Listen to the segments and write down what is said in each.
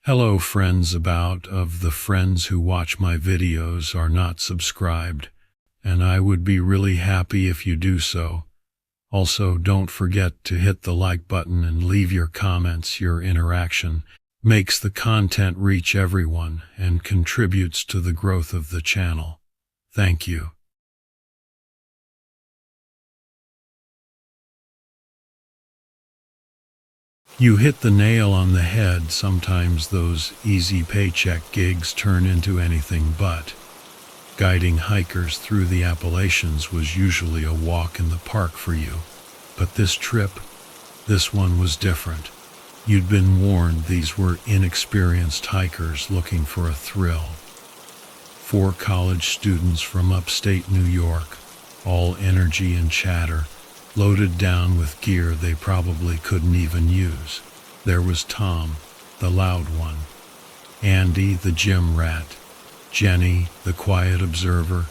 Hello friends, about of the friends who watch my videos are not subscribed, and I would be really happy if you do so. Also, don't forget to hit the like button and leave your comments. Your interaction makes the content reach everyone and contributes to the growth of the channel. Thank you. You hit the nail on the head. Sometimes those easy paycheck gigs turn into anything but. Guiding hikers through the Appalachians was usually a walk in the park for you. But this one was different. You'd been warned these were inexperienced hikers looking for a thrill. 4 college students from upstate New York, all energy and chatter, loaded down with gear they probably couldn't even use. There was Tom, the loud one, Andy, the gym rat, Jenny, the quiet observer,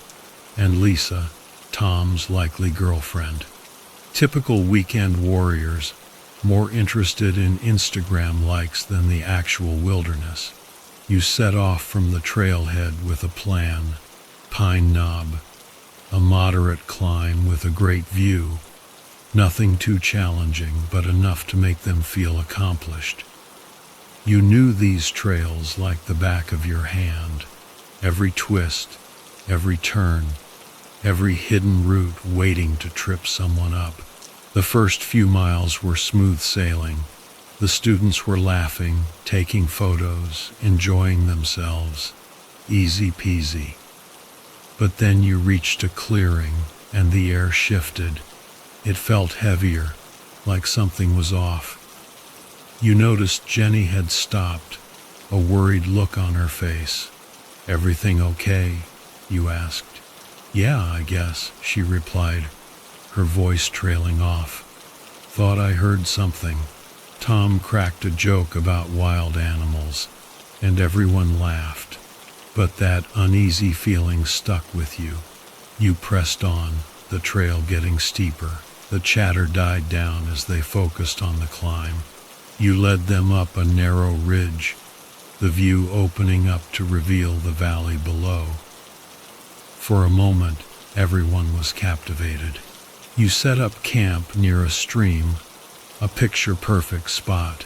and Lisa, Tom's likely girlfriend. Typical weekend warriors, more interested in Instagram likes than the actual wilderness. You set off from the trailhead with a plan: Pine Knob, a moderate climb with a great view. Nothing too challenging, but enough to make them feel accomplished. You knew these trails like the back of your hand. Every twist, every turn, every hidden route waiting to trip someone up. The first few miles were smooth sailing. The students were laughing, taking photos, enjoying themselves. Easy peasy. But then you reached a clearing, and the air shifted. It felt heavier, like something was off. You noticed Jenny had stopped, a worried look on her face. "Everything okay?" you asked. "Yeah, I guess," she replied, her voice trailing off. "Thought I heard something." Tom cracked a joke about wild animals, and everyone laughed. But that uneasy feeling stuck with you. You pressed on, the trail getting steeper. The chatter died down as they focused on the climb. You led them up a narrow ridge, the view opening up to reveal the valley below. For a moment, everyone was captivated. You set up camp near a stream, a picture-perfect spot,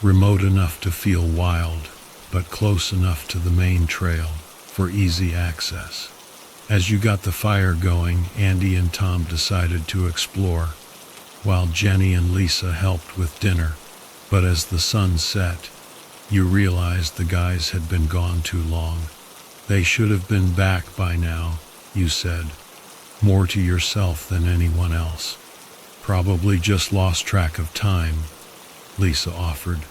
remote enough to feel wild, but close enough to the main trail for easy access. As you got the fire going, Andy and Tom decided to explore, while Jenny and Lisa helped with dinner. But as the sun set, you realized the guys had been gone too long. "They should have been back by now," you said, more to yourself than anyone else. "Probably just lost track of time," Lisa offered,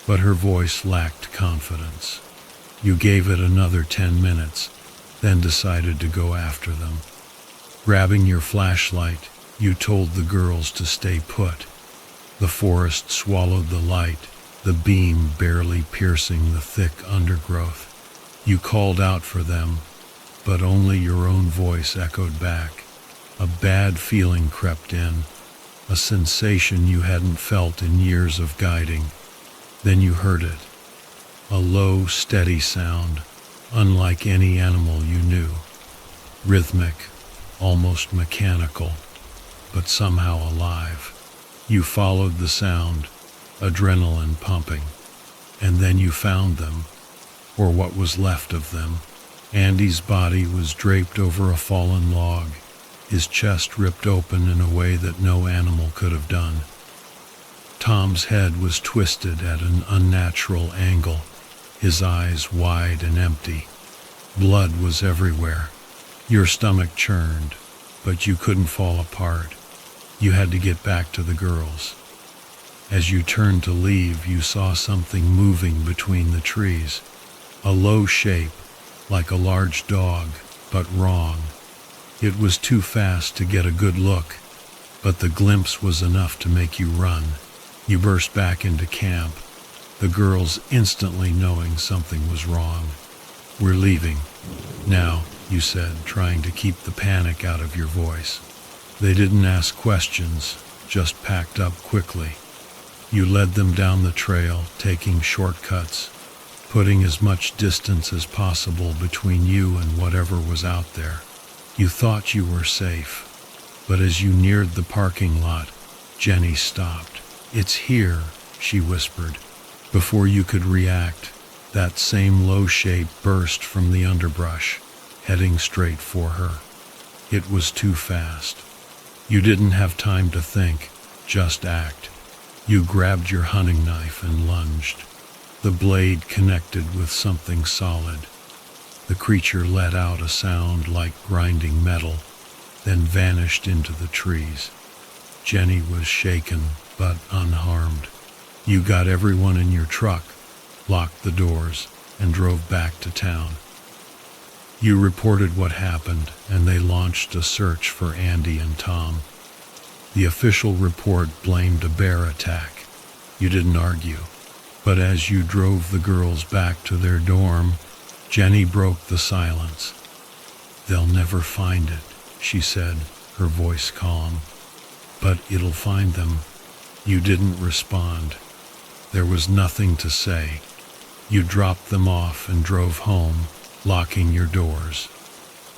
but her voice lacked confidence. You gave it another 10 minutes, then decided to go after them. Grabbing your flashlight, you told the girls to stay put. The forest swallowed the light, the beam barely piercing the thick undergrowth. You called out for them, but only your own voice echoed back. A bad feeling crept in, a sensation you hadn't felt in years of guiding. Then you heard it, a low, steady sound, unlike any animal you knew. Rhythmic, almost mechanical, but somehow alive. You followed the sound, adrenaline pumping, and then you found them, or what was left of them. Andy's body was draped over a fallen log, his chest ripped open in a way that no animal could have done. Tom's head was twisted at an unnatural angle, his eyes wide and empty. Blood was everywhere. Your stomach churned, but you couldn't fall apart. You had to get back to the girls. As you turned to leave, you saw something moving between the trees. A low shape, like a large dog, but wrong. It was too fast to get a good look, but the glimpse was enough to make you run. You burst back into camp, the girls instantly knowing something was wrong. "We're leaving now," you said, trying to keep the panic out of your voice. They didn't ask questions, just packed up quickly. You led them down the trail, taking shortcuts, putting as much distance as possible between you and whatever was out there. You thought you were safe, but as you neared the parking lot, Jenny stopped. "It's here," she whispered. Before you could react, that same low shape burst from the underbrush, heading straight for her. It was too fast. You didn't have time to think, just act. You grabbed your hunting knife and lunged. The blade connected with something solid. The creature let out a sound like grinding metal, then vanished into the trees. Jenny was shaken, but unharmed. You got everyone in your truck, locked the doors, and drove back to town. You reported what happened, and they launched a search for Andy and Tom. The official report blamed a bear attack. You didn't argue. But as you drove the girls back to their dorm, Jenny broke the silence. "They'll never find it," she said, her voice calm. "But it'll find them." You didn't respond. There was nothing to say. You dropped them off and drove home, locking your doors.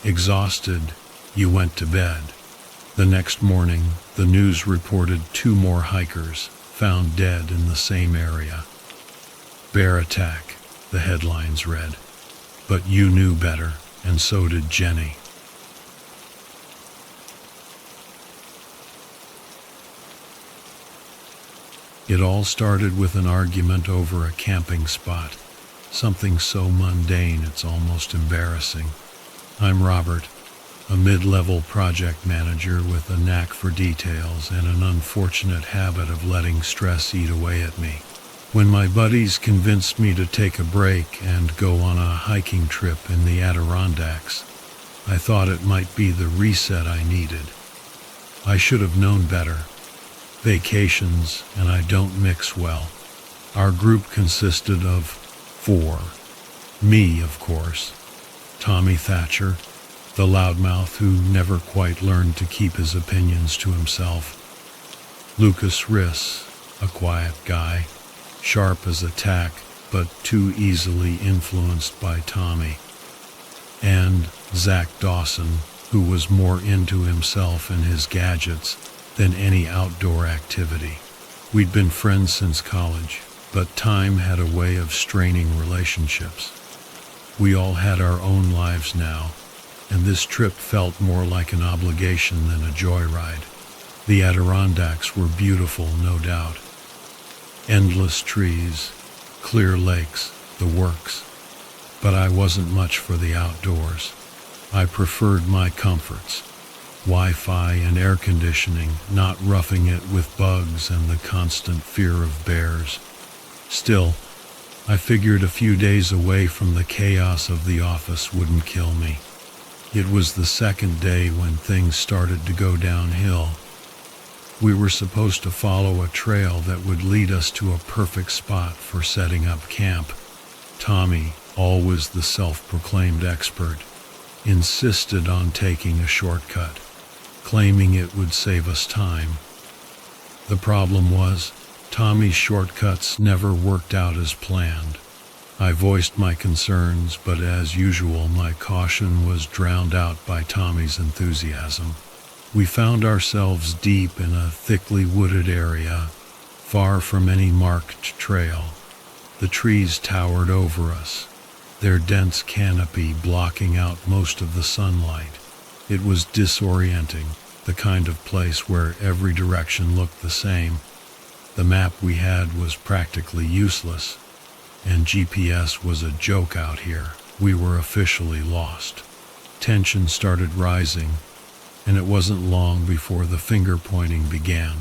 Exhausted, you went to bed. The next morning, the news reported 2 more hikers found dead in the same area. "Bear attack," the headlines read. But you knew better, and so did Jenny. It all started with an argument over a camping spot, something so mundane it's almost embarrassing. I'm Robert, a mid-level project manager with a knack for details and an unfortunate habit of letting stress eat away at me. When my buddies convinced me to take a break and go on a hiking trip in the Adirondacks, I thought it might be the reset I needed. I should have known better. Vacations and I don't mix well. Our group consisted of 4. Me, of course. Tommy Thatcher, the loudmouth who never quite learned to keep his opinions to himself. Lucas Riss, a quiet guy, sharp as a tack, but too easily influenced by Tommy. And Zach Dawson, who was more into himself and his gadgets than any outdoor activity. We'd been friends since college, but time had a way of straining relationships. We all had our own lives now, and this trip felt more like an obligation than a joyride. The Adirondacks were beautiful, no doubt. Endless trees, clear lakes, the works. But I wasn't much for the outdoors. I preferred my comforts. Wi-Fi and air conditioning, not roughing it with bugs and the constant fear of bears. Still, I figured a few days away from the chaos of the office wouldn't kill me. It was the second day when things started to go downhill. We were supposed to follow a trail that would lead us to a perfect spot for setting up camp. Tommy, always the self-proclaimed expert, insisted on taking a shortcut, claiming it would save us time. The problem was, Tommy's shortcuts never worked out as planned. I voiced my concerns, but as usual, my caution was drowned out by Tommy's enthusiasm. We found ourselves deep in a thickly wooded area, far from any marked trail. The trees towered over us, their dense canopy blocking out most of the sunlight. It was disorienting, the kind of place where every direction looked the same. The map we had was practically useless, and GPS was a joke out here. We were officially lost. Tension started rising, and it wasn't long before the finger-pointing began.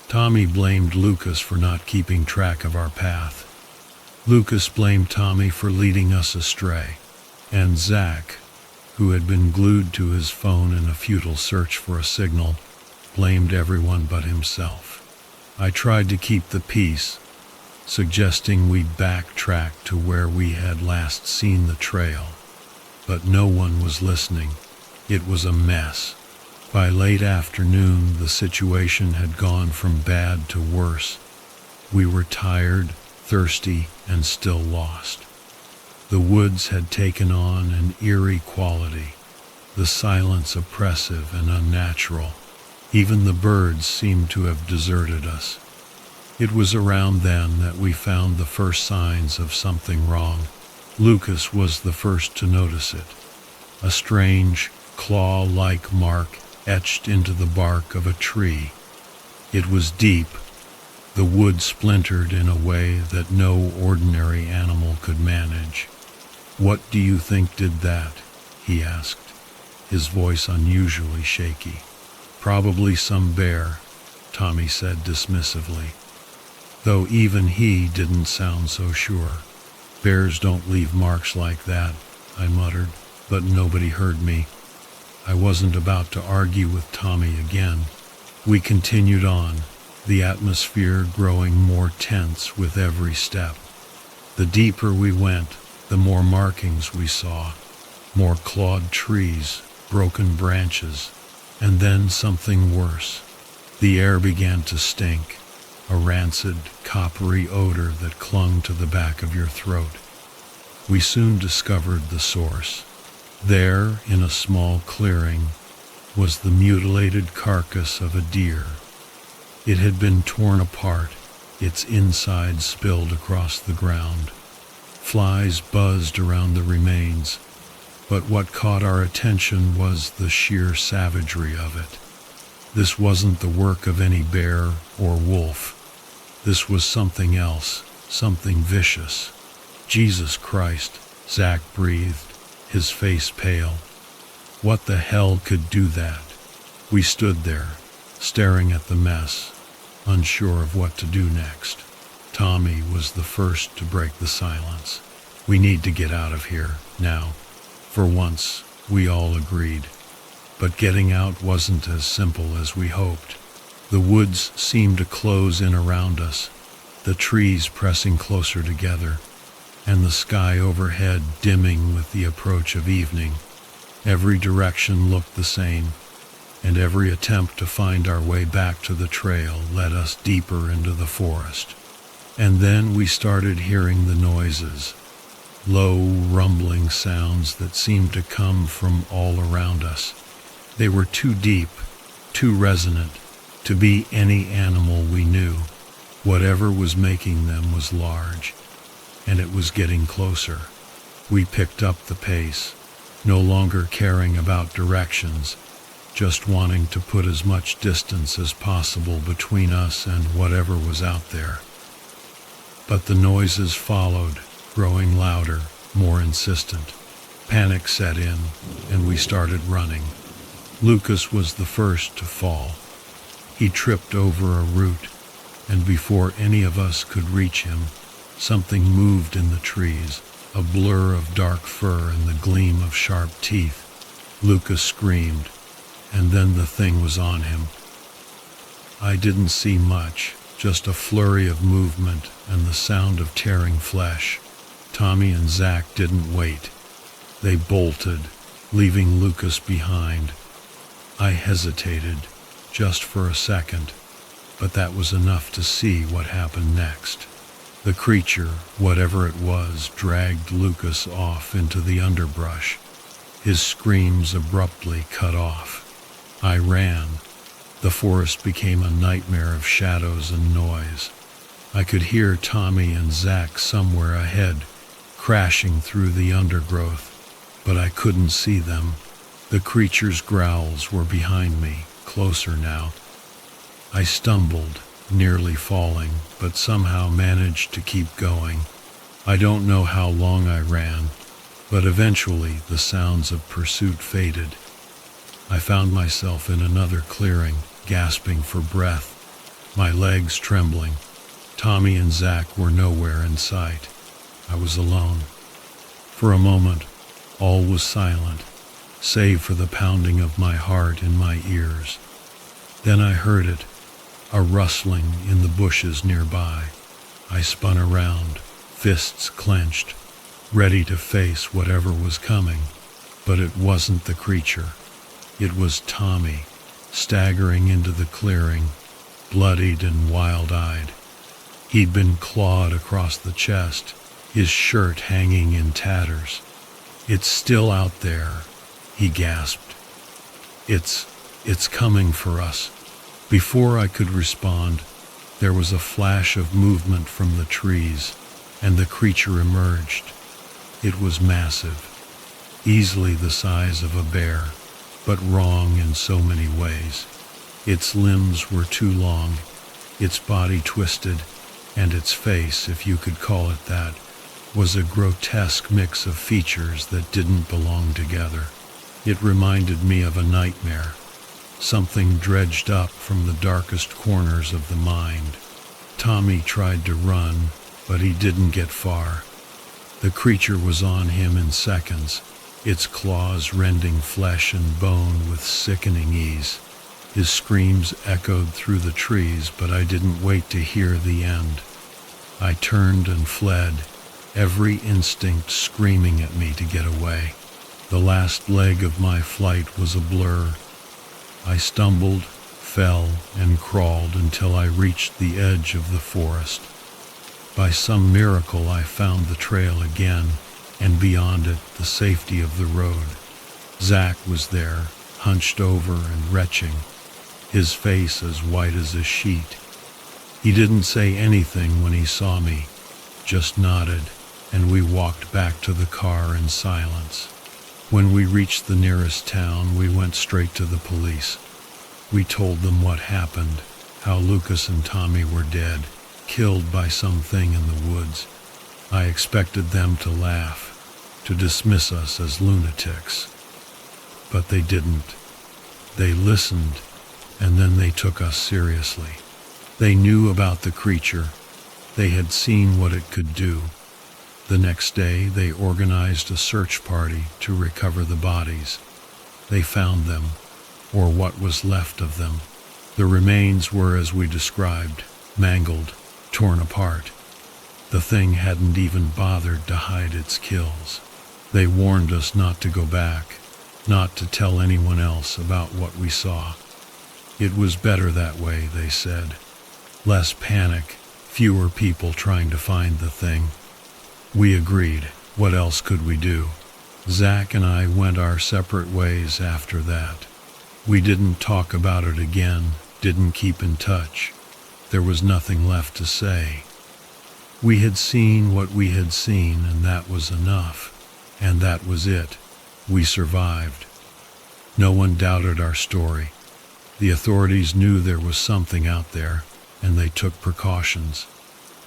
Tommy blamed Lucas for not keeping track of our path. Lucas blamed Tommy for leading us astray, and Zach, who had been glued to his phone in a futile search for a signal, blamed everyone but himself. I tried to keep the peace, suggesting we backtrack to where we had last seen the trail, but no one was listening. It was a mess. By late afternoon, the situation had gone from bad to worse. We were tired, thirsty, and still lost. The woods had taken on an eerie quality, the silence oppressive and unnatural. Even the birds seemed to have deserted us. It was around then that we found the first signs of something wrong. Lucas was the first to notice it. A strange, claw-like mark etched into the bark of a tree. It was deep. The wood splintered in a way that no ordinary animal could manage. "What do you think did that?" he asked, his voice unusually shaky. "Probably some bear," Tommy said dismissively, though even he didn't sound so sure. "Bears don't leave marks like that," I muttered, but nobody heard me. I wasn't about to argue with Tommy again. We continued on, the atmosphere growing more tense with every step. The deeper we went, the more markings we saw, more clawed trees, broken branches, and then something worse. The air began to stink, a rancid, coppery odor that clung to the back of your throat. We soon discovered the source. There, in a small clearing, was the mutilated carcass of a deer. It had been torn apart, its insides spilled across the ground. Flies buzzed around the remains, but what caught our attention was the sheer savagery of it. This wasn't the work of any bear or wolf. This was something else, something vicious. "Jesus Christ," Zach breathed, his face pale. What the hell could do that? We stood there, staring at the mess, unsure of what to do next. Tommy was the first to break the silence. "We need to get out of here, now." For once, we all agreed. But getting out wasn't as simple as we hoped. The woods seemed to close in around us, the trees pressing closer together, and the sky overhead dimming with the approach of evening. Every direction looked the same, and every attempt to find our way back to the trail led us deeper into the forest. And then we started hearing the noises, low, rumbling sounds that seemed to come from all around us. They were too deep, too resonant, to be any animal we knew. Whatever was making them was large, and it was getting closer. We picked up the pace, no longer caring about directions, just wanting to put as much distance as possible between us and whatever was out there. But the noises followed, growing louder, more insistent. Panic set in, and we started running. Lucas was the first to fall. He tripped over a root, and before any of us could reach him, something moved in the trees, a blur of dark fur and the gleam of sharp teeth. Lucas screamed, and then the thing was on him. I didn't see much, just a flurry of movement and the sound of tearing flesh. Tommy and Zach didn't wait. They bolted, leaving Lucas behind. I hesitated, just for a second, but that was enough to see what happened next. The creature, whatever it was, dragged Lucas off into the underbrush, his screams abruptly cut off. I ran. The forest became a nightmare of shadows and noise. I could hear Tommy and Zach somewhere ahead, crashing through the undergrowth, but I couldn't see them. The creature's growls were behind me, closer now. I stumbled, nearly falling, but somehow managed to keep going. I don't know how long I ran, but eventually the sounds of pursuit faded. I found myself in another clearing, gasping for breath, my legs trembling. Tommy and Zach were nowhere in sight. I was alone. For a moment, all was silent, save for the pounding of my heart in my ears. Then I heard it, a rustling in the bushes nearby. I spun around, fists clenched, ready to face whatever was coming. But it wasn't the creature. It was Tommy, staggering into the clearing, bloodied and wild-eyed. He'd been clawed across the chest, his shirt hanging in tatters. "It's still out there," he gasped. It's coming for us." Before I could respond, there was a flash of movement from the trees, and the creature emerged. It was massive, easily the size of a bear, but wrong in so many ways. Its limbs were too long, its body twisted, and its face, if you could call it that, was a grotesque mix of features that didn't belong together. It reminded me of a nightmare, something dredged up from the darkest corners of the mind. Tommy tried to run, but he didn't get far. The creature was on him in seconds, its claws rending flesh and bone with sickening ease. His screams echoed through the trees, but I didn't wait to hear the end. I turned and fled, every instinct screaming at me to get away. The last leg of my flight was a blur. I stumbled, fell, and crawled until I reached the edge of the forest. By some miracle I found the trail again, and beyond it the safety of the road. Zach was there, hunched over and retching, his face as white as a sheet. He didn't say anything when he saw me, just nodded, and we walked back to the car in silence. When we reached the nearest town, we went straight to the police. We told them what happened, how Lucas and Tommy were dead, killed by something in the woods. I expected them to laugh, to dismiss us as lunatics. But they didn't. They listened, and then they took us seriously. They knew about the creature. They had seen what it could do. The next day, they organized a search party to recover the bodies. They found them, or what was left of them. The remains were as we described, mangled, torn apart. The thing hadn't even bothered to hide its kills. They warned us not to go back, not to tell anyone else about what we saw. It was better that way, they said. Less panic, fewer people trying to find the thing. We agreed. What else could we do? Zach and I went our separate ways after that. We didn't talk about it again, didn't keep in touch. There was nothing left to say. We had seen what we had seen, and that was enough. And that was it. We survived. No one doubted our story. The authorities knew there was something out there, and they took precautions.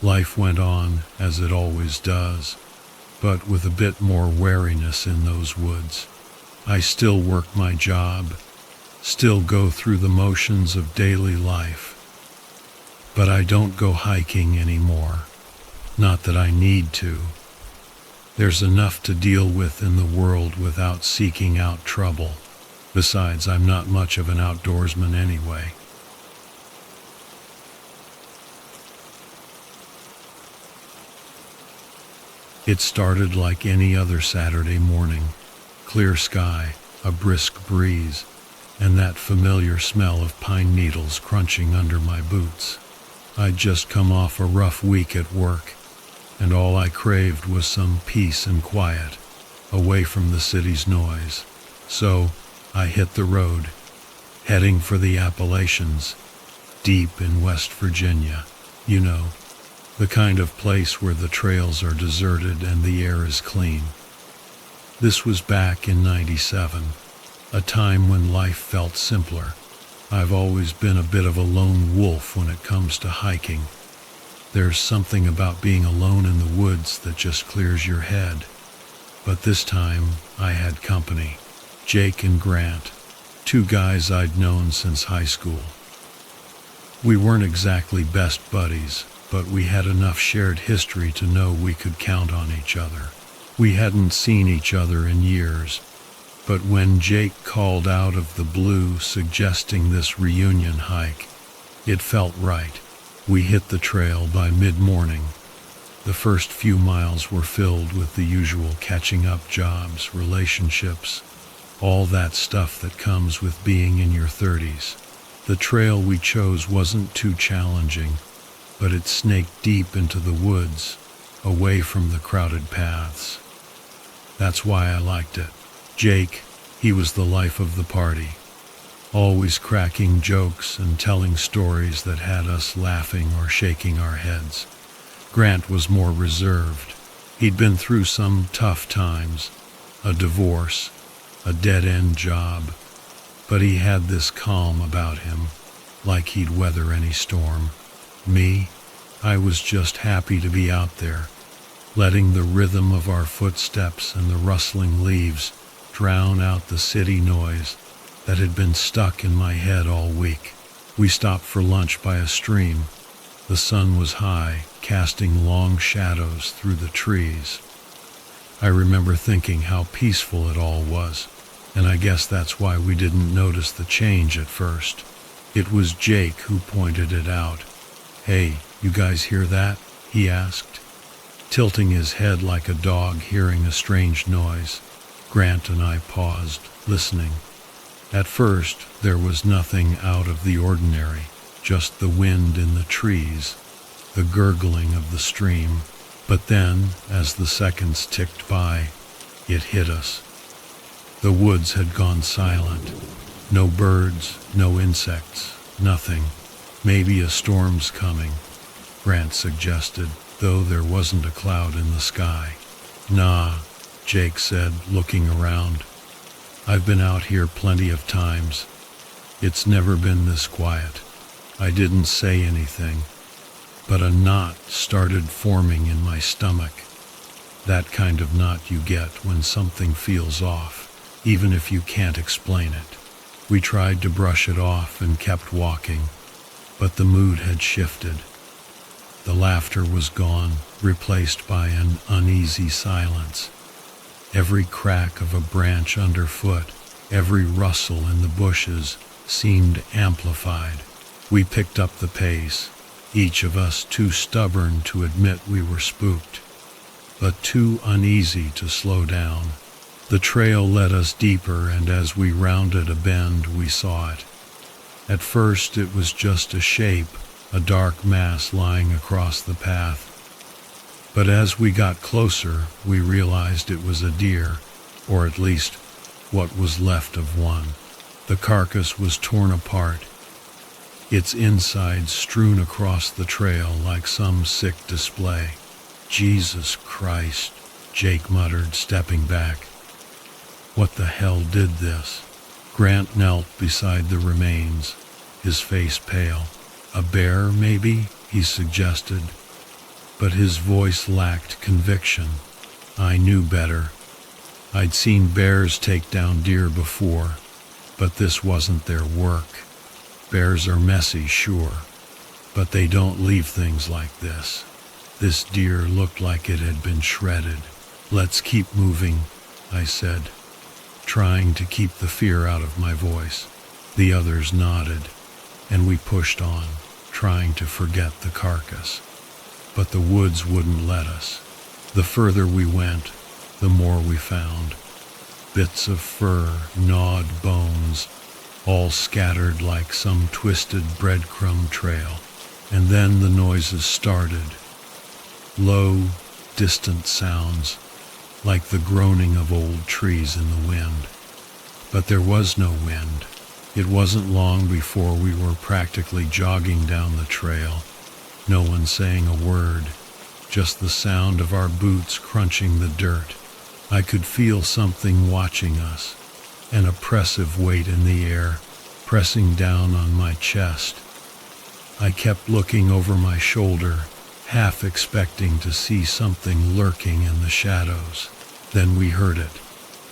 Life went on, as it always does, but with a bit more wariness in those woods. I still work my job, still go through the motions of daily life, but I don't go hiking anymore. Not that I need to. There's enough to deal with in the world without seeking out trouble. Besides, I'm not much of an outdoorsman anyway. It started like any other Saturday morning. Clear sky, a brisk breeze, and that familiar smell of pine needles crunching under my boots. I'd just come off a rough week at work, and all I craved was some peace and quiet, away from the city's noise. So I hit the road, heading for the Appalachians, deep in West Virginia. You know, the kind of place where the trails are deserted and the air is clean. This was back in '97, a time when life felt simpler. I've always been a bit of a lone wolf when it comes to hiking. There's something about being alone in the woods that just clears your head. But this time, I had company. Jake and Grant, two guys I'd known since high school. We weren't exactly best buddies, but we had enough shared history to know we could count on each other. We hadn't seen each other in years, but when Jake called out of the blue suggesting this reunion hike, it felt right. We hit the trail by mid-morning. The first few miles were filled with the usual catching up jobs, relationships, all that stuff that comes with being in your 30s. The trail we chose wasn't too challenging. but it snaked deep into the woods, away from the crowded paths. That's why I liked it. Jake, he was the life of the party, always cracking jokes and telling stories that had us laughing or shaking our heads. Grant was more reserved. He'd been through some tough times, a divorce, a dead-end job, but he had this calm about him, like he'd weather any storm. Me, I was just happy to be out there, letting the rhythm of our footsteps and the rustling leaves drown out the city noise that had been stuck in my head all week. We stopped for lunch by a stream. The sun was high, casting long shadows through the trees. I remember thinking how peaceful it all was, and I guess that's why we didn't notice the change at first. It was Jake who pointed it out. "Hey, you guys hear that?" he asked, tilting his head like a dog hearing a strange noise. Grant and I paused, listening. At first, there was nothing out of the ordinary, just the wind in the trees, the gurgling of the stream. But then, as the seconds ticked by, it hit us. The woods had gone silent. No birds, no insects, nothing. "Maybe a storm's coming," Grant suggested, though there wasn't a cloud in the sky. "Nah," Jake said, looking around. "I've been out here plenty of times. It's never been this quiet." I didn't say anything, but a knot started forming in my stomach. That kind of knot you get when something feels off, even if you can't explain it. We tried to brush it off and kept walking, but the mood had shifted. The laughter was gone, replaced by an uneasy silence. Every crack of a branch underfoot, every rustle in the bushes seemed amplified. We picked up the pace, each of us too stubborn to admit we were spooked, but too uneasy to slow down. The trail led us deeper, and as we rounded a bend, we saw it. At first, it was just a shape, a dark mass lying across the path. But as we got closer, we realized it was a deer, or at least what was left of one. The carcass was torn apart, its insides strewn across the trail like some sick display. "Jesus Christ," Jake muttered, stepping back. "What the hell did this?" Grant knelt beside the remains, his face pale. "A bear, maybe?" he suggested, but his voice lacked conviction. I knew better. I'd seen bears take down deer before, but this wasn't their work. Bears are messy, sure, but they don't leave things like this. This deer looked like it had been shredded. "Let's keep moving," I said, trying to keep the fear out of my voice. The others nodded, and we pushed on, trying to forget the carcass. But the woods wouldn't let us. The further we went, the more we found. Bits of fur, gnawed bones, all scattered like some twisted breadcrumb trail. And then the noises started. Low, distant sounds, like the groaning of old trees in the wind. But there was no wind. It wasn't long before we were practically jogging down the trail, no one saying a word, just the sound of our boots crunching the dirt. I could feel something watching us, an oppressive weight in the air, pressing down on my chest. I kept looking over my shoulder, half expecting to see something lurking in the shadows. Then we heard it,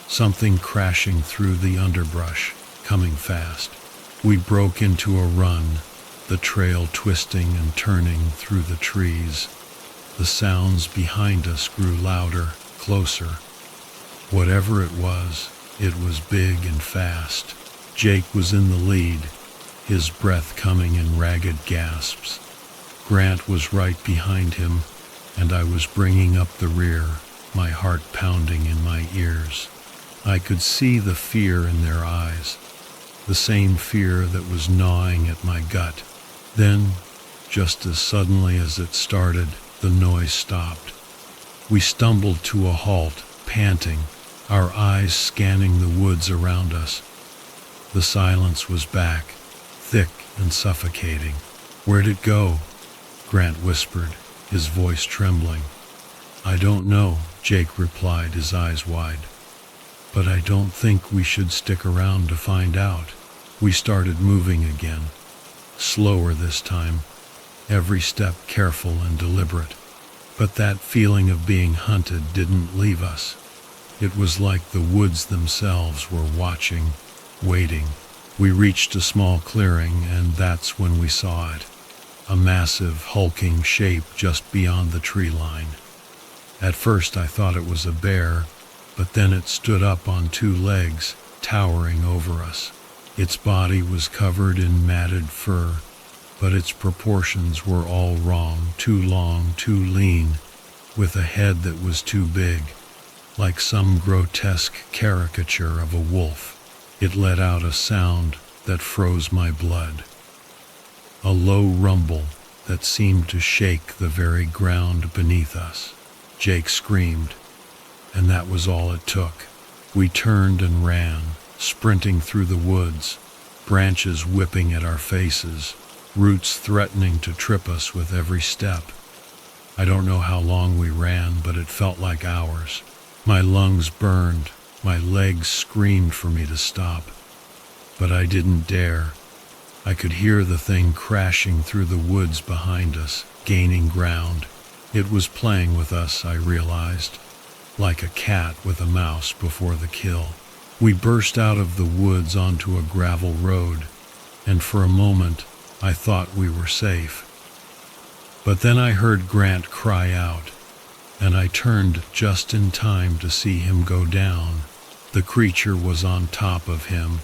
something crashing through the underbrush, coming fast. We broke into a run, the trail twisting and turning through the trees. The sounds behind us grew louder, closer. Whatever it was big and fast. Jake was in the lead, his breath coming in ragged gasps. Grant was right behind him, and I was bringing up the rear, my heart pounding in my ears. I could see the fear in their eyes, the same fear that was gnawing at my gut. Then Just as suddenly as it started, the noise stopped. We stumbled to a halt, panting, our eyes scanning the woods around us. The silence was back, thick and suffocating. "Where'd it go?" Grant whispered, his voice trembling. "I don't know," Jake replied, his eyes wide. "But I don't think we should stick around to find out." We started moving again, slower this time, every step careful and deliberate. But that feeling of being hunted didn't leave us. It was like the woods themselves were watching, waiting. We reached a small clearing, and that's when we saw it. A massive, hulking shape just beyond the tree line. At first I thought it was a bear, but then it stood up on two legs, towering over us. Its body was covered in matted fur, but its proportions were all wrong, too long, too lean, with a head that was too big, like some grotesque caricature of a wolf. It let out a sound that froze my blood. A low rumble that seemed to shake the very ground beneath us. Jake screamed, and that was all it took. We turned and ran, sprinting through the woods, branches whipping at our faces, roots threatening to trip us with every step. I don't know how long we ran, but it felt like hours. My lungs burned, my legs screamed for me to stop. But I didn't dare. I could hear the thing crashing through the woods behind us, gaining ground. It was playing with us, I realized, like a cat with a mouse before the kill. We burst out of the woods onto a gravel road, and for a moment I thought we were safe. But then I heard Grant cry out, and I turned just in time to see him go down. The creature was on top of him,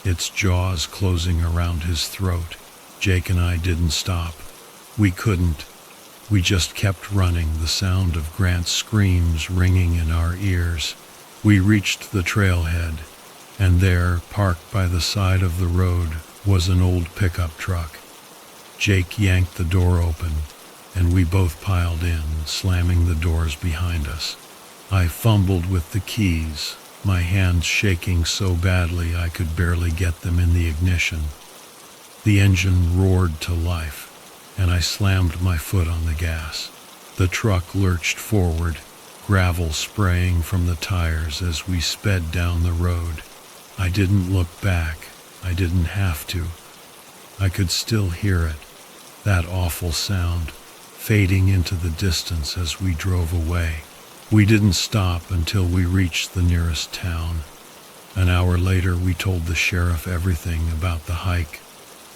its jaws closing around his throat. Jake and I didn't stop. We couldn't. We just kept running, the sound of Grant's screams ringing in our ears. We reached the trailhead, and there, parked by the side of the road, was an old pickup truck. Jake yanked the door open, and we both piled in, slamming the doors behind us. I fumbled with the keys, my hands shaking so badly I could barely get them in the ignition. The engine roared to life, and I slammed my foot on the gas. The truck lurched forward, gravel spraying from the tires as we sped down the road. I didn't look back. I didn't have to. I could still hear it, that awful sound, fading into the distance as we drove away. We didn't stop until we reached the nearest town. An hour later, we told the sheriff everything about the hike,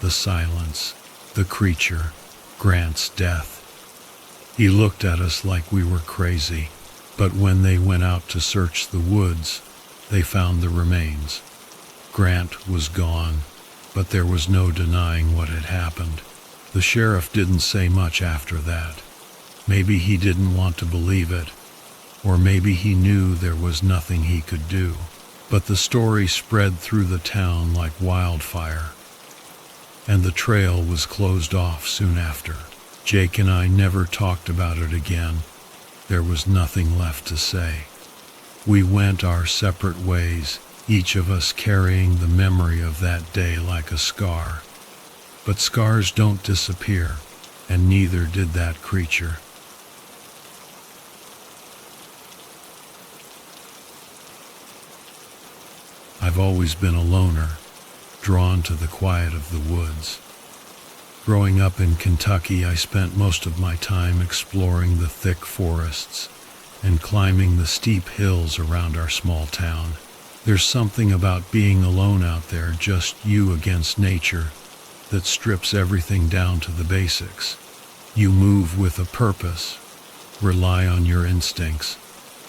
the silence, the creature, Grant's death. He looked at us like we were crazy, but when they went out to search the woods, they found the remains. Grant was gone, but there was no denying what had happened. The sheriff didn't say much after that. Maybe he didn't want to believe it, or maybe he knew there was nothing he could do. But the story spread through the town like wildfire, and the trail was closed off soon after. Jake and I never talked about it again. There was nothing left to say. We went our separate ways, each of us carrying the memory of that day like a scar. But scars don't disappear, and neither did that creature. I've always been a loner, drawn to the quiet of the woods. Growing up in Kentucky, I spent most of my time exploring the thick forests and climbing the steep hills around our small town. There's something about being alone out there, just you against nature, that strips everything down to the basics. You move with a purpose, rely on your instincts,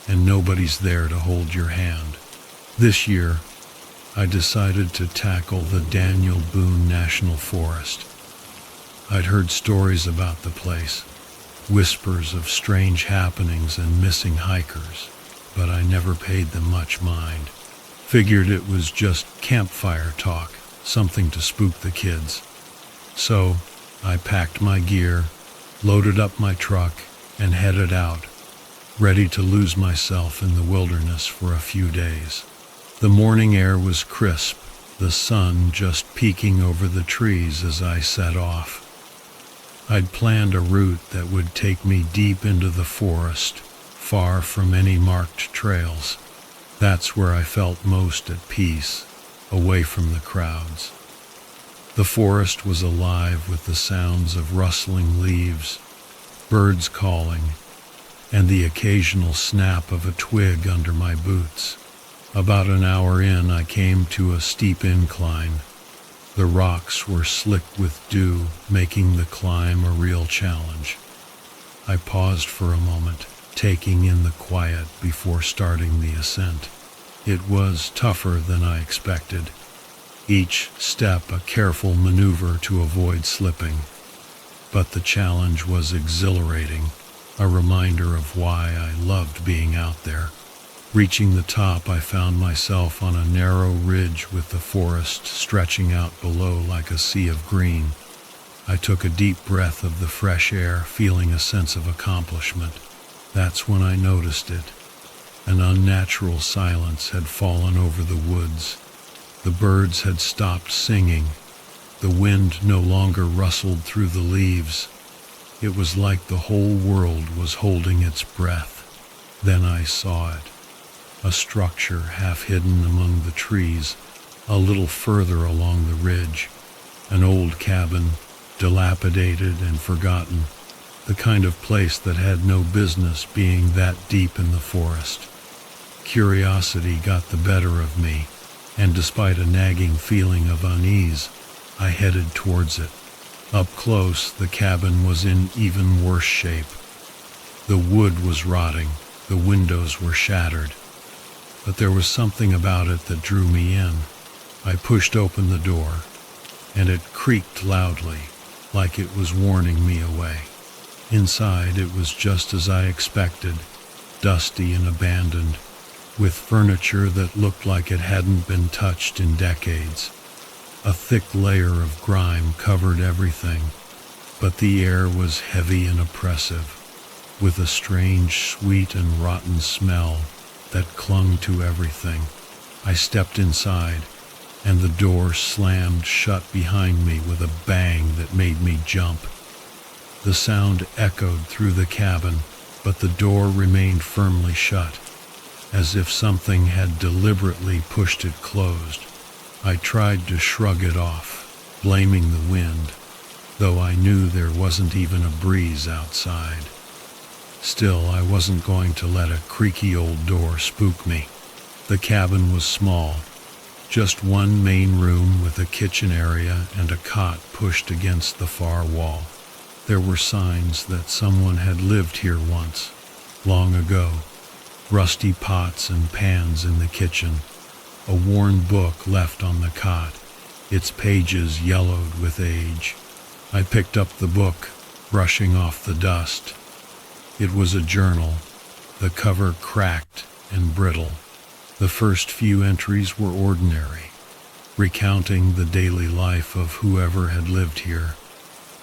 and nobody's there to hold your hand. This year, I decided to tackle the Daniel Boone National Forest. I'd heard stories about the place, whispers of strange happenings and missing hikers, but I never paid them much mind. Figured it was just campfire talk, something to spook the kids. So, I packed my gear, loaded up my truck, and headed out, ready to lose myself in the wilderness for a few days. The morning air was crisp, the sun just peeking over the trees as I set off. I'd planned a route that would take me deep into the forest, far from any marked trails. That's where I felt most at peace, away from the crowds. The forest was alive with the sounds of rustling leaves, birds calling, and the occasional snap of a twig under my boots. About an hour in, I came to a steep incline. The rocks were slick with dew, making the climb a real challenge. I paused for a moment, taking in the quiet before starting the ascent. It was tougher than I expected. Each step a careful maneuver to avoid slipping. But the challenge was exhilarating, a reminder of why I loved being out there. Reaching the top, I found myself on a narrow ridge with the forest stretching out below like a sea of green. I took a deep breath of the fresh air, feeling a sense of accomplishment. That's when I noticed it. An unnatural silence had fallen over the woods. The birds had stopped singing. The wind no longer rustled through the leaves. It was like the whole world was holding its breath. Then I saw it. A structure half hidden among the trees, a little further along the ridge. An old cabin, dilapidated and forgotten. The kind of place that had no business being that deep in the forest. Curiosity got the better of me, and despite a nagging feeling of unease, I headed towards it. Up close, the cabin was in even worse shape. The wood was rotting, the windows were shattered. But there was something about it that drew me in. I pushed open the door, and it creaked loudly, like it was warning me away. Inside, it was just as I expected, dusty and abandoned, with furniture that looked like it hadn't been touched in decades. A thick layer of grime covered everything, but the air was heavy and oppressive, with a strange sweet and rotten smell that clung to everything. I stepped inside, and the door slammed shut behind me with a bang that made me jump. The sound echoed through the cabin, but the door remained firmly shut, as if something had deliberately pushed it closed. I tried to shrug it off, blaming the wind, though I knew there wasn't even a breeze outside. Still, I wasn't going to let a creaky old door spook me. The cabin was small, just one main room with a kitchen area and a cot pushed against the far wall. There were signs that someone had lived here once, long ago. Rusty pots and pans in the kitchen, a worn book left on the cot, its pages yellowed with age. I picked up the book, brushing off the dust. It was a journal, the cover cracked and brittle. The first few entries were ordinary, recounting the daily life of whoever had lived here,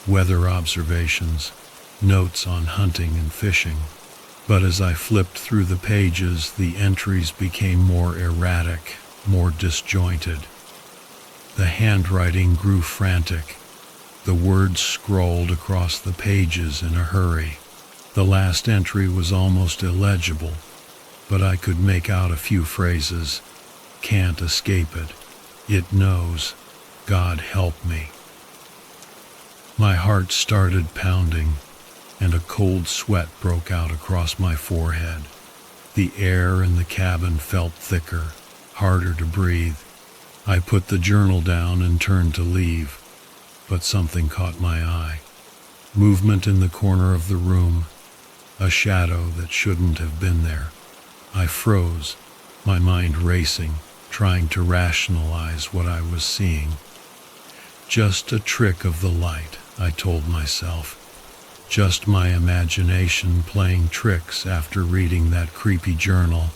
weather observations, notes on hunting and fishing. But as I flipped through the pages, the entries became more erratic, more disjointed. The handwriting grew frantic. The words scrolled across the pages in a hurry. The last entry was almost illegible, but I could make out a few phrases. Can't escape it. It knows. God help me. My heart started pounding, and a cold sweat broke out across my forehead. The air in the cabin felt thicker, harder to breathe. I put the journal down and turned to leave, but something caught my eye. Movement in the corner of the room, a shadow that shouldn't have been there. I froze, my mind racing, trying to rationalize what I was seeing. Just a trick of the light, I told myself. Just my imagination playing tricks after reading that creepy journal.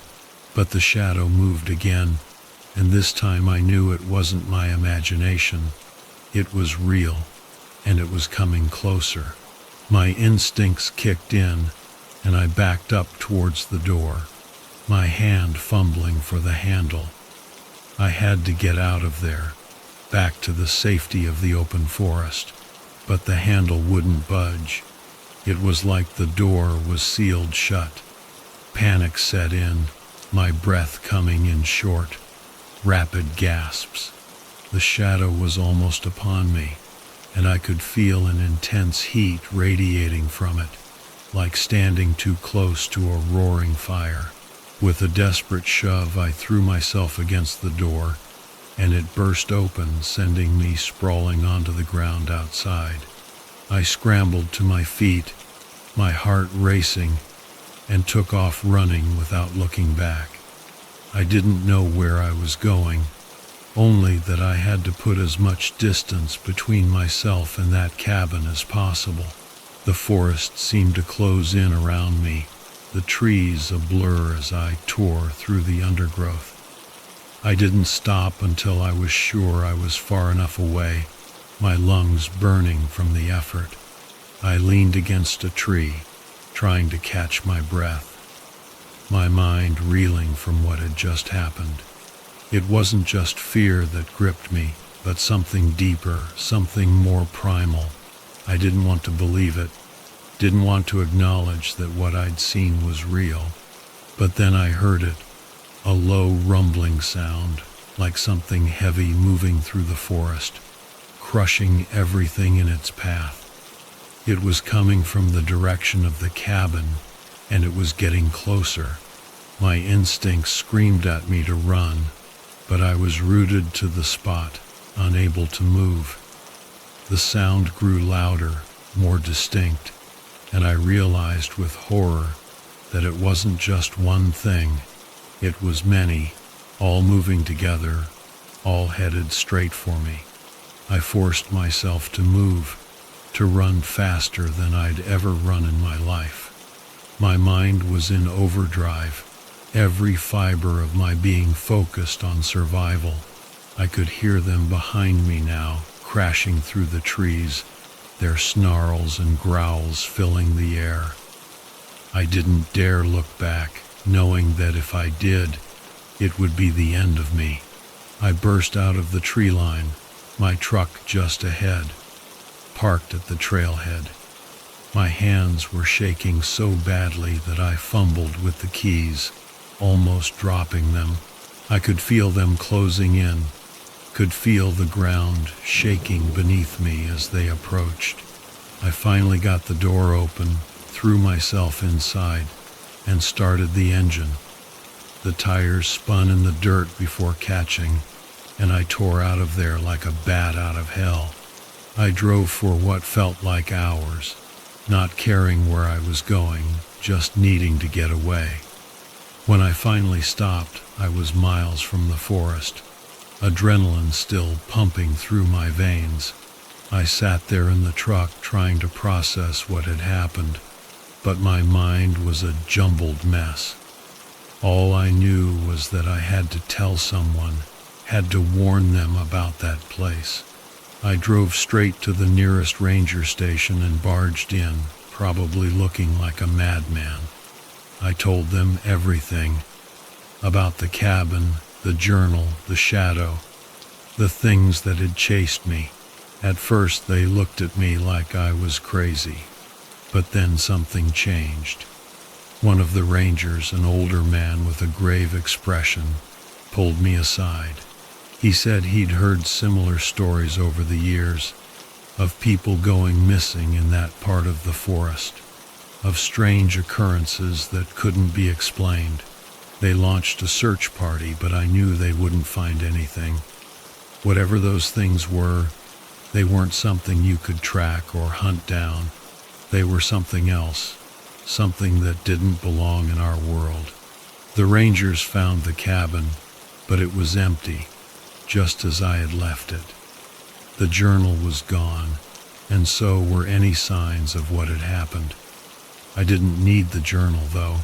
But the shadow moved again, and this time I knew it wasn't my imagination. It was real. and it was coming closer. My instincts kicked in, and I backed up towards the door, my hand fumbling for the handle. I had to get out of there, back to the safety of the open forest, but the handle wouldn't budge. It was like the door was sealed shut. Panic set in, my breath coming in short, rapid gasps. The shadow was almost upon me, and I could feel an intense heat radiating from it, like standing too close to a roaring fire. With a desperate shove, I threw myself against the door, and it burst open, sending me sprawling onto the ground outside. I scrambled to my feet, my heart racing, and took off running without looking back. I didn't know where I was going, only that I had to put as much distance between myself and that cabin as possible. The forest seemed to close in around me, the trees a blur as I tore through the undergrowth. I didn't stop until I was sure I was far enough away, my lungs burning from the effort. I leaned against a tree, trying to catch my breath, my mind reeling from what had just happened. It wasn't just fear that gripped me, but something deeper, something more primal. I didn't want to believe it, didn't want to acknowledge that what I'd seen was real. But then I heard it, a low rumbling sound, like something heavy moving through the forest, crushing everything in its path. It was coming from the direction of the cabin, and it was getting closer. My instincts screamed at me to run, but I was rooted to the spot, unable to move. The sound grew louder, more distinct, and I realized with horror that it wasn't just one thing. It was many, all moving together, all headed straight for me. I forced myself to move, to run faster than I'd ever run in my life. My mind was in overdrive, every fiber of my being focused on survival. I could hear them behind me now, crashing through the trees, their snarls and growls filling the air. I didn't dare look back, knowing that if I did, it would be the end of me. I burst out of the tree line, my truck just ahead, parked at the trailhead. My hands were shaking so badly that I fumbled with the keys, almost dropping them. I could feel them closing in, could feel the ground shaking beneath me as they approached. I finally got the door open, threw myself inside, and started the engine. The tires spun in the dirt before catching, and I tore out of there like a bat out of hell. I drove for what felt like hours, not caring where I was going, just needing to get away. When I finally stopped, I was miles from the forest, adrenaline still pumping through my veins. I sat there in the truck trying to process what had happened, but my mind was a jumbled mess. All I knew was that I had to tell someone, had to warn them about that place. I drove straight to the nearest ranger station and barged in, probably looking like a madman. I told them everything about the cabin, the journal, the shadow, the things that had chased me. At first they looked at me like I was crazy, but then something changed. One of the rangers, an older man with a grave expression, pulled me aside. He said he'd heard similar stories over the years, of people going missing in that part of the forest, of strange occurrences that couldn't be explained. They launched a search party, but I knew they wouldn't find anything. Whatever those things were, they weren't something you could track or hunt down. They were something else, something that didn't belong in our world. The rangers found the cabin, but it was empty, just as I had left it. The journal was gone, and so were any signs of what had happened. I didn't need the journal, though.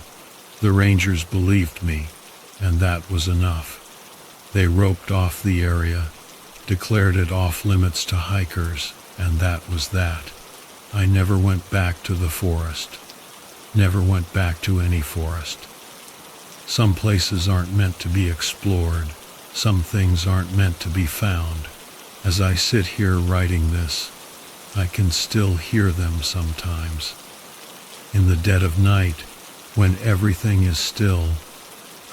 The rangers believed me, and that was enough. They roped off the area, declared it off limits to hikers, and that was that. I never went back to the forest. Never went back to any forest. Some places aren't meant to be explored. Some things aren't meant to be found. As I sit here writing this, I can still hear them sometimes. In the dead of night, when everything is still,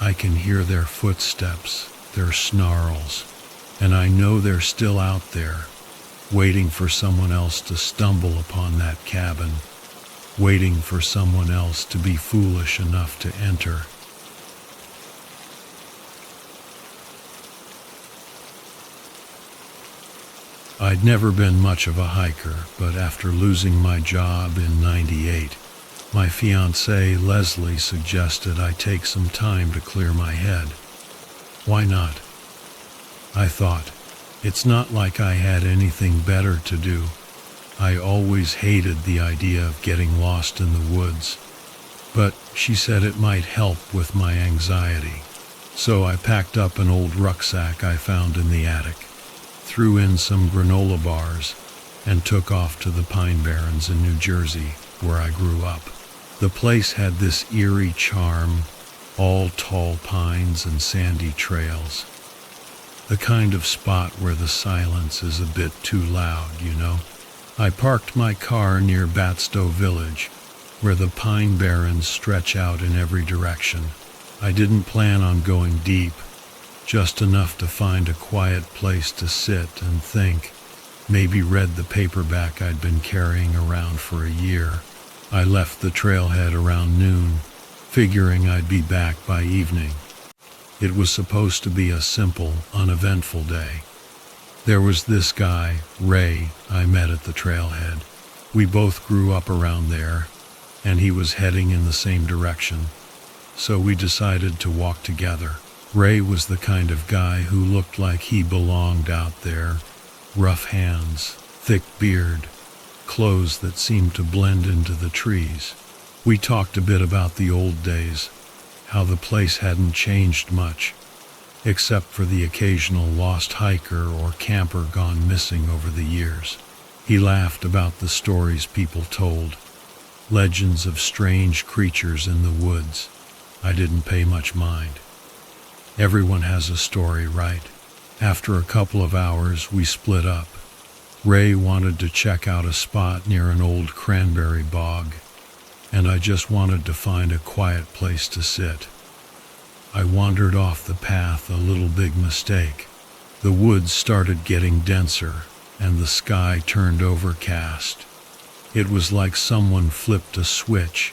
I can hear their footsteps, their snarls, and I know they're still out there, waiting for someone else to stumble upon that cabin, waiting for someone else to be foolish enough to enter. I'd never been much of a hiker, but after losing my job in '98, my fiancée Leslie suggested I take some time to clear my head. Why not? I thought, it's not like I had anything better to do. I always hated the idea of getting lost in the woods, but she said it might help with my anxiety. So I packed up an old rucksack I found in the attic, threw in some granola bars, and took off to the Pine Barrens in New Jersey, where I grew up. The place had this eerie charm, all tall pines and sandy trails. The kind of spot where the silence is a bit too loud, you know. I parked my car near Batstow Village, where the Pine Barrens stretch out in every direction. I didn't plan on going deep, just enough to find a quiet place to sit and think, maybe read the paperback I'd been carrying around for a year. I left the trailhead around noon, figuring I'd be back by evening. It was supposed to be a simple, uneventful day. There was this guy, Ray, I met at the trailhead. We both grew up around there, and he was heading in the same direction, so we decided to walk together. Ray was the kind of guy who looked like he belonged out there. Rough hands, thick beard, clothes that seemed to blend into the trees. We talked a bit about the old days, how the place hadn't changed much, except for the occasional lost hiker or camper gone missing over the years. He laughed about the stories people told, legends of strange creatures in the woods. I didn't pay much mind. Everyone has a story, right? After a couple of hours, we split up. Ray wanted to check out a spot near an old cranberry bog, and I just wanted to find a quiet place to sit. I wandered off the path, a little big mistake. The woods started getting denser, and the sky turned overcast. It was like someone flipped a switch,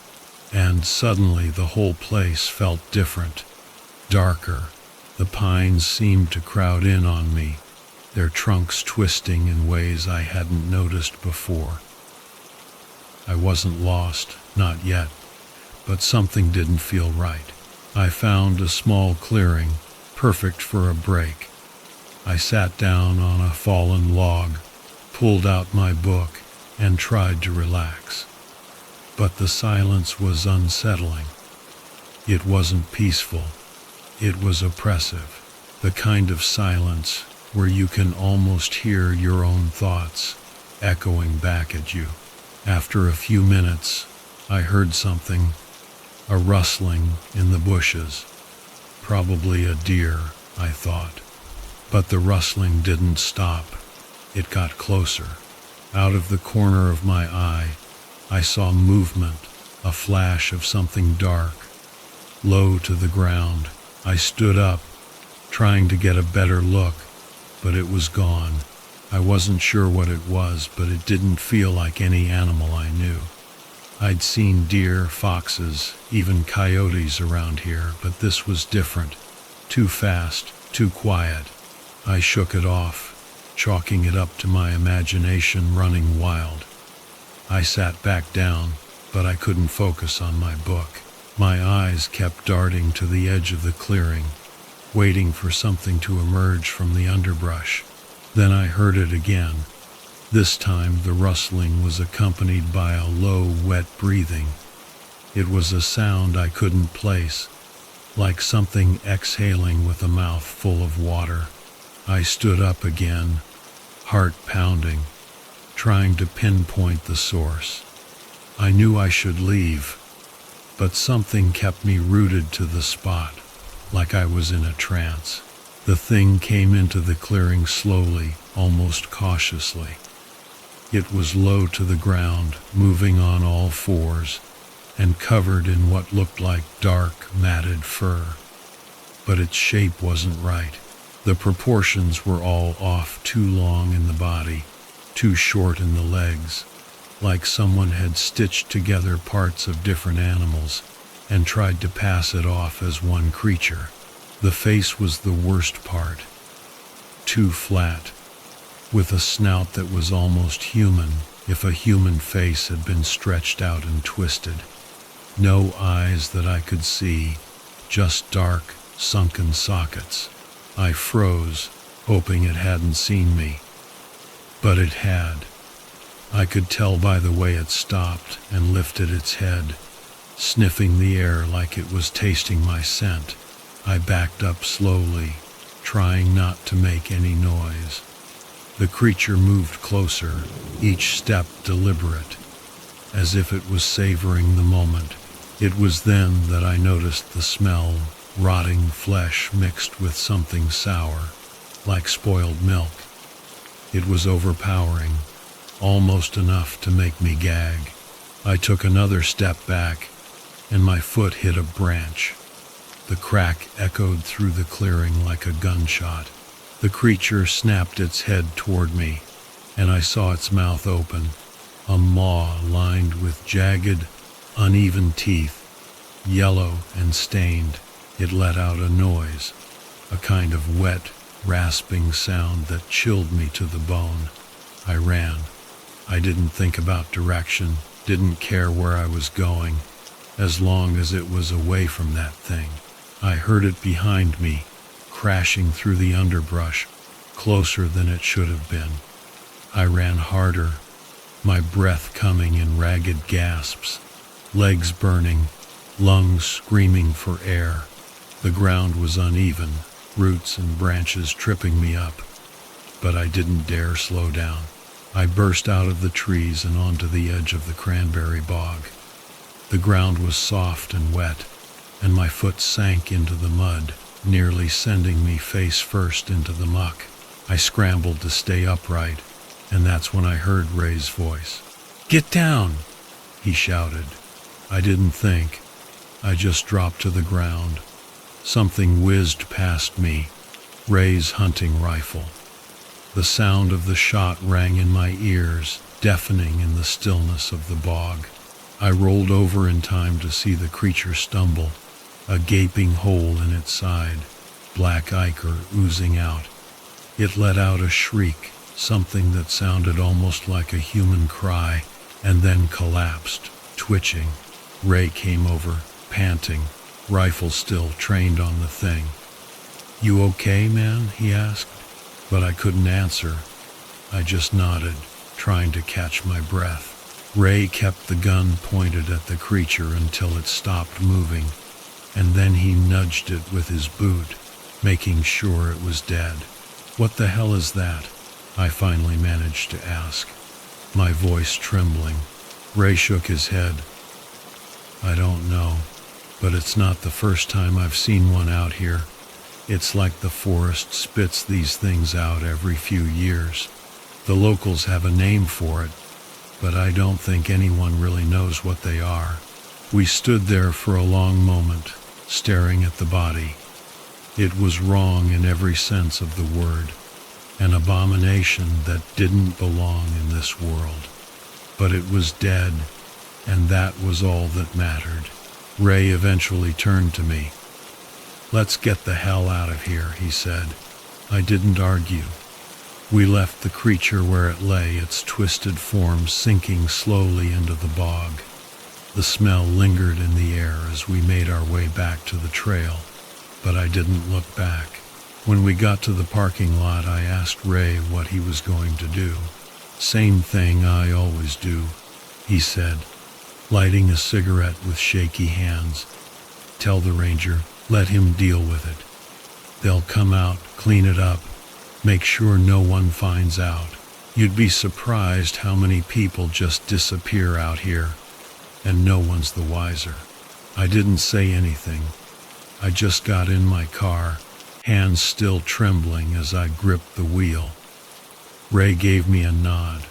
and suddenly the whole place felt different, darker. The pines seemed to crowd in on me, their trunks twisting in ways I hadn't noticed before. I wasn't lost, not yet, but something didn't feel right. I found a small clearing, perfect for a break. I sat down on a fallen log, pulled out my book, and tried to relax. But the silence was unsettling. It wasn't peaceful. It was oppressive, the kind of silence where you can almost hear your own thoughts echoing back at you. After a few minutes, I heard something, a rustling in the bushes. Probably a deer, I thought. But the rustling didn't stop. It got closer. Out of the corner of my eye, I saw movement, a flash of something dark, low to the ground. I stood up, trying to get a better look, but it was gone. I wasn't sure what it was, but it didn't feel like any animal I knew. I'd seen deer, foxes, even coyotes around here, but this was different. Too fast, too quiet. I shook it off, chalking it up to my imagination running wild. I sat back down, but I couldn't focus on my book. My eyes kept darting to the edge of the clearing, waiting for something to emerge from the underbrush. Then I heard it again. This time the rustling was accompanied by a low, wet breathing. It was a sound I couldn't place, like something exhaling with a mouth full of water. I stood up again, heart pounding. trying to pinpoint the source. I knew I should leave, but something kept me rooted to the spot, like I was in a trance. The thing came into the clearing slowly, almost cautiously. It was low to the ground, moving on all fours, and covered in what looked like dark, matted fur. But its shape wasn't right. The proportions were all off, too long in the body, too short in the legs, like someone had stitched together parts of different animals and tried to pass it off as one creature. The face was the worst part, too flat, with a snout that was almost human, if a human face had been stretched out and twisted. No eyes that I could see, just dark, sunken sockets. I froze, hoping it hadn't seen me. But it had. I could tell by the way it stopped and lifted its head, sniffing the air like it was tasting my scent. I backed up slowly, trying not to make any noise. The creature moved closer, each step deliberate, as if it was savoring the moment. It was then that I noticed the smell, rotting flesh mixed with something sour, like spoiled milk. It was overpowering, almost enough to make me gag. I took another step back, and my foot hit a branch. The crack echoed through the clearing like a gunshot. The creature snapped its head toward me, and I saw its mouth open, a maw lined with jagged, uneven teeth, yellow and stained. It let out a noise, a kind of wet, rasping sound that chilled me to the bone. I ran. I didn't think about direction, didn't care where I was going, as long as it was away from that thing. I heard it behind me, crashing through the underbrush, closer than it should have been. I ran harder, my breath coming in ragged gasps, legs burning, lungs screaming for air. The ground was uneven, roots and branches tripping me up, but I didn't dare slow down. I burst out of the trees and onto the edge of the cranberry bog. The ground was soft and wet, and my foot sank into the mud, nearly sending me face first into the muck. I scrambled to stay upright, and that's when I heard Ray's voice. "Get down!" he shouted. I didn't think. I just dropped to the ground. Something whizzed past me, Ray's hunting rifle. The sound of the shot rang in my ears, deafening in the stillness of the bog. I rolled over in time to see the creature stumble, a gaping hole in its side, black ichor oozing out. It let out a shriek, something that sounded almost like a human cry, and then collapsed, twitching. Ray came over, panting, rifle still trained on the thing. "You okay, man?" he asked, but I couldn't answer. I just nodded, trying to catch my breath. Ray kept the gun pointed at the creature until it stopped moving, and then he nudged it with his boot, making sure it was dead. "What the hell is that?" I finally managed to ask, my voice trembling. Ray shook his head. "I don't know, but it's not the first time I've seen one out here. It's like the forest spits these things out every few years. The locals have a name for it, but I don't think anyone really knows what they are." We stood there for a long moment, staring at the body. It was wrong in every sense of the word, an abomination that didn't belong in this world. But it was dead, and that was all that mattered. Ray eventually turned to me. "Let's get the hell out of here," he said. I didn't argue. We left the creature where it lay, its twisted form sinking slowly into the bog. The smell lingered in the air as we made our way back to the trail, but I didn't look back. When we got to the parking lot, I asked Ray what he was going to do. "Same thing I always do," he said, lighting a cigarette with shaky hands. "Tell the ranger, let him deal with it. They'll come out, clean it up, make sure no one finds out. You'd be surprised how many people just disappear out here, and no one's the wiser. I didn't say anything. I just got in my car, hands still trembling as I gripped the wheel. Ray gave me a nod,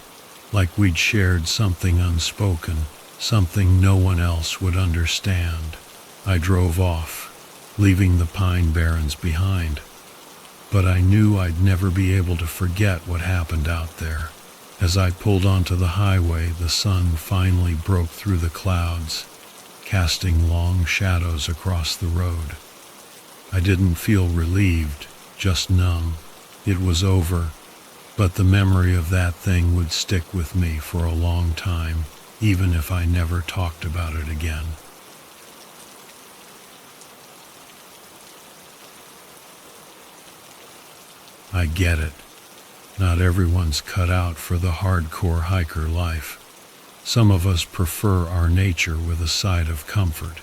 like we'd shared something unspoken, something no one else would understand. I drove off, leaving the pine barrens behind. But I knew I'd never be able to forget what happened out there. As I pulled onto the highway, the sun finally broke through the clouds, casting long shadows across the road. I didn't feel relieved, just numb. It was over, but the memory of that thing would stick with me for a long time, even if I never talked about it again. I get it. Not everyone's cut out for the hardcore hiker life. Some of us prefer our nature with a side of comfort.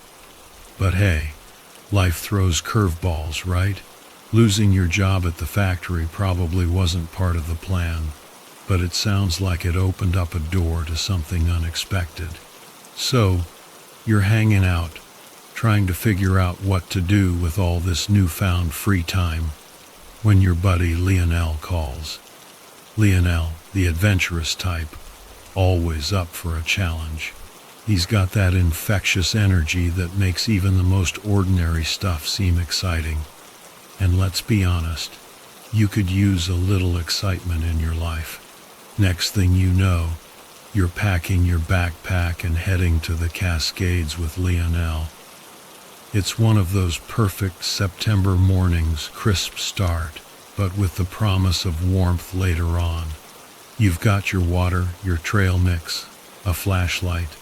But hey, life throws curveballs, right? Losing your job at the factory probably wasn't part of the plan, but it sounds like it opened up a door to something unexpected. So, you're hanging out, trying to figure out what to do with all this newfound free time, when your buddy Lionel calls. Lionel, the adventurous type, always up for a challenge. He's got that infectious energy that makes even the most ordinary stuff seem exciting. And let's be honest, you could use a little excitement in your life. Next thing you know, you're packing your backpack and heading to the Cascades with Lionel. It's one of those perfect September mornings, crisp start, but with the promise of warmth later on. You've got your water, your trail mix, a flashlight,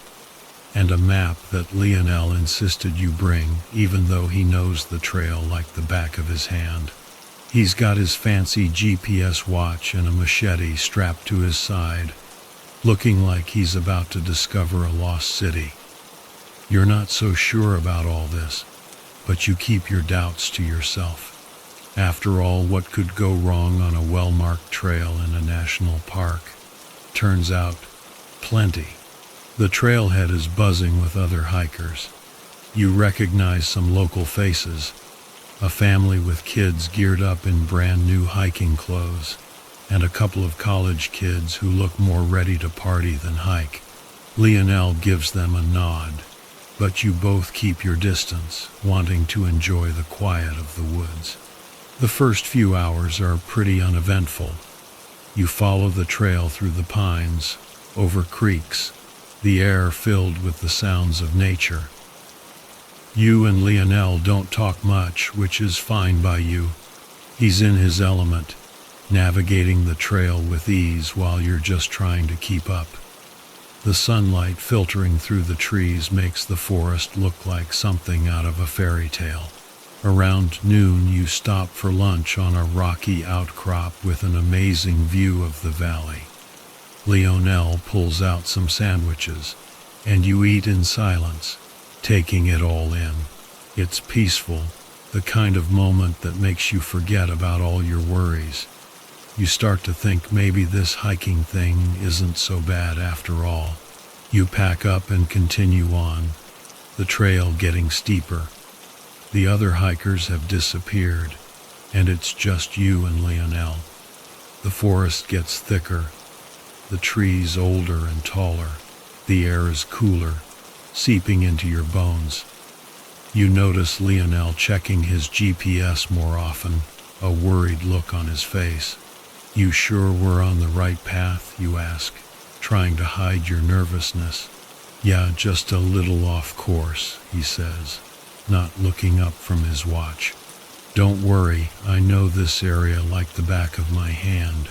and a map that Lionel insisted you bring, even though he knows the trail like the back of his hand. He's got his fancy GPS watch and a machete strapped to his side, looking like he's about to discover a lost city. You're not so sure about all this, but you keep your doubts to yourself. After all, what could go wrong on a well-marked trail in a national park? Turns out, plenty. The trailhead is buzzing with other hikers. You recognize some local faces, a family with kids geared up in brand new hiking clothes, and a couple of college kids who look more ready to party than hike. Lionel gives them a nod, but you both keep your distance, wanting to enjoy the quiet of the woods. The first few hours are pretty uneventful. You follow the trail through the pines, over creeks, the air filled with the sounds of nature. You and Lionel don't talk much, which is fine by you. He's in his element, navigating the trail with ease while you're just trying to keep up. The sunlight filtering through the trees makes the forest look like something out of a fairy tale. Around noon, you stop for lunch on a rocky outcrop with an amazing view of the valley. Lionel pulls out some sandwiches, and you eat in silence, taking it all in. It's peaceful, the kind of moment that makes you forget about all your worries. You start to think maybe this hiking thing isn't so bad after all. You pack up and continue on, the trail getting steeper. The other hikers have disappeared, and it's just you and Lionel. The forest gets thicker, the trees older and taller. The air is cooler, seeping into your bones. You notice Lionel checking his GPS more often, a worried look on his face. You sure we're on the right path, you ask, trying to hide your nervousness. Yeah, just a little off course, he says, not looking up from his watch. Don't worry, I know this area like the back of my hand.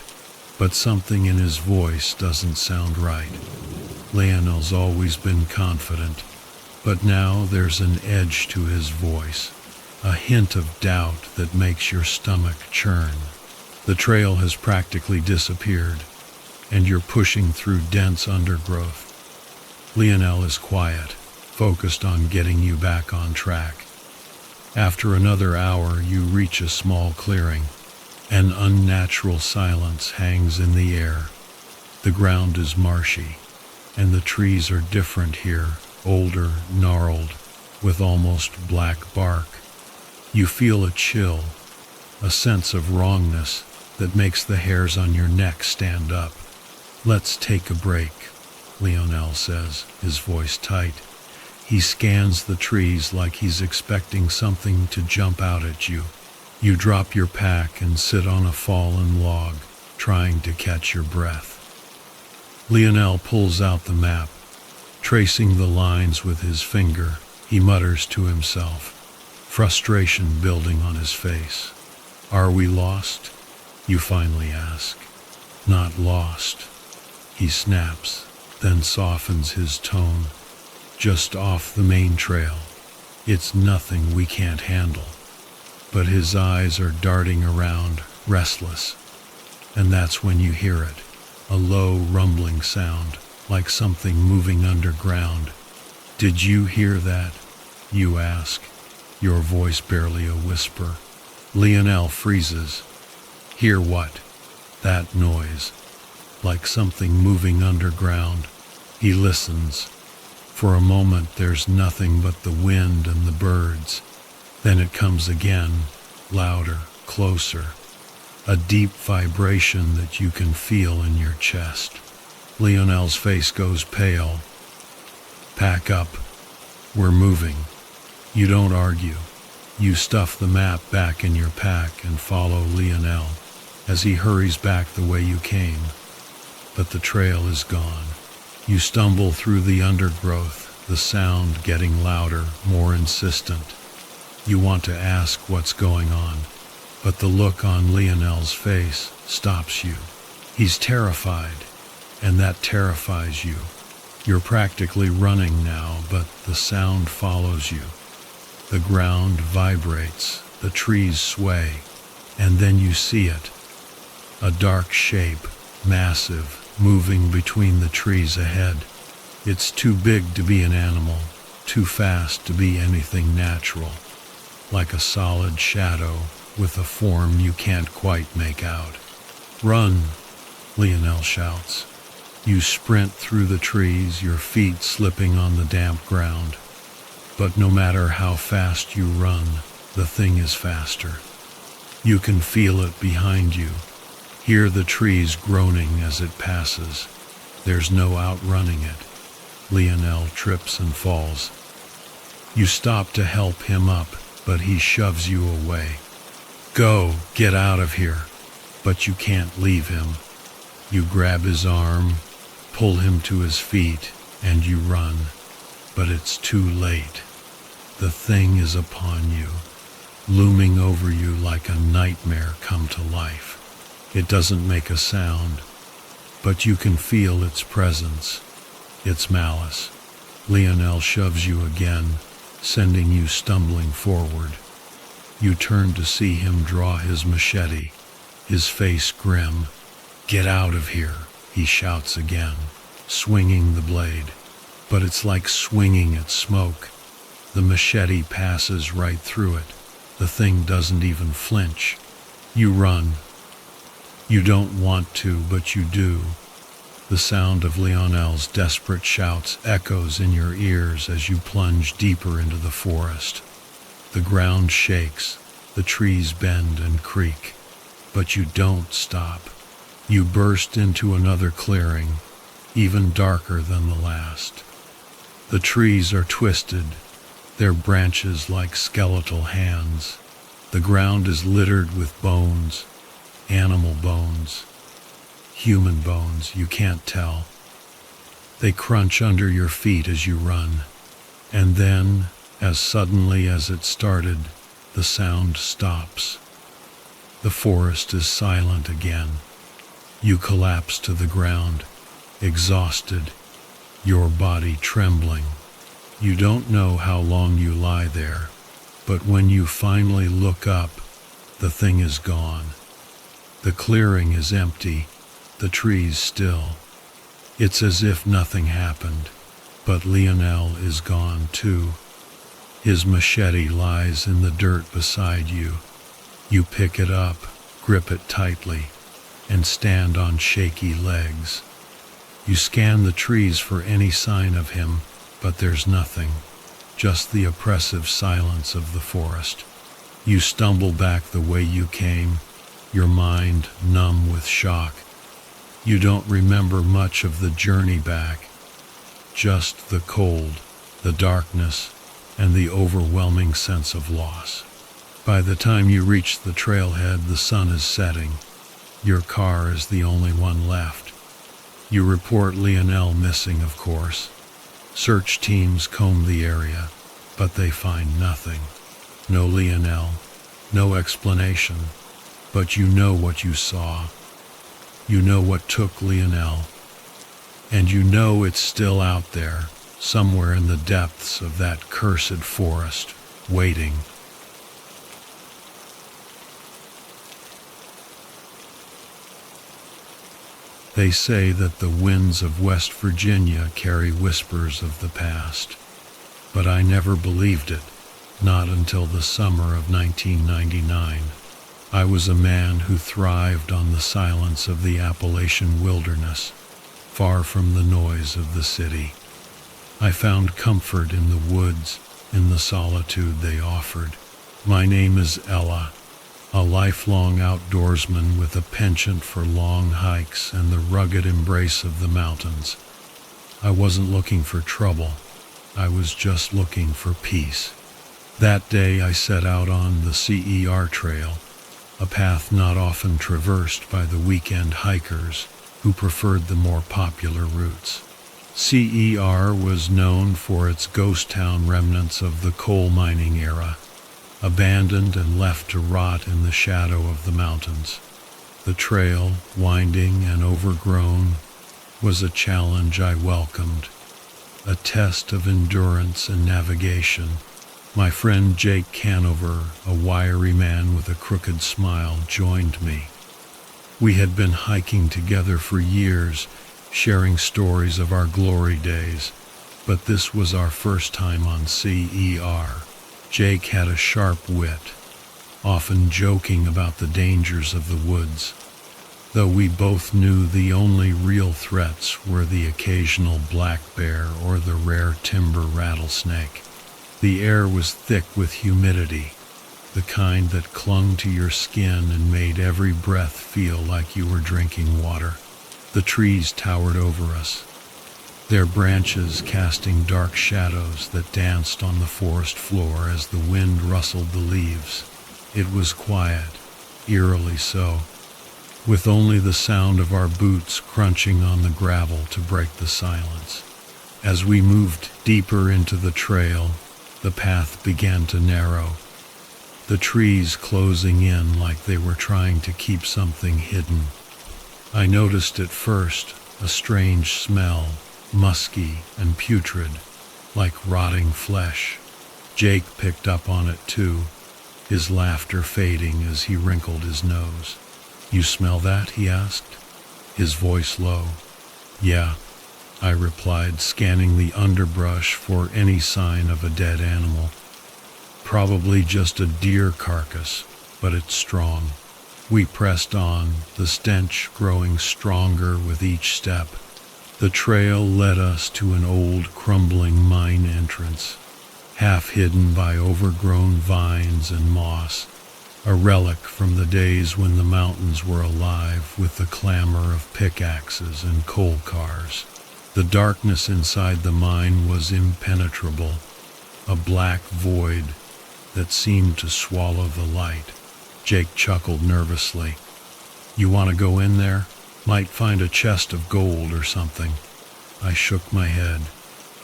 But something in his voice doesn't sound right. Lionel's always been confident, but now there's an edge to his voice, a hint of doubt that makes your stomach churn. The trail has practically disappeared, and you're pushing through dense undergrowth. Lionel is quiet, focused on getting you back on track. After another hour, you reach a small clearing. An unnatural silence hangs in the air, The ground is marshy, and the trees are different here, older, gnarled, with almost black bark. You feel a chill, a sense of wrongness that makes the hairs on your neck stand up. "Let's take a break," Lionel says, his voice tight. He scans the trees like he's expecting something to jump out at you. You drop your pack and sit on a fallen log, trying to catch your breath. Lionel pulls out the map, tracing the lines with his finger. He mutters to himself, frustration building on his face. "Are we lost?" you finally ask. "Not lost," he snaps, then softens his tone. "Just off the main trail. It's nothing we can't handle." But his eyes are darting around, restless. And that's when you hear it, a low rumbling sound, like something moving underground. "Did you hear that?" you ask, your voice barely a whisper. Lionel freezes. "Hear what?" "That noise, like something moving underground." He listens. For a moment there's nothing but the wind and the birds. Then it comes again, louder, closer. A deep vibration that you can feel in your chest. Lionel's face goes pale. "Pack up. We're moving." You don't argue. You stuff the map back in your pack and follow Lionel as he hurries back the way you came. But the trail is gone. You stumble through the undergrowth, the sound getting louder, more insistent. You want to ask what's going on, but the look on Lionel's face stops you. He's terrified, and that terrifies you. You're practically running now, but the sound follows you. The ground vibrates, the trees sway, and then you see it. A dark shape, massive, moving between the trees ahead. It's too big to be an animal, too fast to be anything natural. Like a solid shadow with a form you can't quite make out. "Run!" Lionel shouts. You sprint through the trees, your feet slipping on the damp ground. But no matter how fast you run, the thing is faster. You can feel it behind you. Hear the trees groaning as it passes. There's no outrunning it. Lionel trips and falls. You stop to help him up, but he shoves you away. "Go, get out of here." But you can't leave him. You grab his arm, pull him to his feet, and you run. But it's too late. The thing is upon you, looming over you like a nightmare come to life. It doesn't make a sound, but you can feel its presence, its malice. Lionel shoves you again, sending you stumbling forward. You turn to see him draw his machete, his face grim. "Get out of here," he shouts again, swinging the blade. But it's like swinging at smoke. The machete passes right through it. The thing doesn't even flinch. You run. You don't want to, but you do. The sound of Lionel's desperate shouts echoes in your ears as you plunge deeper into the forest. The ground shakes, the trees bend and creak, but you don't stop. You burst into another clearing, even darker than the last. The trees are twisted, their branches like skeletal hands. The ground is littered with bones, animal bones, human bones, you can't tell. They crunch under your feet as you run, and then, as suddenly as it started, the sound stops. The forest is silent again. You collapse to the ground, exhausted, your body trembling. You don't know how long you lie there, but when you finally look up, the thing is gone. The clearing is empty, the trees still. It's as if nothing happened, but Lionel is gone too. His machete lies in the dirt beside you. You pick it up, grip it tightly, and stand on shaky legs. You scan the trees for any sign of him, but there's nothing, just the oppressive silence of the forest. You stumble back the way you came, your mind numb with shock. You don't remember much of the journey back, just the cold, the darkness, and the overwhelming sense of loss. By the time you reach the trailhead, the sun is setting. Your car is the only one left. You report Lionel missing, of course. Search teams comb the area, but they find nothing. No Lionel, no explanation, but you know what you saw. You know what took Lionel, and you know it's still out there, somewhere in the depths of that cursed forest, waiting. They say that the winds of West Virginia carry whispers of the past, but I never believed it, not until the summer of 1999. I was a man who thrived on the silence of the Appalachian wilderness, far from the noise of the city. I found comfort in the woods, in the solitude they offered. My name is Ella, a lifelong outdoorsman with a penchant for long hikes and the rugged embrace of the mountains. I wasn't looking for trouble. I was just looking for peace. That day I set out on the CER trail, a path not often traversed by the weekend hikers who preferred the more popular routes. CER was known for its ghost town remnants of the coal mining era, abandoned and left to rot in the shadow of the mountains. The trail, winding and overgrown, was a challenge I welcomed, a test of endurance and navigation. My friend Jake Canover, a wiry man with a crooked smile, joined me. We had been hiking together for years, sharing stories of our glory days, but this was our first time on CER. Jake had a sharp wit, often joking about the dangers of the woods, though we both knew the only real threats were the occasional black bear or the rare timber rattlesnake. The air was thick with humidity, the kind that clung to your skin and made every breath feel like you were drinking water. The trees towered over us, their branches casting dark shadows that danced on the forest floor as the wind rustled the leaves. It was quiet, eerily so, with only the sound of our boots crunching on the gravel to break the silence. As we moved deeper into the trail, the path began to narrow, the trees closing in like they were trying to keep something hidden. I noticed at first a strange smell, musky and putrid, like rotting flesh. Jake picked up on it too, his laughter fading as he wrinkled his nose. "You smell that?" he asked, his voice low. "Yeah," I replied, scanning the underbrush for any sign of a dead animal. "Probably just a deer carcass, but it's strong." We pressed on, the stench growing stronger with each step. The trail led us to an old, crumbling mine entrance, half hidden by overgrown vines and moss, a relic from the days when the mountains were alive with the clamor of pickaxes and coal cars. The darkness inside the mine was impenetrable, a black void that seemed to swallow the light. Jake chuckled nervously. "You want to go in there? Might find a chest of gold or something." I shook my head.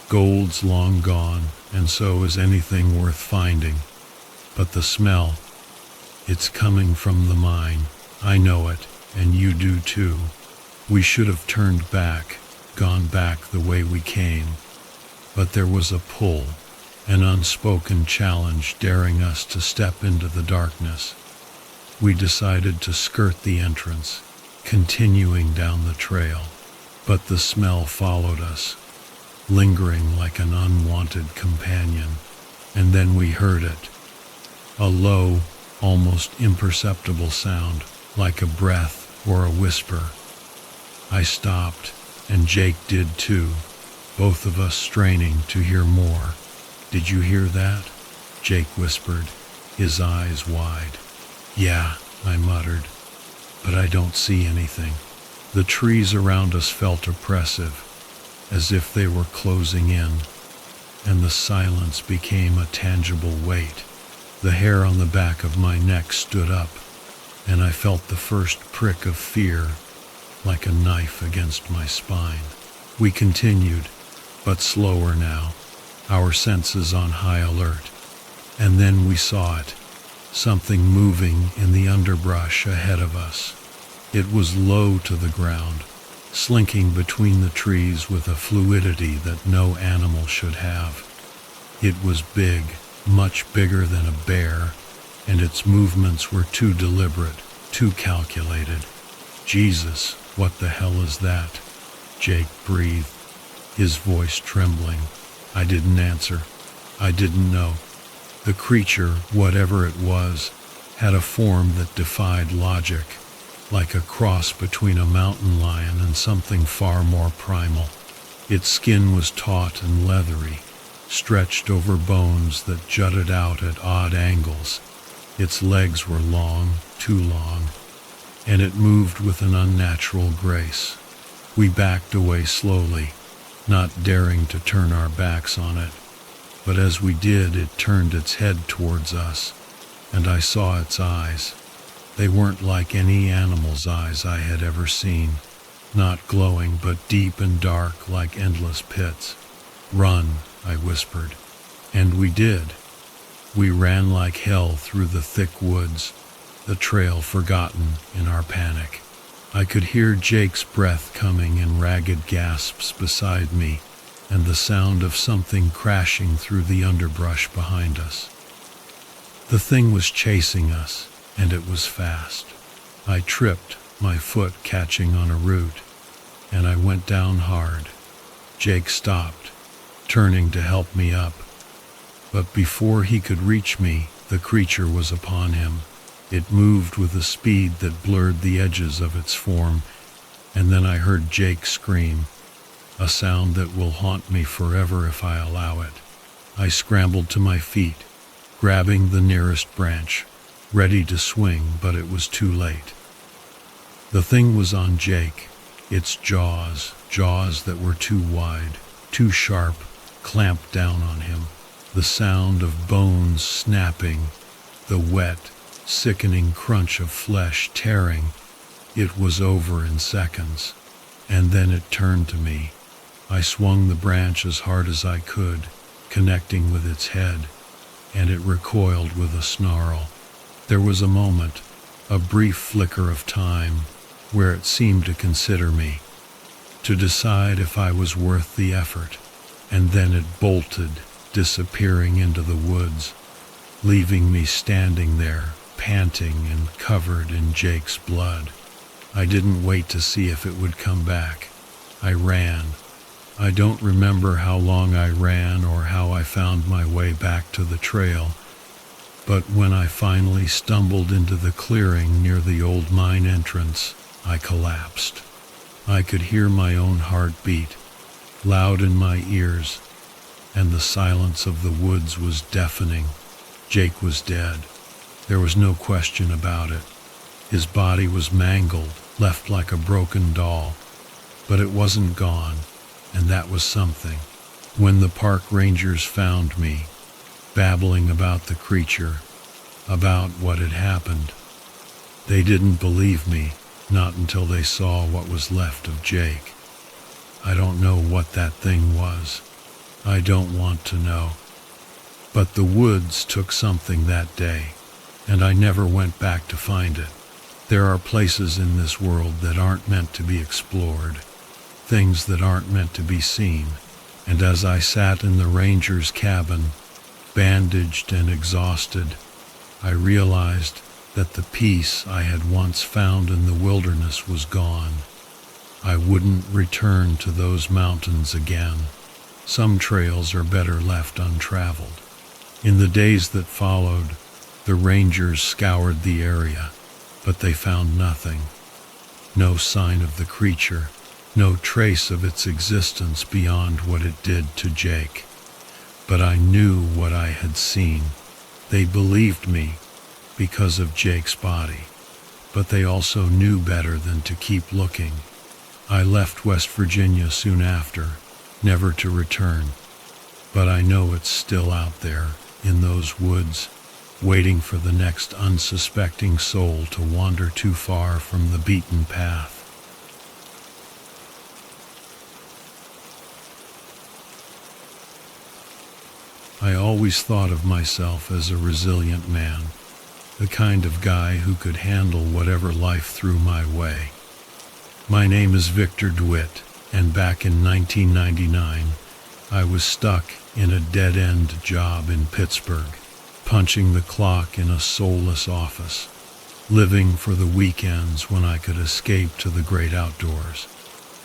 Gold's long gone, and so is anything worth finding. But the smell, it's coming from the mine. I know it, and you do too. We should have turned back, gone back the way we came. But there was a pull, an unspoken challenge daring us to step into the darkness. We decided to skirt the entrance, continuing down the trail, but the smell followed us, lingering like an unwanted companion, and then we heard it, a low, almost imperceptible sound, like a breath or a whisper. I stopped, and Jake did too, both of us straining to hear more. "Did you hear that?" Jake whispered, his eyes wide. "Yeah," I muttered, "but I don't see anything." The trees around us felt oppressive, as if they were closing in, and the silence became a tangible weight. The hair on the back of my neck stood up, and I felt the first prick of fear, like a knife against my spine. We continued, but slower now, our senses on high alert. And then we saw it, something moving in the underbrush ahead of us. It was low to the ground, slinking between the trees with a fluidity that no animal should have. It was big, much bigger than a bear, and its movements were too deliberate, too calculated. "Jesus, what the hell is that?" Jake breathed, his voice trembling. I didn't answer. I didn't know. The creature, whatever it was, had a form that defied logic, like a cross between a mountain lion and something far more primal. Its skin was taut and leathery, stretched over bones that jutted out at odd angles. Its legs were long, too long, and it moved with an unnatural grace. We backed away slowly, not daring to turn our backs on it, but as we did, it turned its head towards us, and I saw its eyes. They weren't like any animal's eyes I had ever seen, not glowing but deep and dark like endless pits. "Run," I whispered, and we did. We ran like hell through the thick woods, the trail forgotten in our panic. I could hear Jake's breath coming in ragged gasps beside me, and the sound of something crashing through the underbrush behind us. The thing was chasing us, and it was fast. I tripped, my foot catching on a root, and I went down hard. Jake stopped, turning to help me up. But before he could reach me, the creature was upon him. It moved with a speed that blurred the edges of its form, and then I heard Jake scream, a sound that will haunt me forever if I allow it. I scrambled to my feet, grabbing the nearest branch, ready to swing, but it was too late. The thing was on Jake, its jaws that were too wide, too sharp, clamped down on him. The sound of bones snapping, the wet, sickening crunch of flesh tearing. It was over in seconds, and then it turned to me. I swung the branch as hard as I could, connecting with its head, and it recoiled with a snarl. There was a moment, a brief flicker of time, where it seemed to consider me, to decide if I was worth the effort, and then it bolted, disappearing into the woods, leaving me standing there, panting and covered in Jake's blood. I didn't wait to see if it would come back. I ran. I don't remember how long I ran or how I found my way back to the trail, but when I finally stumbled into the clearing near the old mine entrance, I collapsed. I could hear my own heart beat, loud in my ears, and the silence of the woods was deafening. Jake was dead. There was no question about it. His body was mangled, left like a broken doll, but it wasn't gone, and that was something. When the park rangers found me, babbling about the creature, about what had happened, they didn't believe me, not until they saw what was left of Jake. I don't know what that thing was. I don't want to know. But the woods took something that day, and I never went back to find it. There are places in this world that aren't meant to be explored, things that aren't meant to be seen, and as I sat in the ranger's cabin, bandaged and exhausted, I realized that the peace I had once found in the wilderness was gone. I wouldn't return to those mountains again. Some trails are better left untraveled. In the days that followed, the rangers scoured the area, but they found nothing. No sign of the creature, no trace of its existence beyond what it did to Jake. But I knew what I had seen. They believed me because of Jake's body, but they also knew better than to keep looking. I left West Virginia soon after, never to return, but I know it's still out there, in those woods, waiting for the next unsuspecting soul to wander too far from the beaten path. I always thought of myself as a resilient man, the kind of guy who could handle whatever life threw my way. My name is Victor DeWitt, and back in 1999, I was stuck in a dead-end job in Pittsburgh, punching the clock in a soulless office, living for the weekends when I could escape to the great outdoors.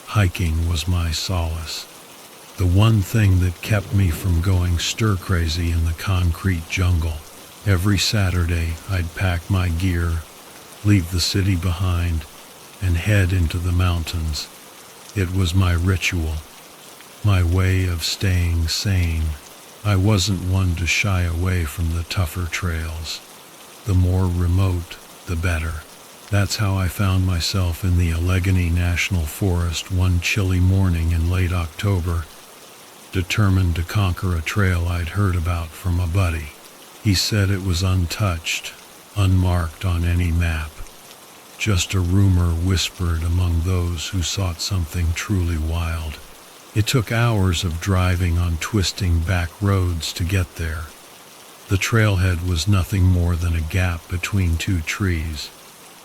Hiking was my solace, the one thing that kept me from going stir-crazy in the concrete jungle. Every Saturday, I'd pack my gear, leave the city behind, and head into the mountains. It was my ritual, my way of staying sane. I wasn't one to shy away from the tougher trails. The more remote, the better. That's how I found myself in the Allegheny National Forest one chilly morning in late October, determined to conquer a trail I'd heard about from a buddy. He said it was untouched, unmarked on any map. Just a rumor whispered among those who sought something truly wild. It took hours of driving on twisting back roads to get there. The trailhead was nothing more than a gap between two trees,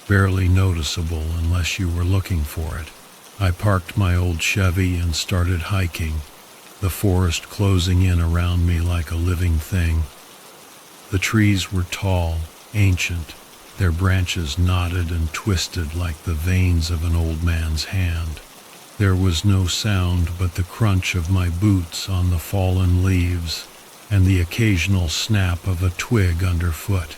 barely noticeable unless you were looking for it. I parked my old Chevy and started hiking, the forest closing in around me like a living thing. The trees were tall, ancient, their branches knotted and twisted like the veins of an old man's hand. There was no sound but the crunch of my boots on the fallen leaves and the occasional snap of a twig underfoot.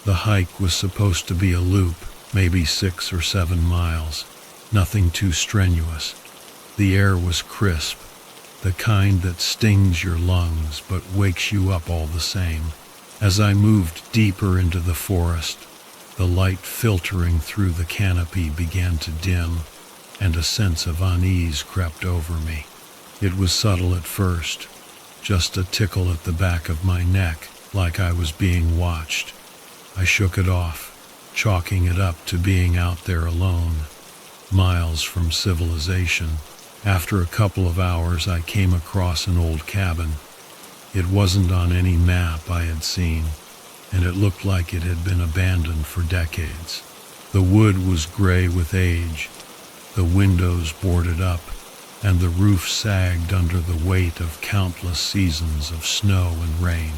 The hike was supposed to be a loop, maybe 6 or 7 miles, nothing too strenuous. The air was crisp, the kind that stings your lungs but wakes you up all the same. As I moved deeper into the forest, the light filtering through the canopy began to dim, and a sense of unease crept over me. It was subtle at first, just a tickle at the back of my neck, like I was being watched. I shook it off, chalking it up to being out there alone, miles from civilization. After a couple of hours, I came across an old cabin. It wasn't on any map I had seen, and it looked like it had been abandoned for decades. The wood was gray with age, the windows boarded up, and the roof sagged under the weight of countless seasons of snow and rain.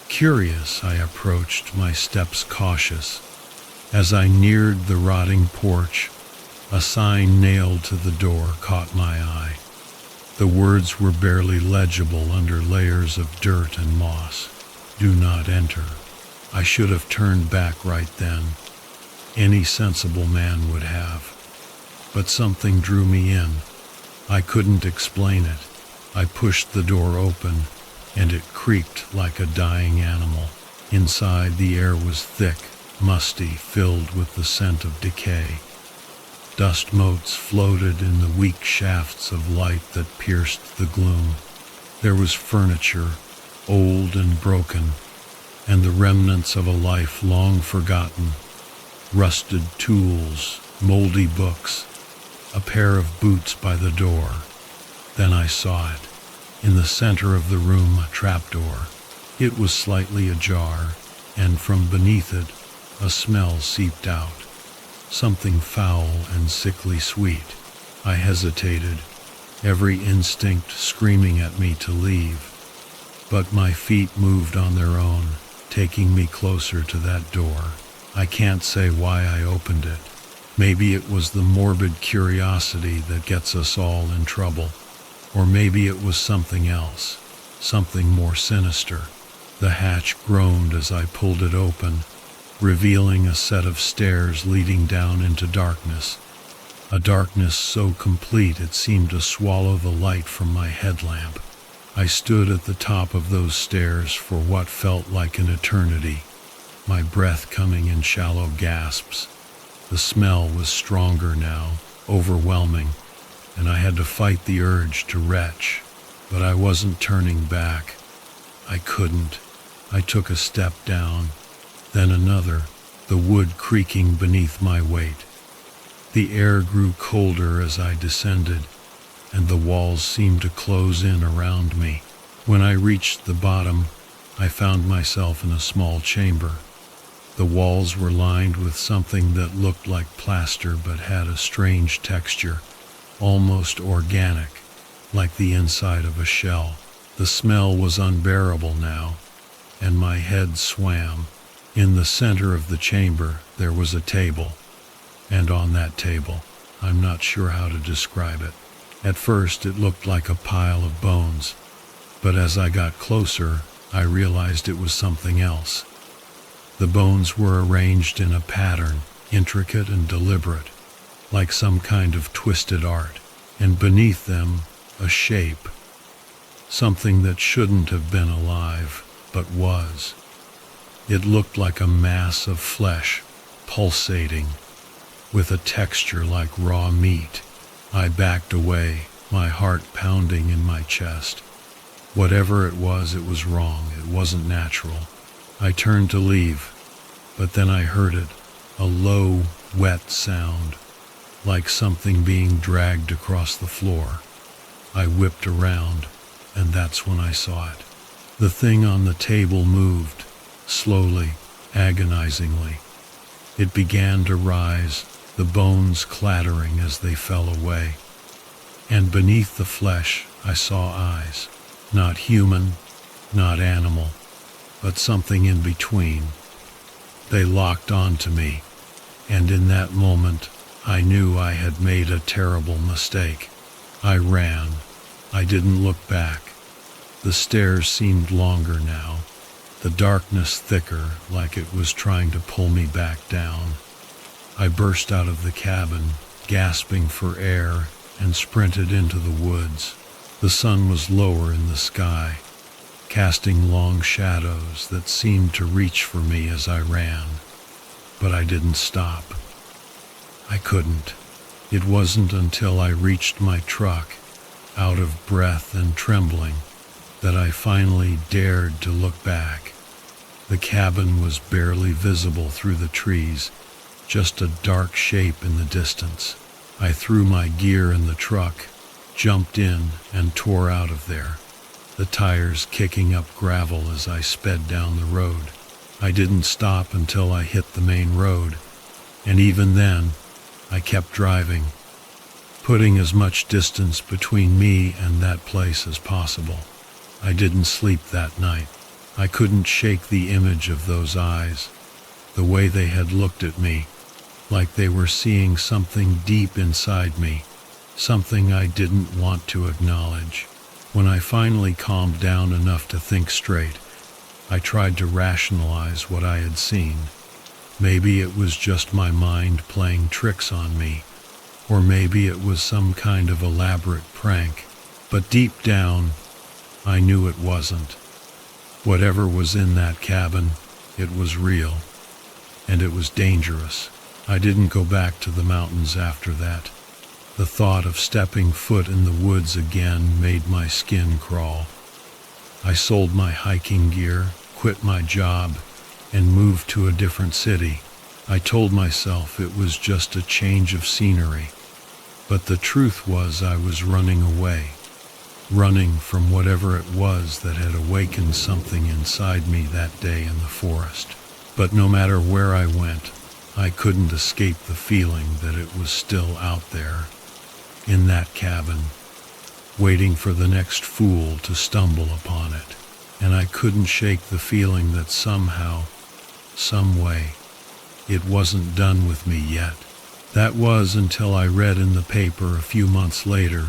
Curious, I approached, my steps cautious. As I neared the rotting porch, a sign nailed to the door caught my eye. The words were barely legible under layers of dirt and moss. "Do not enter." I should have turned back right then. Any sensible man would have. But something drew me in. I couldn't explain it. I pushed the door open, and it creaked like a dying animal. Inside, the air was thick, musty, filled with the scent of decay. Dust motes floated in the weak shafts of light that pierced the gloom. There was furniture, old and broken, and the remnants of a life long forgotten. Rusted tools, moldy books, a pair of boots by the door. Then I saw it. In the center of the room, a trapdoor. It was slightly ajar, and from beneath it, a smell seeped out. Something foul and sickly sweet. I hesitated, every instinct screaming at me to leave. But my feet moved on their own, taking me closer to that door. I can't say why I opened it. Maybe it was the morbid curiosity that gets us all in trouble. Or maybe it was something else, something more sinister. The hatch groaned as I pulled it open, revealing a set of stairs leading down into darkness. a darkness so complete it seemed to swallow the light from my headlamp. I stood at the top of those stairs for what felt like an eternity, my breath coming in shallow gasps. The smell was stronger now, overwhelming, and I had to fight the urge to retch, but I wasn't turning back. I couldn't. I took a step down, then another, the wood creaking beneath my weight. The air grew colder as I descended, and the walls seemed to close in around me. When I reached the bottom, I found myself in a small chamber. The walls were lined with something that looked like plaster but had a strange texture, almost organic, like the inside of a shell. The smell was unbearable now, and my head swam. In the center of the chamber, there was a table, and on that table, I'm not sure how to describe it. At first, it looked like a pile of bones, but as I got closer, I realized it was something else. The bones were arranged in a pattern, intricate and deliberate, like some kind of twisted art, and beneath them, a shape, something that shouldn't have been alive, but was. It looked like a mass of flesh, pulsating, with a texture like raw meat. I backed away, my heart pounding in my chest. Whatever it was wrong. It wasn't natural. I turned to leave, but then I heard it, a low, wet sound, like something being dragged across the floor. I whipped around, and that's when I saw it. The thing on the table moved, slowly, agonizingly. It began to rise, the bones clattering as they fell away. And beneath the flesh, I saw eyes. Not human, not animal, but something in between. They locked onto me, and in that moment, I knew I had made a terrible mistake. I ran. I didn't look back. The stairs seemed longer now, the darkness thicker, like it was trying to pull me back down. I burst out of the cabin, gasping for air, and sprinted into the woods. The sun was lower in the sky, casting long shadows that seemed to reach for me as I ran. But I didn't stop. I couldn't. It wasn't until I reached my truck, out of breath and trembling, that I finally dared to look back. The cabin was barely visible through the trees, just a dark shape in the distance. I threw my gear in the truck, jumped in, and tore out of there, the tires kicking up gravel as I sped down the road. I didn't stop until I hit the main road, and even then, I kept driving, putting as much distance between me and that place as possible. I didn't sleep that night. I couldn't shake the image of those eyes, the way they had looked at me, like they were seeing something deep inside me, something I didn't want to acknowledge. When I finally calmed down enough to think straight, I tried to rationalize what I had seen. Maybe it was just my mind playing tricks on me, or maybe it was some kind of elaborate prank, but deep down, I knew it wasn't. Whatever was in that cabin, it was real, and it was dangerous. I didn't go back to the mountains after that. The thought of stepping foot in the woods again made my skin crawl. I sold my hiking gear, quit my job, and moved to a different city. I told myself it was just a change of scenery, but the truth was I was running away, running from whatever it was that had awakened something inside me that day in the forest. But no matter where I went, I couldn't escape the feeling that it was still out there, in that cabin, waiting for the next fool to stumble upon it. And I couldn't shake the feeling that somehow, some way, it wasn't done with me yet. That was until I read in the paper a few months later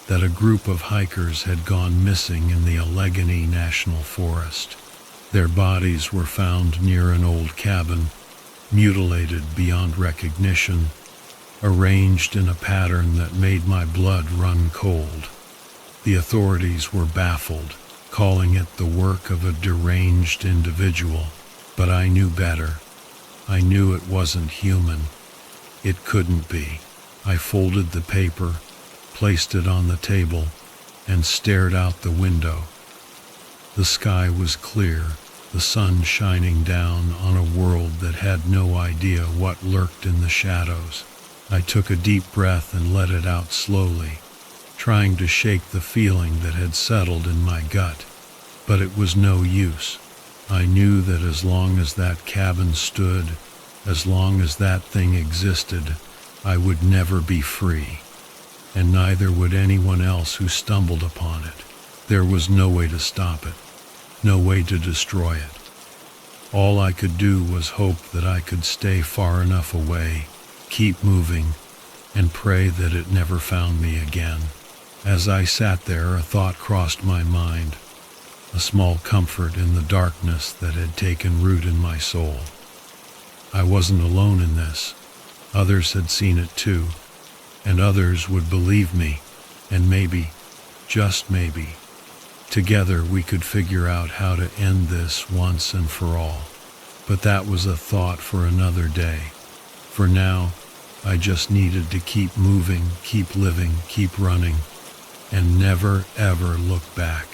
that a group of hikers had gone missing in the Allegheny National Forest. Their bodies were found near an old cabin, mutilated beyond recognition, arranged in a pattern that made my blood run cold. The authorities were baffled, calling it the work of a deranged individual, but I knew better. I knew it wasn't human. It couldn't be. I folded the paper, placed it on the table, and stared out the window. The sky was clear, the sun shining down on a world that had no idea what lurked in the shadows. I took a deep breath and let it out slowly, trying to shake the feeling that had settled in my gut. But it was no use. I knew that as long as that cabin stood, as long as that thing existed, I would never be free, and neither would anyone else who stumbled upon it. There was no way to stop it, no way to destroy it. All I could do was hope that I could stay far enough away, keep moving, and pray that it never found me again. As I sat there, a thought crossed my mind, a small comfort in the darkness that had taken root in my soul. I wasn't alone in this. Others had seen it too, and others would believe me, and maybe, just maybe, together we could figure out how to end this once and for all. But that was a thought for another day. For now, I just needed to keep moving, keep living, keep running, and never ever look back.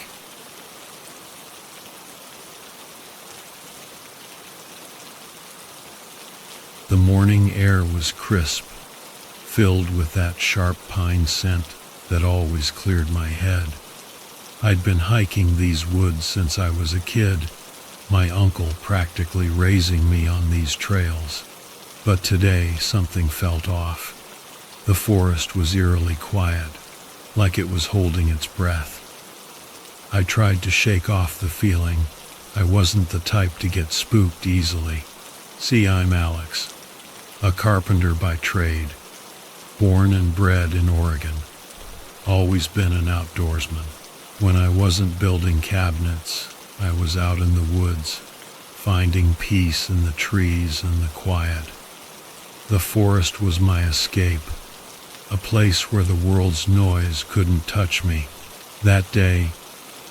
The morning air was crisp, filled with that sharp pine scent that always cleared my head. I'd been hiking these woods since I was a kid, my uncle practically raising me on these trails. But today something felt off. The forest was eerily quiet, like it was holding its breath. I tried to shake off the feeling. I wasn't the type to get spooked easily. See, I'm Alex, a carpenter by trade, born and bred in Oregon. Always been an outdoorsman. When I wasn't building cabinets, I was out in the woods, finding peace in the trees and the quiet. The forest was my escape, a place where the world's noise couldn't touch me. That day,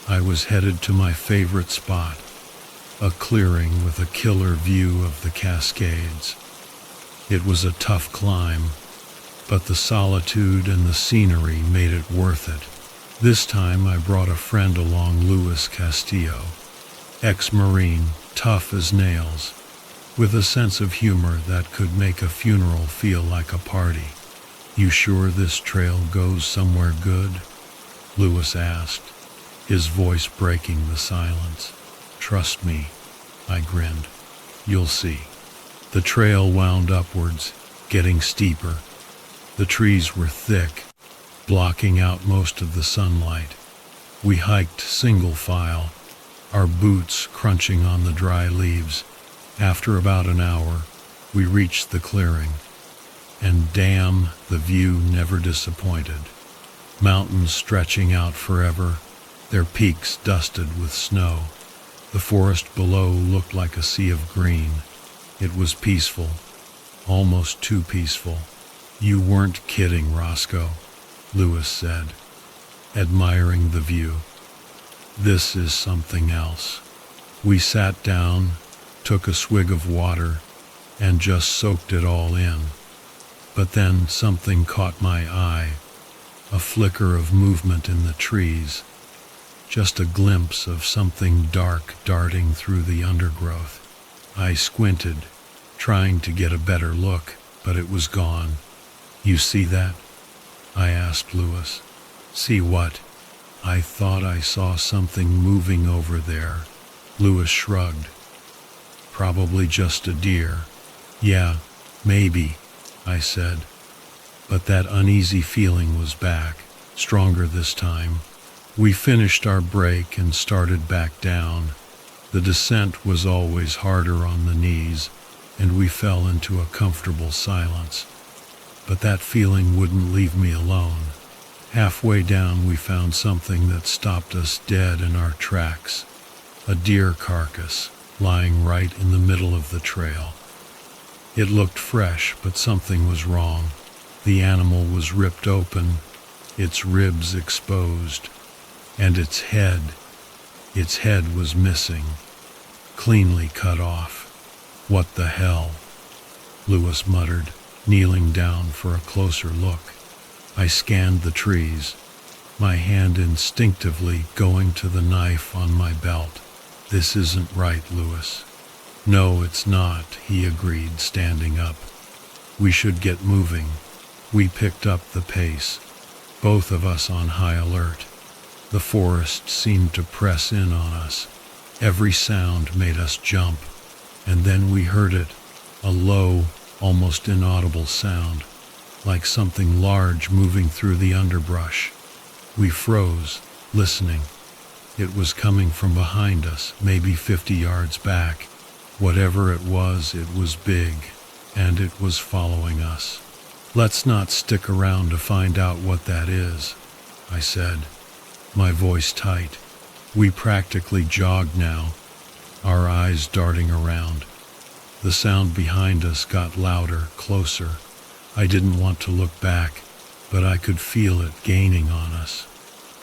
I was headed to my favorite spot, a clearing with a killer view of the Cascades. It was a tough climb, but the solitude and the scenery made it worth it. This time I brought a friend along, Luis Castillo, ex-Marine, tough as nails, with a sense of humor that could make a funeral feel like a party. "You sure this trail goes somewhere good?" Luis asked, his voice breaking the silence. "Trust me," I grinned. "You'll see." The trail wound upwards, getting steeper. The trees were thick, blocking out most of the sunlight. We hiked single file, our boots crunching on the dry leaves. After about an hour, we reached the clearing, and damn, the view never disappointed. Mountains stretching out forever, their peaks dusted with snow. The forest below looked like a sea of green. It was peaceful, almost too peaceful. "You weren't kidding, Roscoe," Luis said, admiring the view. "This is something else." We sat down, took a swig of water, and just soaked it all in. But then something caught my eye, a flicker of movement in the trees, just a glimpse of something dark darting through the undergrowth. I squinted, trying to get a better look, but it was gone. "You see that?" I asked Luis. "See what?" "I thought I saw something moving over there." Luis shrugged. "Probably just a deer." "Yeah, maybe," I said. But that uneasy feeling was back, stronger this time. We finished our break and started back down. The descent was always harder on the knees, and we fell into a comfortable silence. But that feeling wouldn't leave me alone. Halfway down, we found something that stopped us dead in our tracks. A deer carcass, lying right in the middle of the trail. It looked fresh, but something was wrong. The animal was ripped open, its ribs exposed, and its head was missing, cleanly cut off. "What the hell?" Lewis muttered, kneeling down for a closer look. I scanned the trees, my hand instinctively going to the knife on my belt. "This isn't right, Lewis." "No, it's not," he agreed, standing up. "We should get moving." We picked up the pace, both of us on high alert. The forest seemed to press in on us. Every sound made us jump, and then we heard it, a low, almost inaudible sound, like something large moving through the underbrush. We froze, listening. It was coming from behind us, maybe 50 yards back. Whatever it was big, and it was following us. "Let's not stick around to find out what that is," I said, my voice tight. We practically jogged now, our eyes darting around. The sound behind us got louder, closer. I didn't want to look back, but I could feel it gaining on us.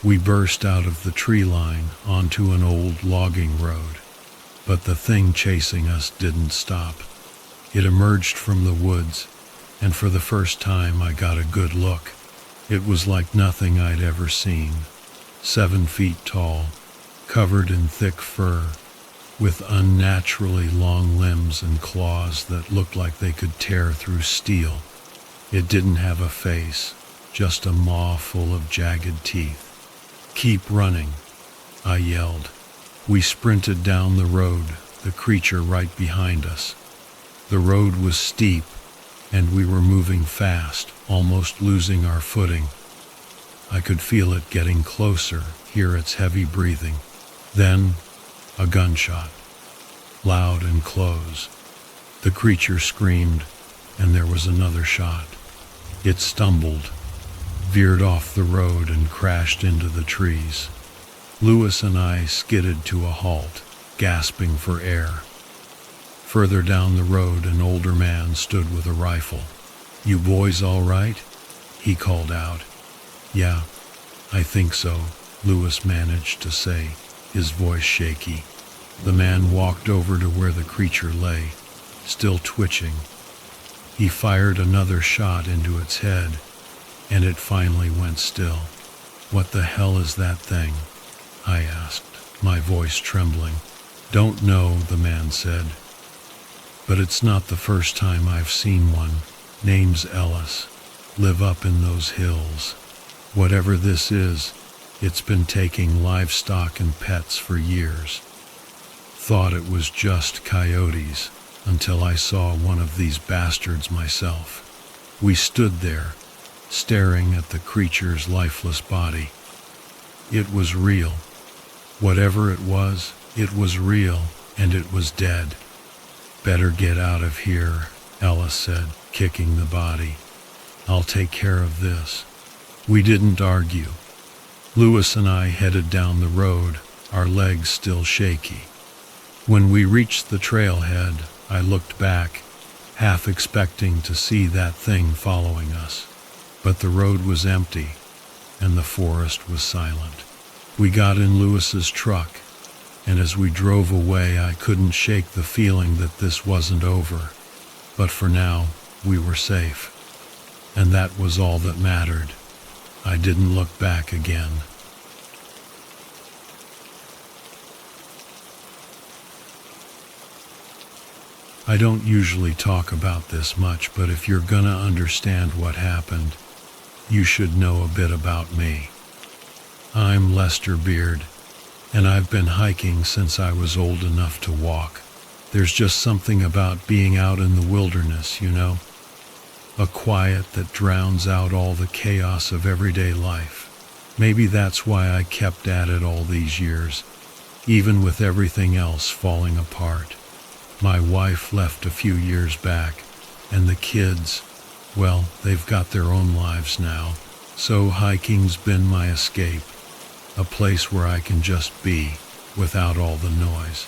We burst out of the tree line onto an old logging road, but the thing chasing us didn't stop. It emerged from the woods, and for the first time I got a good look. It was like nothing I'd ever seen. 7 feet tall, covered in thick fur, with unnaturally long limbs and claws that looked like they could tear through steel. It didn't have a face, just a maw full of jagged teeth. "Keep running," I yelled. We sprinted down the road, the creature right behind us. The road was steep, and we were moving fast, almost losing our footing. I could feel it getting closer, hear its heavy breathing. Then, a gunshot, loud and close. The creature screamed, and there was another shot. It stumbled, veered off the road, and crashed into the trees. Lewis and I skidded to a halt, gasping for air. Further down the road, an older man stood with a rifle. "You boys all right?" he called out. "Yeah, I think so," Lewis managed to say, his voice shaky. The man walked over to where the creature lay, still twitching. He fired another shot into its head, and it finally went still. "What the hell is that thing?" I asked, my voice trembling. "Don't know," the man said. "But it's not the first time I've seen one. Name's Ellis. Live up in those hills. Whatever this is, it's been taking livestock and pets for years. Thought it was just coyotes until I saw one of these bastards myself." We stood there, staring at the creature's lifeless body. It was real. Whatever it was real, and it was dead. "Better get out of here," Ellis said, kicking the body. "I'll take care of this." We didn't argue. Lewis and I headed down the road, our legs still shaky. When we reached the trailhead, I looked back, half expecting to see that thing following us. But the road was empty, and the forest was silent. We got in Lewis's truck, and as we drove away, I couldn't shake the feeling that this wasn't over. But for now, we were safe. And that was all that mattered. I didn't look back again. I don't usually talk about this much, but if you're gonna understand what happened, you should know a bit about me. I'm Lester Beard, and I've been hiking since I was old enough to walk. There's just something about being out in the wilderness, you know? A quiet that drowns out all the chaos of everyday life. Maybe that's why I kept at it all these years, even with everything else falling apart. My wife left a few years back, and the kids, well, they've got their own lives now. So hiking's been my escape, a place where I can just be, without all the noise.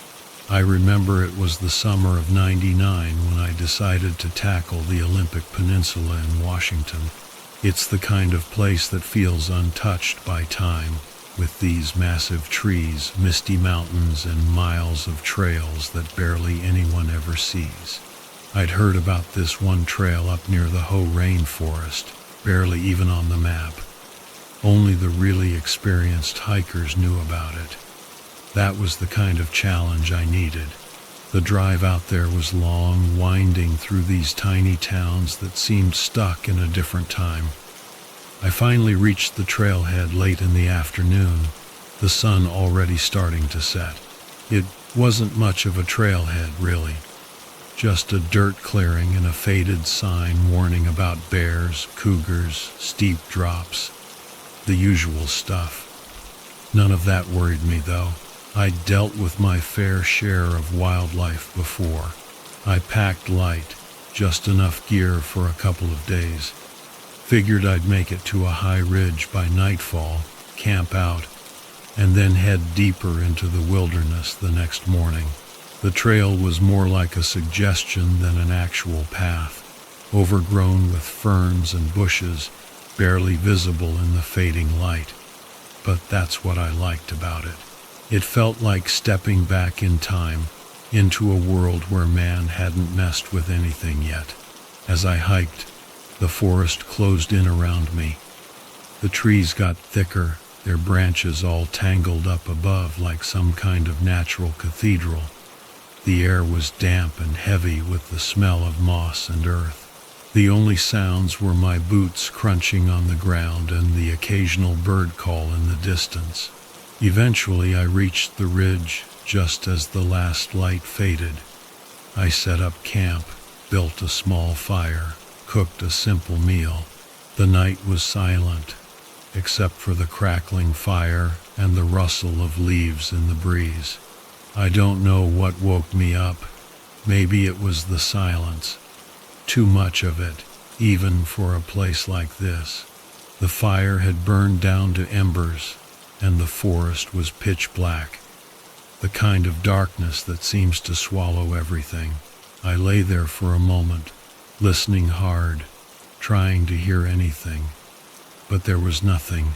I remember it was the summer of '99 when I decided to tackle the Olympic Peninsula in Washington. It's the kind of place that feels untouched by time, with these massive trees, misty mountains, and miles of trails that barely anyone ever sees. I'd heard about this one trail up near the Hoh Rainforest, barely even on the map. Only the really experienced hikers knew about it. That was the kind of challenge I needed. The drive out there was long, winding through these tiny towns that seemed stuck in a different time. I finally reached the trailhead late in the afternoon, the sun already starting to set. It wasn't much of a trailhead, really. Just a dirt clearing and a faded sign warning about bears, cougars, steep drops, the usual stuff. None of that worried me, though. I'd dealt with my fair share of wildlife before. I packed light, just enough gear for a couple of days. Figured I'd make it to a high ridge by nightfall, camp out, and then head deeper into the wilderness the next morning. The trail was more like a suggestion than an actual path, overgrown with ferns and bushes, barely visible in the fading light. But that's what I liked about it. It felt like stepping back in time, into a world where man hadn't messed with anything yet. As I hiked, the forest closed in around me. The trees got thicker, their branches all tangled up above like some kind of natural cathedral. The air was damp and heavy with the smell of moss and earth. The only sounds were my boots crunching on the ground and the occasional bird call in the distance. Eventually I reached the ridge just as the last light faded. I set up camp, built a small fire, cooked a simple meal. The night was silent, except for the crackling fire and the rustle of leaves in the breeze. I don't know what woke me up. Maybe it was the silence. Too much of it, even for a place like this. The fire had burned down to embers, and the forest was pitch black, the kind of darkness that seems to swallow everything. I lay there for a moment, listening hard, trying to hear anything, but there was nothing.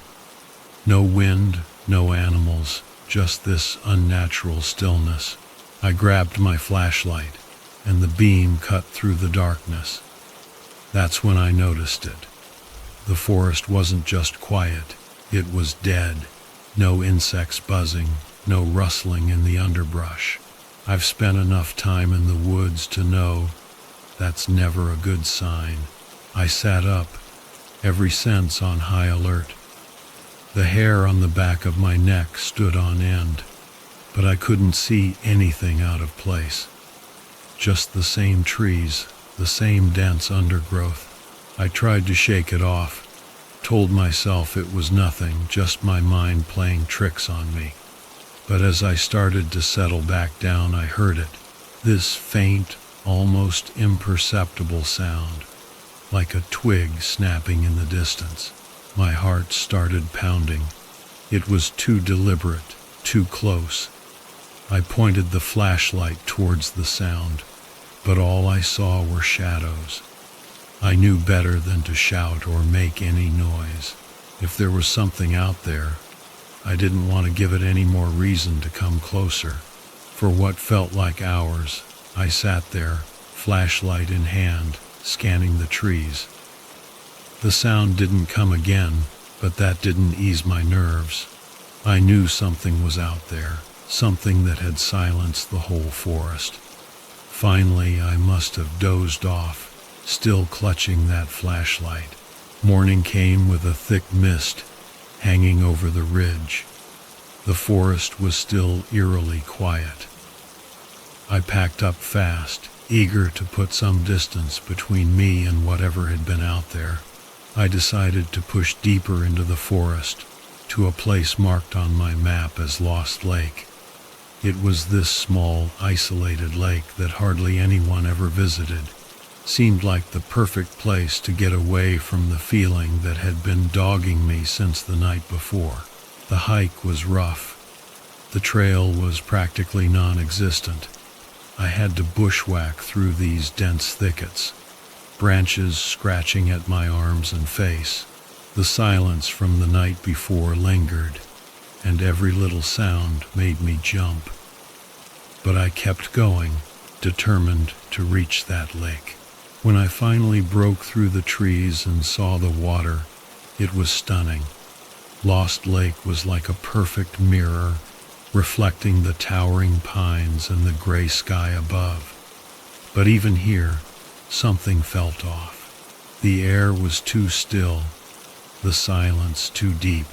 No wind, no animals, just this unnatural stillness. I grabbed my flashlight, and the beam cut through the darkness. That's when I noticed it. The forest wasn't just quiet, it was dead. No insects buzzing, no rustling in the underbrush. I've spent enough time in the woods to know that's never a good sign. I sat up, every sense on high alert. The hair on the back of my neck stood on end, but I couldn't see anything out of place. Just the same trees, the same dense undergrowth. I tried to shake it off, told myself it was nothing, just my mind playing tricks on me. But as I started to settle back down, I heard it, this faint, almost imperceptible sound, like a twig snapping in the distance. My heart started pounding. It was too deliberate, too close. I pointed the flashlight towards the sound, but all I saw were shadows. I knew better than to shout or make any noise. If there was something out there, I didn't want to give it any more reason to come closer. For what felt like hours, I sat there, flashlight in hand, scanning the trees. The sound didn't come again, but that didn't ease my nerves. I knew something was out there, something that had silenced the whole forest. Finally, I must have dozed off, still clutching that flashlight. Morning came with a thick mist hanging over the ridge. The forest was still eerily quiet. I packed up fast, eager to put some distance between me and whatever had been out there. I decided to push deeper into the forest, to a place marked on my map as Lost Lake. It was this small, isolated lake that hardly anyone ever visited. Seemed like the perfect place to get away from the feeling that had been dogging me since the night before. The hike was rough. The trail was practically non-existent. I had to bushwhack through these dense thickets, branches scratching at my arms and face. The silence from the night before lingered, and every little sound made me jump. But I kept going, determined to reach that lake. When I finally broke through the trees and saw the water, it was stunning. Lost Lake was like a perfect mirror, reflecting the towering pines and the gray sky above. But even here, something felt off. The air was too still, the silence too deep.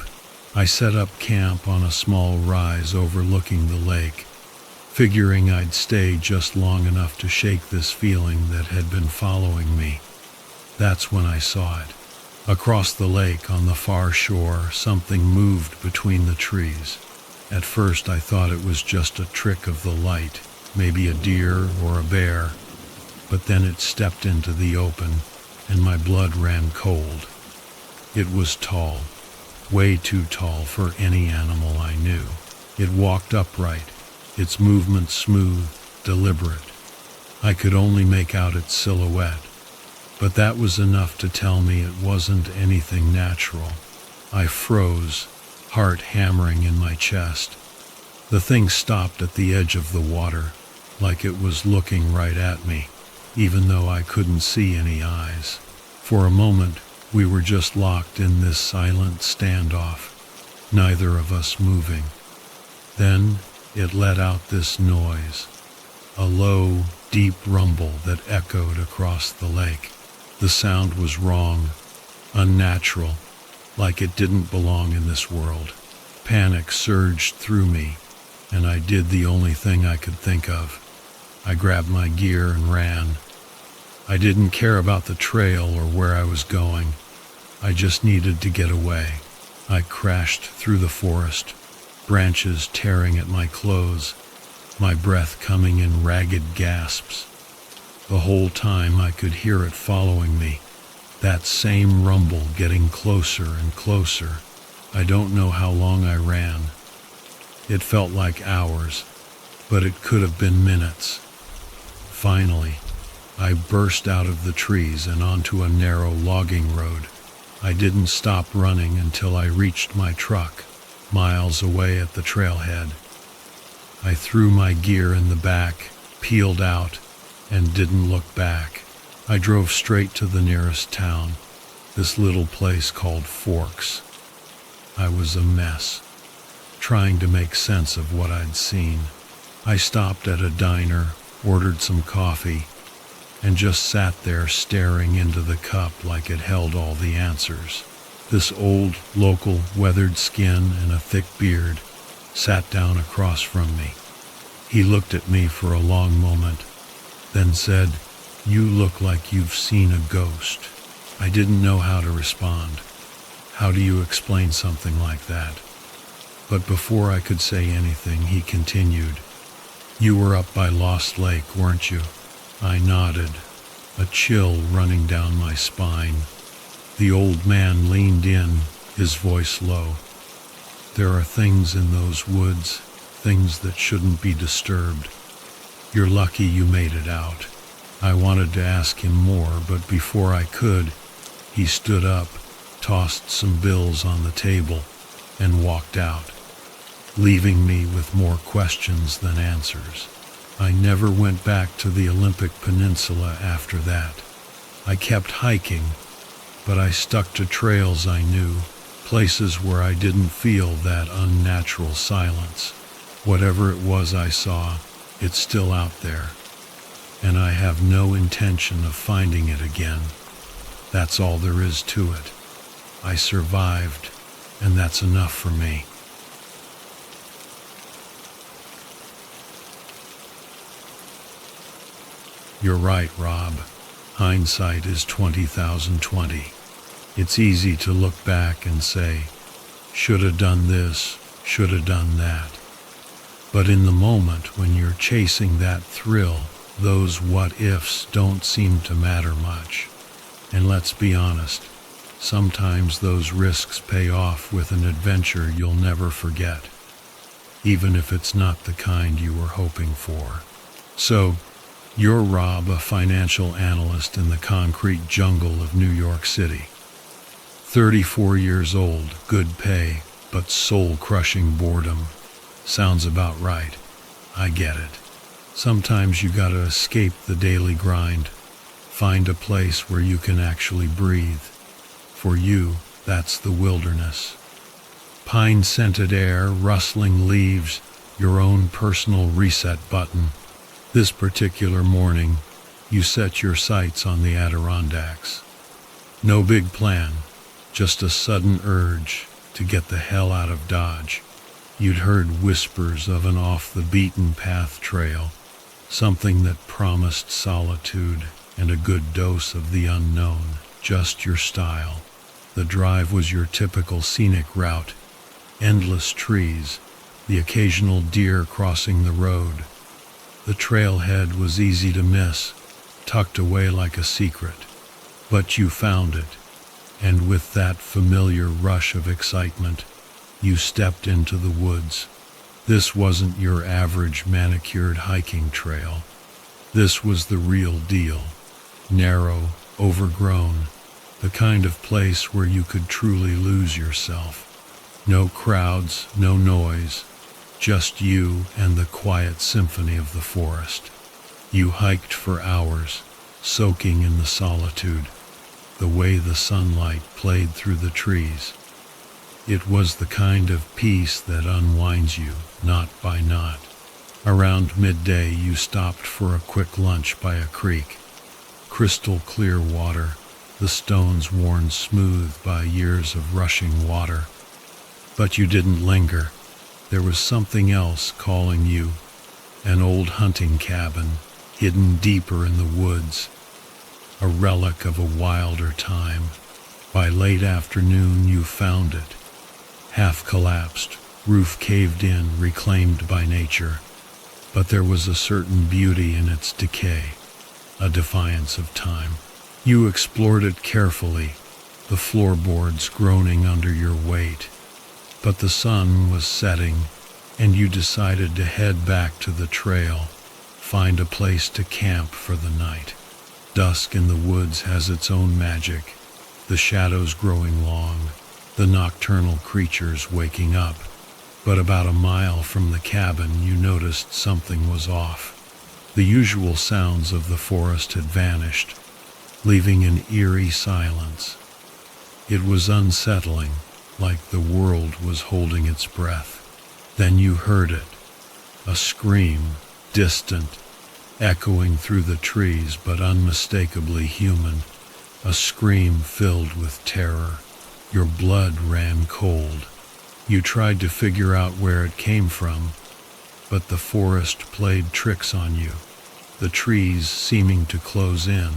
I set up camp on a small rise overlooking the lake, figuring I'd stay just long enough to shake this feeling that had been following me. That's when I saw it. Across the lake on the far shore, something moved between the trees. At first I thought it was just a trick of the light, maybe a deer or a bear, but then it stepped into the open and my blood ran cold. It was tall, way too tall for any animal I knew. It walked upright, its movements smooth, deliberate. I could only make out its silhouette, but that was enough to tell me it wasn't anything natural. I froze, heart hammering in my chest. The thing stopped at the edge of the water, like it was looking right at me, even though I couldn't see any eyes. For a moment, we were just locked in this silent standoff, neither of us moving. Then it let out this noise, a low, deep rumble that echoed across the lake. The sound was wrong, unnatural, like it didn't belong in this world. Panic surged through me, and I did the only thing I could think of. I grabbed my gear and ran. I didn't care about the trail or where I was going. I just needed to get away. I crashed through the forest, branches tearing at my clothes, my breath coming in ragged gasps. The whole time I could hear it following me, that same rumble getting closer and closer. I don't know how long I ran. It felt like hours, but it could have been minutes. Finally, I burst out of the trees and onto a narrow logging road. I didn't stop running until I reached my truck, miles away at the trailhead. I threw my gear in the back, peeled out, and didn't look back. I drove straight to the nearest town, this little place called Forks. I was a mess, trying to make sense of what I'd seen. I stopped at a diner, ordered some coffee, and just sat there staring into the cup like it held all the answers. This old, local, weathered skin and a thick beard sat down across from me. He looked at me for a long moment, then said, "You look like you've seen a ghost." I didn't know how to respond. How do you explain something like that? But before I could say anything, he continued, "You were up by Lost Lake, weren't you?" I nodded, a chill running down my spine. The old man leaned in, his voice low. "There are things in those woods, things that shouldn't be disturbed. You're lucky you made it out." I wanted to ask him more, but before I could, he stood up, tossed some bills on the table, and walked out, leaving me with more questions than answers. I never went back to the Olympic Peninsula after that. I kept hiking, but I stuck to trails I knew, places where I didn't feel that unnatural silence. Whatever it was I saw, it's still out there, and I have no intention of finding it again. That's all there is to it. I survived, and that's enough for me. You're right, Rob. Hindsight is 20/20. It's easy to look back and say, shoulda done this, shoulda done that. But in the moment when you're chasing that thrill, those what-ifs don't seem to matter much. And let's be honest, sometimes those risks pay off with an adventure you'll never forget. even if it's not the kind you were hoping for. So, you're Rob, a financial analyst in the concrete jungle of New York City. 34 years old, good pay, but soul-crushing boredom. Sounds about right. I get it. Sometimes you gotta escape the daily grind. Find a place where you can actually breathe. For you, that's the wilderness. Pine-scented air, rustling leaves, your own personal reset button. This particular morning, you set your sights on the Adirondacks. No big plan, just a sudden urge to get the hell out of Dodge. You'd heard whispers of an off-the-beaten-path trail, something that promised solitude and a good dose of the unknown, just your style. The drive was your typical scenic route, endless trees, the occasional deer crossing the road. The trailhead was easy to miss, tucked away like a secret. But you found it, and with that familiar rush of excitement, you stepped into the woods. This wasn't your average manicured hiking trail. This was the real deal. Narrow, overgrown, the kind of place where you could truly lose yourself. No crowds, no noise, just you and the quiet symphony of the forest. You hiked for hours, soaking in the solitude, the way the sunlight played through the trees. It was the kind of peace that unwinds you, knot by knot. Around midday, you stopped for a quick lunch by a creek. Crystal clear water, the stones worn smooth by years of rushing water. But you didn't linger. There was something else calling you. An old hunting cabin, hidden deeper in the woods. A relic of a wilder time. By late afternoon, you found it. Half collapsed, roof caved in, reclaimed by nature. But there was a certain beauty in its decay, a defiance of time. You explored it carefully, the floorboards groaning under your weight. But the sun was setting, and you decided to head back to the trail, find a place to camp for the night. Dusk in the woods has its own magic, the shadows growing long, the nocturnal creatures waking up. But about a mile from the cabin, you noticed something was off. The usual sounds of the forest had vanished, leaving an eerie silence. It was unsettling, like the world was holding its breath. Then you heard it, a scream, distant, echoing through the trees but unmistakably human, a scream filled with terror. Your blood ran cold. You tried to figure out where it came from, but the forest played tricks on you, the trees seeming to close in.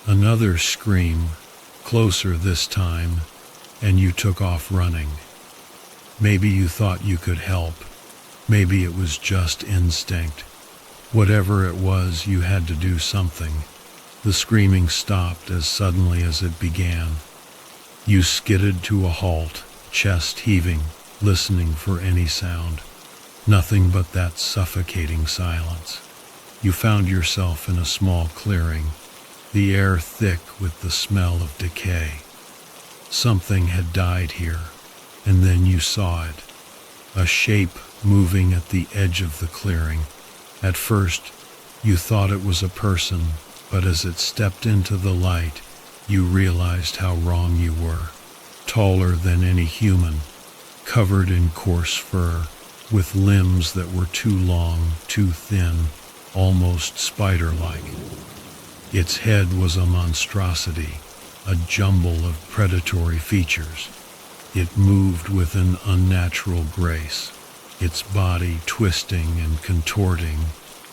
Another scream, closer this time, and you took off running. Maybe you thought you could help. Maybe it was just instinct. Whatever it was, you had to do something. The screaming stopped as suddenly as it began. You skidded to a halt, chest heaving, listening for any sound. Nothing but that suffocating silence. You found yourself in a small clearing, the air thick with the smell of decay. Something had died here, and then you saw it. A shape moving at the edge of the clearing. At first, you thought it was a person, but as it stepped into the light, you realized how wrong you were. Taller than any human, covered in coarse fur, with limbs that were too long, too thin, almost spider-like. Its head was a monstrosity, a jumble of predatory features. It moved with an unnatural grace, its body twisting and contorting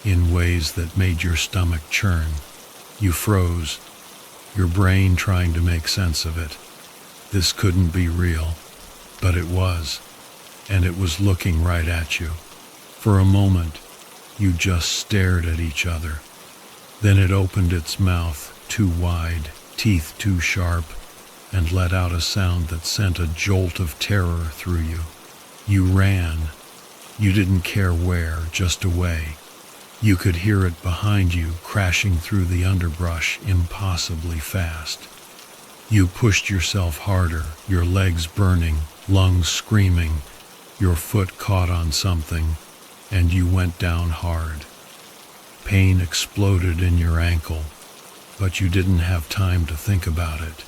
in ways that made your stomach churn. You froze, your brain trying to make sense of it. This couldn't be real, but it was, and it was looking right at you. For a moment, you just stared at each other. Then it opened its mouth too wide, teeth too sharp, and let out a sound that sent a jolt of terror through you. You ran, You didn't care where, just away. You could hear it behind you, crashing through the underbrush impossibly fast. You pushed yourself harder, your legs burning, lungs screaming. Your foot caught on something, and you went down hard. Pain exploded in your ankle, but you didn't have time to think about it.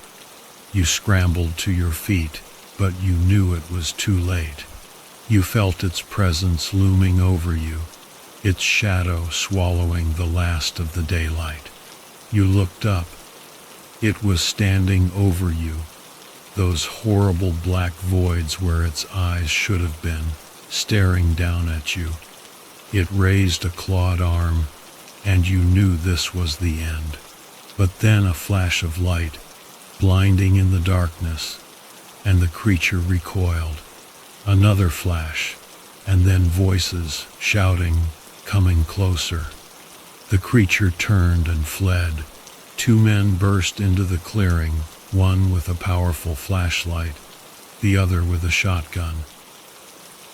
You scrambled to your feet, but you knew it was too late. You felt its presence looming over you, its shadow swallowing the last of the daylight. You looked up. It was standing over you, those horrible black voids where its eyes should have been, staring down at you. It raised a clawed arm, and you knew this was the end. But then a flash of light, blinding in the darkness, and the creature recoiled. Another flash, and then voices, shouting, coming closer. The creature turned and fled. Two men burst into the clearing, one with a powerful flashlight, the other with a shotgun.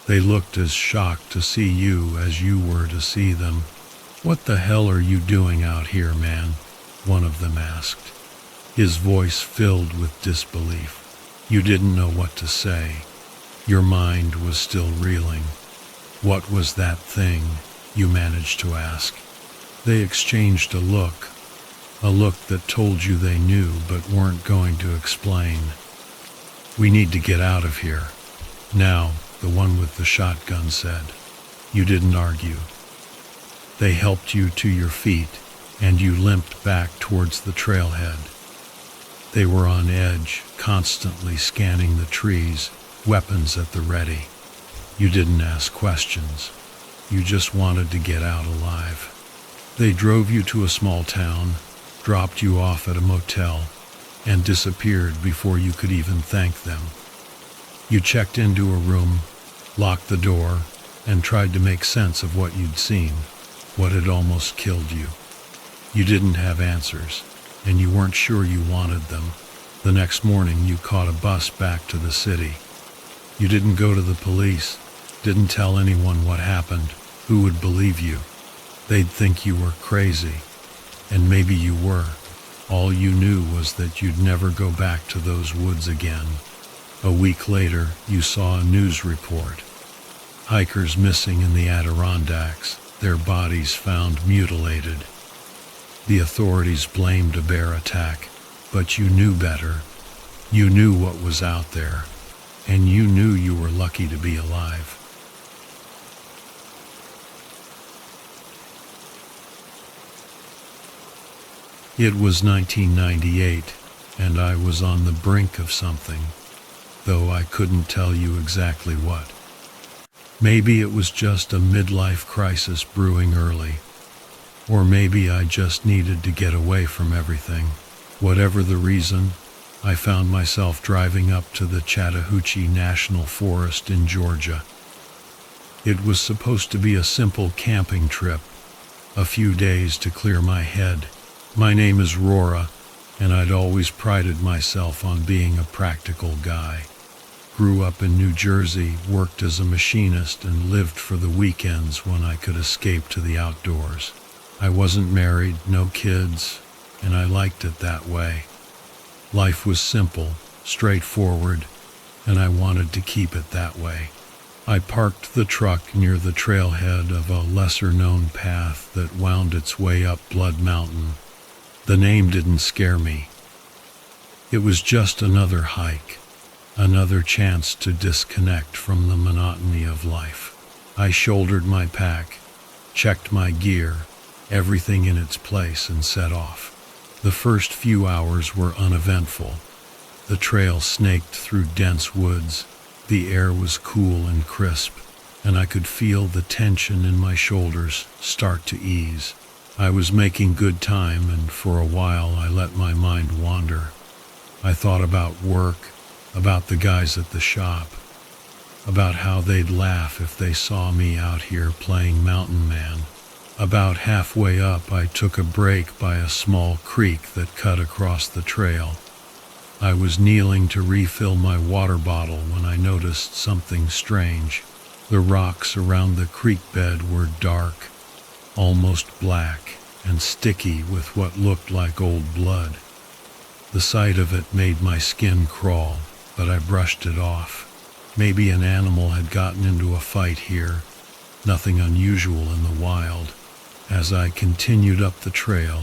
They looked as shocked to see you as you were to see them. "What the hell are you doing out here, man?" one of them asked, his voice filled with disbelief. You didn't know what to say. Your mind was still reeling. "What was that thing?" you managed to ask. They exchanged a look that told you they knew but weren't going to explain. "We need to get out of here now," the one with the shotgun said. You didn't argue. They helped you to your feet, and you limped back towards the trailhead. They were on edge, constantly scanning the trees, weapons at the ready. You didn't ask questions. You just wanted to get out alive. They drove you to a small town, dropped you off at a motel, and disappeared before you could even thank them. You checked into a room, locked the door, and tried to make sense of what you'd seen, what had almost killed you. You didn't have answers, and you weren't sure you wanted them. The next morning you caught a bus back to the city. You didn't go to the police, didn't tell anyone what happened. Who would believe you? They'd think you were crazy, and maybe you were. All you knew was that you'd never go back to those woods again. A week later, you saw a news report. Hikers missing in the Adirondacks, their bodies found mutilated. The authorities blamed a bear attack, but you knew better. You knew what was out there, and you knew you were lucky to be alive. It was 1998, and I was on the brink of something, though I couldn't tell you exactly what. Maybe it was just a midlife crisis brewing early, or maybe I just needed to get away from everything. Whatever the reason, I found myself driving up to the Chattahoochee National Forest in Georgia. It was supposed to be a simple camping trip, a few days to clear my head. My name is Rora, and I'd always prided myself on being a practical guy. Grew up in New Jersey, worked as a machinist, and lived for the weekends when I could escape to the outdoors. I wasn't married, no kids, and I liked it that way. Life was simple, straightforward, and I wanted to keep it that way. I parked the truck near the trailhead of a lesser-known path that wound its way up Blood Mountain. The name didn't scare me. It was just another hike, another chance to disconnect from the monotony of life. I shouldered my pack, checked my gear, everything in its place, and set off. The first few hours were uneventful. The trail snaked through dense woods. The air was cool and crisp, and I could feel the tension in my shoulders start to ease. I was making good time, and for a while I let my mind wander. I thought about work, about the guys at the shop, about how they'd laugh if they saw me out here playing mountain man. About halfway up, I took a break by a small creek that cut across the trail. I was kneeling to refill my water bottle when I noticed something strange. The rocks around the creek bed were dark, almost black, and sticky with what looked like old blood. The sight of it made my skin crawl, but I brushed it off. Maybe an animal had gotten into a fight here, nothing unusual in the wild. As I continued up the trail,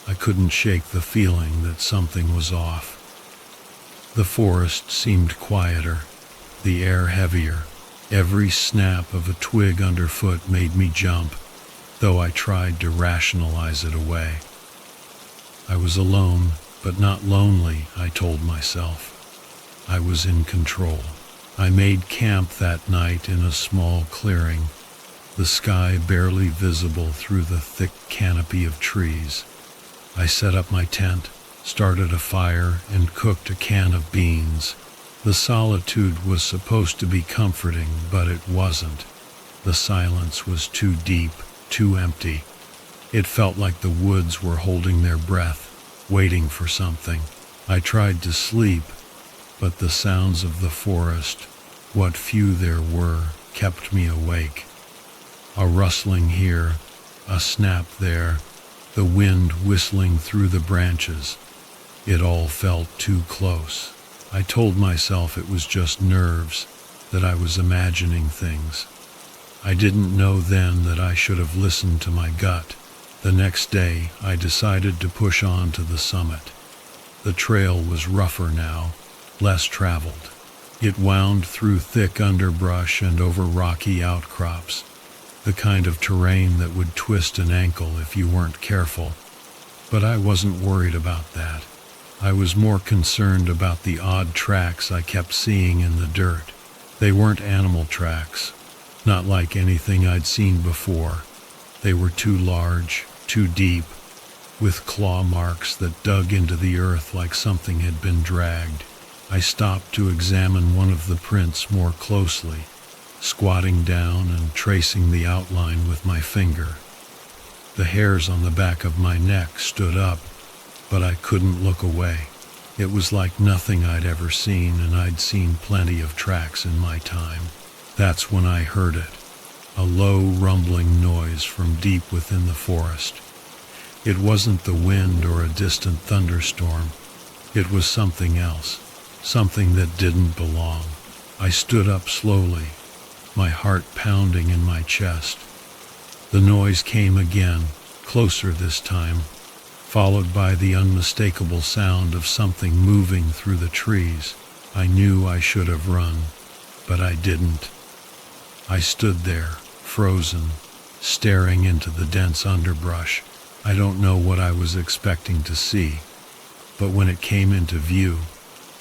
I couldn't shake the feeling that something was off. The forest seemed quieter, the air heavier. Every snap of a twig underfoot made me jump, though I tried to rationalize it away. I was alone, but not lonely, I told myself. I was in control. I made camp that night in a small clearing, the sky barely visible through the thick canopy of trees. I set up my tent, started a fire, and cooked a can of beans. The solitude was supposed to be comforting, but it wasn't. The silence was too deep, too empty. It felt like the woods were holding their breath, waiting for something. I tried to sleep, but the sounds of the forest, what few there were, kept me awake. A rustling here, a snap there, the wind whistling through the branches. It all felt too close. I told myself it was just nerves, that I was imagining things. I didn't know then that I should have listened to my gut. The next day, I decided to push on to the summit. The trail was rougher now, less traveled. It wound through thick underbrush and over rocky outcrops, the kind of terrain that would twist an ankle if you weren't careful. But I wasn't worried about that. I was more concerned about the odd tracks I kept seeing in the dirt. They weren't animal tracks, not like anything I'd seen before. They were too large, too deep, with claw marks that dug into the earth like something had been dragged. I stopped to examine one of the prints more closely, squatting down and tracing the outline with my finger. The hairs on the back of my neck stood up, but I couldn't look away. It was like nothing I'd ever seen, and I'd seen plenty of tracks in my time. That's when I heard it, a low rumbling noise from deep within the forest. It wasn't the wind or a distant thunderstorm. It was something else, something that didn't belong. I stood up slowly, my heart pounding in my chest. The noise came again, closer this time, followed by the unmistakable sound of something moving through the trees. I knew I should have run, but I didn't. I stood there, frozen, staring into the dense underbrush. I don't know what I was expecting to see, but when it came into view,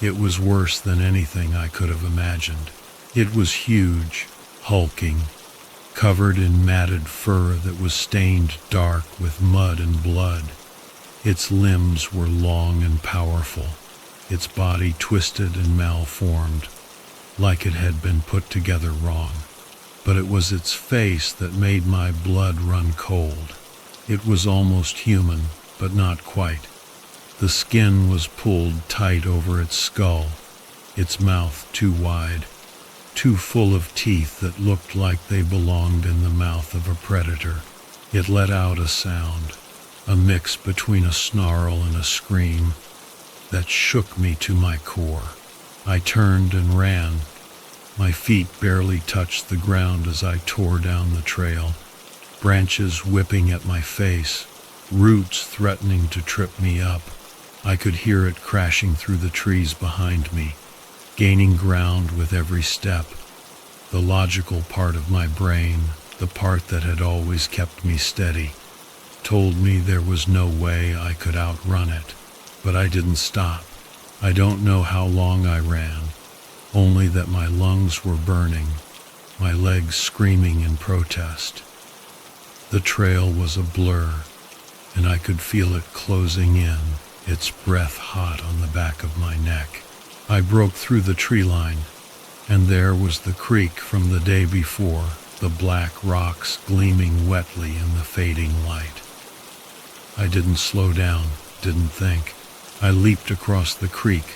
it was worse than anything I could have imagined. It was huge, hulking, covered in matted fur that was stained dark with mud and blood. Its limbs were long and powerful, its body twisted and malformed, like it had been put together wrong. But it was its face that made my blood run cold. It was almost human, but not quite. The skin was pulled tight over its skull, its mouth too wide, too full of teeth that looked like they belonged in the mouth of a predator. It let out a sound, a mix between a snarl and a scream, that shook me to my core. I turned and ran. My feet barely touched the ground as I tore down the trail, branches whipping at my face, roots threatening to trip me up. I could hear it crashing through the trees behind me, gaining ground with every step. The logical part of my brain, the part that had always kept me steady, told me there was no way I could outrun it. But I didn't stop. I don't know how long I ran, only that my lungs were burning, my legs screaming in protest. The trail was a blur, and I could feel it closing in, its breath hot on the back of my neck. I broke through the tree line, and there was the creek from the day before, the black rocks gleaming wetly in the fading light. I didn't slow down, didn't think. I leaped across the creek,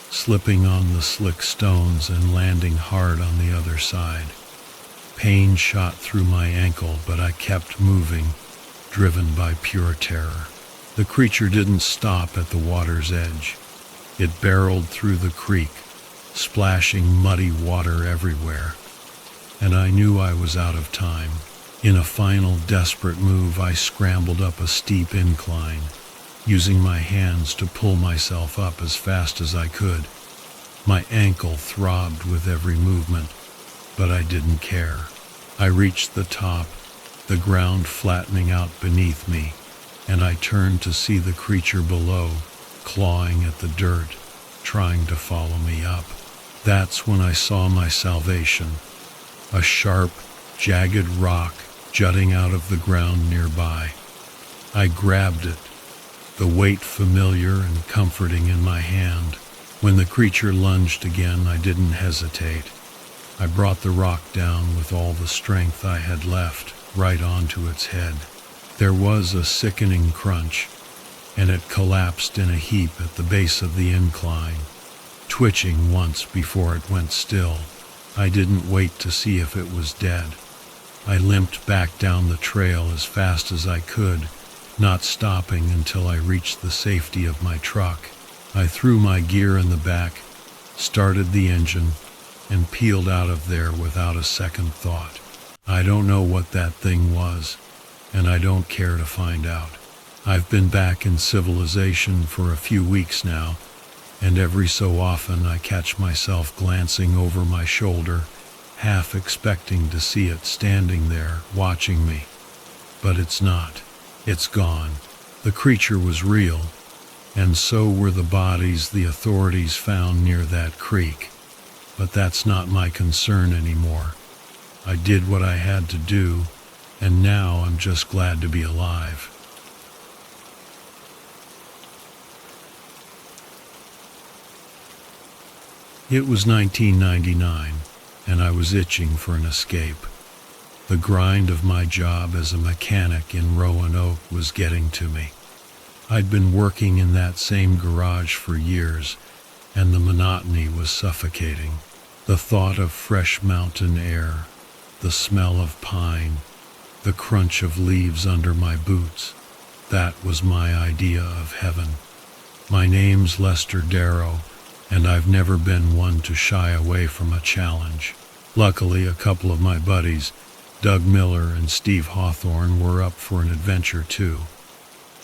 slipping on the slick stones and landing hard on the other side. Pain shot through my ankle, but I kept moving, driven by pure terror. The creature didn't stop at the water's edge. It barreled through the creek, splashing muddy water everywhere, and I knew I was out of time. In a final desperate move, I scrambled up a steep incline, using my hands to pull myself up as fast as I could. My ankle throbbed with every movement, but I didn't care. I reached the top, the ground flattening out beneath me, and I turned to see the creature below, clawing at the dirt, trying to follow me up. That's when I saw my salvation, a sharp, jagged rock jutting out of the ground nearby. I grabbed it, the weight familiar and comforting in my hand. When the creature lunged again, I didn't hesitate. I brought the rock down with all the strength I had left, right onto its head. There was a sickening crunch, and it collapsed in a heap at the base of the incline, twitching once before it went still. I didn't wait to see if it was dead. I limped back down the trail as fast as I could, not stopping until I reached the safety of my truck. I threw my gear in the back, started the engine, and peeled out of there without a second thought. I don't know what that thing was, and I don't care to find out. I've been back in civilization for a few weeks now, and every so often I catch myself glancing over my shoulder, half expecting to see it standing there, watching me. But it's not. It's gone. The creature was real, and so were the bodies the authorities found near that creek. But that's not my concern anymore. I did what I had to do, and now I'm just glad to be alive. It was 1999, and I was itching for an escape. The grind of my job as a mechanic in Roanoke was getting to me. I'd been working in that same garage for years, and the monotony was suffocating. The thought of fresh mountain air, the smell of pine, the crunch of leaves under my boots, that was my idea of heaven. My name's Lester Darrow, and I've never been one to shy away from a challenge. Luckily, a couple of my buddies, Doug Miller and Steve Hawthorne, were up for an adventure too.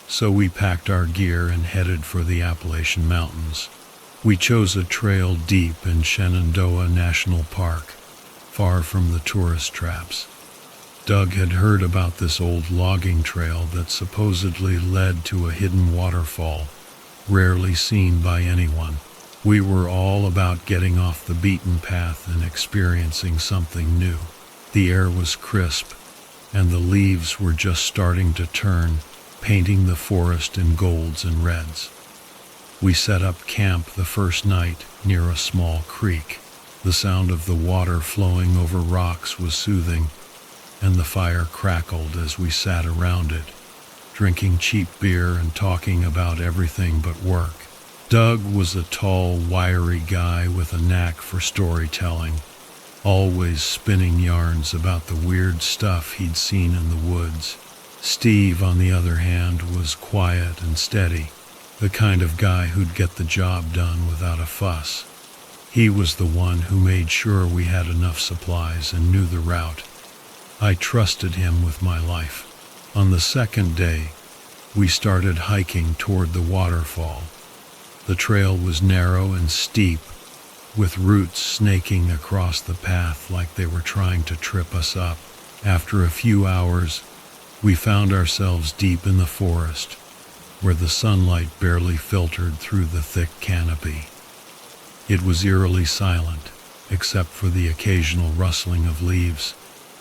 So we packed our gear and headed for the Appalachian Mountains. We chose a trail deep in Shenandoah National Park, far from the tourist traps. Doug had heard about this old logging trail that supposedly led to a hidden waterfall, rarely seen by anyone. We were all about getting off the beaten path and experiencing something new. The air was crisp, and the leaves were just starting to turn, painting the forest in golds and reds. We set up camp the first night near a small creek. The sound of the water flowing over rocks was soothing, and the fire crackled as we sat around it, drinking cheap beer and talking about everything but work. Doug was a tall, wiry guy with a knack for storytelling, always spinning yarns about the weird stuff he'd seen in the woods. Steve, on the other hand, was quiet and steady, the kind of guy who'd get the job done without a fuss. He was the one who made sure we had enough supplies and knew the route. I trusted him with my life. On the second day, we started hiking toward the waterfall. The trail was narrow and steep, with roots snaking across the path like they were trying to trip us up. After a few hours, we found ourselves deep in the forest, where the sunlight barely filtered through the thick canopy. It was eerily silent, except for the occasional rustling of leaves.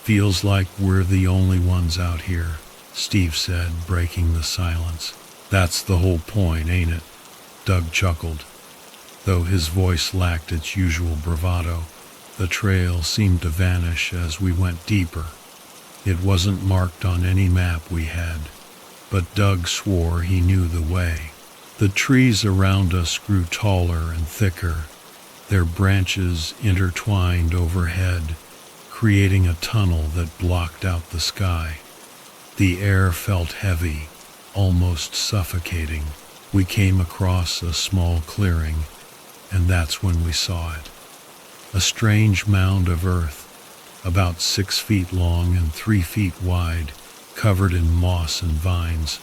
"Feels like we're the only ones out here," Steve said, breaking the silence. "That's the whole point, ain't it?" Doug chuckled, though his voice lacked its usual bravado. The trail seemed to vanish as we went deeper. It wasn't marked on any map we had, but Doug swore he knew the way. The trees around us grew taller and thicker, their branches intertwined overhead, creating a tunnel that blocked out the sky. The air felt heavy, almost suffocating. We came across a small clearing, and that's when we saw it. A strange mound of earth, about 6 feet long and 3 feet wide, covered in moss and vines,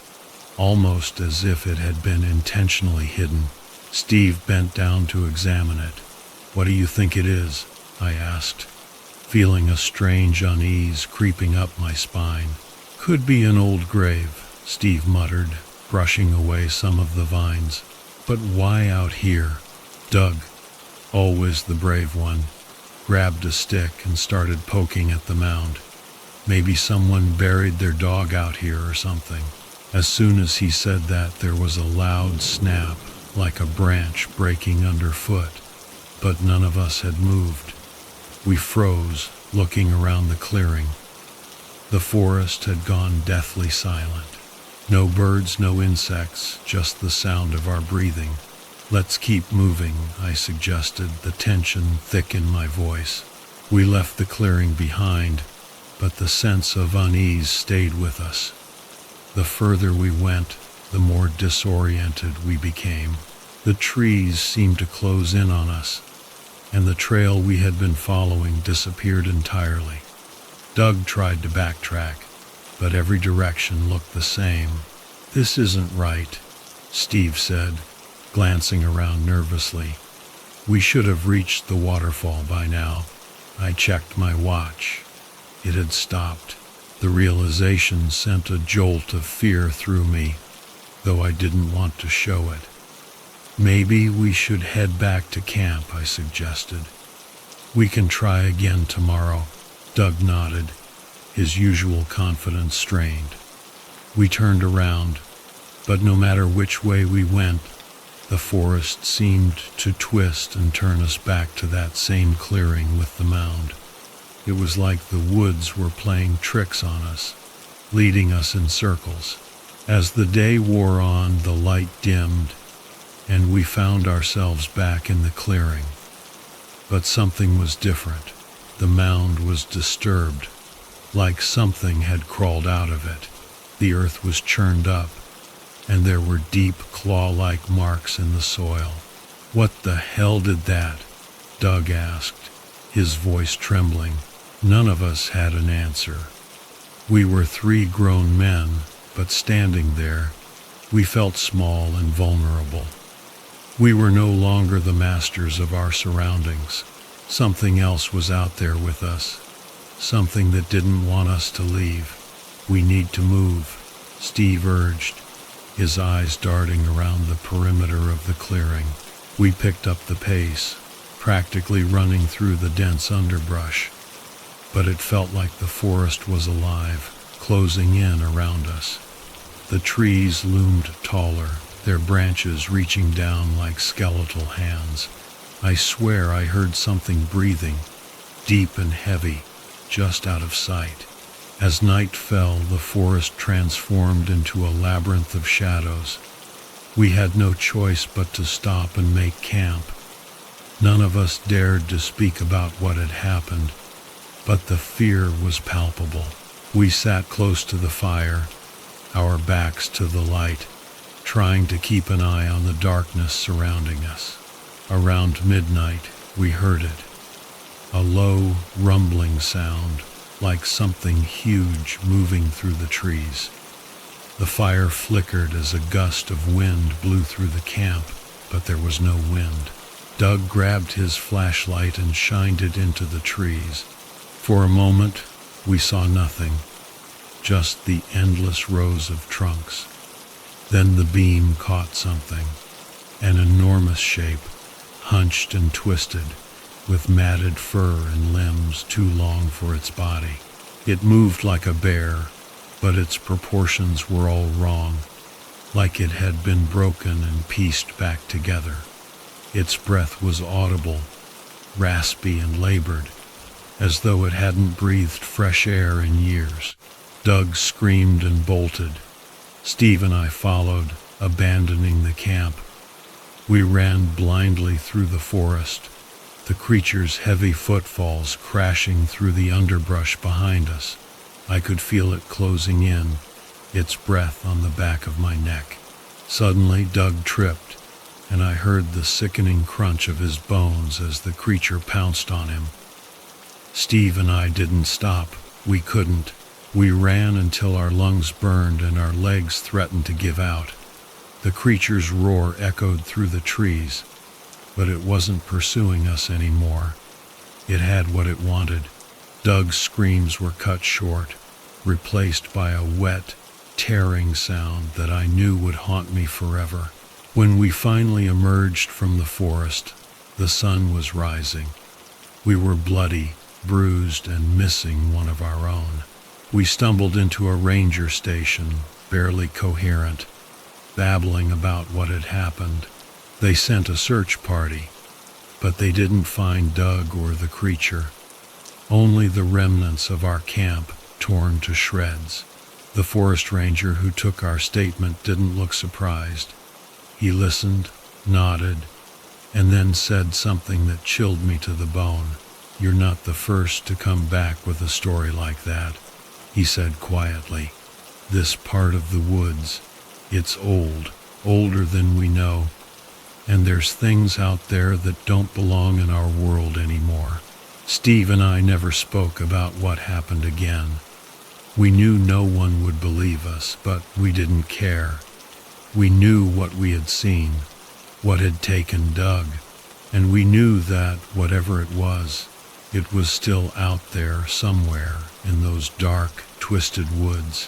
almost as if it had been intentionally hidden. Steve bent down to examine it. "What do you think it is?" I asked, feeling a strange unease creeping up my spine. "Could be an old grave," Steve muttered, brushing away some of the vines. "But why out here?" Doug, always the brave one, grabbed a stick and started poking at the mound. Maybe someone buried their dog out here or something. As soon as he said that, there was a loud snap, like a branch breaking underfoot, but none of us had moved. We froze, looking around the clearing. The forest had gone deathly silent. No birds, no insects, just the sound of our breathing. "Let's keep moving," I suggested, the tension thick in my voice. We left the clearing behind, but the sense of unease stayed with us. The further we went, the more disoriented we became. The trees seemed to close in on us, and the trail we had been following disappeared entirely. Doug tried to backtrack, but every direction looked the same. "This isn't right," Steve said, glancing around nervously. "We should have reached the waterfall by now." I checked my watch. It had stopped. The realization sent a jolt of fear through me, though I didn't want to show it. "Maybe we should head back to camp," I suggested. "We can try again tomorrow." Doug nodded, his usual confidence strained. We turned around, but no matter which way we went, the forest seemed to twist and turn us back to that same clearing with the mound. It was like the woods were playing tricks on us, leading us in circles. As the day wore on, the light dimmed, and we found ourselves back in the clearing. But something was different. The mound was disturbed, like something had crawled out of it. The earth was churned up, and there were deep claw-like marks in the soil. "What the hell did that?" Doug asked, his voice trembling. None of us had an answer. We were 3 grown men, but standing there, we felt small and vulnerable. We were no longer the masters of our surroundings. Something else was out there with us, something that didn't want us to leave. "We need to move," Steve urged, his eyes darting around the perimeter of the clearing. We picked up the pace, practically running through the dense underbrush, but it felt like the forest was alive, closing in around us. The trees loomed taller, their branches reaching down like skeletal hands. I swear I heard something breathing, deep and heavy, just out of sight. As night fell, the forest transformed into a labyrinth of shadows. We had no choice but to stop and make camp. None of us dared to speak about what had happened, but the fear was palpable. We sat close to the fire, our backs to the light, trying to keep an eye on the darkness surrounding us. Around midnight, we heard it. A low, rumbling sound, like something huge moving through the trees. The fire flickered as a gust of wind blew through the camp, but there was no wind. Doug grabbed his flashlight and shined it into the trees. For a moment, we saw nothing, just the endless rows of trunks. Then the beam caught something, an enormous shape, hunched and twisted, with matted fur and limbs too long for its body. It moved like a bear, but its proportions were all wrong, like it had been broken and pieced back together. Its breath was audible, raspy and labored, as though it hadn't breathed fresh air in years. Doug screamed and bolted. Steve and I followed, abandoning the camp. We ran blindly through the forest, the creature's heavy footfalls crashing through the underbrush behind us. I could feel it closing in, its breath on the back of my neck. Suddenly, Doug tripped, and I heard the sickening crunch of his bones as the creature pounced on him. Steve and I didn't stop. We couldn't. We ran until our lungs burned and our legs threatened to give out. The creature's roar echoed through the trees, but it wasn't pursuing us anymore. It had what it wanted. Doug's screams were cut short, replaced by a wet, tearing sound that I knew would haunt me forever. When we finally emerged from the forest, the sun was rising. We were bloody, bruised, and missing one of our own. We stumbled into a ranger station, barely coherent, babbling about what had happened. They sent a search party, but they didn't find Doug or the creature. Only the remnants of our camp, torn to shreds. The forest ranger who took our statement didn't look surprised. He listened, nodded, and then said something that chilled me to the bone. "You're not the first to come back with a story like that," he said quietly. "This part of the woods, it's old, older than we know, and there's things out there that don't belong in our world anymore." Steve and I never spoke about what happened again. We knew no one would believe us, but we didn't care. We knew what we had seen, what had taken Doug, and we knew that, whatever it was still out there somewhere in those dark, twisted woods.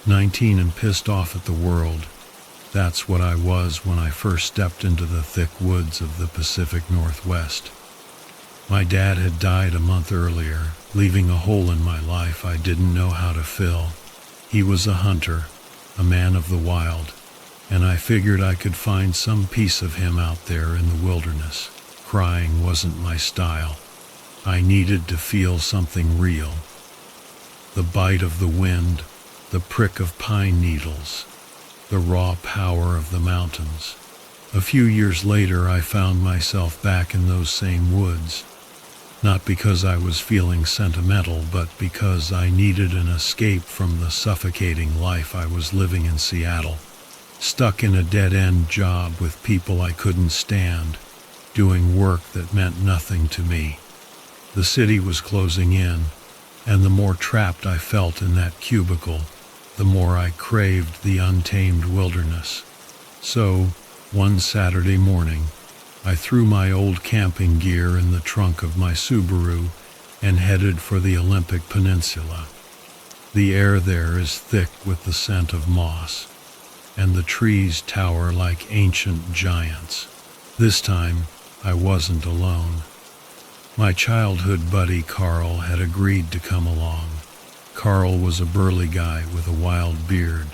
"19 and pissed off at the world. That's what I was when I first stepped into the thick woods of the Pacific Northwest. My dad had died a month earlier, leaving a hole in my life I didn't know how to fill. He was a hunter, a man of the wild, and I figured I could find some piece of him out there in the wilderness. Crying wasn't my style. I needed to feel something real. The bite of the wind, the prick of pine needles, the raw power of the mountains. A few years later, I found myself back in those same woods. Not because I was feeling sentimental, but because I needed an escape from the suffocating life I was living in Seattle. Stuck in a dead-end job with people I couldn't stand, doing work that meant nothing to me. The city was closing in, and the more trapped I felt in that cubicle, the more I craved the untamed wilderness. So, one Saturday morning, I threw my old camping gear in the trunk of my Subaru and headed for the Olympic Peninsula. The air there is thick with the scent of moss, and the trees tower like ancient giants. This time, I wasn't alone. My childhood buddy Carl had agreed to come along. Carl was a burly guy with a wild beard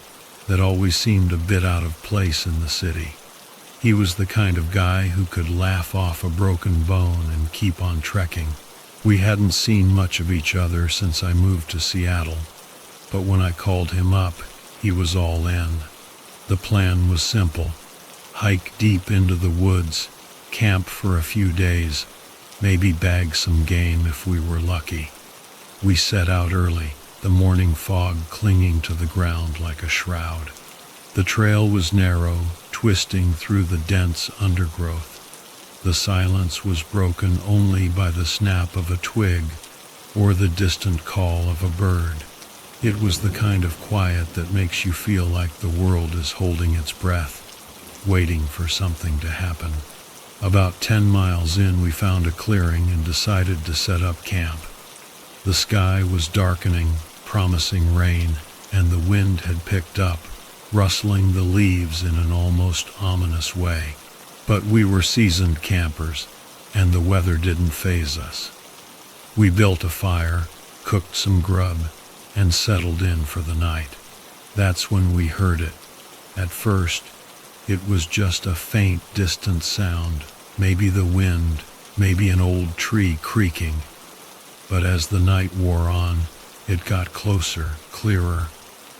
that always seemed a bit out of place in the city. He was the kind of guy who could laugh off a broken bone and keep on trekking. We hadn't seen much of each other since I moved to Seattle, but when I called him up, he was all in. The plan was simple: hike deep into the woods, camp for a few days, maybe bag some game if we were lucky. We set out early, the morning fog clinging to the ground like a shroud. The trail was narrow, twisting through the dense undergrowth. The silence was broken only by the snap of a twig or the distant call of a bird. It was the kind of quiet that makes you feel like the world is holding its breath, waiting for something to happen. About 10 miles in, we found a clearing and decided to set up camp. The sky was darkening, promising rain, and the wind had picked up, rustling the leaves in an almost ominous way. But we were seasoned campers, and the weather didn't faze us. We built a fire, cooked some grub, and settled in for the night. That's when we heard it. At first, it was just a faint, distant sound, maybe the wind, maybe an old tree creaking. But as the night wore on, it got closer, clearer.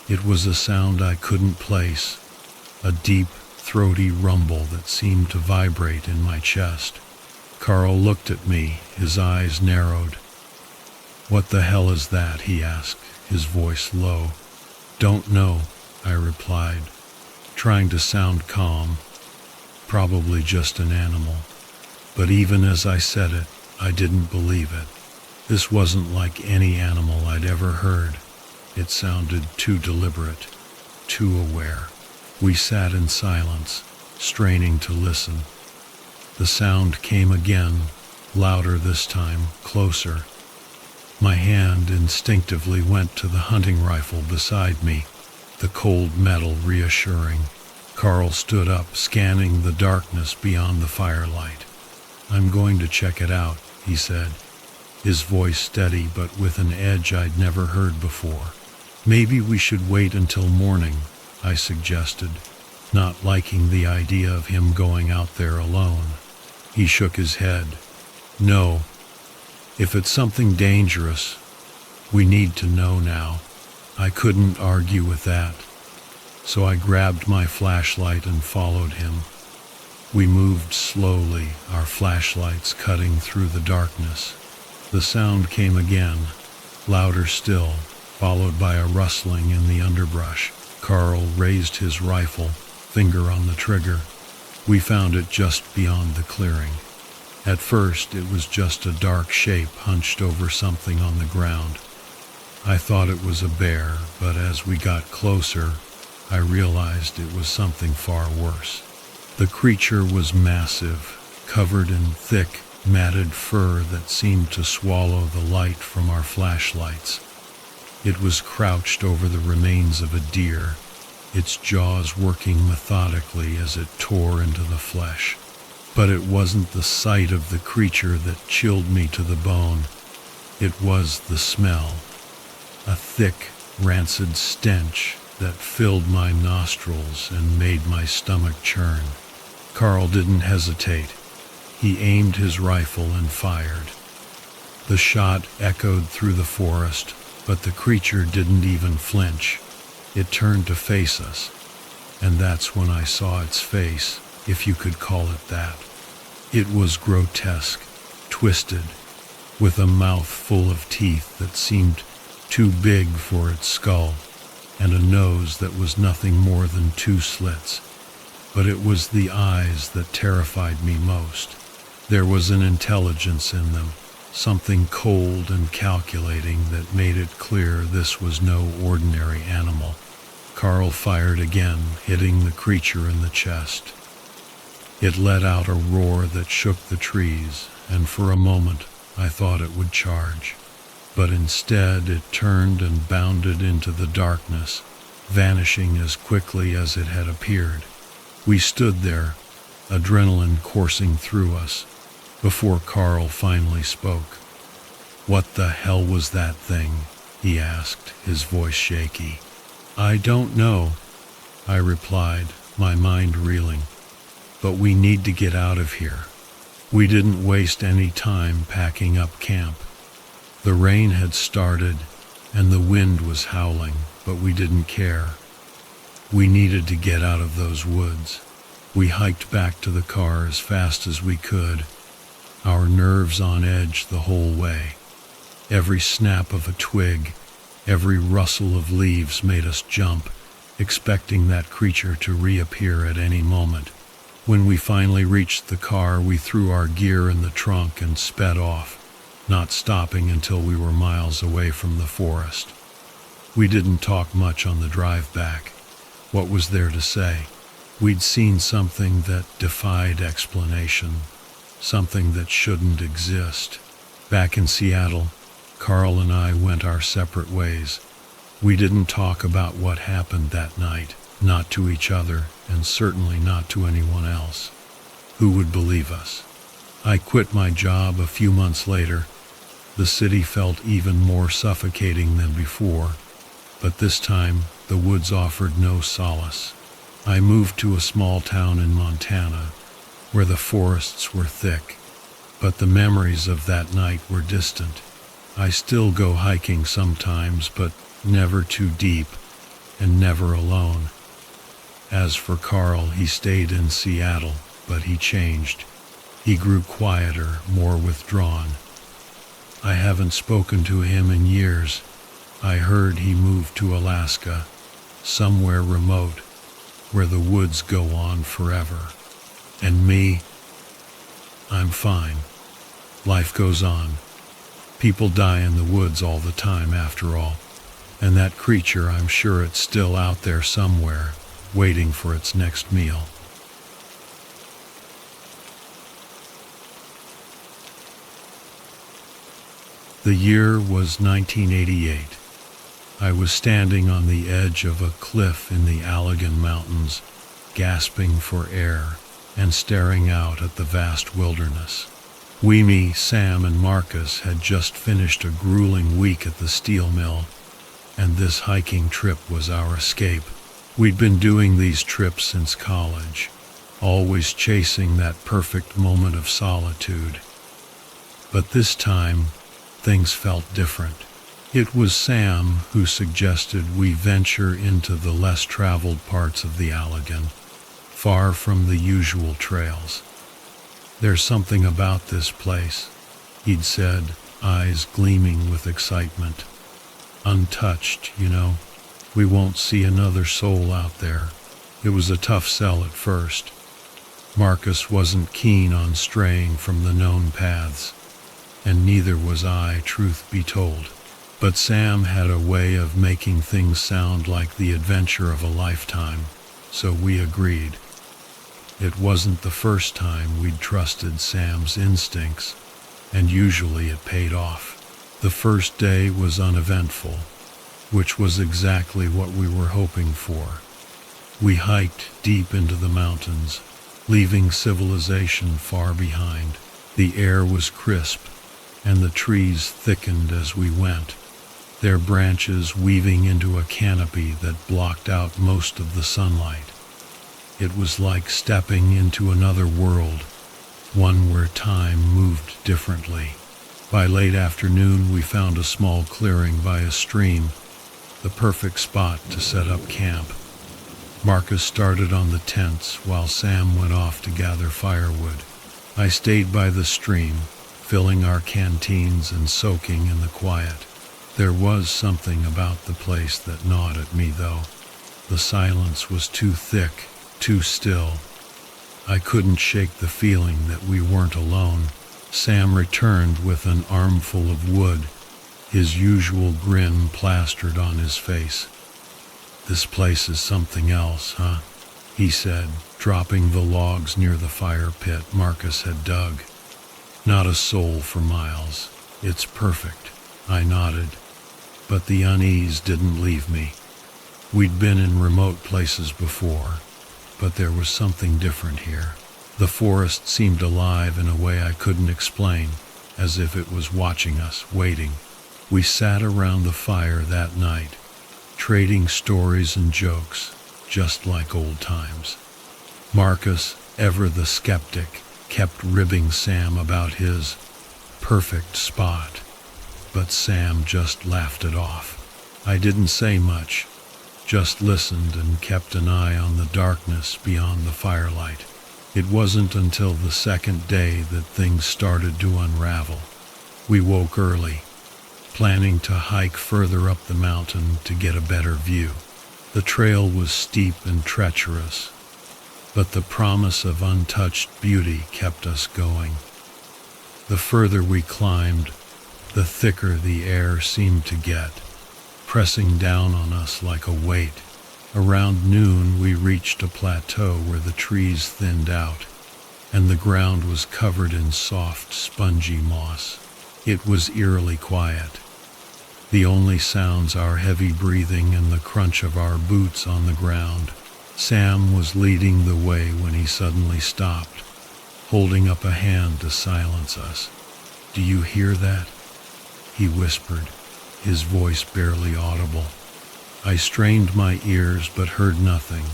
It was a sound I couldn't place, a deep, throaty rumble that seemed to vibrate in my chest. Carl looked at me, his eyes narrowed. "What the hell is that?" he asked, his voice low. "Don't know," I replied, trying to sound calm. "Probably just an animal." But even as I said it, I didn't believe it. This wasn't like any animal I'd ever heard. It sounded too deliberate, too aware. We sat in silence, straining to listen. The sound came again, louder this time, closer. My hand instinctively went to the hunting rifle beside me, the cold metal reassuring. Carl stood up, scanning the darkness beyond the firelight. "I'm going to check it out," he said, his voice steady but with an edge I'd never heard before. "Maybe we should wait until morning," I suggested, not liking the idea of him going out there alone. He shook his head. "No. If it's something dangerous, we need to know now." I couldn't argue with that, so I grabbed my flashlight and followed him. We moved slowly, our flashlights cutting through the darkness. The sound came again, louder still, followed by a rustling in the underbrush. Carl raised his rifle, finger on the trigger. We found it just beyond the clearing. At first, it was just a dark shape hunched over something on the ground. I thought it was a bear, but as we got closer, I realized it was something far worse. The creature was massive, covered in thick, matted fur that seemed to swallow the light from our flashlights. It was crouched over the remains of a deer, its jaws working methodically as it tore into the flesh. But it wasn't the sight of the creature that chilled me to the bone. It was the smell. A thick, rancid stench that filled my nostrils and made my stomach churn. Carl didn't hesitate. He aimed his rifle and fired. The shot echoed through the forest, but the creature didn't even flinch. It turned to face us, and that's when I saw its face, if you could call it that. It was grotesque, twisted, with a mouth full of teeth that seemed too big for its skull, and a nose that was nothing more than two slits. But it was the eyes that terrified me most. There was an intelligence in them, something cold and calculating that made it clear this was no ordinary animal. Carl fired again, hitting the creature in the chest. It let out a roar that shook the trees, and for a moment I thought it would charge. But instead it turned and bounded into the darkness, vanishing as quickly as it had appeared. We stood there, adrenaline coursing through us, before Carl finally spoke. "What the hell was that thing?" he asked, his voice shaky. "I don't know," I replied, my mind reeling. "But we need to get out of here." We didn't waste any time packing up camp. The rain had started, and the wind was howling, but we didn't care. We needed to get out of those woods. We hiked back to the car as fast as we could, our nerves on edge the whole way. Every snap of a twig, every rustle of leaves made us jump, expecting that creature to reappear at any moment. When we finally reached the car, we threw our gear in the trunk and sped off, not stopping until we were miles away from the forest. We didn't talk much on the drive back. What was there to say? We'd seen something that defied explanation, something that shouldn't exist. Back in Seattle, Carl and I went our separate ways. We didn't talk about what happened that night, not to each other, and certainly not to anyone else. Who would believe us? I quit my job a few months later. The city felt even more suffocating than before, but this time the woods offered no solace. I moved to a small town in Montana, where the forests were thick, but the memories of that night were distant. I still go hiking sometimes, but never too deep, and never alone. As for Carl, he stayed in Seattle, but he changed. He grew quieter, more withdrawn. I haven't spoken to him in years. I heard he moved to Alaska, somewhere remote, where the woods go on forever. And me, I'm fine. Life goes on. People die in the woods all the time after all. And that creature, I'm sure it's still out there somewhere, waiting for its next meal. The year was 1988. I was standing on the edge of a cliff in the Allegan Mountains, gasping for air and staring out at the vast wilderness. Me, Sam, and Marcus had just finished a grueling week at the steel mill, and this hiking trip was our escape. We'd been doing these trips since college, always chasing that perfect moment of solitude. But this time, things felt different. It was Sam who suggested we venture into the less traveled parts of the Allegan, far from the usual trails. There's something about this place, he'd said, eyes gleaming with excitement. Untouched, you know. We won't see another soul out there. It was a tough sell at first. Marcus wasn't keen on straying from the known paths, and neither was I, truth be told. But Sam had a way of making things sound like the adventure of a lifetime, so we agreed. It wasn't the first time we'd trusted Sam's instincts, and usually it paid off. The first day was uneventful, which was exactly what we were hoping for. We hiked deep into the mountains, leaving civilization far behind. The air was crisp, and the trees thickened as we went, their branches weaving into a canopy that blocked out most of the sunlight. It was like stepping into another world, one where time moved differently. By late afternoon, we found a small clearing by a stream, the perfect spot to set up camp. Marcus started on the tents while Sam went off to gather firewood. I stayed by the stream, filling our canteens and soaking in the quiet. There was something about the place that gnawed at me, though. The silence was too thick, too still. I couldn't shake the feeling that we weren't alone. Sam returned with an armful of wood, his usual grin plastered on his face. "This place is something else, huh?" he said, dropping the logs near the fire pit Marcus had dug. "Not a soul for miles. It's perfect," I nodded, but the unease didn't leave me. We'd been in remote places before, but there was something different here. The forest seemed alive in a way I couldn't explain, as if it was watching us, waiting. We sat around the fire that night, trading stories and jokes, just like old times. Marcus, ever the skeptic, kept ribbing Sam about his perfect spot, but Sam just laughed it off. I didn't say much, just listened and kept an eye on the darkness beyond the firelight. It wasn't until the second day that things started to unravel. We woke early, planning to hike further up the mountain to get a better view. The trail was steep and treacherous, but the promise of untouched beauty kept us going. The further we climbed, the thicker the air seemed to get, pressing down on us like a weight. Around noon, we reached a plateau where the trees thinned out, and the ground was covered in soft, spongy moss. It was eerily quiet. The only sounds our heavy breathing and the crunch of our boots on the ground. Sam was leading the way when he suddenly stopped, holding up a hand to silence us. "Do you hear that?" he whispered, his voice barely audible. I strained my ears but heard nothing.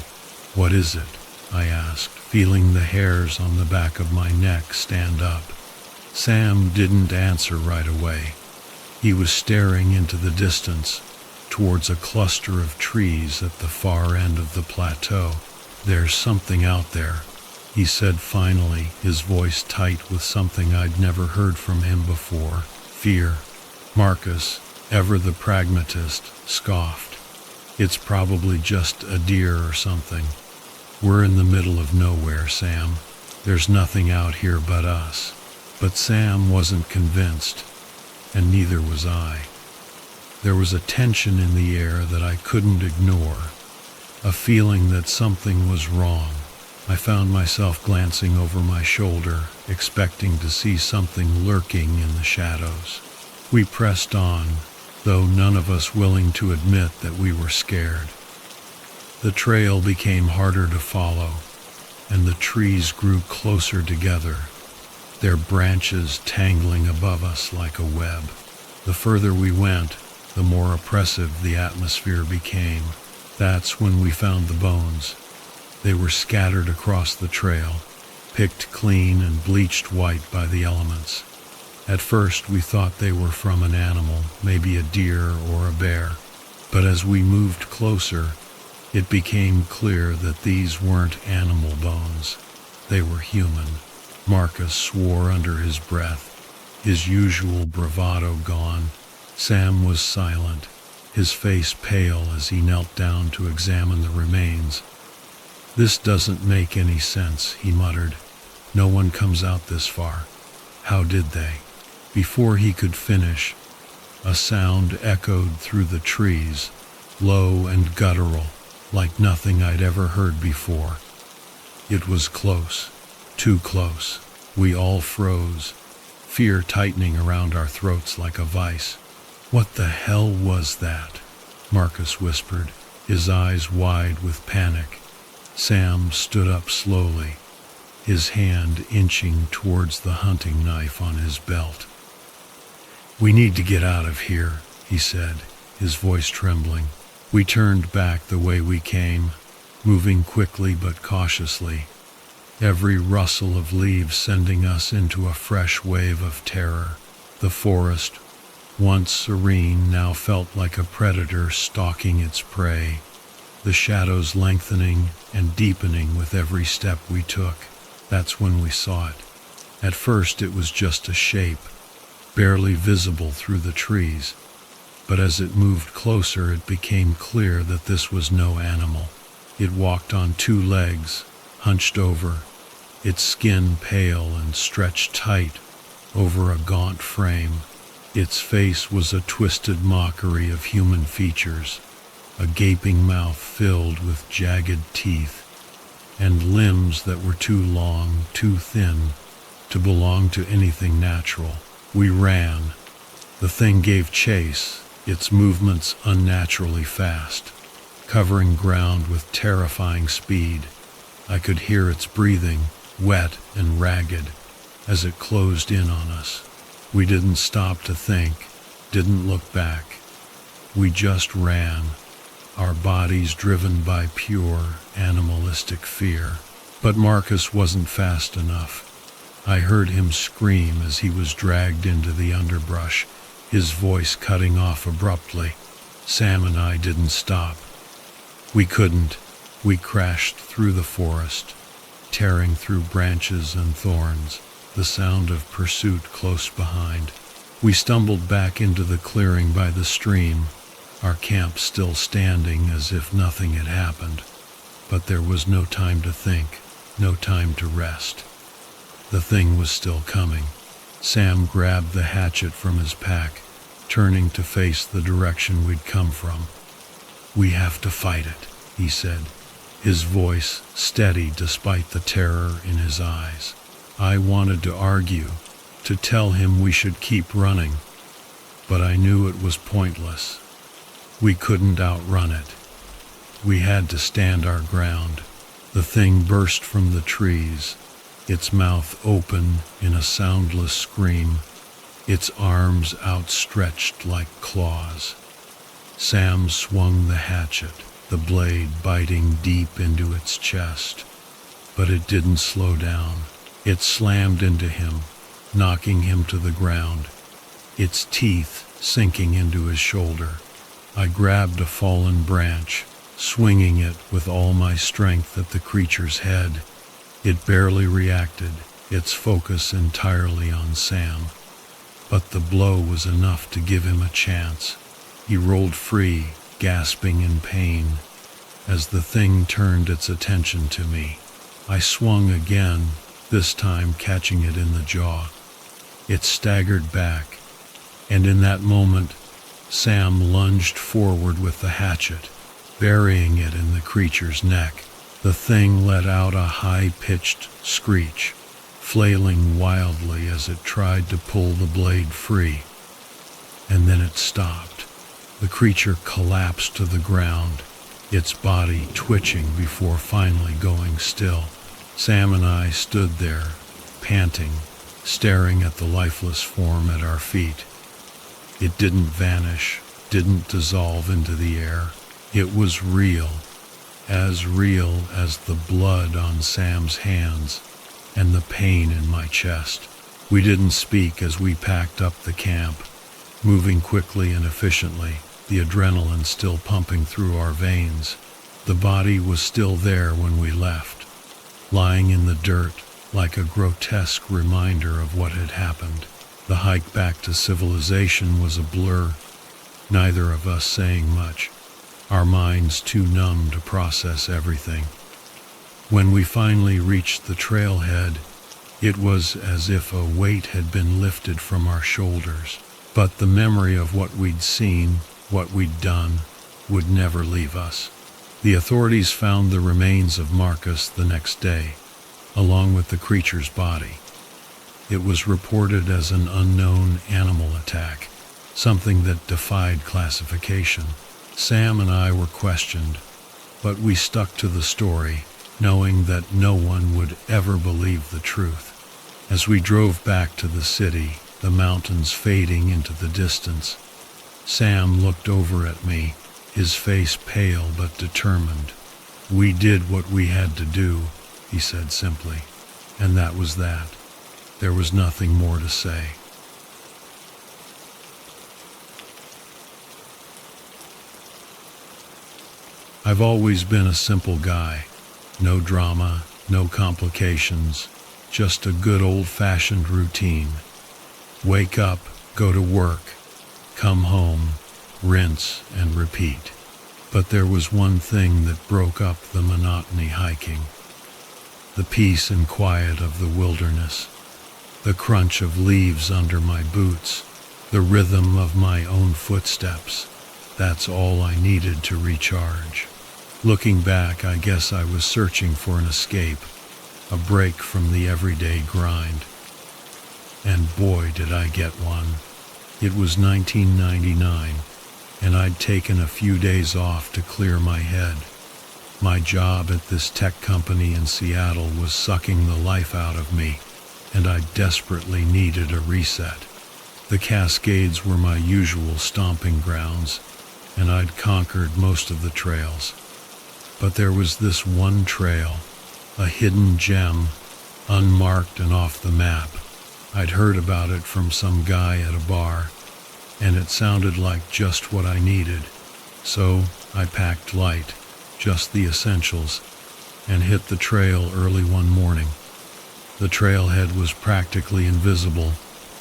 "What is it?" I asked, feeling the hairs on the back of my neck stand up. Sam didn't answer right away. He was staring into the distance, towards a cluster of trees at the far end of the plateau. "There's something out there," he said finally, his voice tight with something I'd never heard from him before. "Fear." Marcus, ever the pragmatist, scoffed. "It's probably just a deer or something. We're in the middle of nowhere, Sam. There's nothing out here but us." But Sam wasn't convinced, and neither was I. There was a tension in the air that I couldn't ignore, a feeling that something was wrong. I found myself glancing over my shoulder, expecting to see something lurking in the shadows. We pressed on, though none of us willing to admit that we were scared. The trail became harder to follow, and the trees grew closer together, their branches tangling above us like a web. The further we went, the more oppressive the atmosphere became. That's when we found the bones. They were scattered across the trail, picked clean and bleached white by the elements. At first we thought they were from an animal, maybe a deer or a bear. But as we moved closer, it became clear that these weren't animal bones. They were human. Marcus swore under his breath, his usual bravado gone. Sam was silent, his face pale as he knelt down to examine the remains. "This doesn't make any sense," he muttered. "No one comes out this far. How did they?" Before he could finish, a sound echoed through the trees, low and guttural, like nothing I'd ever heard before. It was close, too close. We all froze, fear tightening around our throats like a vice. "What the hell was that?" Marcus whispered, his eyes wide with panic. Sam stood up slowly, his hand inching towards the hunting knife on his belt. "We need to get out of here," he said, his voice trembling. We turned back the way we came, moving quickly but cautiously, every rustle of leaves sending us into a fresh wave of terror. The forest, once serene, now felt like a predator stalking its prey, the shadows lengthening and deepening with every step we took. That's when we saw it. At first it was just a shape, barely visible through the trees, but as it moved closer it became clear that this was no animal. It walked on two legs, hunched over, its skin pale and stretched tight over a gaunt frame. Its face was a twisted mockery of human features, a gaping mouth filled with jagged teeth, and limbs that were too long, too thin, to belong to anything natural. We ran. The thing gave chase, its movements unnaturally fast, covering ground with terrifying speed. I could hear its breathing, wet and ragged, as it closed in on us. We didn't stop to think, didn't look back. We just ran, our bodies driven by pure, animalistic fear. But Marcus wasn't fast enough. I heard him scream as he was dragged into the underbrush, his voice cutting off abruptly. Sam and I didn't stop. We couldn't. We crashed through the forest, tearing through branches and thorns, the sound of pursuit close behind. We stumbled back into the clearing by the stream, our camp still standing as if nothing had happened. But there was no time to think, no time to rest. The thing was still coming. Sam grabbed the hatchet from his pack, turning to face the direction we'd come from. "We have to fight it," he said, his voice steady despite the terror in his eyes. I wanted to argue, to tell him we should keep running, but I knew it was pointless. We couldn't outrun it. We had to stand our ground. The thing burst from the trees, its mouth open in a soundless scream, its arms outstretched like claws. Sam swung the hatchet, the blade biting deep into its chest. But it didn't slow down. It slammed into him, knocking him to the ground, its teeth sinking into his shoulder. I grabbed a fallen branch, swinging it with all my strength at the creature's head. It barely reacted, its focus entirely on Sam. But the blow was enough to give him a chance. He rolled free, gasping in pain. As the thing turned its attention to me, I swung again, this time catching it in the jaw. It staggered back, and in that moment, Sam lunged forward with the hatchet, burying it in the creature's neck. The thing let out a high-pitched screech, flailing wildly as it tried to pull the blade free. And then it stopped. The creature collapsed to the ground, its body twitching before finally going still. Sam and I stood there, panting, staring at the lifeless form at our feet. It didn't vanish, didn't dissolve into the air. It was real as the blood on Sam's hands and the pain in my chest. We didn't speak as we packed up the camp, moving quickly and efficiently, the adrenaline still pumping through our veins. The body was still there when we left, lying in the dirt like a grotesque reminder of what had happened. The hike back to civilization was a blur, neither of us saying much, our minds too numb to process everything. When we finally reached the trailhead, it was as if a weight had been lifted from our shoulders. But the memory of what we'd seen, what we'd done, would never leave us. The authorities found the remains of Marcus the next day, along with the creature's body. It was reported as an unknown animal attack, something that defied classification. Sam and I were questioned, but we stuck to the story, knowing that no one would ever believe the truth. As we drove back to the city, the mountains fading into the distance, Sam looked over at me, his face pale but determined. "We did what we had to do," he said simply, and that was that. There was nothing more to say. I've always been a simple guy. No drama, no complications, just a good old-fashioned routine. Wake up, go to work, come home, rinse and repeat. But there was one thing that broke up the monotony hiking. The peace and quiet of the wilderness. The crunch of leaves under my boots. The rhythm of my own footsteps. That's all I needed to recharge. Looking back, I guess I was searching for an escape, a break from the everyday grind. And boy, did I get one. It was 1999, and I'd taken a few days off to clear my head. My job at this tech company in Seattle was sucking the life out of me, and I desperately needed a reset. The Cascades were my usual stomping grounds, and I'd conquered most of the trails. But there was this one trail, a hidden gem, unmarked and off the map. I'd heard about it from some guy at a bar, and it sounded like just what I needed. So I packed light, just the essentials, and hit the trail early one morning. The trailhead was practically invisible,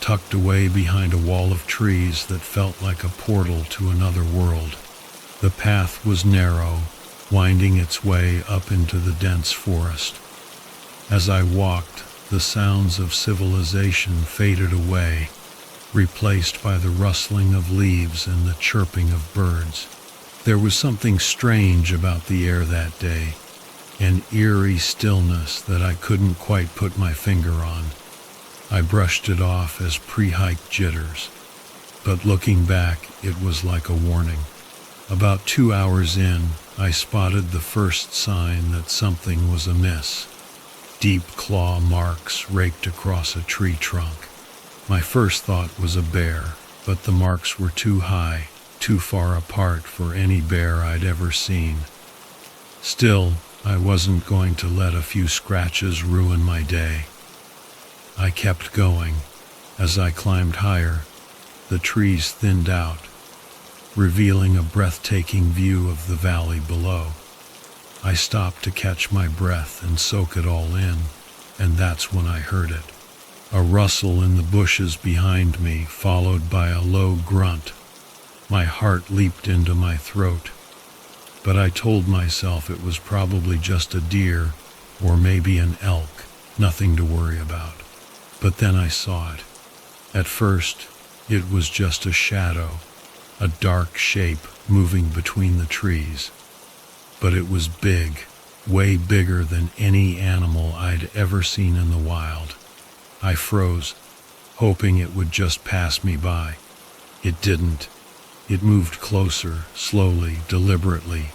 tucked away behind a wall of trees that felt like a portal to another world. The path was narrow, winding its way up into the dense forest. As I walked, the sounds of civilization faded away, replaced by the rustling of leaves and the chirping of birds. There was something strange about the air that day, an eerie stillness that I couldn't quite put my finger on. I brushed it off as pre-hike jitters, but looking back, it was like a warning. About 2 hours in, I spotted the first sign that something was amiss. Deep claw marks raked across a tree trunk. My first thought was a bear, but the marks were too high, too far apart for any bear I'd ever seen. Still, I wasn't going to let a few scratches ruin my day. I kept going. As I climbed higher, the trees thinned out. revealing a breathtaking view of the valley below. I stopped to catch my breath and soak it all in, and that's when I heard it. A rustle in the bushes behind me, followed by a low grunt. My heart leaped into my throat, but I told myself it was probably just a deer or maybe an elk, nothing to worry about. But then I saw it. At first, it was just a shadow, a dark shape moving between the trees. But it was big, way bigger than any animal I'd ever seen in the wild. I froze, hoping it would just pass me by. It didn't. It moved closer, slowly, deliberately,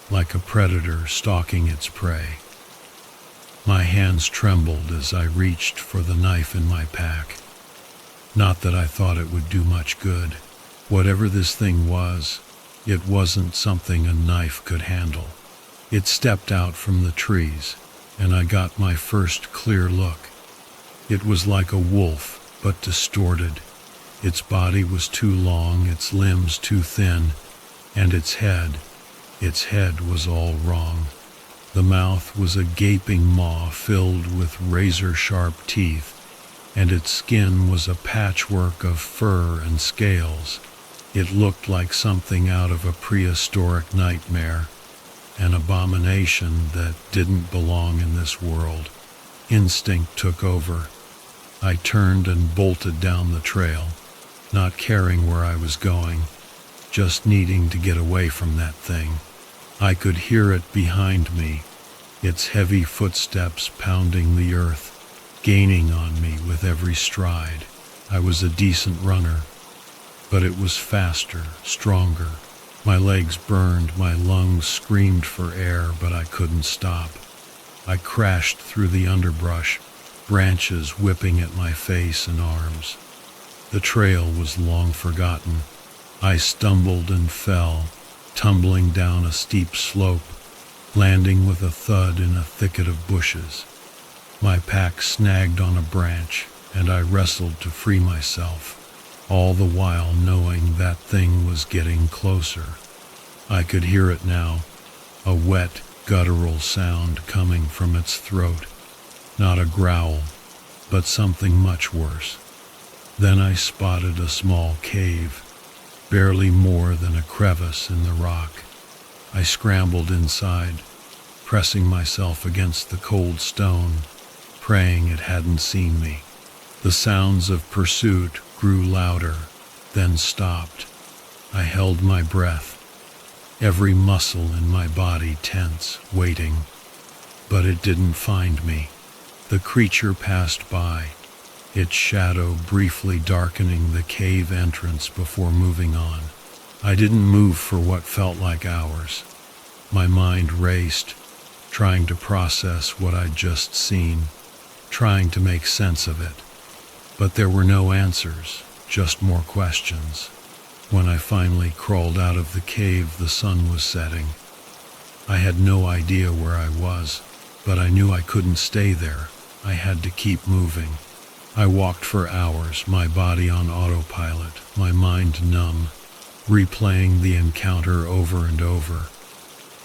like a predator stalking its prey. My hands trembled as I reached for the knife in my pack. Not that I thought it would do much good. Whatever this thing was, it wasn't something a knife could handle. It stepped out from the trees, and I got my first clear look. It was like a wolf, but distorted. Its body was too long, its limbs too thin, and its head was all wrong. The mouth was a gaping maw filled with razor-sharp teeth, and its skin was a patchwork of fur and scales. It looked like something out of a prehistoric nightmare, an abomination that didn't belong in this world. Instinct took over. I turned and bolted down the trail, not caring where I was going, just needing to get away from that thing. I could hear it behind me, its heavy footsteps pounding the earth, gaining on me with every stride. I was a decent runner, but it was faster, stronger. My legs burned, my lungs screamed for air, but I couldn't stop. I crashed through the underbrush, branches whipping at my face and arms. The trail was long forgotten. I stumbled and fell, tumbling down a steep slope, landing with a thud in a thicket of bushes. My pack snagged on a branch, and I wrestled to free myself, all the while knowing that thing was getting closer. I could hear it now, a wet, guttural sound coming from its throat. Not a growl, but something much worse. Then I spotted a small cave, barely more than a crevice in the rock. I scrambled inside, pressing myself against the cold stone, praying it hadn't seen me. The sounds of pursuit grew louder, then stopped. I held my breath, every muscle in my body tense, waiting. But it didn't find me. The creature passed by, its shadow briefly darkening the cave entrance before moving on. I didn't move for what felt like hours. My mind raced, trying to process what I'd just seen, trying to make sense of it. But there were no answers, just more questions. When I finally crawled out of the cave, the sun was setting. I had no idea where I was, but I knew I couldn't stay there. I had to keep moving. I walked for hours, my body on autopilot, my mind numb, replaying the encounter over and over.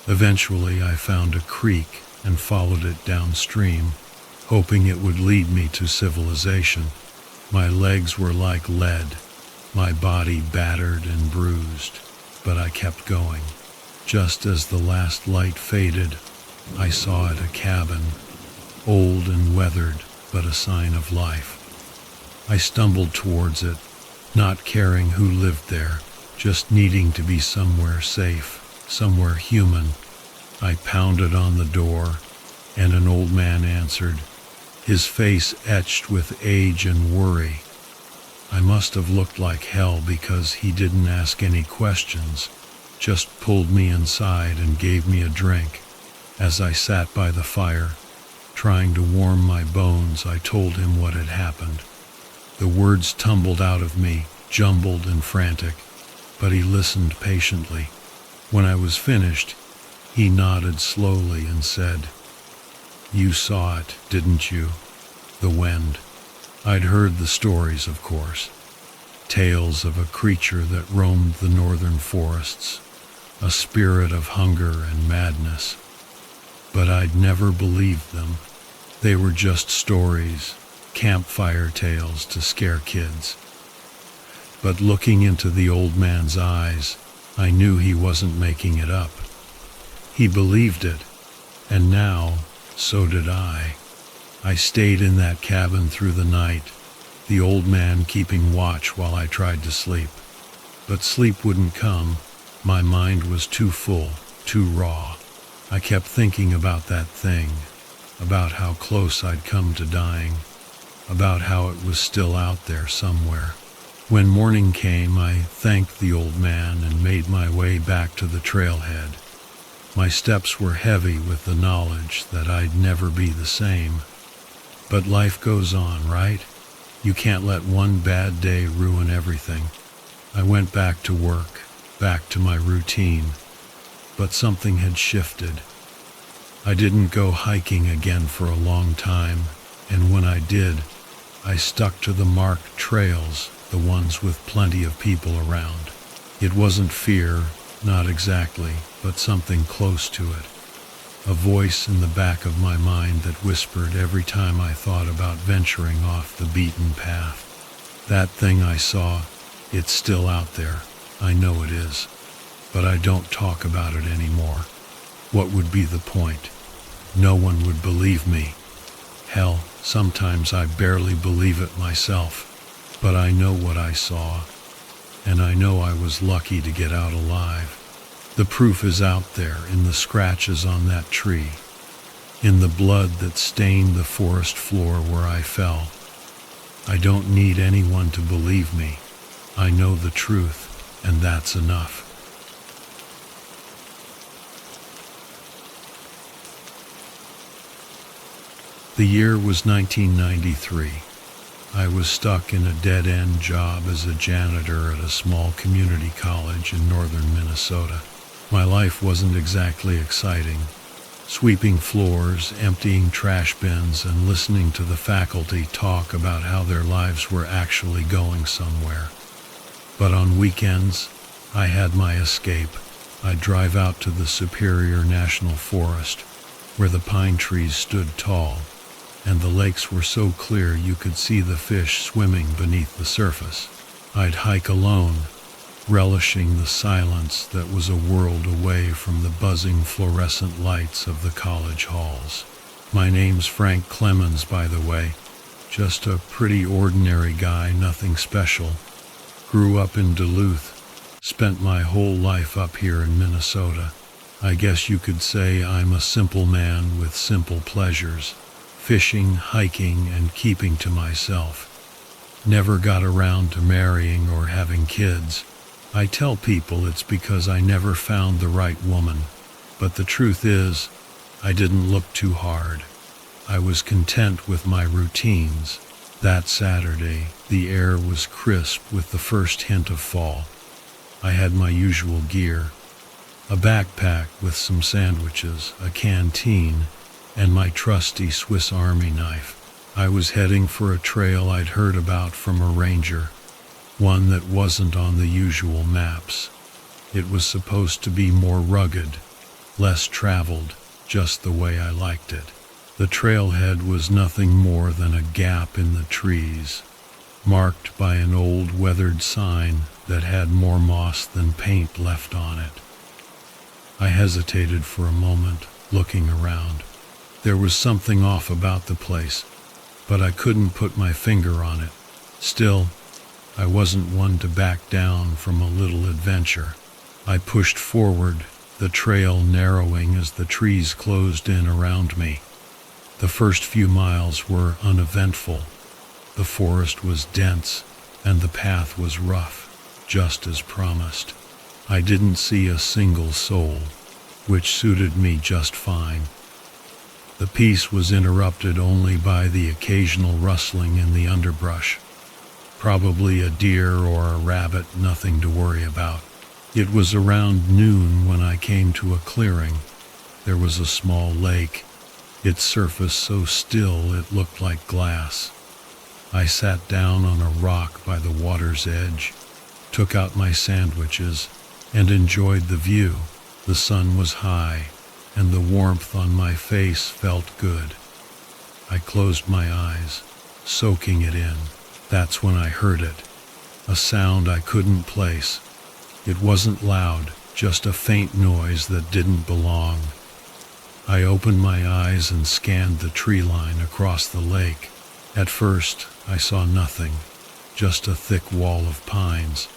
Eventually, I found a creek and followed it downstream, hoping it would lead me to civilization. My legs were like lead, my body battered and bruised, but I kept going. Just as the last light faded, I saw it, a cabin, old and weathered, but a sign of life. I stumbled towards it, not caring who lived there, just needing to be somewhere safe, somewhere human. I pounded on the door, and an old man answered, his face etched with age and worry. I must have looked like hell because he didn't ask any questions, just pulled me inside and gave me a drink. As I sat by the fire, trying to warm my bones, I told him what had happened. The words tumbled out of me, jumbled and frantic, but he listened patiently. When I was finished, he nodded slowly and said, "You saw it, didn't you? The wind." I'd heard the stories, of course. tales of a creature that roamed the northern forests, a spirit of hunger and madness. But I'd never believed them. They were just stories, campfire tales to scare kids. But looking into the old man's eyes, I knew he wasn't making it up. He believed it, and now, so did I. I stayed in that cabin through the night, the old man keeping watch while I tried to sleep. But sleep wouldn't come. My mind was too full, too raw. I kept thinking about that thing, about how close I'd come to dying, about how it was still out there somewhere. When morning came, I thanked the old man and made my way back to the trailhead. My steps were heavy with the knowledge that I'd never be the same. But life goes on, right? You can't let one bad day ruin everything. I went back to work, back to my routine, but something had shifted. I didn't go hiking again for a long time, and when I did, I stuck to the marked trails, the ones with plenty of people around. It wasn't fear, not exactly, but something close to it. A voice in the back of my mind that whispered every time I thought about venturing off the beaten path. That thing I saw, it's still out there. I know it is. But I don't talk about it anymore. What would be the point? No one would believe me. Hell, sometimes I barely believe it myself. But I know what I saw, and I know I was lucky to get out alive. The proof is out there in the scratches on that tree, in the blood that stained the forest floor where I fell. I don't need anyone to believe me. I know the truth, and that's enough. The year was 1993. I was stuck in a dead-end job as a janitor at a small community college in northern Minnesota. My life wasn't exactly exciting. Sweeping floors, emptying trash bins, and listening to the faculty talk about how their lives were actually going somewhere. But on weekends, I had my escape. I'd drive out to the Superior National Forest, where the pine trees stood tall, and the lakes were so clear you could see the fish swimming beneath the surface. I'd hike alone, relishing the silence that was a world away from the buzzing fluorescent lights of the college halls. My name's Frank Clemens, by the way. Just a pretty ordinary guy, nothing special. Grew up in Duluth, spent my whole life up here in Minnesota. I guess you could say I'm a simple man with simple pleasures. Fishing, hiking, and keeping to myself. Never got around to marrying or having kids. I tell people it's because I never found the right woman, but the truth is, I didn't look too hard. I was content with my routines. That Saturday, the air was crisp with the first hint of fall. I had my usual gear, a backpack with some sandwiches, a canteen, and my trusty Swiss Army knife. I was heading for a trail I'd heard about from a ranger, one that wasn't on the usual maps. It was supposed to be more rugged, less traveled, just the way I liked it. The trailhead was nothing more than a gap in the trees, marked by an old weathered sign that had more moss than paint left on it. I hesitated for a moment, looking around. There was something off about the place, but I couldn't put my finger on it. Still, I wasn't one to back down from a little adventure. I pushed forward, the trail narrowing as the trees closed in around me. The first few miles were uneventful. The forest was dense, and the path was rough, just as promised. I didn't see a single soul, which suited me just fine. The peace was interrupted only by the occasional rustling in the underbrush. Probably a deer or a rabbit, nothing to worry about. It was around noon when I came to a clearing. There was a small lake, its surface so still it looked like glass. I sat down on a rock by the water's edge, took out my sandwiches, and enjoyed the view. The sun was high, and the warmth on my face felt good. I closed my eyes, soaking it in. That's when I heard it, a sound I couldn't place. It wasn't loud, just a faint noise that didn't belong. I opened my eyes and scanned the tree line across the lake. At first, I saw nothing, just a thick wall of pines.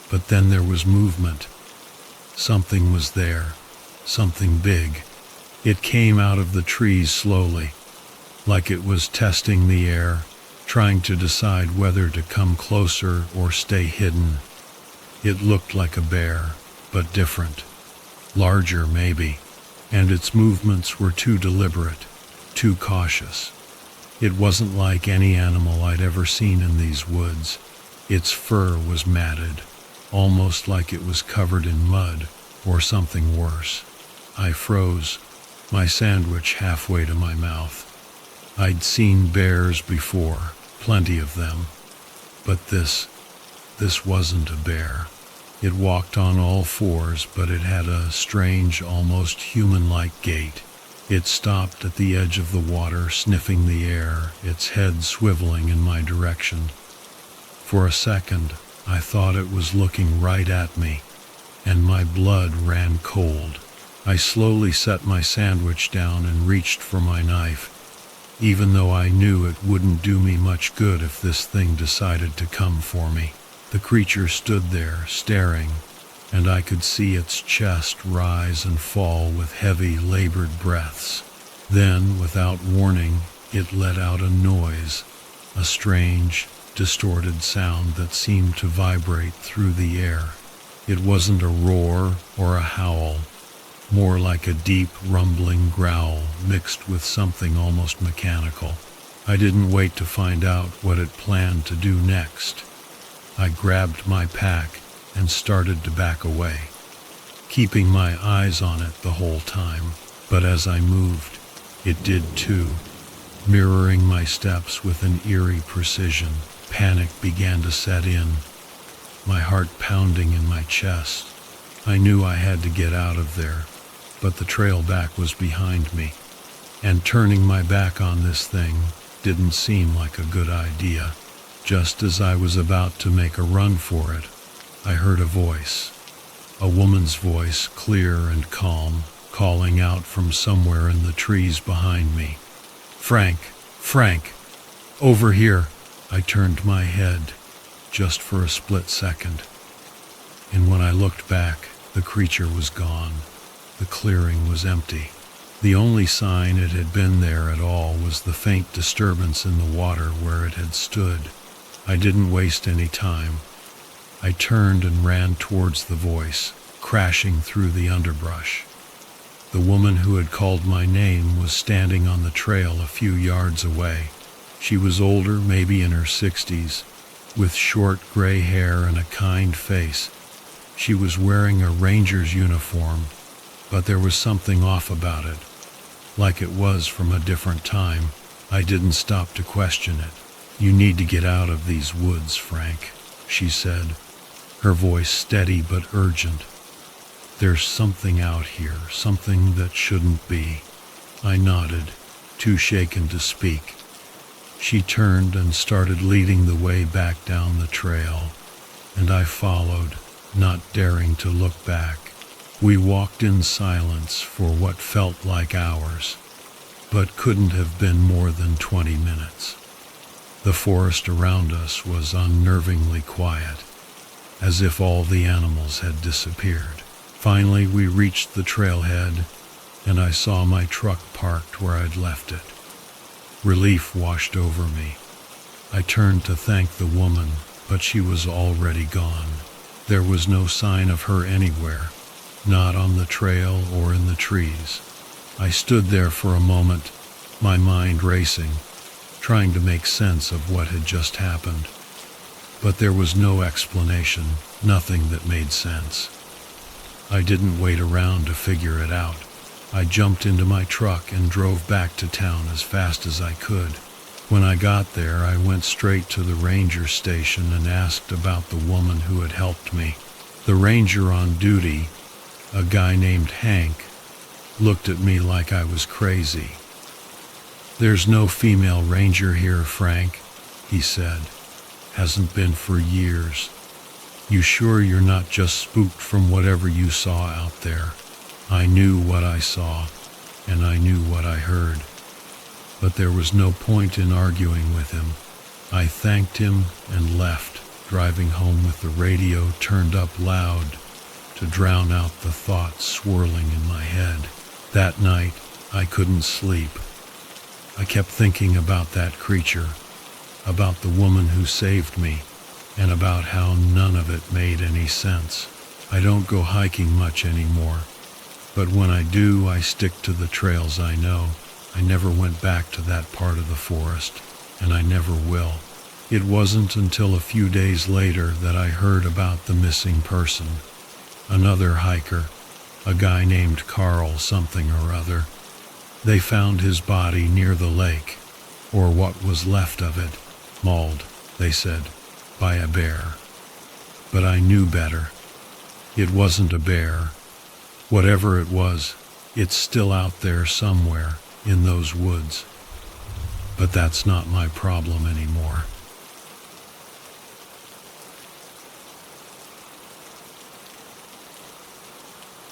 But then there was movement. Something was there, something big. It came out of the trees slowly, like it was testing the air, trying to decide whether to come closer or stay hidden. It looked like a bear, but different. Larger, maybe, and its movements were too deliberate, too cautious. It wasn't like any animal I'd ever seen in these woods. Its fur was matted, almost like it was covered in mud or something worse. I froze, my sandwich halfway to my mouth. I'd seen bears before, plenty of them, but this wasn't a bear. It walked on all fours, but it had a strange, almost human-like gait. It stopped at the edge of the water, sniffing the air, its head swiveling in my direction. For a second, I thought it was looking right at me, and my blood ran cold. I slowly set my sandwich down and reached for my knife, even though I knew it wouldn't do me much good if this thing decided to come for me. The creature stood there, staring, and I could see its chest rise and fall with heavy, labored breaths. Then, without warning, it let out a noise, a strange, distorted sound that seemed to vibrate through the air. It wasn't a roar or a howl, more like a deep, rumbling growl mixed with something almost mechanical. I didn't wait to find out what it planned to do next. I grabbed my pack and started to back away, keeping my eyes on it the whole time. But as I moved, it did too, mirroring my steps with an eerie precision. Panic began to set in, my heart pounding in my chest. I knew I had to get out of there, but the trail back was behind me, and turning my back on this thing didn't seem like a good idea. Just as I was about to make a run for it, I heard a voice, a woman's voice, clear and calm, calling out from somewhere in the trees behind me. "Frank, Frank, over here." I turned my head, just for a split second, and when I looked back, the creature was gone. The clearing was empty. The only sign it had been there at all was the faint disturbance in the water where it had stood. I didn't waste any time. I turned and ran towards the voice, crashing through the underbrush. The woman who had called my name was standing on the trail a few yards away. She was older, maybe in her 60s, with short gray hair and a kind face. She was wearing a ranger's uniform, but there was something off about it, like it was from a different time. I didn't stop to question it. "You need to get out of these woods, Frank," she said, her voice steady but urgent. "There's something out here, something that shouldn't be." I nodded, too shaken to speak. She turned and started leading the way back down the trail, and I followed, not daring to look back. We walked in silence for what felt like hours, but couldn't have been more than 20 minutes. The forest around us was unnervingly quiet, as if all the animals had disappeared. Finally, we reached the trailhead, and I saw my truck parked where I'd left it. Relief washed over me. I turned to thank the woman, but she was already gone. There was no sign of her anywhere, not on the trail or in the trees. I stood there for a moment, my mind racing, trying to make sense of what had just happened. But there was no explanation, nothing that made sense. I didn't wait around to figure it out. I jumped into my truck and drove back to town as fast as I could. When I got there, I went straight to the ranger station and asked about the woman who had helped me. The ranger on duty, a guy named Hank, looked at me like I was crazy. "There's no female ranger here, Frank," he said. "Hasn't been for years. You sure you're not just spooked from whatever you saw out there?" I knew what I saw, and I knew what I heard. But there was no point in arguing with him. I thanked him and left, driving home with the radio turned up loud to drown out the thoughts swirling in my head. That night, I couldn't sleep. I kept thinking about that creature, about the woman who saved me, and about how none of it made any sense. I don't go hiking much anymore, but when I do, I stick to the trails I know. I never went back to that part of the forest, and I never will. It wasn't until a few days later that I heard about the missing person. Another hiker, a guy named Carl something or other. They found his body near the lake, or what was left of it, mauled, they said, by a bear. But I knew better. It wasn't a bear. Whatever it was, it's still out there somewhere in those woods. But that's not my problem anymore.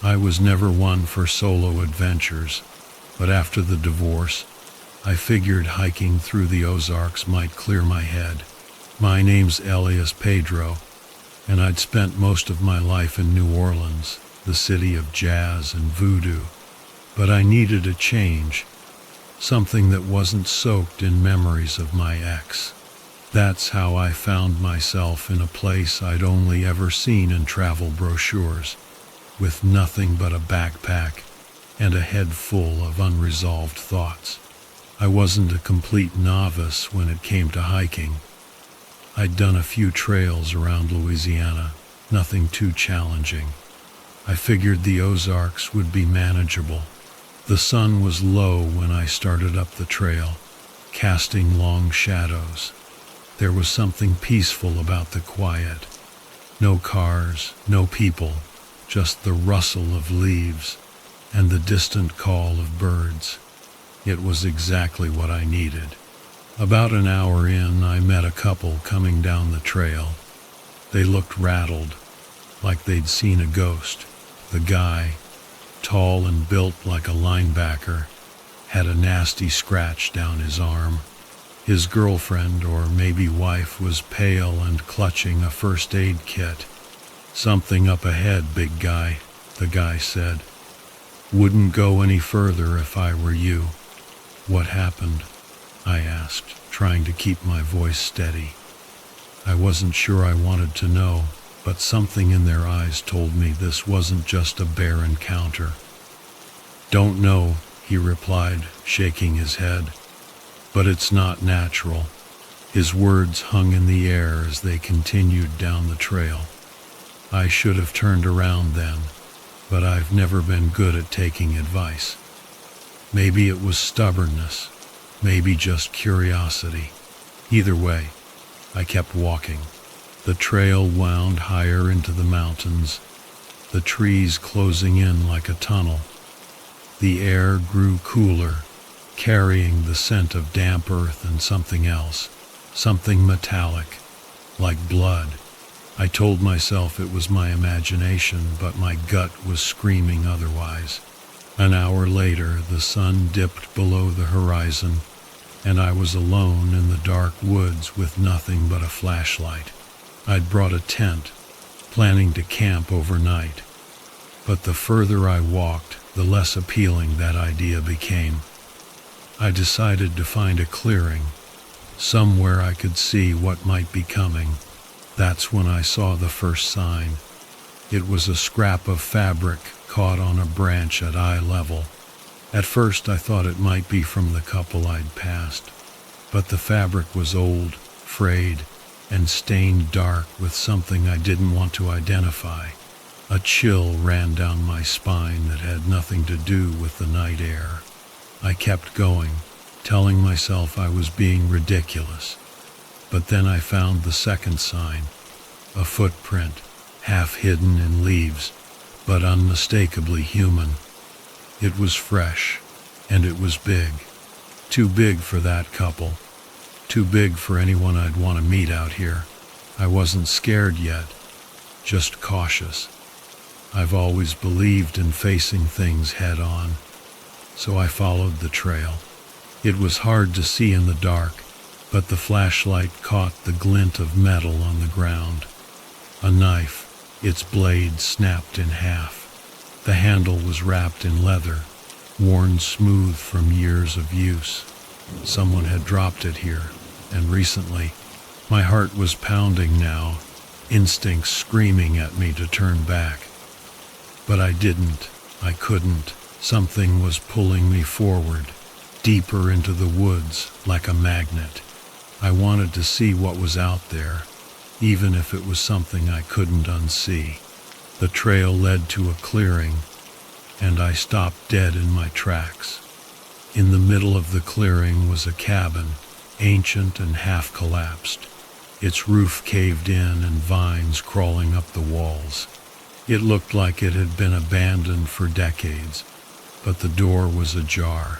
I was never one for solo adventures, but after the divorce, I figured hiking through the Ozarks might clear my head. My name's Elias Pedro, and I'd spent most of my life in New Orleans, the city of jazz and voodoo. But I needed a change, something that wasn't soaked in memories of my ex. That's how I found myself in a place I'd only ever seen in travel brochures, with nothing but a backpack and a head full of unresolved thoughts. I wasn't a complete novice when it came to hiking. I'd done a few trails around Louisiana, nothing too challenging. I figured the Ozarks would be manageable. The sun was low when I started up the trail, casting long shadows. There was something peaceful about the quiet. No cars, no people, just the rustle of leaves and the distant call of birds. It was exactly what I needed. About an hour in, I met a couple coming down the trail. They looked rattled, like they'd seen a ghost. The guy, tall and built like a linebacker, had a nasty scratch down his arm. His girlfriend, or maybe wife, was pale and clutching a first aid kit. "Something up ahead, big guy," the guy said. "Wouldn't go any further if I were you." "What happened?" I asked, trying to keep my voice steady. I wasn't sure I wanted to know, but something in their eyes told me this wasn't just a bare encounter. "Don't know," he replied, shaking his head. "But it's not natural." His words hung in the air as they continued down the trail. I should have turned around then, but I've never been good at taking advice. Maybe it was stubbornness, maybe just curiosity. Either way, I kept walking. The trail wound higher into the mountains, the trees closing in like a tunnel. The air grew cooler, carrying the scent of damp earth and something else, something metallic, like blood. I told myself it was my imagination, but my gut was screaming otherwise. An hour later, the sun dipped below the horizon, and I was alone in the dark woods with nothing but a flashlight. I'd brought a tent, planning to camp overnight. But the further I walked, the less appealing that idea became. I decided to find a clearing, somewhere I could see what might be coming. That's when I saw the first sign. It was a scrap of fabric caught on a branch at eye level. At first I thought it might be from the couple I'd passed, but the fabric was old, frayed, and stained dark with something I didn't want to identify. A chill ran down my spine that had nothing to do with the night air. I kept going, telling myself I was being ridiculous. But then I found the second sign, a footprint, half hidden in leaves, but unmistakably human. It was fresh, and it was big. Too big for that couple. Too big for anyone I'd want to meet out here. I wasn't scared yet, just cautious. I've always believed in facing things head on, so I followed the trail. It was hard to see in the dark, but the flashlight caught the glint of metal on the ground. A knife, its blade snapped in half. The handle was wrapped in leather, worn smooth from years of use. Someone had dropped it here, and recently. My heart was pounding now, instincts screaming at me to turn back. But I didn't. I couldn't. Something was pulling me forward, deeper into the woods, like a magnet. I wanted to see what was out there, even if it was something I couldn't unsee. The trail led to a clearing, and I stopped dead in my tracks. In the middle of the clearing was a cabin, ancient and half collapsed. Its roof caved in and vines crawling up the walls. It looked like it had been abandoned for decades, but the door was ajar,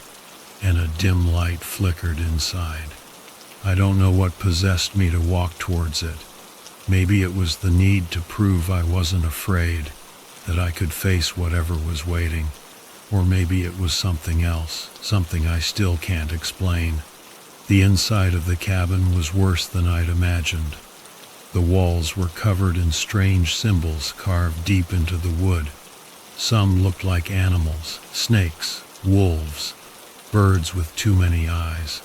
and a dim light flickered inside. I don't know what possessed me to walk towards it. Maybe it was the need to prove I wasn't afraid, that I could face whatever was waiting. Or maybe it was something else, something I still can't explain. The inside of the cabin was worse than I'd imagined. The walls were covered in strange symbols carved deep into the wood. Some looked like animals, snakes, wolves, birds with too many eyes.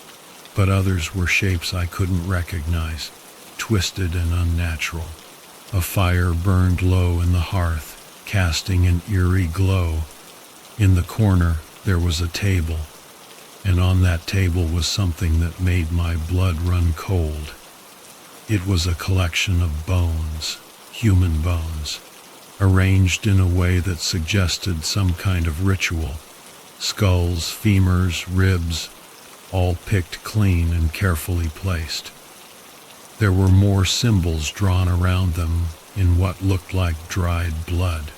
But others were shapes I couldn't recognize, twisted and unnatural. A fire burned low in the hearth, casting an eerie glow. In the corner, there was a table, and on that table was something that made my blood run cold. It was a collection of bones, human bones, arranged in a way that suggested some kind of ritual. Skulls, femurs, ribs, all picked clean and carefully placed. There were more symbols drawn around them in what looked like dried blood.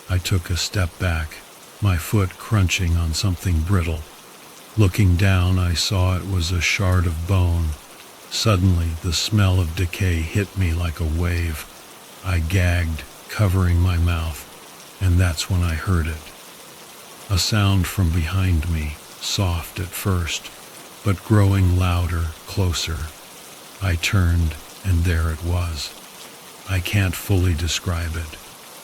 I took a step back, my foot crunching on something brittle. Looking down, I saw it was a shard of bone. Suddenly, the smell of decay hit me like a wave. I gagged, covering my mouth, and that's when I heard it. A sound from behind me, soft at first, but growing louder, closer. I turned, and there it was. I can't fully describe it.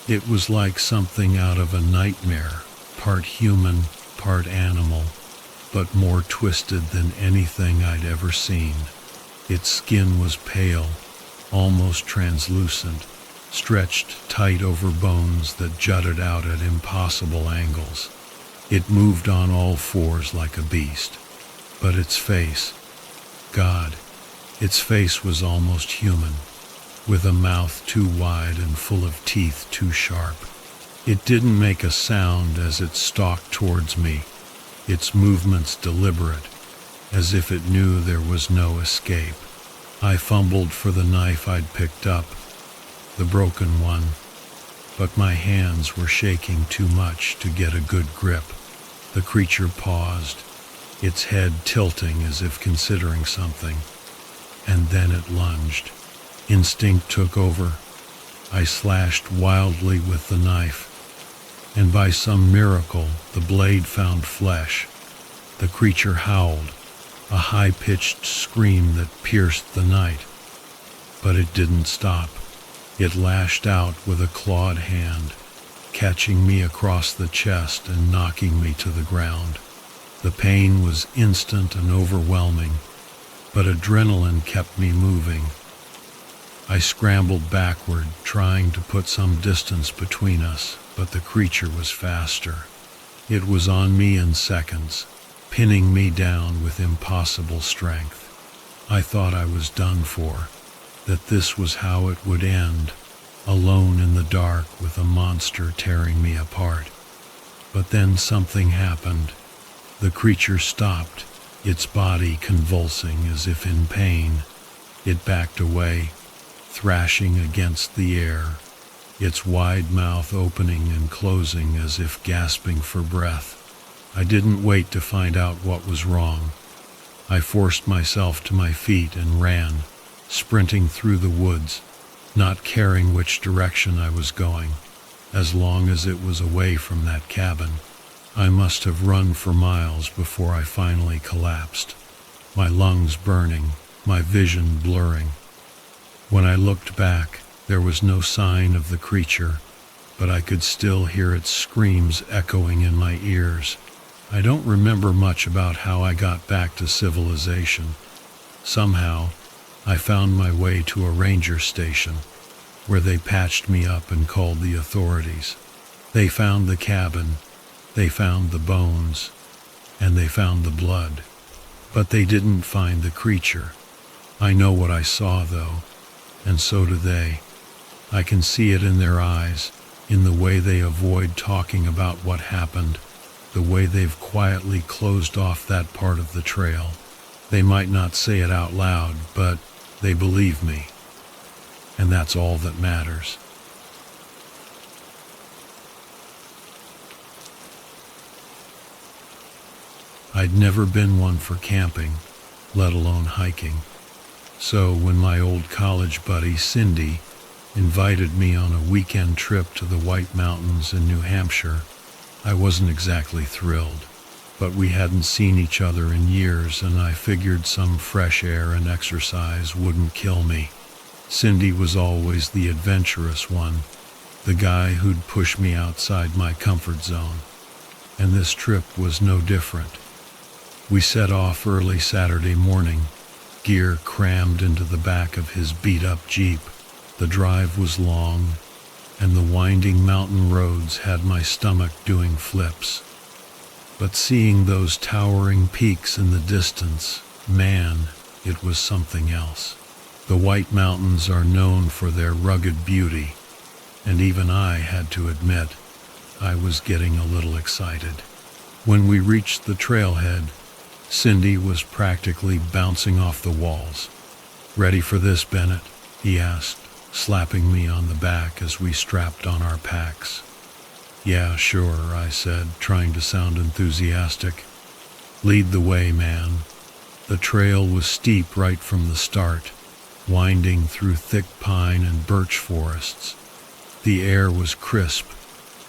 It was like something out of a nightmare, part human, part animal, but more twisted than anything I'd ever seen. Its skin was pale, almost translucent, stretched tight over bones that jutted out at impossible angles. It moved on all fours like a beast. But its face, God, its face was almost human, with a mouth too wide and full of teeth too sharp. It didn't make a sound as it stalked towards me, its movements deliberate, as if it knew there was no escape. I fumbled for the knife I'd picked up, the broken one, but my hands were shaking too much to get a good grip. The creature paused, its head tilting as if considering something, and then it lunged. Instinct took over. I slashed wildly with the knife, and by some miracle the blade found flesh. The creature howled, a high-pitched scream that pierced the night. But it didn't stop. It lashed out with a clawed hand, catching me across the chest and knocking me to the ground. The pain was instant and overwhelming, but adrenaline kept me moving. I scrambled backward, trying to put some distance between us, but the creature was faster. It was on me in seconds, pinning me down with impossible strength. I thought I was done for, that this was how it would end, alone in the dark with a monster tearing me apart. But then something happened. The creature stopped, its body convulsing as if in pain. It backed away, thrashing against the air, its wide mouth opening and closing as if gasping for breath. I didn't wait to find out what was wrong. I forced myself to my feet and ran, sprinting through the woods, not caring which direction I was going, as long as it was away from that cabin. I must have run for miles before I finally collapsed, my lungs burning, my vision blurring. When I looked back, there was no sign of the creature, but I could still hear its screams echoing in my ears. I don't remember much about how I got back to civilization. Somehow, I found my way to a ranger station, where they patched me up and called the authorities. They found the cabin, they found the bones, and they found the blood. But they didn't find the creature. I know what I saw, though, and so do they. I can see it in their eyes, in the way they avoid talking about what happened, the way they've quietly closed off that part of the trail. They might not say it out loud, but they believe me. And that's all that matters. I'd never been one for camping, let alone hiking. So when my old college buddy Cindy invited me on a weekend trip to the White Mountains in New Hampshire, I wasn't exactly thrilled. But we hadn't seen each other in years, and I figured some fresh air and exercise wouldn't kill me. Cindy was always the adventurous one, the guy who'd push me outside my comfort zone. And this trip was no different. We set off early Saturday morning, gear crammed into the back of his beat-up Jeep. The drive was long, and the winding mountain roads had my stomach doing flips. But seeing those towering peaks in the distance, man, it was something else. The White Mountains are known for their rugged beauty, and even I had to admit, I was getting a little excited. When we reached the trailhead, Cindy was practically bouncing off the walls. "Ready for this, Bennett?" he asked, slapping me on the back as we strapped on our packs. "Yeah, sure," I said, trying to sound enthusiastic. "Lead the way, man." The trail was steep right from the start, winding through thick pine and birch forests. The air was crisp,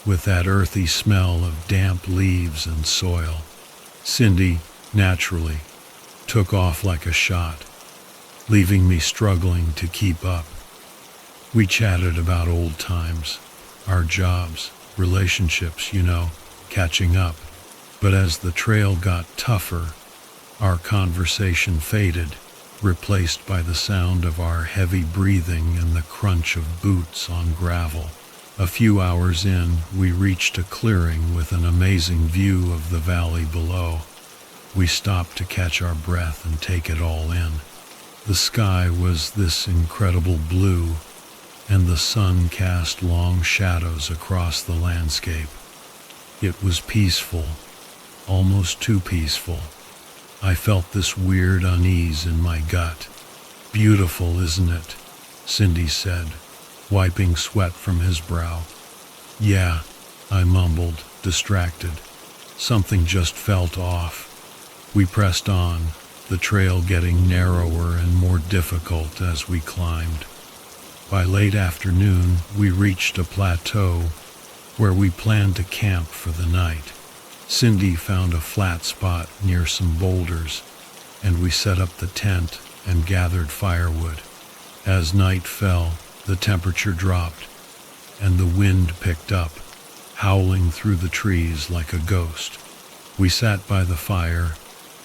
with that earthy smell of damp leaves and soil. Cindy, naturally, took off like a shot, leaving me struggling to keep up. We chatted about old times, our jobs, relationships, catching up. But as the trail got tougher, our conversation faded, replaced by the sound of our heavy breathing and the crunch of boots on gravel. A few hours in, we reached a clearing with an amazing view of the valley below. We stopped to catch our breath and take it all in. The sky was this incredible blue, and the sun cast long shadows across the landscape. It was peaceful, almost too peaceful. I felt this weird unease in my gut. "Beautiful, isn't it?" Cindy said, wiping sweat from his brow. "Yeah," I mumbled, distracted. Something just felt off. We pressed on, the trail getting narrower and more difficult as we climbed. By late afternoon, we reached a plateau where we planned to camp for the night. Cindy found a flat spot near some boulders, and we set up the tent and gathered firewood. As night fell, the temperature dropped, and the wind picked up, howling through the trees like a ghost. We sat by the fire,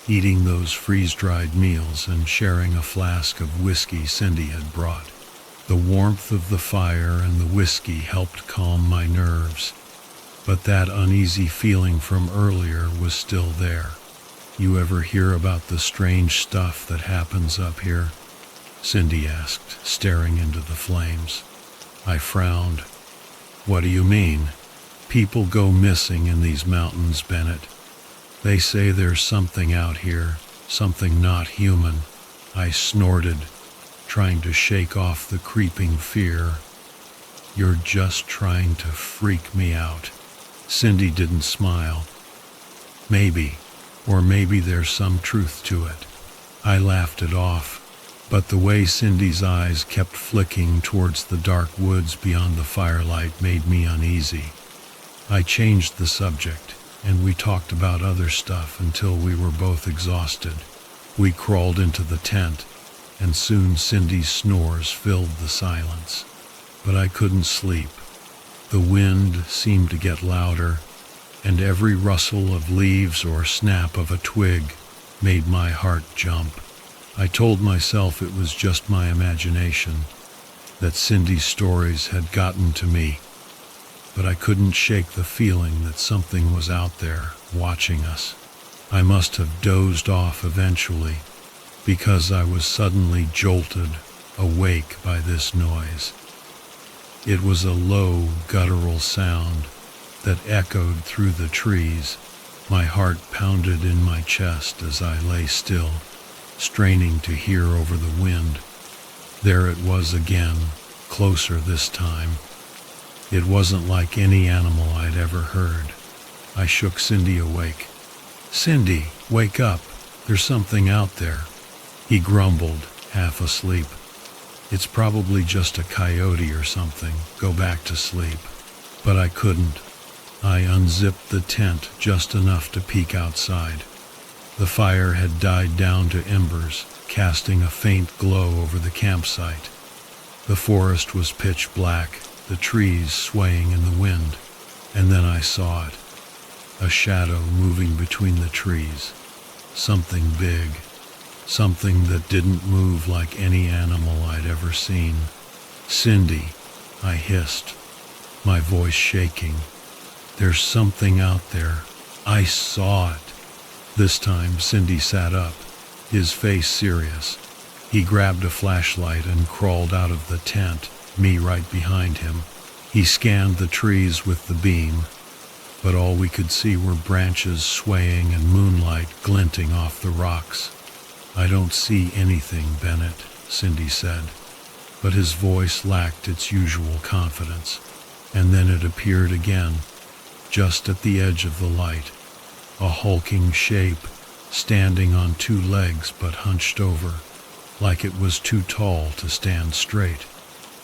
eating those freeze-dried meals and sharing a flask of whiskey Cindy had brought. The warmth of the fire and the whiskey helped calm my nerves, but that uneasy feeling from earlier was still there. "You ever hear about the strange stuff that happens up here?" Cindy asked, staring into the flames. I frowned. "What do you mean?" "People go missing in these mountains, Bennett. They say there's something out here, something not human. I snorted, trying to shake off the creeping fear. You're just trying to freak me out. Cindy didn't smile. Maybe, or maybe there's some truth to it. I laughed it off, but the way Cindy's eyes kept flicking towards the dark woods beyond the firelight made me uneasy. I changed the subject, and we talked about other stuff until we were both exhausted. We crawled into the tent, and soon Cindy's snores filled the silence. But I couldn't sleep. The wind seemed to get louder, and every rustle of leaves or snap of a twig made my heart jump. I told myself it was just my imagination, that Cindy's stories had gotten to me, but I couldn't shake the feeling that something was out there watching us. I must have dozed off eventually, because I was suddenly jolted awake by this noise. It was a low, guttural sound that echoed through the trees. My heart pounded in my chest as I lay still, straining to hear over the wind. There it was again, closer this time. It wasn't like any animal I'd ever heard. I shook Cindy awake. "Cindy, wake up. There's something out there." He grumbled, half asleep. "It's probably just a coyote or something. Go back to sleep." But I couldn't. I unzipped the tent just enough to peek outside. The fire had died down to embers, casting a faint glow over the campsite. The forest was pitch black, the trees swaying in the wind, and then I saw it. A shadow moving between the trees. Something big. Something that didn't move like any animal I'd ever seen. "Cindy," I hissed, my voice shaking. "There's something out there. I saw it." This time Cindy sat up, his face serious. He grabbed a flashlight and crawled out of the tent, me right behind him. He scanned the trees with the beam, but all we could see were branches swaying and moonlight glinting off the rocks. "I don't see anything, Bennett," Cindy said, but his voice lacked its usual confidence. And then it appeared again, just at the edge of the light, a hulking shape, standing on two legs but hunched over, like it was too tall to stand straight.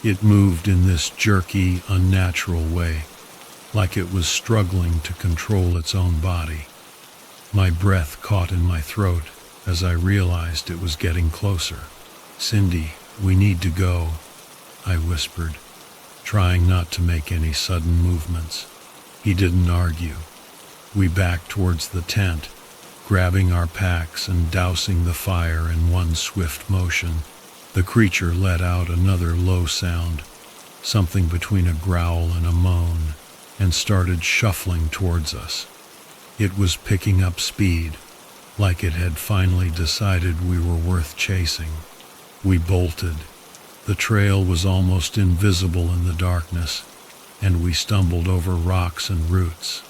It moved in this jerky, unnatural way, like it was struggling to control its own body. My breath caught in my throat as I realized it was getting closer. "Cindy, we need to go," I whispered, trying not to make any sudden movements. He didn't argue. We backed towards the tent, grabbing our packs and dousing the fire in one swift motion. The creature let out another low sound, something between a growl and a moan, and started shuffling towards us. It was picking up speed, like it had finally decided we were worth chasing. We bolted. The trail was almost invisible in the darkness, and we stumbled over rocks and roots,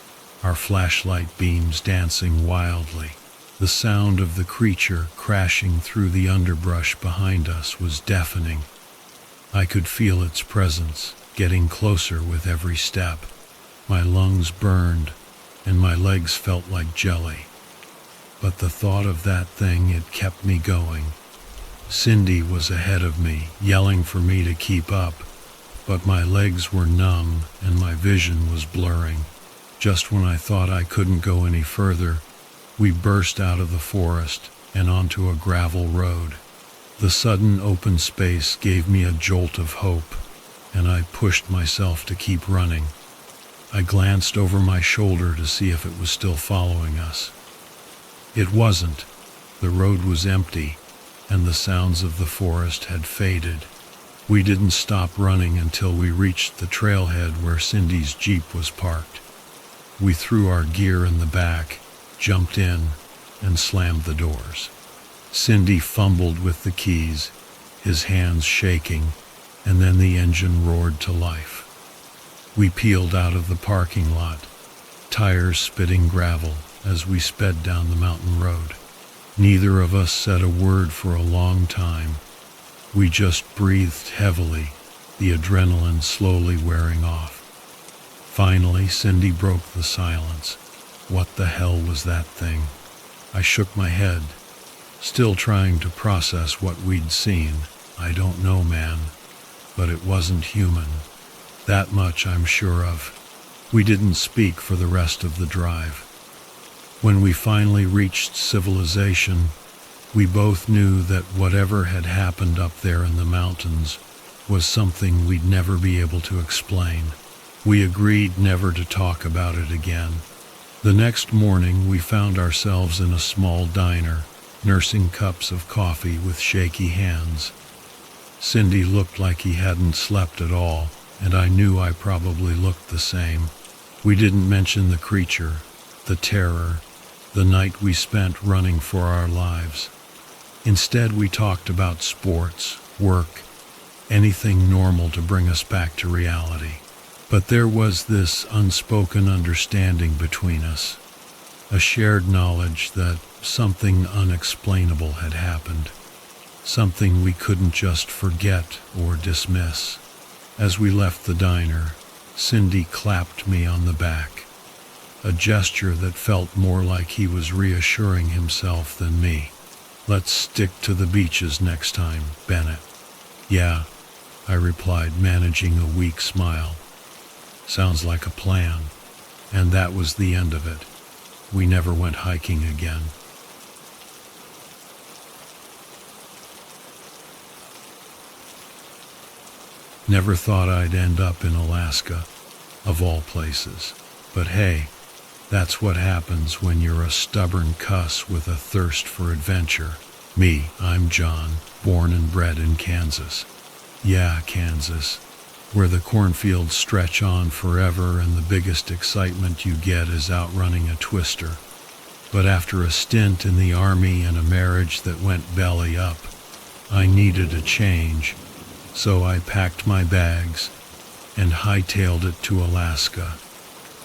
our flashlight beams dancing wildly. The sound of the creature crashing through the underbrush behind us was deafening. I could feel its presence, getting closer with every step. My lungs burned, and my legs felt like jelly. But the thought of that thing, it kept me going. Cindy was ahead of me, yelling for me to keep up, but my legs were numb and my vision was blurring. Just when I thought I couldn't go any further, we burst out of the forest and onto a gravel road. The sudden open space gave me a jolt of hope, and I pushed myself to keep running. I glanced over my shoulder to see if it was still following us. It wasn't. The road was empty, and the sounds of the forest had faded. We didn't stop running until we reached the trailhead where Cindy's Jeep was parked. We threw our gear in the back, jumped in, and slammed the doors. Cindy fumbled with the keys, his hands shaking, and then the engine roared to life. We peeled out of the parking lot, tires spitting gravel as we sped down the mountain road. Neither of us said a word for a long time. We just breathed heavily, the adrenaline slowly wearing off. Finally, Cindy broke the silence. What the hell was that thing? I shook my head, still trying to process what we'd seen. I don't know, man, but it wasn't human. That much I'm sure of. We didn't speak for the rest of the drive. When we finally reached civilization, we both knew that whatever had happened up there in the mountains was something we'd never be able to explain. We agreed never to talk about it again. The next morning, we found ourselves in a small diner, nursing cups of coffee with shaky hands. Cindy looked like he hadn't slept at all, and I knew I probably looked the same. We didn't mention the creature, the terror, the night we spent running for our lives. Instead, we talked about sports, work, anything normal to bring us back to reality. But there was this unspoken understanding between us, a shared knowledge that something unexplainable had happened, something we couldn't just forget or dismiss. As we left the diner, Cindy clapped me on the back, a gesture that felt more like he was reassuring himself than me. "Let's stick to the beaches next time, Bennett." "Yeah," I replied, managing a weak smile. "Sounds like a plan." And that was the end of it. We never went hiking again. Never thought I'd end up in Alaska, of all places. But hey, that's what happens when you're a stubborn cuss with a thirst for adventure. Me, I'm John, born and bred in Kansas. Yeah, Kansas, where the cornfields stretch on forever and the biggest excitement you get is outrunning a twister. But after a stint in the army and a marriage that went belly up, I needed a change, so I packed my bags and hightailed it to Alaska,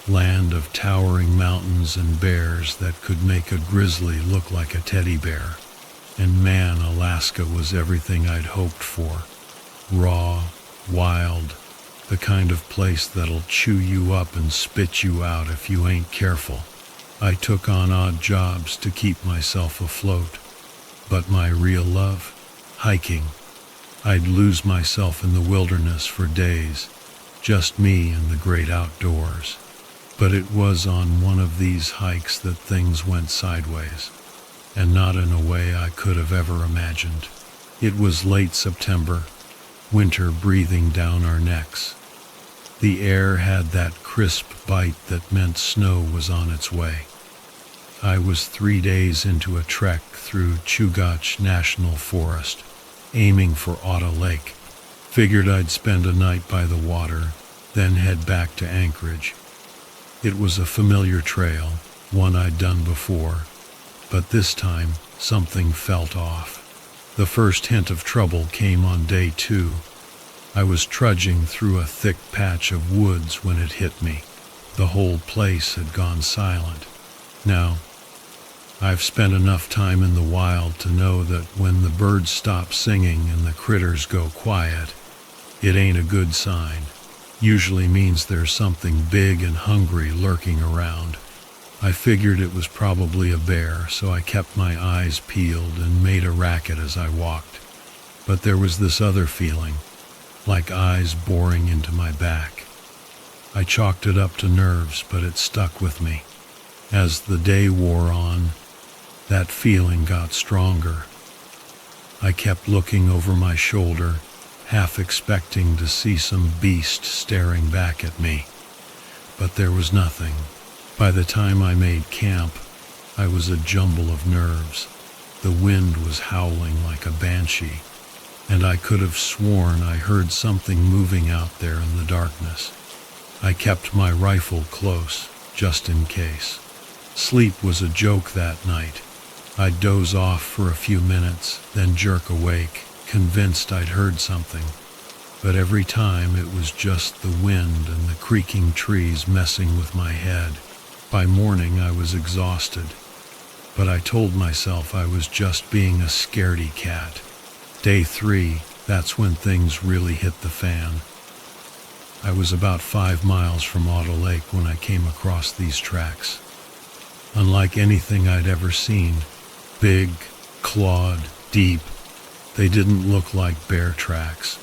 land of towering mountains and bears that could make a grizzly look like a teddy bear. And man, Alaska was everything I'd hoped for. Raw, wild, the kind of place that'll chew you up and spit you out if you ain't careful. I took on odd jobs to keep myself afloat. But my real love? Hiking. I'd lose myself in the wilderness for days, just me and the great outdoors. But it was on one of these hikes that things went sideways, and not in a way I could have ever imagined. It was late September, winter breathing down our necks. The air had that crisp bite that meant snow was on its way. I was 3 days into a trek through Chugach National Forest, aiming for Otter Lake. Figured I'd spend a night by the water, then head back to Anchorage. It was a familiar trail, one I'd done before, but this time something felt off. The first hint of trouble came on day 2. I was trudging through a thick patch of woods when it hit me. The whole place had gone silent. Now, I've spent enough time in the wild to know that when the birds stop singing and the critters go quiet, it ain't a good sign. Usually means there's something big and hungry lurking around. I figured it was probably a bear, so I kept my eyes peeled and made a racket as I walked. But there was this other feeling, like eyes boring into my back. I chalked it up to nerves, but it stuck with me. As the day wore on, that feeling got stronger. I kept looking over my shoulder, half expecting to see some beast staring back at me. But there was nothing. By the time I made camp, I was a jumble of nerves. The wind was howling like a banshee, and I could have sworn I heard something moving out there in the darkness. I kept my rifle close, just in case. Sleep was a joke that night. I'd doze off for a few minutes, then jerk awake, convinced I'd heard something. But every time it was just the wind and the creaking trees messing with my head. By morning I was exhausted, but I told myself I was just being a scaredy cat. Day 3, that's when things really hit the fan. I was about 5 miles from Auto Lake when I came across these tracks. Unlike anything I'd ever seen, big, clawed, deep, they didn't look like bear tracks.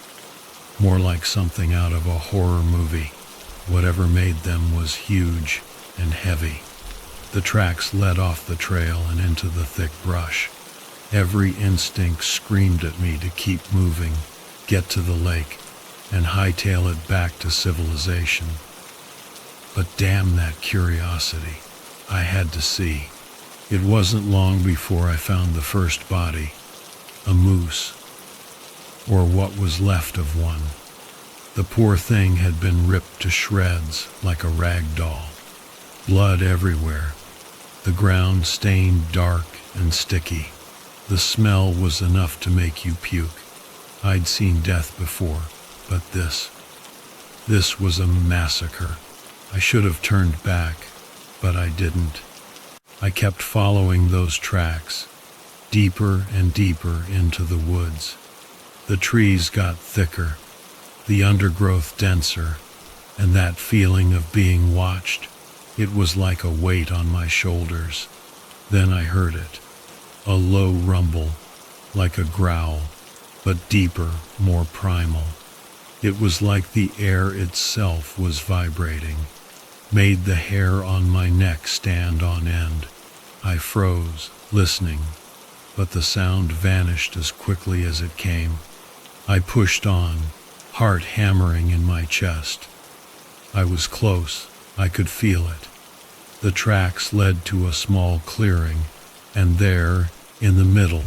More like something out of a horror movie. Whatever made them was huge and heavy. The tracks led off the trail and into the thick brush. Every instinct screamed at me to keep moving, get to the lake, and hightail it back to civilization. But damn that curiosity. I had to see. It wasn't long before I found the first body, a moose, or what was left of one. The poor thing had been ripped to shreds like a rag doll. Blood everywhere. The ground stained dark and sticky. The smell was enough to make you puke. I'd seen death before, but this was a massacre. I should have turned back, but I didn't. I kept following those tracks, deeper and deeper into the woods. The trees got thicker, the undergrowth denser, and that feeling of being watched, it was like a weight on my shoulders. Then I heard it, a low rumble, like a growl, but deeper, more primal. It was like the air itself was vibrating, made the hair on my neck stand on end. I froze, listening, but the sound vanished as quickly as it came. I pushed on, heart hammering in my chest. I was close, I could feel it. The tracks led to a small clearing, and there, in the middle,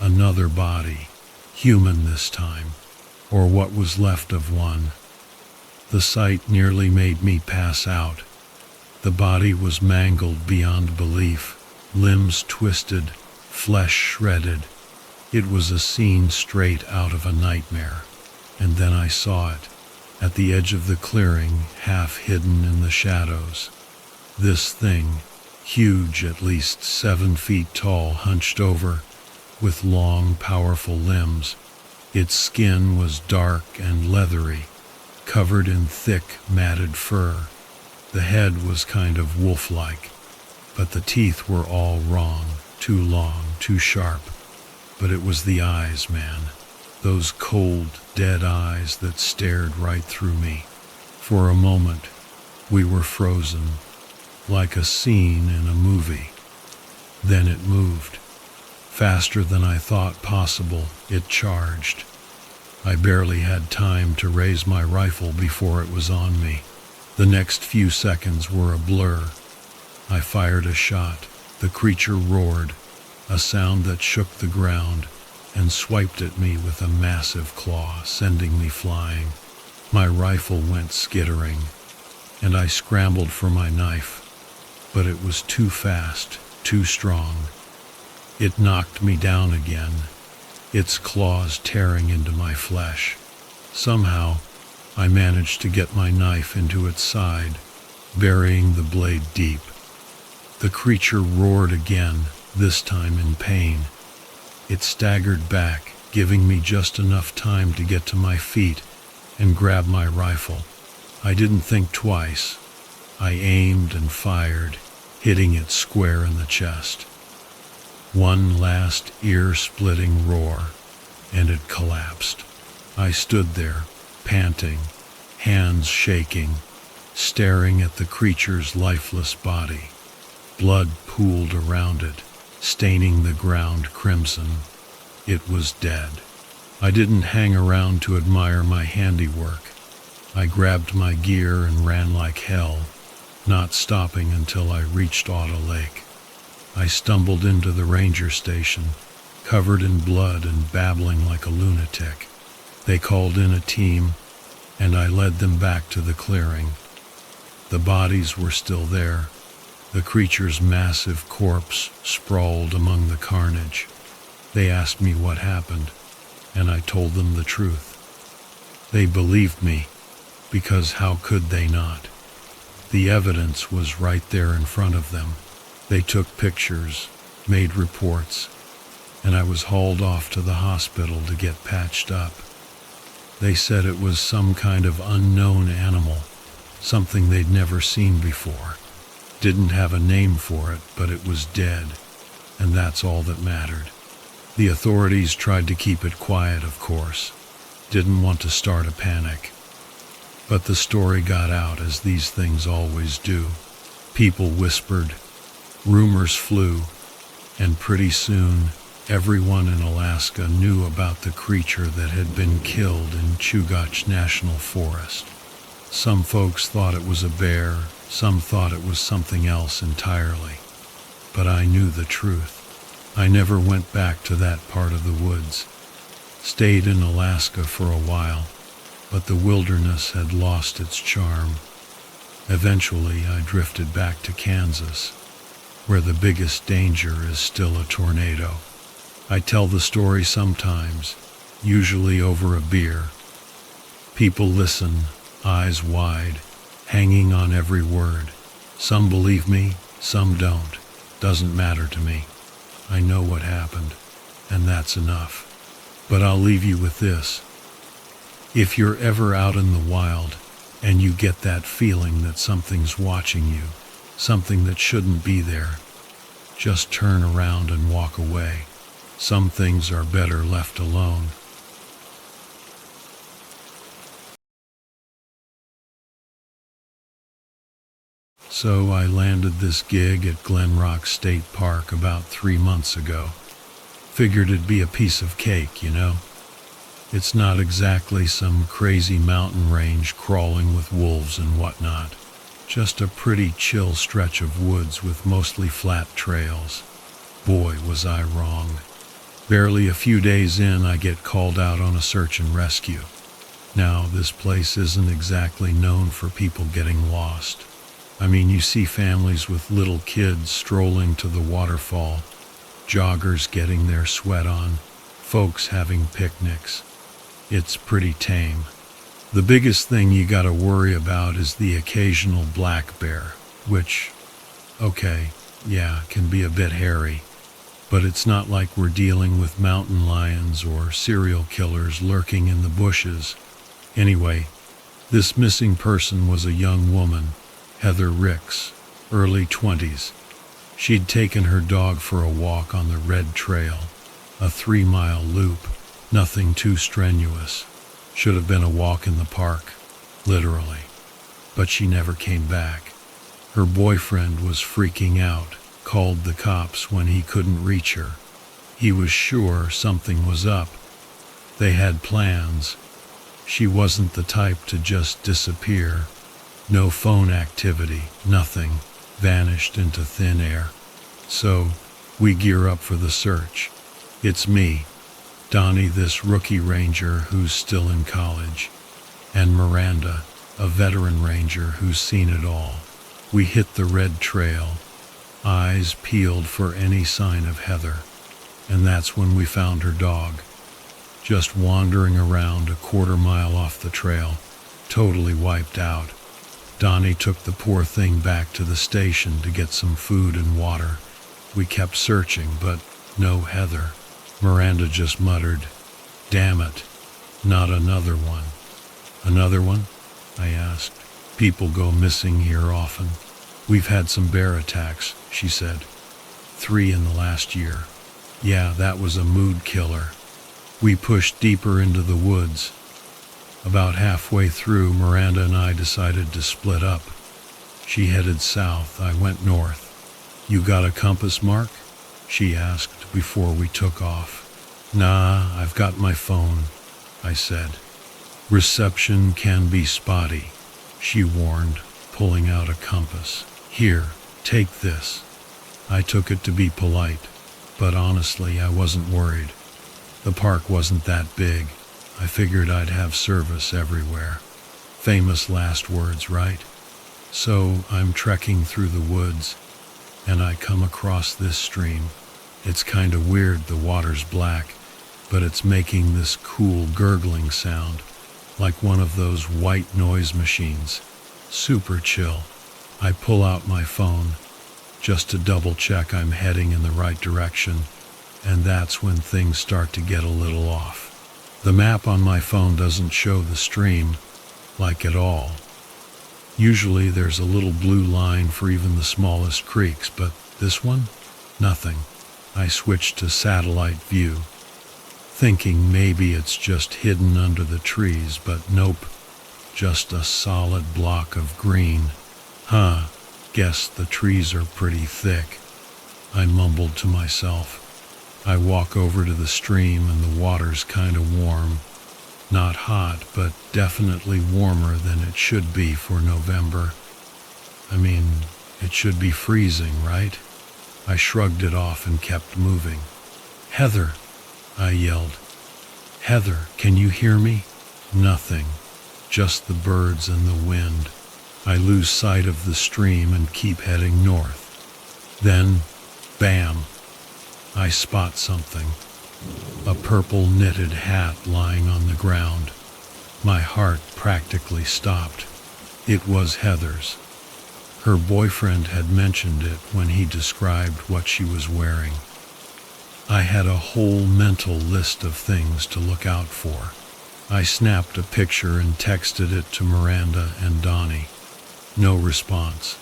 another body, human this time, or what was left of one. The sight nearly made me pass out. The body was mangled beyond belief, limbs twisted, flesh shredded. It was a scene straight out of a nightmare. And then I saw it, at the edge of the clearing, half hidden in the shadows. This thing, huge, at least 7 feet tall, hunched over, with long, powerful limbs. Its skin was dark and leathery, covered in thick, matted fur. The head was kind of wolf-like, but the teeth were all wrong, too long, too sharp. But it was the eyes, man. Those cold, dead eyes that stared right through me. For a moment, we were frozen, like a scene in a movie. Then it moved. Faster than I thought possible, it charged. I barely had time to raise my rifle before it was on me. The next few seconds were a blur. I fired a shot. The creature roared, a sound that shook the ground, and swiped at me with a massive claw, sending me flying. My rifle went skittering, and I scrambled for my knife, but it was too fast, too strong. It knocked me down again, its claws tearing into my flesh. Somehow, I managed to get my knife into its side, burying the blade deep. The creature roared again, this time in pain. It staggered back, giving me just enough time to get to my feet and grab my rifle. I didn't think twice. I aimed and fired, hitting it square in the chest. One last ear-splitting roar, and it collapsed. I stood there, panting, hands shaking, staring at the creature's lifeless body. Blood pooled around it, staining the ground crimson. It was dead. I didn't hang around to admire my handiwork. I grabbed my gear and ran like hell, not stopping until I reached Auto Lake. I stumbled into the ranger station, covered in blood and babbling like a lunatic. They called in a team, and I led them back to the clearing. The bodies were still there. The creature's massive corpse sprawled among the carnage. They asked me what happened, and I told them the truth. They believed me, because how could they not? The evidence was right there in front of them. They took pictures, made reports, and I was hauled off to the hospital to get patched up. They said it was some kind of unknown animal, something they'd never seen before. Didn't have a name for it, but it was dead, and that's all that mattered. The authorities tried to keep it quiet, of course. Didn't want to start a panic. But the story got out, as these things always do. People whispered, rumors flew, and pretty soon, everyone in Alaska knew about the creature that had been killed in Chugach National Forest. Some folks thought it was a bear, some thought it was something else entirely. But I knew the truth. I never went back to that part of the woods. Stayed in Alaska for a while, but the wilderness had lost its charm. Eventually, I drifted back to Kansas, where the biggest danger is still a tornado. I tell the story sometimes, usually over a beer. People listen, eyes wide, hanging on every word. Some believe me, some don't. Doesn't matter to me. I know what happened, and that's enough. But I'll leave you with this. If you're ever out in the wild, and you get that feeling that something's watching you, something that shouldn't be there, just turn around and walk away. Some things are better left alone. So I landed this gig at Glen Rock State Park about 3 months ago. Figured it'd be a piece of cake, you know? It's not exactly some crazy mountain range crawling with wolves and whatnot. Just a pretty chill stretch of woods with mostly flat trails. Boy, was I wrong. Barely a few days in, I get called out on a search and rescue. Now, this place isn't exactly known for people getting lost. I mean, you see families with little kids strolling to the waterfall, joggers getting their sweat on, folks having picnics. It's pretty tame. The biggest thing you gotta worry about is the occasional black bear, which, okay, yeah, can be a bit hairy. But it's not like we're dealing with mountain lions or serial killers lurking in the bushes. Anyway, this missing person was a young woman, Heather Ricks, early 20s. She'd taken her dog for a walk on the Red Trail, a 3-mile loop, nothing too strenuous. Should have been a walk in the park, literally. But she never came back. Her boyfriend was freaking out, called the cops when he couldn't reach her. He was sure something was up. They had plans. She wasn't the type to just disappear. No phone activity, nothing. Vanished into thin air. So, we gear up for the search. It's me, Donnie, this rookie ranger who's still in college, and Miranda, a veteran ranger who's seen it all. We hit the Red Trail, eyes peeled for any sign of Heather, and that's when we found her dog, just wandering around a quarter-mile off the trail, totally wiped out. Donnie took the poor thing back to the station to get some food and water. We kept searching, but no Heather. Miranda just muttered, "Damn it, not another one." "Another one?" I asked. "People go missing here often." "We've had some bear attacks," she said. 3 in the last year. "Yeah, that was a mood killer." We pushed deeper into the woods. About halfway through, Miranda and I decided to split up. She headed south, I went north. "You got a compass, Mark?" she asked before we took off. "Nah, I've got my phone," I said. "Reception can be spotty," she warned, pulling out a compass. "Here, take this." I took it to be polite, but honestly, I wasn't worried. The park wasn't that big. I figured I'd have service everywhere. Famous last words, right? So I'm trekking through the woods, and I come across this stream. It's kinda weird, the water's black, but it's making this cool gurgling sound, like one of those white noise machines. Super chill. I pull out my phone. just to double check I'm heading in the right direction, and that's when things start to get a little off. The map on my phone doesn't show the stream, like at all. Usually there's a little blue line for even the smallest creeks, but this one? Nothing. I switched to satellite view, thinking maybe it's just hidden under the trees, but nope. Just a solid block of green. Guess the trees are pretty thick, I mumbled to myself. I walk over to the stream and the water's kinda warm. Not hot, but definitely warmer than it should be for November. I mean, it should be freezing, right? I shrugged it off and kept moving. "Heather," I yelled. "Heather, can you hear me?" Nothing, just the birds and the wind. I lose sight of the stream and keep heading north. Then, bam, I spot something. A purple knitted hat lying on the ground. My heart practically stopped. It was Heather's. Her boyfriend had mentioned it when he described what she was wearing. I had a whole mental list of things to look out for. I snapped a picture and texted it to Miranda and Donnie. No response.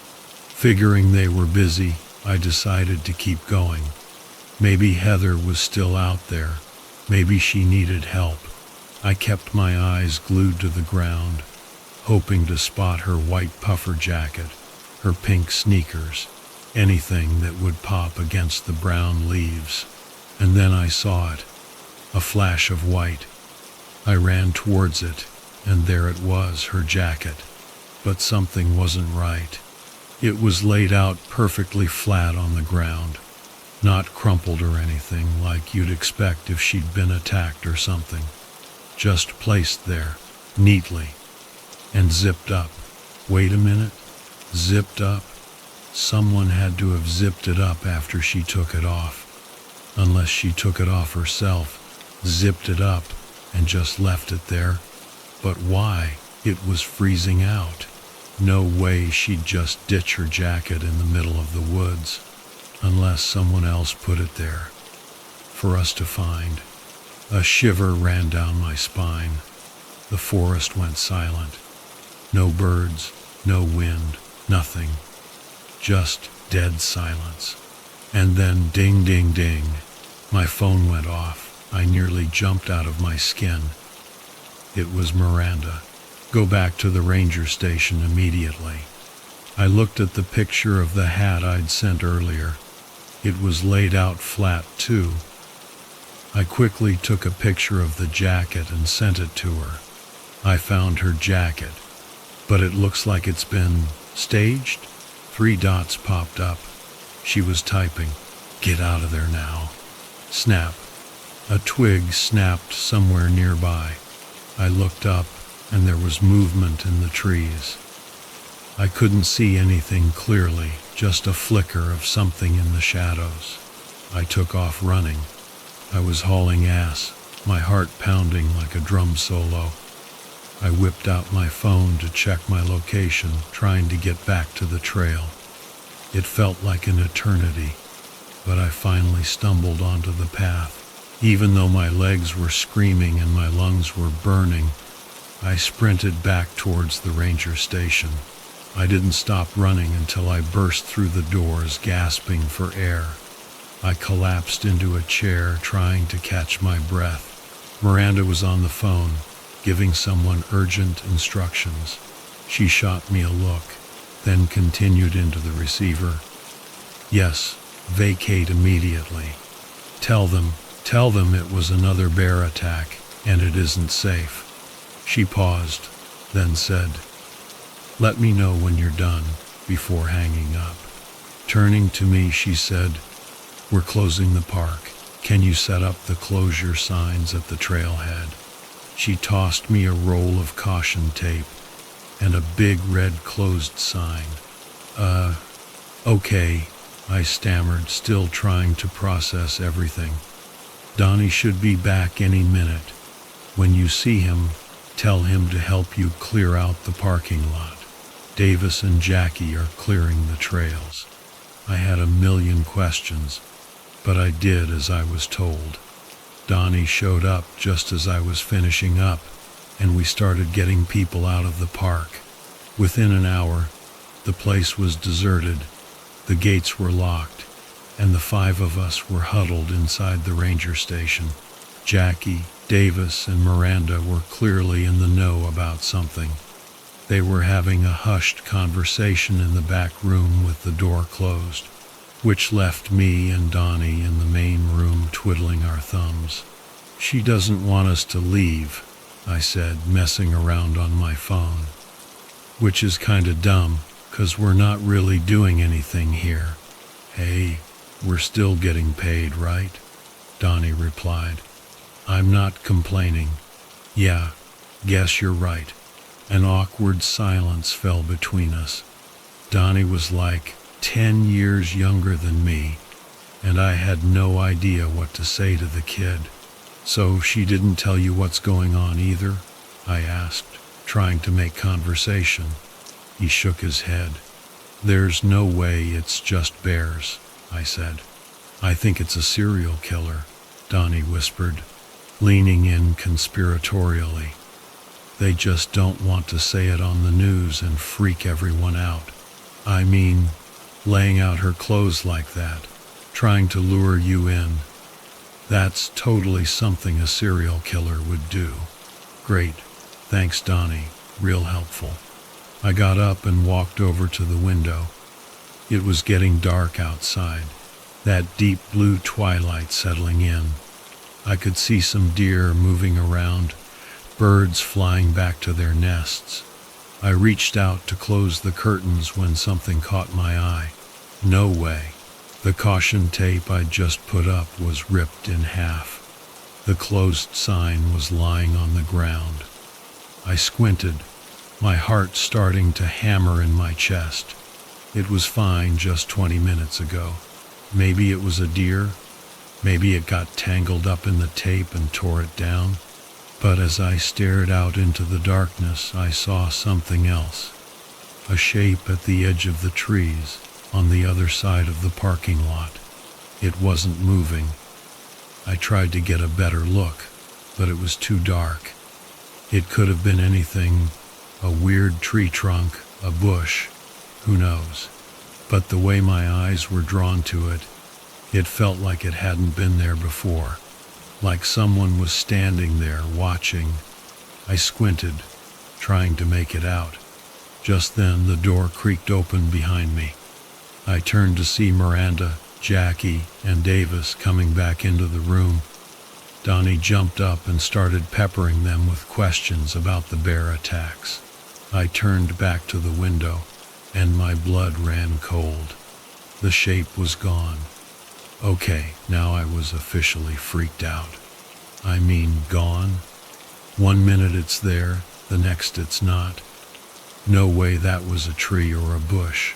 Figuring they were busy, I decided to keep going. Maybe Heather was still out there. Maybe she needed help. I kept my eyes glued to the ground, hoping to spot her white puffer jacket, her pink sneakers, anything that would pop against the brown leaves. And then I saw it, a flash of white. I ran towards it, and there it was, her jacket. But something wasn't right. It was laid out perfectly flat on the ground, not crumpled or anything like you'd expect if she'd been attacked or something. Just placed there, neatly, and zipped up. Wait a minute, zipped up? Someone had to have zipped it up after she took it off. Unless she took it off herself, zipped it up, and just left it there. But why? It was freezing out. No way she'd just ditch her jacket in the middle of the woods, unless someone else put it there, for us to find. A shiver ran down my spine. The forest went silent. No birds, no wind, nothing. Just dead silence. And then ding, ding, ding. My phone went off. I nearly jumped out of my skin. It was Miranda. "Go back to the ranger station immediately." I looked at the picture of the hat I'd sent earlier. It was laid out flat, too. I quickly took a picture of the jacket and sent it to her. I found her jacket, but it looks like it's been staged. 3 dots popped up. She was typing, "Get out of there now." Snap. A twig snapped somewhere nearby. I looked up, and there was movement in the trees. I couldn't see anything clearly, just a flicker of something in the shadows. I took off running. I was hauling ass, my heart pounding like a drum solo. I whipped out my phone to check my location, trying to get back to the trail. It felt like an eternity, but I finally stumbled onto the path. Even though my legs were screaming and my lungs were burning, I sprinted back towards the ranger station. I didn't stop running until I burst through the doors, gasping for air. I collapsed into a chair, trying to catch my breath. Miranda was on the phone, giving someone urgent instructions. She shot me a look, then continued into the receiver. "Yes, vacate immediately. Tell them it was another bear attack, and it isn't safe." She paused, then said, "Let me know when you're done," before hanging up. Turning to me, she said, "We're closing the park. Can you set up the closure signs at the trailhead?" She tossed me a roll of caution tape and a big red closed sign. Okay, I stammered, still trying to process everything. "Donnie should be back any minute. When you see him, tell him to help you clear out the parking lot. Davis and Jackie are clearing the trails." I had a million questions, but I did as I was told. Donnie showed up just as I was finishing up, and we started getting people out of the park. Within an hour, the place was deserted, the gates were locked, and the 5 of us were huddled inside the ranger station. Jackie, Davis, and Miranda were clearly in the know about something. They were having a hushed conversation in the back room with the door closed, which left me and Donnie in the main room twiddling our thumbs. "She doesn't want us to leave," I said, messing around on my phone. "Which is kinda dumb, 'cause we're not really doing anything here." "Hey, we're still getting paid, right?" Donnie replied. "I'm not complaining." "Yeah, guess you're right." An awkward silence fell between us. Donnie was like 10 years younger than me, and I had no idea what to say to the kid. "So she didn't tell you what's going on either?" I asked, trying to make conversation. He shook his head. "There's no way it's just bears," I said. "I think it's a serial killer," Donnie whispered, leaning in conspiratorially. "They just don't want to say it on the news and freak everyone out. I mean, laying out her clothes like that, trying to lure you in. That's totally something a serial killer would do." "Great. Thanks, Donnie. Real helpful." I got up and walked over to the window. It was getting dark outside, that deep blue twilight settling in. I could see some deer moving around, birds flying back to their nests. I reached out to close the curtains when something caught my eye. No way. The caution tape I'd just put up was ripped in half. The closed sign was lying on the ground. I squinted, my heart starting to hammer in my chest. It was fine just 20 minutes ago. Maybe it was a deer. Maybe it got tangled up in the tape and tore it down. But as I stared out into the darkness, I saw something else. A shape at the edge of the trees, on the other side of the parking lot. It wasn't moving. I tried to get a better look, but it was too dark. It could have been anything, a weird tree trunk, a bush, who knows. But the way my eyes were drawn to it, it felt like it hadn't been there before. Like someone was standing there watching. I squinted, trying to make it out. Just then the door creaked open behind me. I turned to see Miranda, Jackie, and Davis coming back into the room. Donnie jumped up and started peppering them with questions about the bear attacks. I turned back to the window, and my blood ran cold. The shape was gone. Okay, now I was officially freaked out. I mean, gone. 1 minute it's there, the next it's not. No way that was a tree or a bush.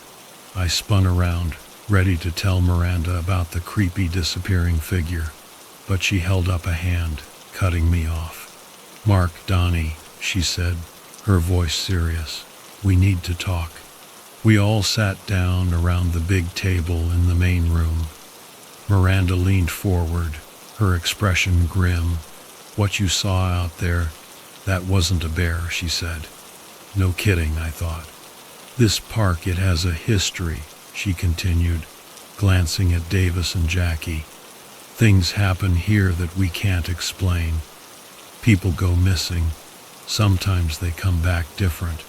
I spun around, ready to tell Miranda about the creepy disappearing figure, but she held up a hand, cutting me off. "Mark, Donnie," she said, her voice serious. "We need to talk." We all sat down around the big table in the main room. Miranda leaned forward, her expression grim. "What you saw out there, that wasn't a bear," she said. "No kidding," I thought. "This park, it has a history," she continued, glancing at Davis and Jackie. "Things happen here that we can't explain. People go missing. Sometimes they come back different.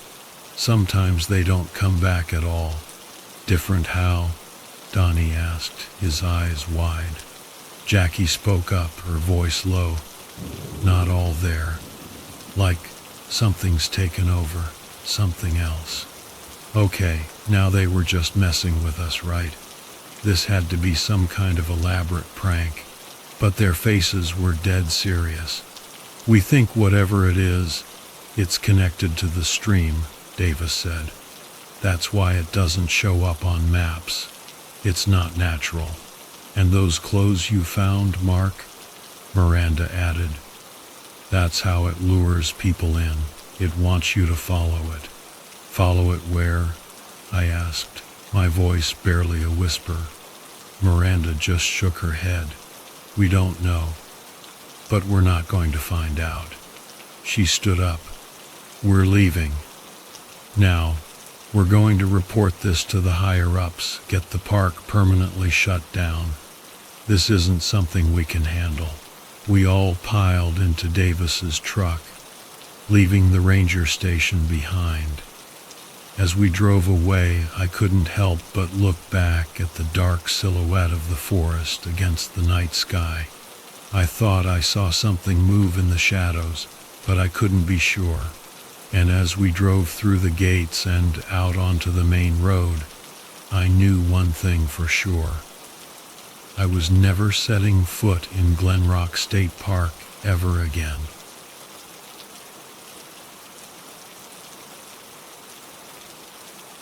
Sometimes they don't come back at all." "Different how?" Donnie asked, his eyes wide. Jackie spoke up, her voice low. "Not all there. Like something's taken over, something else." Okay, now they were just messing with us, right? This had to be some kind of elaborate prank. But their faces were dead serious. "We think whatever it is, it's connected to the stream," Davis said. "That's why it doesn't show up on maps. It's not natural." "And those clothes you found, Mark?" Miranda added. "That's how it lures people in. It wants you to follow it." "Follow it where?" I asked. My voice barely a whisper. Miranda just shook her head. We don't know, but we're not going to find out. She stood up. We're leaving. Now, we're going to report this to the higher-ups, get the park permanently shut down. This isn't something we can handle. We all piled into Davis's truck, leaving the ranger station behind. As we drove away, I couldn't help but look back at the dark silhouette of the forest against the night sky. I thought I saw something move in the shadows, but I couldn't be sure. And as we drove through the gates and out onto the main road, I knew one thing for sure. I was never setting foot in Glen Rock State Park ever again.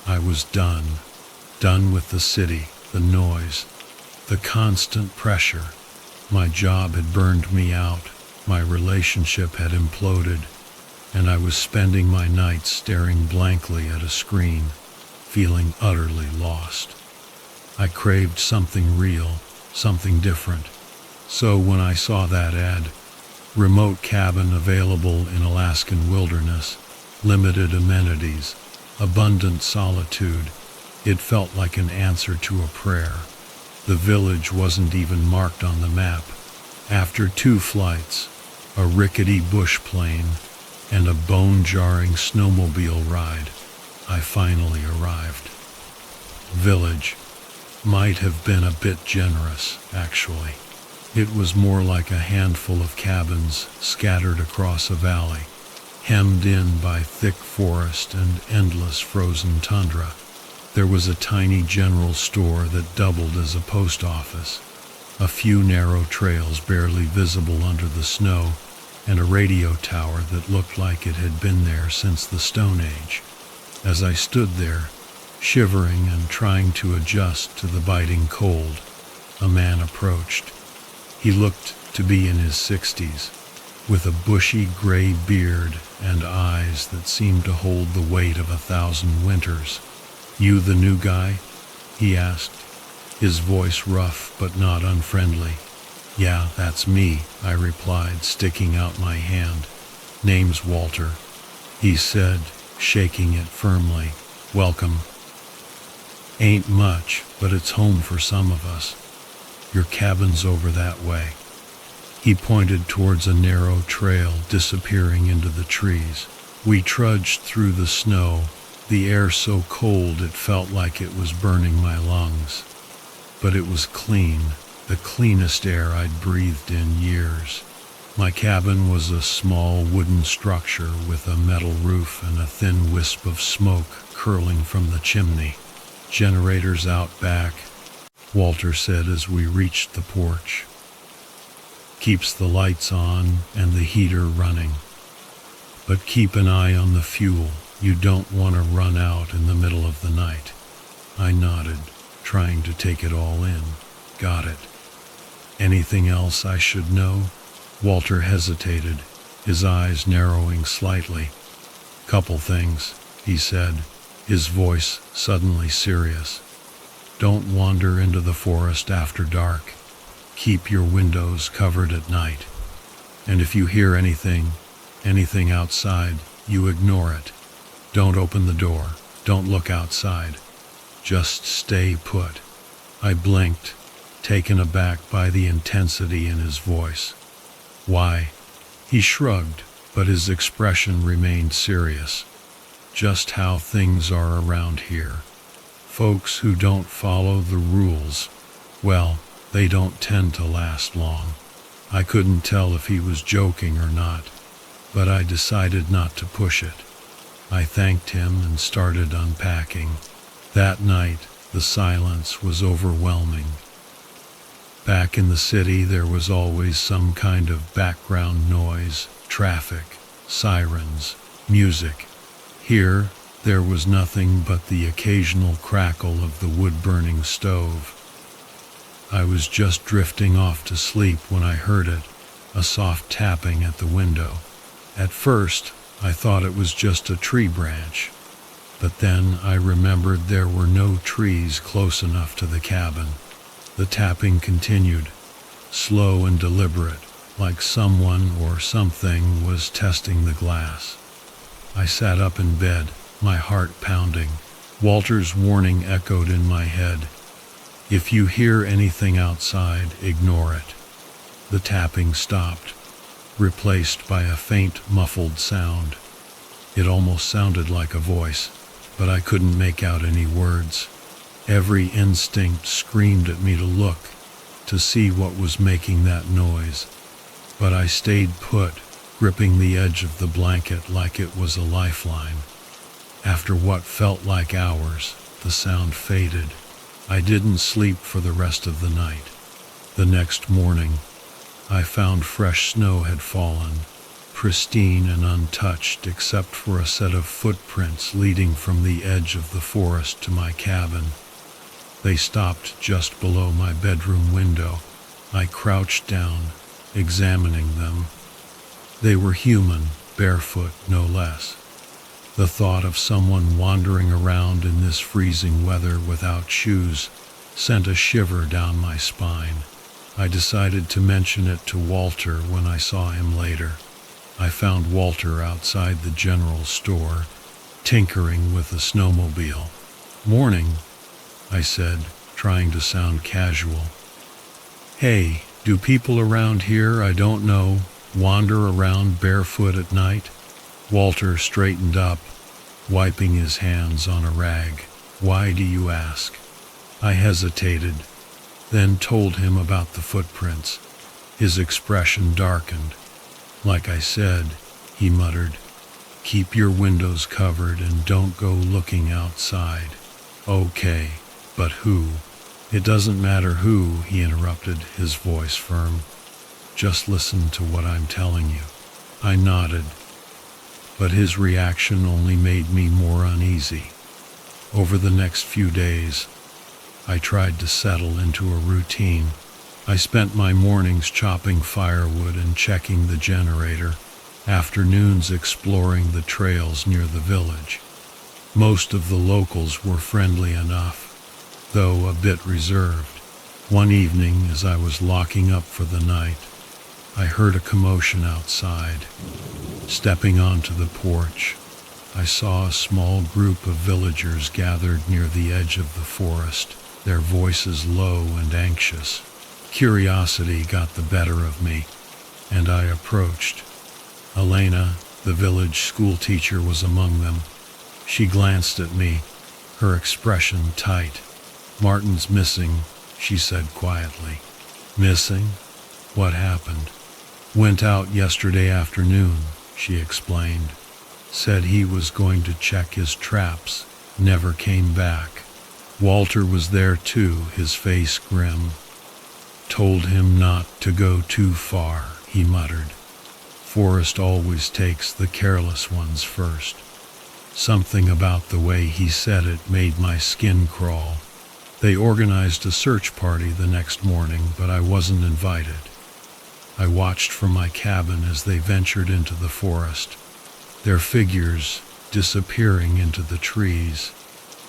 I was done with the city, the noise, the constant pressure. My job had burned me out, my relationship had imploded, and I was spending my nights staring blankly at a screen, feeling utterly lost. I craved something real, something different. So when I saw that ad, remote cabin available in Alaskan wilderness, limited amenities, abundant solitude, it felt like an answer to a prayer. The village wasn't even marked on the map. After 2 flights, a rickety bush plane, and a bone-jarring snowmobile ride, I finally arrived. Village might have been a bit generous, actually. It was more like a handful of cabins scattered across a valley, hemmed in by thick forest and endless frozen tundra. There was a tiny general store that doubled as a post office, a few narrow trails barely visible under the snow, and a radio tower that looked like it had been there since the Stone Age. As I stood there, shivering and trying to adjust to the biting cold, a man approached. He looked to be in his 60s, with a bushy gray beard and eyes that seemed to hold the weight of 1,000 winters. "You the new guy?" he asked, his voice rough but not unfriendly. "Yeah, that's me," I replied, sticking out my hand. "Name's Walter," he said, shaking it firmly. "Welcome. Ain't much, but it's home for some of us. Your cabin's over that way." He pointed towards a narrow trail disappearing into the trees. We trudged through the snow, the air so cold it felt like it was burning my lungs. But it was clean, the cleanest air I'd breathed in years. My cabin was a small wooden structure with a metal roof and a thin wisp of smoke curling from the chimney. "Generators out back," Walter said as we reached the porch. "Keeps the lights on and the heater running. But keep an eye on the fuel. You don't want to run out in the middle of the night." I nodded, trying to take it all in. "Got it. Anything else I should know?" Walter hesitated, his eyes narrowing slightly. "Couple things," he said, his voice suddenly serious. "Don't wander into the forest after dark. Keep your windows covered at night. And if you hear anything outside, you ignore it. Don't open the door. Don't look outside. Just stay put." I blinked, taken aback by the intensity in his voice. "Why?" He shrugged, but his expression remained serious. "Just how things are around here. Folks who don't follow the rules, well, they don't tend to last long." I couldn't tell if he was joking or not, but I decided not to push it. I thanked him and started unpacking. That night, the silence was overwhelming. Back in the city, there was always some kind of background noise, traffic, sirens, music. Here, there was nothing but the occasional crackle of the wood-burning stove. I was just drifting off to sleep when I heard it, a soft tapping at the window. At first, I thought it was just a tree branch, But then I remembered there were no trees close enough to the cabin. The tapping continued, slow and deliberate, like someone or something was testing the glass. I sat up in bed, my heart pounding. Walter's warning echoed in my head. If you hear anything outside, ignore it. The tapping stopped, replaced by a faint, muffled sound. It almost sounded like a voice, but I couldn't make out any words. Every instinct screamed at me to look, to see what was making that noise. But I stayed put, gripping the edge of the blanket like it was a lifeline. After what felt like hours, the sound faded. I didn't sleep for the rest of the night. The next morning, I found fresh snow had fallen, pristine and untouched except for a set of footprints leading from the edge of the forest to my cabin. They stopped just below my bedroom window. I crouched down, examining them. They were human, barefoot, no less. The thought of someone wandering around in this freezing weather without shoes sent a shiver down my spine. I decided to mention it to Walter when I saw him later. I found Walter outside the general store, tinkering with a snowmobile. "Morning," I said, trying to sound casual. "Hey, do people around here I don't know wander around barefoot at night?" Walter straightened up, wiping his hands on a rag. "Why do you ask?" I hesitated, then told him about the footprints. His expression darkened. "Like I said," he muttered, "keep your windows covered and don't go looking outside." "Okay, but who?" "It doesn't matter who," he interrupted, his voice firm. "Just listen to what I'm telling you." I nodded, but his reaction only made me more uneasy. Over the next few days, I tried to settle into a routine. I spent my mornings chopping firewood and checking the generator, afternoons exploring the trails near the village. Most of the locals were friendly enough, though a bit reserved. One evening, as I was locking up for the night, I heard a commotion outside. Stepping onto the porch, I saw a small group of villagers gathered near the edge of the forest, their voices low and anxious. Curiosity got the better of me, and I approached. Elena, the village school teacher, was among them. She glanced at me, her expression tight. "Martin's missing," she said quietly. "Missing? What happened?" "Went out yesterday afternoon," she explained. "Said he was going to check his traps, never came back." Walter was there too, his face grim. "Told him not to go too far," he muttered. "Forest always takes the careless ones first." Something about the way he said it made my skin crawl. They organized a search party the next morning, but I wasn't invited. I watched from my cabin as they ventured into the forest, their figures disappearing into the trees.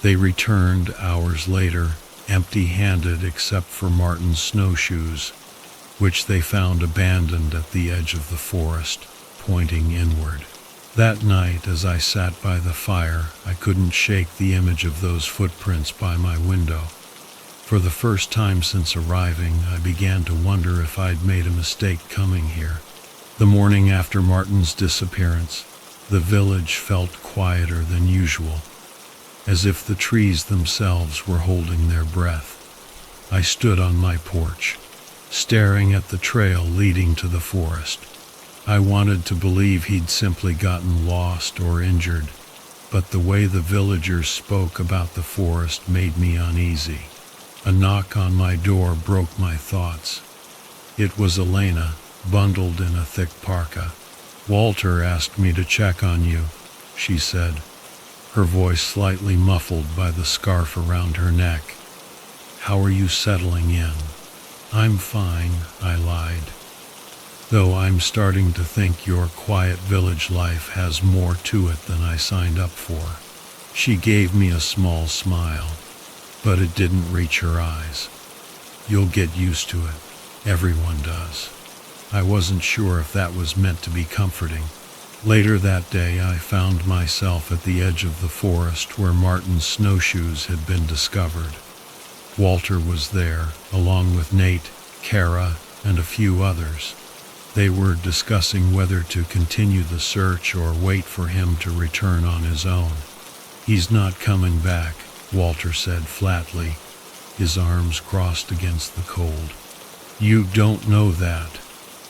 They returned hours later, empty-handed except for Martin's snowshoes, which they found abandoned at the edge of the forest, pointing inward. That night, as I sat by the fire, I couldn't shake the image of those footprints by my window. For the first time since arriving, I began to wonder if I'd made a mistake coming here. The morning after Martin's disappearance, the village felt quieter than usual, as if the trees themselves were holding their breath. I stood on my porch, staring at the trail leading to the forest. I wanted to believe he'd simply gotten lost or injured, but the way the villagers spoke about the forest made me uneasy. A knock on my door broke my thoughts. It was Elena, bundled in a thick parka. "Walter asked me to check on you," she said, her voice slightly muffled by the scarf around her neck. "How are you settling in?" "I'm fine," I lied, "though I'm starting to think your quiet village life has more to it than I signed up for." She gave me a small smile, but it didn't reach her eyes. You'll get used to it. Everyone does. I wasn't sure if that was meant to be comforting. Later that day, I found myself at the edge of the forest where Martin's snowshoes had been discovered. Walter was there, along with Nate, Kara, and a few others. They were discussing whether to continue the search or wait for him to return on his own. He's not coming back, Walter said flatly, his arms crossed against the cold. You don't know that,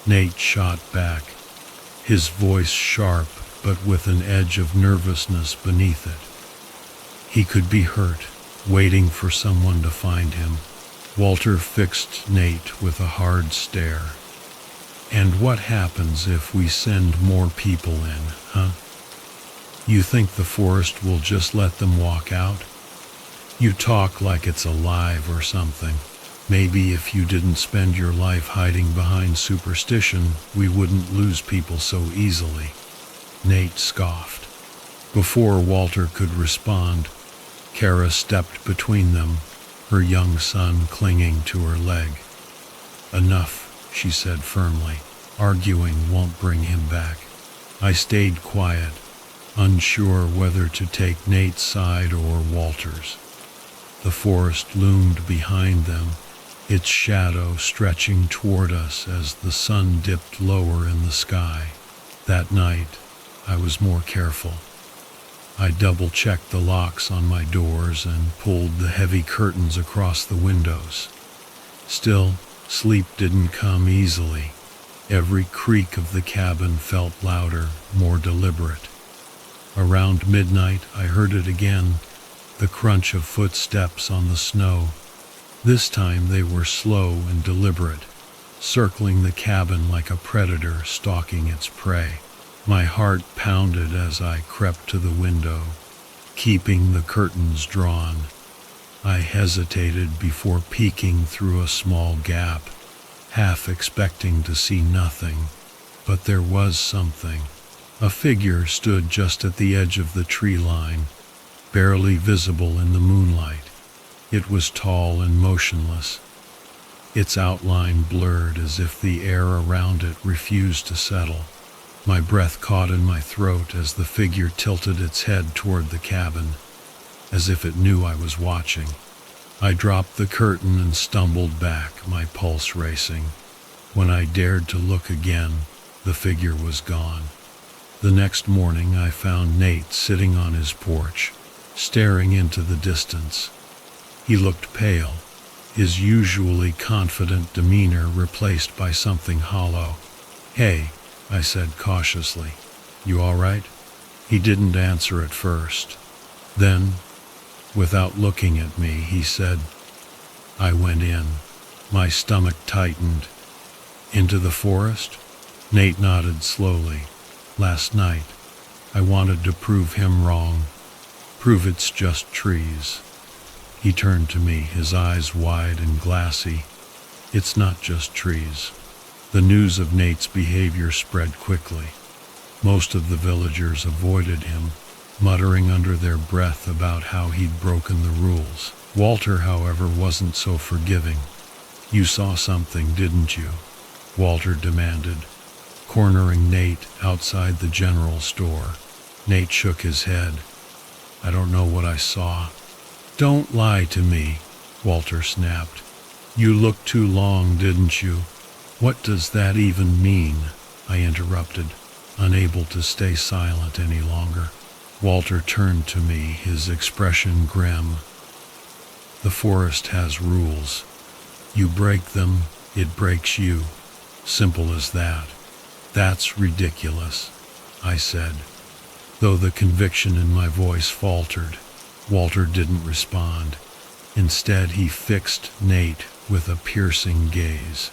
Nate shot back, his voice sharp but with an edge of nervousness beneath it. He could be hurt, waiting for someone to find him. Walter fixed Nate with a hard stare. And what happens if we send more people in, huh? You think the forest will just let them walk out? You talk like it's alive or something. Maybe if you didn't spend your life hiding behind superstition, we wouldn't lose people so easily. Nate scoffed. Before Walter could respond, Kara stepped between them, her young son clinging to her leg. Enough, she said firmly. Arguing won't bring him back. I stayed quiet, unsure whether to take Nate's side or Walter's. The forest loomed behind them, its shadow stretching toward us as the sun dipped lower in the sky. That night, I was more careful. I double-checked the locks on my doors and pulled the heavy curtains across the windows. Still, sleep didn't come easily. Every creak of the cabin felt louder, more deliberate. Around midnight, I heard it again, the crunch of footsteps on the snow. This time they were slow and deliberate, circling the cabin like a predator stalking its prey. My heart pounded as I crept to the window, keeping the curtains drawn. I hesitated before peeking through a small gap, half expecting to see nothing, but there was something. A figure stood just at the edge of the tree line, barely visible in the moonlight. It was tall and motionless, its outline blurred as if the air around it refused to settle. My breath caught in my throat as the figure tilted its head toward the cabin, as if it knew I was watching. I dropped the curtain and stumbled back, my pulse racing. When I dared to look again, the figure was gone. The next morning I found Nate sitting on his porch, staring into the distance. He looked pale, his usually confident demeanor replaced by something hollow. "Hey," I said cautiously, "you all right?" He didn't answer at first. Then, without looking at me, he said, I went in. My stomach tightened. Into the forest? Nate nodded slowly. Last night, I wanted to prove him wrong. Prove it's just trees. He turned to me, his eyes wide and glassy. It's not just trees. The news of Nate's behavior spread quickly. Most of the villagers avoided him, muttering under their breath about how he'd broken the rules. Walter, however, wasn't so forgiving. "You saw something, didn't you?" Walter demanded, cornering Nate outside the general store. Nate shook his head. "I don't know what I saw." "Don't lie to me," Walter snapped. "You looked too long, didn't you?" "What does that even mean?" I interrupted, unable to stay silent any longer. Walter turned to me, his expression grim. "The forest has rules. You break them, it breaks you. Simple as that." "That's ridiculous," I said, though the conviction in my voice faltered. Walter didn't respond. Instead, he fixed Nate with a piercing gaze.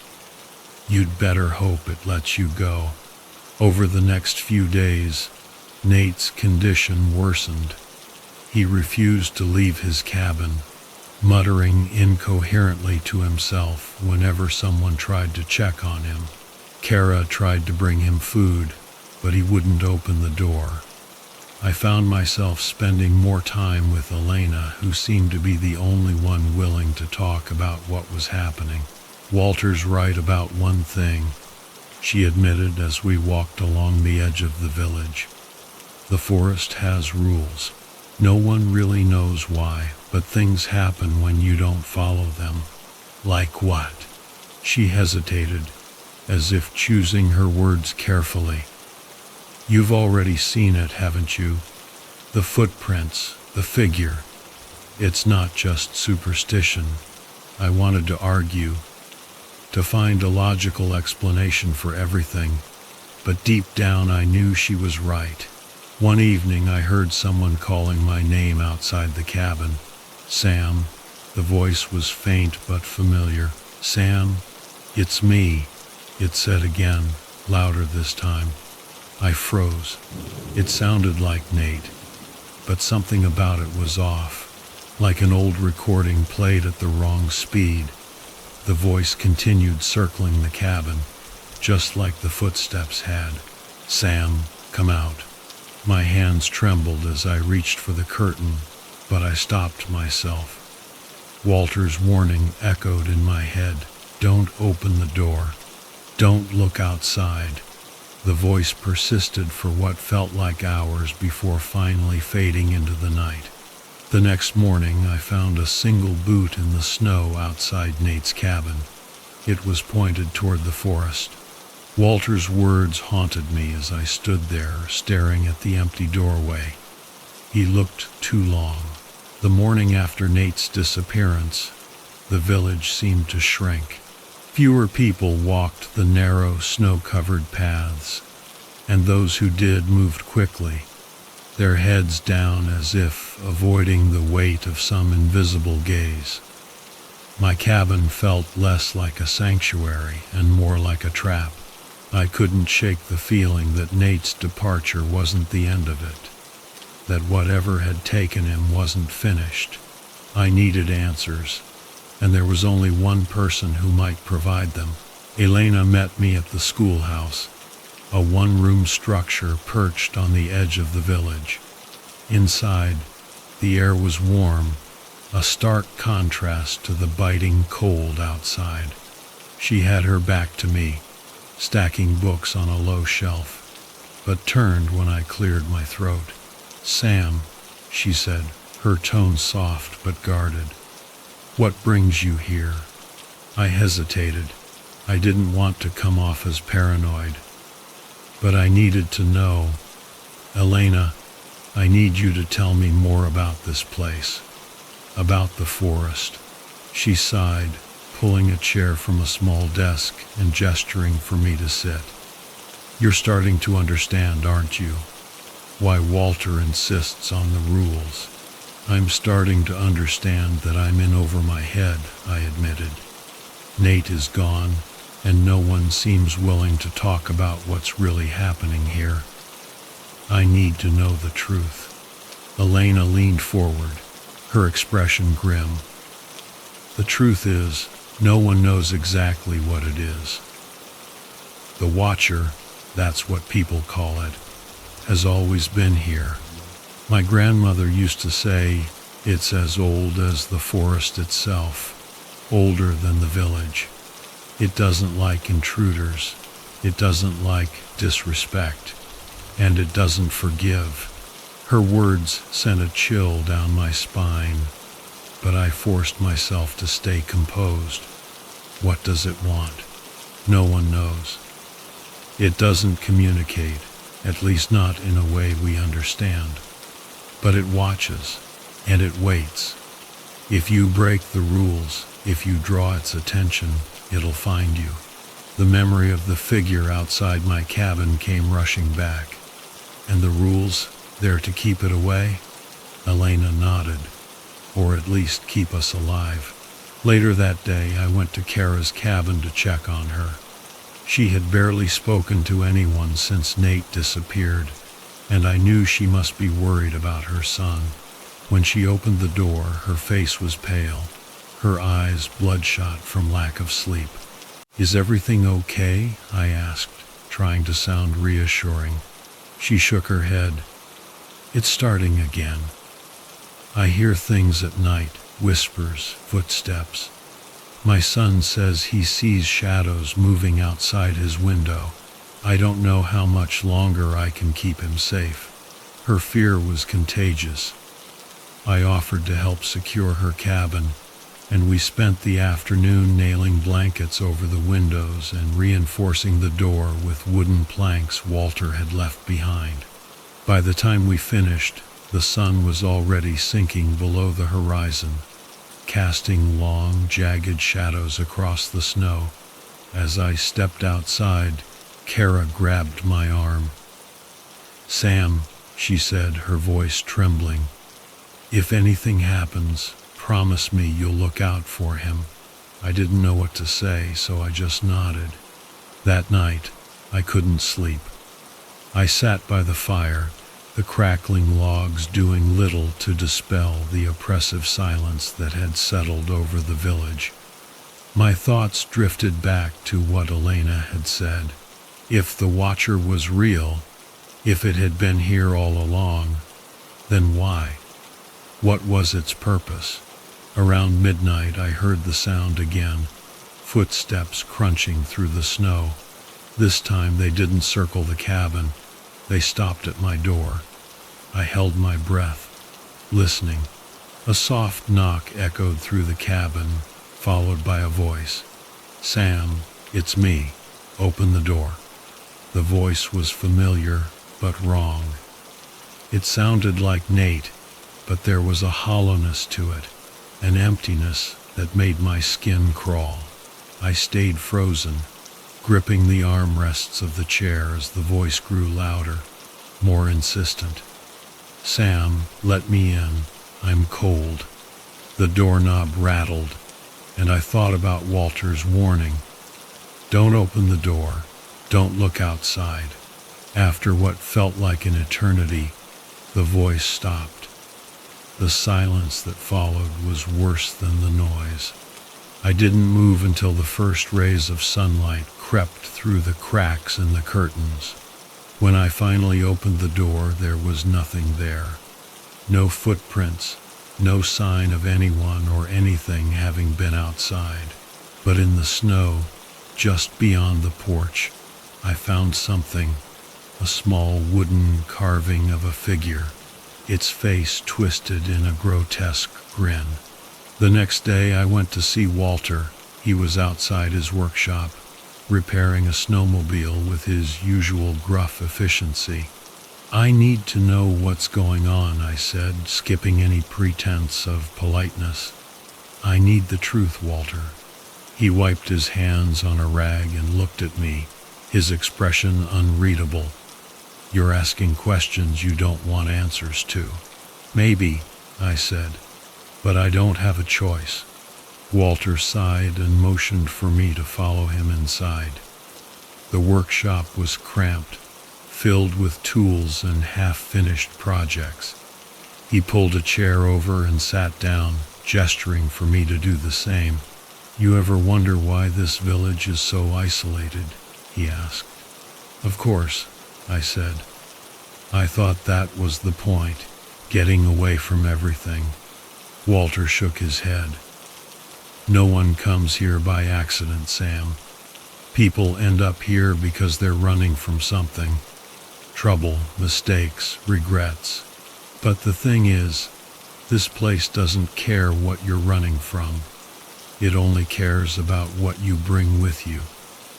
"You'd better hope it lets you go." Over the next few days, Nate's condition worsened. He refused to leave his cabin, muttering incoherently to himself whenever someone tried to check on him. Kara tried to bring him food, but he wouldn't open the door. I found myself spending more time with Elena, who seemed to be the only one willing to talk about what was happening. "Walter's right about one thing," she admitted as we walked along the edge of the village. "The forest has rules. No one really knows why, but things happen when you don't follow them." "Like what?" She hesitated, as if choosing her words carefully. "You've already seen it, haven't you? The footprints, the figure. It's not just superstition." I wanted to argue, to find a logical explanation for everything, but deep down I knew she was right. One evening I heard someone calling my name outside the cabin. "Sam." The voice was faint but familiar. "Sam, it's me," it said again, louder this time. I froze. It sounded like Nate, but something about it was off, like an old recording played at the wrong speed. The voice continued circling the cabin, just like the footsteps had. "Sam, come out." My hands trembled as I reached for the curtain, but I stopped myself. Walter's warning echoed in my head. "Don't open the door. Don't look outside." The voice persisted for what felt like hours before finally fading into the night. The next morning I found a single boot in the snow outside Nate's cabin. It was pointed toward the forest. Walter's words haunted me as I stood there staring at the empty doorway. He looked too long. The morning after Nate's disappearance, the village seemed to shrink. Fewer people walked the narrow, snow-covered paths, and those who did moved quickly, their heads down as if avoiding the weight of some invisible gaze. My cabin felt less like a sanctuary and more like a trap. I couldn't shake the feeling that Nate's departure wasn't the end of it, that whatever had taken him wasn't finished. I needed answers, and there was only one person who might provide them. Elena met me at the schoolhouse, a one-room structure perched on the edge of the village. Inside, the air was warm, a stark contrast to the biting cold outside. She had her back to me, stacking books on a low shelf, but turned when I cleared my throat. "Sam," she said, her tone soft but guarded. "What brings you here?" I hesitated. I didn't want to come off as paranoid, but I needed to know. "Elena, I need you to tell me more about this place, about the forest." She sighed, pulling a chair from a small desk and gesturing for me to sit. "You're starting to understand, aren't you? Why Walter insists on the rules." "I'm starting to understand that I'm in over my head," I admitted. "Nate is gone, and no one seems willing to talk about what's really happening here. I need to know the truth." Elena leaned forward, her expression grim. "The truth is, no one knows exactly what it is. The Watcher, that's what people call it, has always been here. My grandmother used to say it's as old as the forest itself, older than the village. It doesn't like intruders, it doesn't like disrespect, and it doesn't forgive." Her words sent a chill down my spine, but I forced myself to stay composed. "What does it want?" "No one knows. It doesn't communicate, at least not in a way we understand. But it watches, and it waits. If you break the rules, if you draw its attention, it'll find you." The memory of the figure outside my cabin came rushing back. "And the rules, they're to keep it away?" Elena nodded. "Or at least keep us alive." Later that day, I went to Kara's cabin to check on her. She had barely spoken to anyone since Nate disappeared, and I knew she must be worried about her son. When she opened the door, her face was pale, her eyes bloodshot from lack of sleep. "Is everything okay?" I asked, trying to sound reassuring. She shook her head. It's starting again. I hear things at night, whispers, footsteps. My son says he sees shadows moving outside his window. I don't know how much longer I can keep him safe. Her fear was contagious. I offered to help secure her cabin, and we spent the afternoon nailing blankets over the windows and reinforcing the door with wooden planks Walter had left behind. By the time we finished, the sun was already sinking below the horizon, casting long, jagged shadows across the snow. As I stepped outside, Kara grabbed my arm. "Sam," she said, her voice trembling, "if anything happens, promise me you'll look out for him." I didn't know what to say, so I just nodded. That night, I couldn't sleep. I sat by the fire, the crackling logs doing little to dispel the oppressive silence that had settled over the village. My thoughts drifted back to what Elena had said. If the Watcher was real, if it had been here all along, then why? What was its purpose? Around midnight I heard the sound again, footsteps crunching through the snow. This time they didn't circle the cabin. They stopped at my door. I held my breath, listening. A soft knock echoed through the cabin, followed by a voice. "Sam, it's me. Open the door." The voice was familiar, but wrong. It sounded like Nate, but there was a hollowness to it, an emptiness that made my skin crawl. I stayed frozen, gripping the armrests of the chair as the voice grew louder, more insistent. "Sam, let me in. I'm cold." The doorknob rattled, and I thought about Walter's warning. "Don't open the door. Don't look outside." After what felt like an eternity, the voice stopped. The silence that followed was worse than the noise. I didn't move until the first rays of sunlight crept through the cracks in the curtains. When I finally opened the door, there was nothing there. No footprints, no sign of anyone or anything having been outside. But in the snow, just beyond the porch, I found something, a small wooden carving of a figure, its face twisted in a grotesque grin. The next day I went to see Walter. He was outside his workshop, repairing a snowmobile with his usual gruff efficiency. "I need to know what's going on," I said, skipping any pretense of politeness. "I need the truth, Walter." He wiped his hands on a rag and looked at me, his expression unreadable. "You're asking questions you don't want answers to." "Maybe," I said, "but I don't have a choice." Walter sighed and motioned for me to follow him inside. The workshop was cramped, filled with tools and half-finished projects. He pulled a chair over and sat down, gesturing for me to do the same. "You ever wonder why this village is so isolated?" he asked. "Of course," I said. "I thought that was the point, getting away from everything." Walter shook his head. "No one comes here by accident, Sam. People end up here because they're running from something. Trouble, mistakes, regrets. But the thing is, this place doesn't care what you're running from. It only cares about what you bring with you."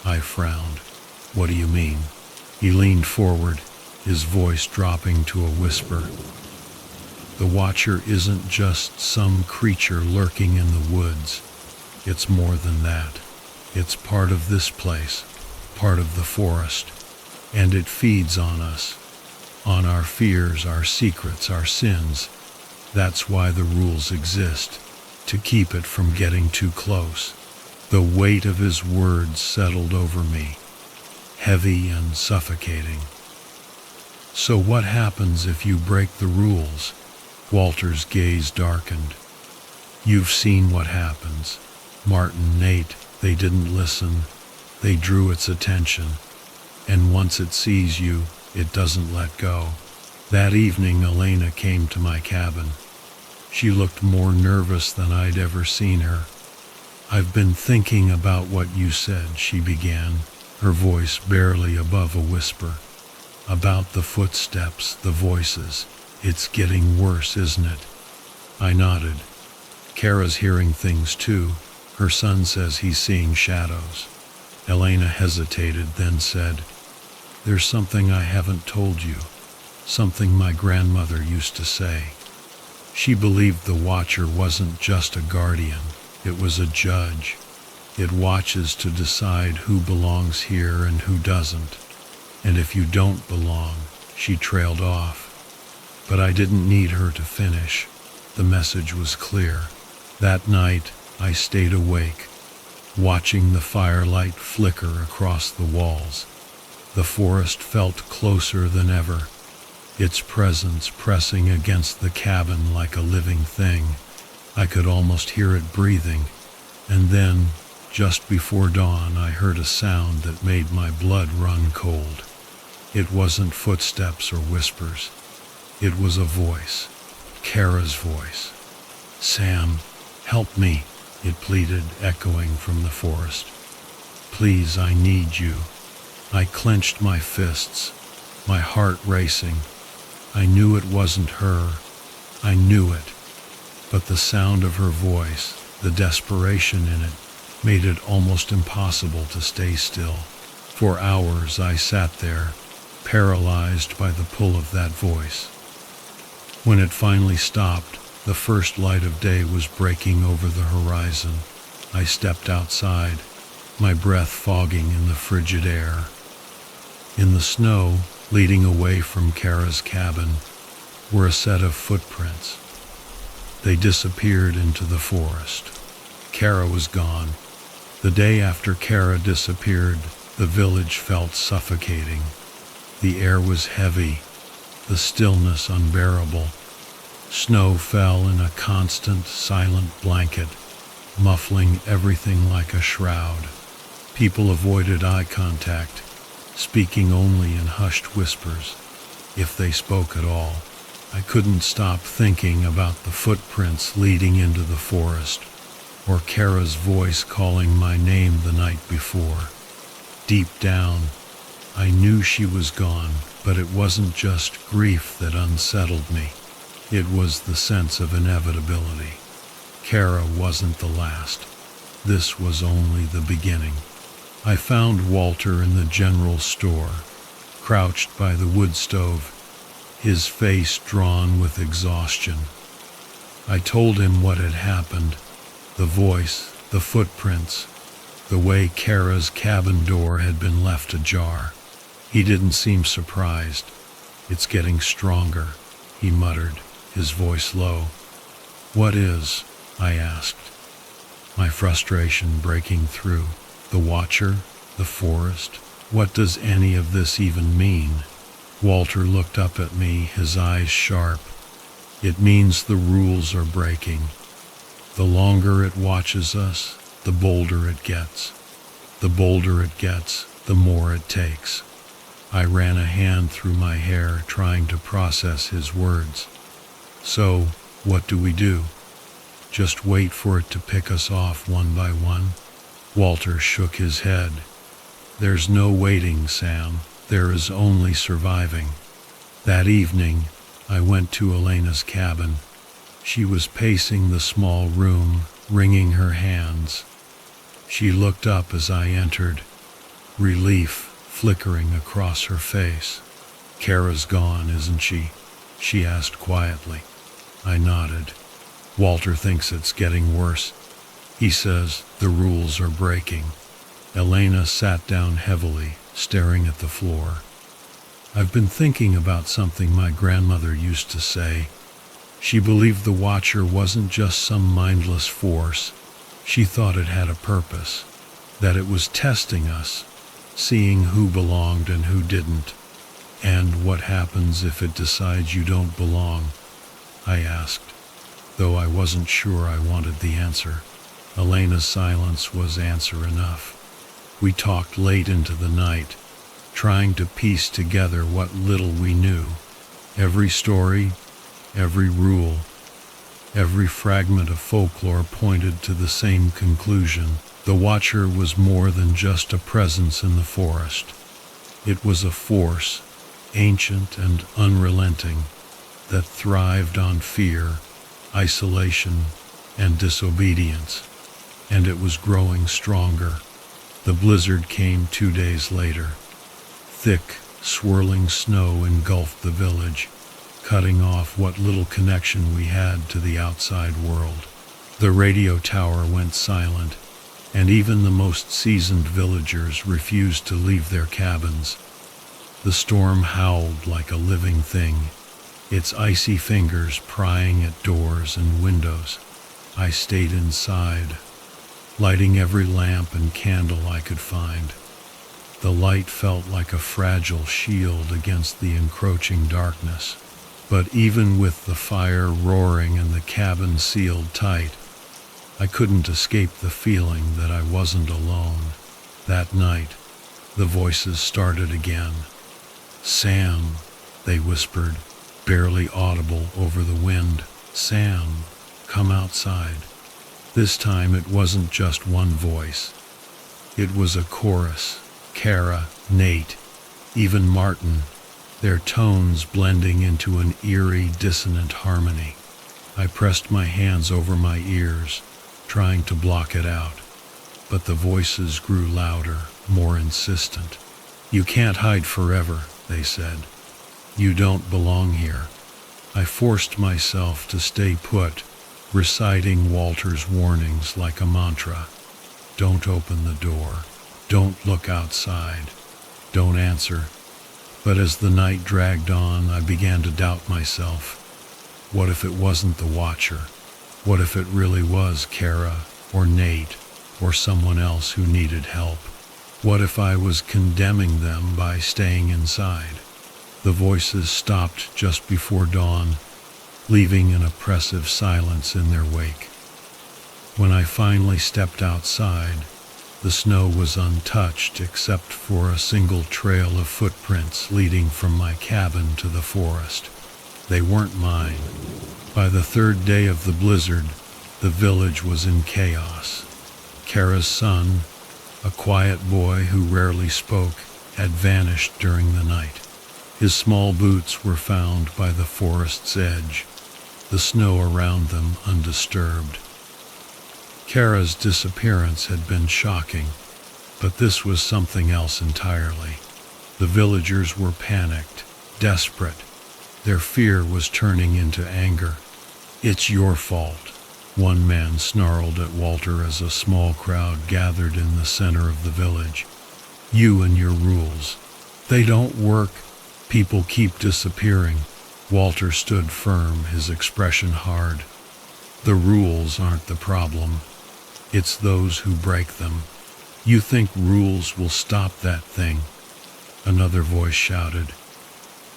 I frowned. "What do you mean?" He leaned forward, his voice dropping to a whisper. "The Watcher isn't just some creature lurking in the woods. It's more than that. It's part of this place, part of the forest, and it feeds on us, on our fears, our secrets, our sins. That's why the rules exist, to keep it from getting too close." The weight of his words settled over me, heavy and suffocating. "So what happens if you break the rules?" Walter's gaze darkened. "You've seen what happens. Martin, Nate, they didn't listen. They drew its attention. And once it sees you, it doesn't let go. That evening, Elena came to my cabin. She looked more nervous than I'd ever seen her. "I've been thinking about what you said," she began, her voice barely above a whisper. "About the footsteps, the voices. It's getting worse, isn't it?" I nodded. "Kara's hearing things too. Her son says he's seeing shadows." Elena hesitated, then said, "There's something I haven't told you. Something my grandmother used to say. She believed the Watcher wasn't just a guardian, it was a judge. It watches to decide who belongs here and who doesn't. And if you don't belong," she trailed off. But I didn't need her to finish. The message was clear. That night, I stayed awake, watching the firelight flicker across the walls. The forest felt closer than ever, its presence pressing against the cabin like a living thing. I could almost hear it breathing. And then, just before dawn, I heard a sound that made my blood run cold. It wasn't footsteps or whispers. It was a voice, Kara's voice. "Sam, help me," it pleaded, echoing from the forest. "Please, I need you." I clenched my fists, my heart racing. I knew it wasn't her. I knew it. But the sound of her voice, the desperation in it, made it almost impossible to stay still. For hours I sat there, paralyzed by the pull of that voice. When it finally stopped, the first light of day was breaking over the horizon. I stepped outside, my breath fogging in the frigid air. In the snow, leading away from Kara's cabin, were a set of footprints. They disappeared into the forest. Kara was gone. The day after Kara disappeared, the village felt suffocating. The air was heavy, the stillness unbearable. Snow fell in a constant, silent blanket, muffling everything like a shroud. People avoided eye contact, speaking only in hushed whispers, if they spoke at all. I couldn't stop thinking about the footprints leading into the forest, or Kara's voice calling my name the night before. Deep down, I knew she was gone, but it wasn't just grief that unsettled me. It was the sense of inevitability. Kara wasn't the last. This was only the beginning. I found Walter in the general store, crouched by the wood stove, his face drawn with exhaustion. I told him what had happened, the voice, the footprints, the way Kara's cabin door had been left ajar. He didn't seem surprised. "It's getting stronger," he muttered, his voice low. "What is?" I asked, my frustration breaking through. "The Watcher? The forest? What does any of this even mean?" Walter looked up at me, his eyes sharp. "It means the rules are breaking. The longer it watches us, the bolder it gets. The bolder it gets, the more it takes." I ran a hand through my hair, trying to process his words. "So, what do we do? Just wait for it to pick us off one by one?" Walter shook his head. "There's no waiting, Sam. There is only surviving." That evening, I went to Elena's cabin. She was pacing the small room, wringing her hands. She looked up as I entered, relief flickering across her face. "Kara's gone, isn't she?" she asked quietly. I nodded. "Walter thinks it's getting worse. He says the rules are breaking." Elena sat down heavily, staring at the floor. "I've been thinking about something my grandmother used to say. She believed the Watcher wasn't just some mindless force. She thought it had a purpose, that it was testing us, seeing who belonged and who didn't. And what happens if it decides you don't belong?" I asked, though I wasn't sure I wanted the answer. Elena's silence was answer enough. We talked late into the night, trying to piece together what little we knew. Every story, every rule, every fragment of folklore pointed to the same conclusion. The Watcher was more than just a presence in the forest. It was a force, ancient and unrelenting, that thrived on fear, isolation, and disobedience, and it was growing stronger. The blizzard came 2 days later. Thick, swirling snow engulfed the village, cutting off what little connection we had to the outside world. The radio tower went silent, and even the most seasoned villagers refused to leave their cabins. The storm howled like a living thing, its icy fingers prying at doors and windows. I stayed inside, lighting every lamp and candle I could find. The light felt like a fragile shield against the encroaching darkness. But even with the fire roaring and the cabin sealed tight, I couldn't escape the feeling that I wasn't alone. That night, the voices started again. "Sam," they whispered, barely audible over the wind. "Sam, come outside." This time it wasn't just one voice. It was a chorus. Kara, Nate, even Martin, their tones blending into an eerie, dissonant harmony. I pressed my hands over my ears, trying to block it out, but the voices grew louder, more insistent. "You can't hide forever," they said. "You don't belong here." I forced myself to stay put, reciting Walter's warnings like a mantra. Don't open the door. Don't look outside. Don't answer. But as the night dragged on, I began to doubt myself. What if it wasn't the Watcher? What if it really was Kara, or Nate, or someone else who needed help? What if I was condemning them by staying inside? The voices stopped just before dawn, leaving an oppressive silence in their wake. When I finally stepped outside, the snow was untouched except for a single trail of footprints leading from my cabin to the forest. They weren't mine. By the third day of the blizzard, the village was in chaos. Kara's son, a quiet boy who rarely spoke, had vanished during the night. His small boots were found by the forest's edge, the snow around them undisturbed. Kara's disappearance had been shocking, but this was something else entirely. The villagers were panicked, desperate. Their fear was turning into anger. "It's your fault," one man snarled at Walter as a small crowd gathered in the center of the village. "You and your rules. They don't work. People keep disappearing." Walter stood firm, his expression hard. "The rules aren't the problem. It's those who break them. You think rules will stop that thing?" Another voice shouted.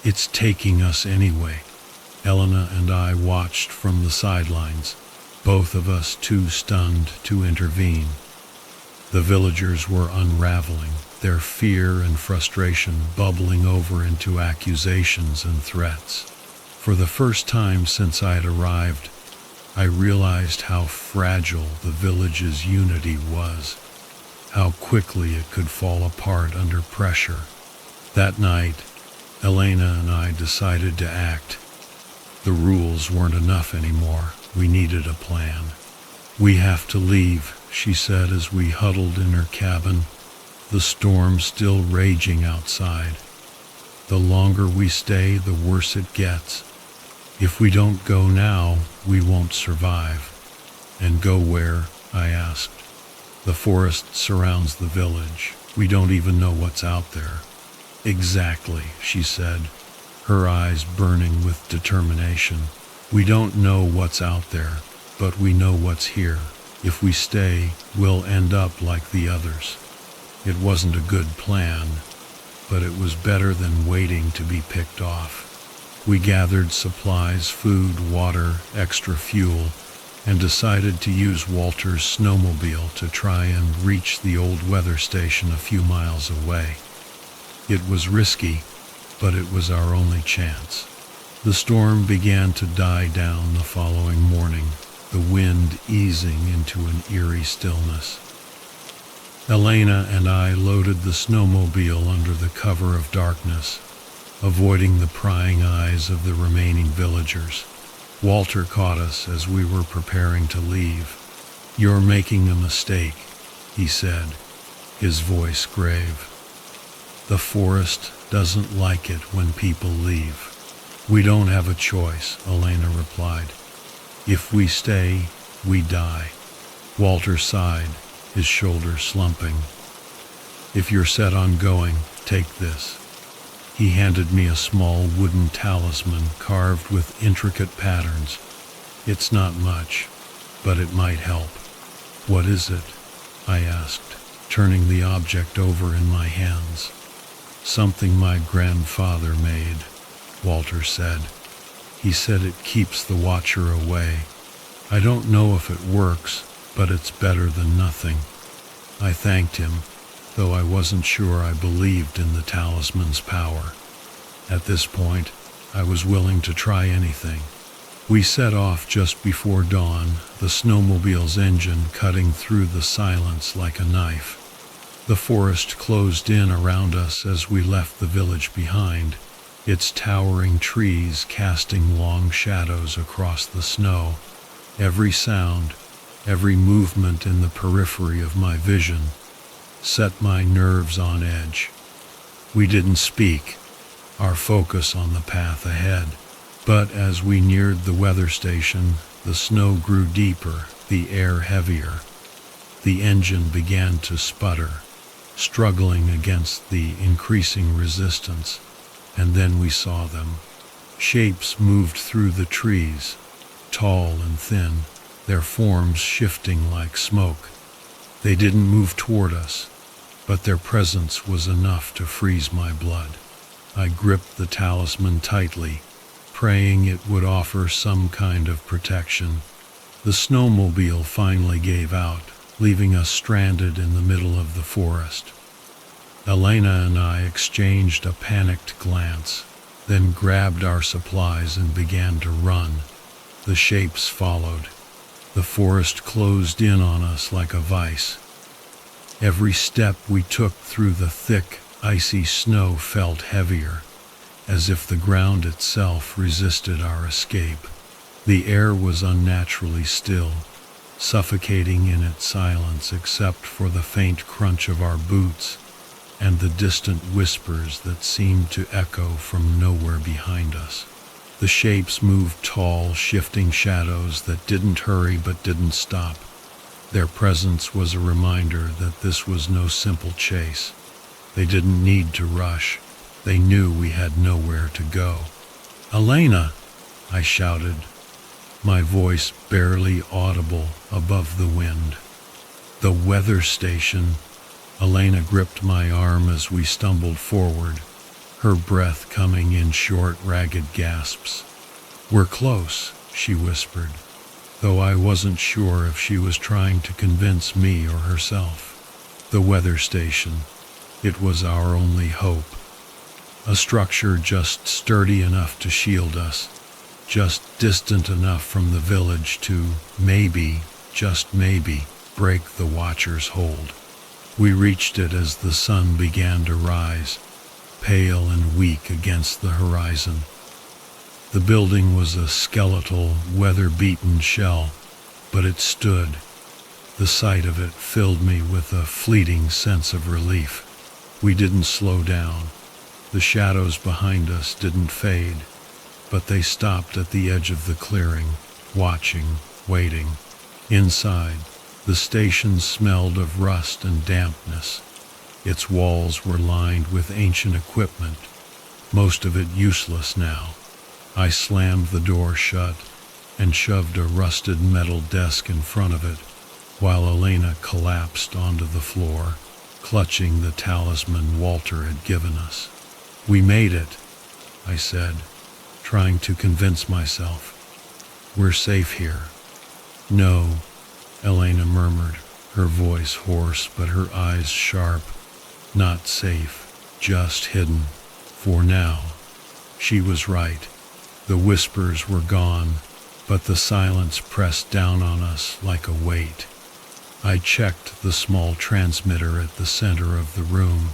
"It's taking us anyway." Elena and I watched from the sidelines, both of us too stunned to intervene. The villagers were unraveling, their fear and frustration bubbling over into accusations and threats. For the first time since I'd arrived, I realized how fragile the village's unity was, how quickly it could fall apart under pressure. That night, Elena and I decided to act. The rules weren't enough anymore. We needed a plan. "We have to leave," she said as we huddled in her cabin, the storm still raging outside. "The longer we stay, the worse it gets. If we don't go now, we won't survive." "And go where?" I asked. "The forest surrounds the village. We don't even know what's out there." "Exactly," she said, her eyes burning with determination. "We don't know what's out there, but we know what's here. If we stay, we'll end up like the others." It wasn't a good plan, but it was better than waiting to be picked off. We gathered supplies, food, water, extra fuel, and decided to use Walter's snowmobile to try and reach the old weather station a few miles away. It was risky, but it was our only chance. The storm began to die down the following morning, the wind easing into an eerie stillness. Elena and I loaded the snowmobile under the cover of darkness, avoiding the prying eyes of the remaining villagers. Walter caught us as we were preparing to leave. "You're making a mistake," he said, his voice grave. "The forest doesn't like it when people leave." "We don't have a choice," Elena replied. "If we stay, we die." Walter sighed, his shoulders slumping. "If you're set on going, take this." He handed me a small wooden talisman carved with intricate patterns. "It's not much, but it might help." "What is it?" I asked, turning the object over in my hands. "Something my grandfather made," Walter said. "He said it keeps the watcher away. I don't know if it works, but it's better than nothing." I thanked him, though I wasn't sure I believed in the talisman's power. At this point, I was willing to try anything. We set off just before dawn, the snowmobile's engine cutting through the silence like a knife. The forest closed in around us as we left the village behind, its towering trees casting long shadows across the snow. Every sound, every movement in the periphery of my vision set my nerves on edge. We didn't speak, our focus on the path ahead. But as we neared the weather station, the snow grew deeper, the air heavier. The engine began to sputter, struggling against the increasing resistance. And then we saw them. Shapes moved through the trees, tall and thin, their forms shifting like smoke. They didn't move toward us, but their presence was enough to freeze my blood. I gripped the talisman tightly, praying it would offer some kind of protection. The snowmobile finally gave out, leaving us stranded in the middle of the forest. Elena and I exchanged a panicked glance, then grabbed our supplies and began to run. The shapes followed. The forest closed in on us like a vice. Every step we took through the thick, icy snow felt heavier, as if the ground itself resisted our escape. The air was unnaturally still, suffocating in its silence except for the faint crunch of our boots and the distant whispers that seemed to echo from nowhere behind us. The shapes moved tall, shifting shadows that didn't hurry but didn't stop. Their presence was a reminder that this was no simple chase. They didn't need to rush. They knew we had nowhere to go. "Elena!" I shouted, my voice barely audible above the wind. "The weather station." Elena gripped my arm as we stumbled forward, her breath coming in short, ragged gasps. "We're close," she whispered, though I wasn't sure if she was trying to convince me or herself. The weather station. It was our only hope. A structure just sturdy enough to shield us, just distant enough from the village to maybe, just maybe, break the Watcher's hold. We reached it as the sun began to rise, pale and weak against the horizon. The building was a skeletal, weather-beaten shell, but it stood. The sight of it filled me with a fleeting sense of relief. We didn't slow down. The shadows behind us didn't fade, but they stopped at the edge of the clearing, watching, waiting. Inside, the station smelled of rust and dampness. Its walls were lined with ancient equipment, most of it useless now. I slammed the door shut and shoved a rusted metal desk in front of it, while Elena collapsed onto the floor, clutching the talisman Walter had given us. "We made it," I said, trying to convince myself. "We're safe here." "No," Elena murmured, her voice hoarse but her eyes sharp. "Not safe, just hidden. For now." She was right. The whispers were gone, but the silence pressed down on us like a weight. I checked the small transmitter at the center of the room.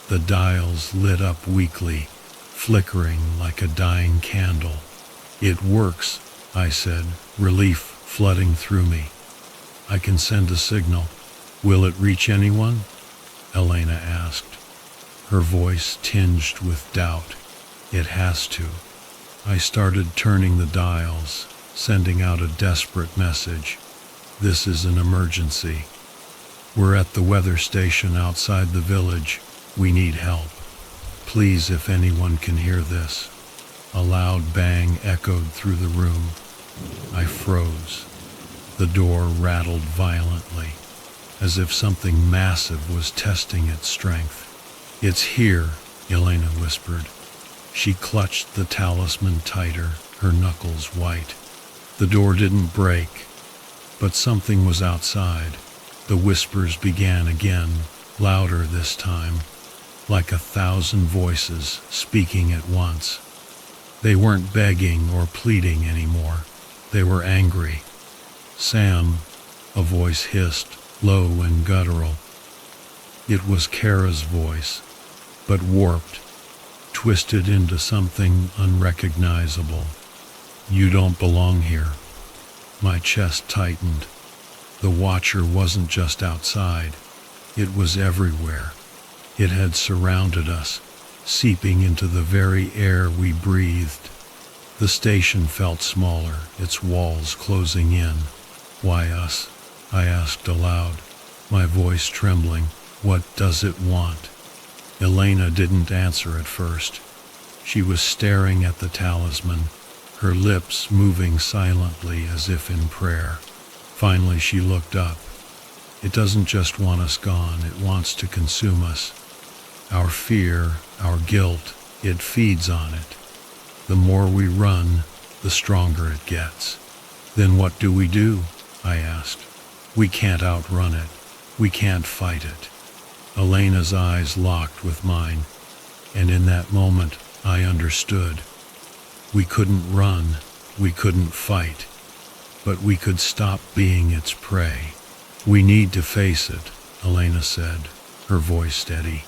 The dials lit up weakly, flickering like a dying candle. "It works," I said, relief flooding through me. "I can send a signal. Will it reach anyone?" Elena asked, her voice tinged with doubt. "It has to." I started turning the dials, sending out a desperate message. "This is an emergency. We're at the weather station outside the village. We need help. Please, if anyone can hear this." A loud bang echoed through the room. I froze. The door rattled violently, as if something massive was testing its strength. "It's here," Elena whispered. She clutched the talisman tighter, her knuckles white. The door didn't break, but something was outside. The whispers began again, louder this time, like 1,000 voices speaking at once. They weren't begging or pleading anymore. They were angry. "Sam," a voice hissed, low and guttural. It was Kara's voice, but warped, twisted into something unrecognizable. "You don't belong here." My chest tightened. The Watcher wasn't just outside. It was everywhere. It had surrounded us, seeping into the very air we breathed. The station felt smaller, its walls closing in. "Why us?" I asked aloud, my voice trembling. "What does it want?" Elena didn't answer at first. She was staring at the talisman, her lips moving silently as if in prayer. Finally she looked up. "It doesn't just want us gone, it wants to consume us. Our fear, our guilt, it feeds on it. The more we run, the stronger it gets." "Then what do we do?" I asked. "We can't outrun it. We can't fight it." Elena's eyes locked with mine, and in that moment I understood. We couldn't run, we couldn't fight, but we could stop being its prey. "We need to face it," Elena said, her voice steady.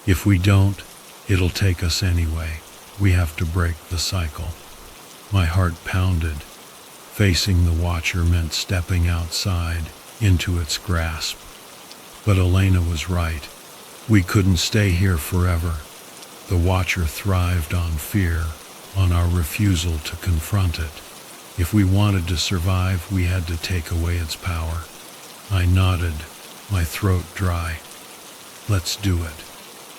"If we don't, it'll take us anyway. We have to break the cycle." My heart pounded. Facing the Watcher meant stepping outside, into its grasp. But Elena was right. We couldn't stay here forever. The Watcher thrived on fear, on our refusal to confront it. If we wanted to survive, we had to take away its power. I nodded, my throat dry. "Let's do it."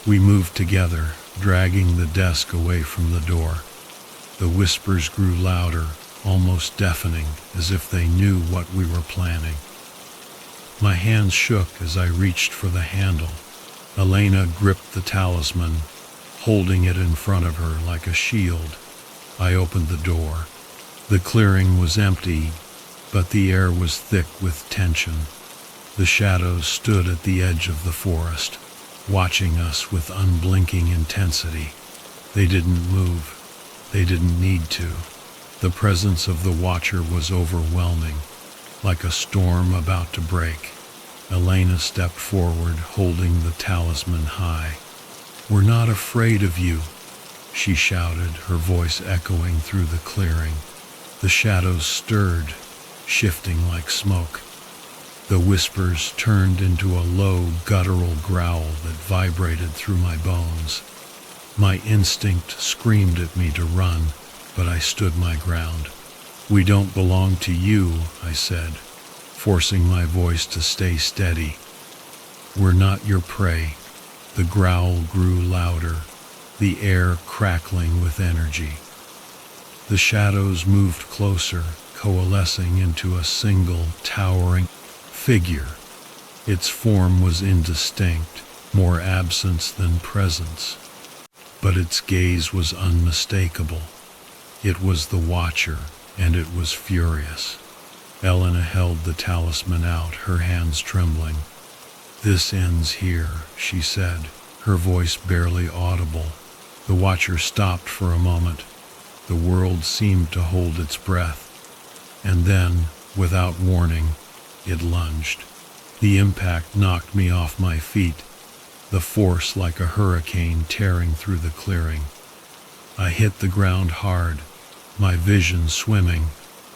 We moved together, dragging the desk away from the door. The whispers grew louder, almost deafening, as if they knew what we were planning. My hands shook as I reached for the handle. Elena gripped the talisman, holding it in front of her like a shield. I opened the door. The clearing was empty, but the air was thick with tension. The shadows stood at the edge of the forest, watching us with unblinking intensity. They didn't move. They didn't need to. The presence of the Watcher was overwhelming, like a storm about to break. Elena stepped forward, holding the talisman high. "We're not afraid of you," she shouted, her voice echoing through the clearing. The shadows stirred, shifting like smoke. The whispers turned into a low, guttural growl that vibrated through my bones. My instinct screamed at me to run, but I stood my ground. "We don't belong to you," I said, forcing my voice to stay steady. "We're not your prey." The growl grew louder, the air crackling with energy. The shadows moved closer, coalescing into a single, towering figure. Its form was indistinct, more absence than presence. But its gaze was unmistakable. It was the Watcher, and it was furious. Elena held the talisman out, her hands trembling. "This ends here," she said, her voice barely audible. The Watcher stopped for a moment, The world seemed to hold its breath. And then, without warning, it lunged. The impact knocked me off my feet, the force like a hurricane tearing through the clearing. I hit the ground hard, my vision swimming.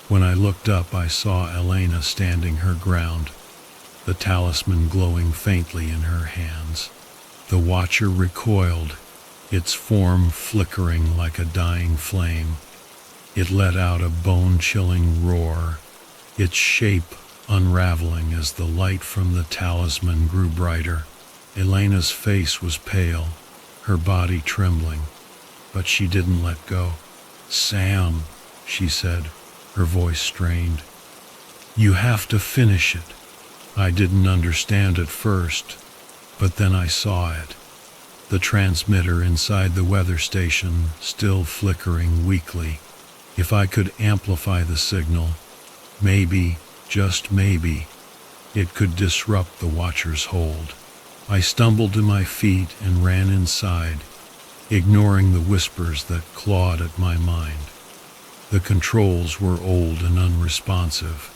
When I looked up, I saw Elena standing her ground, the talisman glowing faintly in her hands. The watcher recoiled, its form flickering like a dying flame. It let out a bone-chilling roar, its shape unraveling as the light from the talisman grew brighter. Elena's face was pale, her body trembling, but she didn't let go. "Sam," she said, her voice strained. "You have to finish it." I didn't understand at first, but then I saw it. The transmitter inside the weather station still flickering weakly. If I could amplify the signal, maybe, just maybe, it could disrupt the watcher's hold. I stumbled to my feet and ran inside, ignoring the whispers that clawed at my mind. The controls were old and unresponsive,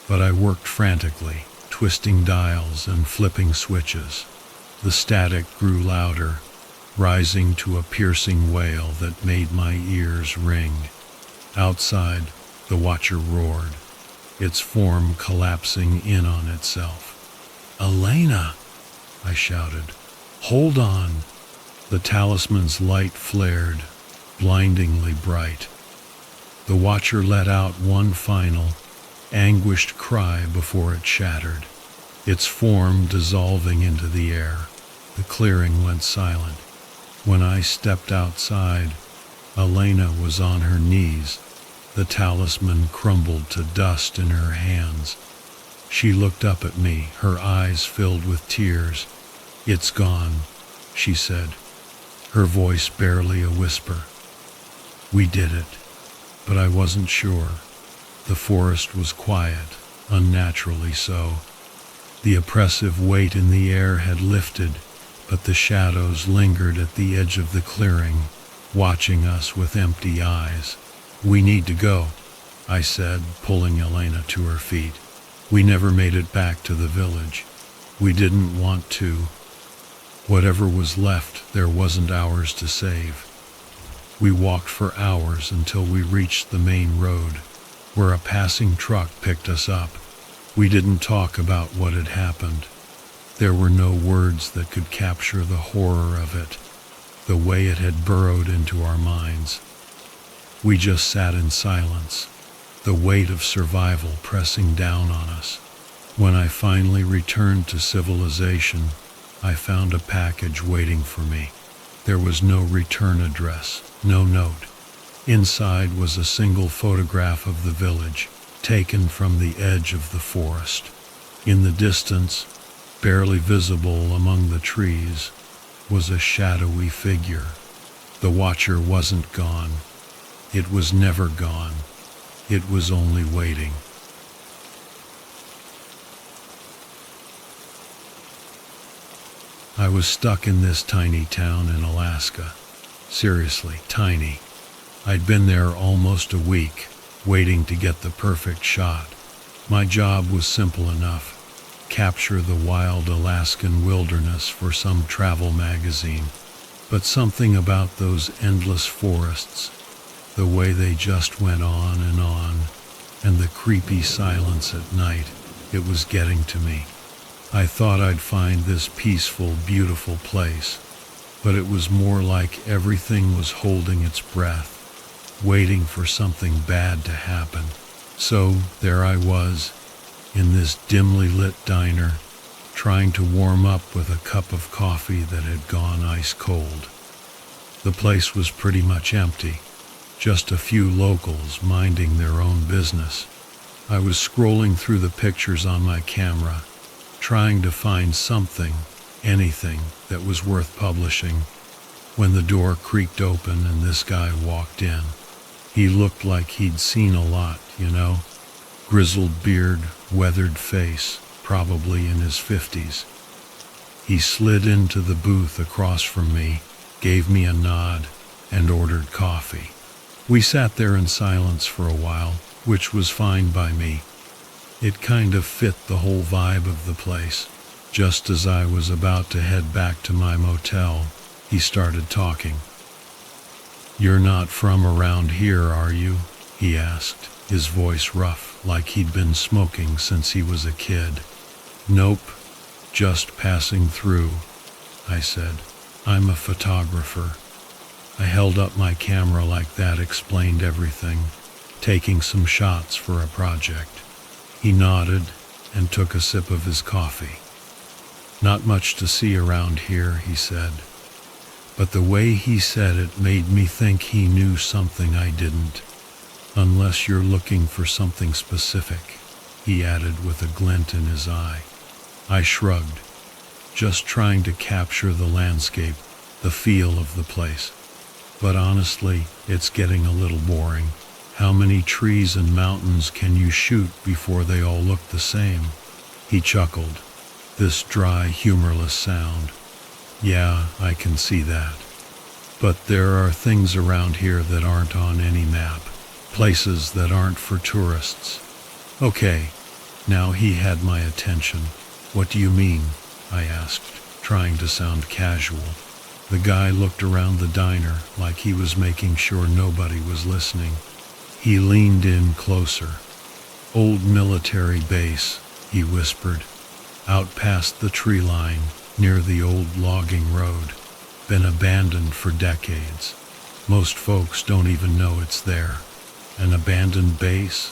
but I worked frantically, twisting dials and flipping switches. The static grew louder, rising to a piercing wail that made my ears ring. Outside, the watcher roared, its form collapsing in on itself. "Elena!" I shouted. "Hold on!" The talisman's light flared, blindingly bright. The watcher let out one final, anguished cry before it shattered, its form dissolving into the air. The clearing went silent. When I stepped outside, Elena was on her knees. The talisman crumbled to dust in her hands. She looked up at me, her eyes filled with tears. "It's gone," she said, her voice barely a whisper. "We did it," but I wasn't sure. The forest was quiet, unnaturally so. The oppressive weight in the air had lifted, but the shadows lingered at the edge of the clearing, watching us with empty eyes. "We need to go," I said, pulling Elena to her feet. "We never made it back to the village. We didn't want to. Whatever was left, there wasn't ours to save." We walked for hours until we reached the main road, where a passing truck picked us up. We didn't talk about what had happened. There were no words that could capture the horror of it, the way it had burrowed into our minds. We just sat in silence, the weight of survival pressing down on us. When I finally returned to civilization, I found a package waiting for me. There was no return address, no note. Inside was a single photograph of the village, taken from the edge of the forest. In the distance, barely visible among the trees, was a shadowy figure. The watcher wasn't gone. It was never gone. It was only waiting. I was stuck in this tiny town in Alaska. Seriously, tiny. I'd been there almost a week, waiting to get the perfect shot. My job was simple enough: capture the wild Alaskan wilderness for some travel magazine. But something about those endless forests, the way they just went on, and the creepy silence at night, it was getting to me. I thought I'd find this peaceful, beautiful place, but it was more like everything was holding its breath, waiting for something bad to happen. So there I was, in this dimly lit diner, trying to warm up with a cup of coffee that had gone ice cold. The place was pretty much empty, just a few locals minding their own business. I was scrolling through the pictures on my camera, trying to find something, anything, that was worth publishing, when the door creaked open and this guy walked in. He looked like he'd seen a lot, grizzled beard, weathered face, probably in his 50s. He slid into the booth across from me, gave me a nod, and ordered coffee. We sat there in silence for a while, which was fine by me. It kind of fit the whole vibe of the place. Just as I was about to head back to my motel, he started talking. "You're not from around here, are you?" he asked, his voice rough, like he'd been smoking since he was a kid. "Nope, just passing through," I said. "I'm a photographer." I held up my camera like that explained everything, taking some shots for a project. He nodded and took a sip of his coffee. "Not much to see around here," he said. But the way he said it made me think he knew something I didn't. "Unless you're looking for something specific," he added with a glint in his eye. I shrugged, just trying to capture the landscape, the feel of the place. But honestly, it's getting a little boring. How many trees and mountains can you shoot before they all look the same? He chuckled, this dry, humorless sound. "Yeah, I can see that. But there are things around here that aren't on any map, places that aren't for tourists." "Okay." Now he had my attention. "What do you mean?" I asked, trying to sound casual. The guy looked around the diner like he was making sure nobody was listening. He leaned in closer. "Old military base," he whispered, "out past the tree line, near the old logging road. Been abandoned for decades. Most folks don't even know it's there." "An abandoned base?"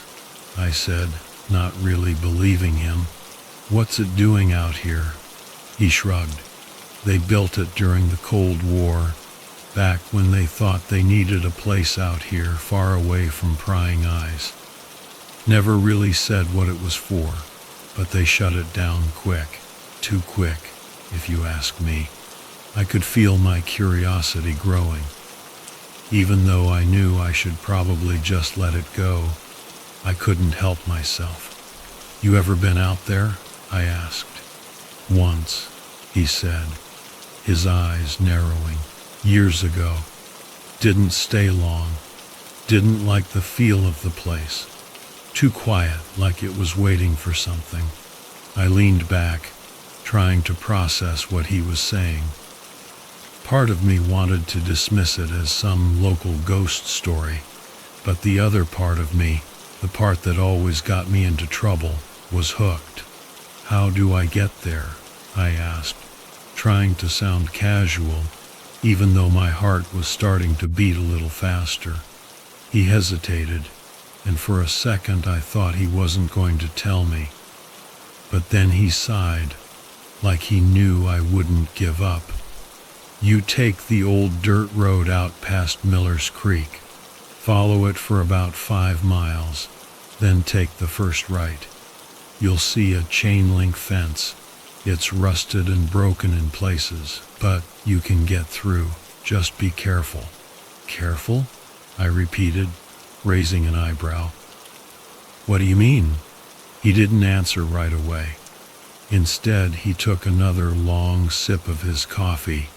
I said, not really believing him. "What's it doing out here?" He shrugged. "They built it during the Cold War, back when they thought they needed a place out here far away from prying eyes. Never really said what it was for, but they shut it down quick. Too quick, if you ask me." I could feel my curiosity growing. Even though I knew I should probably just let it go, I couldn't help myself. "You ever been out there?" I asked. "Once," he said, his eyes narrowing. "Years ago. Didn't stay long. Didn't like the feel of the place. Too quiet, like it was waiting for something." I leaned back, trying to process what he was saying. Part of me wanted to dismiss it as some local ghost story, but the other part of me, the part that always got me into trouble, was hooked. "How do I get there?" I asked, trying to sound casual, even though my heart was starting to beat a little faster. He hesitated, and for a second I thought he wasn't going to tell me. But then he sighed, like he knew I wouldn't give up. "You take the old dirt road out past Miller's Creek. Follow it for about 5 miles, then take the first right. You'll see a chain-link fence. It's rusted and broken in places, but you can get through. Just be careful." "Careful?" I repeated, raising an eyebrow. "What do you mean?" He didn't answer right away. Instead, he took another long sip of his coffee,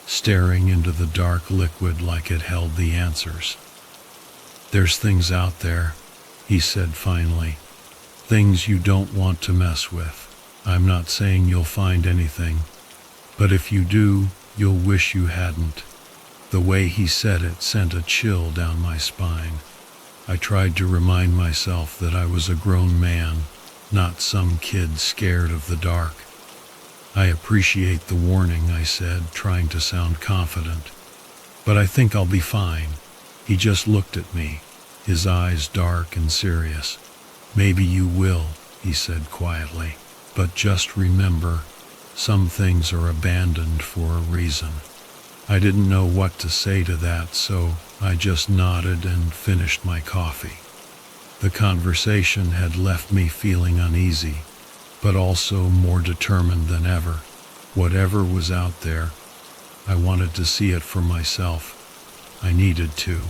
staring into the dark liquid like it held the answers. "There's things out there," he said finally. "Things you don't want to mess with. I'm not saying you'll find anything, but if you do, you'll wish you hadn't." The way he said it sent a chill down my spine. I tried to remind myself that I was a grown man, not some kid scared of the dark. "I appreciate the warning," I said, trying to sound confident. "But I think I'll be fine." He just looked at me, his eyes dark and serious. "Maybe you will," he said quietly. "But just remember, some things are abandoned for a reason." I didn't know what to say to that, so I just nodded and finished my coffee. The conversation had left me feeling uneasy, but also more determined than ever. Whatever was out there, I wanted to see it for myself. I needed to.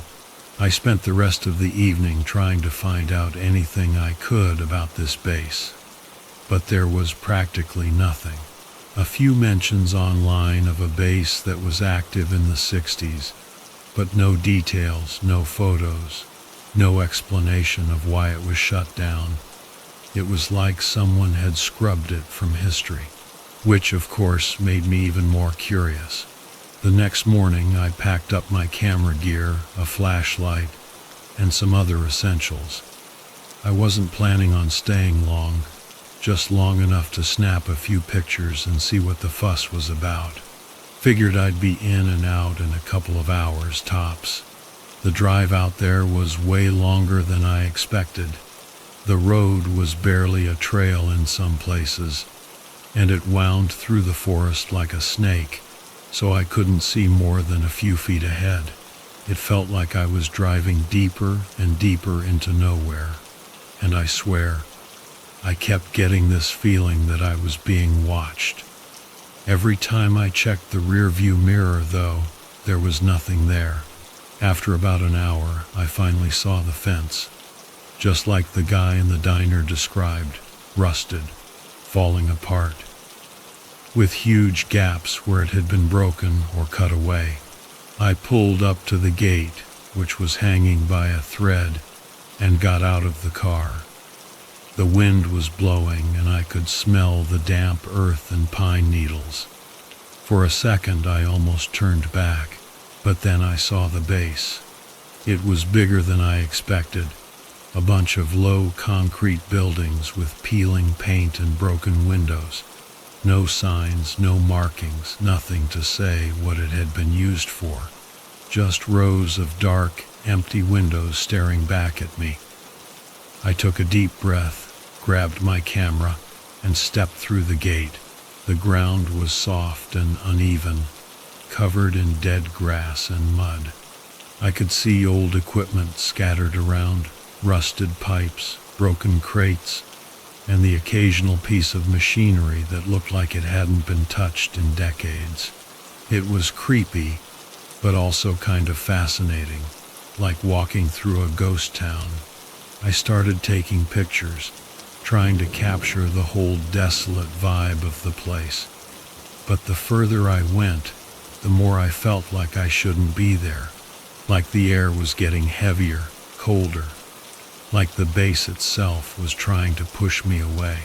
I spent the rest of the evening trying to find out anything I could about this base, but there was practically nothing. A few mentions online of a base that was active in the 60s, but no details, no photos, no explanation of why it was shut down. It was like someone had scrubbed it from history, which of course made me even more curious. The next morning I packed up my camera gear, a flashlight, and some other essentials. I wasn't planning on staying long, just long enough to snap a few pictures and see what the fuss was about. Figured I'd be in and out in a couple of hours tops. The drive out there was way longer than I expected. The road was barely a trail in some places, and it wound through the forest like a snake, so I couldn't see more than a few feet ahead. It felt like I was driving deeper and deeper into nowhere, and I swear, I kept getting this feeling that I was being watched. Every time I checked the rearview mirror, though, there was nothing there. After about an hour, I finally saw the fence, just like the guy in the diner described, rusted, falling apart, with huge gaps where it had been broken or cut away. I pulled up to the gate, which was hanging by a thread, and got out of the car. The wind was blowing, and I could smell the damp earth and pine needles. For a second, I almost turned back, but then I saw the base. It was bigger than I expected, a bunch of low concrete buildings with peeling paint and broken windows. No signs, no markings, nothing to say what it had been used for. Just rows of dark, empty windows staring back at me. I took a deep breath, grabbed my camera, and stepped through the gate. The ground was soft and uneven, covered in dead grass and mud. I could see old equipment scattered around, rusted pipes, broken crates, and the occasional piece of machinery that looked like it hadn't been touched in decades. It was creepy, but also kind of fascinating, like walking through a ghost town. I started taking pictures, trying to capture the whole desolate vibe of the place. But the further I went, the more I felt like I shouldn't be there, like the air was getting heavier, colder, like the base itself was trying to push me away.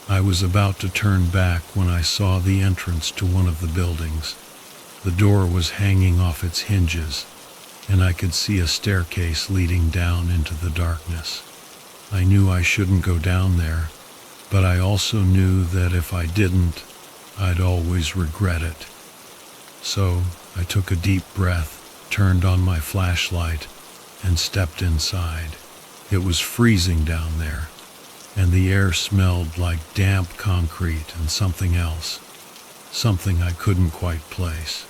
I was about to turn back when I saw the entrance to one of the buildings. The door was hanging off its hinges, and I could see a staircase leading down into the darkness. I knew I shouldn't go down there, but I also knew that if I didn't, I'd always regret it. So I took a deep breath, turned on my flashlight, and stepped inside. It was freezing down there, and the air smelled like damp concrete and something else, something I couldn't quite place.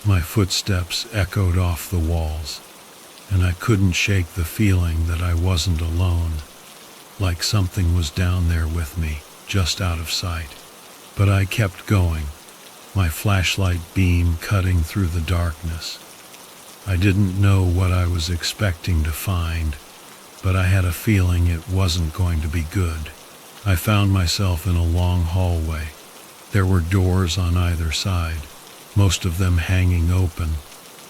My footsteps echoed off the walls, and I couldn't shake the feeling that I wasn't alone, like something was down there with me, just out of sight. But I kept going, my flashlight beam cutting through the darkness. I didn't know what I was expecting to find, but I had a feeling it wasn't going to be good. I found myself in a long hallway. There were doors on either side, most of them hanging open,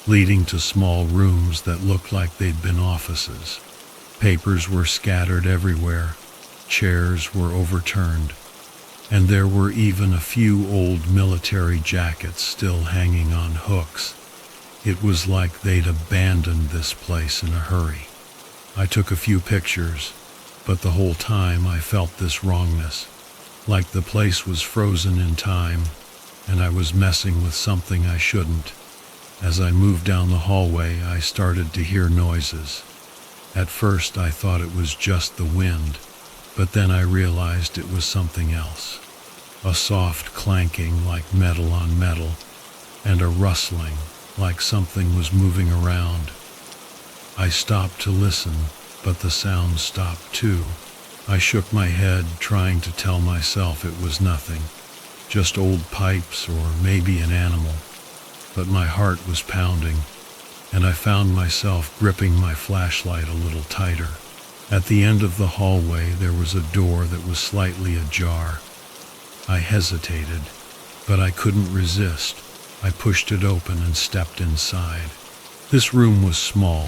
leading to small rooms that looked like they'd been offices. Papers were scattered everywhere, chairs were overturned, and there were even a few old military jackets still hanging on hooks. It was like they'd abandoned this place in a hurry. I took a few pictures, but the whole time I felt this wrongness, like the place was frozen in time, and I was messing with something I shouldn't. As I moved down the hallway, I started to hear noises. At first I thought it was just the wind, but then I realized it was something else. A soft clanking like metal on metal, and a rustling like something was moving around. I stopped to listen, but the sound stopped too. I shook my head, trying to tell myself it was nothing, just old pipes or maybe an animal. But my heart was pounding, and I found myself gripping my flashlight a little tighter. At the end of the hallway, there was a door that was slightly ajar. I hesitated, but I couldn't resist. I pushed it open and stepped inside. This room was small,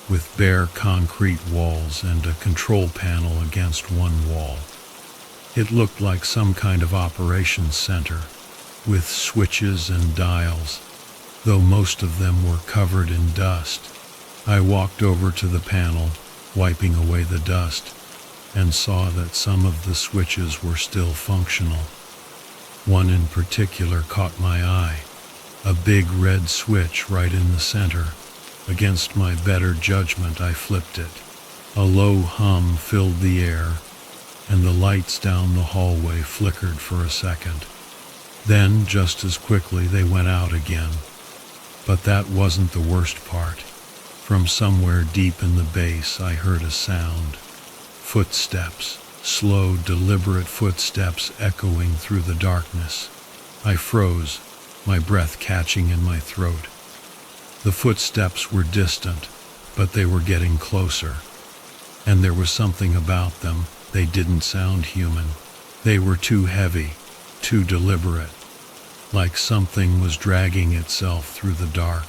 with bare concrete walls and a control panel against one wall. It looked like some kind of operations center, with switches and dials, though most of them were covered in dust. I walked over to the panel, wiping away the dust, and saw that some of the switches were still functional. One in particular caught my eye, a big red switch right in the center. Against my better judgment, I flipped it. A low hum filled the air, and the lights down the hallway flickered for a second. Then, just as quickly, they went out again. But that wasn't the worst part. From somewhere deep in the base, I heard a sound. Footsteps, slow, deliberate footsteps echoing through the darkness. I froze, my breath catching in my throat. The footsteps were distant, but they were getting closer. And there was something about them. They didn't sound human. They were too heavy, too deliberate, like something was dragging itself through the dark.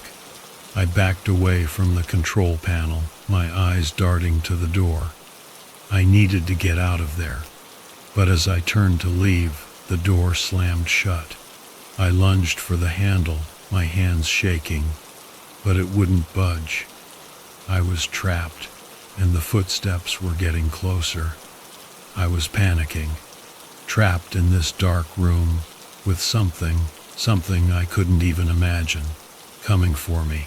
I backed away from the control panel, my eyes darting to the door. I needed to get out of there, but as I turned to leave, the door slammed shut. I lunged for the handle, my hands shaking, but it wouldn't budge. I was trapped, and the footsteps were getting closer. I was panicking, trapped in this dark room with something I couldn't even imagine, coming for me.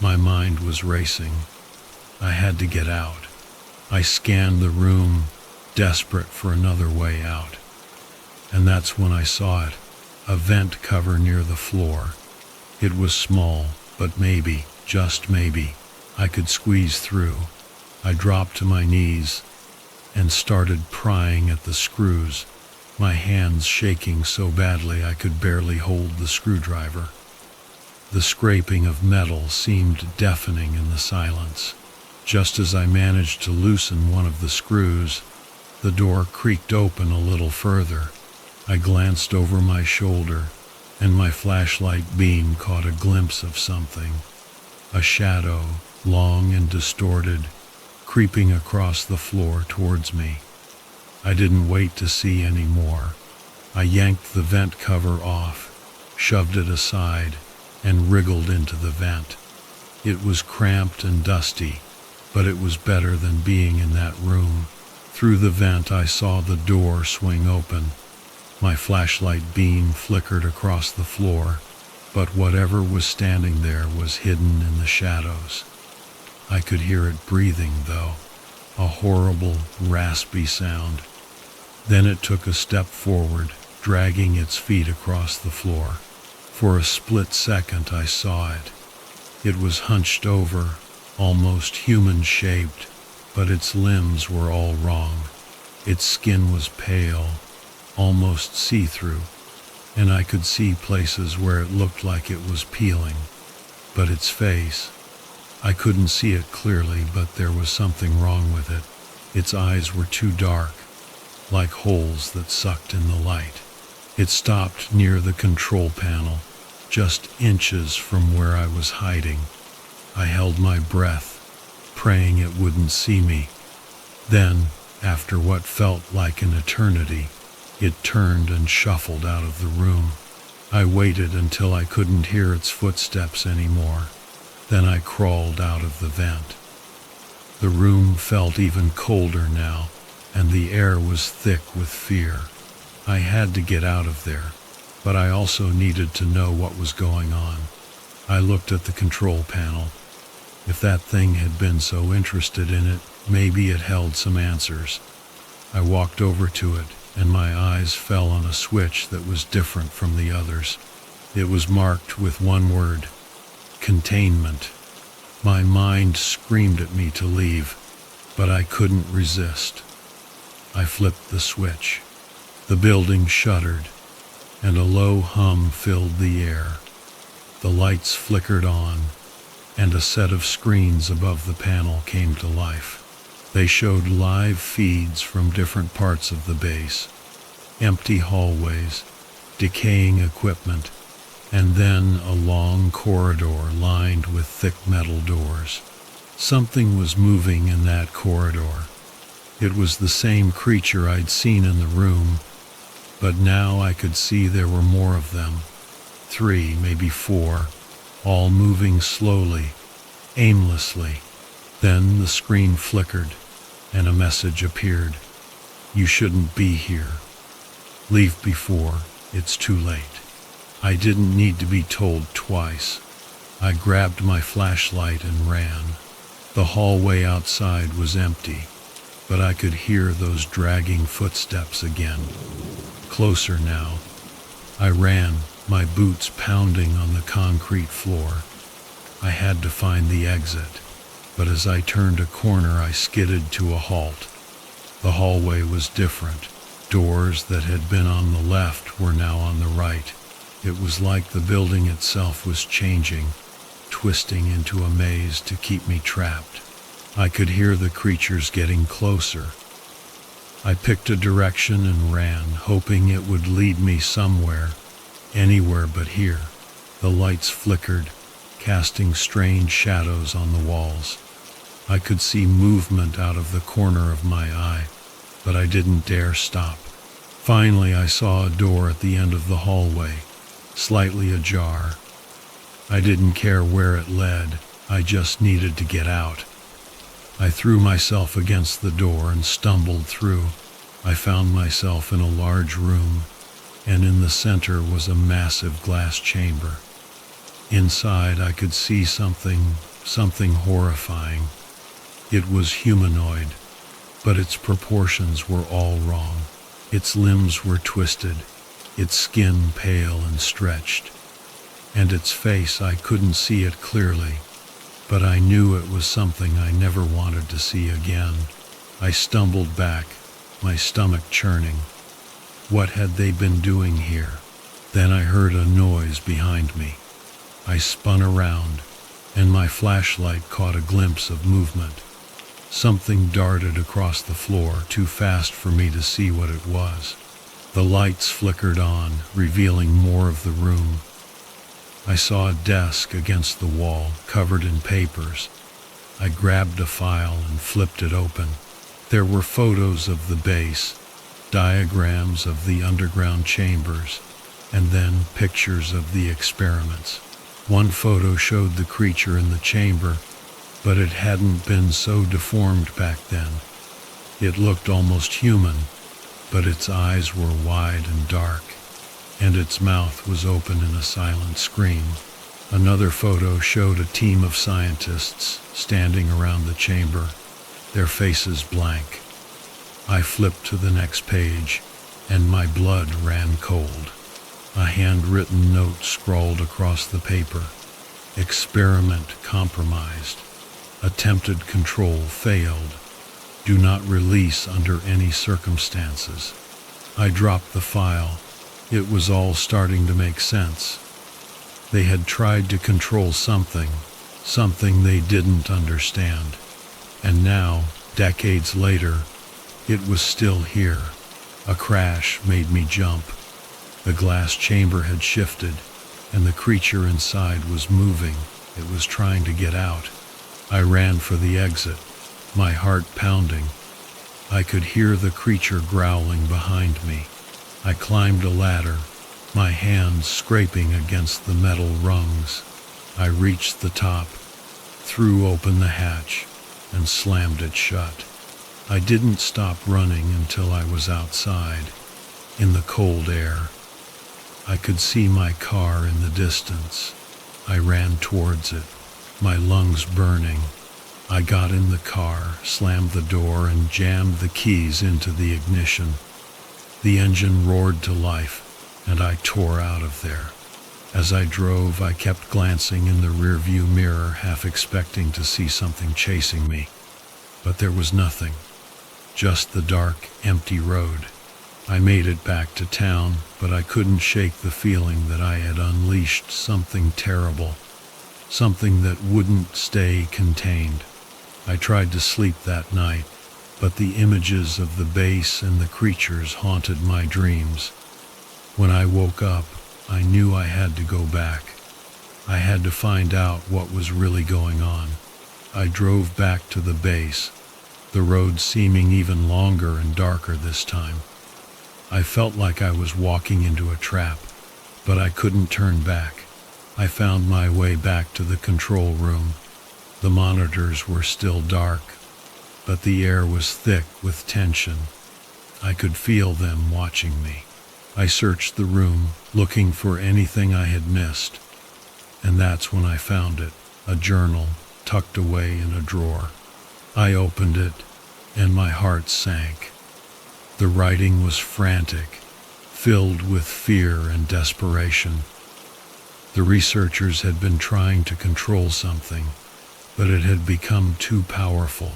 My mind was racing. I had to get out. I scanned the room, desperate for another way out. And that's when I saw it, a vent cover near the floor. It was small, but maybe, just maybe, I could squeeze through. I dropped to my knees and started prying at the screws, my hands shaking so badly I could barely hold the screwdriver. The scraping of metal seemed deafening in the silence. Just as I managed to loosen one of the screws, the door creaked open a little further. I glanced over my shoulder, and my flashlight beam caught a glimpse of something. A shadow, long and distorted, creeping across the floor towards me. I didn't wait to see any more. I yanked the vent cover off, shoved it aside, and wriggled into the vent. It was cramped and dusty, but it was better than being in that room. Through the vent I saw the door swing open. My flashlight beam flickered across the floor, but whatever was standing there was hidden in the shadows. I could hear it breathing, though, a horrible, raspy sound. Then it took a step forward, dragging its feet across the floor. For a split second I saw it. It was hunched over, almost human-shaped, but its limbs were all wrong. Its skin was pale, almost see-through, and I could see places where it looked like it was peeling. But its face, I couldn't see it clearly, but there was something wrong with it. Its eyes were too dark, like holes that sucked in the light. It stopped near the control panel, just inches from where I was hiding. I held my breath, praying it wouldn't see me. Then, after what felt like an eternity, it turned and shuffled out of the room. I waited until I couldn't hear its footsteps anymore. Then I crawled out of the vent. The room felt even colder now, and the air was thick with fear. I had to get out of there, but I also needed to know what was going on. I looked at the control panel. If that thing had been so interested in it, maybe it held some answers. I walked over to it, and my eyes fell on a switch that was different from the others. It was marked with one word: containment. My mind screamed at me to leave, but I couldn't resist. I flipped the switch. The building shuddered, and a low hum filled the air. The lights flickered on, and a set of screens above the panel came to life. They showed live feeds from different parts of the base: empty hallways, decaying equipment, and then a long corridor lined with thick metal doors. Something was moving in that corridor. It was the same creature I'd seen in the room, but now I could see there were more of them. 3, maybe 4, all moving slowly, aimlessly. Then the screen flickered, and a message appeared. You shouldn't be here. Leave before it's too late. I didn't need to be told twice. I grabbed my flashlight and ran. The hallway outside was empty, but I could hear those dragging footsteps again. Closer now. I ran, my boots pounding on the concrete floor. I had to find the exit, but as I turned a corner I skidded to a halt. The hallway was different. Doors that had been on the left were now on the right. It was like the building itself was changing, twisting into a maze to keep me trapped. I could hear the creatures getting closer. I picked a direction and ran, hoping it would lead me somewhere, anywhere but here. The lights flickered, casting strange shadows on the walls. I could see movement out of the corner of my eye, but I didn't dare stop. Finally, I saw a door at the end of the hallway, slightly ajar. I didn't care where it led, I just needed to get out. I threw myself against the door and stumbled through. I found myself in a large room, and in the center was a massive glass chamber. Inside, I could see something horrifying. It was humanoid, but its proportions were all wrong. Its limbs were twisted, its skin pale and stretched, and its face, I couldn't see it clearly, but I knew it was something I never wanted to see again. I stumbled back, my stomach churning. What had they been doing here? Then I heard a noise behind me. I spun around, and my flashlight caught a glimpse of movement. Something darted across the floor, too fast for me to see what it was. The lights flickered on, revealing more of the room. I saw a desk against the wall, covered in papers. I grabbed a file and flipped it open. There were photos of the base, diagrams of the underground chambers, and then pictures of the experiments. One photo showed the creature in the chamber, but it hadn't been so deformed back then. It looked almost human, but its eyes were wide and dark, and its mouth was open in a silent scream. Another photo showed a team of scientists standing around the chamber, their faces blank. I flipped to the next page, and my blood ran cold. A handwritten note scrawled across the paper. Experiment compromised. Attempted control failed. Do not release under any circumstances. I dropped the file. It was all starting to make sense. They had tried to control something they didn't understand. And now, decades later, it was still here. A crash made me jump. The glass chamber had shifted, and the creature inside was moving. It was trying to get out. I ran for the exit, my heart pounding. I could hear the creature growling behind me. I climbed a ladder, my hands scraping against the metal rungs. I reached the top, threw open the hatch, and slammed it shut. I didn't stop running until I was outside, in the cold air. I could see my car in the distance. I ran towards it, my lungs burning. I got in the car, slammed the door, and jammed the keys into the ignition. The engine roared to life, and I tore out of there. As I drove, I kept glancing in the rearview mirror, half expecting to see something chasing me. But there was nothing, just the dark, empty road. I made it back to town, but I couldn't shake the feeling that I had unleashed something terrible, something that wouldn't stay contained. I tried to sleep that night, but the images of the base and the creatures haunted my dreams. When I woke up, I knew I had to go back. I had to find out what was really going on. I drove back to the base, the road seeming even longer and darker this time. I felt like I was walking into a trap, but I couldn't turn back. I found my way back to the control room. The monitors were still dark, but the air was thick with tension. I could feel them watching me. I searched the room, looking for anything I had missed, and that's when I found it, a journal tucked away in a drawer. I opened it, and my heart sank. The writing was frantic, filled with fear and desperation. The researchers had been trying to control something, but it had become too powerful.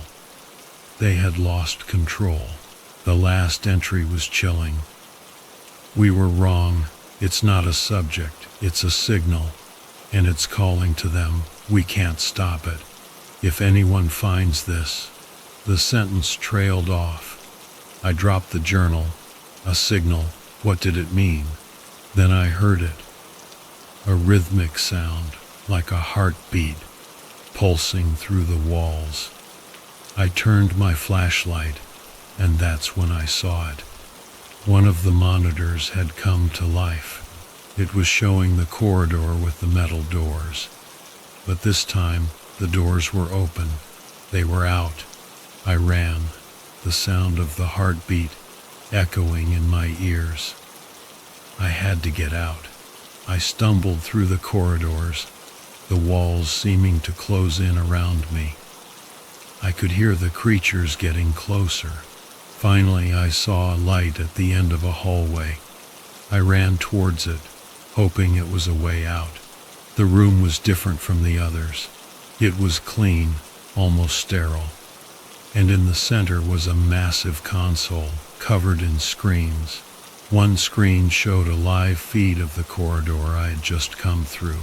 They had lost control. The last entry was chilling. "We were wrong. It's not a subject, it's a signal, and it's calling to them. We can't stop it. If anyone finds this..." The sentence trailed off. I dropped the journal. A signal. What did it mean? Then I heard it. A rhythmic sound, like a heartbeat, pulsing through the walls. I turned my flashlight, and that's when I saw it. One of the monitors had come to life. It was showing the corridor with the metal doors. But this time, the doors were open. They were out. I ran, the sound of the heartbeat echoing in my ears. I had to get out. I stumbled through the corridors, the walls seeming to close in around me. I could hear the creatures getting closer. Finally, I saw a light at the end of a hallway. I ran towards it, hoping it was a way out. The room was different from the others. It was clean, almost sterile. And in the center was a massive console covered in screens. One screen showed a live feed of the corridor I had just come through.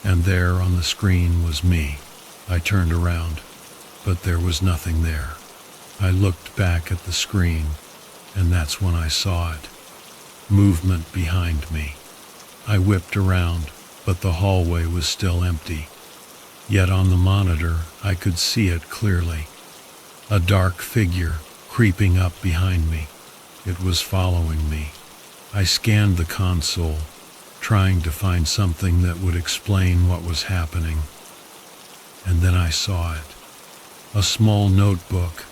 And there on the screen was me. I turned around, but there was nothing there. I looked back at the screen, and that's when I saw it. Movement behind me. I whipped around, but the hallway was still empty. Yet on the monitor, I could see it clearly. A dark figure creeping up behind me. It was following me. I scanned the console, trying to find something that would explain what was happening. And then I saw it. A small notebook,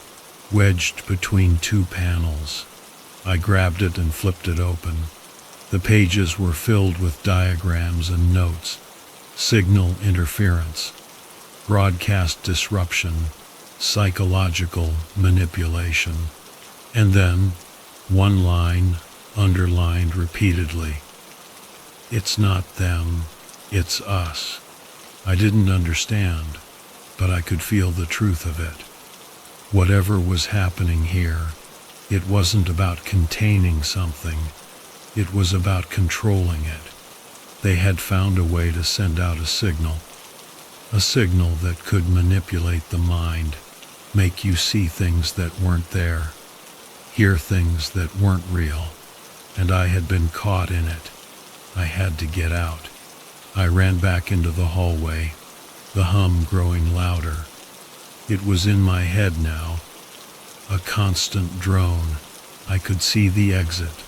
wedged between two panels. I grabbed it and flipped it open. The pages were filled with diagrams and notes. Signal interference, broadcast disruption, psychological manipulation. And then, one line, underlined repeatedly. "It's not them, it's us." I didn't understand, but I could feel the truth of it. Whatever was happening here, it wasn't about containing something, it was about controlling it. They had found a way to send out a signal that could manipulate the mind, make you see things that weren't there, hear things that weren't real, and I had been caught in it. I had to get out. I ran back into the hallway, the hum growing louder. It was in my head now, a constant drone. I could see the exit,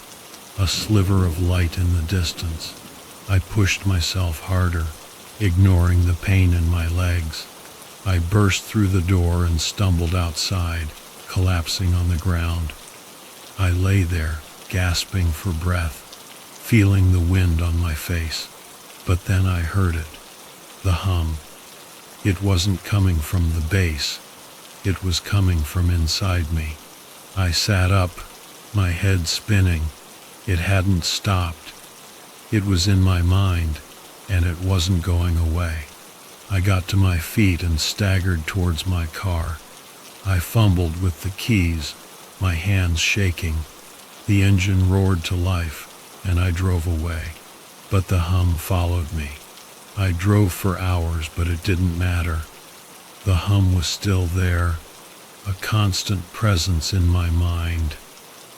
a sliver of light in the distance. I pushed myself harder, ignoring the pain in my legs. I burst through the door and stumbled outside, collapsing on the ground. I lay there, gasping for breath, feeling the wind on my face. But then I heard it, the hum. It wasn't coming from the base, it was coming from inside me. I sat up, my head spinning. It hadn't stopped. It was in my mind, and it wasn't going away. I got to my feet and staggered towards my car. I fumbled with the keys, my hands shaking. The engine roared to life, and I drove away. But the hum followed me. I drove for hours, but it didn't matter. The hum was still there, a constant presence in my mind.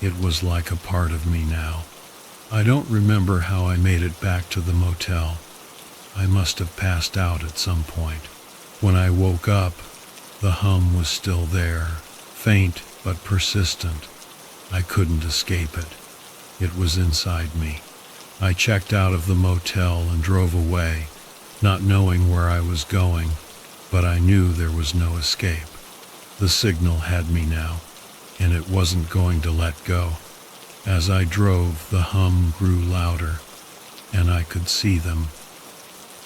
It was like a part of me now. I don't remember how I made it back to the motel. I must have passed out at some point. When I woke up, the hum was still there, faint but persistent. I couldn't escape it. It was inside me. I checked out of the motel and drove away, not knowing where I was going, but I knew there was no escape. The signal had me now, and it wasn't going to let go. As I drove, the hum grew louder, and I could see them.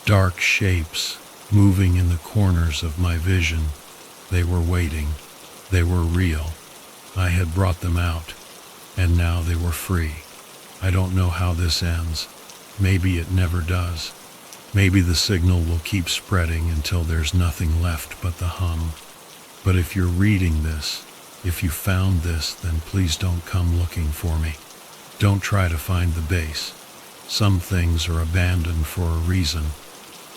Dark shapes moving in the corners of my vision. They were waiting. They were real. I had brought them out, and now they were free. I don't know how this ends. Maybe it never does. Maybe the signal will keep spreading until there's nothing left but the hum. But if you're reading this, if you found this, then please don't come looking for me. Don't try to find the base. Some things are abandoned for a reason.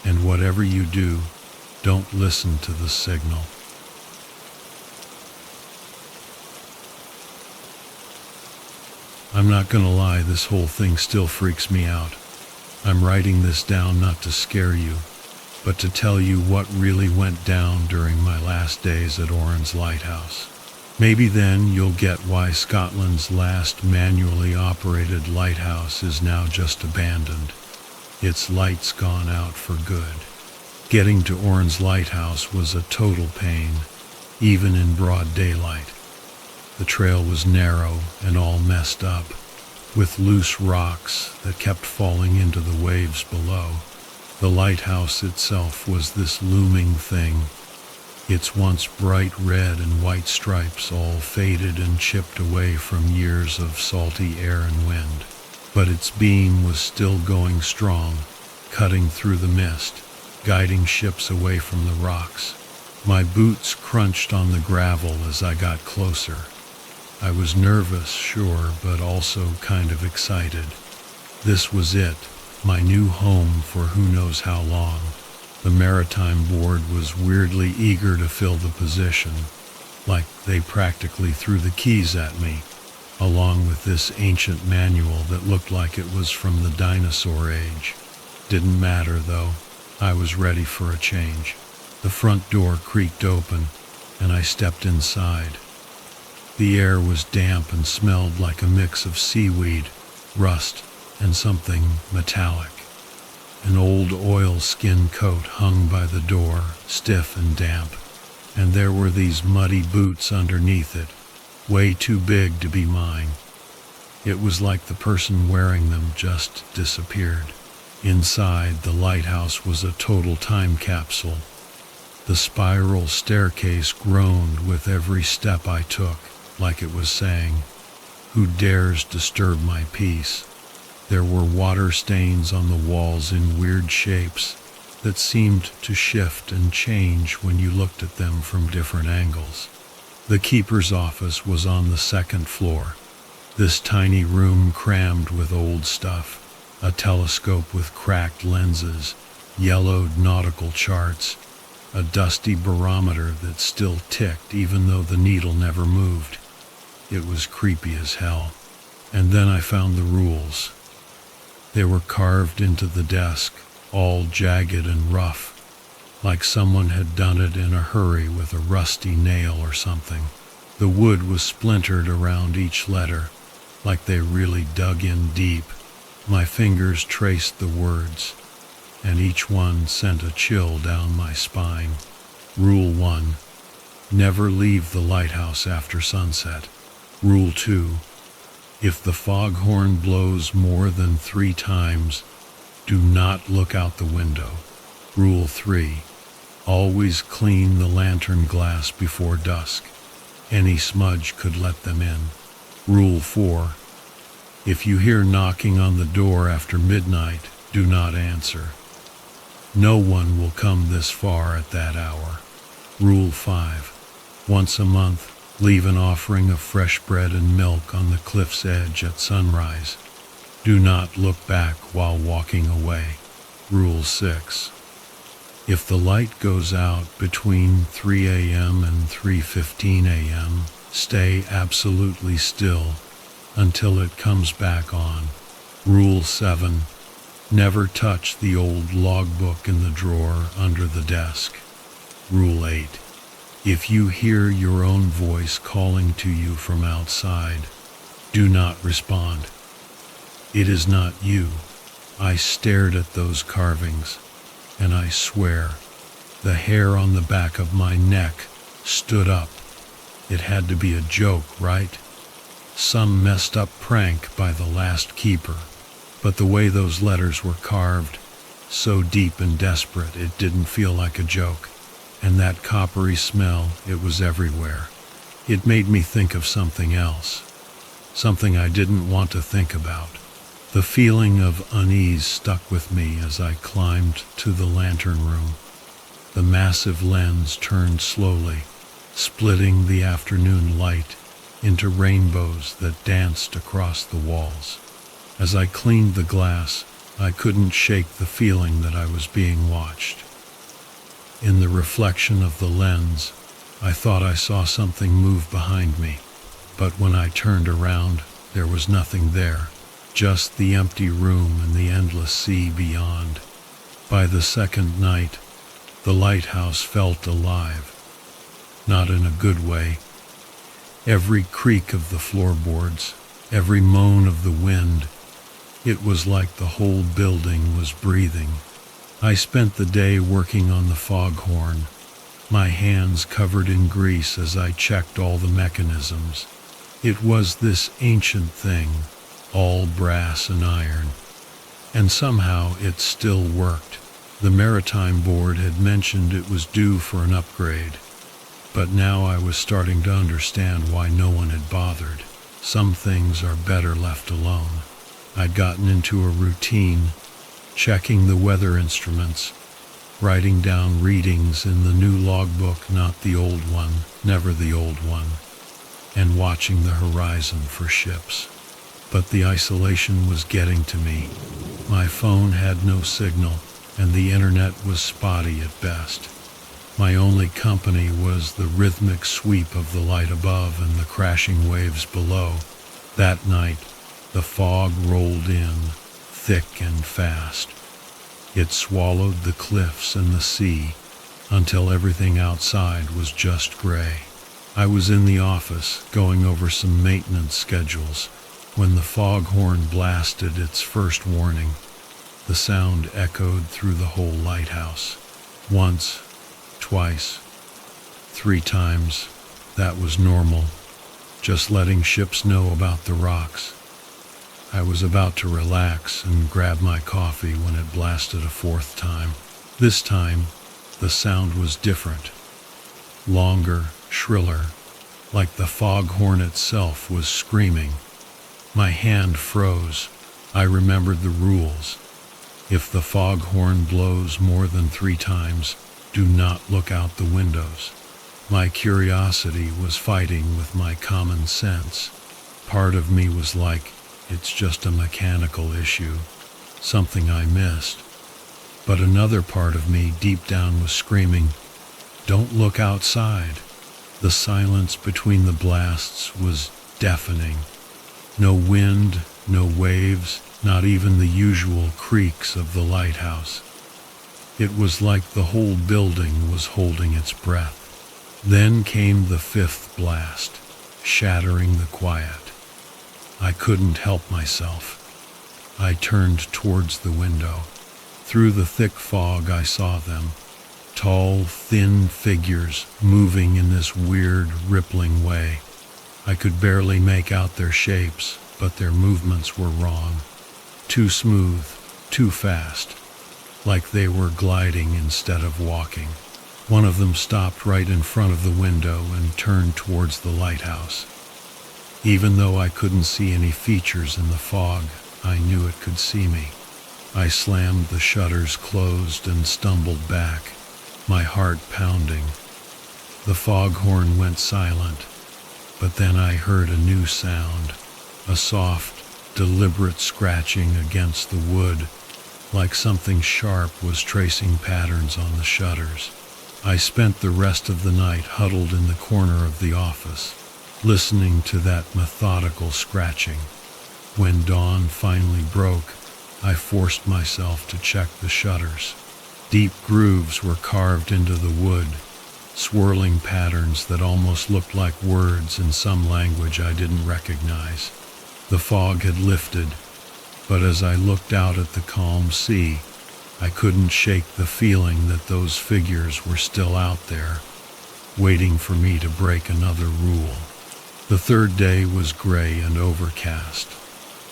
And whatever you do, don't listen to the signal. I'm not gonna lie, this whole thing still freaks me out. I'm writing this down not to scare you, but to tell you what really went down during my last days at Oran's Lighthouse. Maybe then you'll get why Scotland's last manually operated lighthouse is now just abandoned. Its lights gone out for good. Getting to Oran's Lighthouse was a total pain, even in broad daylight. The trail was narrow and all messed up, with loose rocks that kept falling into the waves below. The lighthouse itself was this looming thing, its once bright red and white stripes all faded and chipped away from years of salty air and wind. But its beam was still going strong, cutting through the mist, guiding ships away from the rocks. My boots crunched on the gravel as I got closer. I was nervous, sure, but also kind of excited. This was it, my new home for who knows how long. The Maritime Board was weirdly eager to fill the position, like they practically threw the keys at me, along with this ancient manual that looked like it was from the dinosaur age. Didn't matter though, I was ready for a change. The front door creaked open, and I stepped inside. The air was damp and smelled like a mix of seaweed, rust, and something metallic. An old oilskin coat hung by the door, stiff and damp, and there were these muddy boots underneath it, way too big to be mine. It was like the person wearing them just disappeared. Inside, the lighthouse was a total time capsule. The spiral staircase groaned with every step I took, like it was saying, "Who dares disturb my peace?" There were water stains on the walls in weird shapes that seemed to shift and change when you looked at them from different angles. The keeper's office was on the second floor. This tiny room crammed with old stuff, a telescope with cracked lenses, yellowed nautical charts, a dusty barometer that still ticked even though the needle never moved. It was creepy as hell. And then I found the rules. They were carved into the desk, all jagged and rough, like someone had done it in a hurry with a rusty nail or something. The wood was splintered around each letter, like they really dug in deep. My fingers traced the words, and each one sent a chill down my spine. Rule 1. Never leave the lighthouse after sunset. Rule 2. If the foghorn blows more than 3 times, do not look out the window. Rule 3. Always clean the lantern glass before dusk. Any smudge could let them in. Rule 4. If you hear knocking on the door after midnight, do not answer. No one will come this far at that hour. Rule 5. Once a month, leave an offering of fresh bread and milk on the cliff's edge at sunrise. Do not look back while walking away. Rule 6. If the light goes out between 3 a.m. and 3:15 a.m., stay absolutely still until it comes back on. Rule 7. Never touch the old logbook in the drawer under the desk. Rule 8. If you hear your own voice calling to you from outside, do not respond. It is not you. I stared at those carvings, and I swear, the hair on the back of my neck stood up. It had to be a joke, right? Some messed up prank by the last keeper. But the way those letters were carved, so deep and desperate, it didn't feel like a joke. And that coppery smell, it was everywhere. It made me think of something else. Something I didn't want to think about. The feeling of unease stuck with me as I climbed to the lantern room. The massive lens turned slowly, splitting the afternoon light into rainbows that danced across the walls. As I cleaned the glass, I couldn't shake the feeling that I was being watched. In the reflection of the lens, I thought I saw something move behind me, but when I turned around, there was nothing there, just the empty room and the endless sea beyond. By the second night, the lighthouse felt alive, not in a good way. Every creak of the floorboards, every moan of the wind, it was like the whole building was breathing. I spent the day working on the foghorn, my hands covered in grease as I checked all the mechanisms. It was this ancient thing, all brass and iron, and somehow it still worked. The Maritime Board had mentioned it was due for an upgrade, but now I was starting to understand why no one had bothered. Some things are better left alone. I'd gotten into a routine, checking the weather instruments, writing down readings in the new logbook, not the old one, never the old one, and watching the horizon for ships. But the isolation was getting to me. My phone had no signal, and the internet was spotty at best. My only company was the rhythmic sweep of the light above and the crashing waves below. That night, the fog rolled in, thick and fast. It swallowed the cliffs and the sea until everything outside was just gray. I was in the office going over some maintenance schedules when the foghorn blasted its first warning. The sound echoed through the whole lighthouse. Once, twice, 3 times. That was normal, just letting ships know about the rocks. I was about to relax and grab my coffee when it blasted a 4th time. This time, the sound was different. Longer, shriller, like the foghorn itself was screaming. My hand froze. I remembered the rules. If the foghorn blows more than 3 times, do not look out the windows. My curiosity was fighting with my common sense. Part of me was like, it's just a mechanical issue, something I missed. But another part of me deep down was screaming, don't look outside. The silence between the blasts was deafening. No wind, no waves, not even the usual creaks of the lighthouse. It was like the whole building was holding its breath. Then came the 5th blast, shattering the quiet. I couldn't help myself. I turned towards the window. Through the thick fog I saw them, tall, thin figures moving in this weird, rippling way. I could barely make out their shapes, but their movements were wrong. Too smooth, too fast, like they were gliding instead of walking. One of them stopped right in front of the window and turned towards the lighthouse. Even though I couldn't see any features in the fog, I knew it could see me. I slammed the shutters closed and stumbled back, my heart pounding. The foghorn went silent, but then I heard a new sound, a soft, deliberate scratching against the wood, like something sharp was tracing patterns on the shutters. I spent the rest of the night huddled in the corner of the office, listening to that methodical scratching. When dawn finally broke, I forced myself to check the shutters. Deep grooves were carved into the wood, swirling patterns that almost looked like words in some language I didn't recognize. The fog had lifted, but as I looked out at the calm sea, I couldn't shake the feeling that those figures were still out there, waiting for me to break another rule. The third day was gray and overcast,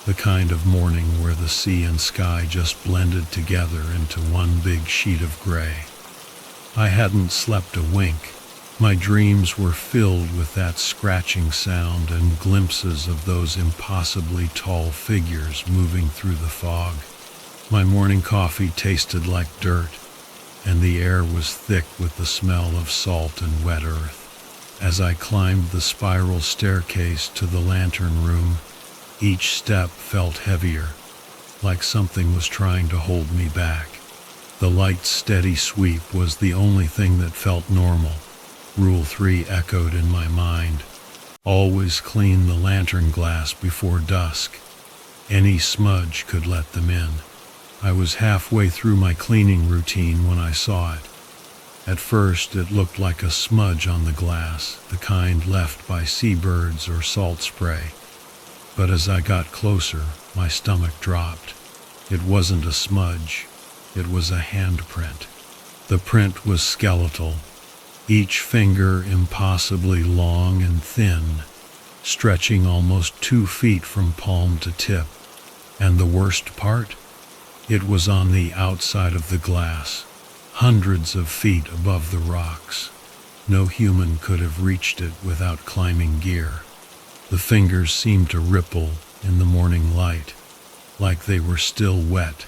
the kind of morning where the sea and sky just blended together into one big sheet of gray. I hadn't slept a wink. My dreams were filled with that scratching sound and glimpses of those impossibly tall figures moving through the fog. My morning coffee tasted like dirt, and the air was thick with the smell of salt and wet earth. As I climbed the spiral staircase to the lantern room, each step felt heavier, like something was trying to hold me back. The light's steady sweep was the only thing that felt normal. Rule 3 echoed in my mind. Always clean the lantern glass before dusk. Any smudge could let them in. I was halfway through my cleaning routine when I saw it. At first, it looked like a smudge on the glass, the kind left by seabirds or salt spray. But as I got closer, my stomach dropped. It wasn't a smudge. It was a handprint. The print was skeletal, each finger impossibly long and thin, stretching almost 2 feet from palm to tip. And the worst part? It was on the outside of the glass, hundreds of feet above the rocks. No human could have reached it without climbing gear. The fingers seemed to ripple in the morning light, like they were still wet,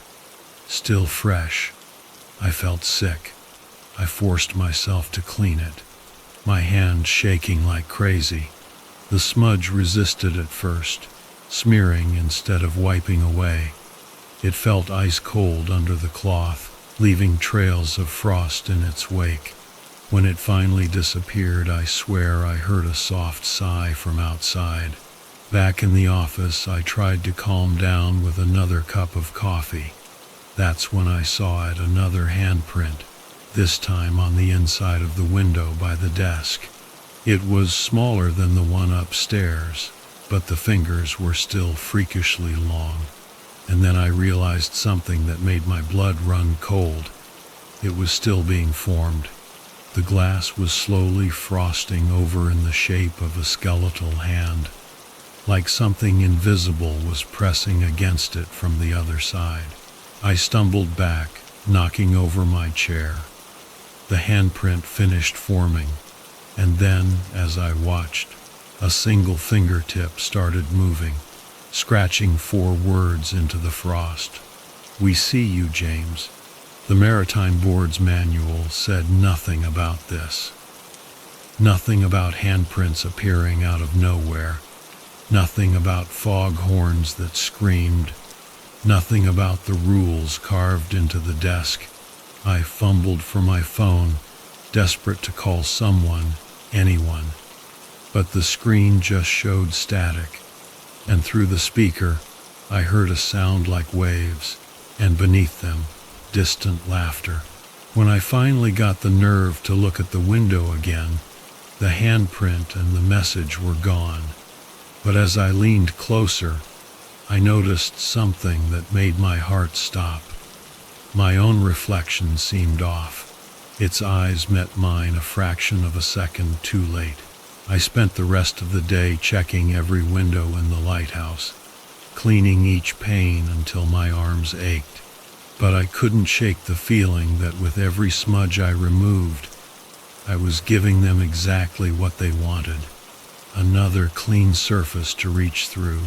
still fresh. I felt sick. I forced myself to clean it, my hand shaking like crazy. The smudge resisted at first, smearing instead of wiping away. It felt ice cold under the cloth, leaving trails of frost in its wake. When it finally disappeared, I swear I heard a soft sigh from outside. Back in the office, I tried to calm down with another cup of coffee. That's when I saw it, another handprint, this time on the inside of the window by the desk. It was smaller than the one upstairs, but the fingers were still freakishly long. And then I realized something that made my blood run cold. It was still being formed. The glass was slowly frosting over in the shape of a skeletal hand, like something invisible was pressing against it from the other side. I stumbled back, knocking over my chair. The handprint finished forming, and then, as I watched, a single fingertip started moving, scratching 4 words into the frost. "We see you, James." The Maritime Board's manual said nothing about this. Nothing about handprints appearing out of nowhere. Nothing about fog horns that screamed. Nothing about the rules carved into the desk. I fumbled for my phone, desperate to call someone, anyone. But the screen just showed static, and through the speaker, I heard a sound like waves, and beneath them, distant laughter. When I finally got the nerve to look at the window again, the handprint and the message were gone. But as I leaned closer, I noticed something that made my heart stop. My own reflection seemed off. Its eyes met mine a fraction of a second too late. I spent the rest of the day checking every window in the lighthouse, cleaning each pane until my arms ached. But I couldn't shake the feeling that with every smudge I removed, I was giving them exactly what they wanted. Another clean surface to reach through,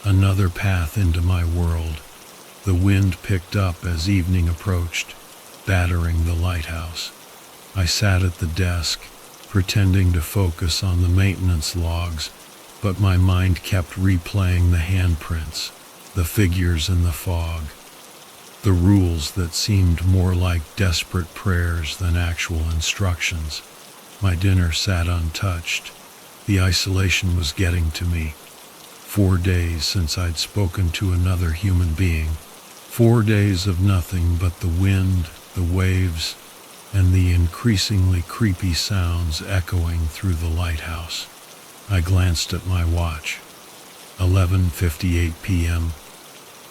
another path into my world. The wind picked up as evening approached, battering the lighthouse. I sat at the desk, pretending to focus on the maintenance logs, but my mind kept replaying the handprints, the figures in the fog, the rules that seemed more like desperate prayers than actual instructions. My dinner sat untouched. The isolation was getting to me. 4 days since I'd spoken to another human being. 4 days of nothing but the wind, the waves, and the increasingly creepy sounds echoing through the lighthouse. I glanced at my watch. 11:58 p.m.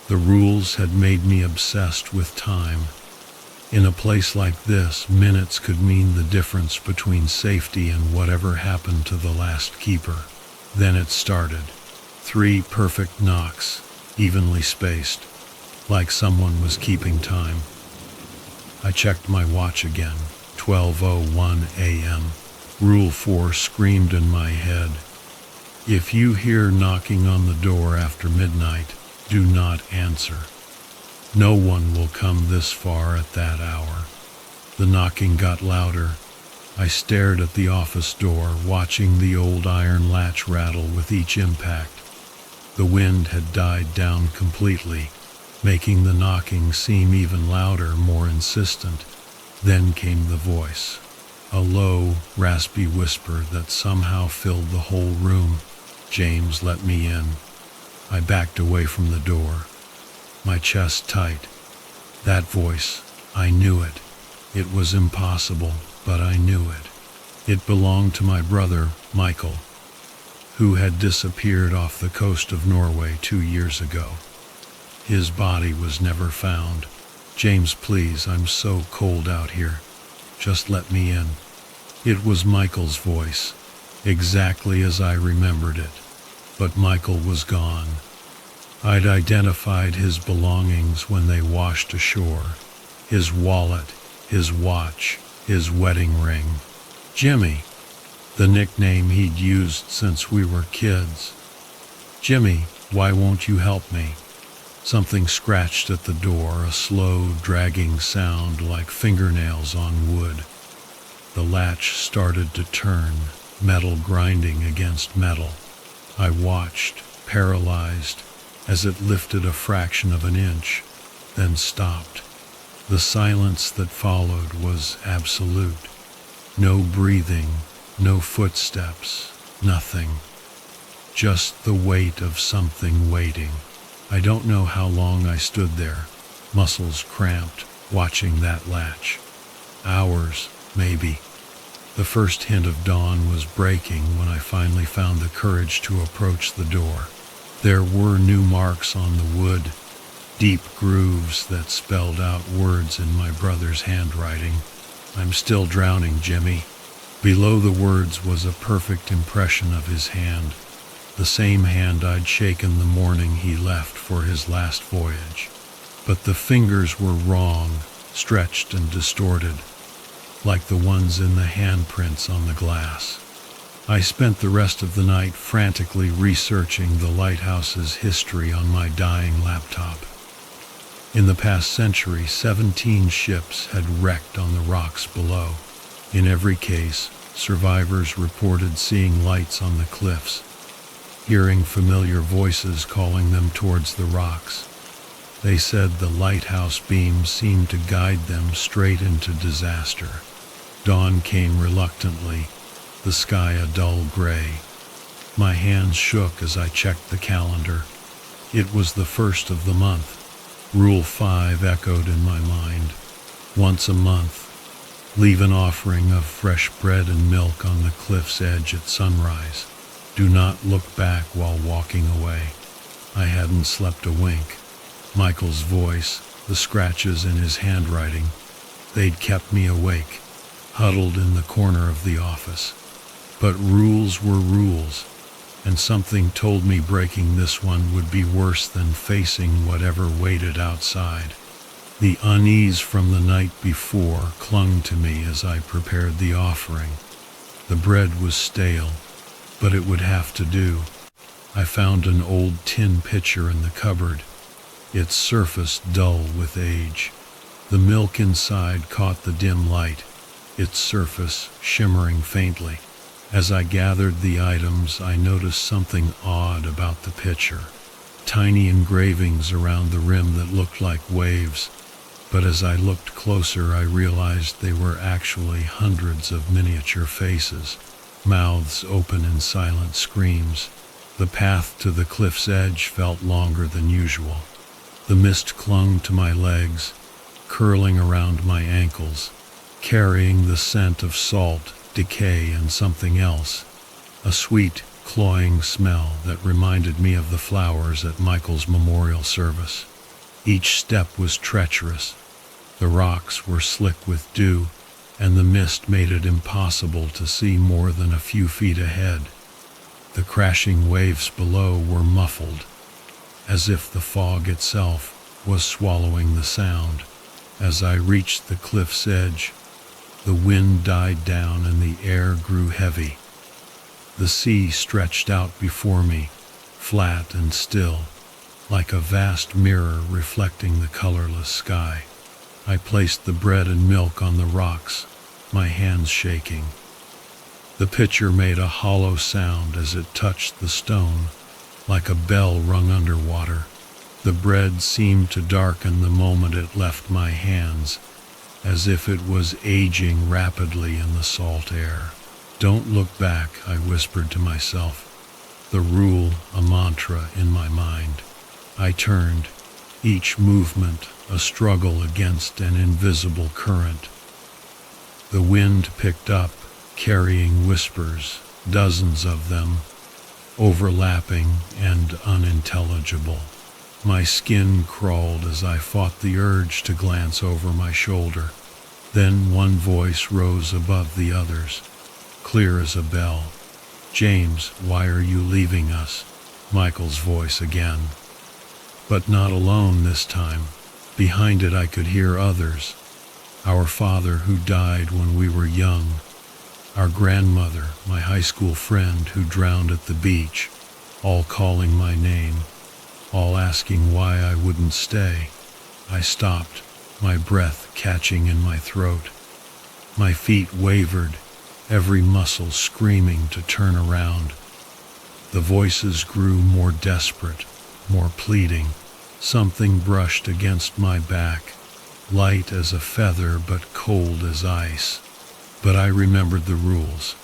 The rules had made me obsessed with time. In a place like this, minutes could mean the difference between safety and whatever happened to the last keeper. Then it started. 3 perfect knocks, evenly spaced, like someone was keeping time. I checked my watch again. 12:01 a.m. Rule 4 screamed in my head. If you hear knocking on the door after midnight, do not answer. No one will come this far at that hour. The knocking got louder. I stared at the office door, watching the old iron latch rattle with each impact. The wind had died down completely, making the knocking seem even louder, more insistent. Then came the voice, a low, raspy whisper that somehow filled the whole room. James, let me in. I backed away from the door, my chest tight. That voice, I knew it. It was impossible, but I knew it. It belonged to my brother, Michael, who had disappeared off the coast of Norway 2 years ago. His body was never found. James, please, I'm so cold out here. Just let me in. It was Michael's voice, exactly as I remembered it. But Michael was gone. I'd identified his belongings when they washed ashore. His wallet, his watch, his wedding ring. Jimmy, the nickname he'd used since we were kids. Jimmy, why won't you help me? Something scratched at the door, a slow, dragging sound like fingernails on wood. The latch started to turn, metal grinding against metal. I watched, paralyzed, as it lifted a fraction of an inch, then stopped. The silence that followed was absolute. No breathing, no footsteps, nothing. Just the weight of something waiting. I don't know how long I stood there, muscles cramped, watching that latch. Hours, maybe. The first hint of dawn was breaking when I finally found the courage to approach the door. There were new marks on the wood, deep grooves that spelled out words in my brother's handwriting. I'm still drowning, Jimmy. Below the words was a perfect impression of his hand, the same hand I'd shaken the morning he left for his last voyage. But the fingers were wrong, stretched and distorted, like the ones in the handprints on the glass. I spent the rest of the night frantically researching the lighthouse's history on my dying laptop. In the past century, 17 ships had wrecked on the rocks below. In every case, survivors reported seeing lights on the cliffs, hearing familiar voices calling them towards the rocks. They said the lighthouse beams seemed to guide them straight into disaster. Dawn came reluctantly, the sky a dull gray. My hands shook as I checked the calendar. It was the 1st of the month. Rule 5 echoed in my mind. Once a month, leave an offering of fresh bread and milk on the cliff's edge at sunrise. Do not look back while walking away. I hadn't slept a wink. Michael's voice, the scratches in his handwriting, they'd kept me awake, huddled in the corner of the office. But rules were rules, and something told me breaking this one would be worse than facing whatever waited outside. The unease from the night before clung to me as I prepared the offering. The bread was stale, but it would have to do. I found an old tin pitcher in the cupboard, its surface dull with age. The milk inside caught the dim light, its surface shimmering faintly. As I gathered the items, I noticed something odd about the pitcher. Tiny engravings around the rim that looked like waves, but as I looked closer, I realized they were actually hundreds of miniature faces, mouths open in silent screams. The path to the cliff's edge felt longer than usual. The mist clung to my legs, curling around my ankles, carrying the scent of salt, decay, and something else, a sweet, cloying smell that reminded me of the flowers at Michael's memorial service. Each step was treacherous. The rocks were slick with dew, and the mist made it impossible to see more than a few feet ahead. The crashing waves below were muffled, as if the fog itself was swallowing the sound. As I reached the cliff's edge, the wind died down and the air grew heavy. The sea stretched out before me, flat and still, like a vast mirror reflecting the colorless sky. I placed the bread and milk on the rocks, my hands shaking. The pitcher made a hollow sound as it touched the stone, like a bell rung underwater. The bread seemed to darken the moment it left my hands, as if it was aging rapidly in the salt air. "Don't look back," I whispered to myself, the rule a mantra in my mind. I turned, each movement a struggle against an invisible current. The wind picked up, carrying whispers, dozens of them, overlapping and unintelligible. My skin crawled as I fought the urge to glance over my shoulder. Then one voice rose above the others, clear as a bell. "James, why are you leaving us?" Michael's voice again. But not alone this time. Behind it I could hear others. Our father who died when we were young. Our grandmother, my high school friend who drowned at the beach, all calling my name, all asking why I wouldn't stay. I stopped, my breath catching in my throat. My feet wavered, every muscle screaming to turn around. The voices grew more desperate, more pleading. Something brushed against my back, light as a feather but cold as ice. But I remembered the rules.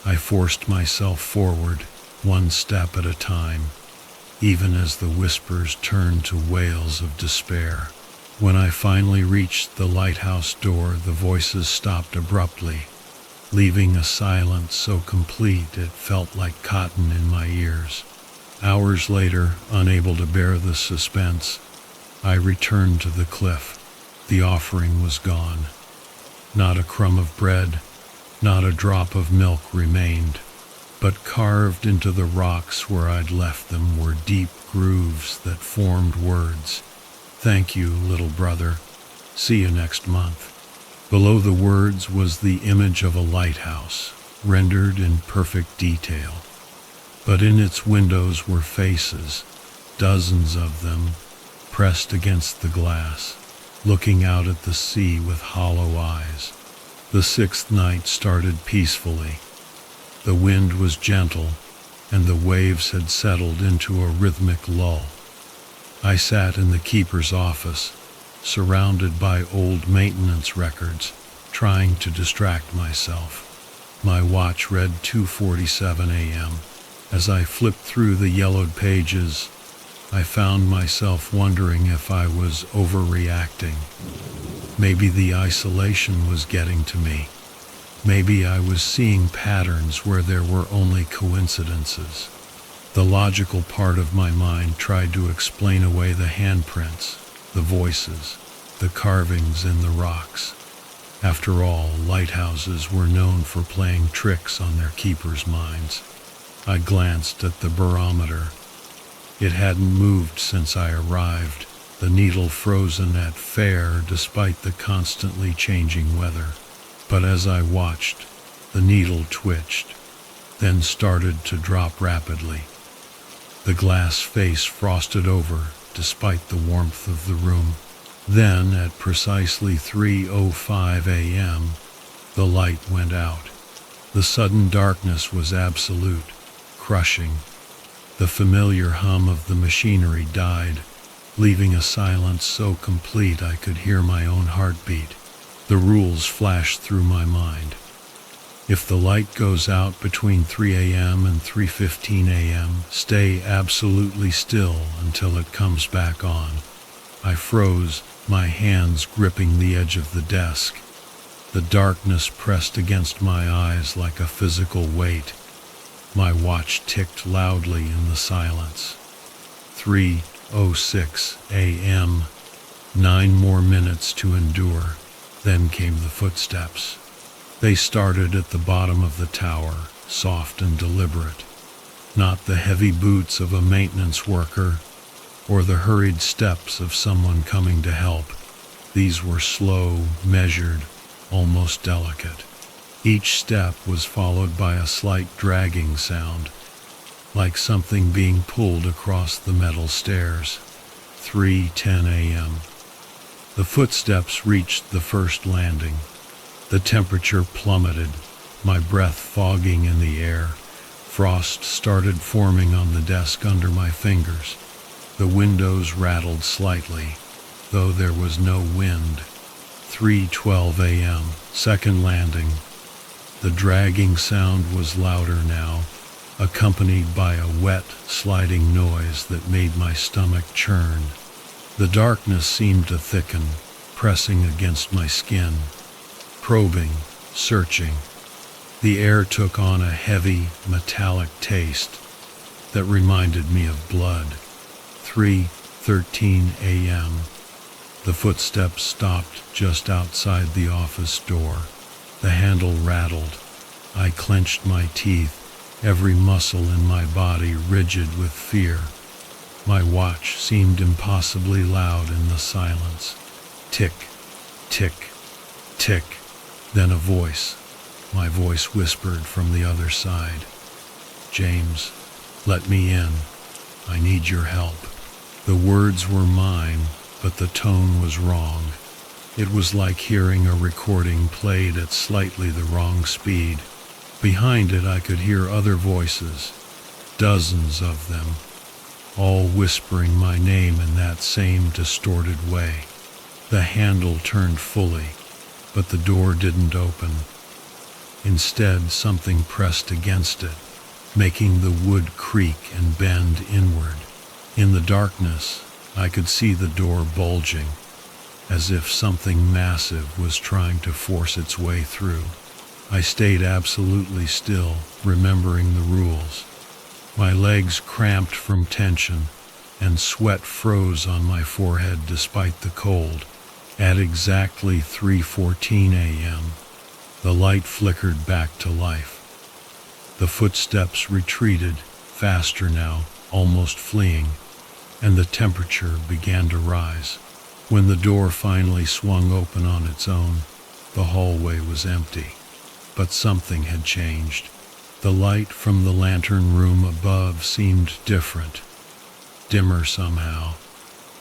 I forced myself forward, one step at a time, even as the whispers turned to wails of despair. When I finally reached the lighthouse door, the voices stopped abruptly, leaving a silence so complete it felt like cotton in my ears. Hours later, unable to bear the suspense, I returned to the cliff. The offering was gone. Not a crumb of bread, not a drop of milk remained, but carved into the rocks where I'd left them were deep grooves that formed words. "Thank you, little brother. See you next month." Below the words was the image of a lighthouse, rendered in perfect detail. But in its windows were faces, dozens of them, pressed against the glass, looking out at the sea with hollow eyes. The sixth night started peacefully. The wind was gentle, and the waves had settled into a rhythmic lull. I sat in the keeper's office, surrounded by old maintenance records, trying to distract myself. My watch read 2:47 a.m. As I flipped through the yellowed pages, I found myself wondering if I was overreacting. Maybe the isolation was getting to me. Maybe I was seeing patterns where there were only coincidences. The logical part of my mind tried to explain away the handprints, the voices, the carvings in the rocks. After all, lighthouses were known for playing tricks on their keepers' minds. I glanced at the barometer. It hadn't moved since I arrived, the needle frozen at fair despite the constantly changing weather. But as I watched, the needle twitched, then started to drop rapidly. The glass face frosted over despite the warmth of the room. Then, at precisely 3:05 a.m., the light went out. The sudden darkness was absolute, crushing. The familiar hum of the machinery died, leaving a silence so complete I could hear my own heartbeat. The rules flashed through my mind. If the light goes out between 3 a.m. and 3:15 a.m., stay absolutely still until it comes back on. I froze, my hands gripping the edge of the desk. The darkness pressed against my eyes like a physical weight. My watch ticked loudly in the silence. 3:06 a.m. 9 more minutes to endure. Then came the footsteps. They started at the bottom of the tower, soft and deliberate. Not the heavy boots of a maintenance worker or the hurried steps of someone coming to help. These were slow, measured, almost delicate. Each step was followed by a slight dragging sound, like something being pulled across the metal stairs. 3:10 a.m. The footsteps reached the first landing. The temperature plummeted, my breath fogging in the air. Frost started forming on the desk under my fingers. The windows rattled slightly, though there was no wind. 3:12 a.m. Second landing. The dragging sound was louder now, accompanied by a wet, sliding noise that made my stomach churn. The darkness seemed to thicken, pressing against my skin. Probing, searching. The air took on a heavy, metallic taste that reminded me of blood. 3:13 a.m. The footsteps stopped just outside the office door. The handle rattled. I clenched my teeth, every muscle in my body rigid with fear. My watch seemed impossibly loud in the silence. Tick, tick, tick. Then a voice. My voice whispered from the other side. "James, let me in. I need your help." The words were mine, but the tone was wrong. It was like hearing a recording played at slightly the wrong speed. Behind it I could hear other voices, dozens of them, all whispering my name in that same distorted way. The handle turned fully, but the door didn't open. Instead, something pressed against it, making the wood creak and bend inward. In the darkness, I could see the door bulging, as if something massive was trying to force its way through. I stayed absolutely still, remembering the rules. My legs cramped from tension, and sweat froze on my forehead despite the cold. At exactly 3:14 a.m., the light flickered back to life. The footsteps retreated, faster now, almost fleeing, and the temperature began to rise. When the door finally swung open on its own, the hallway was empty. But something had changed. The light from the lantern room above seemed different, dimmer somehow,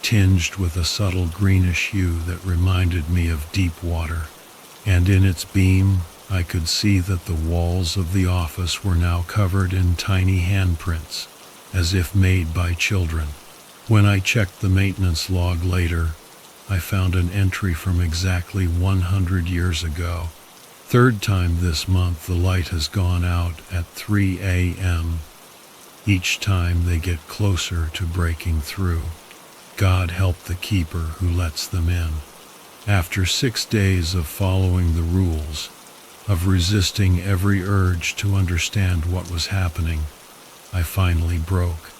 tinged with a subtle greenish hue that reminded me of deep water. And in its beam, I could see that the walls of the office were now covered in tiny handprints, as if made by children. When I checked the maintenance log later, I found an entry from exactly 100 years ago. Third time this month the light has gone out at 3 a.m. Each time they get closer to breaking through. God help the keeper who lets them in. After 6 days of following the rules, of resisting every urge to understand what was happening, I finally broke.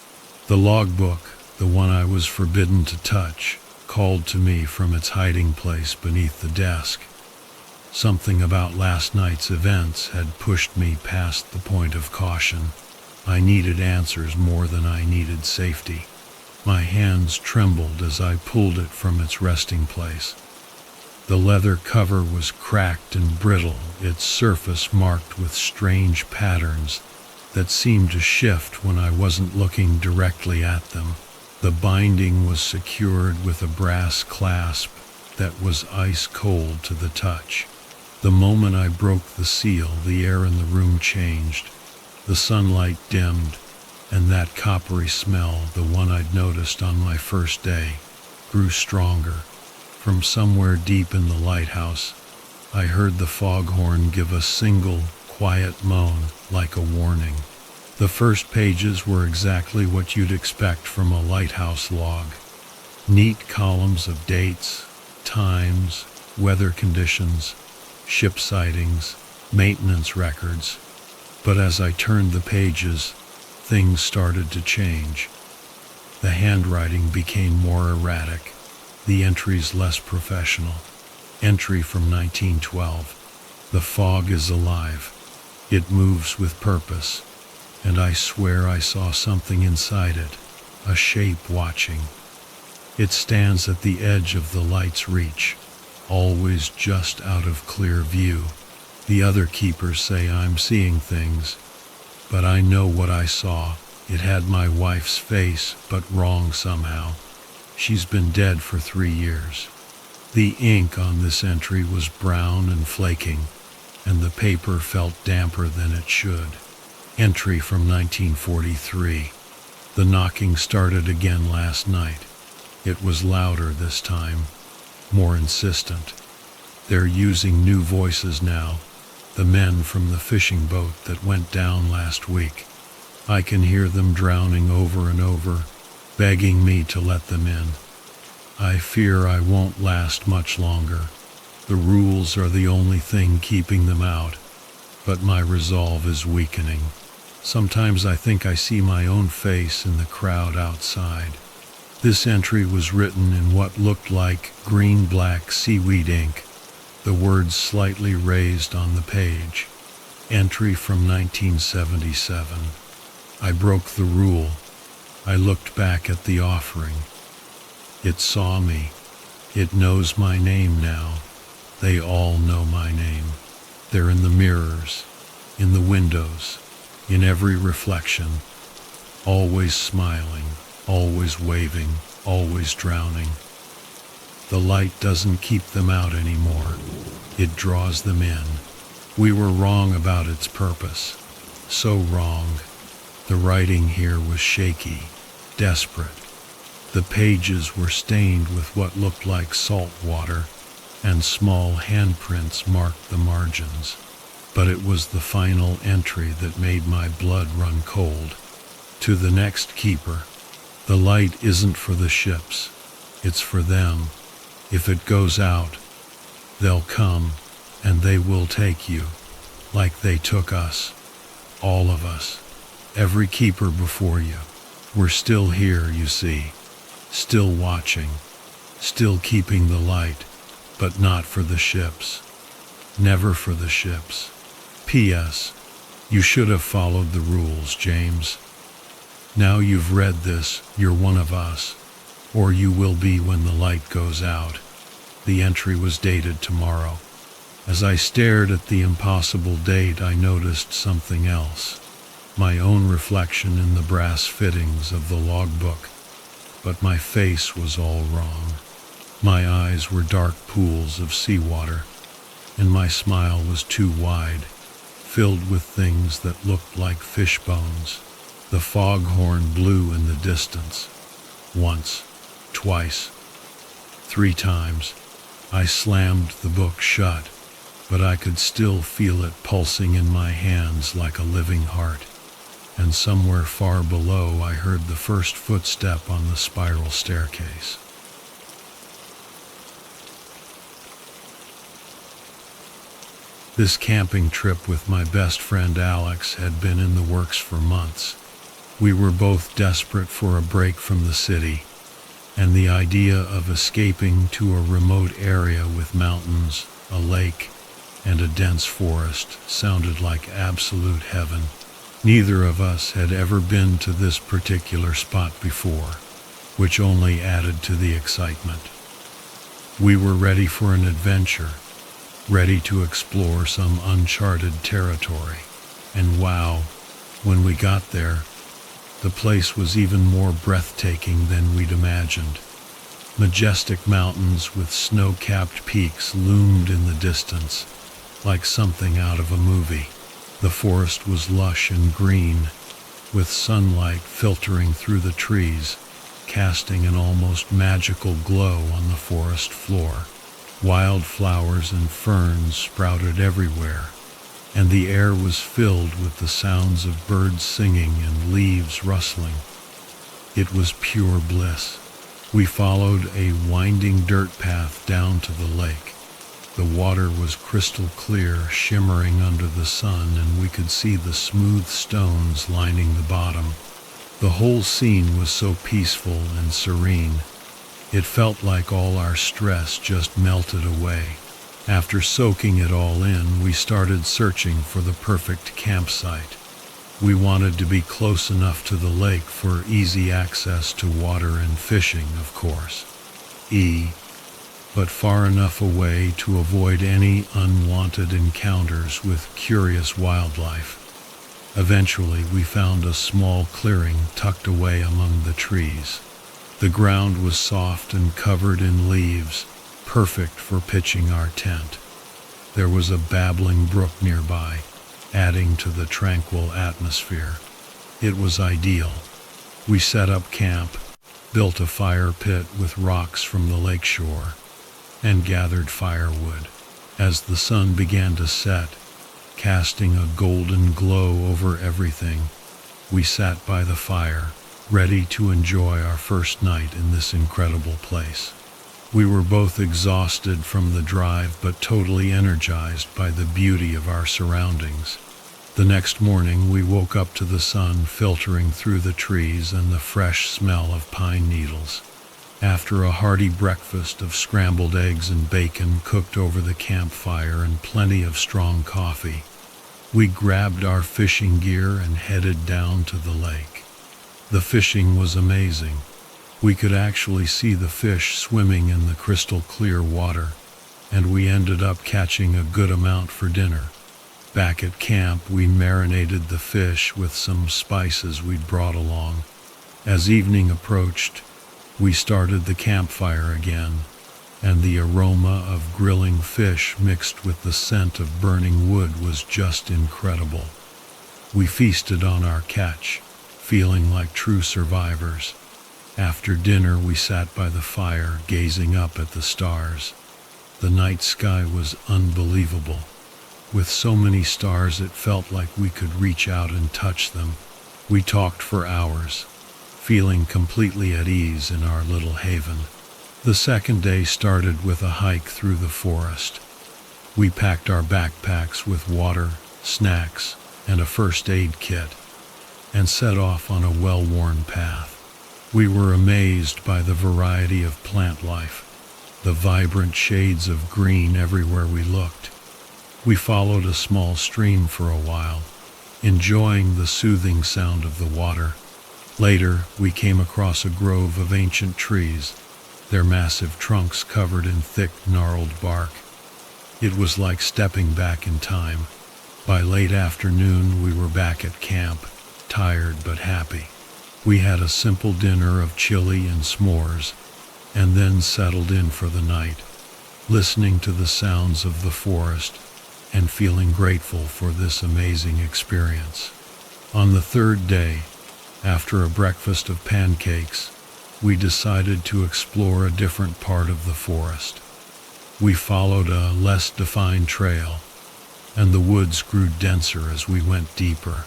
The logbook, the one I was forbidden to touch, called to me from its hiding place beneath the desk. Something about last night's events had pushed me past the point of caution. I needed answers more than I needed safety. My hands trembled as I pulled it from its resting place. The leather cover was cracked and brittle, its surface marked with strange patterns that seemed to shift when I wasn't looking directly at them. The binding was secured with a brass clasp that was ice cold to the touch. The moment I broke the seal, the air in the room changed. The sunlight dimmed, and that coppery smell, the one I'd noticed on my first day, grew stronger. From somewhere deep in the lighthouse, I heard the foghorn give a single, quiet moan, like a warning. The first pages were exactly what you'd expect from a lighthouse log. Neat columns of dates, times, weather conditions, ship sightings, maintenance records. But as I turned the pages, things started to change. The handwriting became more erratic, the entries less professional. Entry from 1912. The fog is alive. It moves with purpose, and I swear I saw something inside it, a shape watching. It stands at the edge of the light's reach, always just out of clear view. The other keepers say I'm seeing things, but I know what I saw. It had my wife's face, but wrong somehow. She's been dead for 3 years. The ink on this entry was brown and flaking, and the paper felt damper than it should. Entry from 1943. The knocking started again last night. It was louder this time, more insistent. They're using new voices now, the men from the fishing boat that went down last week. I can hear them drowning over and over, begging me to let them in. I fear I won't last much longer. The rules are the only thing keeping them out, but my resolve is weakening. Sometimes I think I see my own face in the crowd outside. This entry was written in what looked like green-black seaweed ink, the words slightly raised on the page. Entry from 1977. I broke the rule. I looked back at the offering. It saw me. It knows my name now. They all know my name. They're in the mirrors, in the windows, in every reflection, always smiling, always waving, always drowning. The light doesn't keep them out anymore. It draws them in. We were wrong about its purpose. So wrong. The writing here was shaky, desperate. The pages were stained with what looked like salt water, and small handprints marked the margins. But it was the final entry that made my blood run cold. To the next keeper, the light isn't for the ships, it's for them. If it goes out, they'll come, and they will take you, like they took us, all of us, every keeper before you. We're still here, you see, still watching, still keeping the light, but not for the ships, never for the ships. P.S. You should have followed the rules, James. Now you've read this, you're one of us, or you will be when the light goes out. The entry was dated tomorrow. As I stared at the impossible date, I noticed something else. My own reflection in the brass fittings of the logbook. But my face was all wrong. My eyes were dark pools of seawater, and my smile was too wide, filled with things that looked like fish bones. The foghorn blew in the distance. Once, twice, 3 times. I slammed the book shut, but I could still feel it pulsing in my hands like a living heart. And somewhere far below I heard the first footstep on the spiral staircase. This camping trip with my best friend Alex had been in the works for months. We were both desperate for a break from the city, and the idea of escaping to a remote area with mountains, a lake, and a dense forest sounded like absolute heaven. Neither of us had ever been to this particular spot before, which only added to the excitement. We were ready for an adventure, ready to explore some uncharted territory. And wow, when we got there, the place was even more breathtaking than we'd imagined. Majestic mountains with snow-capped peaks loomed in the distance, like something out of a movie. The forest was lush and green, with sunlight filtering through the trees, casting an almost magical glow on the forest floor. Wildflowers and ferns sprouted everywhere, and the air was filled with the sounds of birds singing and leaves rustling. It was pure bliss. We followed a winding dirt path down to the lake. The water was crystal clear, shimmering under the sun, and we could see the smooth stones lining the bottom. The whole scene was so peaceful and serene. It felt like all our stress just melted away. After soaking it all in, we started searching for the perfect campsite. We wanted to be close enough to the lake for easy access to water and fishing, of course. But far enough away to avoid any unwanted encounters with curious wildlife. Eventually, we found a small clearing tucked away among the trees. The ground was soft and covered in leaves, perfect for pitching our tent. There was a babbling brook nearby, adding to the tranquil atmosphere. It was ideal. We set up camp, built a fire pit with rocks from the lakeshore, and gathered firewood. As the sun began to set, casting a golden glow over everything, we sat by the fire, ready to enjoy our first night in this incredible place. We were both exhausted from the drive, but totally energized by the beauty of our surroundings. The next morning, we woke up to the sun filtering through the trees and the fresh smell of pine needles. After a hearty breakfast of scrambled eggs and bacon cooked over the campfire and plenty of strong coffee, we grabbed our fishing gear and headed down to the lake. The fishing was amazing. We could actually see the fish swimming in the crystal clear water, and we ended up catching a good amount for dinner. Back at camp, we marinated the fish with some spices we'd brought along. As evening approached, we started the campfire again, and the aroma of grilling fish mixed with the scent of burning wood was just incredible. We feasted on our catch, feeling like true survivors. After dinner, we sat by the fire, gazing up at the stars. The night sky was unbelievable. With so many stars, it felt like we could reach out and touch them. We talked for hours, feeling completely at ease in our little haven. The second day started with a hike through the forest. We packed our backpacks with water, snacks, and a first aid kit, and set off on a well-worn path. We were amazed by the variety of plant life, the vibrant shades of green everywhere we looked. We followed a small stream for a while, enjoying the soothing sound of the water. Later, we came across a grove of ancient trees, their massive trunks covered in thick, gnarled bark. It was like stepping back in time. By late afternoon, we were back at camp, tired but happy. We had a simple dinner of chili and s'mores, and then settled in for the night, listening to the sounds of the forest and feeling grateful for this amazing experience. On the third day, after a breakfast of pancakes, we decided to explore a different part of the forest. We followed a less defined trail, and the woods grew denser as we went deeper.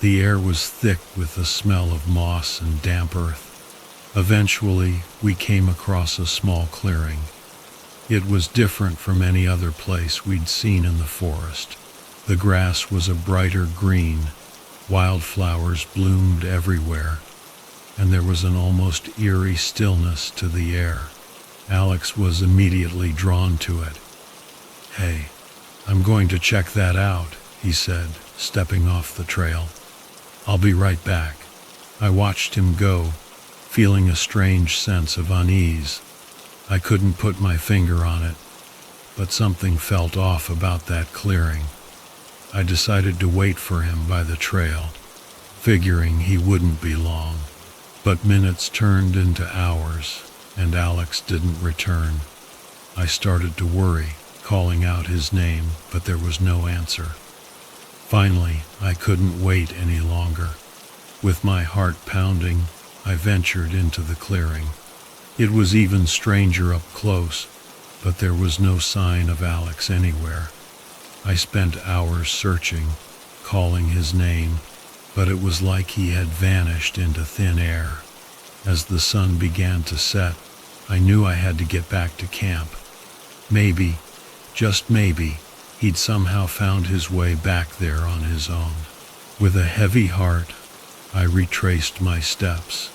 The air was thick with the smell of moss and damp earth. Eventually, we came across a small clearing. It was different from any other place we'd seen in the forest. The grass was a brighter green, wildflowers bloomed everywhere, and there was an almost eerie stillness to the air. Alex was immediately drawn to it. "Hey, I'm going to check that out," he said, stepping off the trail. "I'll be right back." I watched him go, feeling a strange sense of unease. I couldn't put my finger on it, but something felt off about that clearing. I decided to wait for him by the trail, figuring he wouldn't be long. But minutes turned into hours, and Alex didn't return. I started to worry, calling out his name, but there was no answer. Finally, I couldn't wait any longer. With my heart pounding, I ventured into the clearing. It was even stranger up close, but there was no sign of Alex anywhere. I spent hours searching, calling his name, but it was like he had vanished into thin air. As the sun began to set, I knew I had to get back to camp. Maybe, just maybe, he'd somehow found his way back there on his own. With a heavy heart, I retraced my steps,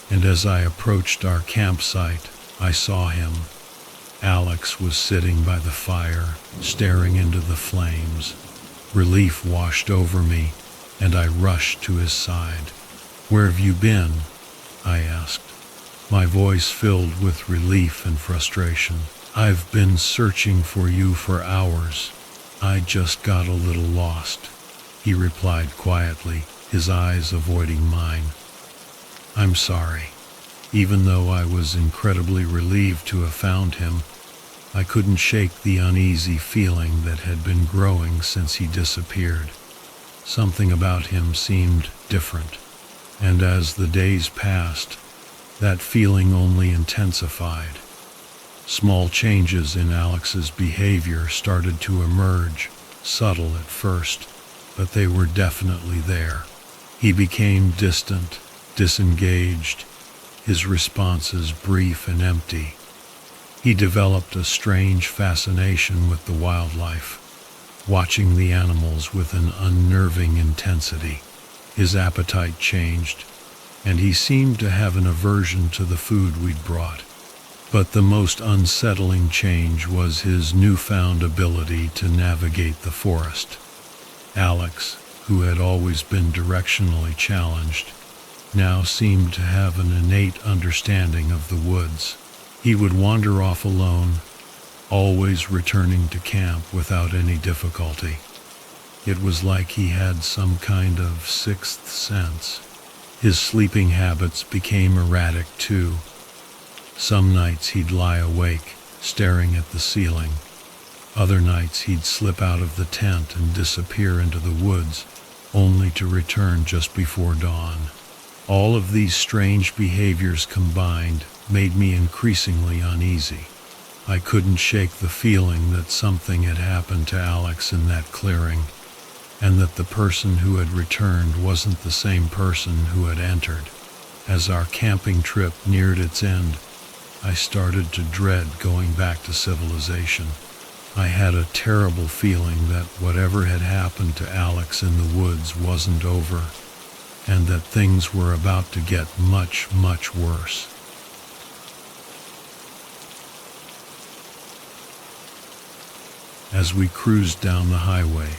and as I approached our campsite, I saw him. Alex was sitting by the fire, staring into the flames. Relief washed over me, and I rushed to his side. "Where have you been?" I asked, my voice filled with relief and frustration. "I've been searching for you for hours. I just got a little lost," he replied quietly, his eyes avoiding mine. "I'm sorry." Even though I was incredibly relieved to have found him, I couldn't shake the uneasy feeling that had been growing since he disappeared. Something about him seemed different, and as the days passed, that feeling only intensified. Small changes in Alex's behavior started to emerge, subtle at first, but they were definitely there. He became distant, disengaged, his responses brief and empty. He developed a strange fascination with the wildlife, watching the animals with an unnerving intensity. His appetite changed, and he seemed to have an aversion to the food we'd brought. But the most unsettling change was his newfound ability to navigate the forest. Alex, who had always been directionally challenged, now seemed to have an innate understanding of the woods. He would wander off alone, always returning to camp without any difficulty. It was like he had some kind of sixth sense. His sleeping habits became erratic too. Some nights he'd lie awake, staring at the ceiling. Other nights he'd slip out of the tent and disappear into the woods, only to return just before dawn. All of these strange behaviors combined made me increasingly uneasy. I couldn't shake the feeling that something had happened to Alex in that clearing, and that the person who had returned wasn't the same person who had entered. As our camping trip neared its end, I started to dread going back to civilization. I had a terrible feeling that whatever had happened to Alex in the woods wasn't over, and that things were about to get much, much worse. As we cruised down the highway,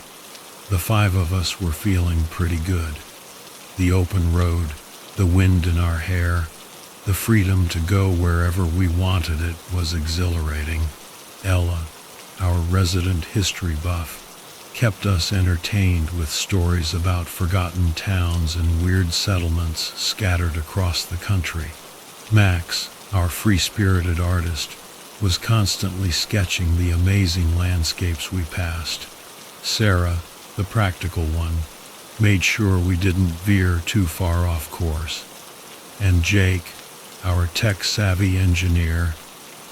the five of us were feeling pretty good. The open road, the wind in our hair, the freedom to go wherever we wanted it was exhilarating. Ella, our resident history buff, kept us entertained with stories about forgotten towns and weird settlements scattered across the country. Max, our free-spirited artist, was constantly sketching the amazing landscapes we passed. Sarah, the practical one, made sure we didn't veer too far off course. And Jake, our tech-savvy engineer,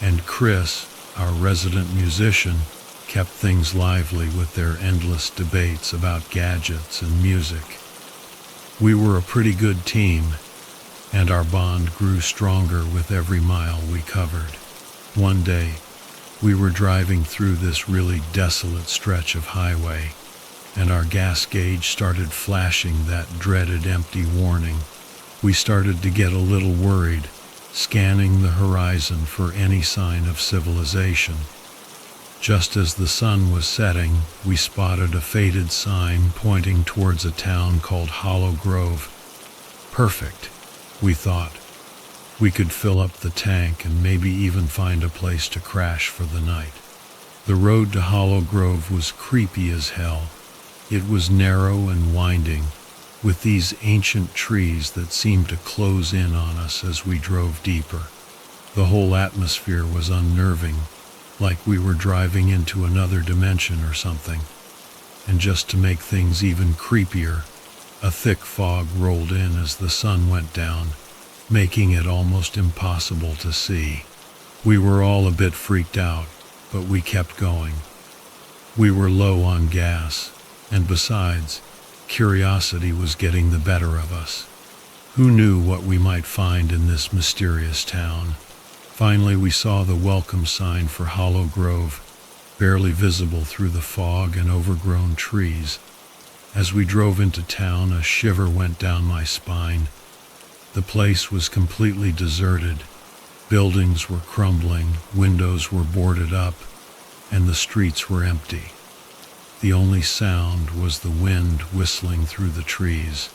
and Chris, our resident musician, kept things lively with their endless debates about gadgets and music. We were a pretty good team, and our bond grew stronger with every mile we covered. One day, we were driving through this really desolate stretch of highway, and our gas gauge started flashing that dreaded empty warning. We started to get a little worried, scanning the horizon for any sign of civilization. Just as the sun was setting, we spotted a faded sign pointing towards a town called Hollow Grove. Perfect, we thought. We could fill up the tank and maybe even find a place to crash for the night. The road to Hollow Grove was creepy as hell. It was narrow and winding, with these ancient trees that seemed to close in on us as we drove deeper. The whole atmosphere was unnerving, like we were driving into another dimension or something. And just to make things even creepier, a thick fog rolled in as the sun went down, making it almost impossible to see. We were all a bit freaked out, but we kept going. We were low on gas, and besides, curiosity was getting the better of us. Who knew what we might find in this mysterious town? Finally, we saw the welcome sign for Hollow Grove, barely visible through the fog and overgrown trees. As we drove into town, a shiver went down my spine. The place was completely deserted. Buildings were crumbling, windows were boarded up, and the streets were empty. The only sound was the wind whistling through the trees.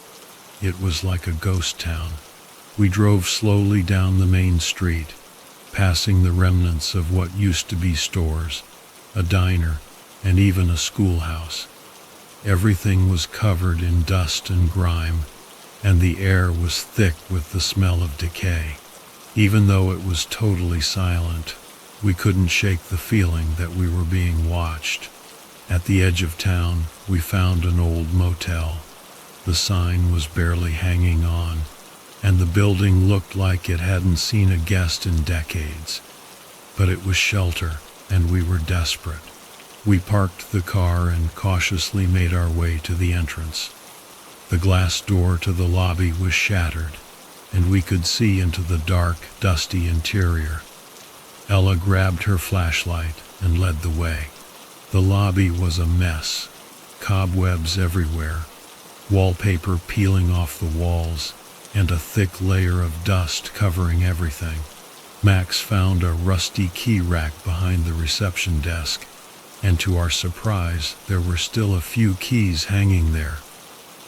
It was like a ghost town. We drove slowly down the main street, passing the remnants of what used to be stores, a diner, and even a schoolhouse. Everything was covered in dust and grime, and the air was thick with the smell of decay. Even though it was totally silent, we couldn't shake the feeling that we were being watched. At the edge of town, we found an old motel. The sign was barely hanging on, and the building looked like it hadn't seen a guest in decades. But it was shelter, and we were desperate. We parked the car and cautiously made our way to the entrance. The glass door to the lobby was shattered, and we could see into the dark, dusty interior. Ella grabbed her flashlight and led the way. The lobby was a mess, cobwebs everywhere, wallpaper peeling off the walls, and a thick layer of dust covering everything. Max found a rusty key rack behind the reception desk, and to our surprise, there were still a few keys hanging there.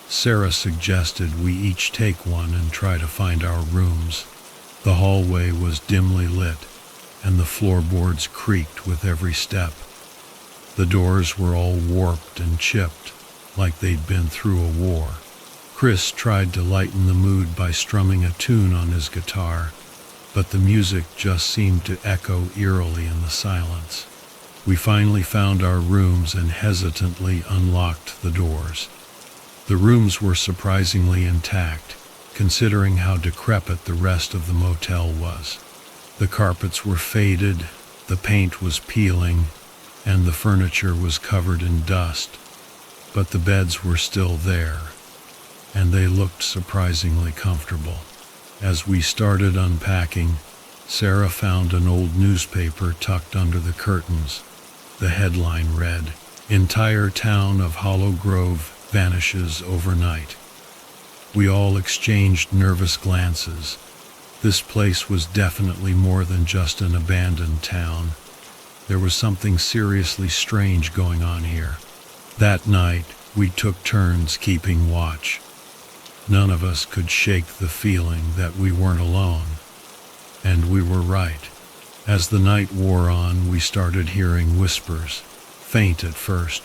Sarah suggested we each take one and try to find our rooms. The hallway was dimly lit, and the floorboards creaked with every step. The doors were all warped and chipped, like they'd been through a war. Chris tried to lighten the mood by strumming a tune on his guitar, but the music just seemed to echo eerily in the silence. We finally found our rooms and hesitantly unlocked the doors. The rooms were surprisingly intact, considering how decrepit the rest of the motel was. The carpets were faded, the paint was peeling, and the furniture was covered in dust, but the beds were still there, and they looked surprisingly comfortable. As we started unpacking, Sarah found an old newspaper tucked under the curtains. The headline read, "Entire town of Hollow Grove vanishes overnight." We all exchanged nervous glances. This place was definitely more than just an abandoned town. There was something seriously strange going on here. That night, we took turns keeping watch. None of us could shake the feeling that we weren't alone. And we were right. As the night wore on, we started hearing whispers, faint at first,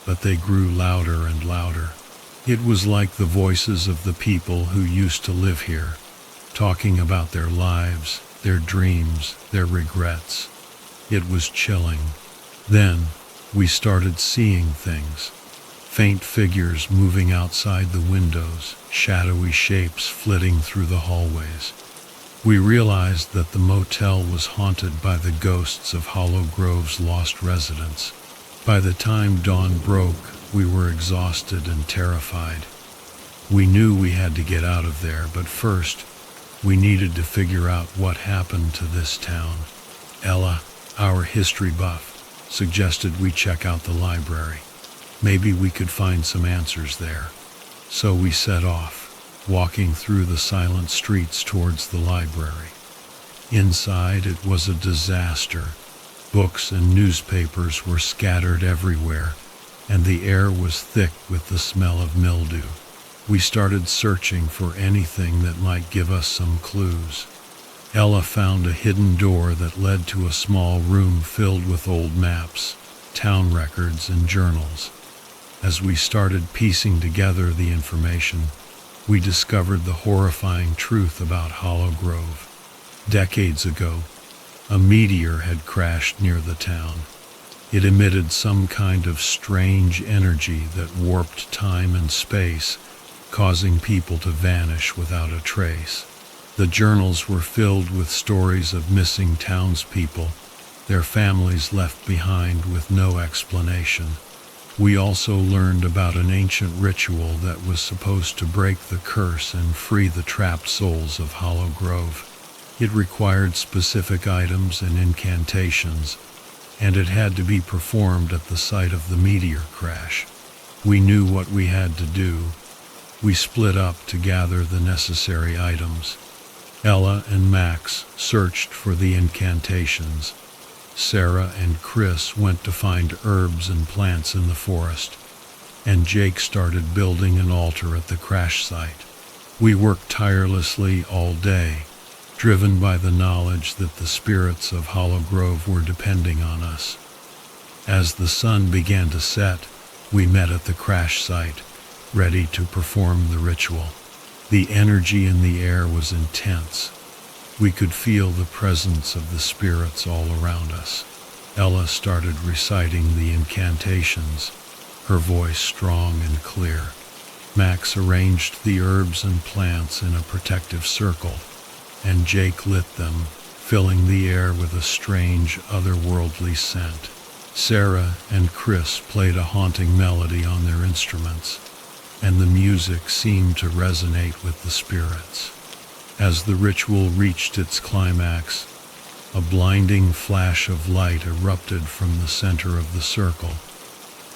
but they grew louder and louder. It was like the voices of the people who used to live here, talking about their lives, their dreams, their regrets. It was chilling. Then, we started seeing things. Faint figures moving outside the windows, shadowy shapes flitting through the hallways. We realized that the motel was haunted by the ghosts of Hollow Grove's lost residents. By the time dawn broke, we were exhausted and terrified. We knew we had to get out of there, but first, we needed to figure out what happened to this town. Ella, our history buff, suggested we check out the library. Maybe we could find some answers there. So we set off, walking through the silent streets towards the library. Inside, it was a disaster. Books and newspapers were scattered everywhere, and the air was thick with the smell of mildew. We started searching for anything that might give us some clues. Ella found a hidden door that led to a small room filled with old maps, town records, and journals. As we started piecing together the information, we discovered the horrifying truth about Hollow Grove. Decades ago, a meteor had crashed near the town. It emitted some kind of strange energy that warped time and space, causing people to vanish without a trace. The journals were filled with stories of missing townspeople, their families left behind with no explanation. We also learned about an ancient ritual that was supposed to break the curse and free the trapped souls of Hollow Grove. It required specific items and incantations, and it had to be performed at the site of the meteor crash. We knew what we had to do. We split up to gather the necessary items. Ella and Max searched for the incantations. Sarah and Chris went to find herbs and plants in the forest, and Jake started building an altar at the crash site. We worked tirelessly all day, driven by the knowledge that the spirits of Hollow Grove were depending on us. As the sun began to set, we met at the crash site, ready to perform the ritual. The energy in the air was intense. We could feel the presence of the spirits all around us. Ella started reciting the incantations, her voice strong and clear. Max arranged the herbs and plants in a protective circle, and Jake lit them, filling the air with a strange, otherworldly scent. Sarah and Chris played a haunting melody on their instruments, and the music seemed to resonate with the spirits. As the ritual reached its climax, a blinding flash of light erupted from the center of the circle.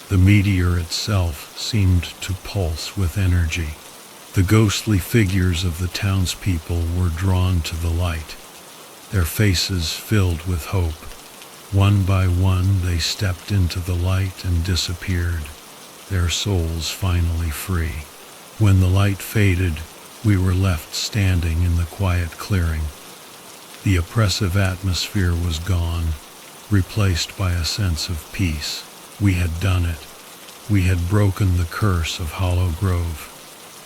The meteor itself seemed to pulse with energy. The ghostly figures of the townspeople were drawn to the light, their faces filled with hope. One by one, they stepped into the light and disappeared, their souls finally free. When the light faded, we were left standing in the quiet clearing. The oppressive atmosphere was gone, replaced by a sense of peace. We had done it. We had broken the curse of Hollow Grove.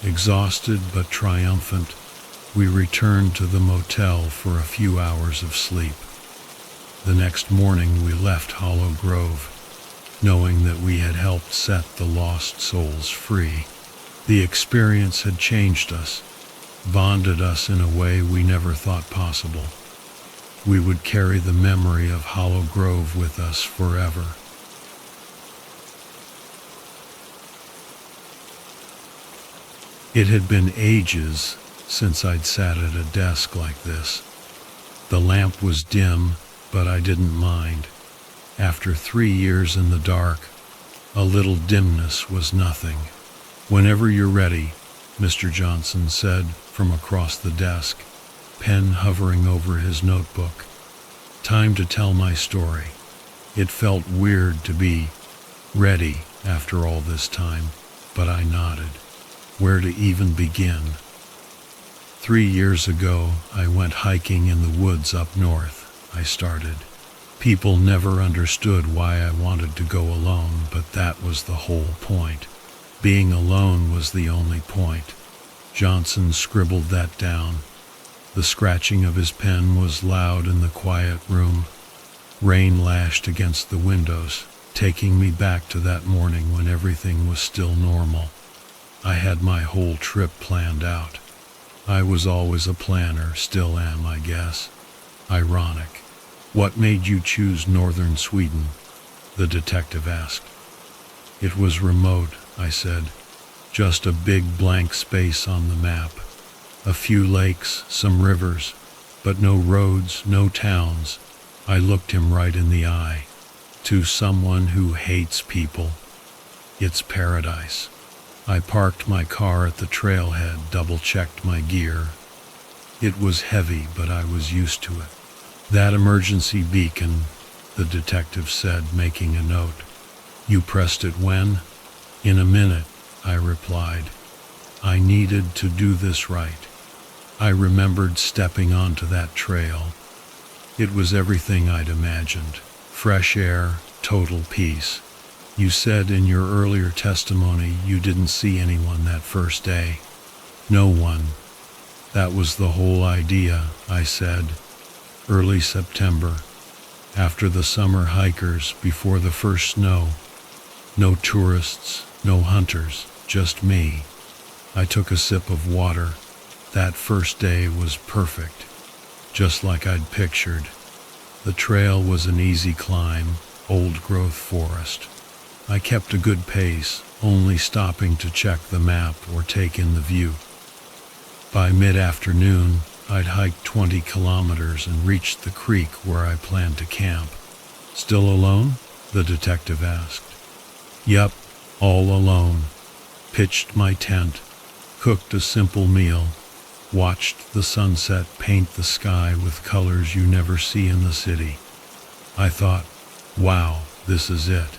Exhausted but triumphant, we returned to the motel for a few hours of sleep. The next morning we left Hollow Grove, knowing that we had helped set the lost souls free. The experience had changed us, bonded us in a way we never thought possible. We would carry the memory of Hollow Grove with us forever. It had been ages since I'd sat at a desk like this. The lamp was dim, but I didn't mind. After 3 years in the dark, a little dimness was nothing. "Whenever you're ready," Mr. Johnson said from across the desk, pen hovering over his notebook. "Time to tell my story." It felt weird to be ready after all this time, but I nodded. Where to even begin? 3 years ago, I went hiking in the woods up north, I started. People never understood why I wanted to go alone, but that was the whole point. Being alone was the only point. Johnson scribbled that down. The scratching of his pen was loud in the quiet room. Rain lashed against the windows, taking me back to that morning when everything was still normal. I had my whole trip planned out. I was always a planner, still am, I guess. Ironic. "What made you choose northern Sweden?" the detective asked. "It was remote," I said. "Just a big blank space on the map. A few lakes, some rivers, but no roads, no towns." I looked him right in the eye. "To someone who hates people, it's paradise." I parked my car at the trailhead, double-checked my gear. It was heavy, but I was used to it. "That emergency beacon," the detective said, making a note. "You pressed it when?" "In a minute," I replied. I needed to do this right. I remembered stepping onto that trail. It was everything I'd imagined. Fresh air, total peace. "You said in your earlier testimony you didn't see anyone that first day." "No one. That was the whole idea," I said. "Early September, after the summer hikers, before the first snow. No tourists, no hunters, just me." I took a sip of water. That first day was perfect, just like I'd pictured. The trail was an easy climb, old-growth forest. I kept a good pace, only stopping to check the map or take in the view. By mid-afternoon, I'd hiked 20 kilometers and reached the creek where I planned to camp. "Still alone?" the detective asked. "Yup, all alone." Pitched my tent, cooked a simple meal, watched the sunset paint the sky with colors you never see in the city. I thought, wow, this is it.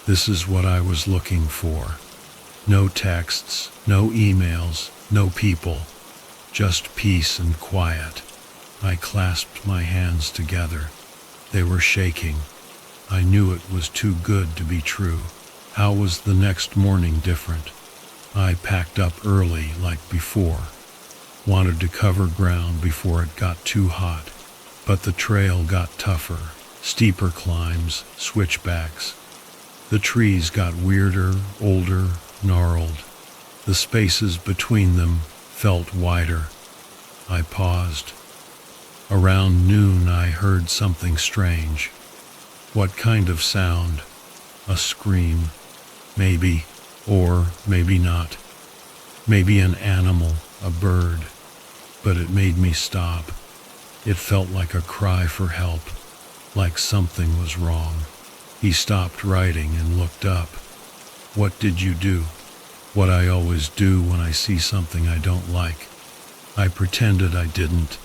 This is what I was looking for. No texts, no emails, no people. Just peace and quiet. I clasped my hands together. They were shaking. I knew it was too good to be true. How was the next morning different? I packed up early like before. Wanted to cover ground before it got too hot. But the trail got tougher. Steeper climbs, switchbacks. The trees got weirder, older, gnarled. The spaces between them felt wider. I paused. Around noon I heard something strange. What kind of sound? A scream. Maybe, or maybe not. Maybe an animal, a bird. But it made me stop. It felt like a cry for help, like something was wrong. He stopped writing and looked up. "What did you do?" "What I always do when I see something I don't like." I pretended I didn't.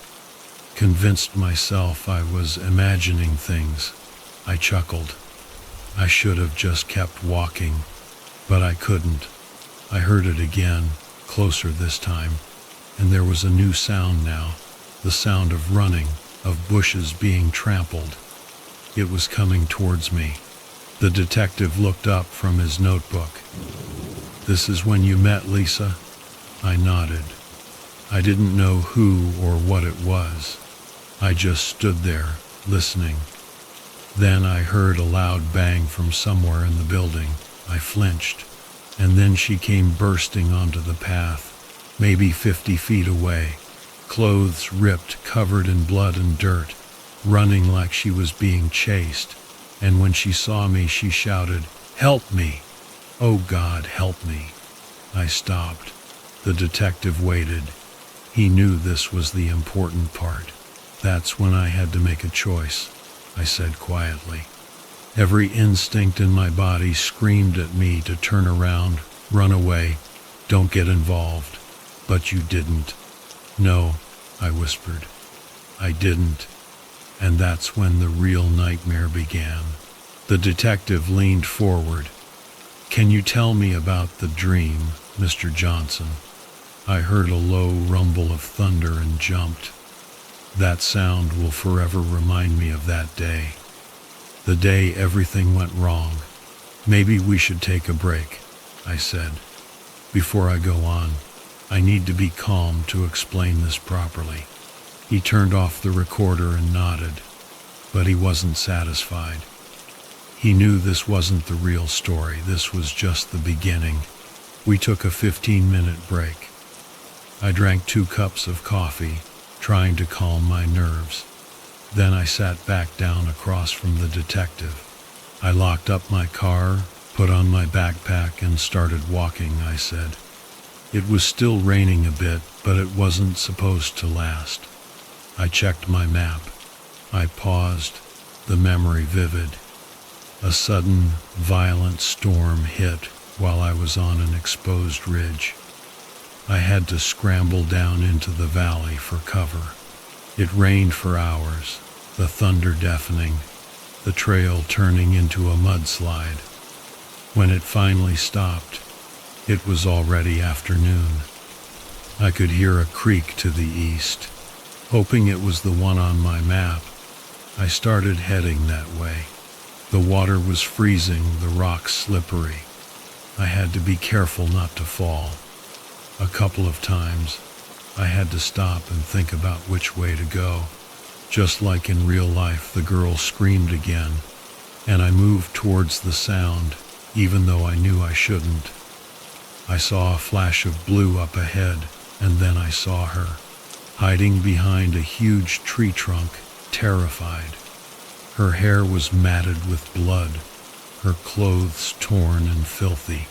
Convinced myself I was imagining things. I chuckled. I should have just kept walking, but I couldn't. I heard it again, closer this time, and there was a new sound now, the sound of running, of bushes being trampled. It was coming towards me. The detective looked up from his notebook. "This is when you met Lisa?" I nodded. I didn't know who or what it was. I just stood there, listening. Then I heard a loud bang from somewhere in the building. I flinched, and then she came bursting onto the path, maybe 50 feet away, clothes ripped, covered in blood and dirt, running like she was being chased. And when she saw me, she shouted, "Help me! Oh God, help me!" I stopped. The detective waited. He knew this was the important part. "That's when I had to make a choice," I said quietly. Every instinct in my body screamed at me to turn around, run away, don't get involved. But you didn't. "No," I whispered. "I didn't." And that's when the real nightmare began. The detective leaned forward. "Can you tell me about the dream, Mr. Johnson?" I heard a low rumble of thunder and jumped. That sound will forever remind me of that day. The day everything went wrong. "Maybe we should take a break," I said. "Before I go on, I need to be calm to explain this properly." He turned off the recorder and nodded, but he wasn't satisfied. He knew this wasn't the real story. This was just the beginning. We took a 15-minute break. I drank 2 cups of coffee, trying to calm my nerves. Then I sat back down across from the detective. I locked up my car, put on my backpack, and started walking, I said. It was still raining a bit, but it wasn't supposed to last. I checked my map. I paused, the memory vivid. A sudden, violent storm hit while I was on an exposed ridge. I had to scramble down into the valley for cover. It rained for hours, the thunder deafening, the trail turning into a mudslide. When it finally stopped, it was already afternoon. I could hear a creek to the east. Hoping it was the one on my map, I started heading that way. The water was freezing, the rocks slippery. I had to be careful not to fall. A couple of times, I had to stop and think about which way to go. Just like in real life, the girl screamed again, and I moved towards the sound, even though I knew I shouldn't. I saw a flash of blue up ahead, and then I saw her, hiding behind a huge tree trunk, terrified. Her hair was matted with blood, her clothes torn and filthy.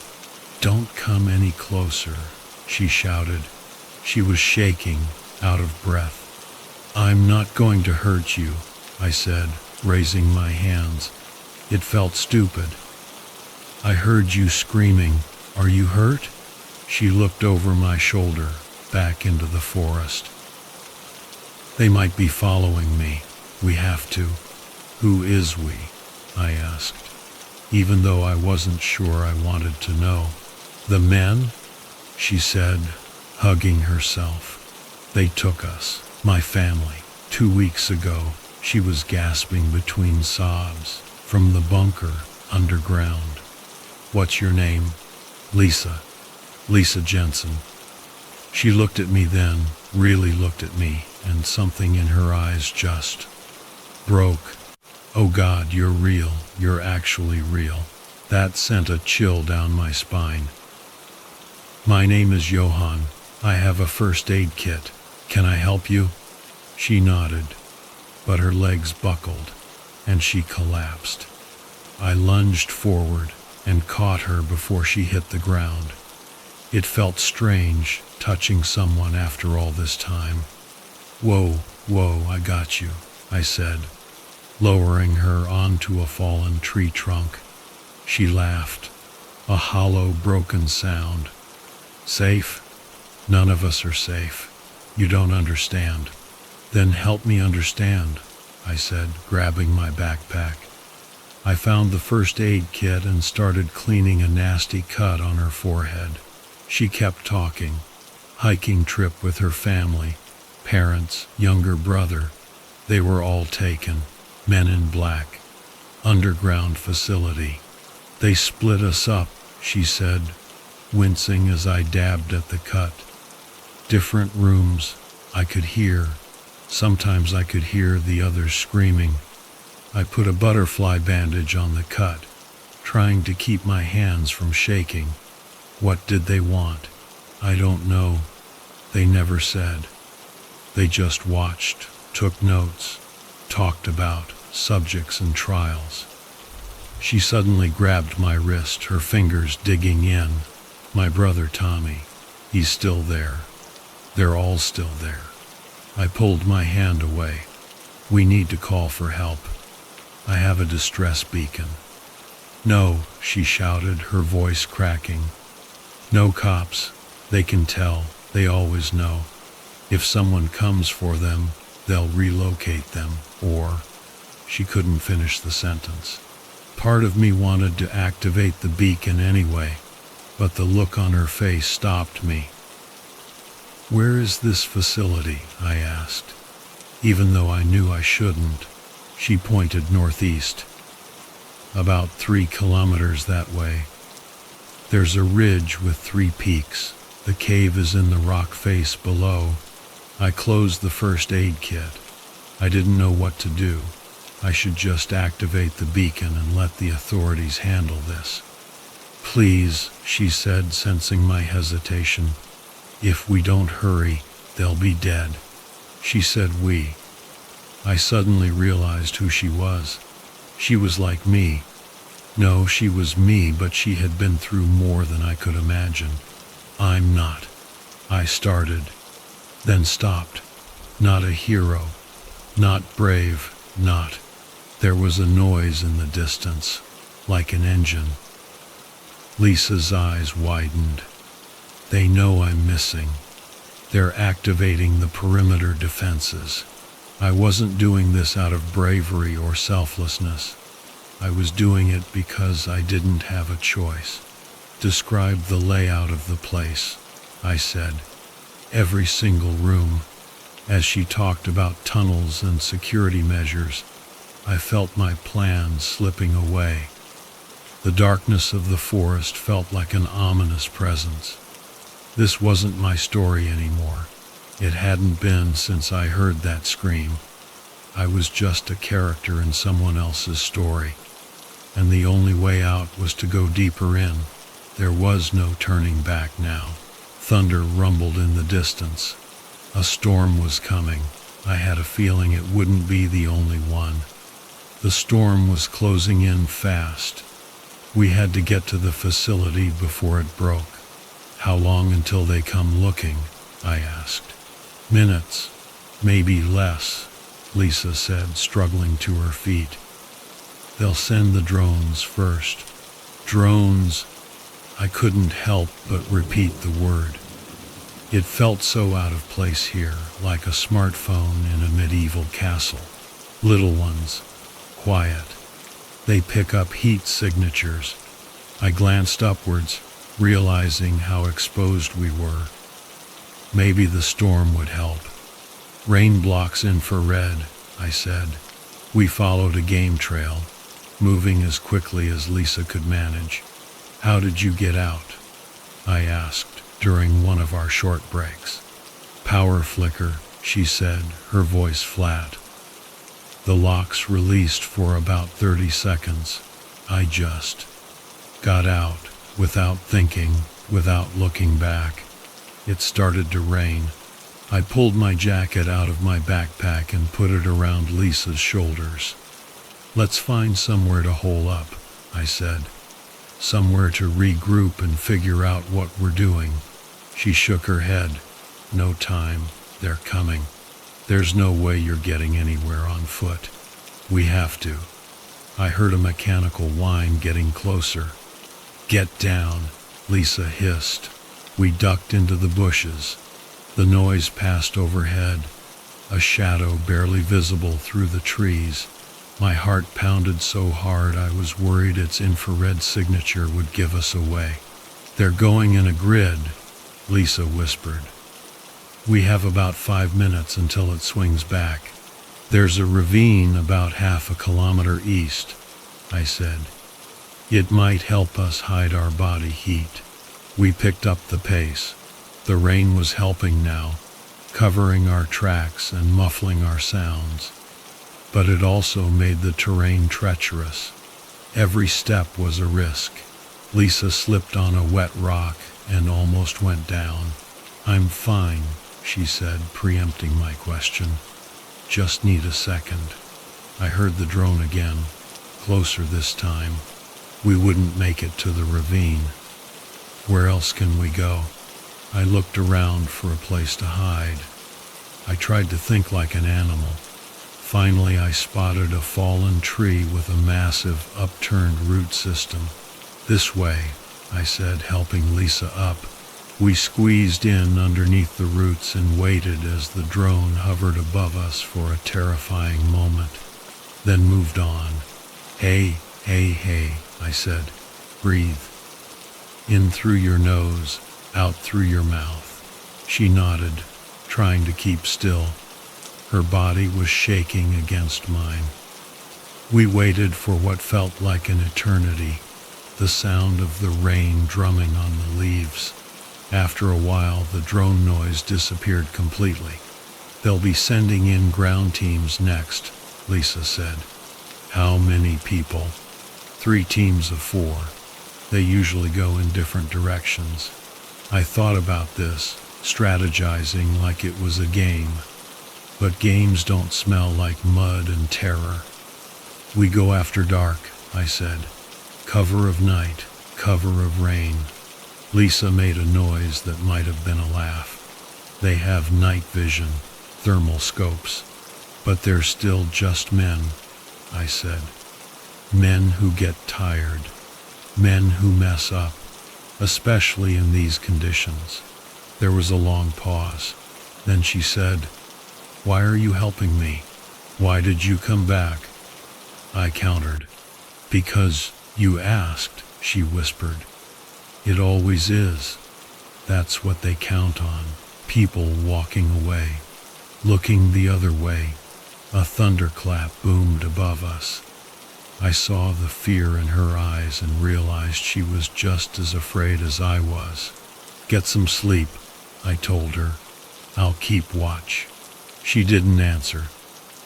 "Don't come any closer," she shouted. She was shaking, out of breath. "I'm not going to hurt you," I said, raising my hands. It felt stupid. "I heard you screaming. Are you hurt?" She looked over my shoulder, back into the forest. "They might be following me. We have to." "Who is we?" I asked, even though I wasn't sure I wanted to know. "The men," she said, hugging herself. "They took us, my family, 2 weeks ago." She was gasping between sobs. "From the bunker, underground." "What's your name?" "Lisa. Lisa Jensen." She looked at me then, really looked at me, and something in her eyes just broke. "Oh God, you're real. You're actually real." That sent a chill down my spine. "My name is Johann. I have a first aid kit. Can I help you?" She nodded, but her legs buckled, and she collapsed. I lunged forward and caught her before she hit the ground. It felt strange, touching someone after all this time. Whoa, I got you," I said, lowering her onto a fallen tree trunk. She laughed, a hollow, broken sound. "Safe? None of us are safe. You don't understand." "Then help me understand," I said, grabbing my backpack. I found the first aid kit and started cleaning a nasty cut on her forehead. She kept talking. Hiking trip with her family, parents, younger brother. They were all taken. Men in black. Underground facility. "They split us up," she said, wincing as I dabbed at the cut. "Different rooms. I could hear. Sometimes I could hear the others screaming." I put a butterfly bandage on the cut, trying to keep my hands from shaking. "What did they want?" "I don't know. They never said. They just watched, took notes, talked about subjects and trials." She suddenly grabbed my wrist, her fingers digging in. "My brother Tommy. He's still there. They're all still there." I pulled my hand away. "We need to call for help. I have a distress beacon." "No," she shouted, her voice cracking. "No cops. They can tell. They always know. If someone comes for them, they'll relocate them, or..." She couldn't finish the sentence. Part of me wanted to activate the beacon anyway, but the look on her face stopped me. "Where is this facility?" I asked, even though I knew I shouldn't. She pointed northeast. "About 3 kilometers that way. There's a ridge with 3 peaks. The cave is in the rock face below." I closed the first aid kit. I didn't know what to do. I should just activate the beacon and let the authorities handle this. "Please," she said, sensing my hesitation. "If we don't hurry, they'll be dead." She said "we." I suddenly realized who she was. She was like me. No, she was me, but she had been through more than I could imagine. "I'm not," I started, then stopped. "Not a hero. Not brave. Not..." There was a noise in the distance, like an engine. Lisa's eyes widened. "They know I'm missing. They're activating the perimeter defenses." I wasn't doing this out of bravery or selflessness. I was doing it because I didn't have a choice. "Describe the layout of the place," I said. "Every single room." As she talked about tunnels and security measures, I felt my plans slipping away. The darkness of the forest felt like an ominous presence. This wasn't my story anymore. It hadn't been since I heard that scream. I was just a character in someone else's story, and the only way out was to go deeper in. There was no turning back now. Thunder rumbled in the distance. A storm was coming. I had a feeling it wouldn't be the only one. The storm was closing in fast. We had to get to the facility before it broke. How long until they come looking? I asked. Minutes, maybe less, Lisa said, struggling to her feet. They'll send the drones first. Drones. I couldn't help but repeat the word. It felt so out of place here, like a smartphone in a medieval castle. Little ones, quiet. They pick up heat signatures. I glanced upwards, realizing how exposed we were. Maybe the storm would help. Rain blocks infrared, I said. We followed a game trail, moving as quickly as Lisa could manage. How did you get out? I asked during one of our short breaks. Power flicker, she said, her voice flat. The locks released for about 30 seconds. I just got out, without thinking, without looking back. It started to rain. I pulled my jacket out of my backpack and put it around Lisa's shoulders. Let's find somewhere to hole up, I said. Somewhere to regroup and figure out what we're doing. She shook her head. No time. They're coming. There's no way you're getting anywhere on foot. We have to. I heard a mechanical whine getting closer. Get down, Lisa hissed. We ducked into the bushes. The noise passed overhead, a shadow barely visible through the trees. My heart pounded so hard I was worried its infrared signature would give us away. They're going in a grid, Lisa whispered. We have about 5 minutes until it swings back. There's a ravine about half a kilometer east, I said. It might help us hide our body heat. We picked up the pace. The rain was helping now, covering our tracks and muffling our sounds. But it also made the terrain treacherous. Every step was a risk. Lisa slipped on a wet rock and almost went down. I'm fine, she said, preempting my question. Just need a second. I heard the drone again, closer this time. We wouldn't make it to the ravine. Where else can we go? I looked around for a place to hide. I tried to think like an animal. Finally, I spotted a fallen tree with a massive, upturned root system. This way, I said, helping Lisa up. We squeezed in underneath the roots and waited as the drone hovered above us for a terrifying moment, then moved on. Hey, I said. Breathe. In through your nose, out through your mouth. She nodded, trying to keep still. Her body was shaking against mine. We waited for what felt like an eternity, the sound of the rain drumming on the leaves. After a while, the drone noise disappeared completely. They'll be sending in ground teams next, Lisa said. How many people? 3 teams of 4. They usually go in different directions. I thought about this, strategizing like it was a game. But games don't smell like mud and terror. We go after dark, I said. Cover of night, cover of rain. Lisa made a noise that might have been a laugh. They have night vision, thermal scopes. But they're still just men, I said. Men who get tired. Men who mess up, especially in these conditions. There was a long pause. Then she said, Why are you helping me? Why did you come back? I countered. Because you asked, she whispered. It always is. That's what they count on. People walking away, looking the other way. A thunderclap boomed above us. I saw the fear in her eyes and realized she was just as afraid as I was. Get some sleep, I told her. I'll keep watch. She didn't answer,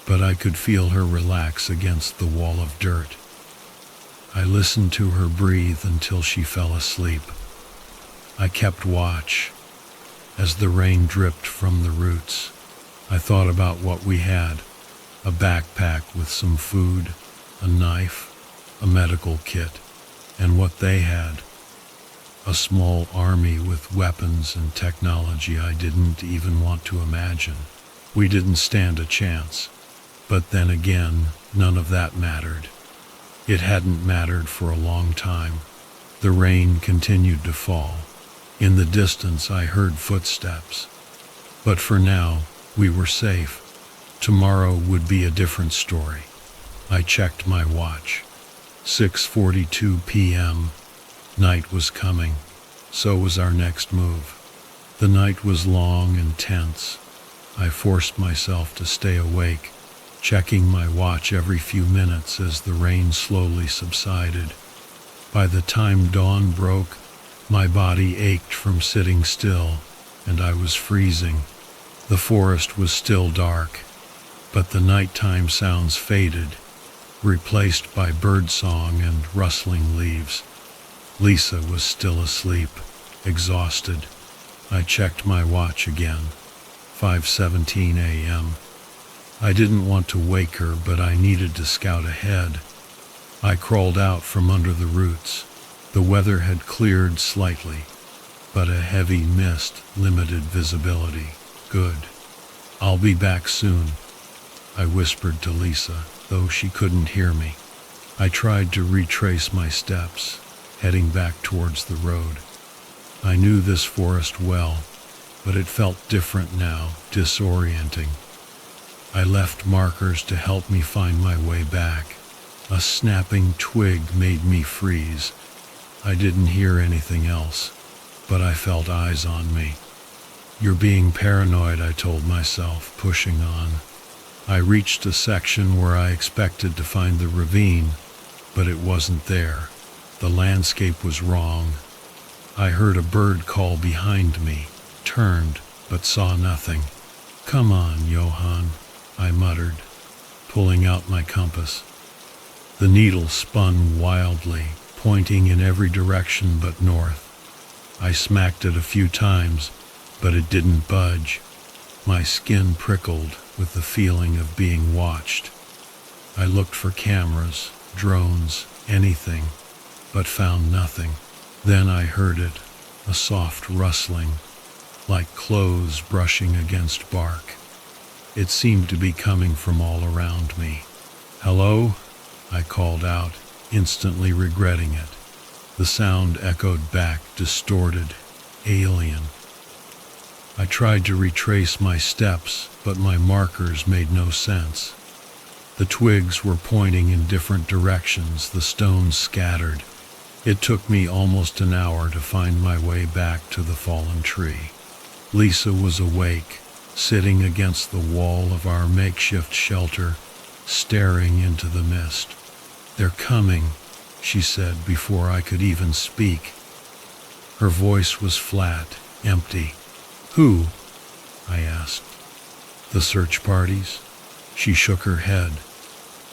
but I could feel her relax against the wall of dirt. I listened to her breathe until she fell asleep. I kept watch. As the rain dripped from the roots, I thought about what we had. A backpack with some food, a knife, a medical kit, and what they had. A small army with weapons and technology I didn't even want to imagine. We didn't stand a chance. But then again, none of that mattered. It hadn't mattered for a long time. The rain continued to fall. In the distance I heard footsteps. But for now, we were safe. Tomorrow would be a different story. I checked my watch. 6:42 p.m. Night was coming. So was our next move. The night was long and tense. I forced myself to stay awake, checking my watch every few minutes as the rain slowly subsided. By the time dawn broke, my body ached from sitting still, and I was freezing. The forest was still dark, but the nighttime sounds faded, replaced by birdsong and rustling leaves. Lisa was still asleep, exhausted. I checked my watch again. 5:17 a.m. I didn't want to wake her, but I needed to scout ahead. I crawled out from under the roots. The weather had cleared slightly, but a heavy mist limited visibility. Good. I'll be back soon, I whispered to Lisa, though she couldn't hear me. I tried to retrace my steps, heading back towards the road. I knew this forest well, but it felt different now, disorienting. I left markers to help me find my way back. A snapping twig made me freeze. I didn't hear anything else, but I felt eyes on me. You're being paranoid, I told myself, pushing on. I reached a section where I expected to find the ravine, but it wasn't there. The landscape was wrong. I heard a bird call behind me, turned, but saw nothing. Come on, Johann, I muttered, pulling out my compass. The needle spun wildly, pointing in every direction but north. I smacked it a few times, but it didn't budge. My skin prickled with the feeling of being watched. I looked for cameras, drones, anything, but found nothing. Then I heard it, a soft rustling, like clothes brushing against bark. It seemed to be coming from all around me. Hello? I called out, instantly regretting it. The sound echoed back, distorted, alien. I tried to retrace my steps, but my markers made no sense. The twigs were pointing in different directions, the stones scattered. It took me almost an hour to find my way back to the fallen tree. Lisa was awake, sitting against the wall of our makeshift shelter, staring into the mist. They're coming, she said before I could even speak. Her voice was flat, empty. Who? I asked. The search parties? She shook her head.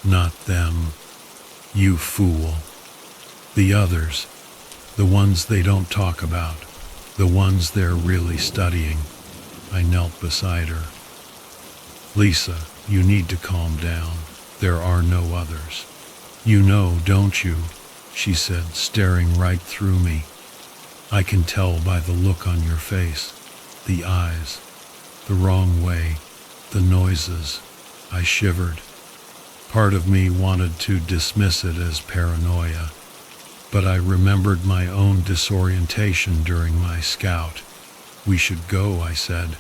Not them. You fool. The others. The ones they don't talk about. The ones they're really studying. I knelt beside her. Lisa, you need to calm down. There are no others. You know, don't you? She said, staring right through me. I can tell by the look on your face. The eyes. The wrong way. The noises. I shivered. Part of me wanted to dismiss it as paranoia, but I remembered my own disorientation during my scout. We should go, I said.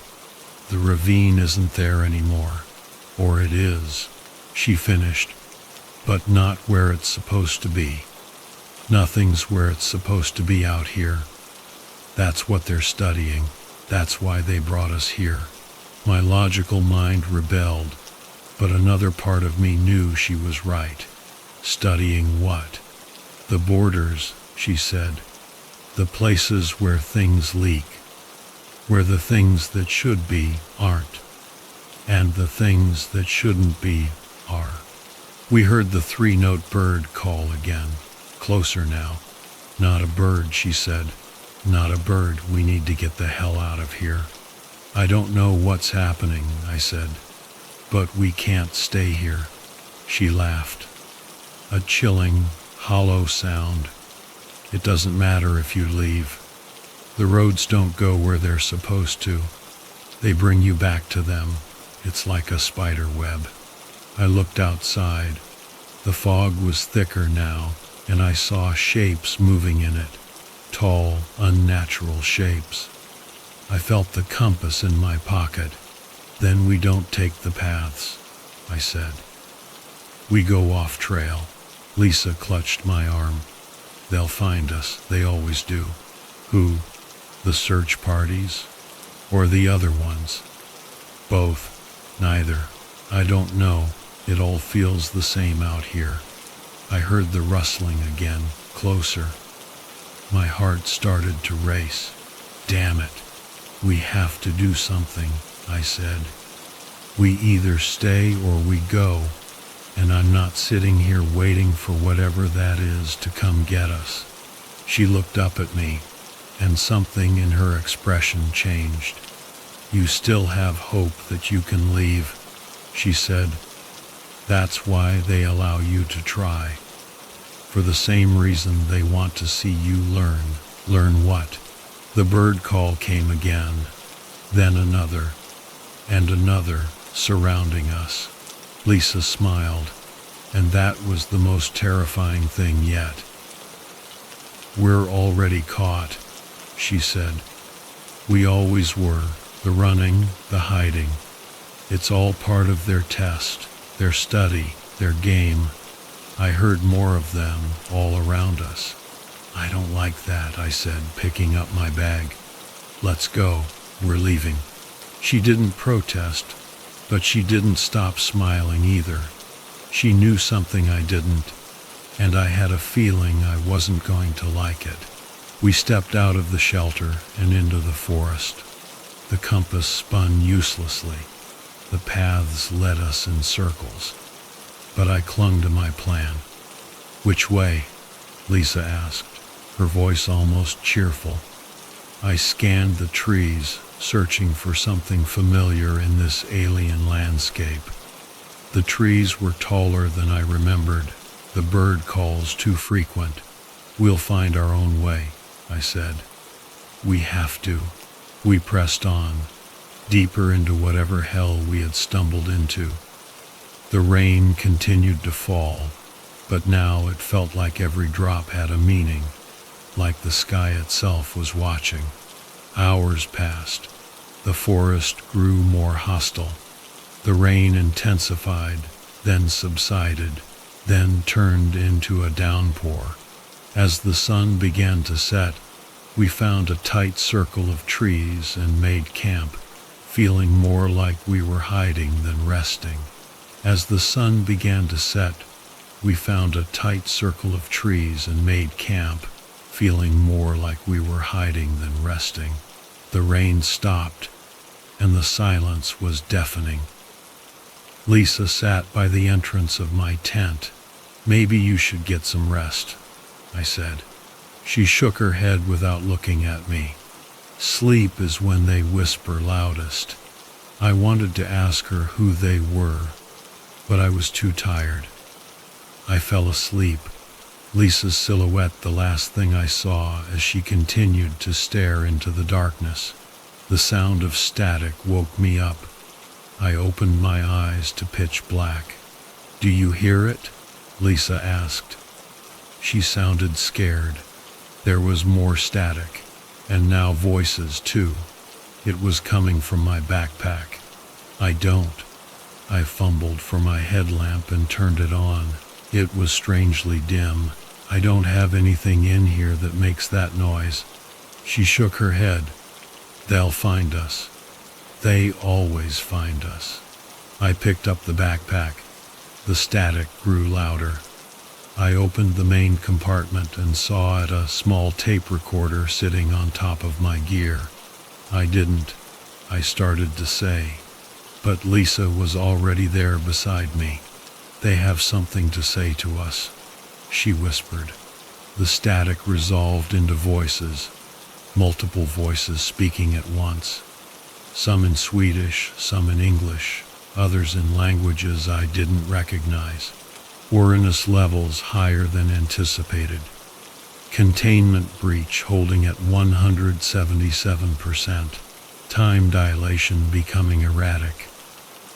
The ravine isn't there anymore. Or it is, she finished, but not where it's supposed to be. Nothing's where it's supposed to be out here. That's what they're studying. That's why they brought us here. My logical mind rebelled, but another part of me knew she was right. Studying what? The borders, she said. The places where things leak. Where the things that should be aren't. And the things that shouldn't be are. We heard the three-note bird call again. Closer now. Not a bird, she said. Not a bird. We need to get the hell out of here. I don't know what's happening, I said. But we can't stay here. She laughed. a chilling, hollow sound. It doesn't matter if you leave. The roads don't go where they're supposed to. They bring you back to them. It's like a spider web. I looked outside. The fog was thicker now, and I saw shapes moving in it. Tall, unnatural shapes. I felt the compass in my pocket. Then we don't take the paths, I said. We go off trail. Lisa clutched my arm. They'll find us, they always do. Who? The search parties? Or the other ones? Both. Neither. I don't know. It all feels the same out here. I heard the rustling again, closer. My heart started to race. Damn it. We have to do something, I said. We either stay or we go, and I'm not sitting here waiting for whatever that is to come get us. She looked up at me, and something in her expression changed. You still have hope that you can leave, she said. That's why they allow you to try. For the same reason they want to see you learn. Learn what? The bird call came again, then another, and another, surrounding us. Lisa smiled, and that was the most terrifying thing yet. We're already caught, she said. We always were, the running, the hiding. It's all part of their test, their study, their game. I heard more of them all around us. I don't like that, I said, picking up my bag. Let's go, we're leaving. She didn't protest, but she didn't stop smiling either. She knew something I didn't, and I had a feeling I wasn't going to like it. We stepped out of the shelter and into the forest. The compass spun uselessly. The paths led us in circles. But I clung to my plan. Which way? Lisa asked, her voice almost cheerful. I scanned the trees, searching for something familiar in this alien landscape. The trees were taller than I remembered, the bird calls too frequent. We'll find our own way, I said. We have to. We pressed on, deeper into whatever hell we had stumbled into. The rain continued to fall, but now it felt like every drop had a meaning, like the sky itself was watching. Hours passed. The forest grew more hostile. The rain intensified, then subsided, then turned into a downpour. As the sun began to set, we found a tight circle of trees and made camp, feeling more like we were hiding than resting. As the sun began to set, we found a tight circle of trees and made camp, feeling more like we were hiding than resting. The rain stopped, and the silence was deafening. Lisa sat by the entrance of my tent. Maybe you should get some rest, I said. She shook her head without looking at me. Sleep is when they whisper loudest. I wanted to ask her who they were, but I was too tired. I fell asleep, Lisa's silhouette the last thing I saw as she continued to stare into the darkness. The sound of static woke me up. I opened my eyes to pitch black. Do you hear it? Lisa asked. She sounded scared. There was more static, and now voices too. It was coming from my backpack. I don't. I fumbled for my headlamp and turned it on. It was strangely dim. I don't have anything in here that makes that noise. She shook her head. They'll find us. They always find us. I picked up the backpack. The static grew louder. I opened the main compartment and saw it a small tape recorder sitting on top of my gear. I started to say, but Lisa was already there beside me. They have something to say to us, she whispered. The static resolved into voices, multiple voices speaking at once. Some in Swedish, some in English, others in languages I didn't recognize. Uranus levels higher than anticipated. Containment breach holding at 177%. Time dilation becoming erratic.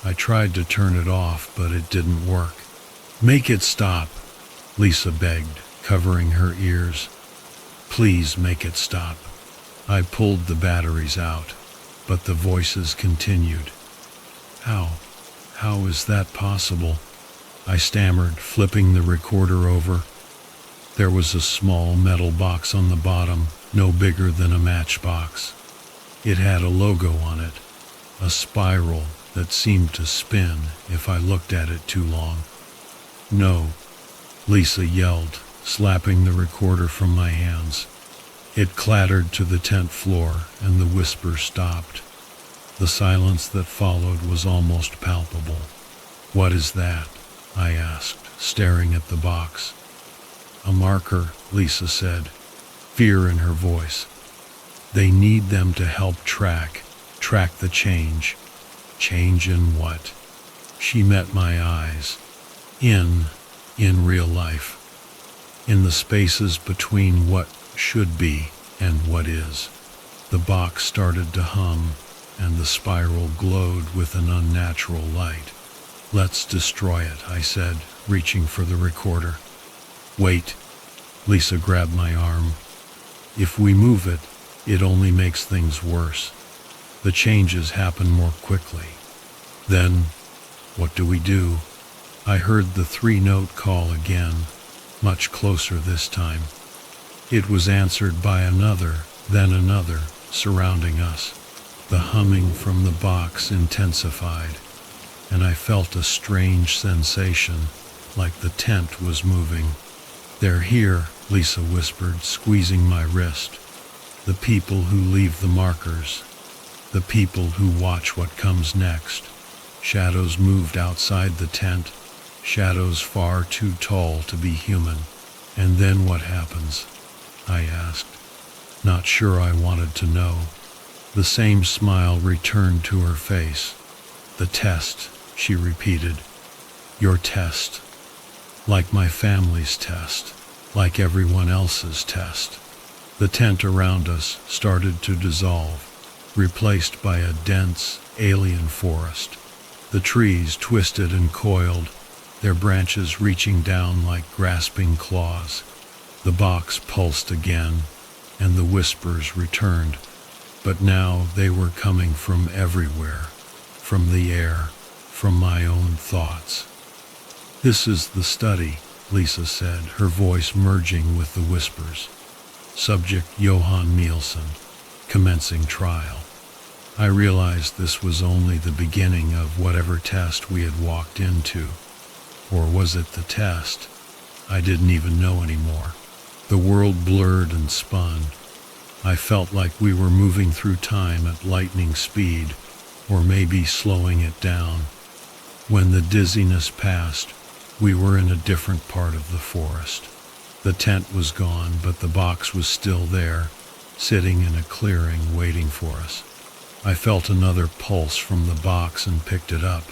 I tried to turn it off, but it didn't work. Make it stop, Lisa begged, covering her ears. Please make it stop. I pulled the batteries out, but the voices continued. How is that possible? I stammered, flipping the recorder over. There was a small metal box on the bottom, no bigger than a matchbox. It had a logo on it, a spiral that seemed to spin if I looked at it too long. No, Lisa yelled, slapping the recorder from my hands. It clattered to the tent floor, and the whisper stopped. The silence that followed was almost palpable. What is that? I asked, staring at the box. A marker, Lisa said, fear in her voice. They need them to help track the change. Change in what? She met my eyes. In real life. In the spaces between what should be and what is. The box started to hum, and the spiral glowed with an unnatural light. Let's destroy it, I said, reaching for the recorder. Wait, Lisa grabbed my arm. If we move it, it only makes things worse. The changes happen more quickly. Then, what do we do? I heard the 3-note call again, much closer this time. It was answered by another, then another, surrounding us. The humming from the box intensified, and I felt a strange sensation, like the tent was moving. They're here, Lisa whispered, squeezing my wrist. The people who leave the markers. The people who watch what comes next. Shadows moved outside the tent, shadows far too tall to be human. And then what happens? I asked, not sure I wanted to know. The same smile returned to her face. The test, she repeated. Your test. Like my family's test. Like everyone else's test. The tent around us started to dissolve, replaced by a dense, alien forest. The trees twisted and coiled, their branches reaching down like grasping claws. The box pulsed again, and the whispers returned. But now they were coming from everywhere, from the air, from my own thoughts. This is the study, Lisa said, her voice merging with the whispers. Subject Johan Nielsen, commencing trial. I realized this was only the beginning of whatever test we had walked into. Or was it the test? I didn't even know anymore. The world blurred and spun. I felt like we were moving through time at lightning speed, or maybe slowing it down. When the dizziness passed, we were in a different part of the forest. The tent was gone, but the box was still there, sitting in a clearing waiting for us. I felt another pulse from the box and picked it up.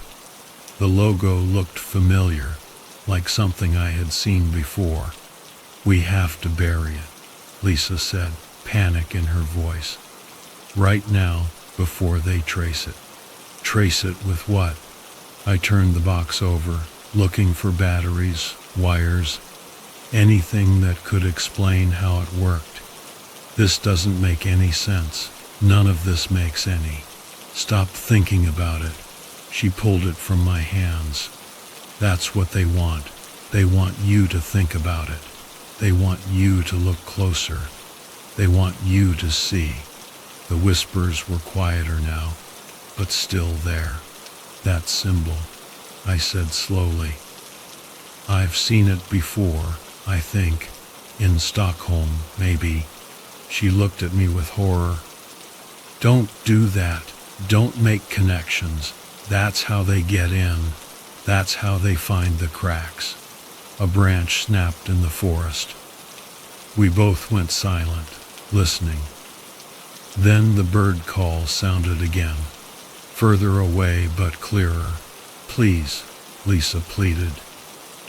The logo looked familiar, like something I had seen before. We have to bury it, Lisa said, panic in her voice. Right now, before they trace it. Trace it with what? I turned the box over, looking for batteries, wires, anything that could explain how it worked. This doesn't make any sense. None of this makes any. Stop thinking about it. She pulled it from my hands. That's what they want. They want you to think about it. They want you to look closer. They want you to see. The whispers were quieter now, but still there. That symbol, I said slowly. I've seen it before, I think. In Stockholm, maybe. She looked at me with horror. Don't do that. Don't make connections. That's how they get in. That's how they find the cracks. A branch snapped in the forest. We both went silent, listening. Then the bird call sounded again, further away but clearer. Please, Lisa pleaded.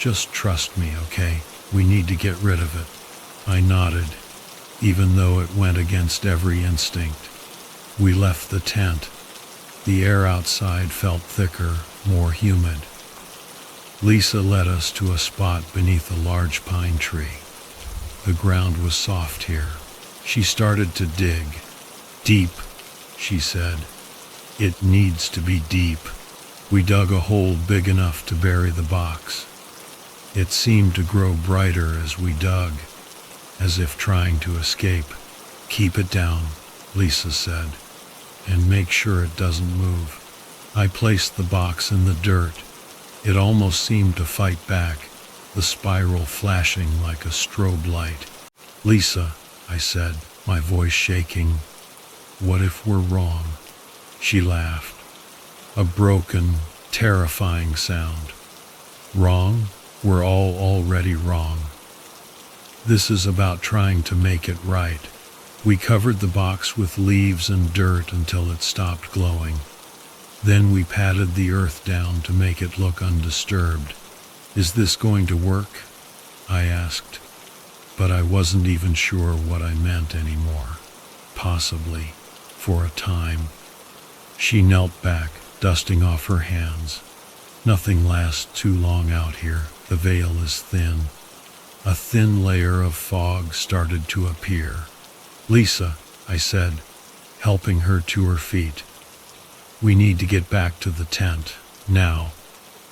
Just trust me, okay? We need to get rid of it. I nodded, even though it went against every instinct. We left the tent. The air outside felt thicker, more humid. Lisa led us to a spot beneath a large pine tree. The ground was soft here. She started to dig. Deep, she said. It needs to be deep. We dug a hole big enough to bury the box. It seemed to grow brighter as we dug, as if trying to escape. Keep it down, Lisa said, and make sure it doesn't move. I placed the box in the dirt. It almost seemed to fight back, the spiral flashing like a strobe light. Lisa, I said, my voice shaking, what if we're wrong? She laughed. A broken, terrifying sound. Wrong? We're all already wrong. This is about trying to make it right. We covered the box with leaves and dirt until it stopped glowing. Then we patted the earth down to make it look undisturbed. Is this going to work? I asked, but I wasn't even sure what I meant anymore. Possibly, for a time. She knelt back, dusting off her hands. Nothing lasts too long out here. The veil is thin. A thin layer of fog started to appear. Lisa, I said, helping her to her feet. We need to get back to the tent, now.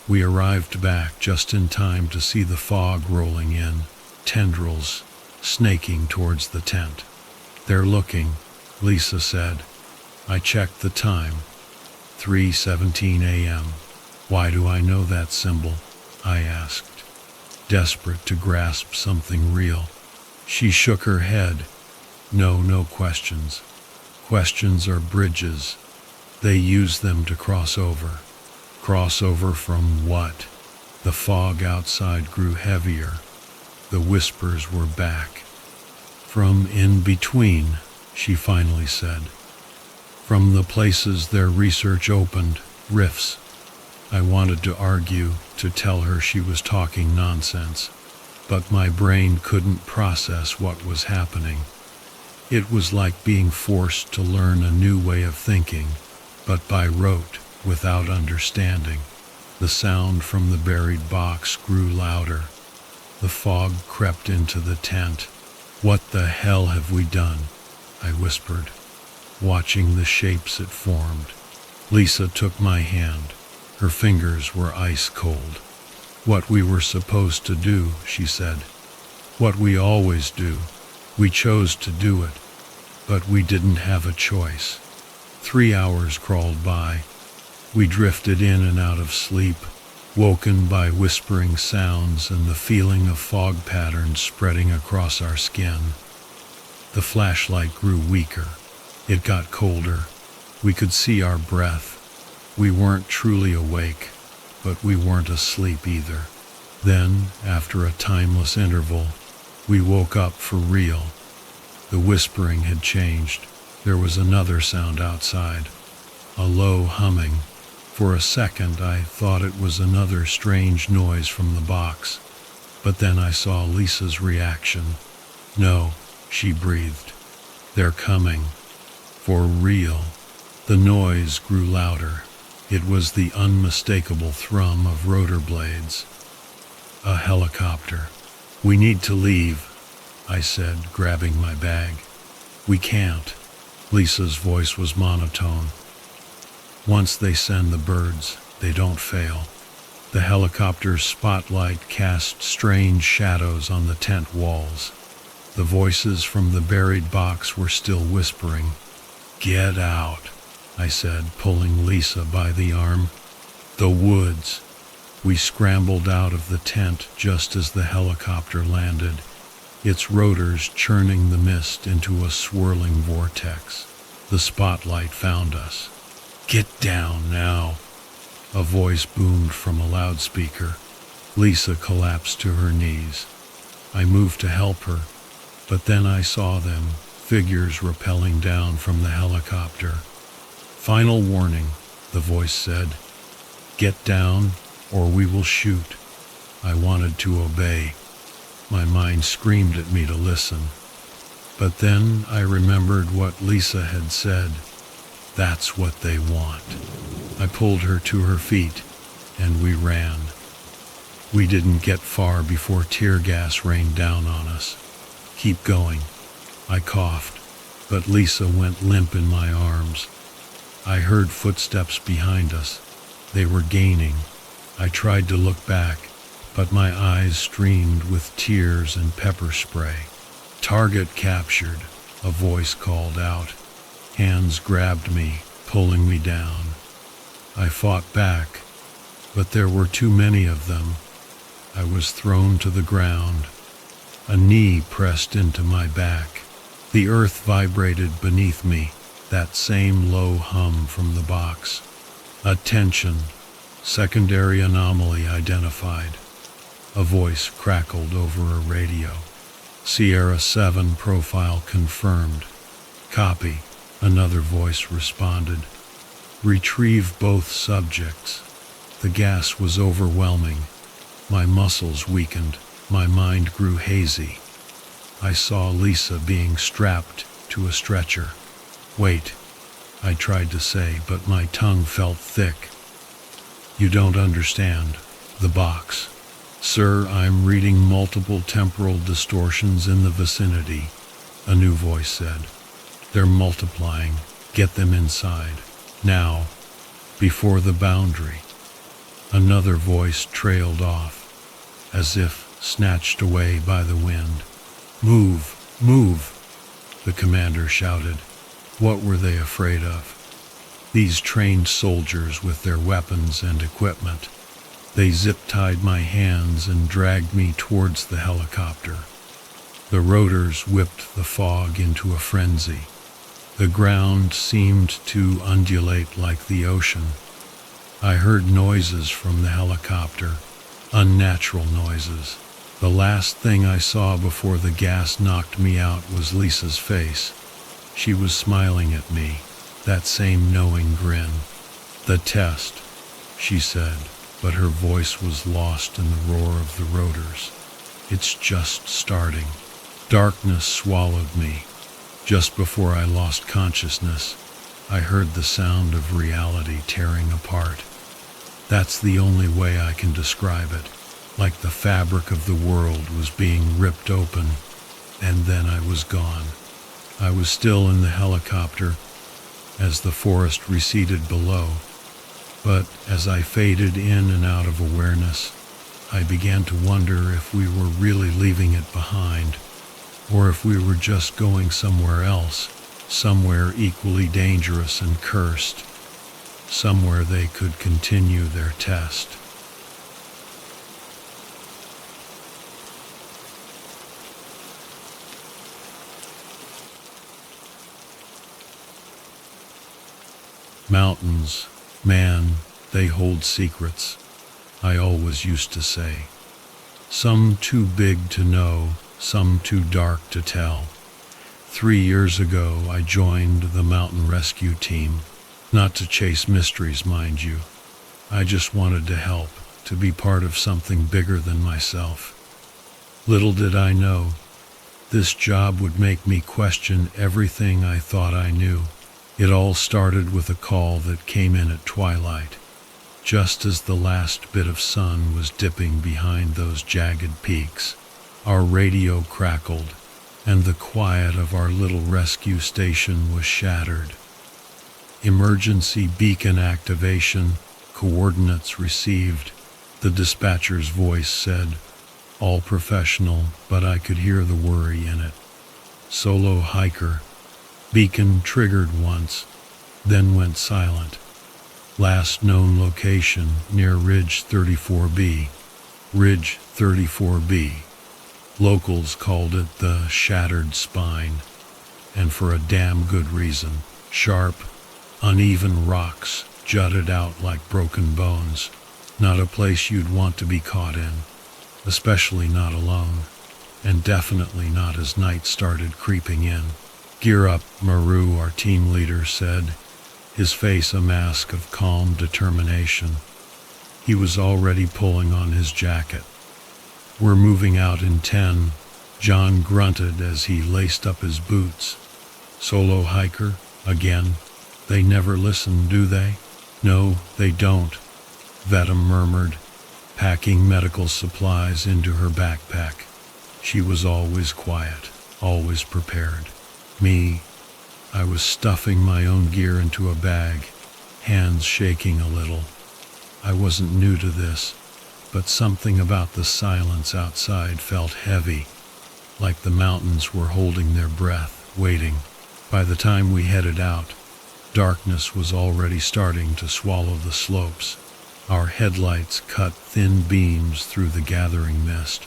We arrived back just in time to see the fog rolling in, tendrils snaking towards the tent. They're looking, Lisa said. I checked the time. 3:17 a.m. Why do I know that symbol? I asked, desperate to grasp something real. She shook her head. No questions. Questions are bridges. They use them to cross over. Cross over from what? The fog outside grew heavier. The whispers were back. From in between, she finally said. From the places their research opened, rifts. I wanted to argue, to tell her she was talking nonsense, but my brain couldn't process what was happening. It was like being forced to learn a new way of thinking, but by rote, without understanding. The sound from the buried box grew louder. The fog crept into the tent. What the hell have we done? I whispered, watching the shapes it formed. Lisa took my hand. Her fingers were ice cold. What we were supposed to do, she said. What we always do. We chose to do it, but we didn't have a choice. 3 hours crawled by. We drifted in and out of sleep, woken by whispering sounds and the feeling of fog patterns spreading across our skin. The flashlight grew weaker. It got colder. We could see our breath. We weren't truly awake, but we weren't asleep either. Then, after a timeless interval, we woke up for real. The whispering had changed. There was another sound outside, a low humming. For a second, I thought it was another strange noise from the box, but then I saw Lisa's reaction. No, she breathed. They're coming. For real. The noise grew louder. It was the unmistakable thrum of rotor blades. A helicopter. We need to leave, I said, grabbing my bag. We can't. Lisa's voice was monotone. Once they send the birds, they don't fail. The helicopter's spotlight cast strange shadows on the tent walls. The voices from the buried box were still whispering. Get out, I said, pulling Lisa by the arm. The woods. We scrambled out of the tent just as the helicopter landed, its rotors churning the mist into a swirling vortex. The spotlight found us. Get down now, a voice boomed from a loudspeaker. Lisa collapsed to her knees. I moved to help her, but then I saw them, figures rappelling down from the helicopter. Final warning, the voice said. Get down, or we will shoot. I wanted to obey. My mind screamed at me to listen. But then I remembered what Lisa had said. That's what they want. I pulled her to her feet, and we ran. We didn't get far before tear gas rained down on us. Keep going. I coughed, but Lisa went limp in my arms. I heard footsteps behind us. They were gaining. I tried to look back, but my eyes streamed with tears and pepper spray. Target captured, a voice called out. Hands grabbed me, pulling me down. I fought back, but there were too many of them. I was thrown to the ground. A knee pressed into my back. The earth vibrated beneath me, that same low hum from the box. Attention, secondary anomaly identified. A voice crackled over a radio. Sierra 7 profile confirmed. Copy, another voice responded. Retrieve both subjects. The gas was overwhelming. My muscles weakened. My mind grew hazy. I saw Lisa being strapped to a stretcher. Wait, I tried to say, but my tongue felt thick. You don't understand. The box. Sir, I'm reading multiple temporal distortions in the vicinity, a new voice said. They're multiplying. Get them inside. Now, before the boundary. Another voice trailed off, as if snatched away by the wind. Move, move, the commander shouted. What were they afraid of? These trained soldiers with their weapons and equipment. They zip-tied my hands and dragged me towards the helicopter. The rotors whipped the fog into a frenzy. The ground seemed to undulate like the ocean. I heard noises from the helicopter, unnatural noises. The last thing I saw before the gas knocked me out was Lisa's face. She was smiling at me, that same knowing grin. The test, she said, but her voice was lost in the roar of the rotors. It's just starting. Darkness swallowed me. Just before I lost consciousness, I heard the sound of reality tearing apart. That's the only way I can describe it. Like the fabric of the world was being ripped open, and then I was gone. I was still in the helicopter as the forest receded below, but as I faded in and out of awareness, I began to wonder if we were really leaving it behind, or if we were just going somewhere else, somewhere equally dangerous and cursed, somewhere they could continue their test. Mountains, man, they hold secrets, I always used to say. Some too big to know, some too dark to tell. 3 years ago, I joined the mountain rescue team. Not to chase mysteries, mind you. I just wanted to help, to be part of something bigger than myself. Little did I know, this job would make me question everything I thought I knew. It all started with a call that came in at twilight, just as the last bit of sun was dipping behind those jagged peaks. Our radio crackled, and the quiet of our little rescue station was shattered. Emergency beacon activation, coordinates received, the dispatcher's voice said, all professional, but I could hear the worry in it. Solo hiker. Beacon triggered once, then went silent. Last known location near Ridge 34B. Ridge 34B. Locals called it the Shattered Spine, and for a damn good reason. Sharp, uneven rocks jutted out like broken bones. Not a place you'd want to be caught in, especially not alone, and definitely not as night started creeping in. Gear up, Maru, our team leader said, his face a mask of calm determination. He was already pulling on his jacket. "We're moving out in 10, John grunted as he laced up his boots. "Solo hiker? Again? They never listen, do they?" "No, they don't," Veta murmured, packing medical supplies into her backpack. She was always quiet, always prepared. Me, I was stuffing my own gear into a bag, hands shaking a little. I wasn't new to this, but something about the silence outside felt heavy, like the mountains were holding their breath, waiting. By the time we headed out, darkness was already starting to swallow the slopes. Our headlights cut thin beams through the gathering mist,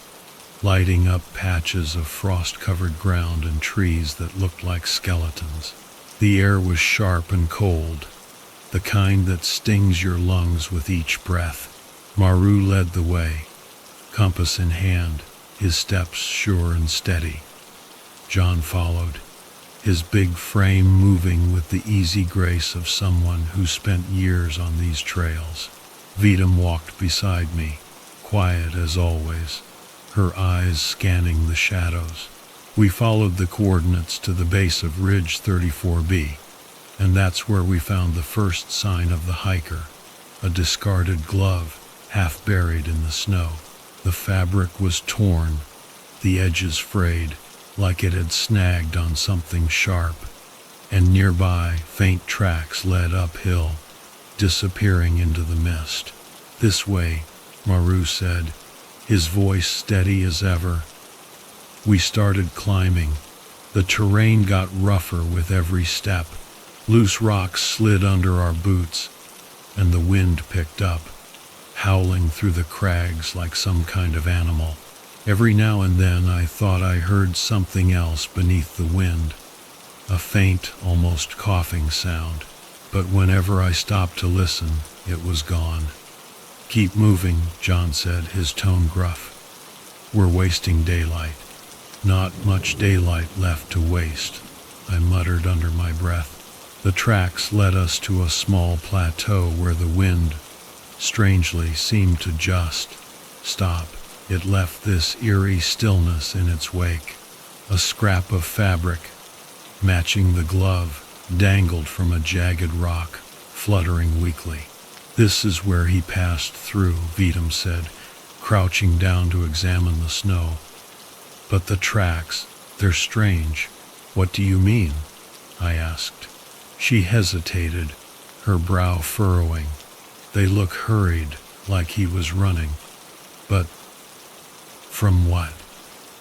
lighting up patches of frost-covered ground and trees that looked like skeletons. The air was sharp and cold, the kind that stings your lungs with each breath. Maru led the way, compass in hand, his steps sure and steady. John followed, his big frame moving with the easy grace of someone who spent years on these trails. Vidam walked beside me, quiet as always, her eyes scanning the shadows. We followed the coordinates to the base of Ridge 34B, and that's where we found the first sign of the hiker, a discarded glove, half buried in the snow. The fabric was torn, the edges frayed, like it had snagged on something sharp, and nearby faint tracks led uphill, disappearing into the mist. "This way," Maru said, his voice steady as ever. We started climbing. The terrain got rougher with every step. Loose rocks slid under our boots, and the wind picked up, howling through the crags like some kind of animal. Every now and then I thought I heard something else beneath the wind, a faint, almost coughing sound. But whenever I stopped to listen, it was gone. "Keep moving," John said, his tone gruff. "We're wasting daylight." "Not much daylight left to waste," I muttered under my breath. The tracks led us to a small plateau where the wind, strangely, seemed to just stop. It left this eerie stillness in its wake. A scrap of fabric, matching the glove, dangled from a jagged rock, fluttering weakly. "This is where he passed through," Vidam said, crouching down to examine the snow. "But the tracks, they're strange." "What do you mean?" I asked. She hesitated, her brow furrowing. "They look hurried, like he was running." "But from what?"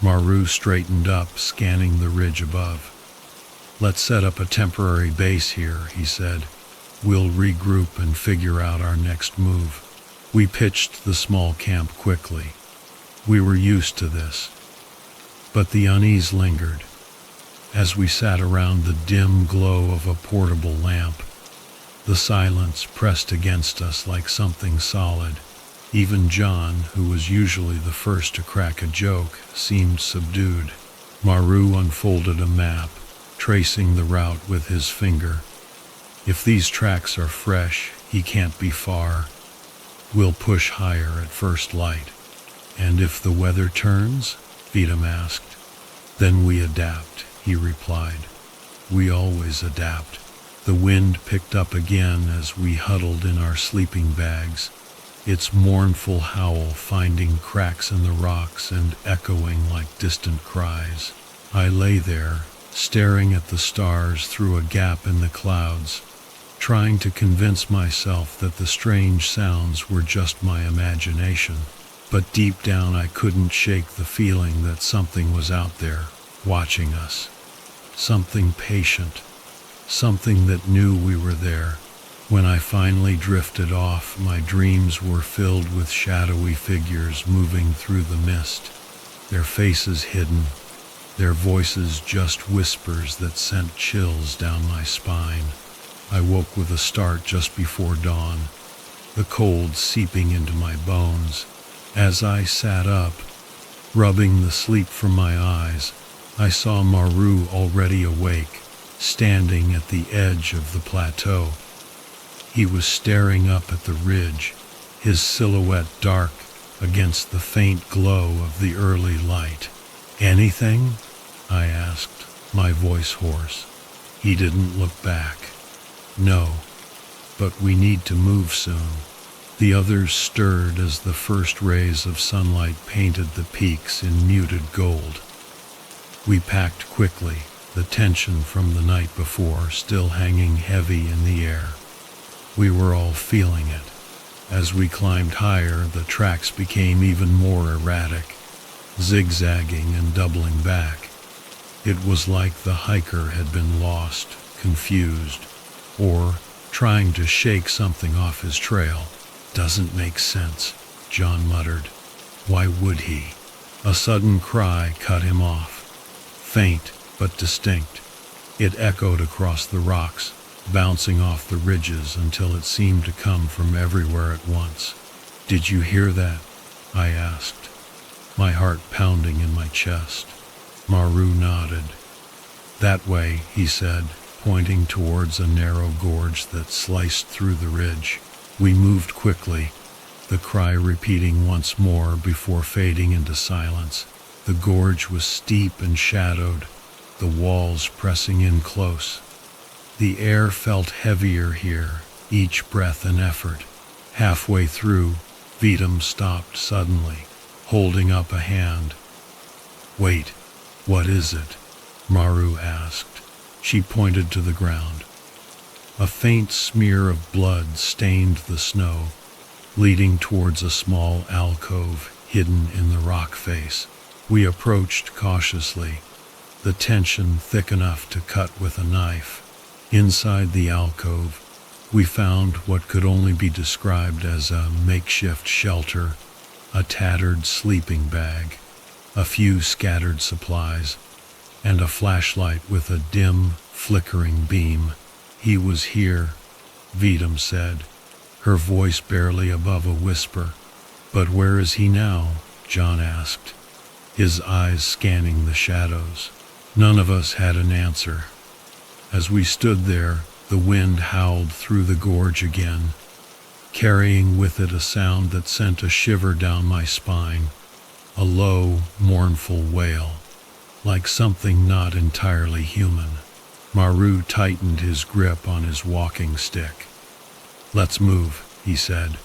Maru straightened up, scanning the ridge above. "Let's set up a temporary base here," he said. "We'll regroup and figure out our next move." We pitched the small camp quickly. We were used to this. But the unease lingered. As we sat around the dim glow of a portable lamp, the silence pressed against us like something solid. Even John, who was usually the first to crack a joke, seemed subdued. Maru unfolded a map, tracing the route with his finger. "If these tracks are fresh, he can't be far. We'll push higher at first light." "And if the weather turns?" Vidam asked. "Then we adapt," he replied. "We always adapt." The wind picked up again as we huddled in our sleeping bags, its mournful howl finding cracks in the rocks and echoing like distant cries. I lay there, staring at the stars through a gap in the clouds, trying to convince myself that the strange sounds were just my imagination. But deep down I couldn't shake the feeling that something was out there, watching us. Something patient, something that knew we were there. When I finally drifted off, my dreams were filled with shadowy figures moving through the mist, their faces hidden, their voices just whispers that sent chills down my spine. I woke with a start just before dawn, the cold seeping into my bones. As I sat up, rubbing the sleep from my eyes, I saw Maru already awake, standing at the edge of the plateau. He was staring up at the ridge, his silhouette dark against the faint glow of the early light. "Anything?" I asked, my voice hoarse. He didn't look back. "No, but we need to move soon." The others stirred as the first rays of sunlight painted the peaks in muted gold. We packed quickly, the tension from the night before still hanging heavy in the air. We were all feeling it. As we climbed higher, the tracks became even more erratic, zigzagging and doubling back. It was like the hiker had been lost, confused, or trying to shake something off his trail. "Doesn't make sense," John muttered. "Why would he?" A sudden cry cut him off. Faint but distinct. It echoed across the rocks, bouncing off the ridges until it seemed to come from everywhere at once. "Did you hear that?" I asked, my heart pounding in my chest. Maru nodded. "That way," he said, pointing towards a narrow gorge that sliced through the ridge. We moved quickly, the cry repeating once more before fading into silence. The gorge was steep and shadowed, the walls pressing in close. The air felt heavier here, each breath an effort. Halfway through, Vitam stopped suddenly, holding up a hand. "Wait, what is it?" Maru asked. She pointed to the ground. A faint smear of blood stained the snow, leading towards a small alcove hidden in the rock face. We approached cautiously, the tension thick enough to cut with a knife. Inside the alcove, we found what could only be described as a makeshift shelter, a tattered sleeping bag, a few scattered supplies, and a flashlight with a dim, flickering beam. "He was here," Vitam said, her voice barely above a whisper. "But where is he now?" John asked, his eyes scanning the shadows. None of us had an answer. As we stood there, the wind howled through the gorge again, carrying with it a sound that sent a shiver down my spine, a low, mournful wail, like something not entirely human. Maru tightened his grip on his walking stick. "Let's move," he said.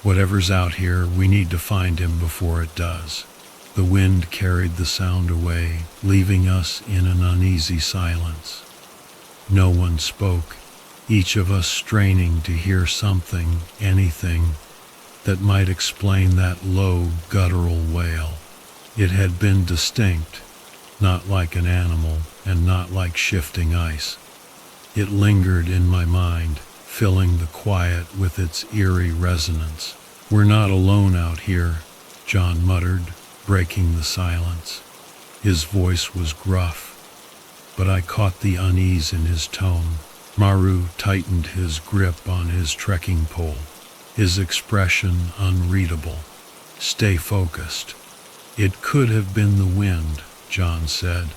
"Whatever's out here, we need to find him before it does." The wind carried the sound away, leaving us in an uneasy silence. No one spoke, each of us straining to hear something, anything, that might explain that low, guttural wail. It had been distinct, not like an animal and not like shifting ice. It lingered in my mind, filling the quiet with its eerie resonance. "We're not alone out here," John muttered, breaking the silence. His voice was gruff, but I caught the unease in his tone. Maru tightened his grip on his trekking pole, his expression unreadable. "Stay focused." "It could have been the wind," John said,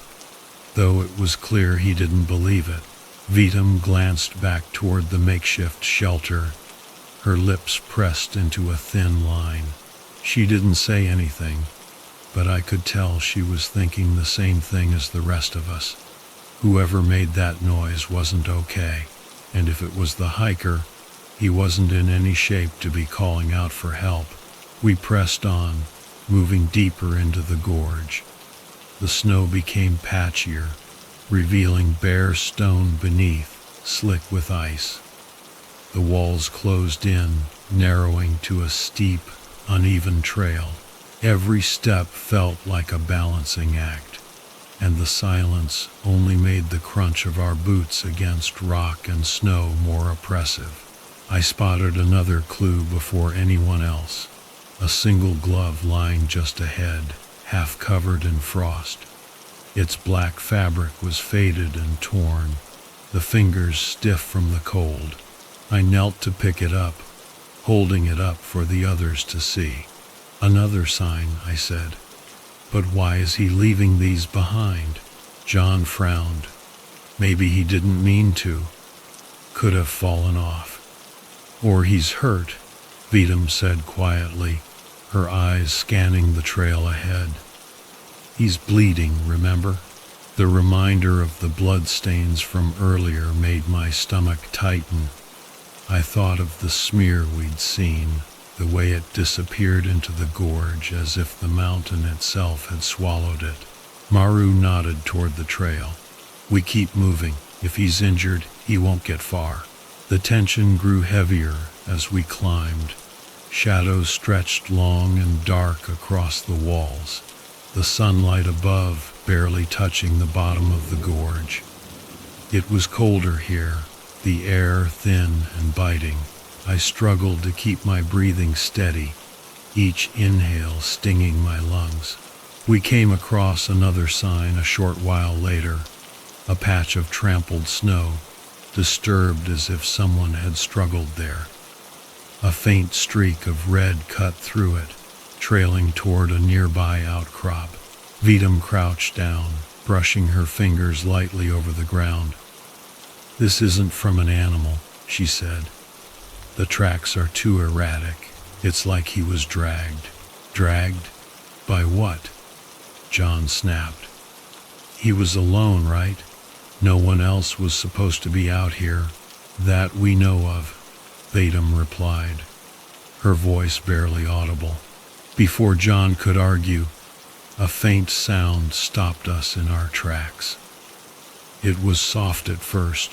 though it was clear he didn't believe it. Vitam glanced back toward the makeshift shelter, her lips pressed into a thin line. She didn't say anything, but I could tell she was thinking the same thing as the rest of us. Whoever made that noise wasn't okay, and if it was the hiker, he wasn't in any shape to be calling out for help. We pressed on, moving deeper into the gorge. The snow became patchier, revealing bare stone beneath, slick with ice. The walls closed in, narrowing to a steep, uneven trail. Every step felt like a balancing act, and the silence only made the crunch of our boots against rock and snow more oppressive. I spotted another clue before anyone else, a single glove lying just ahead, half covered in frost. Its black fabric was faded and torn, the fingers stiff from the cold. I knelt to pick it up, holding it up for the others to see. "Another sign," I said. "But why is he leaving these behind?" John frowned. "Maybe he didn't mean to. Could have fallen off. Or he's hurt," Vitam said quietly, her eyes scanning the trail ahead. He's bleeding, remember? The reminder of the bloodstains from earlier made my stomach tighten. I thought of the smear we'd seen, the way it disappeared into the gorge as if the mountain itself had swallowed it. Maru nodded toward the trail. We keep moving. If he's injured, he won't get far. The tension grew heavier as we climbed. Shadows stretched long and dark across the walls, the sunlight above barely touching the bottom of the gorge. It was colder here, the air thin and biting. I struggled to keep my breathing steady, each inhale stinging my lungs. We came across another sign a short while later, a patch of trampled snow, disturbed as if someone had struggled there. A faint streak of red cut through it, trailing toward a nearby outcrop. Vidam crouched down, brushing her fingers lightly over the ground. "This isn't from an animal," she said. "The tracks are too erratic. It's like he was dragged." "Dragged? By what?" John snapped. "He was alone, right? No one else was supposed to be out here, that we know of," Vidam replied, her voice barely audible. Before John could argue, a faint sound stopped us in our tracks. It was soft at first,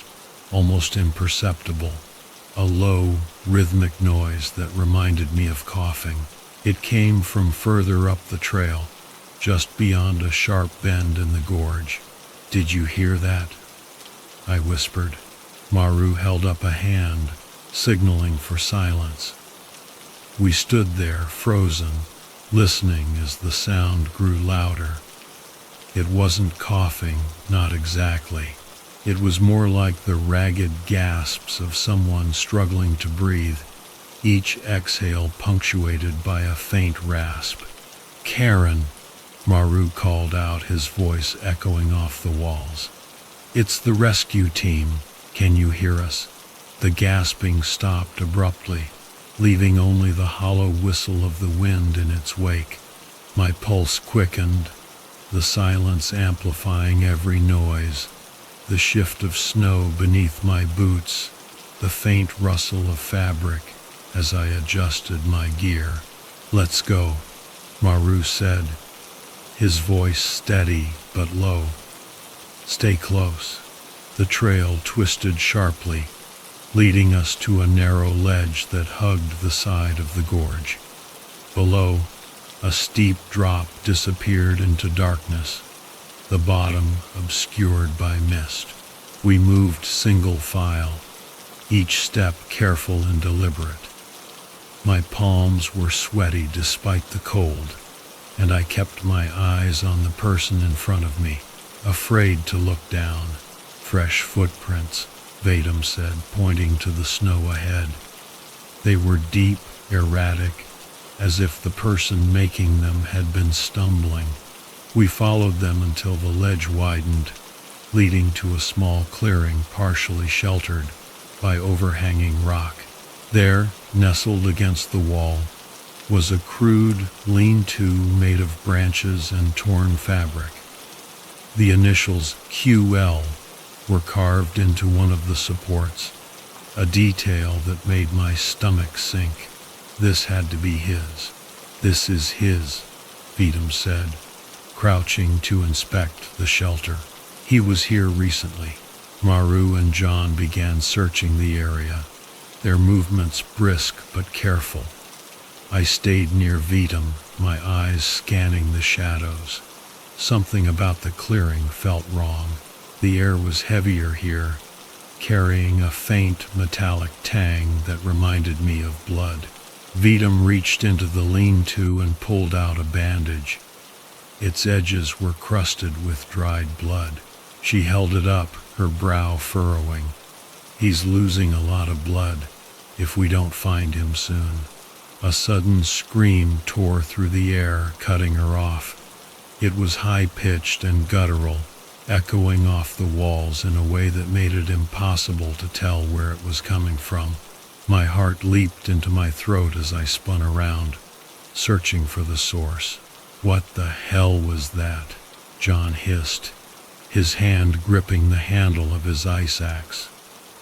almost imperceptible, a low, rhythmic noise that reminded me of coughing. It came from further up the trail, just beyond a sharp bend in the gorge. "Did you hear that?" I whispered. Maru held up a hand, signaling for silence. We stood there, frozen, listening as the sound grew louder. It wasn't coughing, not exactly. It was more like the ragged gasps of someone struggling to breathe, each exhale punctuated by a faint rasp. "Karen," Maru called out, his voice echoing off the walls. "It's the rescue team. Can you hear us?" The gasping stopped abruptly, leaving only the hollow whistle of the wind in its wake. My pulse quickened, the silence amplifying every noise, the shift of snow beneath my boots, the faint rustle of fabric as I adjusted my gear. "Let's go," Maru said, his voice steady but low. "Stay close." The trail twisted sharply, leading us to a narrow ledge that hugged the side of the gorge. Below, a steep drop disappeared into darkness, the bottom obscured by mist. We moved single file, each step careful and deliberate. My palms were sweaty despite the cold, and I kept my eyes on the person in front of me, afraid to look down. "Fresh footprints," Vidam said, pointing to the snow ahead. They were deep, erratic, as if the person making them had been stumbling. We followed them until the ledge widened, leading to a small clearing partially sheltered by overhanging rock. There, nestled against the wall, was a crude lean-to made of branches and torn fabric. The initials QL were carved into one of the supports, a detail that made my stomach sink. This had to be his. "This is his," Vidam said, crouching to inspect the shelter. "He was here recently." Maru and John began searching the area, their movements brisk but careful. I stayed near Vidam, my eyes scanning the shadows. Something about the clearing felt wrong. The air was heavier here, carrying a faint metallic tang that reminded me of blood. Vidam reached into the lean-to and pulled out a bandage. Its edges were crusted with dried blood. She held it up, her brow furrowing. "He's losing a lot of blood, if we don't find him soon." A sudden scream tore through the air, cutting her off. It was high-pitched and guttural, echoing off the walls in a way that made it impossible to tell where it was coming from. My heart leaped into my throat as I spun around. searching for the source. "What the hell was that?" John hissed, his hand gripping the handle of his ice axe.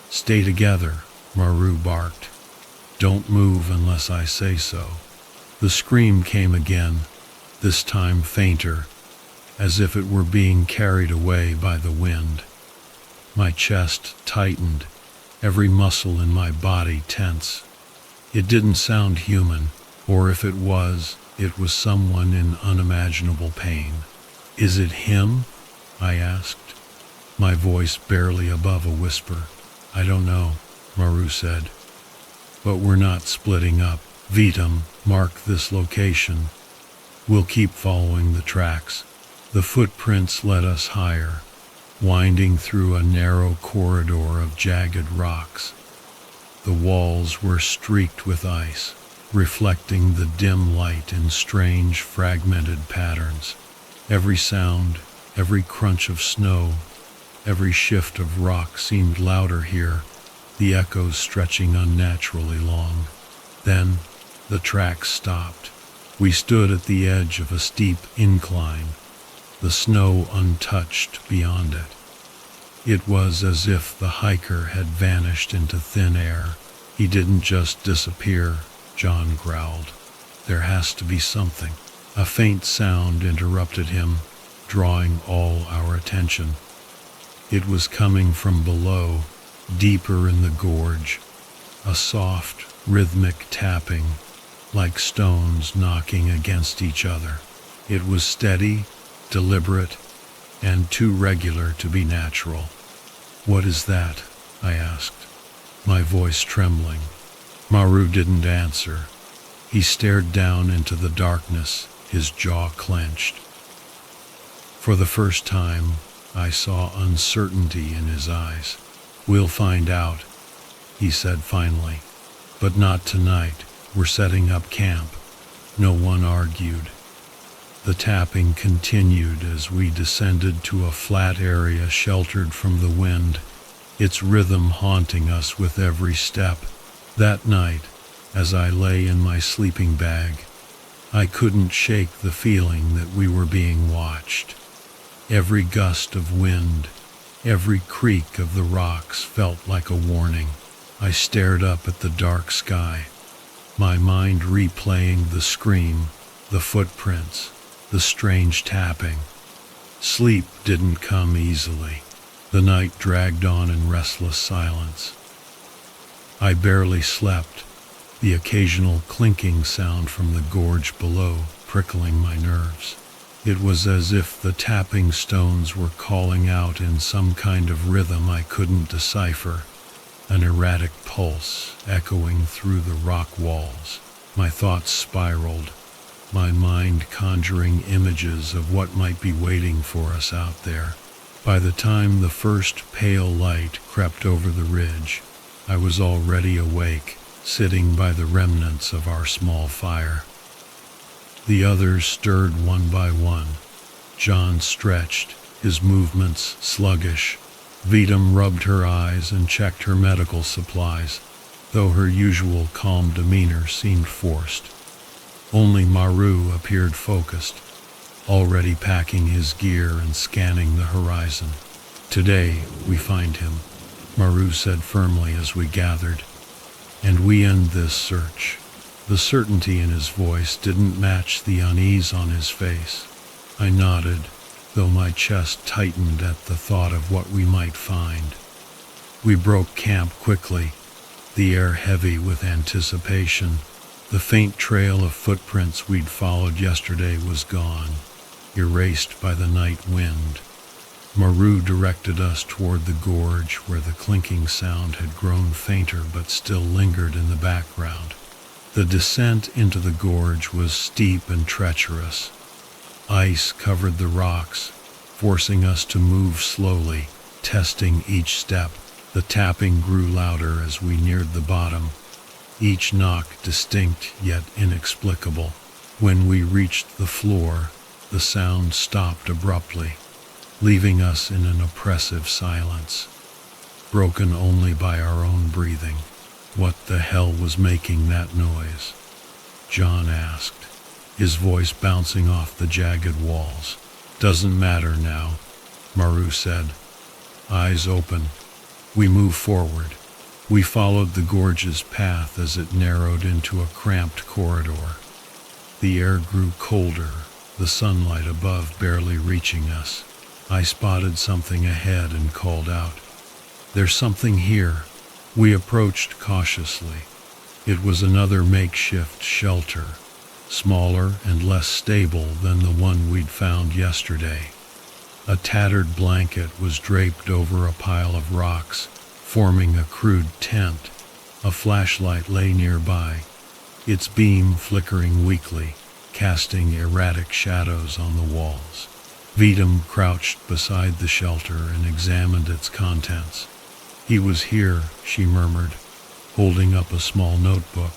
"Stay together," Maru barked. "Don't move unless I say so." The scream came again, this time fainter, as if it were being carried away by the wind. My chest tightened, every muscle in my body tense. It didn't sound human, or if it was someone in unimaginable pain. "Is it him?" I asked, my voice barely above a whisper. "I don't know," Maru said. "But we're not splitting up. Vitam, mark this location. We'll keep following the tracks." The footprints led us higher, winding through a narrow corridor of jagged rocks. The walls were streaked with ice, reflecting the dim light in strange, fragmented patterns. Every sound, every crunch of snow, every shift of rock seemed louder here, the echoes stretching unnaturally long. Then, the tracks stopped. We stood at the edge of a steep incline, the snow untouched beyond it. It was as if the hiker had vanished into thin air. "He didn't just disappear," John growled. "There has to be something." A faint sound interrupted him, drawing all our attention. It was coming from below, deeper in the gorge, a soft, rhythmic tapping, like stones knocking against each other. It was steady, deliberate, and too regular to be natural. "What is that?" I asked, my voice trembling. Maru didn't answer. He stared down into the darkness, his jaw clenched. For the first time, I saw uncertainty in his eyes. "We'll find out," he said finally. "But not tonight. We're setting up camp." No one argued. The tapping continued as we descended to a flat area sheltered from the wind, its rhythm haunting us with every step. That night, as I lay in my sleeping bag, I couldn't shake the feeling that we were being watched. Every gust of wind, every creak of the rocks felt like a warning. I stared up at the dark sky, my mind replaying the scream, the footprints, the strange tapping. Sleep didn't come easily. The night dragged on in restless silence. I barely slept, the occasional clinking sound from the gorge below prickling my nerves. It was as if the tapping stones were calling out in some kind of rhythm I couldn't decipher, an erratic pulse echoing through the rock walls. My thoughts spiraled, my mind conjuring images of what might be waiting for us out there. By the time the first pale light crept over the ridge, I was already awake, sitting by the remnants of our small fire. The others stirred one by one. John stretched, his movements sluggish. Vitam rubbed her eyes and checked her medical supplies, though her usual calm demeanor seemed forced. Only Maru appeared focused, already packing his gear and scanning the horizon. "Today we find him," Maru said firmly as we gathered, "and we end this search." The certainty in his voice didn't match the unease on his face. I nodded, though my chest tightened at the thought of what we might find. We broke camp quickly, the air heavy with anticipation. The faint trail of footprints we'd followed yesterday was gone, erased by the night wind. Maru directed us toward the gorge where the clinking sound had grown fainter but still lingered in the background. The descent into the gorge was steep and treacherous. Ice covered the rocks, forcing us to move slowly, testing each step. The tapping grew louder as we neared the bottom, each knock distinct yet inexplicable. When we reached the floor, the sound stopped abruptly, leaving us in an oppressive silence, broken only by our own breathing. "What the hell was making that noise?" John asked. his voice bouncing off the jagged walls. Doesn't matter now, Maru said, eyes open. We moved forward. We followed the gorge's path as it narrowed into a cramped corridor. The air grew colder, the sunlight above barely reaching us. I spotted something ahead and called out, "There's something here." We approached cautiously. It was another makeshift shelter, smaller and less stable than the one we'd found yesterday. A tattered blanket was draped over a pile of rocks, forming a crude tent. A flashlight lay nearby, its beam flickering weakly, casting erratic shadows on the walls. Vidam crouched beside the shelter and examined its contents. "He was here," she murmured, holding up a small notebook.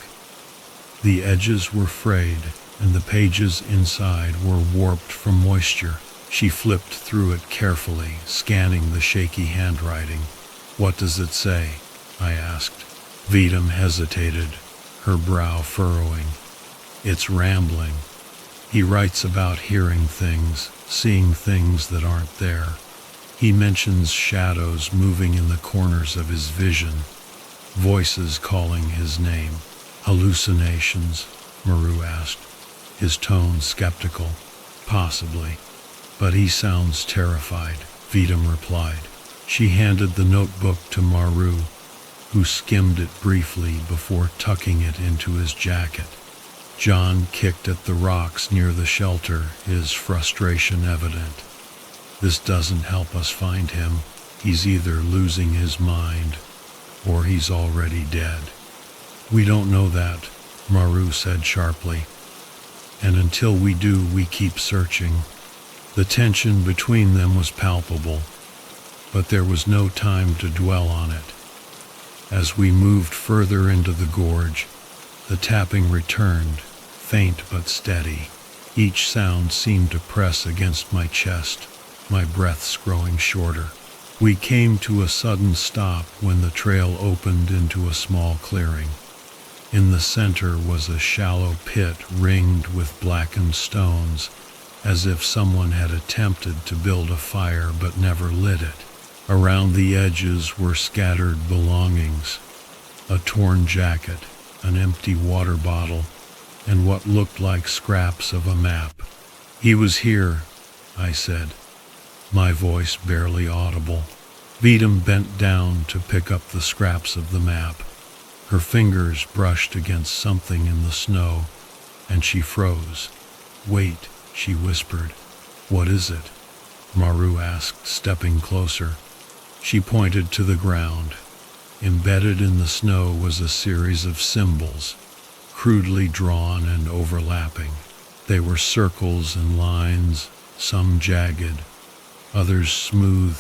The edges were frayed, and the pages inside were warped from moisture. She flipped through it carefully, scanning the shaky handwriting. "What does it say?" I asked. Vidam hesitated, her brow furrowing. "It's rambling. He writes about hearing things, seeing things that aren't there. He mentions shadows moving in the corners of his vision, voices calling his name." "Hallucinations?" Maru asked, his tone skeptical. "Possibly, but he sounds terrified," Vidam replied. She handed the notebook to Maru, who skimmed it briefly before tucking it into his jacket. John kicked at the rocks near the shelter, his frustration evident. "This doesn't help us find him. He's either losing his mind, or he's already dead." "We don't know that," Maru said sharply. "And until we do, we keep searching." The tension between them was palpable, but there was no time to dwell on it. As we moved further into the gorge, the tapping returned, faint but steady. Each sound seemed to press against my chest, my breaths growing shorter. We came to a sudden stop when the trail opened into a small clearing. In the center was a shallow pit ringed with blackened stones, as if someone had attempted to build a fire but never lit it. Around the edges were scattered belongings, a torn jacket, an empty water bottle, and what looked like scraps of a map. "He was here," I said, my voice barely audible. Vidam bent down to pick up the scraps of the map. Her fingers brushed against something in the snow, and she froze. "Wait," she whispered. "What is it?" Maru asked, stepping closer. She pointed to the ground. Embedded in the snow was a series of symbols, crudely drawn and overlapping. They were circles and lines, some jagged, others smooth,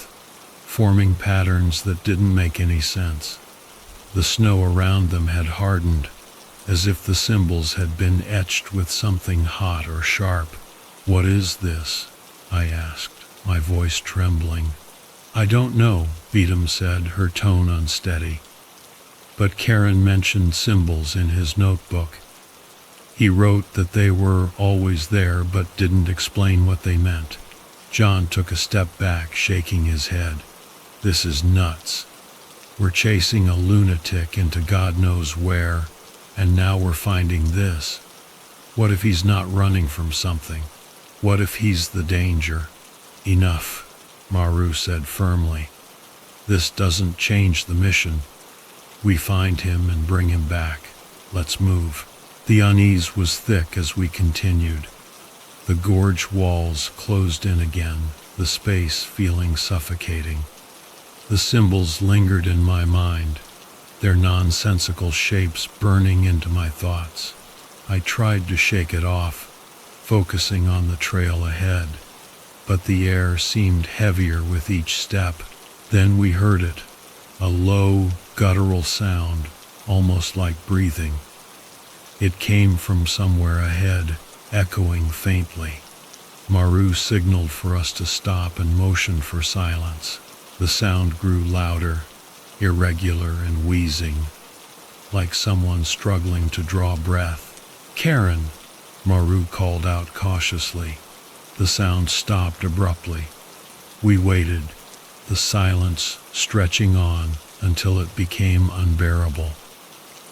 forming patterns that didn't make any sense. The snow around them had hardened, as if the symbols had been etched with something hot or sharp. "What is this?" I asked, my voice trembling. "I don't know," Vidam said, her tone unsteady. "But Karen mentioned symbols in his notebook. He wrote that they were always there but didn't explain what they meant." John took a step back, shaking his head. "This is nuts. We're chasing a lunatic into God knows where, and now we're finding this. What if he's not running from something? What if he's the danger?" "Enough," Maru said firmly. "This doesn't change the mission. We find him and bring him back. Let's move." The unease was thick as we continued. The gorge walls closed in again, the space feeling suffocating. The symbols lingered in my mind, their nonsensical shapes burning into my thoughts. I tried to shake it off, focusing on the trail ahead, but the air seemed heavier with each step. Then we heard it, a low, guttural sound, almost like breathing. It came from somewhere ahead, echoing faintly. Maru signaled for us to stop and motioned for silence. The sound grew louder, irregular and wheezing, like someone struggling to draw breath. "Karen!" Maru called out cautiously. The sound stopped abruptly. We waited, the silence stretching on until it became unbearable.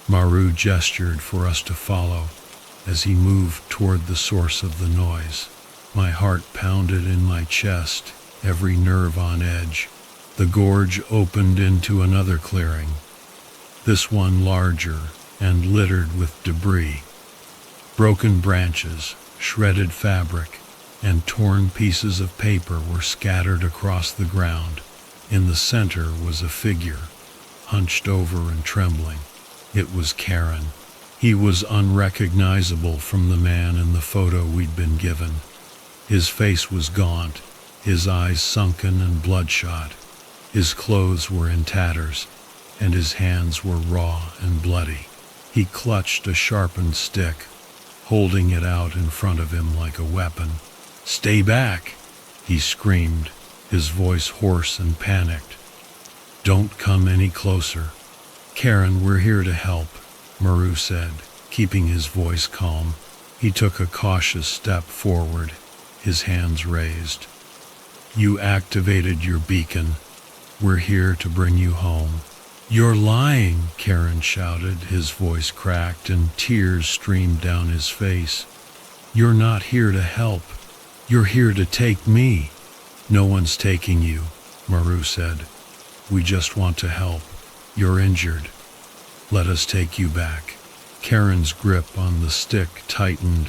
Maru gestured for us to follow as he moved toward the source of the noise. My heart pounded in my chest, every nerve on edge. The gorge opened into another clearing, this one larger and littered with debris. Broken branches, shredded fabric, and torn pieces of paper were scattered across the ground. In the center was a figure, hunched over and trembling. It was Karen. He was unrecognizable from the man in the photo we'd been given. His face was gaunt, his eyes sunken and bloodshot. His clothes were in tatters, and his hands were raw and bloody. He clutched a sharpened stick, holding it out in front of him like a weapon. "Stay back!" he screamed, his voice hoarse and panicked. "Don't come any closer." "Karen, we're here to help," Maru said, keeping his voice calm. He took a cautious step forward, his hands raised. "You activated your beacon. We're here to bring you home." "You're lying," Karen shouted, his voice cracked and tears streamed down his face. "You're not here to help. You're here to take me." "No one's taking you," Maru said. "We just want to help. You're injured. Let us take you back." Karen's grip on the stick tightened,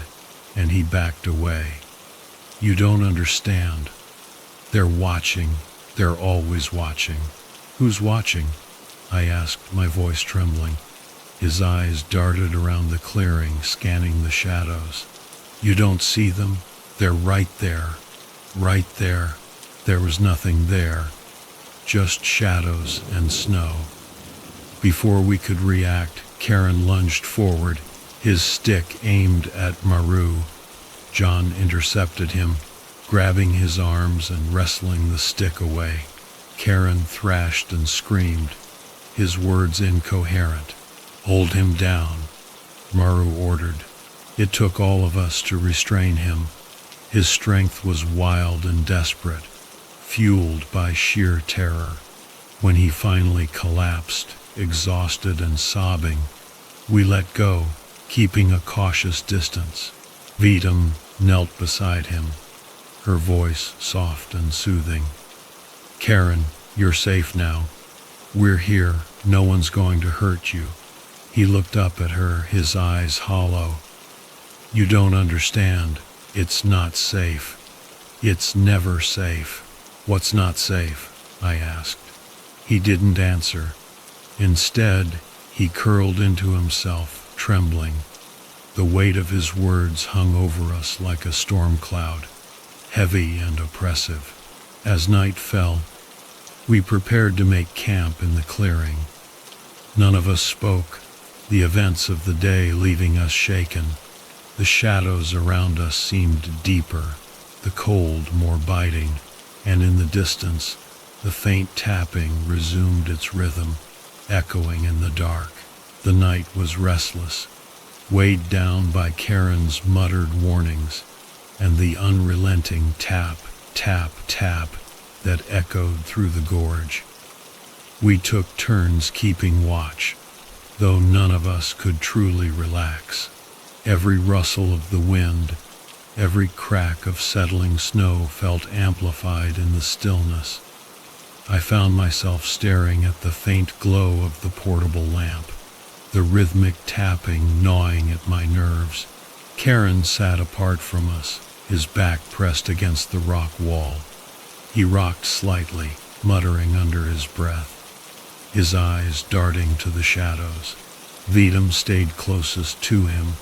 and he backed away. "You don't understand. They're watching. They're always watching." "Who's watching?" I asked, my voice trembling. His eyes darted around the clearing, scanning the shadows. "You don't see them? They're right there. Right there." There was nothing there, just shadows and snow. Before we could react, Karen lunged forward, his stick aimed at Maru. John intercepted him, grabbing his arms and wrestling the stick away. Karen thrashed and screamed, his words incoherent. "Hold him down," Maru ordered. It took all of us to restrain him. His strength was wild and desperate, fueled by sheer terror. When he finally collapsed, exhausted and sobbing, we let go, keeping a cautious distance. Vidam knelt beside him, her voice soft and soothing. "Karen, you're safe now. We're here. No one's going to hurt you." He looked up at her, his eyes hollow. "You don't understand. It's not safe. It's never safe." "What's not safe?" I asked. He didn't answer. Instead, he curled into himself, trembling. The weight of his words hung over us like a storm cloud, heavy and oppressive. As night fell, we prepared to make camp in the clearing. None of us spoke, the events of the day leaving us shaken. The shadows around us seemed deeper, the cold more biting, and in the distance, the faint tapping resumed its rhythm, echoing in the dark. The night was restless, weighed down by Karen's muttered warnings and the unrelenting tap, tap, tap that echoed through the gorge. We took turns keeping watch, though none of us could truly relax. Every rustle of the wind, every crack of settling snow felt amplified in the stillness. I found myself staring at the faint glow of the portable lamp, the rhythmic tapping gnawing at my nerves. Karen sat apart from us, his back pressed against the rock wall. He rocked slightly, muttering under his breath, his eyes darting to the shadows. Vidam stayed closest to him,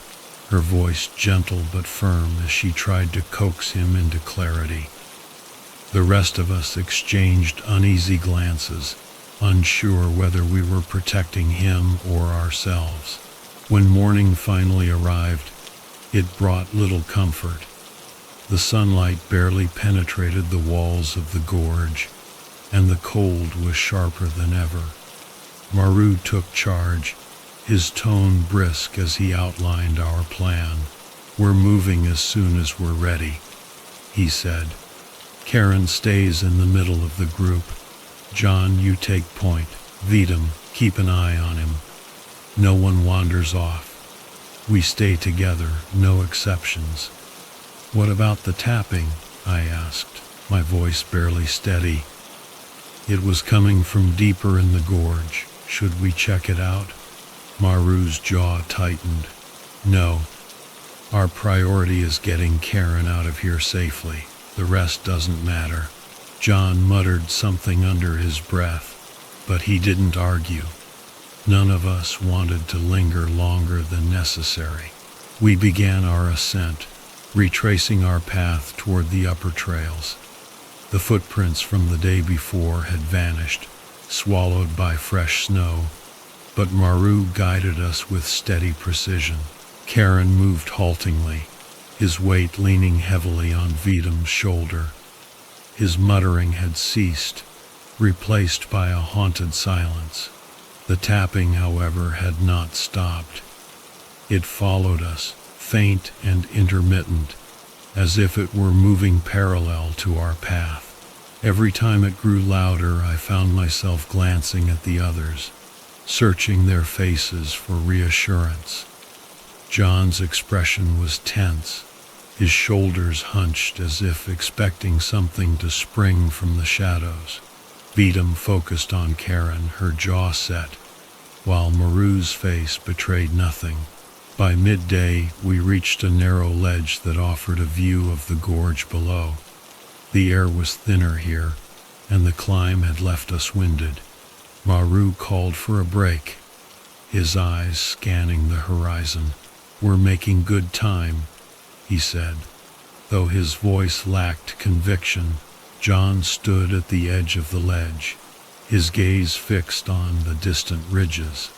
her voice gentle but firm as she tried to coax him into clarity. The rest of us exchanged uneasy glances, unsure whether we were protecting him or ourselves. When morning finally arrived, it brought little comfort. The sunlight barely penetrated the walls of the gorge, and the cold was sharper than ever. Maru took charge, his tone brisk as he outlined our plan. We're moving as soon as we're ready, he said. Karen stays in the middle of the group. John, you take point. Vidam, keep an eye on him. No one wanders off. We stay together, no exceptions. What about the tapping? I asked, my voice barely steady. It was coming from deeper in the gorge. Should we check it out? Maru's jaw tightened. No. Our priority is getting Karen out of here safely. The rest doesn't matter. John muttered something under his breath, but he didn't argue. None of us wanted to linger longer than necessary. We began our ascent, retracing our path toward the upper trails. The footprints from the day before had vanished, swallowed by fresh snow, but Maru guided us with steady precision. Karen moved haltingly, his weight leaning heavily on Vidam's shoulder. His muttering had ceased, replaced by a haunted silence. The tapping, however, had not stopped. It followed us, faint and intermittent, as if it were moving parallel to our path. Every time it grew louder, I found myself glancing at the others, searching their faces for reassurance. John's expression was tense, his shoulders hunched as if expecting something to spring from the shadows. Vidam focused on Karen, her jaw set, while Maru's face betrayed nothing. By midday, we reached a narrow ledge that offered a view of the gorge below. The air was thinner here, and the climb had left us winded. Maru called for a break, his eyes scanning the horizon. We're making good time, he said. Though his voice lacked conviction, John stood at the edge of the ledge, his gaze fixed on the distant ridges.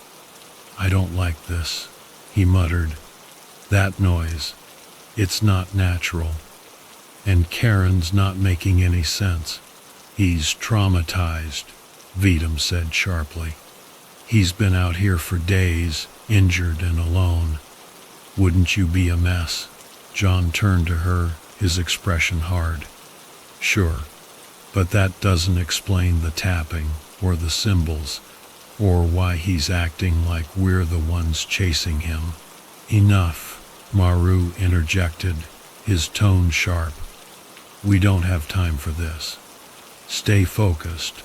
I don't like this, he muttered. That noise, it's not natural. And Karen's not making any sense. He's traumatized, Vidam said sharply. He's been out here for days, injured and alone. Wouldn't you be a mess? John turned to her, his expression hard. Sure, but that doesn't explain the tapping, or the symbols, or why he's acting like we're the ones chasing him. Enough, Maru interjected, his tone sharp. We don't have time for this. Stay focused.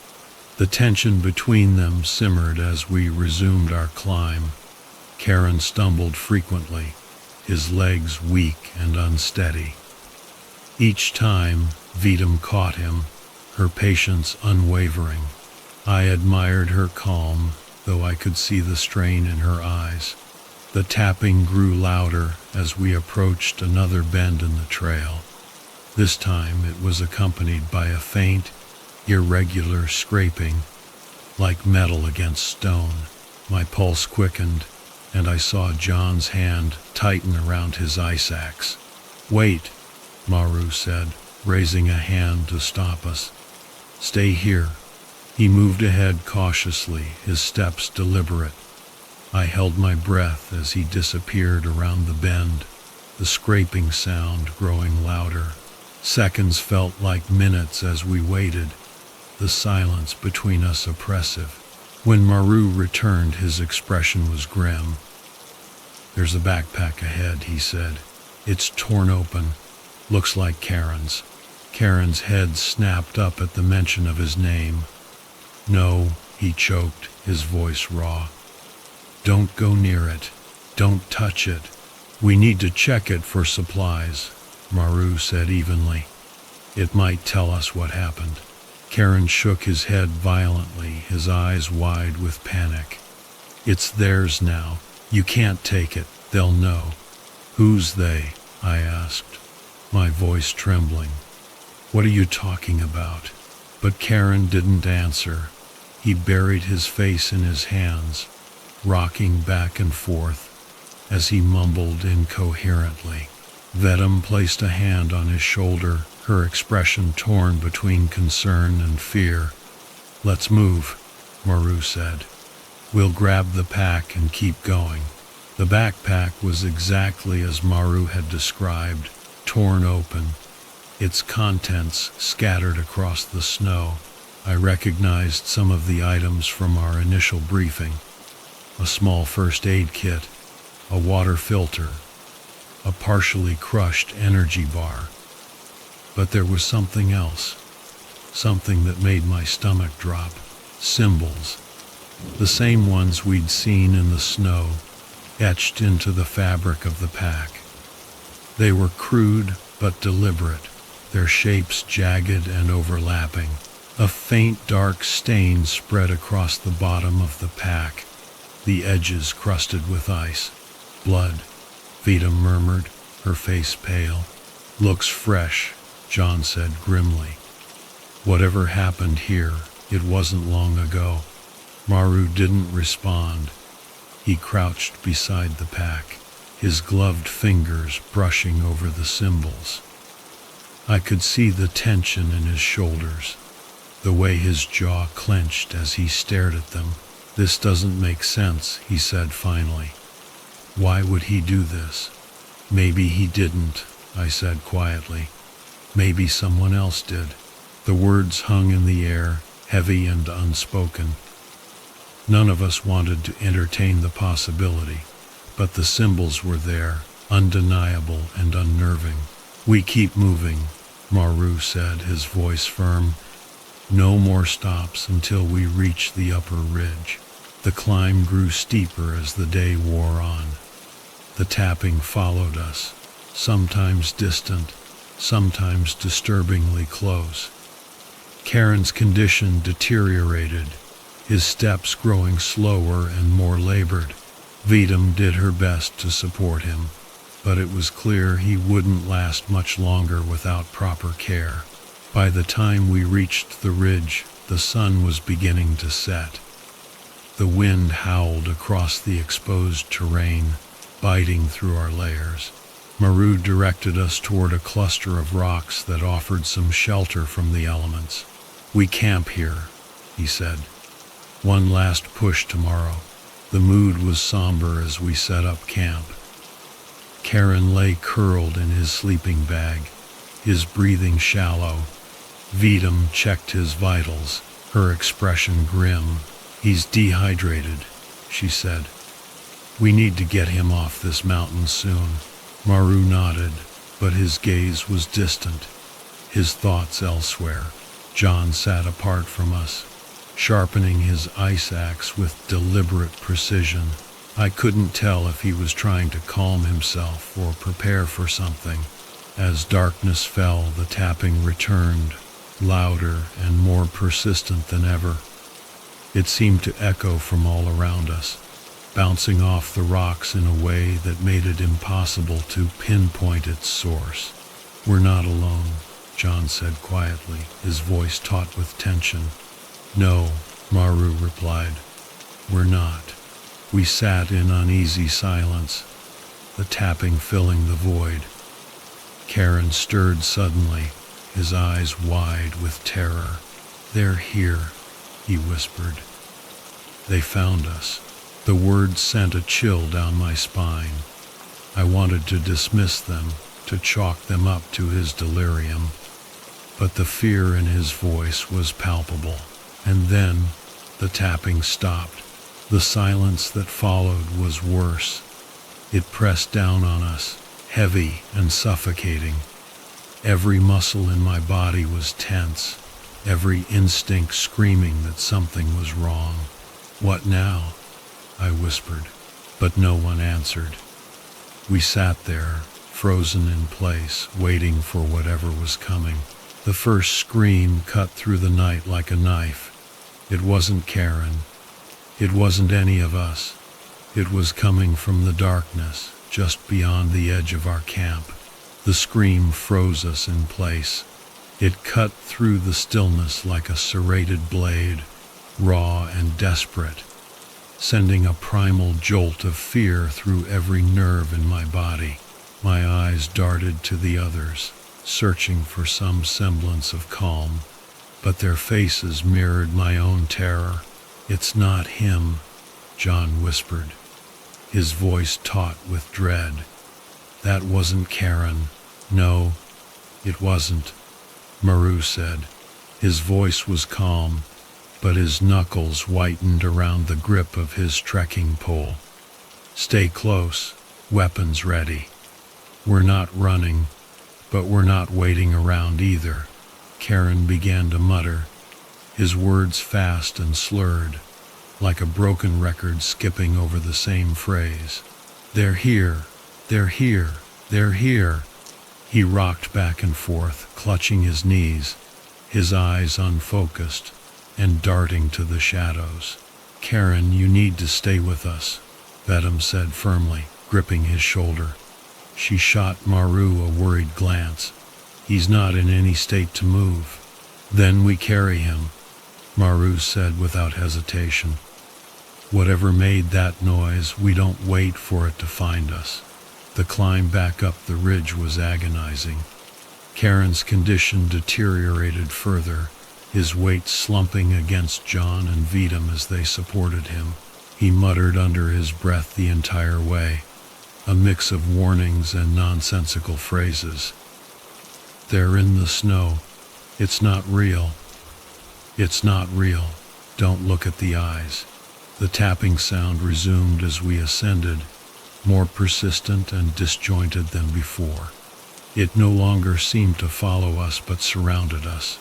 The tension between them simmered as we resumed our climb. Karen stumbled frequently, his legs weak and unsteady. Each time, Vidam caught him, her patience unwavering. I admired her calm, though I could see the strain in her eyes. The tapping grew louder as we approached another bend in the trail. This time it was accompanied by a faint, irregular scraping, like metal against stone. My pulse quickened, and I saw John's hand tighten around his ice axe. Wait, Maru said, raising a hand to stop us. Stay here. He moved ahead cautiously, his steps deliberate. I held my breath as he disappeared around the bend, the scraping sound growing louder. Seconds felt like minutes as we waited, the silence between us oppressive. When Maru returned, his expression was grim. There's a backpack ahead, he said. It's torn open. Looks like Karen's. Karen's head snapped up at the mention of his name. No, he choked, his voice raw. Don't go near it. Don't touch it. We need to check it for supplies, Maru said evenly. It might tell us what happened. Karen shook his head violently, his eyes wide with panic. It's theirs now. You can't take it. They'll know. Who's they? I asked, my voice trembling. What are you talking about? But Karen didn't answer. He buried his face in his hands, rocking back and forth as he mumbled incoherently. Vidam placed a hand on his shoulder, her expression torn between concern and fear. Let's move, Maru said. We'll grab the pack and keep going. The backpack was exactly as Maru had described, torn open, its contents scattered across the snow. I recognized some of the items from our initial briefing: a small first aid kit, a water filter, a partially crushed energy bar. But there was something else, something that made my stomach drop. Symbols, the same ones we'd seen in the snow, etched into the fabric of the pack. They were crude but deliberate, their shapes jagged and overlapping. A faint dark stain spread across the bottom of the pack, the edges crusted with ice. Blood, Vita murmured, her face pale. Looks fresh, John said grimly. Whatever happened here, it wasn't long ago. Maru didn't respond. He crouched beside the pack, his gloved fingers brushing over the symbols. I could see the tension in his shoulders, the way his jaw clenched as he stared at them. This doesn't make sense, he said finally. Why would he do this? Maybe he didn't, I said quietly. Maybe someone else did. The words hung in the air, heavy and unspoken. None of us wanted to entertain the possibility, but the symbols were there, undeniable and unnerving. We keep moving, Maru said, his voice firm. No more stops until we reach the upper ridge. The climb grew steeper as the day wore on. The tapping followed us, sometimes distant, sometimes disturbingly close. Karen's condition deteriorated, his steps growing slower and more labored. Vidam did her best to support him, but it was clear he wouldn't last much longer without proper care. By the time we reached the ridge, the sun was beginning to set. The wind howled across the exposed terrain, biting through our layers. Maru directed us toward a cluster of rocks that offered some shelter from the elements. We camp here, he said. One last push tomorrow. The mood was somber as we set up camp. Karen lay curled in his sleeping bag, his breathing shallow. Vidam checked his vitals, her expression grim. He's dehydrated, she said. We need to get him off this mountain soon. Maru nodded, but his gaze was distant, his thoughts elsewhere. John sat apart from us, sharpening his ice axe with deliberate precision. I couldn't tell if he was trying to calm himself or prepare for something. As darkness fell, the tapping returned, louder and more persistent than ever. It seemed to echo from all around us, bouncing off the rocks in a way that made it impossible to pinpoint its source. We're not alone, John said quietly, his voice taut with tension. No, Maru replied. We're not. We sat in uneasy silence, the tapping filling the void. Karen stirred suddenly, his eyes wide with terror. They're here, he whispered. They found us. The words sent a chill down my spine. I wanted to dismiss them, to chalk them up to his delirium. But the fear in his voice was palpable. And then the tapping stopped. The silence that followed was worse. It pressed down on us, heavy and suffocating. Every muscle in my body was tense, every instinct screaming that something was wrong. What now? I whispered, but no one answered. We sat there, frozen in place, waiting for whatever was coming. The first scream cut through the night like a knife. It wasn't Karen. It wasn't any of us. It was coming from the darkness, just beyond the edge of our camp. The scream froze us in place. It cut through the stillness like a serrated blade, raw and desperate, sending a primal jolt of fear through every nerve in my body. My eyes darted to the others, searching for some semblance of calm, but their faces mirrored my own terror. It's not him, John whispered. his voice taut with dread. That wasn't Karen. No, it wasn't, Maru said. His voice was calm, but his knuckles whitened around the grip of his trekking pole. Stay close, weapons ready. We're not running, but we're not waiting around either, Karen began to mutter, his words fast and slurred, like a broken record skipping over the same phrase. They're here, they're here, they're here. He rocked back and forth, clutching his knees, his eyes unfocused and darting to the shadows. Karen, you need to stay with us, Vedum said firmly, gripping his shoulder. She shot Maru a worried glance. He's not in any state to move. Then we carry him, Maru said without hesitation. Whatever made that noise, we don't wait for it to find us. The climb back up the ridge was agonizing. Karen's condition deteriorated further, his weight slumping against John and Vedum as they supported him. He muttered under his breath the entire way, a mix of warnings and nonsensical phrases. They're in the snow. It's not real. It's not real. Don't look at the eyes. The tapping sound resumed as we ascended, more persistent and disjointed than before. It no longer seemed to follow us but surrounded us,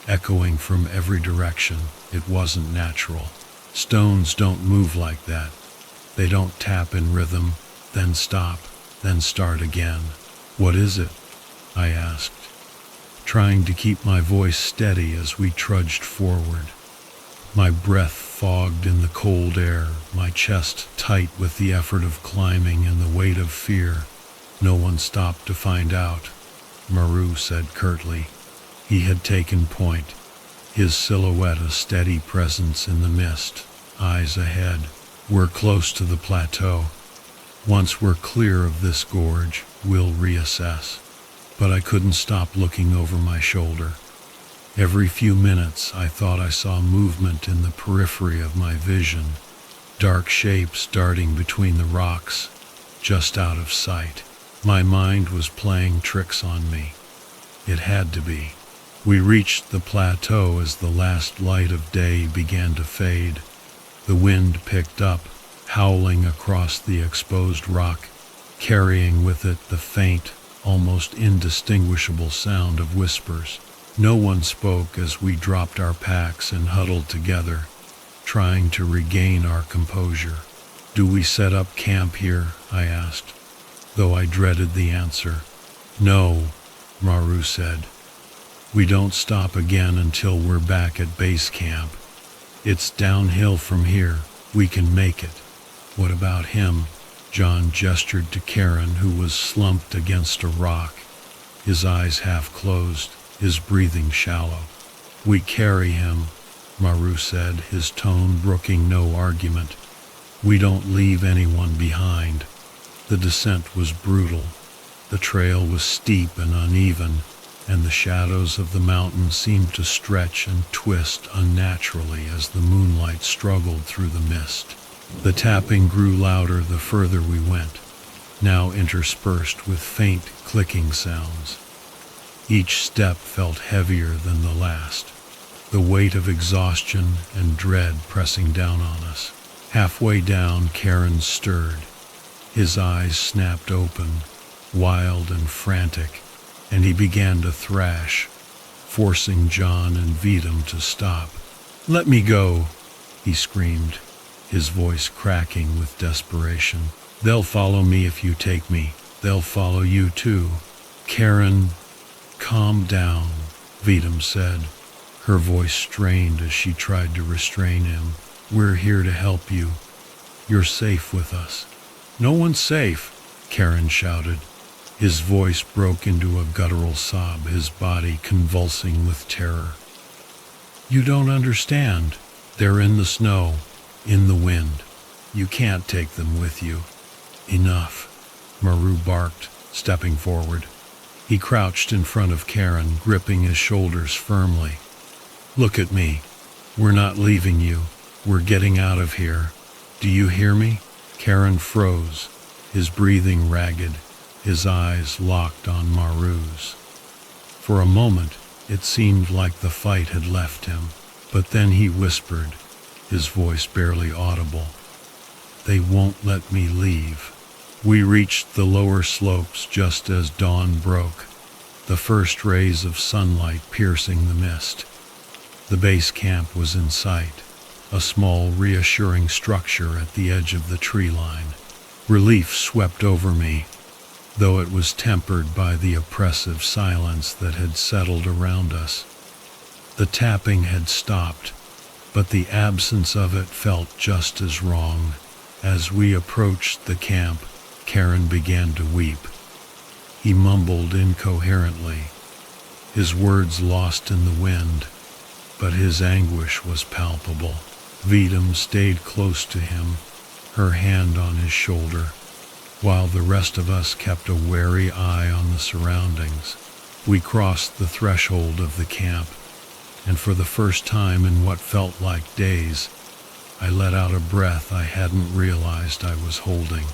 echoing from every direction. It wasn't natural. Stones don't move like that. They don't tap in rhythm, then stop, then start again. What is it? I asked, trying to keep my voice steady as we trudged forward. My breath fogged in the cold air, my chest tight with the effort of climbing and the weight of fear. No one stopped to find out, Maru said curtly. He had taken point, his silhouette a steady presence in the mist, eyes ahead. We're close to the plateau. Once we're clear of this gorge, we'll reassess. But I couldn't stop looking over my shoulder. Every few minutes I thought I saw movement in the periphery of my vision, dark shapes darting between the rocks, just out of sight. My mind was playing tricks on me. It had to be. We reached the plateau as the last light of day began to fade. The wind picked up, howling across the exposed rock, carrying with it the faint, almost indistinguishable sound of whispers. No one spoke as we dropped our packs and huddled together, trying to regain our composure. Do we set up camp here? I asked, though I dreaded the answer. No, Maru said. We don't stop again until we're back at base camp. It's downhill from here. We can make it. What about him? John gestured to Karen, who was slumped against a rock, his eyes half closed, his breathing shallow. We carry him, Maru said, his tone brooking no argument. We don't leave anyone behind. The descent was brutal. The trail was steep and uneven, and the shadows of the mountain seemed to stretch and twist unnaturally as the moonlight struggled through the mist. The tapping grew louder the further we went, now interspersed with faint clicking sounds. Each step felt heavier than the last, the weight of exhaustion and dread pressing down on us. Halfway down, Karen stirred. His eyes snapped open, wild and frantic, and he began to thrash, forcing John and Vedum to stop. Let me go, he screamed, his voice cracking with desperation. They'll follow me if you take me. They'll follow you too. Karen, calm down, Vedum said, her voice strained as she tried to restrain him. We're here to help you. You're safe with us. No one's safe, Karen shouted. His voice broke into a guttural sob, his body convulsing with terror. You don't understand. They're in the snow, in the wind. You can't take them with you. Enough, Maru barked, stepping forward. He crouched in front of Karen, gripping his shoulders firmly. Look at me. We're not leaving you. We're getting out of here. Do you hear me? Karen froze, his breathing ragged, his eyes locked on Maru's. For a moment, it seemed like the fight had left him, but then he whispered, his voice barely audible, "They won't let me leave." We reached the lower slopes just as dawn broke, the first rays of sunlight piercing the mist. The base camp was in sight, a small, reassuring structure at the edge of the tree line. Relief swept over me, though it was tempered by the oppressive silence that had settled around us. The tapping had stopped, but the absence of it felt just as wrong. As we approached the camp, Karen began to weep. He mumbled incoherently, his words lost in the wind, but his anguish was palpable. Vidam stayed close to him, her hand on his shoulder, while the rest of us kept a wary eye on the surroundings. We crossed the threshold of the camp, and for the first time in what felt like days, I let out a breath I hadn't realized I was holding.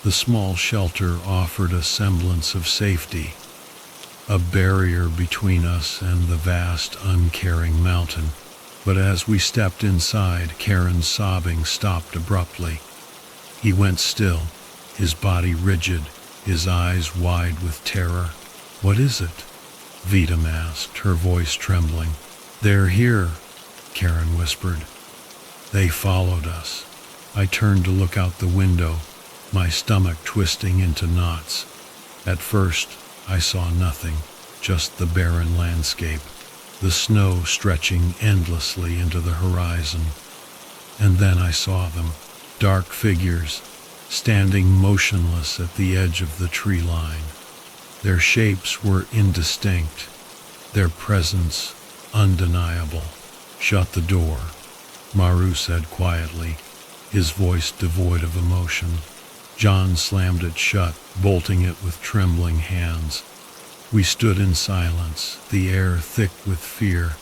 The small shelter offered a semblance of safety, a barrier between us and the vast, uncaring mountain. But as we stepped inside, Karen's sobbing stopped abruptly. He went still, his body rigid, his eyes wide with terror. "What is it?" Vidam asked, her voice trembling. "They're here," Karen whispered. "They followed us." I turned to look out the window, my stomach twisting into knots. At first, I saw nothing, just the barren landscape, the snow stretching endlessly into the horizon. And then I saw them, dark figures, standing motionless at the edge of the tree line. Their shapes were indistinct, their presence undeniable. "Shut the door," Maru said quietly, his voice devoid of emotion. John slammed it shut, bolting it with trembling hands. We stood in silence, the air thick with fear,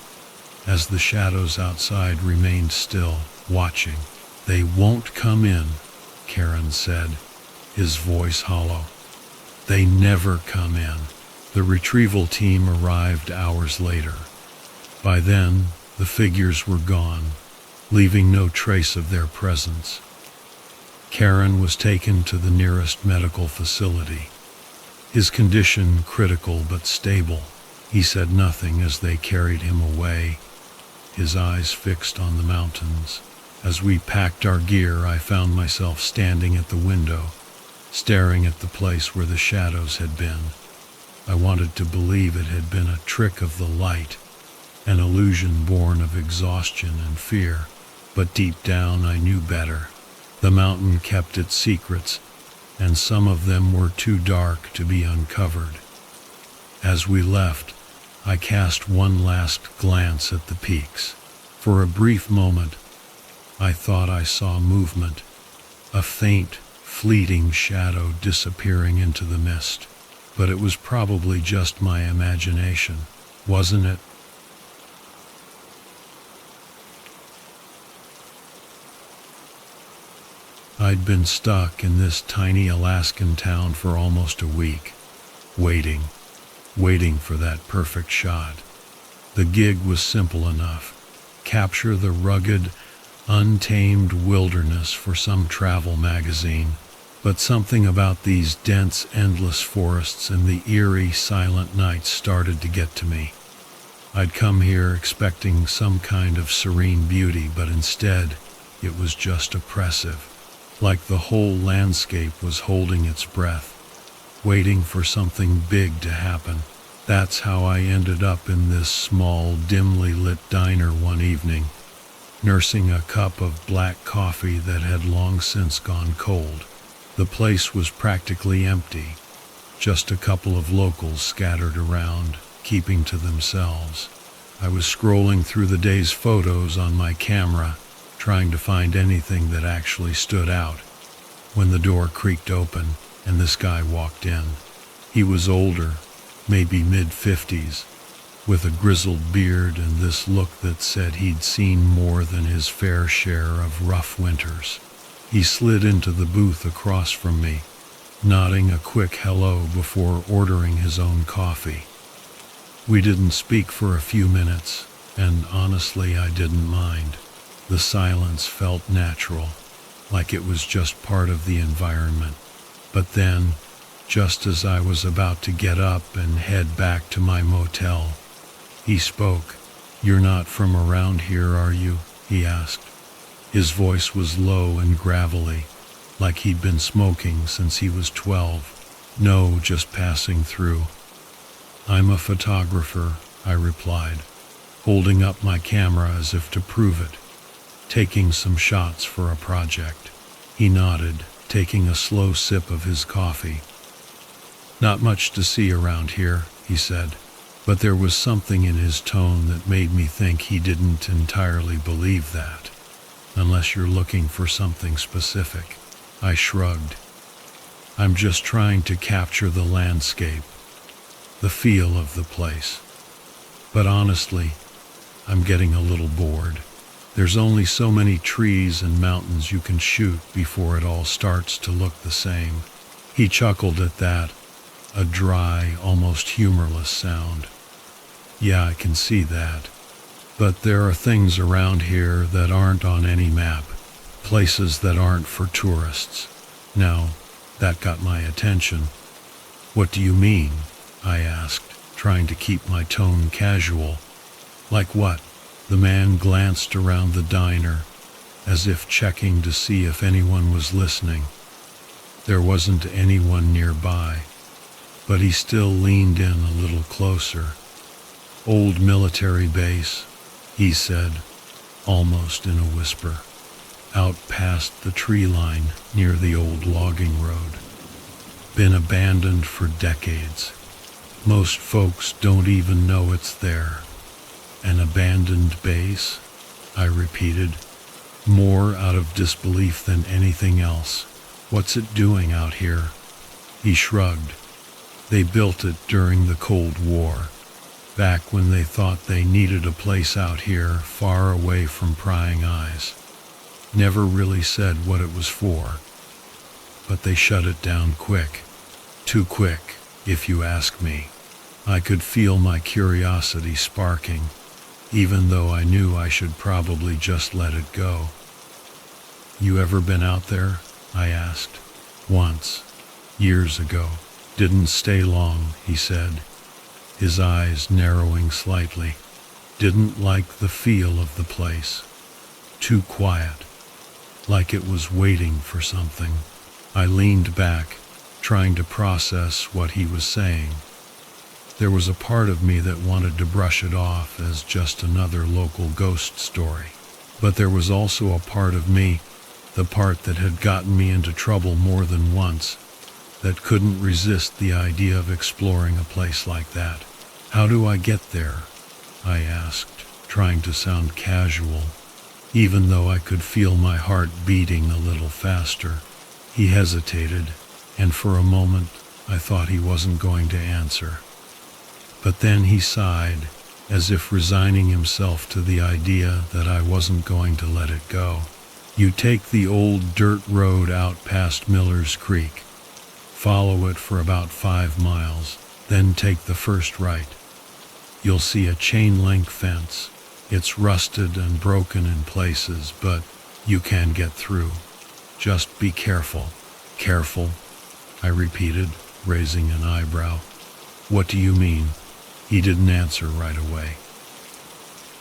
as the shadows outside remained still, watching. "They won't come in," Karen said, his voice hollow. "They never come in." The retrieval team arrived hours later. By then, the figures were gone, leaving no trace of their presence. Karen was taken to the nearest medical facility. His condition critical but stable. He said nothing as they carried him away, his eyes fixed on the mountains. As we packed our gear, I found myself standing at the window, staring at the place where the shadows had been. I wanted to believe it had been a trick of the light, an illusion born of exhaustion and fear, but deep down I knew better. The mountain kept its secrets, and some of them were too dark to be uncovered. As we left, I cast one last glance at the peaks. For a brief moment, I thought I saw movement, a faint, fleeting shadow disappearing into the mist. But it was probably just my imagination, wasn't it? I'd been stuck in this tiny Alaskan town for almost a week, waiting for that perfect shot. The gig was simple enough. Capture the rugged, untamed wilderness for some travel magazine. But something about these dense, endless forests and the eerie, silent nights started to get to me. I'd come here expecting some kind of serene beauty, but instead, it was just oppressive. Like the whole landscape was holding its breath, waiting for something big to happen. That's how I ended up in this small, dimly lit diner one evening, nursing a cup of black coffee that had long since gone cold. The place was practically empty, just a couple of locals scattered around, keeping to themselves. I was scrolling through the day's photos on my camera, trying to find anything that actually stood out, when the door creaked open and this guy walked in. He was older, maybe mid-50s, with a grizzled beard and this look that said he'd seen more than his fair share of rough winters. He slid into the booth across from me, nodding a quick hello before ordering his own coffee. We didn't speak for a few minutes, and honestly I didn't mind. The silence felt natural, like it was just part of the environment. But then, just as I was about to get up and head back to my motel, he spoke. "You're not from around here, are you?" he asked. His voice was low and gravelly, like he'd been smoking since he was 12. "No, just passing through." "I'm a photographer," I replied, holding up my camera as if to prove it, taking some shots for a project. He nodded, taking a slow sip of his coffee. "Not much to see around here," he said, but there was something in his tone that made me think he didn't entirely believe that. "Unless you're looking for something specific." I shrugged. "I'm just trying to capture the landscape, the feel of the place. But honestly, I'm getting a little bored. There's only so many trees and mountains you can shoot before it all starts to look the same." He chuckled at that, a dry, almost humorless sound. "Yeah, I can see that. But there are things around here that aren't on any map, places that aren't for tourists." Now, that got my attention. "What do you mean?" I asked, trying to keep my tone casual. "Like what?" The man glanced around the diner, as if checking to see if anyone was listening. There wasn't anyone nearby, but he still leaned in a little closer. "Old military base," he said, almost in a whisper, "out past the tree line near the old logging road. Been abandoned for decades. Most folks don't even know it's there." "An abandoned base?" I repeated, more out of disbelief than anything else. "What's it doing out here?" He shrugged. "They built it during the Cold War, back when they thought they needed a place out here far away from prying eyes. Never really said what it was for, but they shut it down quick. Too quick, if you ask me." I could feel my curiosity sparking, even though I knew I should probably just let it go. "You ever been out there?" I asked. "Once. Years ago. Didn't stay long," he said, his eyes narrowing slightly. "Didn't like the feel of the place. Too quiet, like it was waiting for something." I leaned back, trying to process what he was saying. There was a part of me that wanted to brush it off as just another local ghost story. But there was also a part of me, the part that had gotten me into trouble more than once, that couldn't resist the idea of exploring a place like that. "How do I get there?" I asked, trying to sound casual, even though I could feel my heart beating a little faster. He hesitated, and for a moment I thought he wasn't going to answer. But then he sighed, as if resigning himself to the idea that I wasn't going to let it go. "You take the old dirt road out past Miller's Creek. Follow it for about 5 miles, then take the first right. You'll see a chain-link fence. It's rusted and broken in places, but you can get through. Just be careful." "Careful?" I repeated, raising an eyebrow. "What do you mean?" He didn't answer right away.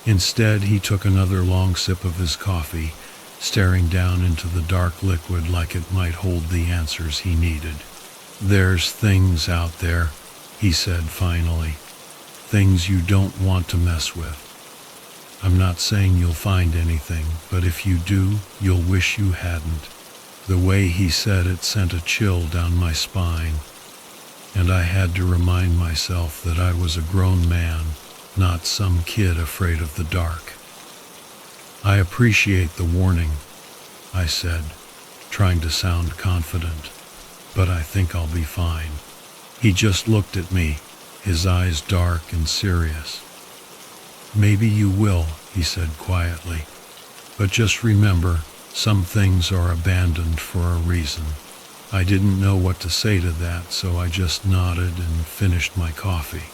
Instead, he took another long sip of his coffee, staring down into the dark liquid like it might hold the answers he needed. "There's things out there," he said finally. "Things you don't want to mess with. I'm not saying you'll find anything, but if you do, you'll wish you hadn't." The way he said it sent a chill down my spine, and I had to remind myself that I was a grown man, not some kid afraid of the dark. "I appreciate the warning," I said, trying to sound confident, "but I think I'll be fine." He just looked at me, his eyes dark and serious. "Maybe you will," he said quietly, "but just remember, Some things are abandoned for a reason. I didn't know what to say to that, so I just nodded and finished my coffee.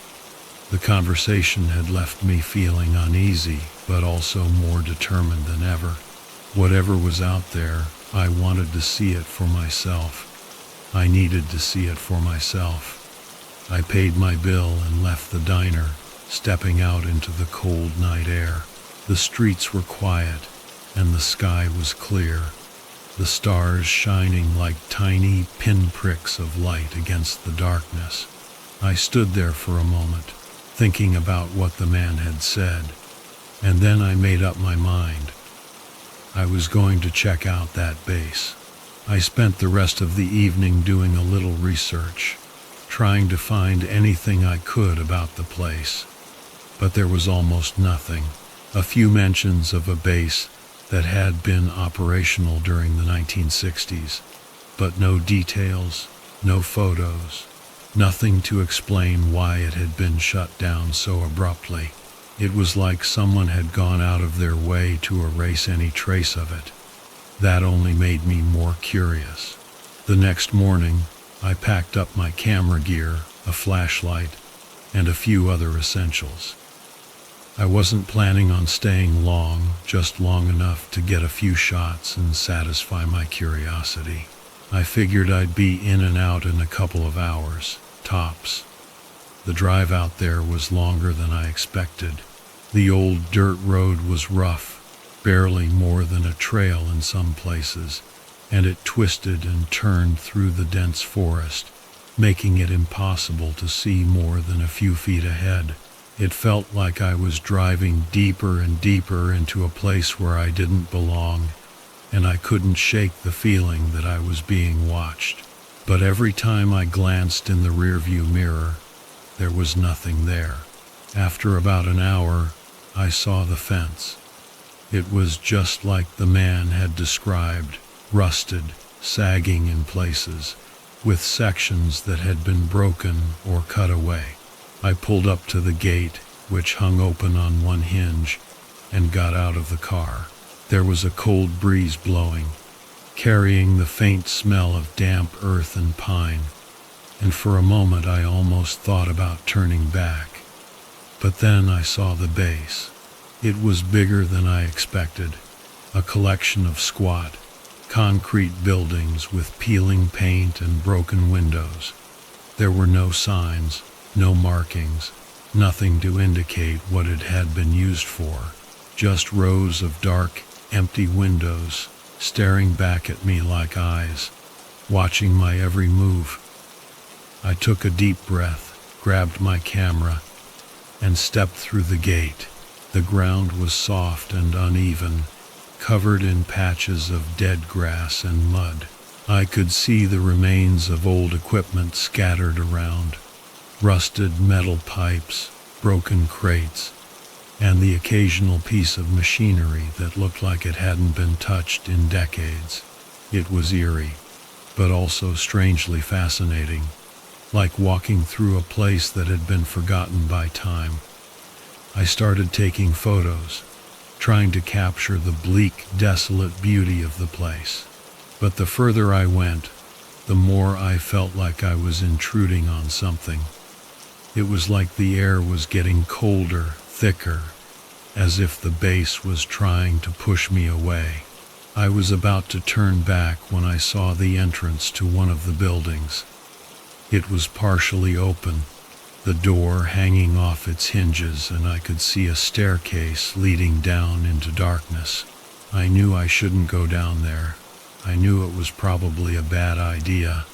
The conversation had left me feeling uneasy, but also more determined than ever. Whatever was out there, I wanted to see it for myself. I needed to see it for myself. I paid my bill and left the diner, stepping out into the cold night air. The streets were quiet, and the sky was clear, the stars shining like tiny pinpricks of light against the darkness. I stood there for a moment, thinking about what the man had said, and then I made up my mind. I was going to check out that base. I spent the rest of the evening doing a little research, trying to find anything I could about the place. But there was almost nothing. A few mentions of a base that had been operational during the 1960s, but no details, no photos, nothing to explain why it had been shut down so abruptly. It was like someone had gone out of their way to erase any trace of it. That only made me more curious. The next morning, I packed up my camera gear, a flashlight, and a few other essentials. I wasn't planning on staying long, just long enough to get a few shots and satisfy my curiosity. I figured I'd be in and out in a couple of hours, tops. The drive out there was longer than I expected. The old dirt road was rough, barely more than a trail in some places, and it twisted and turned through the dense forest, making it impossible to see more than a few feet ahead. It felt like I was driving deeper and deeper into a place where I didn't belong, and I couldn't shake the feeling that I was being watched. But every time I glanced in the rearview mirror, there was nothing there. After about an hour, I saw the fence. It was just like the man had described, rusted, sagging in places, with sections that had been broken or cut away. I pulled up to the gate, which hung open on one hinge, and got out of the car. There was a cold breeze blowing, carrying the faint smell of damp earth and pine, and for a moment I almost thought about turning back. But then I saw the base. It was bigger than I expected, a collection of squat, concrete buildings with peeling paint and broken windows. There were no signs, no markings, nothing to indicate what it had been used for, just rows of dark, empty windows staring back at me like eyes, watching my every move. I took a deep breath, grabbed my camera, and stepped through the gate. The ground was soft and uneven, covered in patches of dead grass and mud. I could see the remains of old equipment scattered around. Rusted metal pipes, broken crates, and the occasional piece of machinery that looked like it hadn't been touched in decades. It was eerie, but also strangely fascinating, like walking through a place that had been forgotten by time. I started taking photos, trying to capture the bleak, desolate beauty of the place. But the further I went, the more I felt like I was intruding on something. It was like the air was getting colder, thicker, as if the base was trying to push me away. I was about to turn back when I saw the entrance to one of the buildings. It was partially open, the door hanging off its hinges, and I could see a staircase leading down into darkness. I knew I shouldn't go down there. I knew it was probably a bad idea,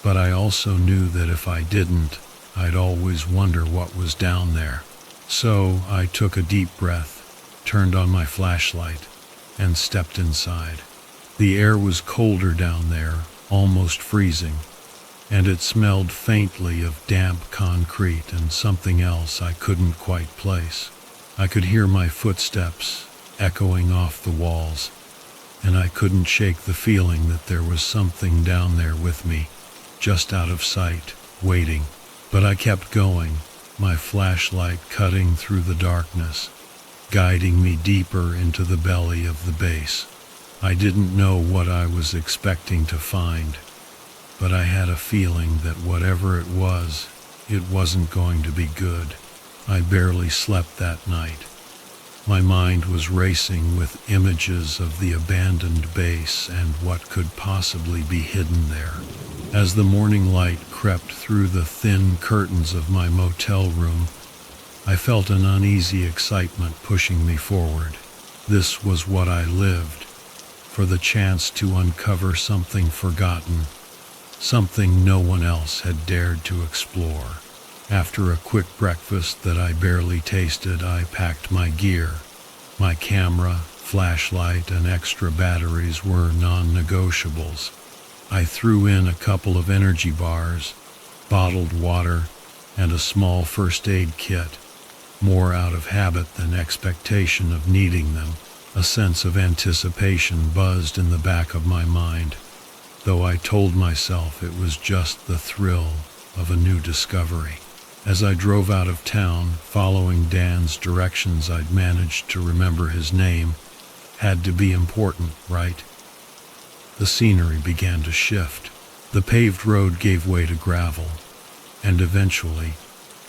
but I also knew that if I didn't, I'd always wonder what was down there. So I took a deep breath, turned on my flashlight, and stepped inside. The air was colder down there, almost freezing, and it smelled faintly of damp concrete and something else I couldn't quite place. I could hear my footsteps echoing off the walls, and I couldn't shake the feeling that there was something down there with me, just out of sight, waiting. But I kept going, my flashlight cutting through the darkness, guiding me deeper into the belly of the base. I didn't know what I was expecting to find, but I had a feeling that whatever it wasn't going to be good. I barely slept that night. My mind was racing with images of the abandoned base and what could possibly be hidden there. As the morning light crept through the thin curtains of my motel room, I felt an uneasy excitement pushing me forward. This was what I lived, for the chance to uncover something forgotten, something no one else had dared to explore. After a quick breakfast that I barely tasted, I packed my gear. My camera, flashlight, and extra batteries were non-negotiables. I threw in a couple of energy bars, bottled water, and a small first aid kit, more out of habit than expectation of needing them. A sense of anticipation buzzed in the back of my mind, though I told myself it was just the thrill of a new discovery. As I drove out of town, following Dan's directions, I'd managed to remember his name. Had to be important, right? The scenery began to shift. The paved road gave way to gravel, and eventually,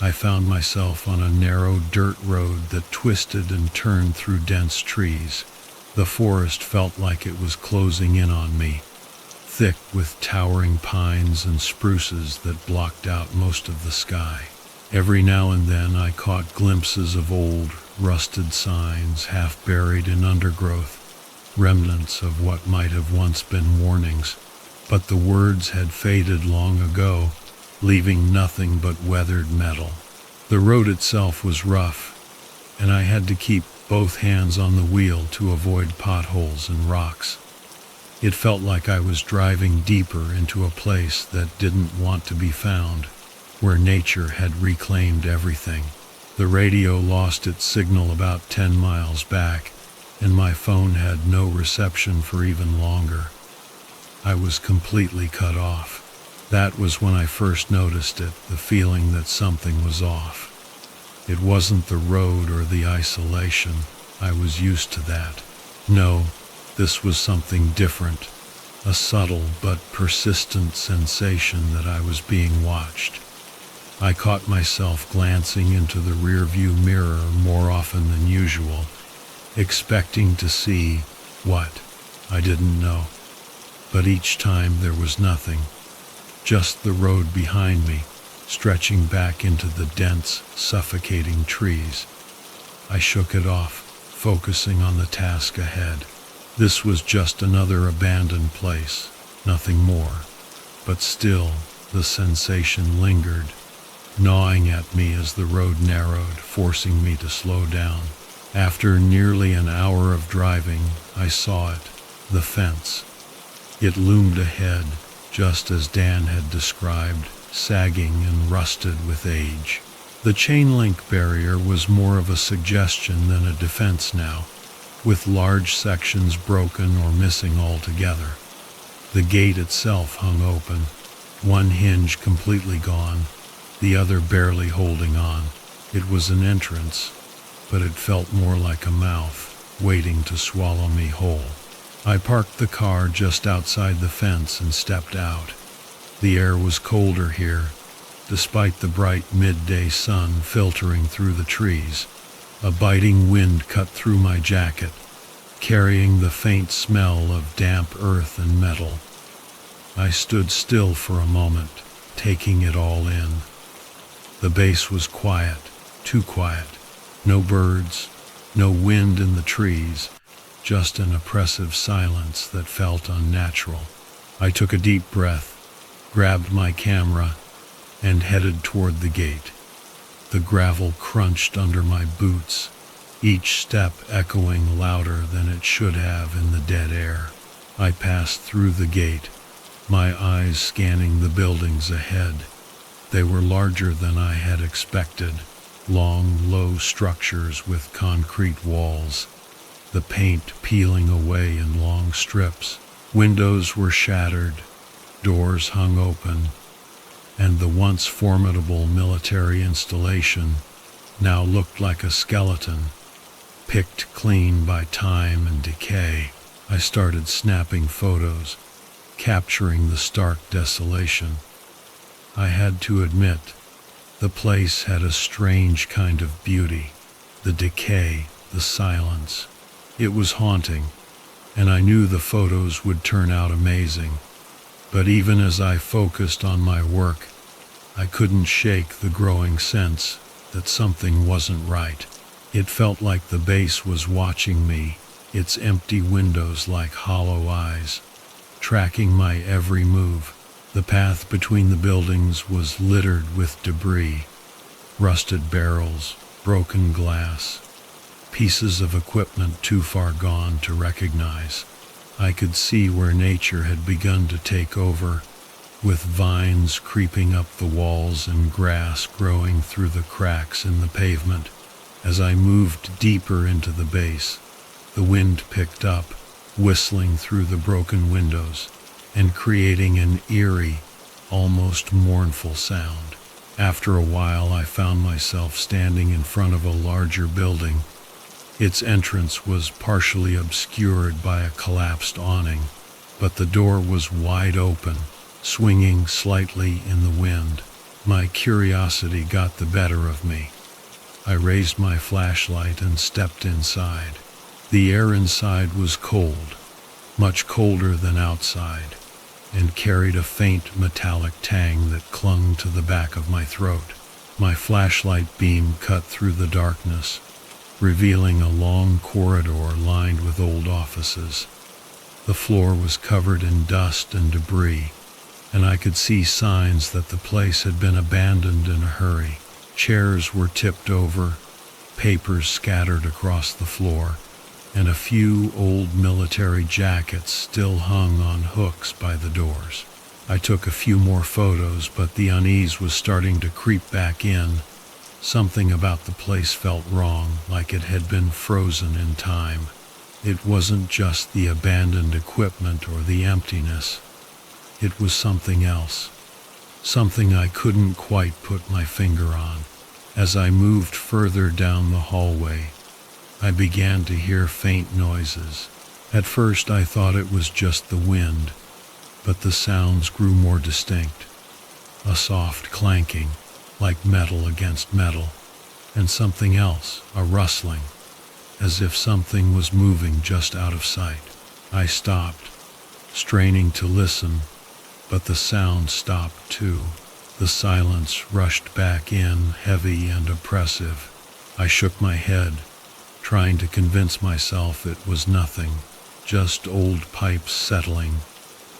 I found myself on a narrow dirt road that twisted and turned through dense trees. The forest felt like it was closing in on me, thick with towering pines and spruces that blocked out most of the sky. Every now and then I caught glimpses of old, rusted signs half buried in undergrowth, remnants of what might have once been warnings, but the words had faded long ago, leaving nothing but weathered metal. The road itself was rough, and I had to keep both hands on the wheel to avoid potholes and rocks. It felt like I was driving deeper into a place that didn't want to be found, where nature had reclaimed everything. The radio lost its signal about 10 miles back, and my phone had no reception for even longer. I was completely cut off. That was when I first noticed it, the feeling that something was off. It wasn't the road or the isolation. I was used to that. No, this was something different, a subtle but persistent sensation that I was being watched. I caught myself glancing into the rearview mirror more often than usual, expecting to see what? I didn't know. But each time there was nothing, just the road behind me, stretching back into the dense, suffocating trees. I shook it off, focusing on the task ahead. This was just another abandoned place, nothing more. But still, the sensation lingered, gnawing at me as the road narrowed, forcing me to slow down. After nearly an hour of driving, I saw it, the fence. It loomed ahead, just as Dan had described, sagging and rusted with age. The chain link barrier was more of a suggestion than a defense now, with large sections broken or missing altogether. The gate itself hung open, one hinge completely gone, the other barely holding on. It was an entrance, but it felt more like a mouth, waiting to swallow me whole. I parked the car just outside the fence and stepped out. The air was colder here, despite the bright midday sun filtering through the trees. A biting wind cut through my jacket, carrying the faint smell of damp earth and metal. I stood still for a moment, taking it all in. The base was quiet, too quiet. No birds, no wind in the trees, just an oppressive silence that felt unnatural. I took a deep breath, grabbed my camera, and headed toward the gate. The gravel crunched under my boots, each step echoing louder than it should have in the dead air. I passed through the gate, my eyes scanning the buildings ahead. They were larger than I had expected, long, low structures with concrete walls, the paint peeling away in long strips. Windows were shattered, doors hung open, and the once formidable military installation now looked like a skeleton, picked clean by time and decay. I started snapping photos, capturing the stark desolation. I had to admit, the place had a strange kind of beauty. The decay, the silence. It was haunting, and I knew the photos would turn out amazing. But even as I focused on my work, I couldn't shake the growing sense that something wasn't right. It felt like the base was watching me, its empty windows like hollow eyes, tracking my every move. The path between the buildings was littered with debris, rusted barrels, broken glass, pieces of equipment too far gone to recognize. I could see where nature had begun to take over, with vines creeping up the walls and grass growing through the cracks in the pavement. As I moved deeper into the base, the wind picked up, whistling through the broken windows and creating an eerie, almost mournful sound. After a while, I found myself standing in front of a larger building. Its entrance was partially obscured by a collapsed awning, but the door was wide open, swinging slightly in the wind. My curiosity got the better of me. I raised my flashlight and stepped inside. The air inside was cold, much colder than outside, and carried a faint metallic tang that clung to the back of my throat. My flashlight beam cut through the darkness, revealing a long corridor lined with old offices. The floor was covered in dust and debris, and I could see signs that the place had been abandoned in a hurry. Chairs were tipped over, papers scattered across the floor, and a few old military jackets still hung on hooks by the doors. I took a few more photos, but the unease was starting to creep back in. Something about the place felt wrong, like it had been frozen in time. It wasn't just the abandoned equipment or the emptiness. It was something else. Something I couldn't quite put my finger on. As I moved further down the hallway, I began to hear faint noises. At first I thought it was just the wind, but the sounds grew more distinct. A soft clanking, like metal against metal, and something else, a rustling, as if something was moving just out of sight. I stopped, straining to listen, but the sound stopped too. The silence rushed back in, heavy and oppressive. I shook my head, trying to convince myself it was nothing, just old pipes settling,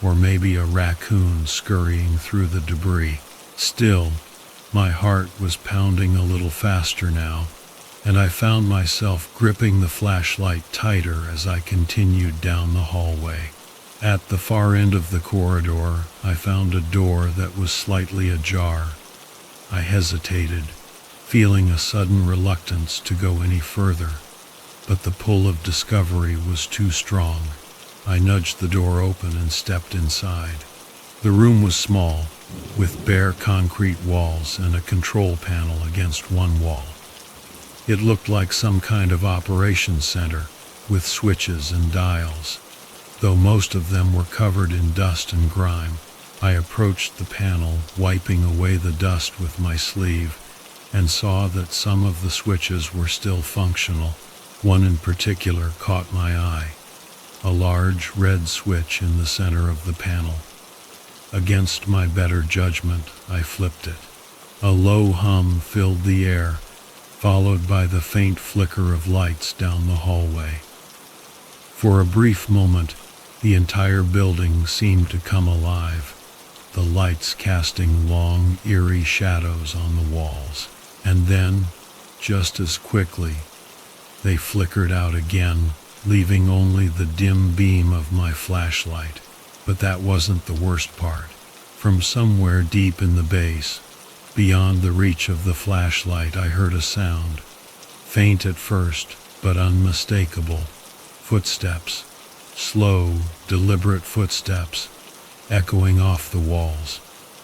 or maybe a raccoon scurrying through the debris. Still, my heart was pounding a little faster now, and I found myself gripping the flashlight tighter as I continued down the hallway. At the far end of the corridor, I found a door that was slightly ajar. I hesitated, feeling a sudden reluctance to go any further, but the pull of discovery was too strong. I nudged the door open and stepped inside. The room was small, with bare concrete walls and a control panel against one wall. It looked like some kind of operations center, with switches and dials. Though most of them were covered in dust and grime, I approached the panel, wiping away the dust with my sleeve, and saw that some of the switches were still functional. One in particular caught my eye, a large red switch in the center of the panel. Against my better judgment, I flipped it. A low hum filled the air, followed by the faint flicker of lights down the hallway. For a brief moment, the entire building seemed to come alive, the lights casting long, eerie shadows on the walls. And then, just as quickly, they flickered out again, leaving only the dim beam of my flashlight. But that wasn't the worst part. From somewhere deep in the base, beyond the reach of the flashlight, I heard a sound. Faint at first, but unmistakable. Footsteps. Slow, deliberate footsteps, echoing off the walls.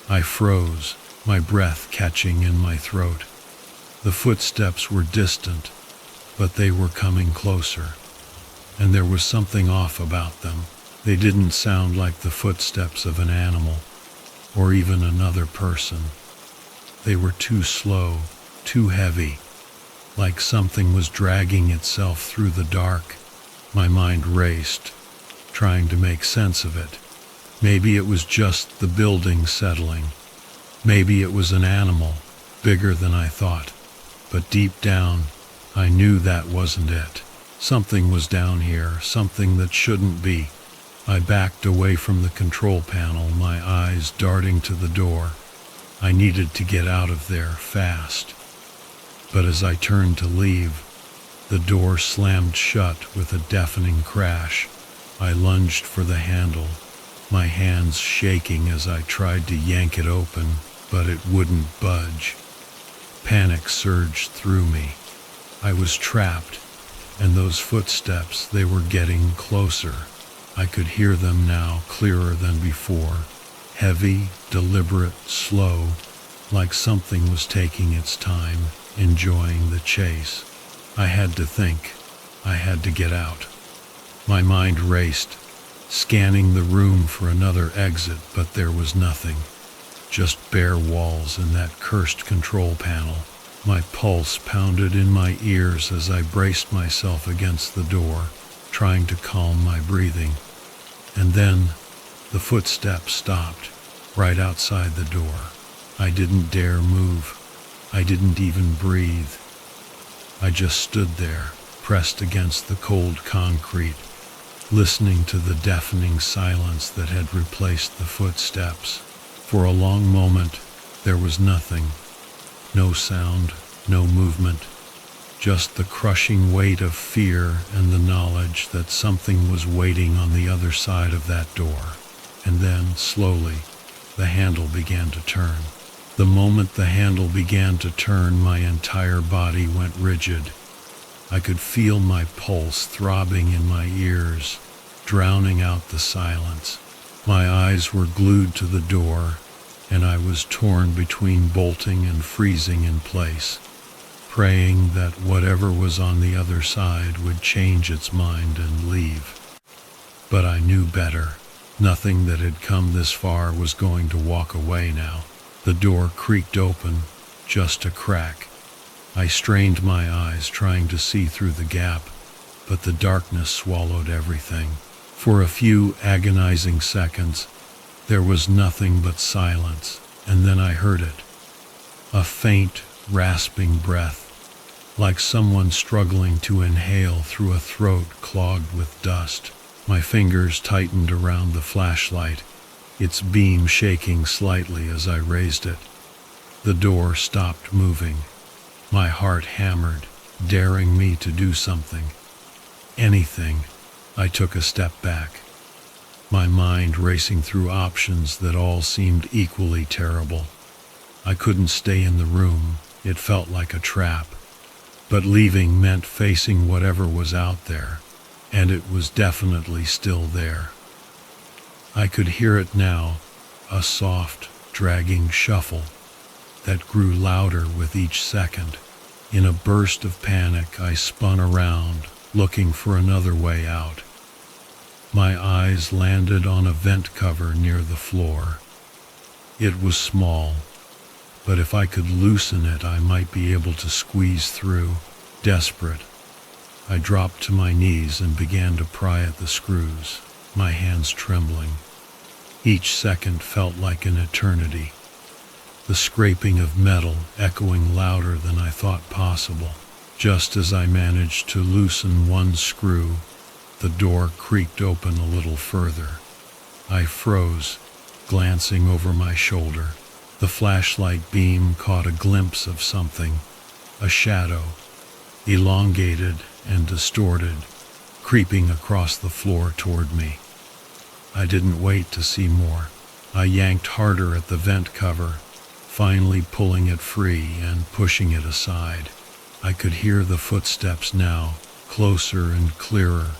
I froze, my breath catching in my throat. The footsteps were distant, but they were coming closer. and there was something off about them. They didn't sound like the footsteps of an animal, or even another person. They were too slow, too heavy, like something was dragging itself through the dark. My mind raced, trying to make sense of it. Maybe it was just the building settling. Maybe it was an animal, bigger than I thought. But deep down, I knew that wasn't it. Something was down here, something that shouldn't be. I backed away from the control panel, my eyes darting to the door. I needed to get out of there fast. But as I turned to leave, the door slammed shut with a deafening crash. I lunged for the handle, my hands shaking as I tried to yank it open, but it wouldn't budge. Panic surged through me. I was trapped, and those footsteps, they were getting closer. I could hear them now clearer than before. Heavy, deliberate, slow, like something was taking its time, enjoying the chase. I had to think. I had to get out. My mind raced, scanning the room for another exit, but there was nothing. Just bare walls and that cursed control panel. My pulse pounded in my ears as I braced myself against the door, trying to calm my breathing. And then the footsteps stopped, right outside the door. I didn't dare move. I didn't even breathe. I just stood there, pressed against the cold concrete, listening to the deafening silence that had replaced the footsteps. For a long moment, there was nothing. No sound, no movement, just the crushing weight of fear and the knowledge that something was waiting on the other side of that door. And then, slowly, the handle began to turn. The moment the handle began to turn, my entire body went rigid. I could feel my pulse throbbing in my ears, drowning out the silence. My eyes were glued to the door, and I was torn between bolting and freezing in place, praying that whatever was on the other side would change its mind and leave. But I knew better. Nothing that had come this far was going to walk away now. The door creaked open, just a crack. I strained my eyes, trying to see through the gap, but the darkness swallowed everything. For a few agonizing seconds, there was nothing but silence, and then I heard it. A faint, rasping breath, like someone struggling to inhale through a throat clogged with dust. My fingers tightened around the flashlight, its beam shaking slightly as I raised it. The door stopped moving. My heart hammered, daring me to do something. Anything. I took a step back, my mind racing through options that all seemed equally terrible. I couldn't stay in the room. It felt like a trap. But leaving meant facing whatever was out there, and it was definitely still there. I could hear it now, a soft, dragging shuffle that grew louder with each second. In a burst of panic, I spun around, looking for another way out. My eyes landed on a vent cover near the floor. It was small, but if I could loosen it, I might be able to squeeze through. Desperate, I dropped to my knees and began to pry at the screws, my hands trembling. Each second felt like an eternity, the scraping of metal echoing louder than I thought possible. Just as I managed to loosen one screw, the door creaked open a little further. I froze, glancing over my shoulder. The flashlight beam caught a glimpse of something, a shadow, elongated and distorted, creeping across the floor toward me. I didn't wait to see more. I yanked harder at the vent cover, finally pulling it free and pushing it aside. I could hear the footsteps now, closer and clearer,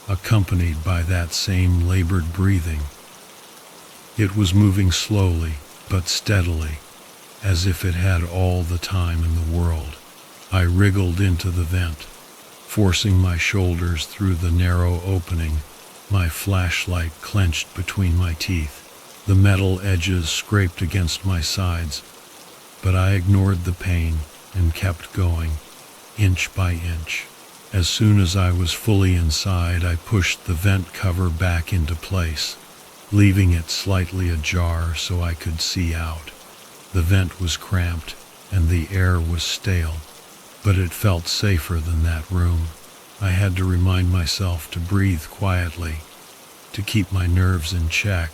accompanied by that same labored breathing. It was moving slowly, but steadily, as if it had all the time in the world. I wriggled into the vent, Forcing my shoulders through the narrow opening, my flashlight clenched between my teeth. The metal edges scraped against my sides, but I ignored the pain and kept going, inch by inch. As soon as I was fully inside, I pushed the vent cover back into place, leaving it slightly ajar so I could see out. The vent was cramped and the air was stale, but it felt safer than that room. I had to remind myself to breathe quietly, to keep my nerves in check.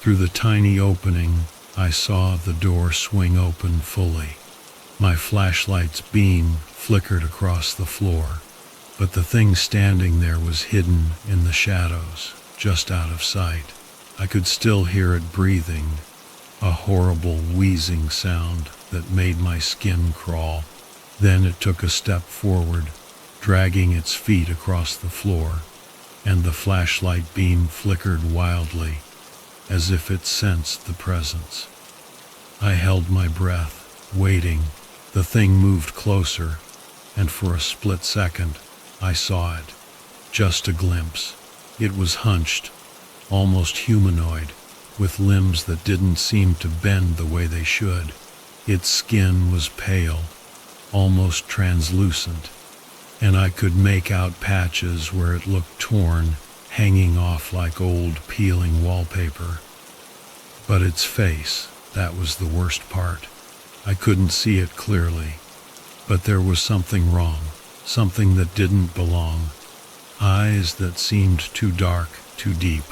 Through the tiny opening, I saw the door swing open fully. My flashlight's beam flickered across the floor, but the thing standing there was hidden in the shadows, just out of sight. I could still hear it breathing, a horrible wheezing sound that made my skin crawl. Then it took a step forward, dragging its feet across the floor, and the flashlight beam flickered wildly, as if it sensed the presence. I held my breath, waiting. The thing moved closer, and for a split second, I saw it. Just a glimpse. It was hunched, almost humanoid, with limbs that didn't seem to bend the way they should. Its skin was pale, almost translucent, and I could make out patches where it looked torn, hanging off like old peeling wallpaper. But its face, that was the worst part. I couldn't see it clearly, but there was something wrong, something that didn't belong. Eyes that seemed too dark, too deep,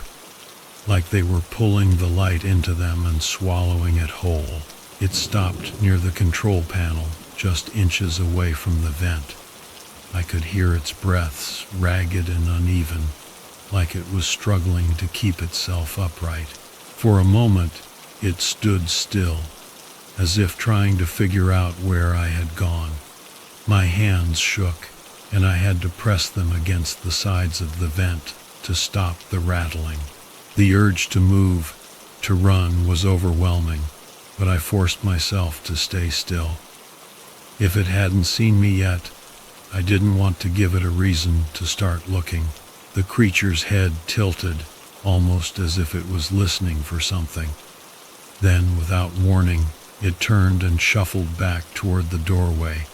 like they were pulling the light into them and swallowing it whole. It stopped near the control panel, just inches away from the vent. I could hear its breaths, ragged and uneven, like it was struggling to keep itself upright. For a moment, it stood still, as if trying to figure out where I had gone. My hands shook, and I had to press them against the sides of the vent to stop the rattling. The urge to move, to run, was overwhelming, but I forced myself to stay still. If it hadn't seen me yet, I didn't want to give it a reason to start looking. The creature's head tilted, almost as if it was listening for something. Then, without warning, it turned and shuffled back toward the doorway,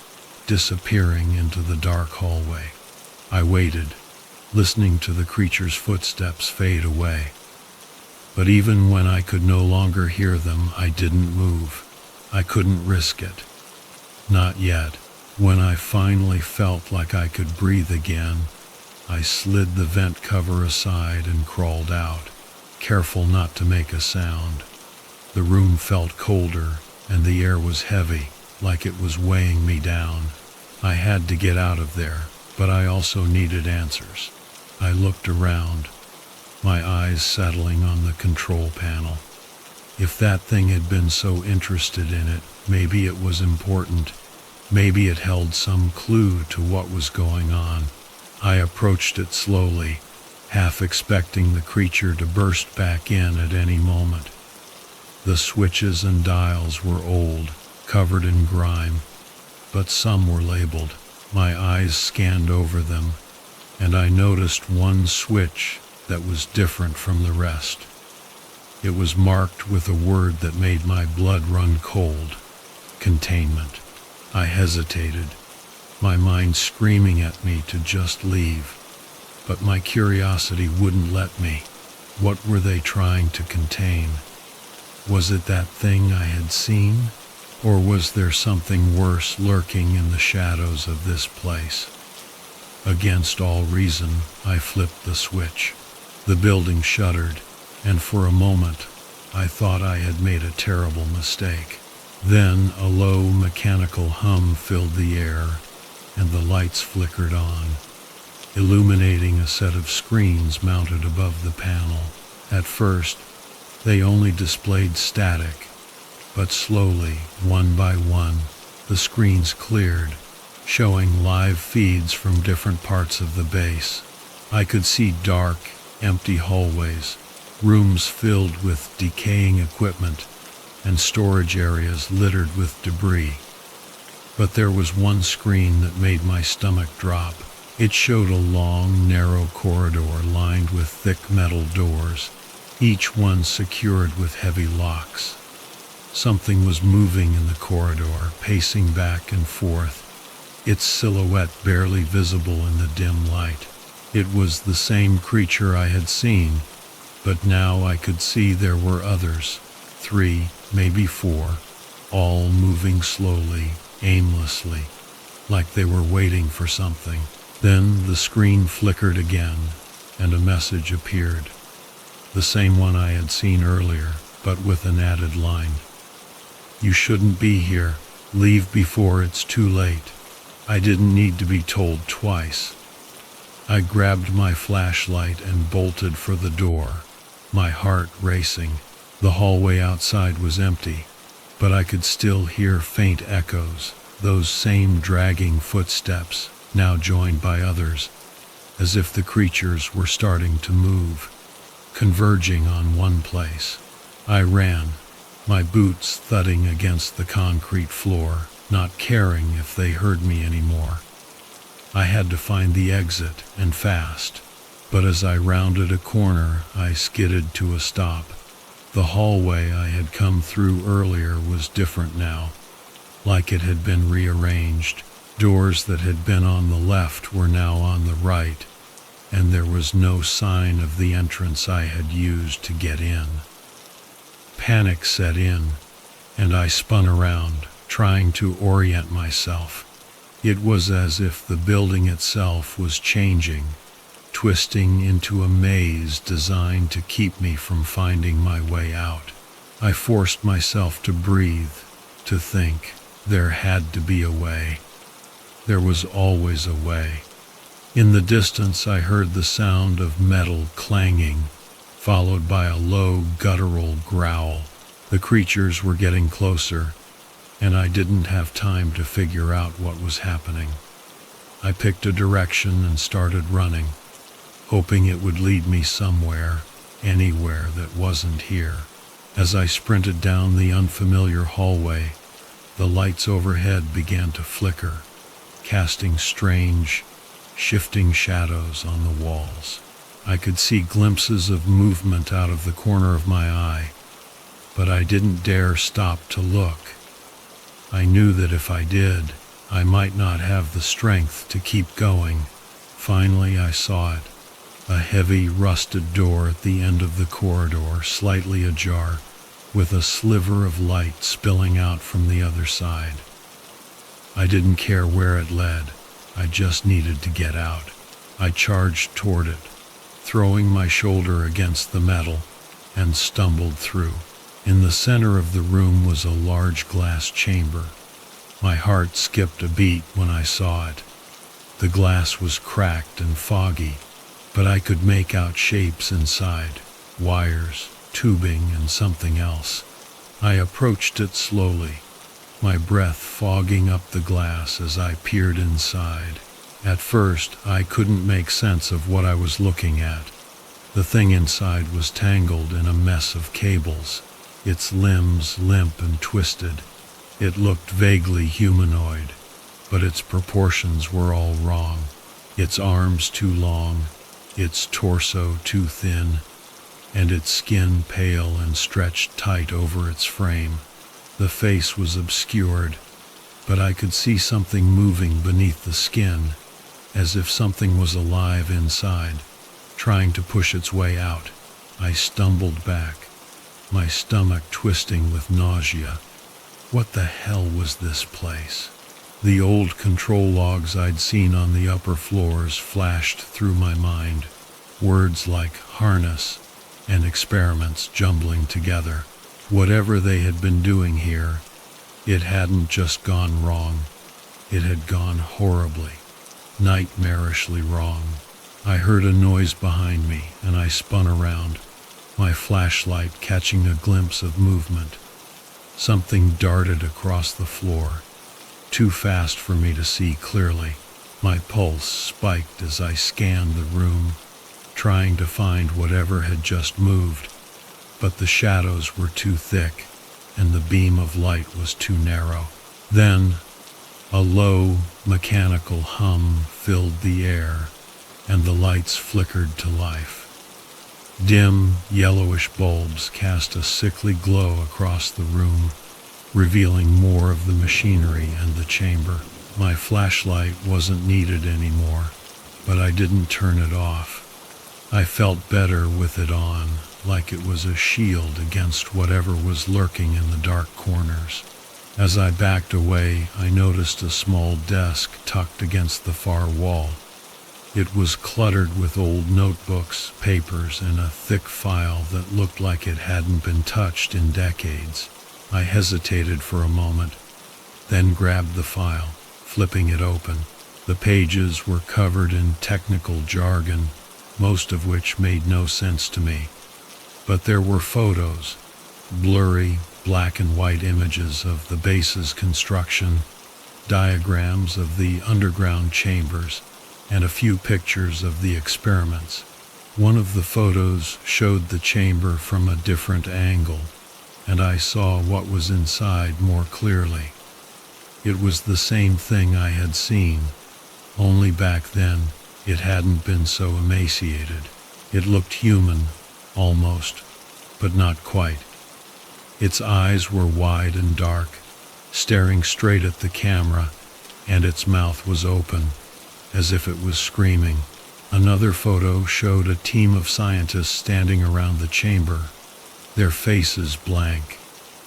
disappearing into the dark hallway. I waited, listening to the creature's footsteps fade away. But even when I could no longer hear them, I didn't move. I couldn't risk it. Not yet. When I finally felt like I could breathe again, I slid the vent cover aside and crawled out, careful not to make a sound. The room felt colder, and the air was heavy, like it was weighing me down. I had to get out of there, but I also needed answers. I looked around, my eyes settling on the control panel. If that thing had been so interested in it, maybe it was important. Maybe it held some clue to what was going on. I approached it slowly, half expecting the creature to burst back in at any moment. The switches and dials were old, covered in grime, but some were labeled. My eyes scanned over them, and I noticed one switch that was different from the rest. It was marked with a word that made my blood run cold: containment. I hesitated, my mind screaming at me to just leave, but my curiosity wouldn't let me. What were they trying to contain? Was it that thing I had seen, or was there something worse lurking in the shadows of this place? Against all reason, I flipped the switch. The building shuddered, and for a moment, I thought I had made a terrible mistake. Then a low mechanical hum filled the air, and the lights flickered on, illuminating a set of screens mounted above the panel. At first, they only displayed static, but slowly, one by one, the screens cleared, showing live feeds from different parts of the base. I could see dark, empty hallways, rooms filled with decaying equipment, and storage areas littered with debris. But there was one screen that made my stomach drop. It showed a long, narrow corridor lined with thick metal doors, each one secured with heavy locks. Something was moving in the corridor, pacing back and forth, its silhouette barely visible in the dim light. It was the same creature I had seen, but now I could see there were others, 3, maybe 4, all moving slowly, aimlessly, like they were waiting for something. Then the screen flickered again, and a message appeared. The same one I had seen earlier, but with an added line. "You shouldn't be here. Leave before it's too late." I didn't need to be told twice. I grabbed my flashlight and bolted for the door, my heart racing. The hallway outside was empty, but I could still hear faint echoes, those same dragging footsteps, now joined by others, as if the creatures were starting to move, converging on one place. I ran, my boots thudding against the concrete floor, not caring if they heard me anymore. I had to find the exit, and fast, but as I rounded a corner, I skidded to a stop. The hallway I had come through earlier was different now, like it had been rearranged. Doors that had been on the left were now on the right, and there was no sign of the entrance I had used to get in. Panic set in, and I spun around, trying to orient myself. It was as if the building itself was changing, twisting into a maze designed to keep me from finding my way out. I forced myself to breathe, to think. There had to be a way. There was always a way. In the distance, I heard the sound of metal clanging, followed by a low, guttural growl. The creatures were getting closer, and I didn't have time to figure out what was happening. I picked a direction and started running, hoping it would lead me somewhere, anywhere that wasn't here. As I sprinted down the unfamiliar hallway, the lights overhead began to flicker, casting strange, shifting shadows on the walls. I could see glimpses of movement out of the corner of my eye, but I didn't dare stop to look. I knew that if I did, I might not have the strength to keep going. Finally, I saw it. A heavy, rusted door at the end of the corridor, slightly ajar, with a sliver of light spilling out from the other side. I didn't care where it led. I just needed to get out. I charged toward it, throwing my shoulder against the metal, and stumbled through. In the center of the room was a large glass chamber. My heart skipped a beat when I saw it. The glass was cracked and foggy, but I could make out shapes inside, wires, tubing, and something else. I approached it slowly, my breath fogging up the glass as I peered inside. At first, I couldn't make sense of what I was looking at. The thing inside was tangled in a mess of cables, its limbs limp and twisted. It looked vaguely humanoid, but its proportions were all wrong. Its arms too long, its torso too thin, and its skin pale and stretched tight over its frame. The face was obscured, but I could see something moving beneath the skin, as if something was alive inside, trying to push its way out. I stumbled back, my stomach twisting with nausea. What the hell was this place? The old control logs I'd seen on the upper floors flashed through my mind, words like harness and experiments jumbling together. Whatever they had been doing here, it hadn't just gone wrong, it had gone horribly, nightmarishly wrong. I heard a noise behind me, and I spun around, my flashlight catching a glimpse of movement. Something darted across the floor, too fast for me to see clearly. My pulse spiked as I scanned the room, trying to find whatever had just moved, but the shadows were too thick, and the beam of light was too narrow. Then, A low, mechanical hum filled the air, and the lights flickered to life. Dim, yellowish bulbs cast a sickly glow across the room, revealing more of the machinery and the chamber. My flashlight wasn't needed anymore, but I didn't turn it off. I felt better with it on, like it was a shield against whatever was lurking in the dark corners. As I backed away, I noticed a small desk tucked against the far wall. It was cluttered with old notebooks, papers, and a thick file that looked like it hadn't been touched in decades. I hesitated for a moment, then grabbed the file, flipping it open. The pages were covered in technical jargon, most of which made no sense to me. But there were photos, blurry, black and white images of the base's construction, diagrams of the underground chambers, and a few pictures of the experiments. One of the photos showed the chamber from a different angle, and I saw what was inside more clearly. It was the same thing I had seen, only back then it hadn't been so emaciated. It looked human, almost, but not quite. Its eyes were wide and dark, staring straight at the camera, and its mouth was open, as if it was screaming. Another photo showed a team of scientists standing around the chamber, their faces blank,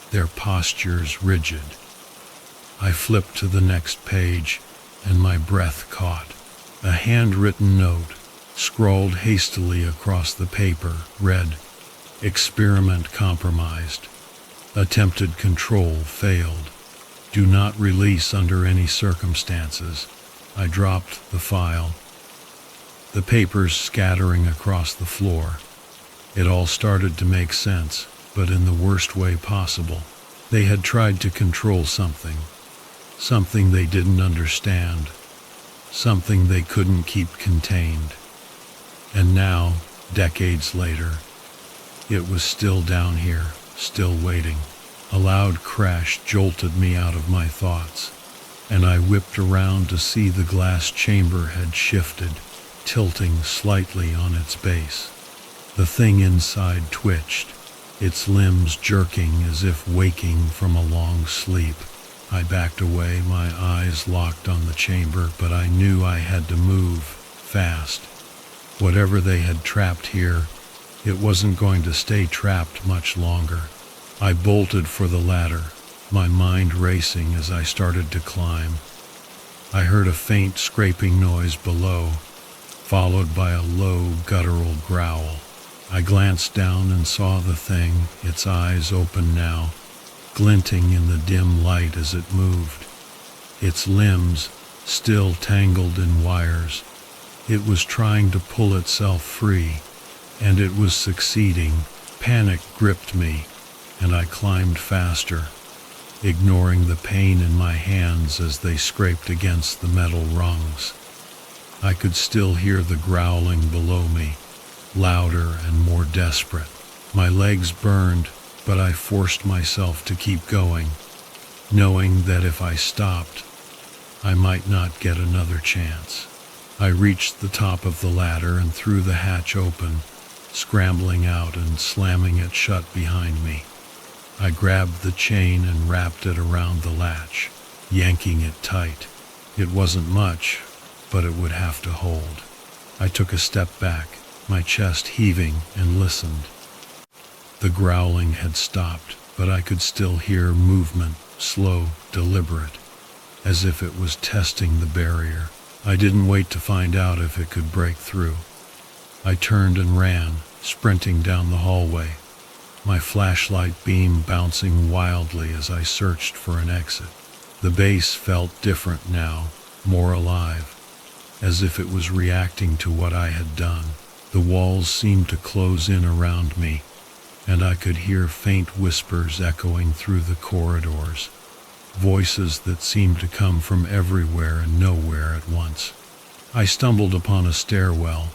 their postures rigid. I flipped to the next page, and my breath caught. A handwritten note, scrawled hastily across the paper, read, "Experiment compromised. Attempted control failed. Do not release under any circumstances." I dropped the file, the papers scattering across the floor. It all started to make sense, but in the worst way possible. They had tried to control something they didn't understand, something they couldn't keep contained. And now, decades later, it was still down here, still waiting. A loud crash jolted me out of my thoughts, and I whipped around to see the glass chamber had shifted, tilting slightly on its base. The thing inside twitched, its limbs jerking as if waking from a long sleep. I backed away, my eyes locked on the chamber, but I knew I had to move, fast. Whatever they had trapped here, it wasn't going to stay trapped much longer. I bolted for the ladder, my mind racing as I started to climb. I heard a faint scraping noise below, followed by a low, guttural growl. I glanced down and saw the thing, its eyes open now, glinting in the dim light as it moved. Its limbs, still tangled in wires. It was trying to pull itself free, and it was succeeding. Panic gripped me, and I climbed faster, ignoring the pain in my hands as they scraped against the metal rungs. I could still hear the growling below me, louder and more desperate. My legs burned, but I forced myself to keep going, knowing that if I stopped, I might not get another chance. I reached the top of the ladder and threw the hatch open, scrambling out and slamming it shut behind me. I grabbed the chain and wrapped it around the latch, yanking it tight. It wasn't much, but it would have to hold. I took a step back, my chest heaving, and listened. The growling had stopped, but I could still hear movement, slow, deliberate, as if it was testing the barrier. I didn't wait to find out if it could break through. I turned and ran, sprinting down the hallway, my flashlight beam bouncing wildly as I searched for an exit. The base felt different now, more alive, as if it was reacting to what I had done. The walls seemed to close in around me, and I could hear faint whispers echoing through the corridors, voices that seemed to come from everywhere and nowhere at once. I stumbled upon a stairwell,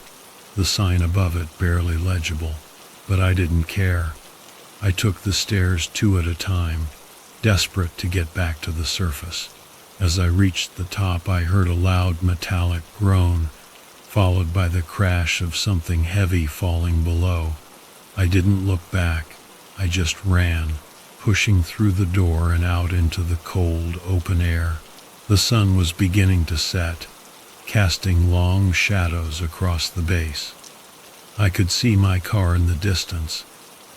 the sign above it barely legible, but I didn't care. I took the stairs 2 at a time, desperate to get back to the surface. As I reached the top, I heard a loud metallic groan, followed by the crash of something heavy falling below. I didn't look back. I just ran, pushing through the door and out into the cold, open air. The sun was beginning to set, casting long shadows across the base. I could see my car in the distance,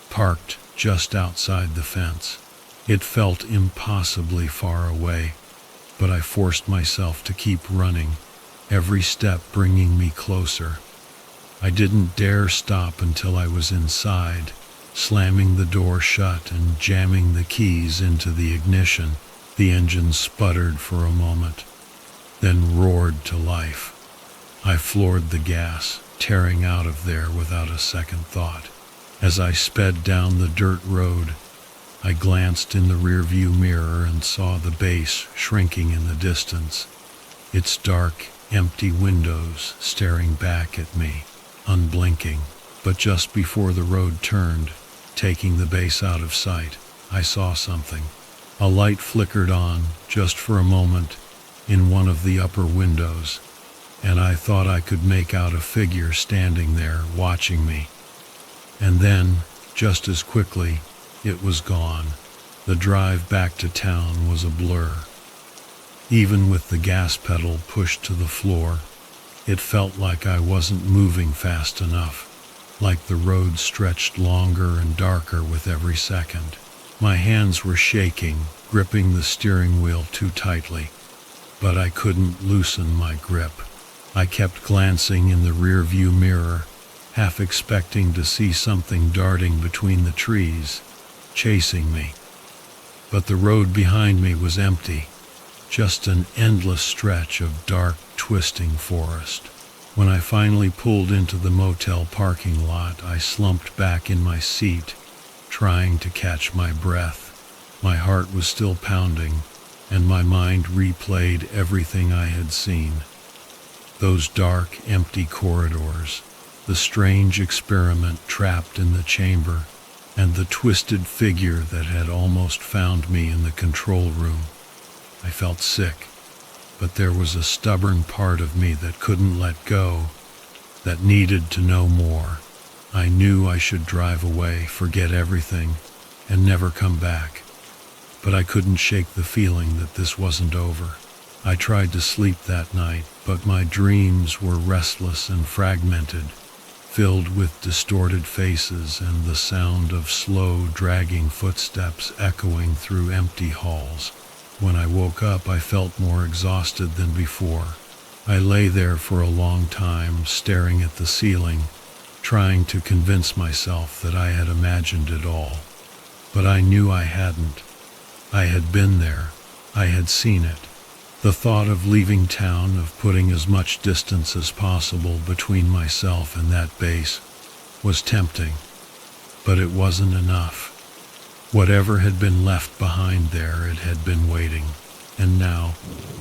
parked just outside the fence. It felt impossibly far away, but I forced myself to keep running, every step bringing me closer. I didn't dare stop until I was inside, slamming the door shut and jamming the keys into the ignition. The engine sputtered for a moment, then roared to life. I floored the gas, tearing out of there without a second thought. As I sped down the dirt road, I glanced in the rearview mirror and saw the base shrinking in the distance, its dark, empty windows staring back at me, unblinking. But just before the road turned, taking the base out of sight, I saw something. A light flickered on, just for a moment, in one of the upper windows, and I thought I could make out a figure standing there, watching me. And then, just as quickly, it was gone. The drive back to town was a blur. Even with the gas pedal pushed to the floor, it felt like I wasn't moving fast enough, like the road stretched longer and darker with every second. My hands were shaking, gripping the steering wheel too tightly, but I couldn't loosen my grip. I kept glancing in the rearview mirror, half expecting to see something darting between the trees, chasing me. But the road behind me was empty, just an endless stretch of dark, twisting forest. When I finally pulled into the motel parking lot, I slumped back in my seat, trying to catch my breath. My heart was still pounding, and my mind replayed everything I had seen. Those dark, empty corridors, the strange experiment trapped in the chamber, and the twisted figure that had almost found me in the control room. I felt sick, but there was a stubborn part of me that couldn't let go, that needed to know more. I knew I should drive away, forget everything, and never come back. But I couldn't shake the feeling that this wasn't over. I tried to sleep that night, but my dreams were restless and fragmented, filled with distorted faces and the sound of slow, dragging footsteps echoing through empty halls. When I woke up, I felt more exhausted than before. I lay there for a long time, staring at the ceiling, trying to convince myself that I had imagined it all. But I knew I hadn't. I had been there. I had seen it. The thought of leaving town, of putting as much distance as possible between myself and that base, was tempting. But it wasn't enough. Whatever had been left behind there, it had been waiting, and now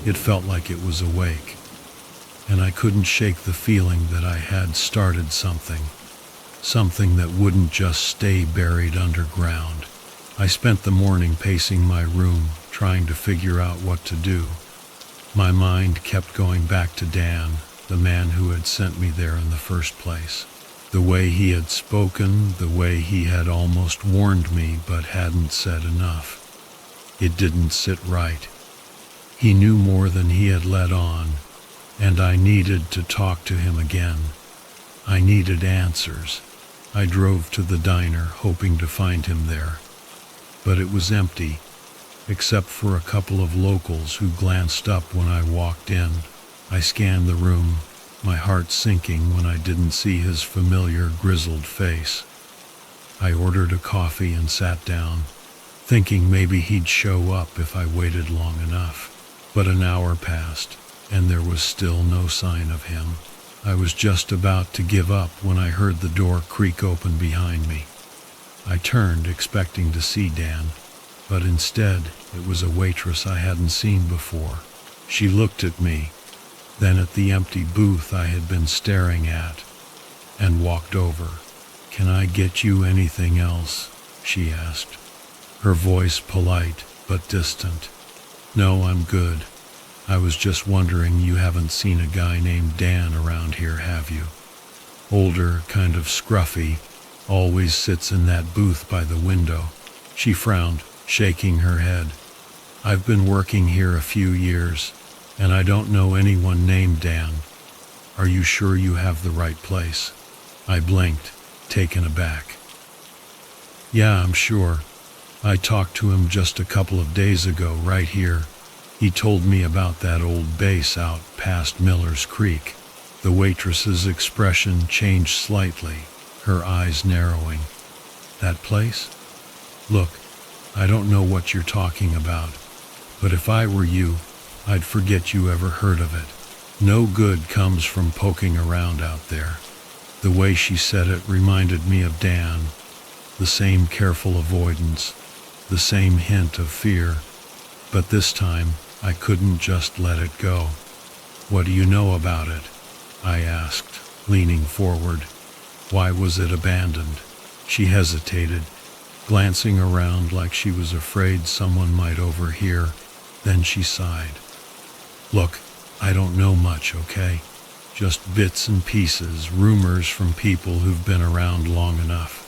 it felt like it was awake. And I couldn't shake the feeling that I had started something that wouldn't just stay buried underground. I spent the morning pacing my room, trying to figure out what to do. My mind kept going back to Dan, the man who had sent me there in the first place. The way he had spoken, the way he had almost warned me but hadn't said enough. It didn't sit right. He knew more than he had let on, and I needed to talk to him again. I needed answers. I drove to the diner, hoping to find him there. But it was empty, except for a couple of locals who glanced up when I walked in. I scanned the room, my heart sinking when I didn't see his familiar grizzled face. I ordered a coffee and sat down, thinking maybe he'd show up if I waited long enough. But an hour passed, and there was still no sign of him. I was just about to give up when I heard the door creak open behind me. I turned, expecting to see Dan, but instead it was a waitress I hadn't seen before. She looked at me, then at the empty booth I had been staring at, and walked over. "Can I get you anything else?" she asked, her voice polite but distant. "No, I'm good," I was just wondering, you haven't seen a guy named Dan around here, have you? Older, kind of scruffy, always sits in that booth by the window. She frowned, shaking her head. I've been working here a few years, and I don't know anyone named Dan. Are you sure you have the right place? I blinked, taken aback. Yeah, I'm sure. I talked to him just a couple of days ago right here. He told me about that old base out past Miller's Creek. The waitress's expression changed slightly, her eyes narrowing. That place? Look, I don't know what you're talking about, but if I were you, I'd forget you ever heard of it. No good comes from poking around out there. The way she said it reminded me of Dan, the same careful avoidance, the same hint of fear, but this time I couldn't just let it go. What do you know about it? I asked, leaning forward. Why was it abandoned? She hesitated, glancing around like she was afraid someone might overhear. Then she sighed. Look, I don't know much, okay? Just bits and pieces, rumors from people who've been around long enough.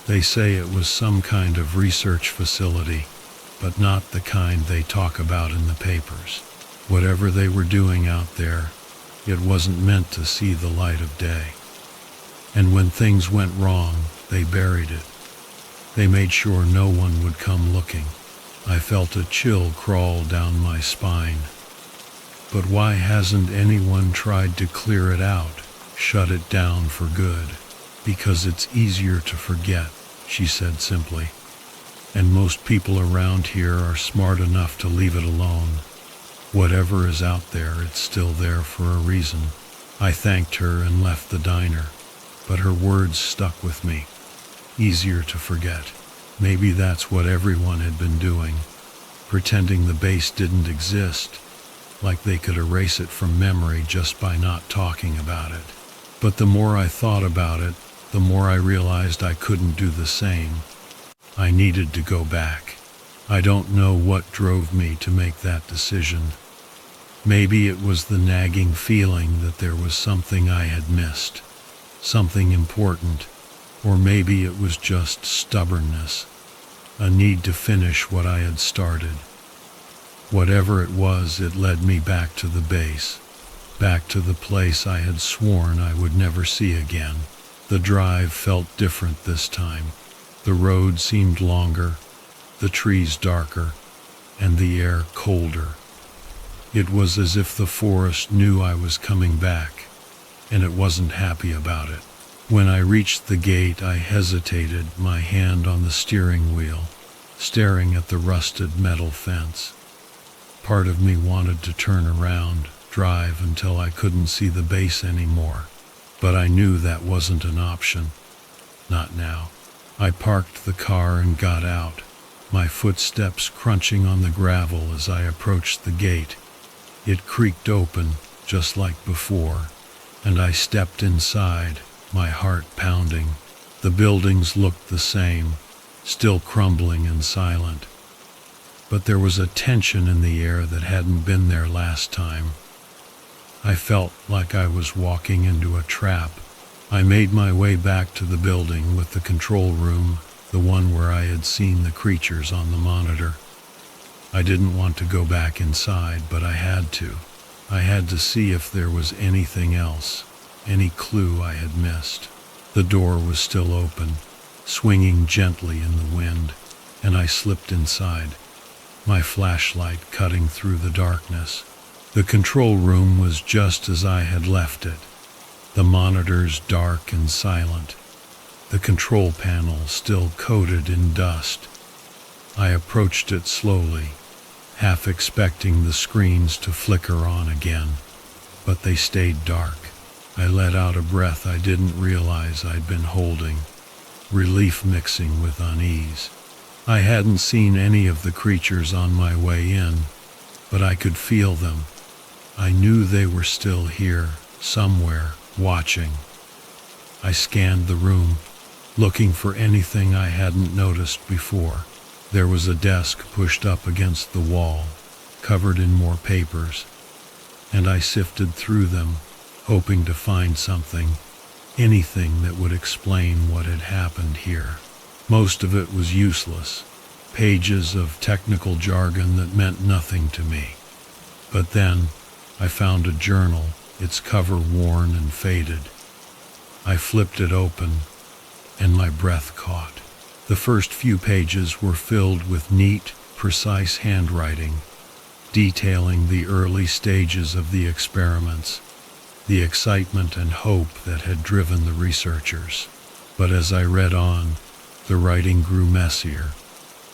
They say it was some kind of research facility, but not the kind they talk about in the papers. Whatever they were doing out there, it wasn't meant to see the light of day. And when things went wrong, they buried it. They made sure no one would come looking. I felt a chill crawl down my spine. But why hasn't anyone tried to clear it out, shut it down for good? Because it's easier to forget, she said simply. And most people around here are smart enough to leave it alone. Whatever is out there, it's still there for a reason. I thanked her and left the diner, but her words stuck with me. Easier to forget. Maybe that's what everyone had been doing, pretending the base didn't exist, like they could erase it from memory just by not talking about it. But the more I thought about it, the more I realized I couldn't do the same. I needed to go back. I don't know what drove me to make that decision. Maybe it was the nagging feeling that there was something I had missed, something important, or maybe it was just stubbornness, a need to finish what I had started. Whatever it was, it led me back to the base, back to the place I had sworn I would never see again. The drive felt different this time. The road seemed longer, the trees darker, and the air colder. It was as if the forest knew I was coming back, and it wasn't happy about it. When I reached the gate, I hesitated, my hand on the steering wheel, staring at the rusted metal fence. Part of me wanted to turn around, drive until I couldn't see the base anymore, but I knew that wasn't an option. Not now. I parked the car and got out, my footsteps crunching on the gravel as I approached the gate. It creaked open, just like before, and I stepped inside, my heart pounding. The buildings looked the same, still crumbling and silent. But there was a tension in the air that hadn't been there last time. I felt like I was walking into a trap. I made my way back to the building with the control room, the one where I had seen the creatures on the monitor. I didn't want to go back inside, but I had to. I had to see if there was anything else, any clue I had missed. The door was still open, swinging gently in the wind, and I slipped inside, my flashlight cutting through the darkness. The control room was just as I had left it, the monitors dark and silent, the control panel still coated in dust. I approached it slowly, half expecting the screens to flicker on again, but they stayed dark. I let out a breath I didn't realize I'd been holding, relief mixing with unease. I hadn't seen any of the creatures on my way in, but I could feel them. I knew they were still here, somewhere, watching. I scanned the room, looking for anything I hadn't noticed before. There was a desk pushed up against the wall, covered in more papers, and I sifted through them, hoping to find something, anything that would explain what had happened here. Most of it was useless, pages of technical jargon that meant nothing to me. But then I found a journal, its cover worn and faded. I flipped it open, and my breath caught. The first few pages were filled with neat, precise handwriting, detailing the early stages of the experiments, the excitement and hope that had driven the researchers. But as I read on, the writing grew messier,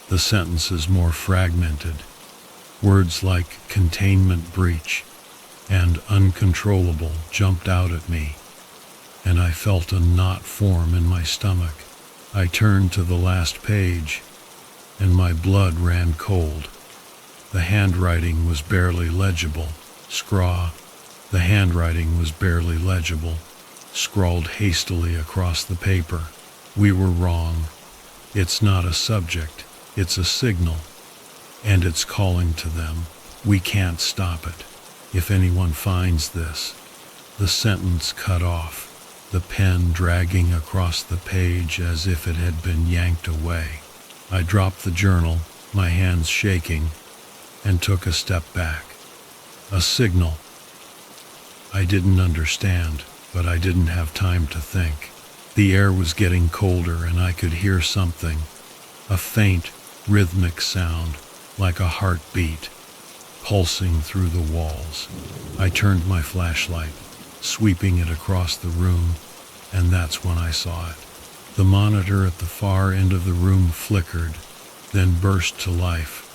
the sentences more fragmented. Words like containment breach and uncontrollable jumped out at me, and I felt a knot form in my stomach. I turned to the last page, and my blood ran cold. The handwriting was barely legible. The handwriting was barely legible, scrawled hastily across the paper. We were wrong. It's not a subject, it's a signal, and it's calling to them. We can't stop it. If anyone finds this, the sentence cut off, the pen dragging across the page as if it had been yanked away. I dropped the journal, my hands shaking, and took a step back. A signal. I didn't understand, but I didn't have time to think. The air was getting colder and I could hear something, a faint, rhythmic sound, like a heartbeat, pulsing through the walls. I turned my flashlight, sweeping it across the room, and that's when I saw it. The monitor at the far end of the room flickered, then burst to life,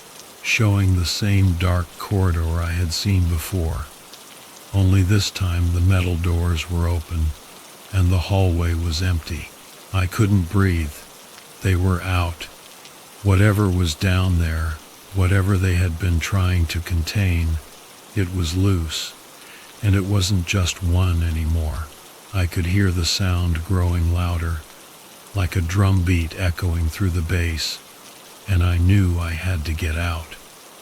showing the same dark corridor I had seen before. Only this time the metal doors were open, and the hallway was empty. I couldn't breathe. They were out. Whatever was down there, whatever they had been trying to contain, it was loose, and it wasn't just one anymore. I could hear the sound growing louder, like a drum beat echoing through the bass, and I knew I had to get out.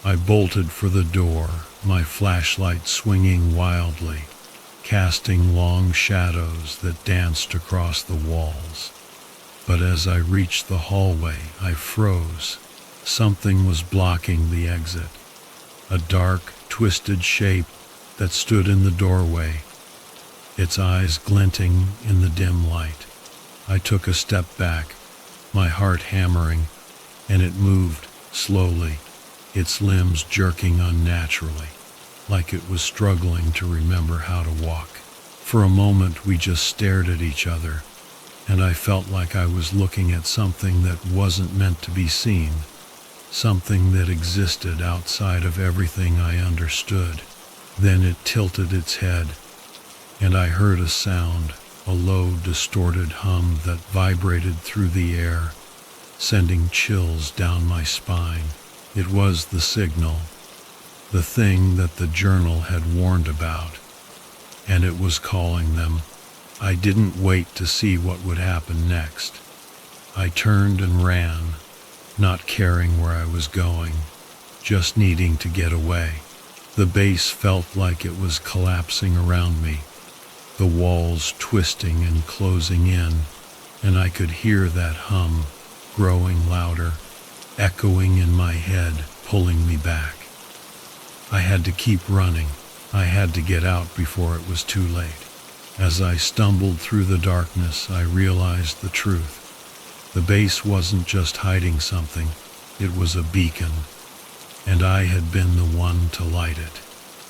I bolted for the door, my flashlight swinging wildly, casting long shadows that danced across the walls. But as I reached the hallway, I froze. Something was blocking the exit, a dark, twisted shape that stood in the doorway, its eyes glinting in the dim light. I took a step back, my heart hammering, and it moved slowly, its limbs jerking unnaturally, like it was struggling to remember how to walk. For a moment we just stared at each other, and I felt like I was looking at something that wasn't meant to be seen, something that existed outside of everything I understood. Then it tilted its head, and I heard a sound, a low, distorted hum that vibrated through the air, sending chills down my spine. It was the signal, the thing that the journal had warned about, and it was calling them. I didn't wait to see what would happen next. I turned and ran, not caring where I was going, just needing to get away. The base felt like it was collapsing around me, the walls twisting and closing in, and I could hear that hum, growing louder, echoing in my head, pulling me back. I had to keep running. I had to get out before it was too late. As I stumbled through the darkness, I realized the truth. The base wasn't just hiding something, it was a beacon, and I had been the one to light it.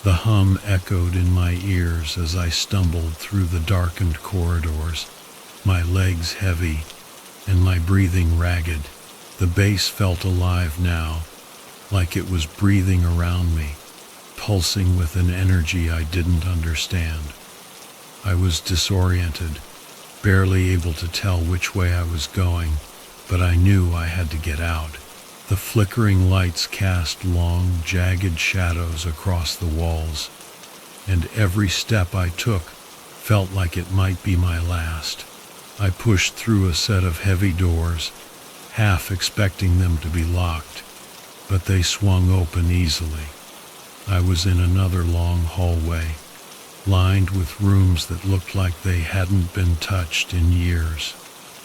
The hum echoed in my ears as I stumbled through the darkened corridors, my legs heavy and my breathing ragged. The base felt alive now, like it was breathing around me, pulsing with an energy I didn't understand. I was disoriented, barely able to tell which way I was going, but I knew I had to get out. The flickering lights cast long, jagged shadows across the walls, and every step I took felt like it might be my last. I pushed through a set of heavy doors, half expecting them to be locked, but they swung open easily. I was in another long hallway, lined with rooms that looked like they hadn't been touched in years.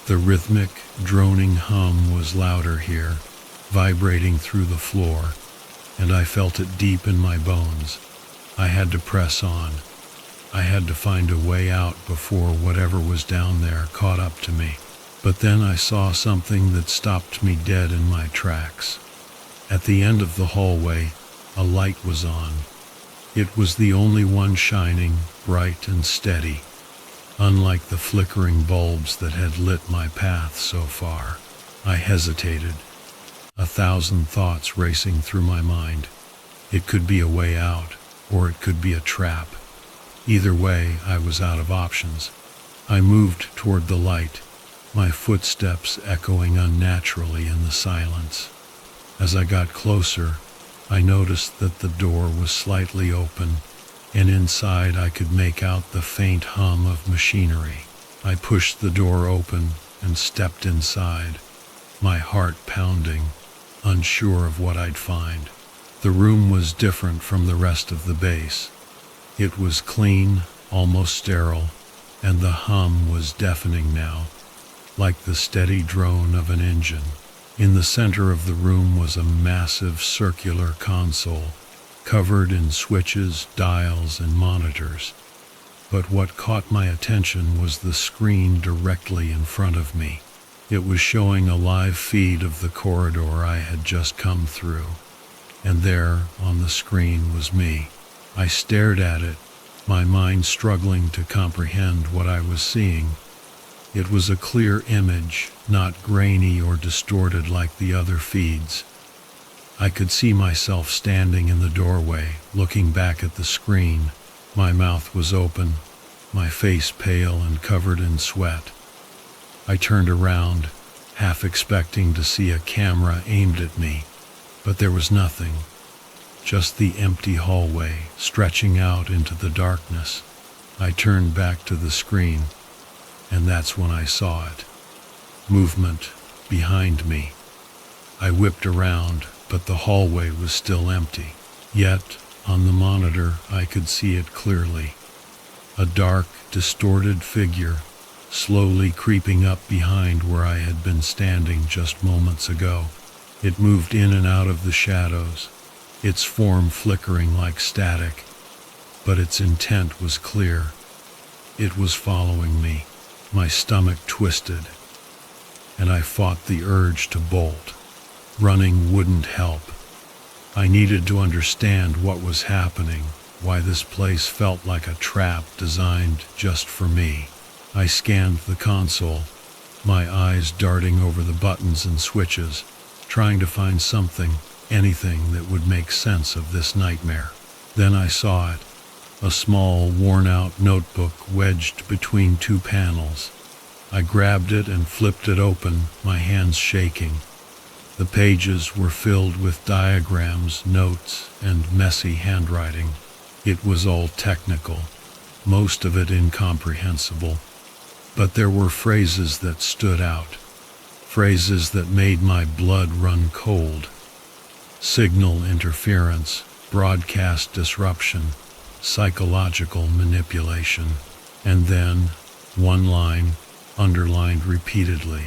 The rhythmic, droning hum was louder here, vibrating through the floor, and I felt it deep in my bones. I had to press on. I had to find a way out before whatever was down there caught up to me. But then I saw something that stopped me dead in my tracks. At the end of the hallway, a light was on. It was the only one shining, bright and steady, unlike the flickering bulbs that had lit my path so far. I hesitated, 1,000 thoughts racing through my mind. It could be a way out, or it could be a trap. Either way, I was out of options. I moved toward the light, my footsteps echoing unnaturally in the silence. As I got closer, I noticed that the door was slightly open, and inside I could make out the faint hum of machinery. I pushed the door open and stepped inside, my heart pounding, unsure of what I'd find. The room was different from the rest of the base. It was clean, almost sterile, and the hum was deafening now, like the steady drone of an engine. In the center of the room was a massive circular console, covered in switches, dials, and monitors. But what caught my attention was the screen directly in front of me. It was showing a live feed of the corridor I had just come through. And there, on the screen, was me. I stared at it, my mind struggling to comprehend what I was seeing. It was a clear image, not grainy or distorted like the other feeds. I could see myself standing in the doorway, looking back at the screen. My mouth was open, my face pale and covered in sweat. I turned around, half expecting to see a camera aimed at me, but there was nothing. Just the empty hallway, stretching out into the darkness. I turned back to the screen, and that's when I saw it. Movement behind me. I whipped around, but the hallway was still empty. Yet, on the monitor, I could see it clearly. A dark, distorted figure, slowly creeping up behind where I had been standing just moments ago. It moved in and out of the shadows, its form flickering like static, but its intent was clear. It was following me. My stomach twisted, and I fought the urge to bolt. Running wouldn't help. I needed to understand what was happening, why this place felt like a trap designed just for me. I scanned the console, my eyes darting over the buttons and switches, trying to find something, anything that would make sense of this nightmare. Then I saw it. A small, worn-out notebook wedged between two panels. I grabbed it and flipped it open, my hands shaking. The pages were filled with diagrams, notes, and messy handwriting. It was all technical, most of it incomprehensible. But there were phrases that stood out, phrases that made my blood run cold. Signal interference, broadcast disruption, psychological manipulation, and then one line underlined repeatedly,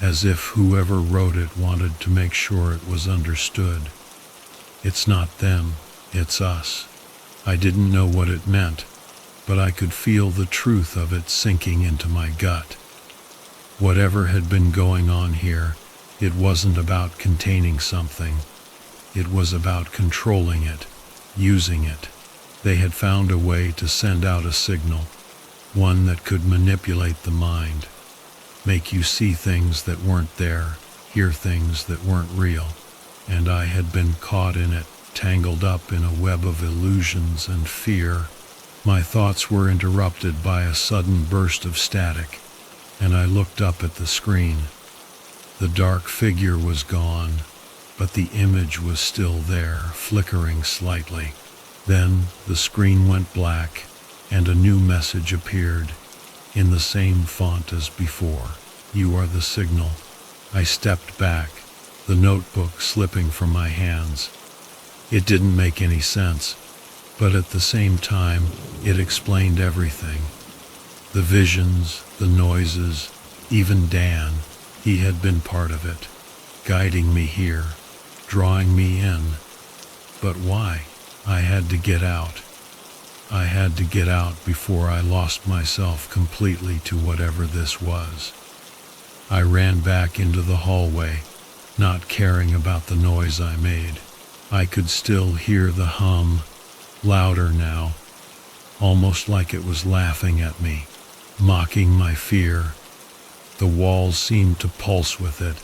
as if whoever wrote it wanted to make sure it was understood. It's not them, it's us. I didn't know what it meant, but I could feel the truth of it sinking into my gut. Whatever had been going on here, it wasn't about containing something. It was about controlling it, using it. They had found a way to send out a signal, one that could manipulate the mind, make you see things that weren't there, hear things that weren't real. And I had been caught in it, tangled up in a web of illusions and fear. My thoughts were interrupted by a sudden burst of static, and I looked up at the screen. The dark figure was gone, but the image was still there, flickering slightly. Then the screen went black, and a new message appeared, in the same font as before. You are the signal. I stepped back, the notebook slipping from my hands. It didn't make any sense, but at the same time, it explained everything. The visions, the noises, even Dan, he had been part of it, guiding me here, drawing me in. But why? I had to get out. I had to get out before I lost myself completely to whatever this was. I ran back into the hallway, not caring about the noise I made. I could still hear the hum, louder now, almost like it was laughing at me, mocking my fear. The walls seemed to pulse with it,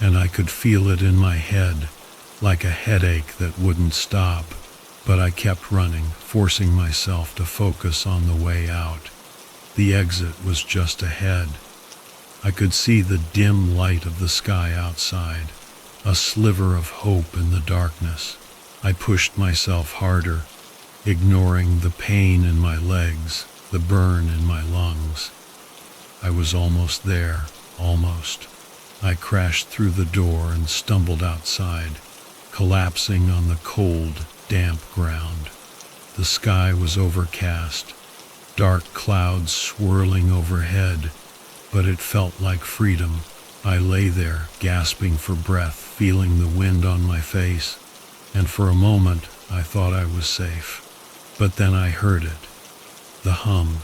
and I could feel it in my head, like a headache that wouldn't stop. But I kept running, forcing myself to focus on the way out. The exit was just ahead. I could see the dim light of the sky outside, a sliver of hope in the darkness. I pushed myself harder, ignoring the pain in my legs, the burn in my lungs. I was almost there, almost. I crashed through the door and stumbled outside, collapsing on the cold, damp ground. The sky was overcast, dark clouds swirling overhead, but it felt like freedom. I lay there, gasping for breath, feeling the wind on my face, and for a moment I thought I was safe. But then I heard it, the hum,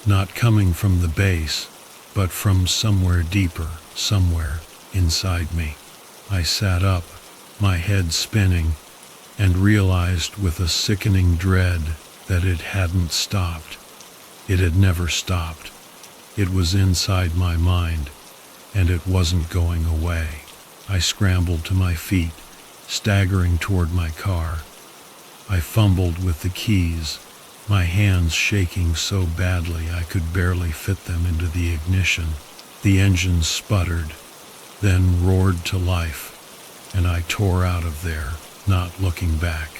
not coming from the base, but from somewhere deeper, somewhere inside me. I sat up, my head spinning, and realized with a sickening dread that it hadn't stopped. It had never stopped. It was inside my mind, and it wasn't going away. I scrambled to my feet, staggering toward my car. I fumbled with the keys, my hands shaking so badly I could barely fit them into the ignition. The engine sputtered, then roared to life, and I tore out of there, not looking back.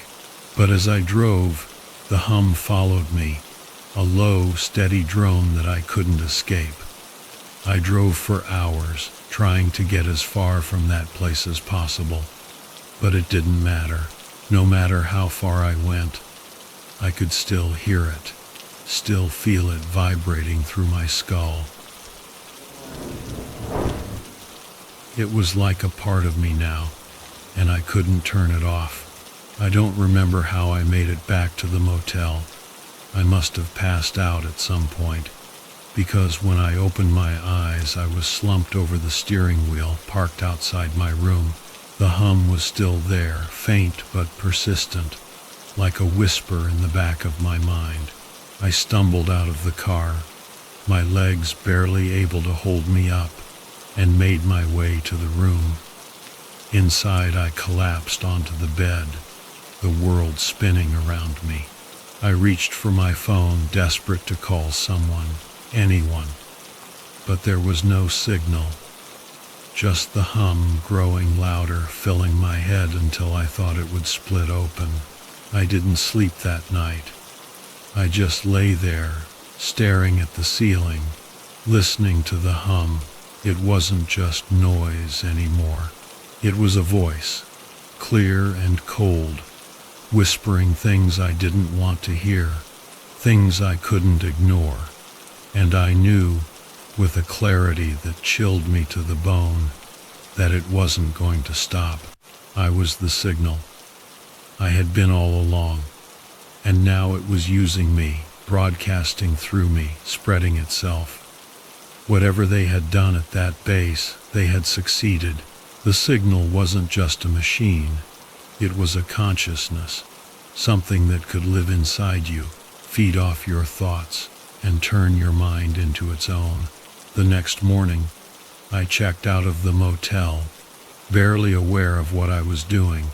But as I drove, the hum followed me, a low, steady drone that I couldn't escape. I drove for hours, trying to get as far from that place as possible. But it didn't matter. No matter how far I went, I could still hear it, still feel it vibrating through my skull. It was like a part of me now, and I couldn't turn it off. I don't remember how I made it back to the motel. I must have passed out at some point, because when I opened my eyes I was slumped over the steering wheel, parked outside my room. The hum was still there, faint but persistent, like a whisper in the back of my mind. I stumbled out of the car, my legs barely able to hold me up, and made my way to the room. Inside I collapsed onto the bed, the world spinning around me. I reached for my phone, desperate to call someone, anyone. But there was no signal. Just the hum growing louder, filling my head until I thought it would split open. I didn't sleep that night. I just lay there, staring at the ceiling, listening to the hum. It wasn't just noise anymore. It was a voice, clear and cold, whispering things I didn't want to hear, things I couldn't ignore. And I knew, with a clarity that chilled me to the bone, that it wasn't going to stop. I was the signal. I had been all along, and now it was using me, broadcasting through me, spreading itself. Whatever they had done at that base, they had succeeded. The signal wasn't just a machine. It was a consciousness, something that could live inside you, feed off your thoughts, and turn your mind into its own. The next morning, I checked out of the motel, barely aware of what I was doing.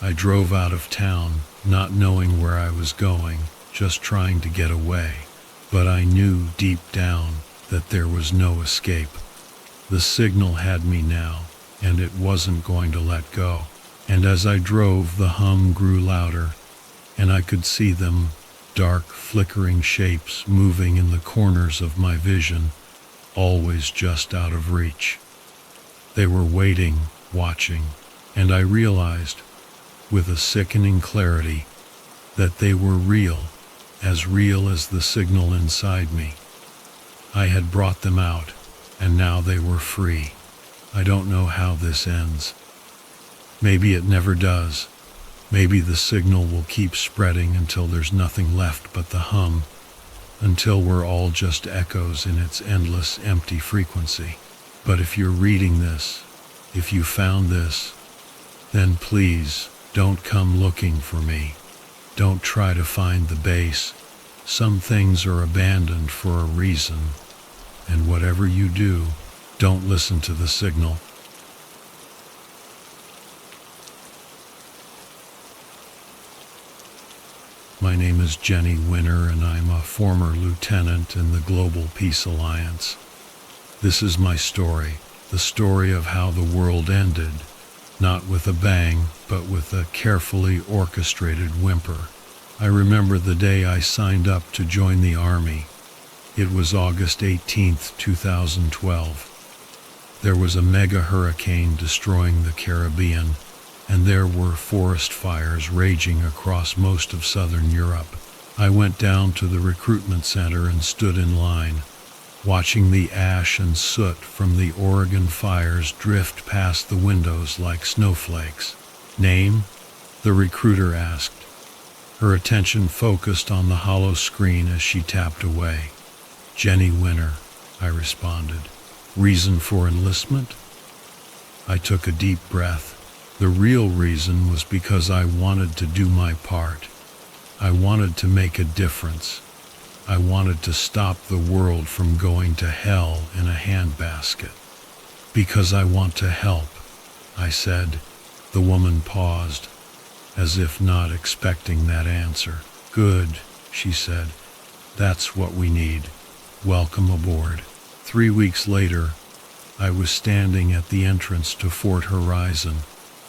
I drove out of town, not knowing where I was going, just trying to get away. But I knew deep down that there was no escape. The signal had me now, and it wasn't going to let go. And as I drove, the hum grew louder, and I could see them, dark, flickering shapes moving in the corners of my vision, always just out of reach. They were waiting, watching, and I realized with a sickening clarity that they were real as the signal inside me. I had brought them out, and now they were free. I don't know how this ends. Maybe it never does. Maybe the signal will keep spreading until there's nothing left but the hum, until we're all just echoes in its endless, empty frequency. But if you're reading this, if you found this, then please don't come looking for me. Don't try to find the base. Some things are abandoned for a reason, and whatever you do, don't listen to the signal. My name is Jenny Winner, and I'm a former lieutenant in the Global Peace Alliance. This is my story, the story of how the world ended, not with a bang, but with a carefully orchestrated whimper. I remember the day I signed up to join the Army. It was August 18th, 2012. There was a mega hurricane destroying the Caribbean, and there were forest fires raging across most of southern Europe. I went down to the recruitment center and stood in line, watching the ash and soot from the Oregon fires drift past the windows like snowflakes. "Name?" the recruiter asked. Her attention focused on the hollow screen as she tapped away. "Jenny Winner," I responded. "Reason for enlistment?" I took a deep breath. The real reason was because I wanted to do my part. I wanted to make a difference. I wanted to stop the world from going to hell in a handbasket. "Because I want to help," I said. The woman paused, as if not expecting that answer. "Good," she said. "That's what we need. Welcome aboard." 3 weeks later, I was standing at the entrance to Fort Horizon,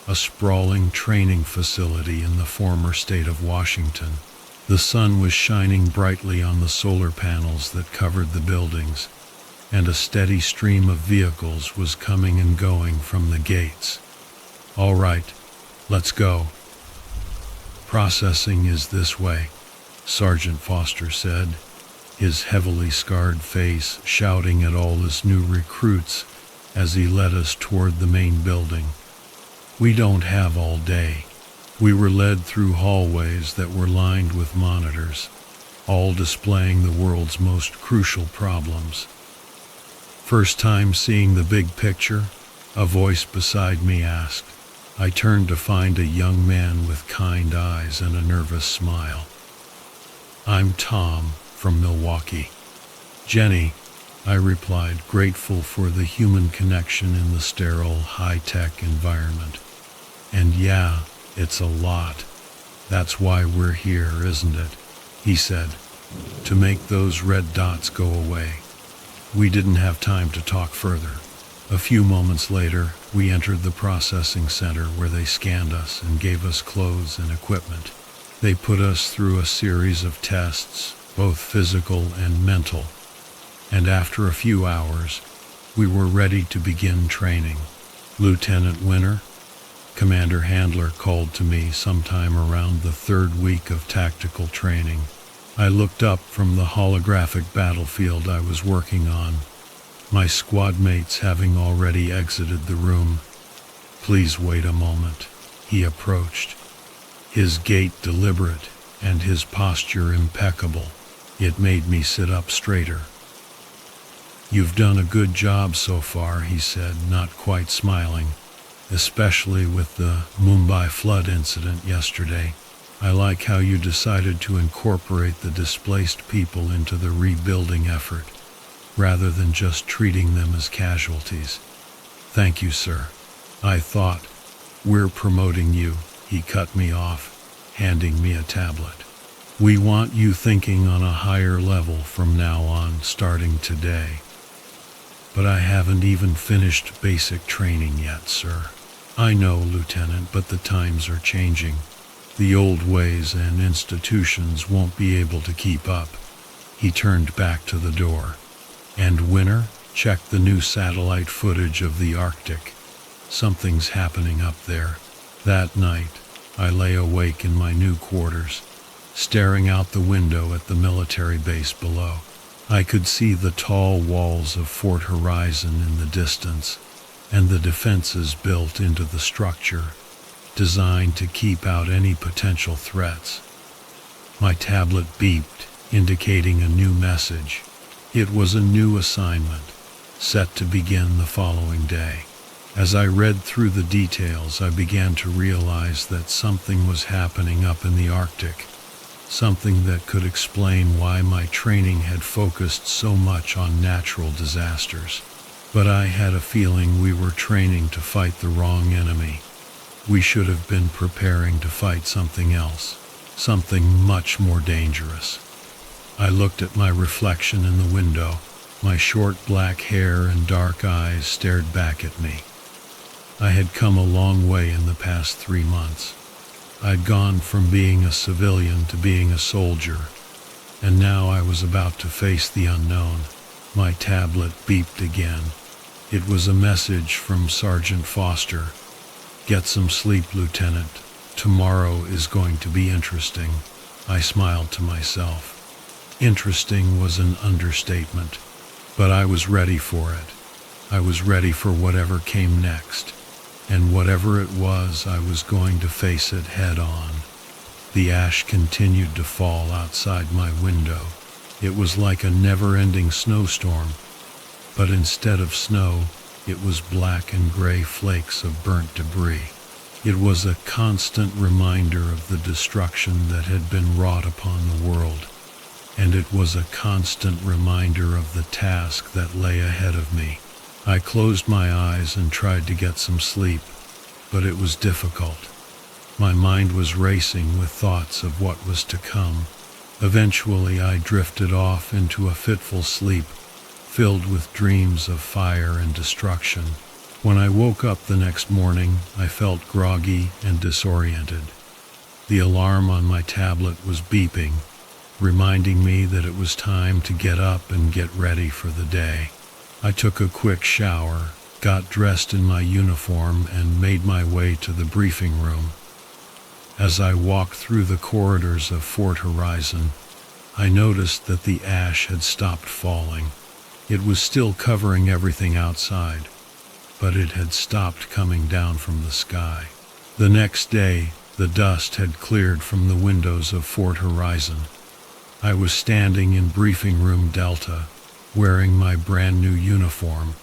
a sprawling training facility in the former state of Washington. The sun was shining brightly on the solar panels that covered the buildings, and a steady stream of vehicles was coming and going from the gates. "All right, let's go." "Processing is this way," Sergeant Foster said, his heavily scarred face shouting at all his new recruits as he led us toward the main building. We don't have all day. We were led through hallways that were lined with monitors, all displaying the world's most crucial problems. "First time seeing the big picture?" a voice beside me asked. I turned to find a young man with kind eyes and a nervous smile. "I'm Tom, from Milwaukee." "Jenny," I replied, grateful for the human connection in the sterile, high-tech environment. "And yeah, it's a lot. That's why we're here, isn't it?" he said. "To make those red dots go away." We didn't have time to talk further. A few moments later, we entered the processing center where they scanned us and gave us clothes and equipment. They put us through a series of tests, both physical and mental, and after a few hours, we were ready to begin training. "Lieutenant Winner," Commander Handler called to me sometime around the 3rd week of tactical training. I looked up from the holographic battlefield I was working on, my squad mates having already exited the room. "Please wait a moment." He approached, his gait deliberate and his posture impeccable. It made me sit up straighter. "You've done a good job so far," he said, not quite smiling, "especially with the Mumbai flood incident yesterday. I like how you decided to incorporate the displaced people into the rebuilding effort, rather than just treating them as casualties." "Thank you, sir." I thought, "We're promoting you," he cut me off, handing me a tablet. "We want you thinking on a higher level from now on, starting today." "But I haven't even finished basic training yet, sir." "I know, Lieutenant, but the times are changing. The old ways and institutions won't be able to keep up." He turned back to the door. "And Winner, check the new satellite footage of the Arctic. Something's happening up there." That night, I lay awake in my new quarters, staring out the window at the military base below. I could see the tall walls of Fort Horizon in the distance, and the defenses built into the structure, designed to keep out any potential threats. My tablet beeped, indicating a new message. It was a new assignment, set to begin the following day. As I read through the details, I began to realize that something was happening up in the Arctic, something that could explain why my training had focused so much on natural disasters. But I had a feeling we were training to fight the wrong enemy. We should have been preparing to fight something else, something much more dangerous. I looked at my reflection in the window. My short black hair and dark eyes stared back at me. I had come a long way in the past 3 months. I'd gone from being a civilian to being a soldier, and now I was about to face the unknown. My tablet beeped again. It was a message from Sergeant Foster. "Get some sleep, Lieutenant. Tomorrow is going to be interesting." I smiled to myself. Interesting was an understatement, but I was ready for it. I was ready for whatever came next, and whatever it was, I was going to face it head on. The ash continued to fall outside my window. It was like a never-ending snowstorm, but instead of snow, it was black and gray flakes of burnt debris. It was a constant reminder of the destruction that had been wrought upon the world, and it was a constant reminder of the task that lay ahead of me. I closed my eyes and tried to get some sleep, but it was difficult. My mind was racing with thoughts of what was to come. Eventually, I drifted off into a fitful sleep, filled with dreams of fire and destruction. When I woke up the next morning, I felt groggy and disoriented. The alarm on my tablet was beeping, reminding me that it was time to get up and get ready for the day. I took a quick shower, got dressed in my uniform, and made my way to the briefing room. As I walked through the corridors of Fort Horizon, I noticed that the ash had stopped falling. It was still covering everything outside, but it had stopped coming down from the sky. The next day, the dust had cleared from the windows of Fort Horizon. I was standing in Briefing Room Delta, wearing my brand new uniform.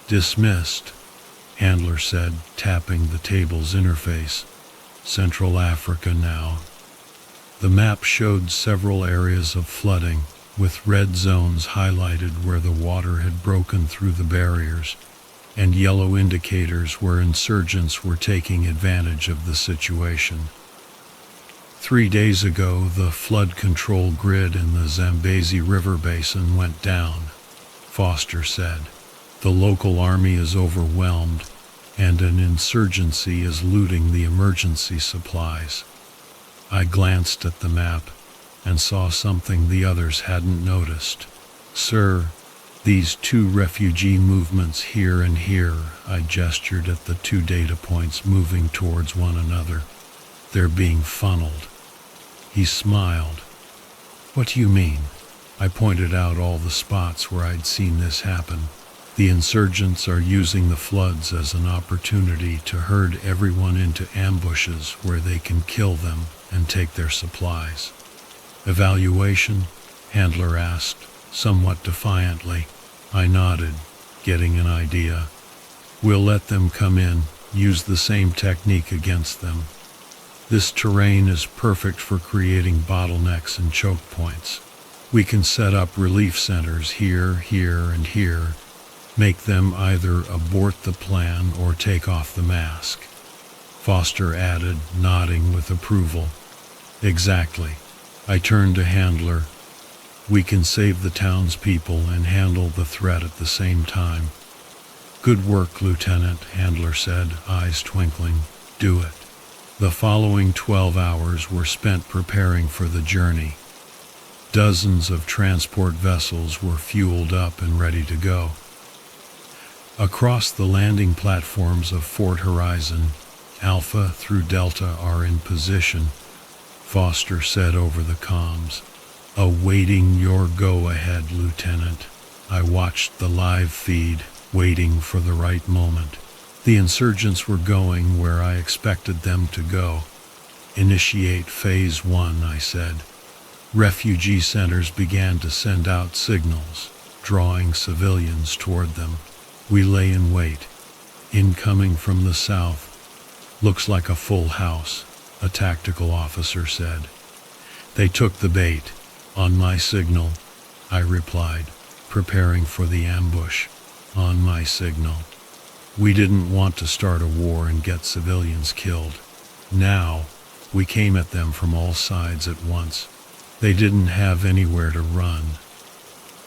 "Dismissed," Handler said, tapping the table's interface. "Central Africa now." The map showed several areas of flooding, with red zones highlighted where the water had broken through the barriers, and yellow indicators where insurgents were taking advantage of the situation. 3 days ago, the flood control grid in the Zambezi River Basin went down, Foster said. "The local army is overwhelmed, and an insurgency is looting the emergency supplies." I glanced at the map and saw something the others hadn't noticed. "Sir, these 2 refugee movements here and here," I gestured at the 2 data points moving towards one another. "They're being funneled." He smiled. "What do you mean?" I pointed out all the spots where I'd seen this happen. "The insurgents are using the floods as an opportunity to herd everyone into ambushes where they can kill them and take their supplies." "Evaluation?" Handler asked, somewhat defiantly. I nodded, getting an idea. "We'll let them come in, use the same technique against them. This terrain is perfect for creating bottlenecks and choke points. We can set up relief centers here, here, and here, make them either abort the plan or take off the mask." Foster added, nodding with approval. "Exactly." I turned to Handler. "We can save the townspeople and handle the threat at the same time." "Good work, Lieutenant," Handler said, eyes twinkling. "Do it." The following 12 hours were spent preparing for the journey. Dozens of transport vessels were fueled up and ready to go. Across the landing platforms of Fort Horizon, Alpha through Delta are in position, Foster said over the comms. Awaiting your go-ahead, Lieutenant. I watched the live feed, waiting for the right moment. The insurgents were going where I expected them to go. Initiate Phase 1, I said. Refugee centers began to send out signals, drawing civilians toward them. We lay in wait. Incoming from the south. Looks like a full house, a tactical officer said. They took the bait. On my signal, I replied, preparing for the ambush. On my signal. We didn't want to start a war and get civilians killed. Now, we came at them from all sides at once. They didn't have anywhere to run.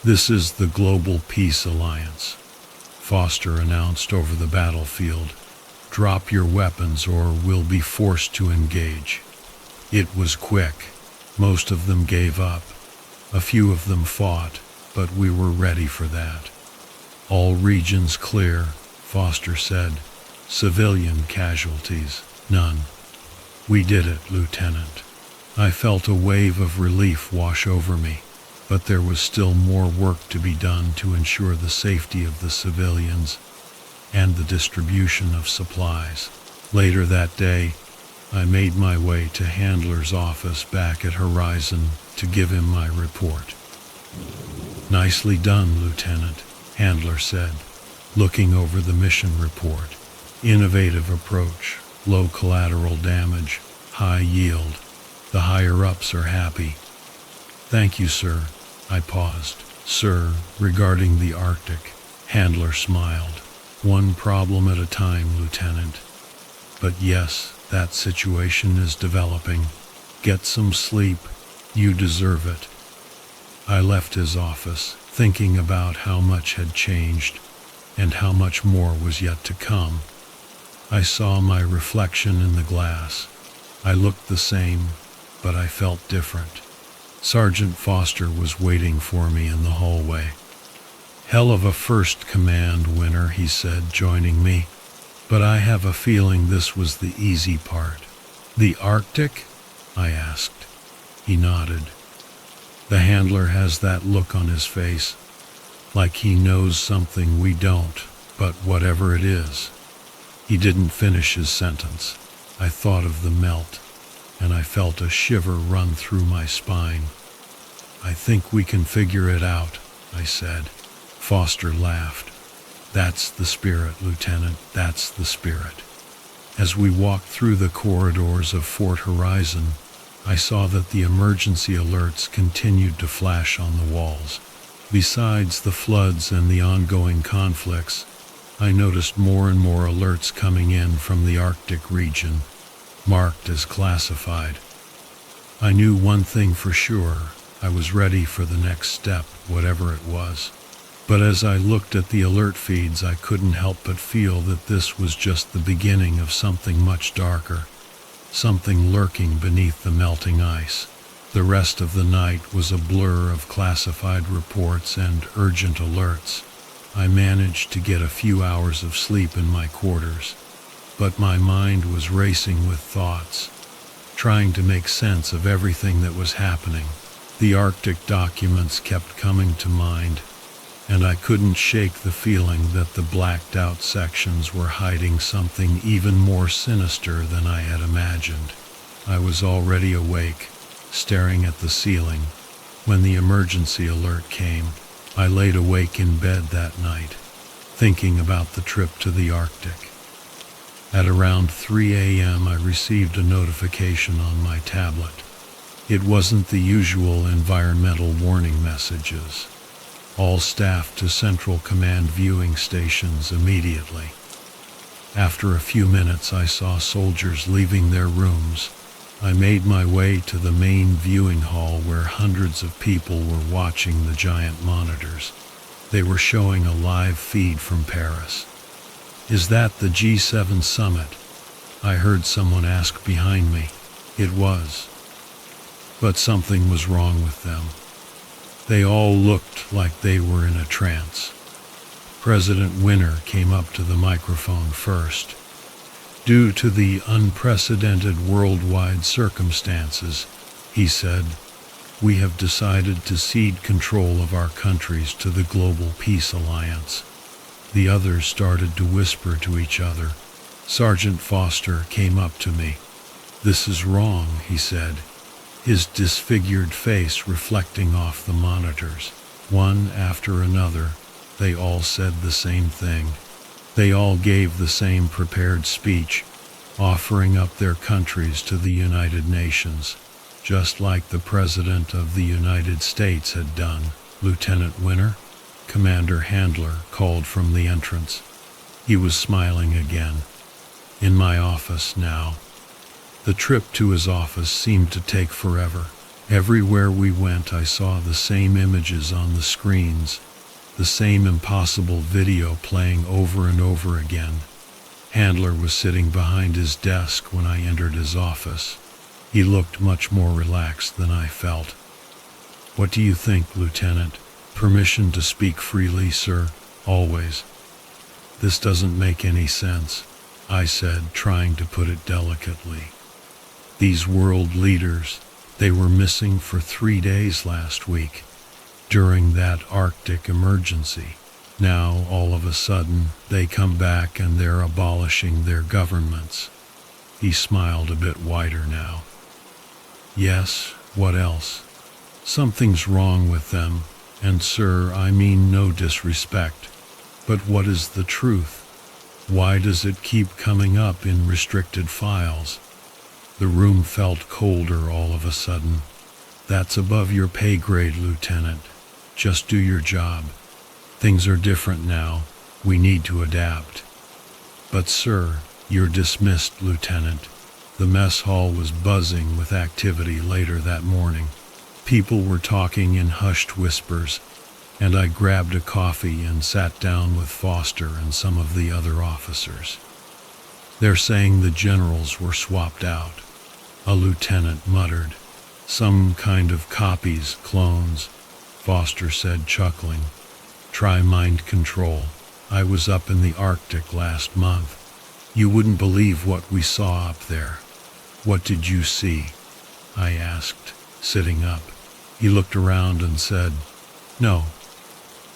This is the Global Peace Alliance, Foster announced over the battlefield. Drop your weapons or we'll be forced to engage. It was quick. Most of them gave up. A few of them fought, but we were ready for that. All regions clear, Foster said. Civilian casualties, none. We did it, Lieutenant. I felt a wave of relief wash over me, but there was still more work to be done to ensure the safety of the civilians and the distribution of supplies. Later that day, I made my way to Handler's office back at Horizon to give him my report. Nicely done, Lieutenant, Handler said, looking over the mission report. Innovative approach, low collateral damage, high yield. The higher-ups are happy. Thank you, sir. I paused. Sir, regarding the Arctic, Handler smiled. One problem at a time, Lieutenant. But yes, that situation is developing. Get some sleep. You deserve it. I left his office, thinking about how much had changed and how much more was yet to come. I saw my reflection in the glass. I looked the same, but I felt different. Sergeant Foster was waiting for me in the hallway. Hell of a first command winner, he said, joining me. But I have a feeling this was the easy part. The Arctic? I asked. He nodded. The handler has that look on his face, like he knows something we don't, but whatever it is. He didn't finish his sentence. I thought of the melt, and I felt a shiver run through my spine. I think we can figure it out, I said. Foster laughed. That's the spirit, Lieutenant, that's the spirit. As we walked through the corridors of Fort Horizon, I saw that the emergency alerts continued to flash on the walls. Besides the floods and the ongoing conflicts, I noticed more and more alerts coming in from the Arctic region, marked as classified. I knew one thing for sure. I was ready for the next step, whatever it was. But as I looked at the alert feeds, I couldn't help but feel that this was just the beginning of something much darker, something lurking beneath the melting ice. The rest of the night was a blur of classified reports and urgent alerts. I managed to get a few hours of sleep in my quarters, but my mind was racing with thoughts, trying to make sense of everything that was happening. The Arctic documents kept coming to mind, and I couldn't shake the feeling that the blacked-out sections were hiding something even more sinister than I had imagined. I was already awake, staring at the ceiling, when the emergency alert came. I laid awake in bed that night, thinking about the trip to the Arctic. At around 3 a.m. I received a notification on my tablet. It wasn't the usual environmental warning messages. All staff to Central Command viewing stations immediately. After a few minutes, I saw soldiers leaving their rooms. I made my way to the main viewing hall where hundreds of people were watching the giant monitors. They were showing a live feed from Paris. Is that the G7 summit? I heard someone ask behind me. It was. But something was wrong with them. They all looked like they were in a trance. President Winter came up to the microphone first. Due to the unprecedented worldwide circumstances, he said, we have decided to cede control of our countries to the Global Peace Alliance. The others started to whisper to each other. Sergeant Foster came up to me. This is wrong, he said, his disfigured face reflecting off the monitors. One after another, they all said the same thing. They all gave the same prepared speech, offering up their countries to the United Nations, just like the President of the United States had done. Lieutenant Winter, Commander Handler called from the entrance. He was smiling again. In my office now. The trip to his office seemed to take forever. Everywhere we went, I saw the same images on the screens, the same impossible video playing over and over again. Handler was sitting behind his desk when I entered his office. He looked much more relaxed than I felt. What do you think, Lieutenant? Permission to speak freely, sir, always. This doesn't make any sense, I said, trying to put it delicately. These world leaders, they were missing for 3 days last week, during that Arctic emergency. Now, all of a sudden, they come back and they're abolishing their governments. He smiled a bit wider now. Yes, what else? Something's wrong with them, and sir, I mean no disrespect. But what is the truth? Why does it keep coming up in restricted files? The room felt colder all of a sudden. That's above your pay grade, Lieutenant. Just do your job. Things are different now. We need to adapt. But sir, you're dismissed, Lieutenant. The mess hall was buzzing with activity later that morning. People were talking in hushed whispers, and I grabbed a coffee and sat down with Foster and some of the other officers. They're saying the generals were swapped out. A lieutenant muttered. Some kind of copies, clones, Foster said, chuckling. Try mind control. I was up in the Arctic last month. You wouldn't believe what we saw up there. What did you see? I asked, sitting up. He looked around and said, No,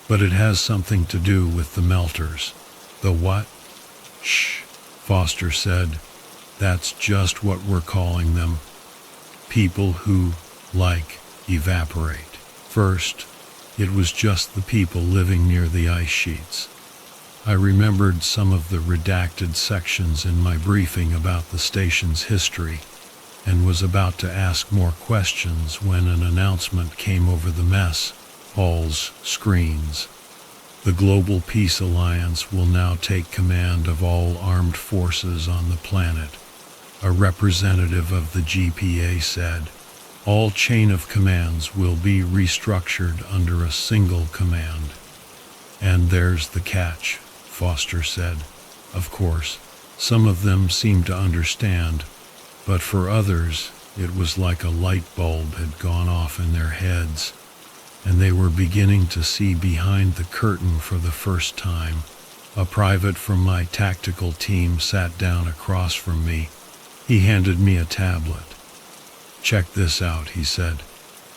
but it has something to do with the melters. The what? Shh, Foster said. That's just what we're calling them. People who, like, evaporate. First, it was just the people living near the ice sheets. I remembered some of the redacted sections in my briefing about the station's history and was about to ask more questions when an announcement came over the mess hall's screens. The Global Peace Alliance will now take command of all armed forces on the planet, a representative of the GPA said. All chain of commands will be restructured under a single command. And there's the catch, Foster said. Of course, some of them seemed to understand, but for others, it was like a light bulb had gone off in their heads, and they were beginning to see behind the curtain for the first time. A private from my tactical team sat down across from me. He handed me a tablet. Check this out, he said.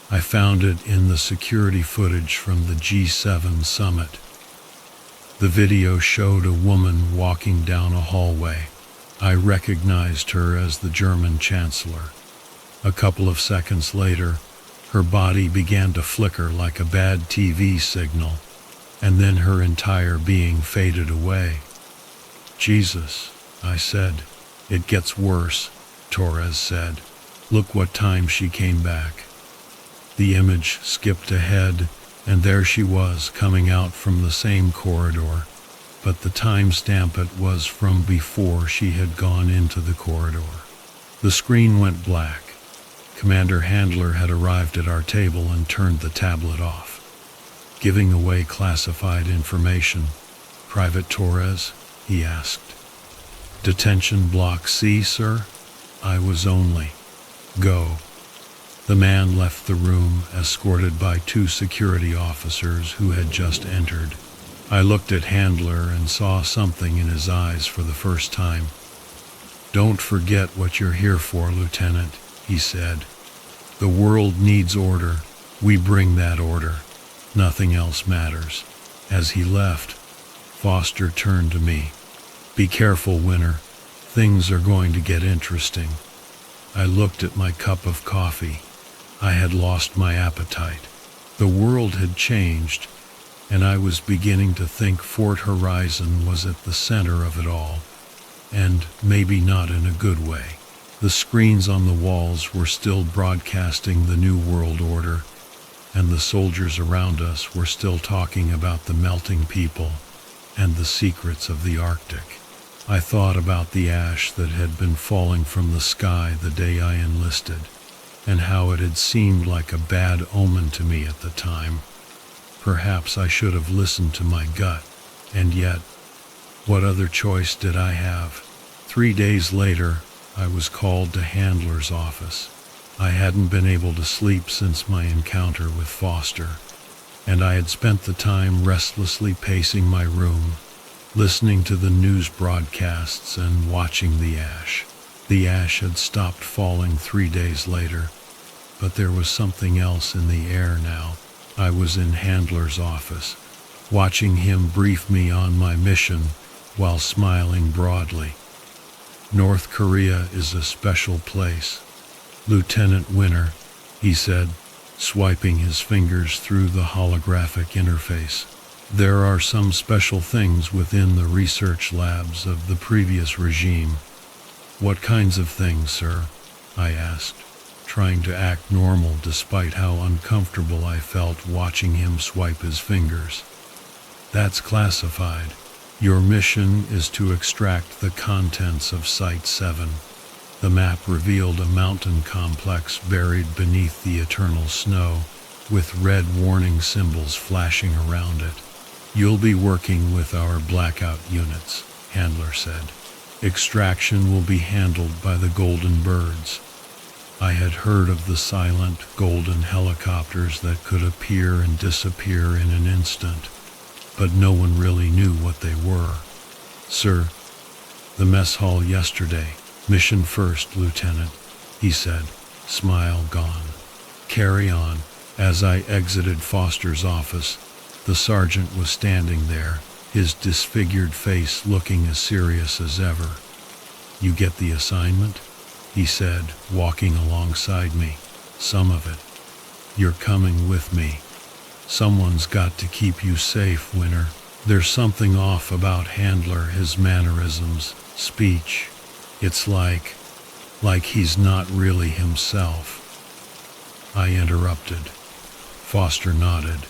I found it in the security footage from the G7 summit. The video showed a woman walking down a hallway. I recognized her as the German chancellor. A couple of seconds later, her body began to flicker like a bad TV signal, and then her entire being faded away. Jesus, I said. It gets worse, Torres said. Look what time she came back. The image skipped ahead, and there she was coming out from the same corridor, but the timestamp it was from before she had gone into the corridor. The screen went black. Commander Handler had arrived at our table and turned the tablet off, giving away classified information. Private Torres? He asked. Detention Block C, sir? I was only. Go. The man left the room, escorted by 2 security officers who had just entered. I looked at Handler and saw something in his eyes for the first time. "Don't forget what you're here for, Lieutenant," he said. "The world needs order. We bring that order. Nothing else matters." As he left, Foster turned to me. "Be careful, Winter. Things are going to get interesting." I looked at my cup of coffee. I had lost my appetite. The world had changed, and I was beginning to think Fort Horizon was at the center of it all, and maybe not in a good way. The screens on the walls were still broadcasting the New World Order, and the soldiers around us were still talking about the melting people and the secrets of the Arctic. I thought about the ash that had been falling from the sky the day I enlisted, and how it had seemed like a bad omen to me at the time. Perhaps I should have listened to my gut, and yet, what other choice did I have? 3 days later, I was called to Handler's office. I hadn't been able to sleep since my encounter with Foster, and I had spent the time restlessly pacing my room, listening to the news broadcasts and watching the ash. The ash had stopped falling 3 days later, but there was something else in the air now. I was in Handler's office, watching him brief me on my mission while smiling broadly. "North Korea is a special place, Lieutenant Winter," he said, swiping his fingers through the holographic interface. "There are some special things within the research labs of the previous regime." "What kinds of things, sir?" I asked, trying to act normal despite how uncomfortable I felt watching him swipe his fingers. "That's classified. Your mission is to extract the contents of Site 7. The map revealed a mountain complex buried beneath the eternal snow, with red warning symbols flashing around it. "You'll be working with our blackout units," Handler said. "Extraction will be handled by the Golden Birds." I had heard of the silent, golden helicopters that could appear and disappear in an instant, but no one really knew what they were. "Sir, the mess hall yesterday. Mission first, Lieutenant," he said, smile gone. "Carry on." As I exited Foster's office, the sergeant was standing there, his disfigured face looking as serious as ever. "You get the assignment?" he said, walking alongside me. "Some of it. You're coming with me. Someone's got to keep you safe, Winter." There's something off about Handler, his mannerisms, speech. It's like he's not really himself. I interrupted. Foster nodded.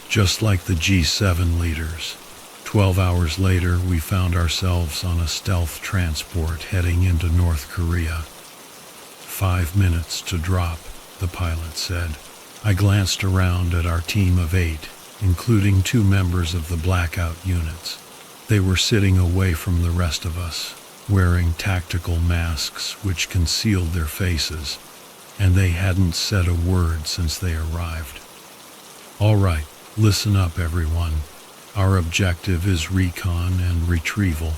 "Just like the G7 leaders." 12 hours later, we found ourselves on a stealth transport heading into North Korea. 5 minutes to drop, the pilot said. I glanced around at our team of 8, including 2 members of the blackout units. They were sitting away from the rest of us, wearing tactical masks which concealed their faces, and they hadn't said a word since they arrived. "All right, listen up, everyone. Our objective is recon and retrieval.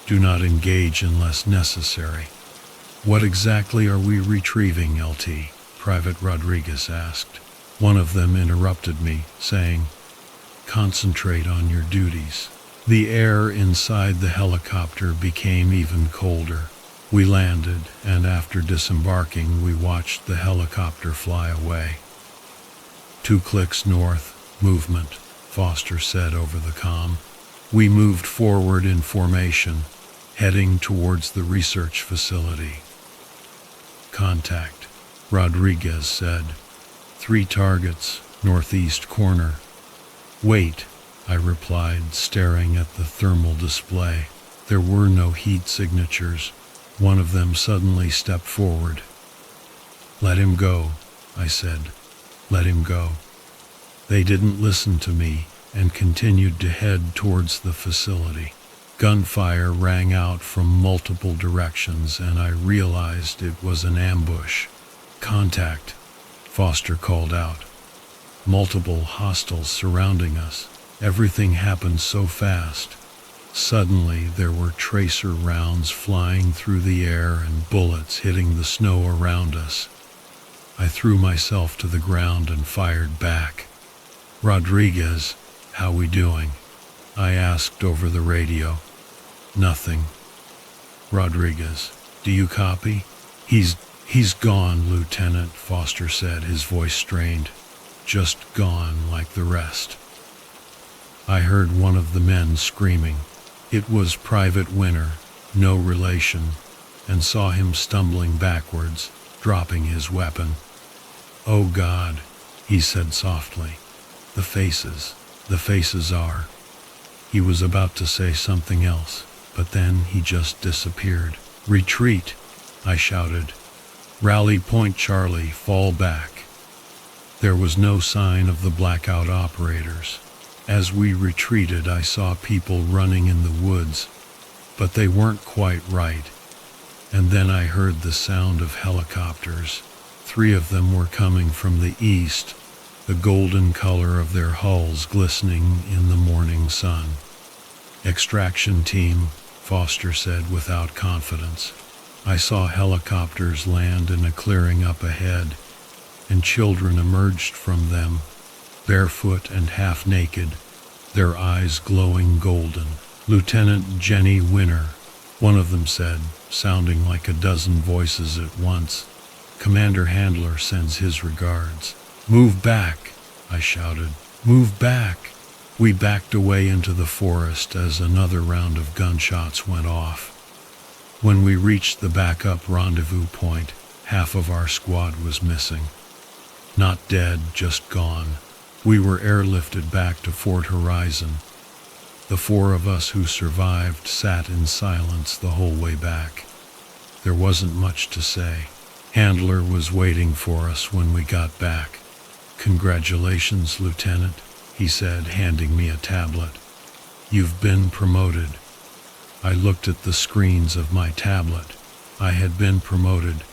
Do not engage unless necessary." "What exactly are we retrieving, LT?" Private Rodriguez asked. One of them interrupted me, saying, "Concentrate on your duties." The air inside the helicopter became even colder. We landed, and after disembarking, we watched the helicopter fly away. 2 clicks north, movement, Foster said over the comm. We moved forward in formation, heading towards the research facility. "Contact," Rodriguez said. 3 targets, northeast corner. "Wait," I replied, staring at the thermal display. There were no heat signatures. One of them suddenly stepped forward. "Let him go," I said. "Let him go." They didn't listen to me and continued to head towards the facility. Gunfire rang out from multiple directions, and I realized it was an ambush. "Contact," Foster called out. Multiple hostiles surrounding us. Everything happened so fast. Suddenly, there were tracer rounds flying through the air and bullets hitting the snow around us. I threw myself to the ground and fired back. "Rodriguez, how we doing?" I asked over the radio. "Nothing." "Rodriguez, do you copy?" He's gone, Lieutenant," Foster said, his voice strained. "Just gone like the rest." I heard one of the men screaming. It was Private Winter, no relation, and saw him stumbling backwards, dropping his weapon. "Oh God," he said softly. The faces are." He was about to say something else, but then he just disappeared. "Retreat," I shouted. "Rally Point Charlie, fall back." There was no sign of the blackout operators. As we retreated, I saw people running in the woods, but they weren't quite right. And then I heard the sound of helicopters. 3 of them were coming from the east, the golden color of their hulls glistening in the morning sun. "Extraction team," Foster said without confidence. I saw helicopters land in a clearing up ahead, and children emerged from them, barefoot and half naked, their eyes glowing golden. "Lieutenant Jenny Winter," one of them said, sounding like a dozen voices at once. "Commander Handler sends his regards." "Move back," I shouted. "Move back." We backed away into the forest as another round of gunshots went off. When we reached the backup rendezvous point, half of our squad was missing. Not dead, just gone. We were airlifted back to Fort Horizon. The 4 of us who survived sat in silence the whole way back. There wasn't much to say. Handler was waiting for us when we got back. "Congratulations, Lieutenant," he said, handing me a tablet. "You've been promoted." I looked at the screens of my tablet. I had been promoted,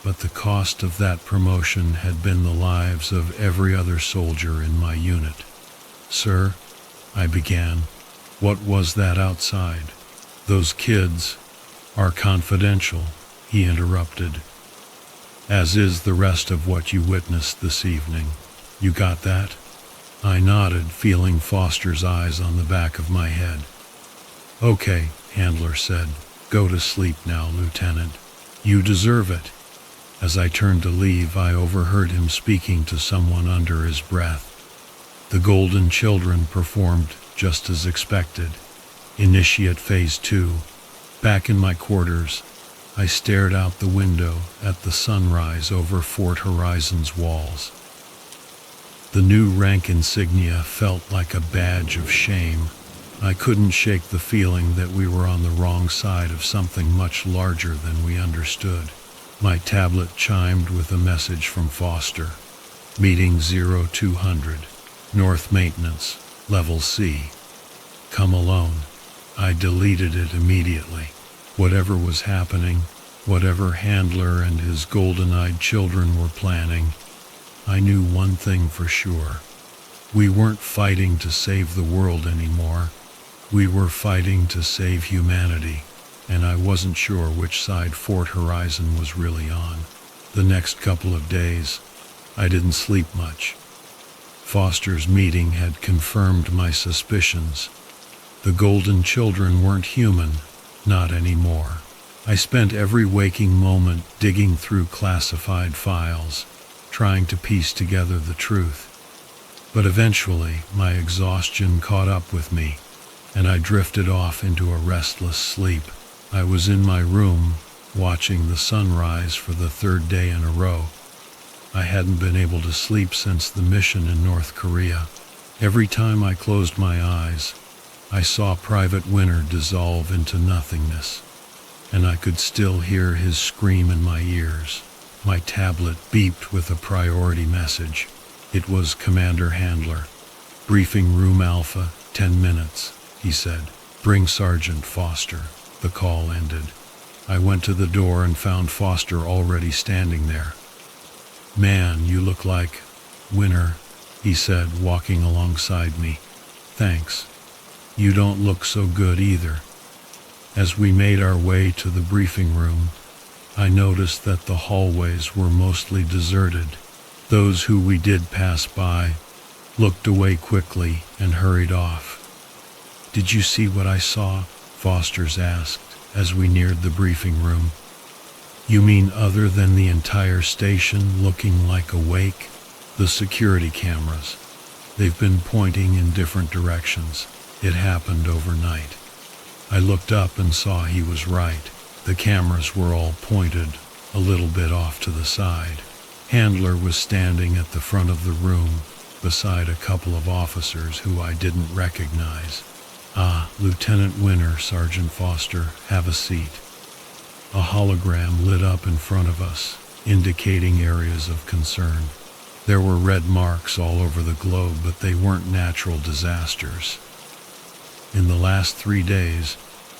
but the cost of that promotion had been the lives of every other soldier in my unit. "Sir," I began. "What was that outside?" "Those kids are confidential," he interrupted, "as is the rest of what you witnessed this evening. You got that?" I nodded, feeling Foster's eyes on the back of my head. "Okay," Handler said. "Go to sleep now, Lieutenant. You deserve it." As I turned to leave, I overheard him speaking to someone under his breath. The Golden Children performed just as expected. Initiate Phase 2. Back in my quarters, I stared out the window at the sunrise over Fort Horizon's walls. The new rank insignia felt like a badge of shame. I couldn't shake the feeling that we were on the wrong side of something much larger than we understood. My tablet chimed with a message from Foster. "Meeting 0200, North Maintenance, Level C. Come alone." I deleted it immediately. Whatever was happening, whatever Handler and his golden-eyed children were planning, I knew one thing for sure. We weren't fighting to save the world anymore. We were fighting to save humanity, and I wasn't sure which side Fort Horizon was really on. The next couple of days, I didn't sleep much. Foster's meeting had confirmed my suspicions. The Golden Children weren't human, not anymore. I spent every waking moment digging through classified files, trying to piece together the truth. But eventually, my exhaustion caught up with me, and I drifted off into a restless sleep. I was in my room, watching the sunrise for the 3rd day in a row. I hadn't been able to sleep since the mission in North Korea. Every time I closed my eyes, I saw Private Winter dissolve into nothingness, and I could still hear his scream in my ears. My tablet beeped with a priority message. It was Commander Handler. "Briefing Room Alpha, 10 minutes, he said. "Bring Sergeant Foster." The call ended. I went to the door and found Foster already standing there. "Man, you look like Winter," he said, walking alongside me. "Thanks." You don't look so good either." As we made our way to the briefing room, I noticed that the hallways were mostly deserted. Those who we did pass by looked away quickly and hurried off. "Did you see what I saw?" Foster's asked as we neared the briefing room. "You mean other than the entire station looking like a wake?" "The security cameras. They've been pointing in different directions. It happened overnight." I looked up and saw he was right. The cameras were all pointed a little bit off to the side. Handler was standing at the front of the room beside a couple of officers who I didn't recognize. "Ah, Lieutenant Winter, Sergeant Foster, have a seat." A hologram lit up in front of us, indicating areas of concern. There were red marks all over the globe, but they weren't natural disasters. "In the last 3 days,"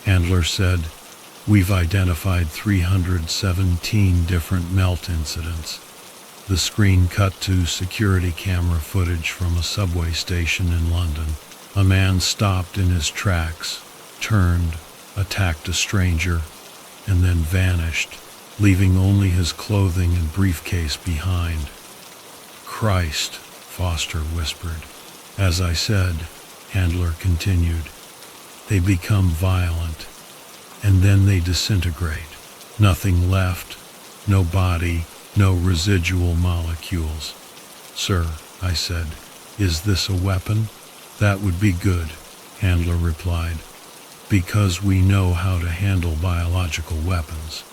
Handler said, "we've identified 317 different melt incidents." The screen cut to security camera footage from a subway station in London. A man stopped in his tracks, turned, attacked a stranger, and then vanished, leaving only his clothing and briefcase behind. "Christ," Foster whispered. "As I said," Handler continued, "they become violent, and then they disintegrate. Nothing left, no body, no residual molecules." "Sir," I said, "is this a weapon?" "That would be good," Handler replied, "because we know how to handle biological weapons."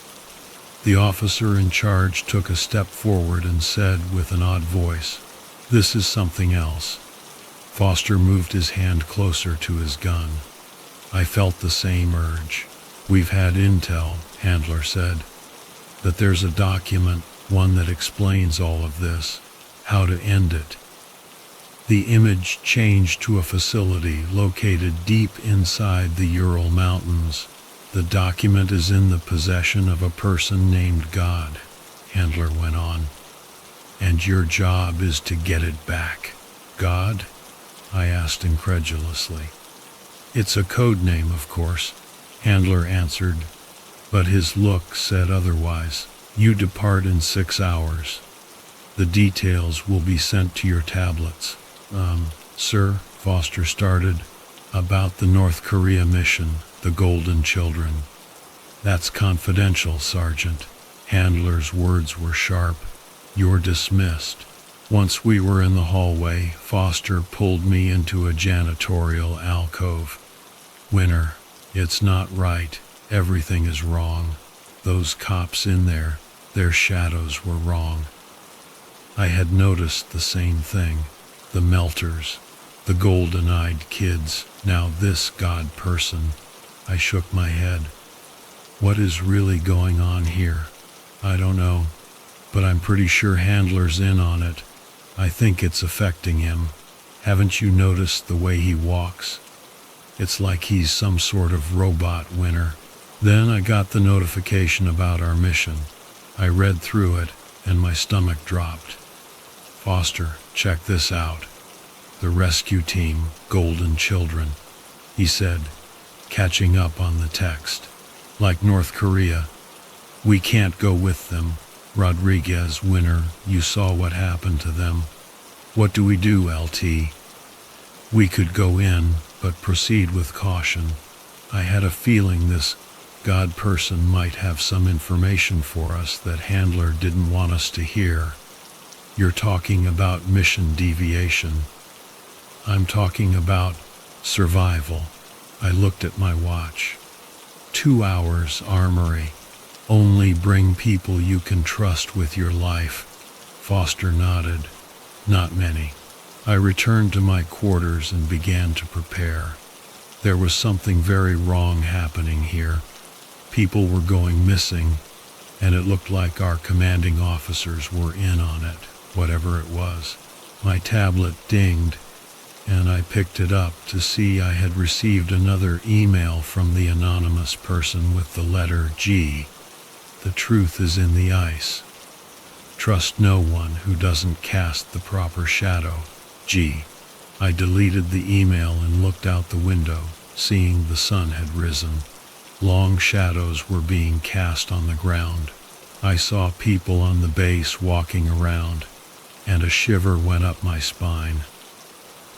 The officer in charge took a step forward and said with an odd voice, "This is something else." Foster moved his hand closer to his gun. I felt the same urge. "We've had intel," Handler said, "that there's a document, one that explains all of this, how to end it." The image changed to a facility located deep inside the Ural Mountains. "The document is in the possession of a person named God," Handler went on, "and your job is to get it back." "God?" I asked incredulously. "It's a code name, of course," Handler answered, but his look said otherwise. "You depart in 6 hours. The details will be sent to your tablets." Sir," Foster started, "about the North Korea mission, the Golden Children." "That's confidential, Sergeant." Handler's words were sharp. "You're dismissed." Once we were in the hallway, Foster pulled me into a janitorial alcove. "Winter, it's not right. Everything is wrong. Those cops in there, their shadows were wrong." I had noticed the same thing. The melters, the golden-eyed kids, now this God person. I shook my head. "What is really going on here?" "I don't know, but I'm pretty sure Handler's in on it. I think it's affecting him. Haven't you noticed the way he walks? It's like he's some sort of robot, Winter." Then I got the notification about our mission. I read through it, and my stomach dropped. "Foster, check this out. The rescue team, Golden Children," he said, catching up on the text. "Like North Korea. We can't go with them. Rodriguez, Winter, you saw what happened to them. What do we do, LT?" "We could go in, but proceed with caution. I had a feeling this God person might have some information for us that Handler didn't want us to hear." "You're talking about mission deviation." "I'm talking about survival." I looked at my watch. 2 hours, Armory. Only bring people you can trust with your life. Foster nodded. "Not many." I returned to my quarters and began to prepare. There was something very wrong happening here. People were going missing, and it looked like our commanding officers were in on it, whatever it was. My tablet dinged, and I picked it up to see I had received another email from the anonymous person with the letter G. "The truth is in the ice. Trust no one who doesn't cast the proper shadow. G." I deleted the email and looked out the window, seeing the sun had risen. Long shadows were being cast on the ground. I saw people on the base walking around, and a shiver went up my spine.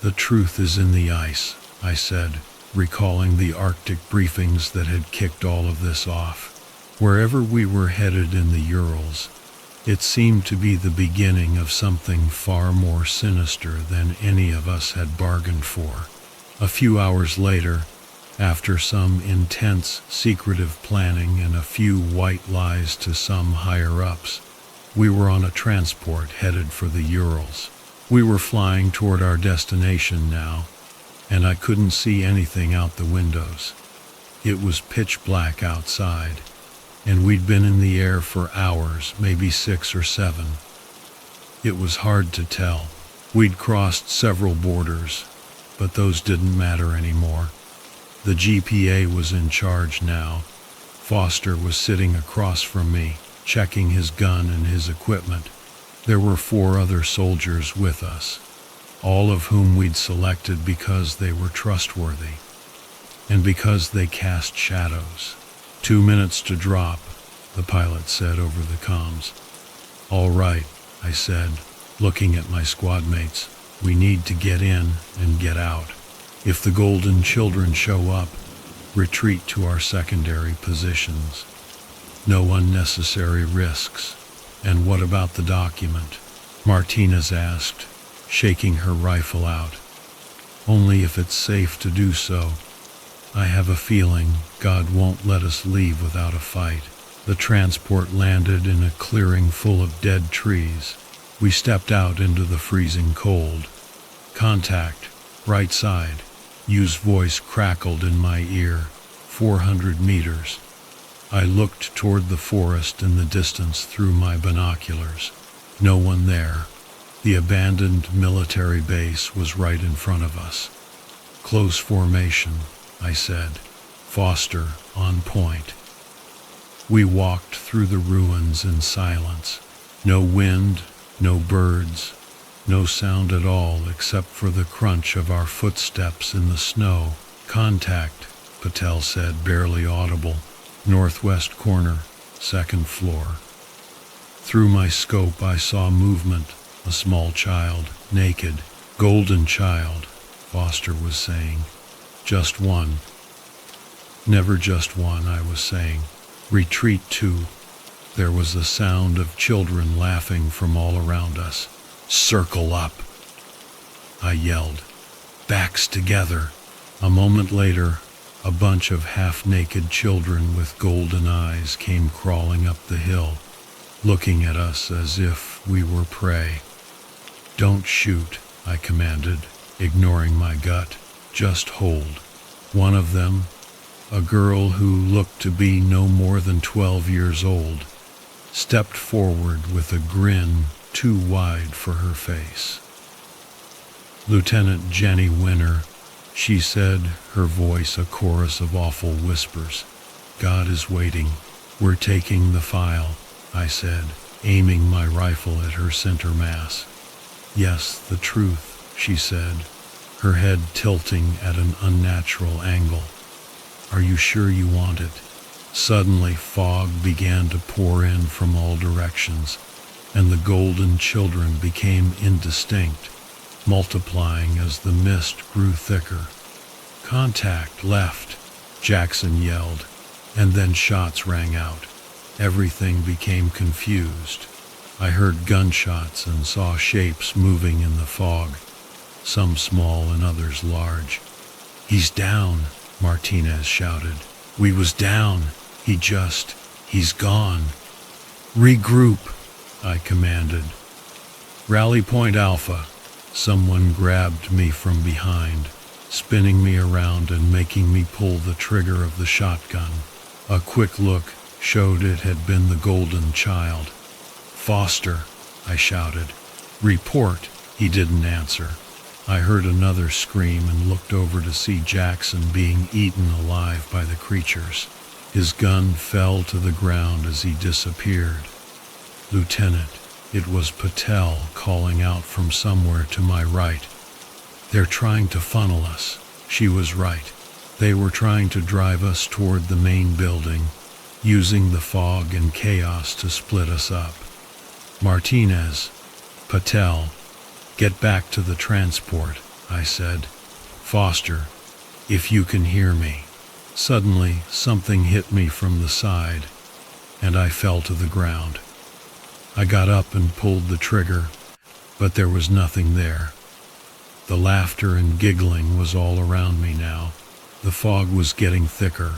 The truth is in the ice, I said, recalling the Arctic briefings that had kicked all of this off. Wherever we were headed in the Urals, it seemed to be the beginning of something far more sinister than any of us had bargained for. A few hours later, after some intense, secretive planning and a few white lies to some higher-ups, we were on a transport headed for the Urals. We were flying toward our destination now, and I couldn't see anything out the windows. It was pitch black outside, and we'd been in the air for hours, maybe 6 or 7. It was hard to tell. We'd crossed several borders, but those didn't matter anymore. The GPA was in charge now. Foster was sitting across from me, checking his gun and his equipment. There were 4 other soldiers with us, all of whom we'd selected because they were trustworthy, and because they cast shadows. 2 minutes to drop, the pilot said over the comms. All right, I said, looking at my squad mates. We need to get in and get out. If the Golden Children show up, retreat to our secondary positions. No unnecessary risks. And what about the document? Martinez asked, shaking her rifle out. Only if it's safe to do so. I have a feeling God won't let us leave without a fight. The transport landed in a clearing full of dead trees. We stepped out into the freezing cold. Contact, right side. Yu's voice crackled in my ear. 400 meters. I looked toward the forest in the distance through my binoculars. No one there. The abandoned military base was right in front of us. Close formation, I said. Foster, on point. We walked through the ruins in silence. No wind, no birds, no sound at all except for the crunch of our footsteps in the snow. Contact, Patel said, barely audible. Northwest corner, 2nd floor. Through my scope I saw movement, a small child, naked. Golden child, Foster was saying. Just one. Never just one, I was saying. Retreat 2. There was a sound of children laughing from all around us. Circle up, I yelled. Backs together. A moment later, a bunch of half-naked children with golden eyes came crawling up the hill, looking at us as if we were prey. Don't shoot, I commanded, ignoring my gut. Just hold. One of them, a girl who looked to be no more than 12 years old, stepped forward with a grin too wide for her face. Lieutenant Jenny Winter, she said, her voice a chorus of awful whispers. God is waiting. We're taking the file, I said, aiming my rifle at her center mass. Yes, the truth, she said, her head tilting at an unnatural angle. Are you sure you want it? Suddenly, fog began to pour in from all directions, and the golden children became indistinct, multiplying as the mist grew thicker. Contact, left, Jackson yelled, and then shots rang out. Everything became confused. I heard gunshots and saw shapes moving in the fog, some small and others large. He's down, Martinez shouted. We was down. He's gone. Regroup, I commanded. Rally point Alpha. Someone grabbed me from behind, spinning me around and making me pull the trigger of the shotgun. A quick look showed it had been the Golden Child. Foster, I shouted. Report. He didn't answer. I heard another scream and looked over to see Jackson being eaten alive by the creatures. His gun fell to the ground as he disappeared. Lieutenant, it was Patel calling out from somewhere to my right. They're trying to funnel us. She was right. They were trying to drive us toward the main building, using the fog and chaos to split us up. Martinez, Patel, get back to the transport, I said. Foster, if you can hear me. Suddenly, something hit me from the side, and I fell to the ground. I got up and pulled the trigger, but there was nothing there. The laughter and giggling was all around me now. The fog was getting thicker.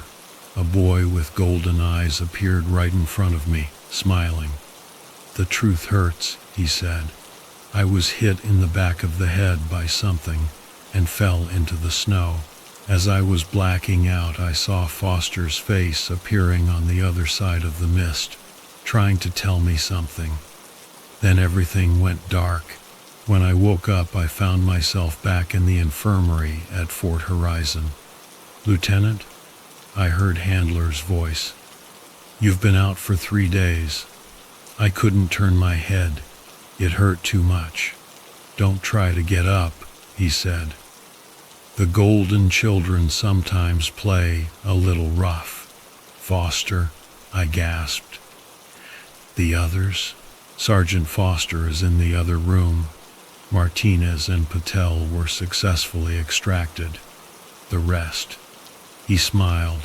A boy with golden eyes appeared right in front of me, smiling. The truth hurts, he said. I was hit in the back of the head by something and fell into the snow. As I was blacking out, I saw Foster's face appearing on the other side of the mist, trying to tell me something. Then everything went dark. When I woke up, I found myself back in the infirmary at Fort Horizon. Lieutenant, I heard Handler's voice. You've been out for 3 days. I couldn't turn my head. It hurt too much. Don't try to get up, he said. The golden children sometimes play a little rough. Foster, I gasped. The others? Sergeant Foster is in the other room. Martinez and Patel were successfully extracted. The rest. He smiled,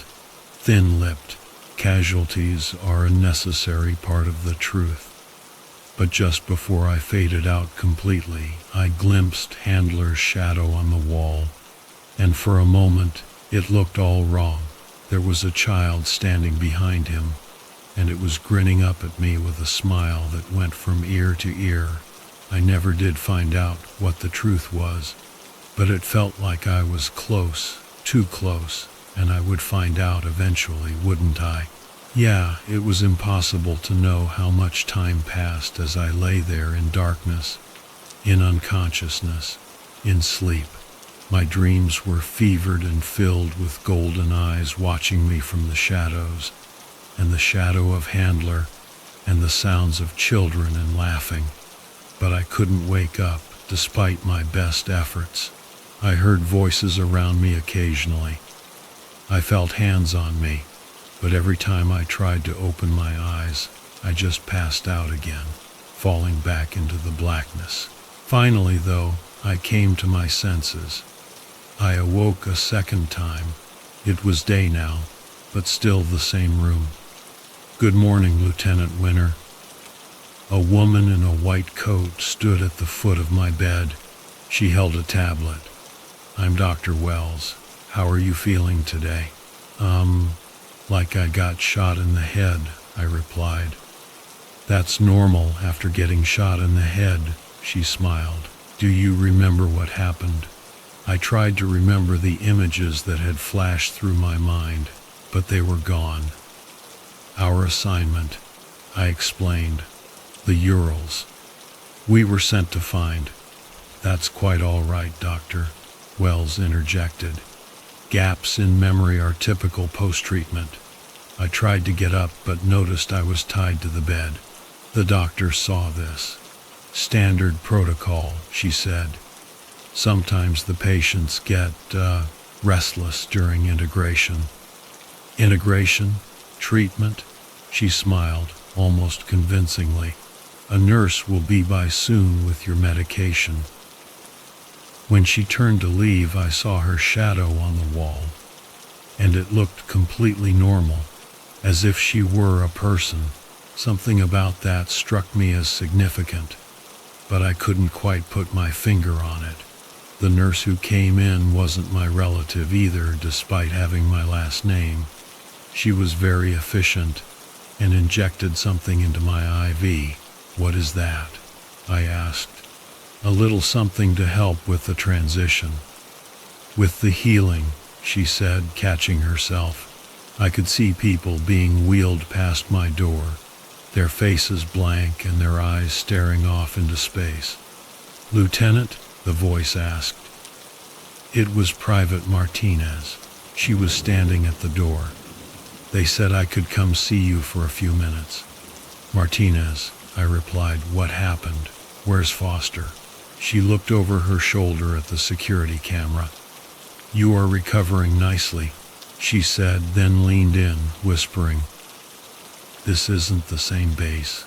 thin-lipped. Casualties are a necessary part of the truth. But just before I faded out completely, I glimpsed Handler's shadow on the wall, and for a moment it looked all wrong. There was a child standing behind him, and it was grinning up at me with a smile that went from ear to ear. I never did find out what the truth was, but it felt like I was close, too close, and I would find out eventually, wouldn't I? Yeah, it was impossible to know how much time passed as I lay there in darkness, in unconsciousness, in sleep. My dreams were fevered and filled with golden eyes watching me from the shadows, and the shadow of Handler, and the sounds of children and laughing. But I couldn't wake up, despite my best efforts. I heard voices around me occasionally. I felt hands on me, but every time I tried to open my eyes, I just passed out again, falling back into the blackness. Finally, though, I came to my senses. I awoke a second time. It was day now, but still the same room. Good morning, Lieutenant Winter. A woman in a white coat stood at the foot of my bed. She held a tablet. I'm Dr. Wells. How are you feeling today? Like I got shot in the head, I replied. That's normal after getting shot in the head, she smiled. Do you remember what happened? I tried to remember the images that had flashed through my mind, but they were gone. Our assignment, I explained. The Urals. We were sent to find. That's quite all right, Doctor, Wells interjected. Gaps in memory are typical post-treatment. I tried to get up, but noticed I was tied to the bed. The doctor saw this. Standard protocol, she said. Sometimes the patients get restless during integration. Integration? Treatment? She smiled, almost convincingly. A nurse will be by soon with your medication. When she turned to leave, I saw her shadow on the wall, and it looked completely normal, as if she were a person. Something about that struck me as significant, but I couldn't quite put my finger on it. The nurse who came in wasn't my relative either, despite having my last name. She was very efficient and injected something into my IV. What is that? I asked. A little something to help with the transition. With the healing, she said, catching herself. I could see people being wheeled past my door, their faces blank and their eyes staring off into space. Lieutenant? The voice asked. It was Private Martinez. She was standing at the door. They said I could come see you for a few minutes. Martinez, I replied. What happened? Where's Foster? She looked over her shoulder at the security camera. "You are recovering nicely," she said, then leaned in, whispering, "This isn't the same base.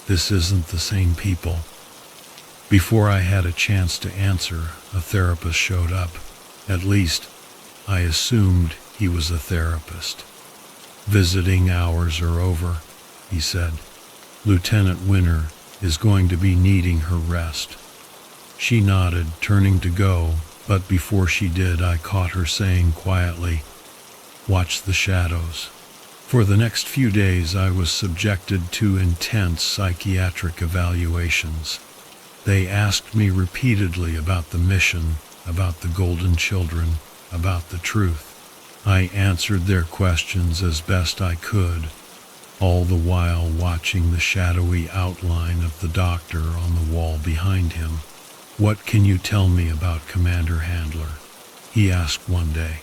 This isn't the same people." Before I had a chance to answer, a therapist showed up. At least, I assumed he was a therapist. "Visiting hours are over," he said. "Lieutenant Winter is going to be needing her rest." She nodded, turning to go, but before she did, I caught her saying quietly, "Watch the shadows." For the next few days, I was subjected to intense psychiatric evaluations. They asked me repeatedly about the mission, about the golden children, about the truth. I answered their questions as best I could, all the while watching the shadowy outline of the doctor on the wall behind him. "What can you tell me about Commander Handler?" he asked one day.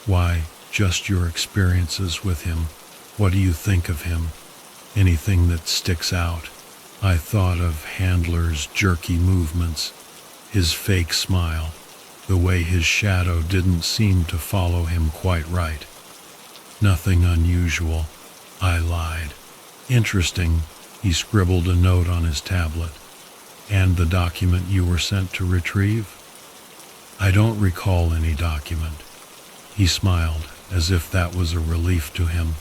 "Why, just your experiences with him. What do you think of him? Anything that sticks out?" I thought of Handler's jerky movements, his fake smile, the way his shadow didn't seem to follow him quite right. "Nothing unusual," I lied. "Interesting," he scribbled a note on his tablet. "And the document you were sent to retrieve?" "I don't recall any document." He smiled, as if that was a relief to him.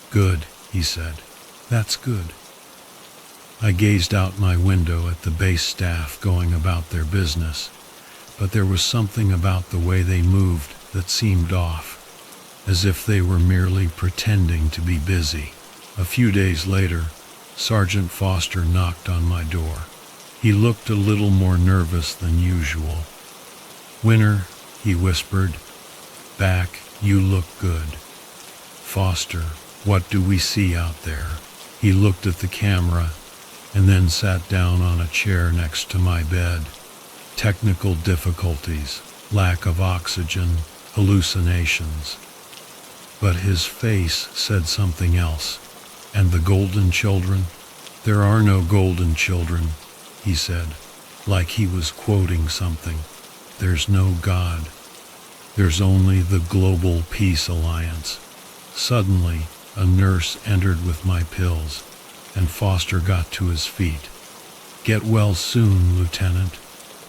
"Good," he said. "That's good." I gazed out my window at the base staff going about their business, but there was something about the way they moved that seemed off, as if they were merely pretending to be busy. A few days later, Sergeant Foster knocked on my door. He looked a little more nervous than usual. "Winter," he whispered, "back, you look good." "Foster, what do we see out there?" He looked at the camera and then sat down on a chair next to my bed. "Technical difficulties, lack of oxygen, hallucinations." But his face said something else. "And the golden children?" "There are no golden children," he said, like he was quoting something. "There's no God. There's only the Global Peace Alliance." Suddenly, a nurse entered with my pills, and Foster got to his feet. "Get well soon, Lieutenant.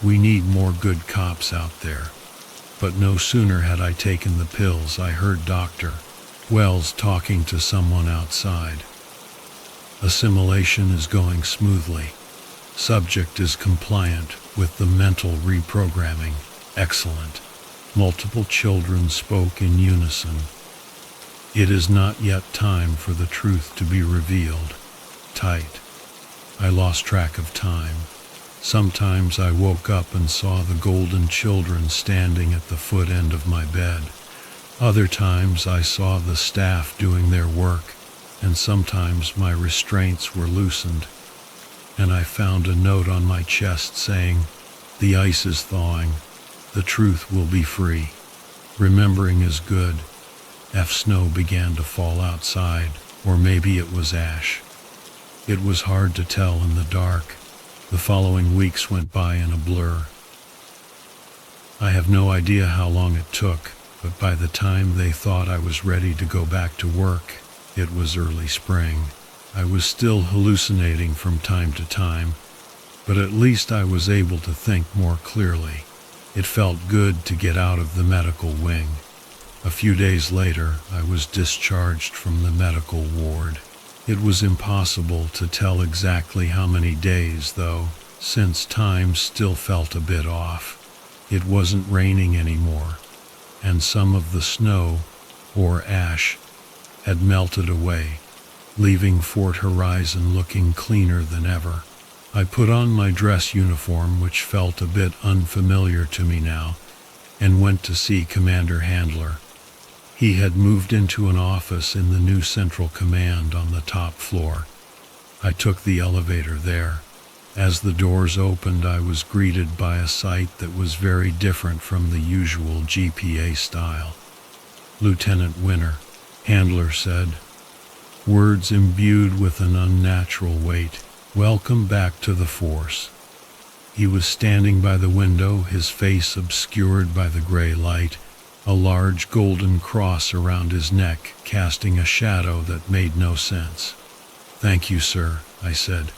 We need more good cops out there." But no sooner had I taken the pills, I heard Dr. Wells talking to someone outside. "Assimilation is going smoothly. Subject is compliant with the mental reprogramming. Excellent." Multiple children spoke in unison. "It is not yet time for the truth to be revealed." Tight. I lost track of time. Sometimes I woke up and saw the golden children standing at the foot end of my bed. Other times I saw the staff doing their work, and sometimes my restraints were loosened, and I found a note on my chest saying, "The ice is thawing. The truth will be free." Remembering is good. Snow began to fall outside, or maybe it was ash. It was hard to tell in the dark. The following weeks went by in a blur. I have no idea how long it took, but by the time they thought I was ready to go back to work, it was early spring. I was still hallucinating from time to time, but at least I was able to think more clearly. It felt good to get out of the medical wing. A few days later, I was discharged from the medical ward. It was impossible to tell exactly how many days, though, since time still felt a bit off. It wasn't raining anymore, and some of the snow, or ash, had melted away, leaving Fort Horizon looking cleaner than ever. I put on my dress uniform, which felt a bit unfamiliar to me now, and went to see Commander Handler. He had moved into an office in the new Central Command on the top floor. I took the elevator there. As the doors opened, I was greeted by a sight that was very different from the usual GPA style. "Lieutenant Winter," Handler said, words imbued with an unnatural weight. "Welcome back to the Force." He was standing by the window, his face obscured by the gray light, a large golden cross around his neck, casting a shadow that made no sense. "Thank you, sir," I said.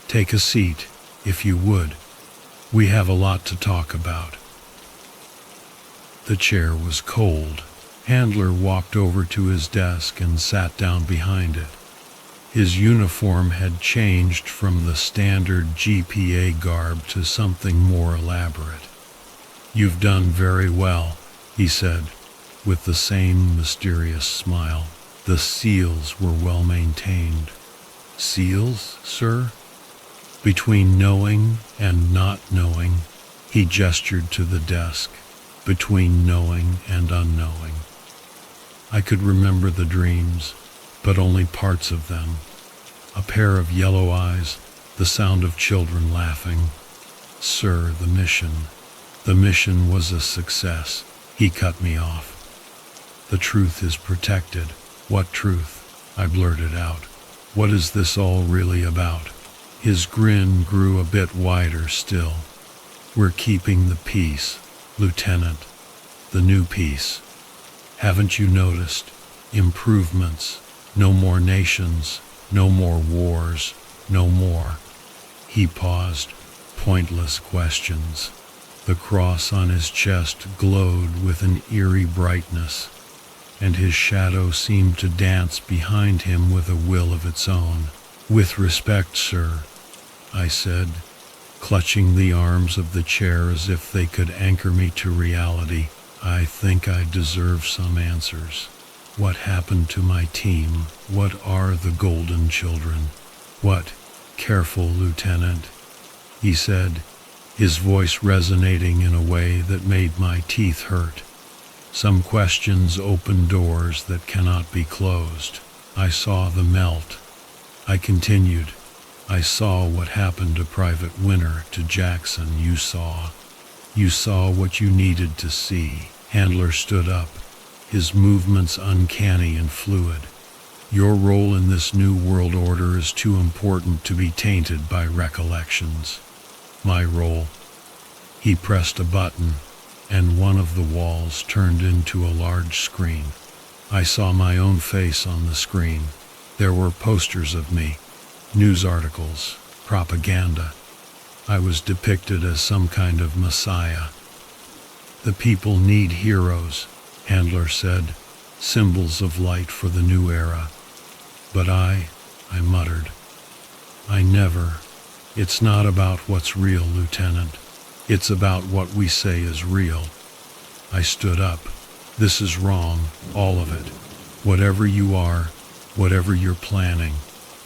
"Take a seat, if you would. We have a lot to talk about." The chair was cold. Handler walked over to his desk and sat down behind it. His uniform had changed from the standard GPA garb to something more elaborate. "You've done very well," he said, with the same mysterious smile. "The seals were well maintained." "Seals, sir?" "Between knowing and not knowing," he gestured to the desk. "Between knowing and unknowing." I could remember the dreams, but only parts of them. A pair of yellow eyes, the sound of children laughing. "Sir, the mission was a success." He cut me off. "The truth is protected." "What truth?" I blurted out. "What is this all really about?" His grin grew a bit wider still. "We're keeping the peace, Lieutenant. The new peace. Haven't you noticed? Improvements. No more nations. No more wars. No more." He paused. Pointless questions. The cross on his chest glowed with an eerie brightness, and his shadow seemed to dance behind him with a will of its own. "With respect, sir," I said, clutching the arms of the chair as if they could anchor me to reality, "I think I deserve some answers. What happened to my team? What are the Golden Children? What?" "Careful, Lieutenant," he said, his voice resonating in a way that made my teeth hurt. "Some questions open doors that cannot be closed." I saw the melt. I continued, "I saw what happened to Private Winter, to Jackson. You saw what you needed to see." Handler stood up, his movements uncanny and fluid. "Your role in this new world order is too important to be tainted by recollections." "My role?" He pressed a button, and one of the walls turned into a large screen. I saw my own face on the screen. There were posters of me, news articles, propaganda. I was depicted as some kind of messiah. "The people need heroes," Handler said, "symbols of light for the new era." "But I muttered. It's not about what's real, Lieutenant. It's about what we say is real." I stood up. "This is wrong, all of it. Whatever you are, whatever you're planning."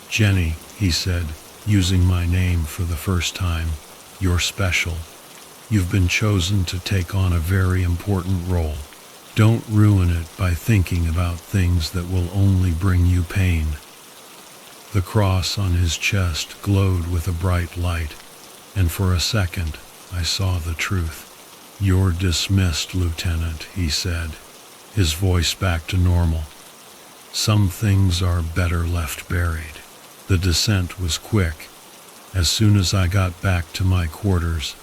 "Jenny," he said, using my name for the first time, "you're special. You've been chosen to take on a very important role. Don't ruin it by thinking about things that will only bring you pain." The cross on his chest glowed with a bright light, and for a second I saw the truth. "You're dismissed, Lieutenant," he said, his voice back to normal. "Some things are better left buried." The descent was quick. As soon as I got back to my quarters,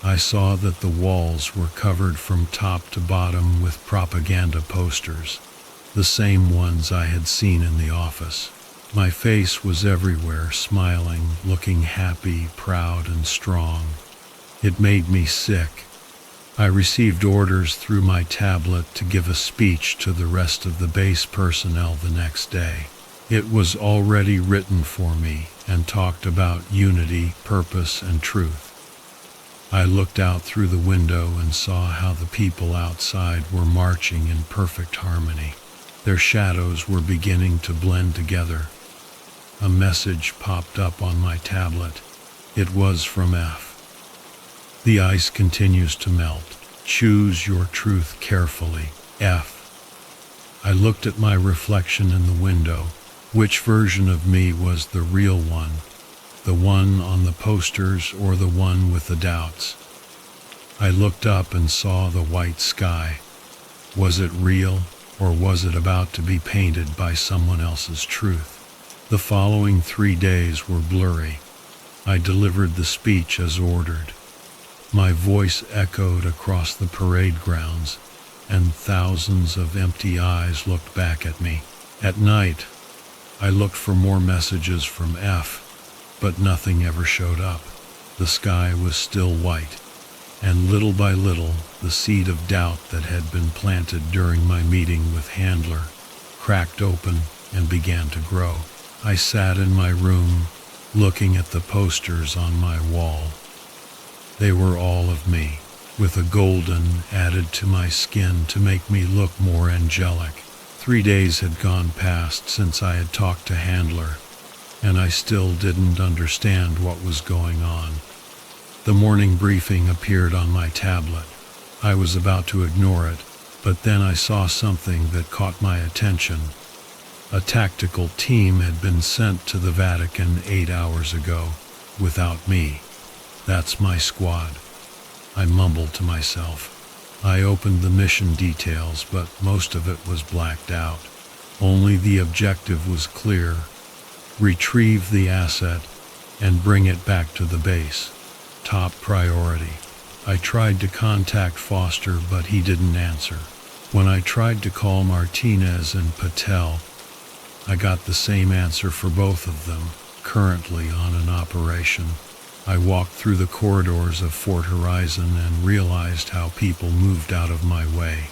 I saw that the walls were covered from top to bottom with propaganda posters, the same ones I had seen in the office. My face was everywhere, smiling, looking happy, proud, and strong. It made me sick. I received orders through my tablet to give a speech to the rest of the base personnel the next day. It was already written for me and talked about unity, purpose, and truth. I looked out through the window and saw how the people outside were marching in perfect harmony. Their shadows were beginning to blend together. A message popped up on my tablet. It was from F. "The ice continues to melt. Choose your truth carefully, F." I looked at my reflection in the window. Which version of me was the real one? The one on the posters or the one with the doubts? I looked up and saw the white sky. Was it real, or was it about to be painted by someone else's truth? The following 3 days were blurry. I delivered the speech as ordered. My voice echoed across the parade grounds, and thousands of empty eyes looked back at me. At night, I looked for more messages from F, but nothing ever showed up. The sky was still white, and little by little, the seed of doubt that had been planted during my meeting with Handler cracked open and began to grow. I sat in my room, looking at the posters on my wall. They were all of me, with a golden added to my skin to make me look more angelic. 3 days had gone past since I had talked to Handler, and I still didn't understand what was going on. The morning briefing appeared on my tablet. I was about to ignore it, but then I saw something that caught my attention. A tactical team had been sent to the Vatican 8 hours ago, without me. That's my squad, I mumbled to myself. I opened the mission details, but most of it was blacked out. Only the objective was clear: retrieve the asset and bring it back to the base. Top priority. I tried to contact Foster, but he didn't answer. When I tried to call Martinez and Patel, I got the same answer for both of them: currently on an operation. I walked through the corridors of Fort Horizon and realized how people moved out of my way,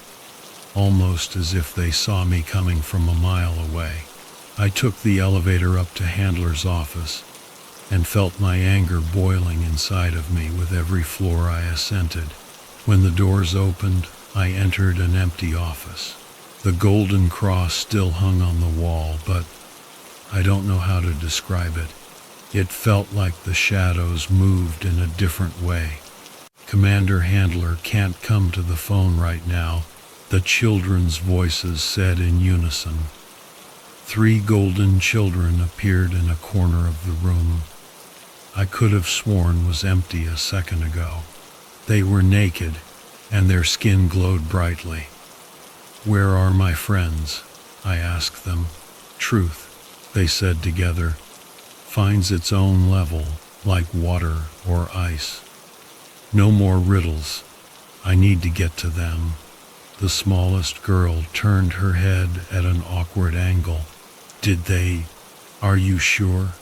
almost as if they saw me coming from a mile away. I took the elevator up to Handler's office and felt my anger boiling inside of me with every floor I ascended. When the doors opened, I entered an empty office. The golden cross still hung on the wall, but I don't know how to describe it. It felt like the shadows moved in a different way. Commander Handler can't come to the phone right now, the children's voices said in unison. 3 golden children appeared in a corner of the room I could have sworn was empty a second ago. They were naked, and their skin glowed brightly. "Where are my friends?" I asked them. "Truth," they said together, "finds its own level, like water or ice. No more riddles. I need to get to them." The smallest girl turned her head at an awkward angle. Are you sure?"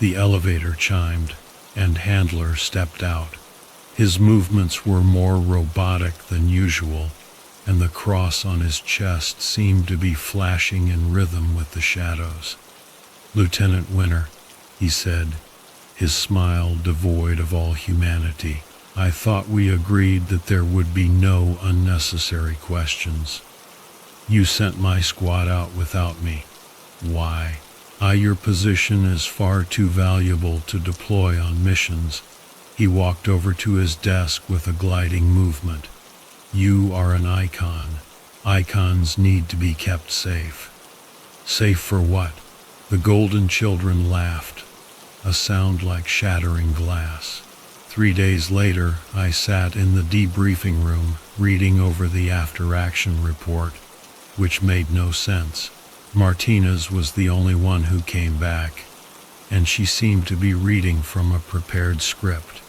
The elevator chimed, and Handler stepped out. His movements were more robotic than usual, and the cross on his chest seemed to be flashing in rhythm with the shadows. "Lieutenant Winter," he said, his smile devoid of all humanity, "I thought we agreed that there would be no unnecessary questions. You sent my squad out without me. Why? Your position is far too valuable to deploy on missions." He walked over to his desk with a gliding movement. "You are an icon. Icons need to be kept safe." "Safe for what?" The golden children laughed, a sound like shattering glass. 3 days later, I sat in the debriefing room, reading over the after-action report, which made no sense. Martinez was the only one who came back, and she seemed to be reading from a prepared script.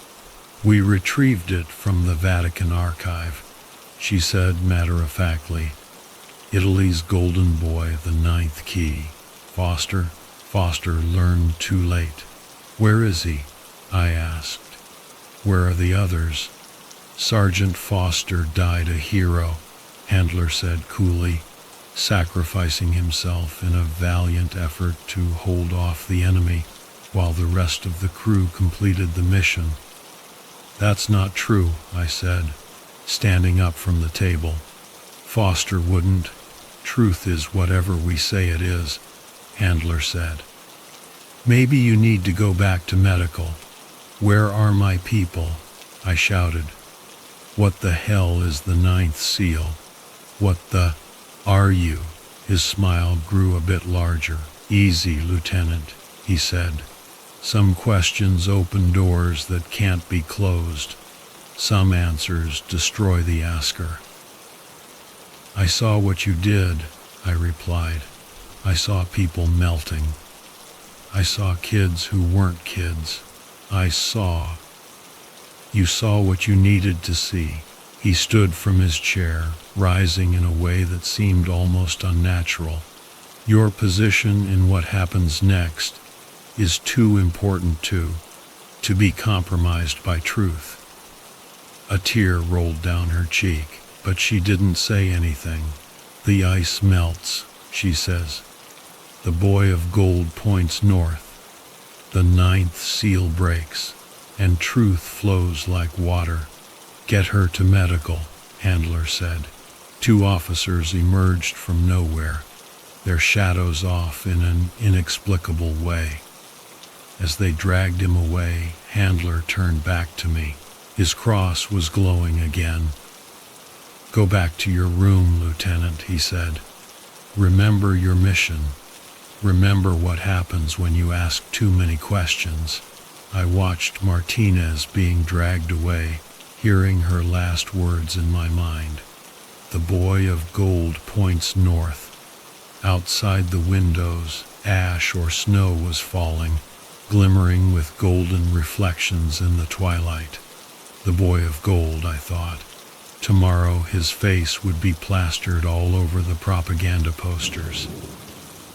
"We retrieved it from the Vatican archive," she said matter-of-factly. "Italy's golden boy, the 9th key. Foster learned too late." "Where is he?" I asked. "Where are the others?" "Sergeant Foster died a hero," Handler said coolly, sacrificing himself in a valiant effort to hold off the enemy while the rest of the crew completed the mission. "That's not true," I said, standing up from the table. "Foster wouldn't. Truth is whatever we say it is," Handler said. "Maybe you need to go back to medical." "Where are my people?" I shouted. "What the hell is the 9th seal? What the are you?" His smile grew a bit larger. "Easy, Lieutenant," he said. "Some questions open doors that can't be closed. Some answers destroy the asker." "I saw what you did," I replied. "I saw people melting. I saw kids who weren't kids. I saw. You saw what you needed to see. He stood from his chair, rising in a way that seemed almost unnatural. Your position in what happens next is too important to be compromised by truth. A tear rolled down her cheek, but she didn't say anything. The ice melts, she says. The boy of gold points north. The ninth seal breaks, and truth flows like water. Get her to medical, Handler said. 2 officers emerged from nowhere, their shadows off in an inexplicable way. As they dragged him away, Handler turned back to me. His cross was glowing again. Go back to your room, Lieutenant, he said. Remember your mission. Remember what happens when you ask too many questions. I watched Martinez being dragged away, hearing her last words in my mind. The boy of gold points north. Outside the windows, ash or snow was falling, glimmering with golden reflections in the twilight. The boy of gold, I thought. Tomorrow his face would be plastered all over the propaganda posters.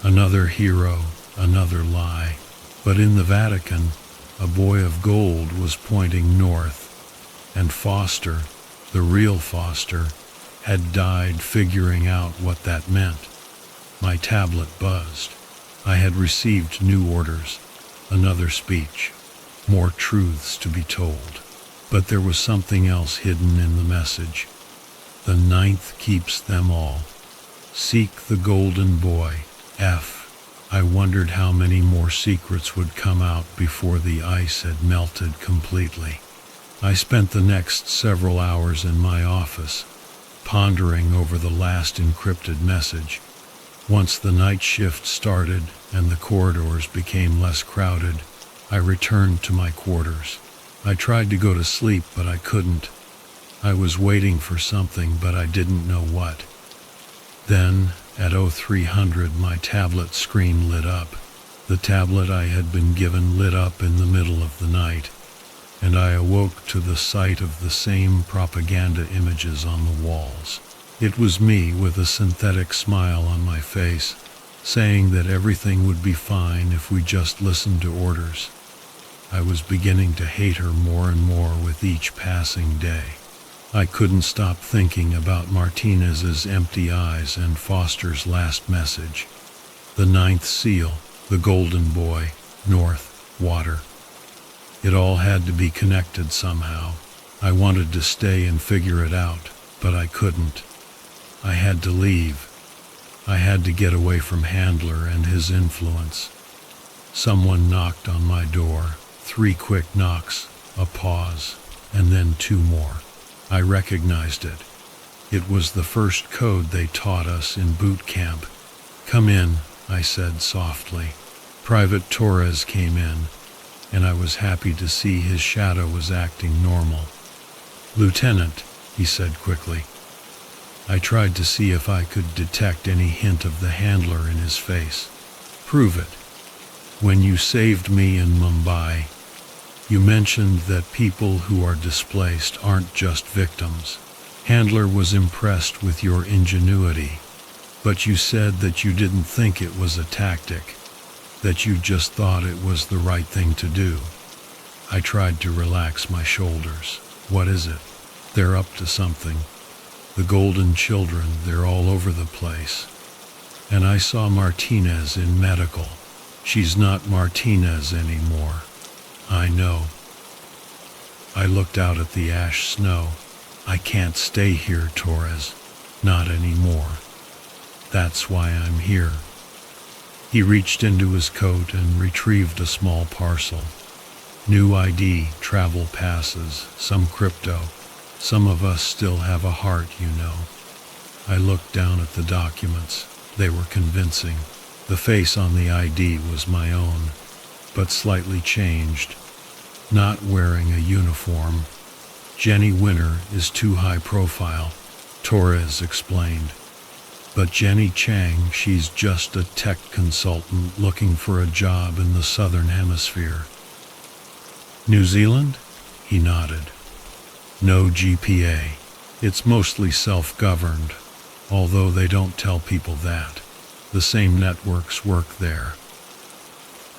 Another hero, another lie. But in the Vatican, a boy of gold was pointing north, and Foster, the real Foster, had died figuring out what that meant. My tablet buzzed. I had received new orders, another speech, more truths to be told. But there was something else hidden in the message. The ninth keeps them all. Seek the golden boy, F. I wondered how many more secrets would come out before the ice had melted completely. I spent the next several hours in my office, pondering over the last encrypted message. Once the night shift started and the corridors became less crowded, I returned to my quarters. I tried to go to sleep, but I couldn't. I was waiting for something, but I didn't know what. Then, at 0300, my tablet screen lit up. The tablet I had been given lit up in the middle of the night, and I awoke to the sight of the same propaganda images on the walls. It was me with a synthetic smile on my face, saying that everything would be fine if we just listened to orders. I was beginning to hate her more and more with each passing day. I couldn't stop thinking about Martinez's empty eyes and Foster's last message. The ninth seal, the golden boy, north, water. It all had to be connected somehow. I wanted to stay and figure it out, but I couldn't. I had to leave. I had to get away from Handler and his influence. Someone knocked on my door. 3 quick knocks, a pause, and then 2 more. I recognized it. It was the first code they taught us in boot camp. Come in, I said softly. Private Torres came in, and I was happy to see his shadow was acting normal. Lieutenant, he said quickly. I tried to see if I could detect any hint of the Handler in his face. Prove it. When you saved me in Mumbai, you mentioned that people who are displaced aren't just victims. Handler was impressed with your ingenuity, but you said that you didn't think it was a tactic, that you just thought it was the right thing to do. I tried to relax my shoulders. What is it? They're up to something. The golden children, they're all over the place. And I saw Martinez in medical. She's not Martinez anymore. I know. I looked out at the ash snow. I can't stay here, Torres. Not anymore. That's why I'm here. He reached into his coat and retrieved a small parcel. New ID, travel passes, some crypto. Some of us still have a heart, you know. I looked down at the documents. They were convincing. The face on the ID was my own, but slightly changed. Not wearing a uniform. Jenny Winner is too high profile, Torres explained. But Jenny Chang, she's just a tech consultant looking for a job in the Southern Hemisphere. New Zealand? He nodded. No GPA. It's mostly self-governed, although they don't tell people that. The same networks work there.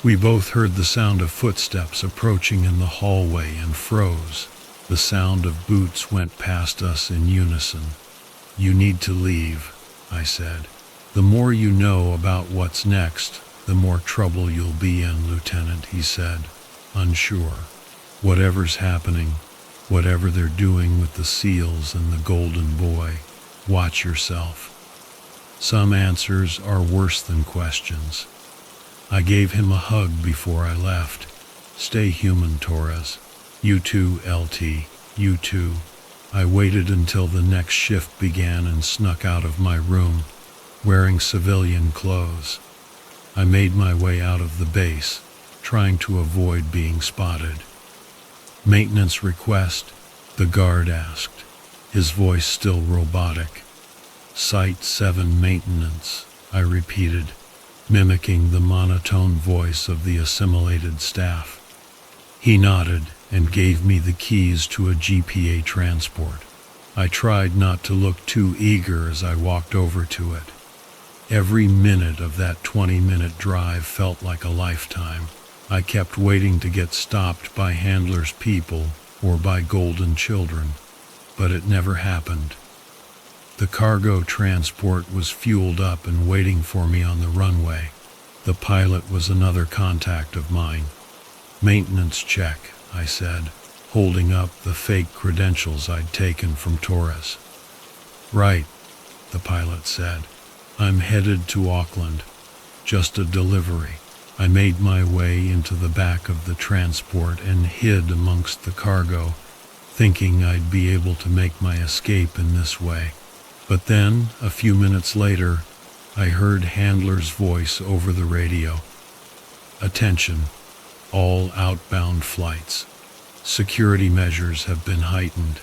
We both heard the sound of footsteps approaching in the hallway and froze. The sound of boots went past us in unison. You need to leave, I said. The more you know about what's next, the more trouble you'll be in, Lieutenant, he said, unsure. Whatever's happening, whatever they're doing with the seals and the golden boy, watch yourself. Some answers are worse than questions. I gave him a hug before I left. Stay human, Torres. You too, LT. You too. I waited until the next shift began and snuck out of my room, wearing civilian clothes. I made my way out of the base, trying to avoid being spotted. Maintenance request? The guard asked, his voice still robotic. Site 7 maintenance, I repeated, mimicking the monotone voice of the assimilated staff. He nodded and gave me the keys to a GPA transport. I tried not to look too eager as I walked over to it. Every minute of that 20-minute drive felt like a lifetime. I kept waiting to get stopped by handlers' people or by golden children, but it never happened. The cargo transport was fueled up and waiting for me on the runway. The pilot was another contact of mine. Maintenance check, I said, holding up the fake credentials I'd taken from Torres. Right, the pilot said. I'm headed to Auckland. Just a delivery. I made my way into the back of the transport and hid amongst the cargo, thinking I'd be able to make my escape in this way. But then, a few minutes later, I heard Handler's voice over the radio. Attention, all outbound flights. Security measures have been heightened.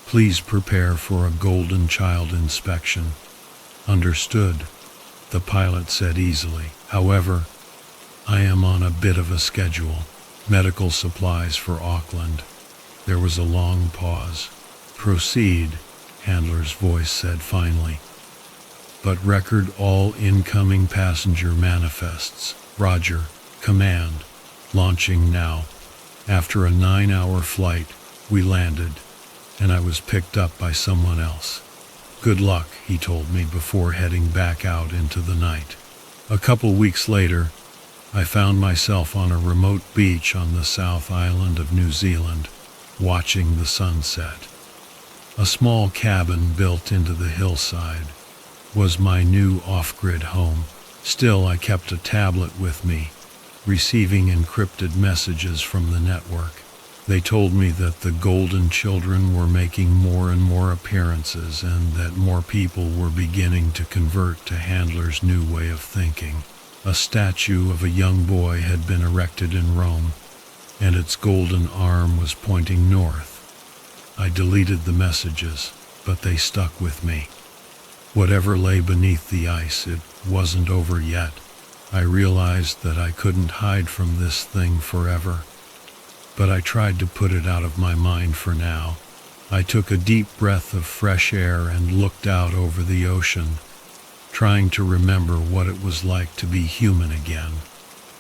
Please prepare for a golden child inspection. Understood, the pilot said easily. However, I am on a bit of a schedule. Medical supplies for Auckland. There was a long pause. Proceed, Handler's voice said finally. But record all incoming passenger manifests. Roger. Command. Launching now. After a 9-hour flight, we landed, and I was picked up by someone else. Good luck, he told me before heading back out into the night. A couple weeks later, I found myself on a remote beach on the South Island of New Zealand, watching the sunset. A small cabin built into the hillside was my new off-grid home. Still, I kept a tablet with me, receiving encrypted messages from the network. They told me that the golden children were making more and more appearances and that more people were beginning to convert to Handler's new way of thinking. A statue of a young boy had been erected in Rome, and its golden arm was pointing north. I deleted the messages, but they stuck with me. Whatever lay beneath the ice, it wasn't over yet. I realized that I couldn't hide from this thing forever, but I tried to put it out of my mind for now. I took a deep breath of fresh air and looked out over the ocean, trying to remember what it was like to be human again.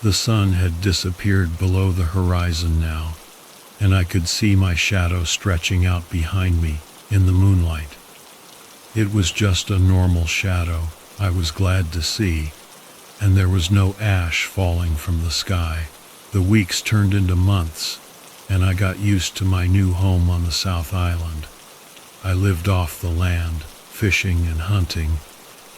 The sun had disappeared below the horizon now, and I could see my shadow stretching out behind me in the moonlight. It was just a normal shadow, I was glad to see, and there was no ash falling from the sky. The weeks turned into months, and I got used to my new home on the South Island. I lived off the land, fishing and hunting,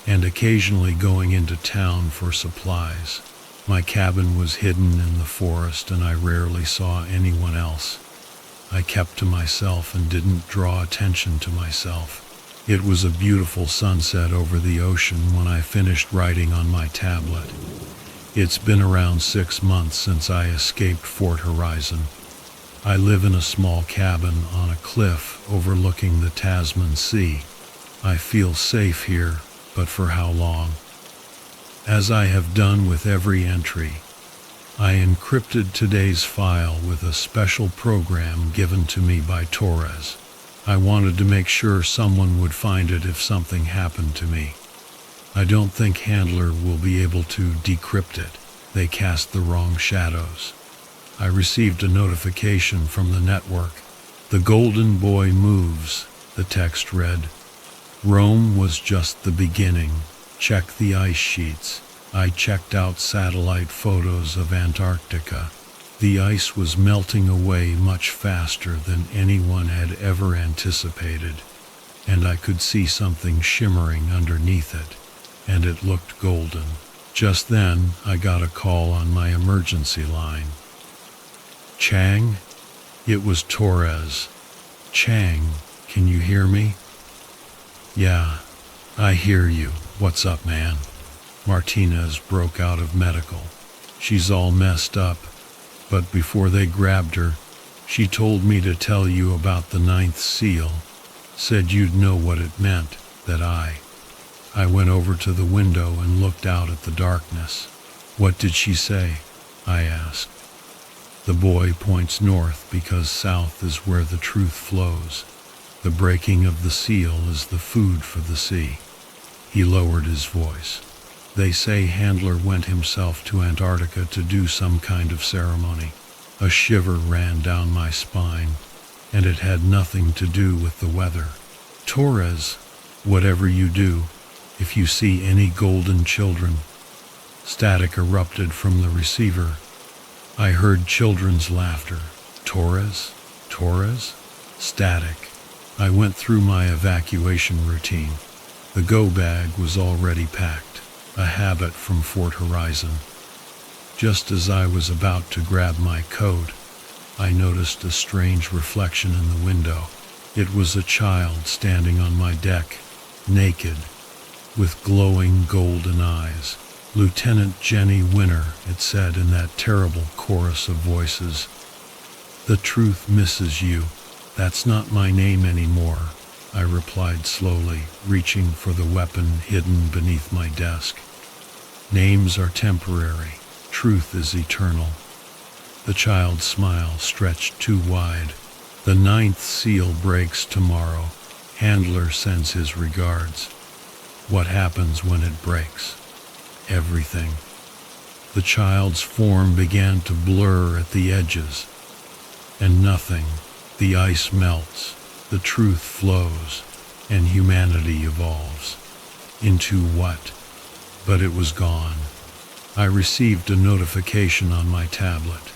and occasionally going into town for supplies. My cabin was hidden in the forest, and I rarely saw anyone else. I kept to myself and didn't draw attention to myself. It was a beautiful sunset over the ocean when I finished writing on my tablet. It's been around 6 months since I escaped Fort Horizon. I live in a small cabin on a cliff overlooking the Tasman Sea. I feel safe here, but for how long? As I have done with every entry, I encrypted today's file with a special program given to me by Torres. I wanted to make sure someone would find it if something happened to me. I don't think Handler will be able to decrypt it. They cast the wrong shadows. I received a notification from the network. The Golden Boy moves, the text read. Rome was just the beginning. Check the ice sheets. I checked out satellite photos of Antarctica. The ice was melting away much faster than anyone had ever anticipated, and I could see something shimmering underneath it, and it looked golden. Just then, I got a call on my emergency line. Chang? It was Torres. Chang, can you hear me? Yeah, I hear you. What's up, man? Martinez broke out of medical. She's all messed up, but before they grabbed her, she told me to tell you about the ninth seal. Said you'd know what it meant, that I went over to the window and looked out at the darkness. What did she say? I asked. The boy points north because south is where the truth flows. The breaking of the seal is the food for the sea. He lowered his voice. They say Handler went himself to Antarctica to do some kind of ceremony. A shiver ran down my spine, and it had nothing to do with the weather. Torres, whatever you do, if you see any golden children. Static erupted from the receiver. I heard children's laughter. Torres? Torres? Static. I went through my evacuation routine. The go bag was already packed, a habit from Fort Horizon. Just as I was about to grab my coat, I noticed a strange reflection in the window. It was a child standing on my deck, naked, with glowing golden eyes. Lieutenant Jenny Winner, it said in that terrible chorus of voices. The truth misses you. That's not my name anymore, I replied slowly, reaching for the weapon hidden beneath my desk. Names are temporary. Truth is eternal. The child's smile stretched too wide. The ninth seal breaks tomorrow. Handler sends his regards. What happens when it breaks? Everything. The child's form began to blur at the edges. And nothing. The ice melts. The truth flows. And humanity evolves. Into what? But it was gone. I received a notification on my tablet.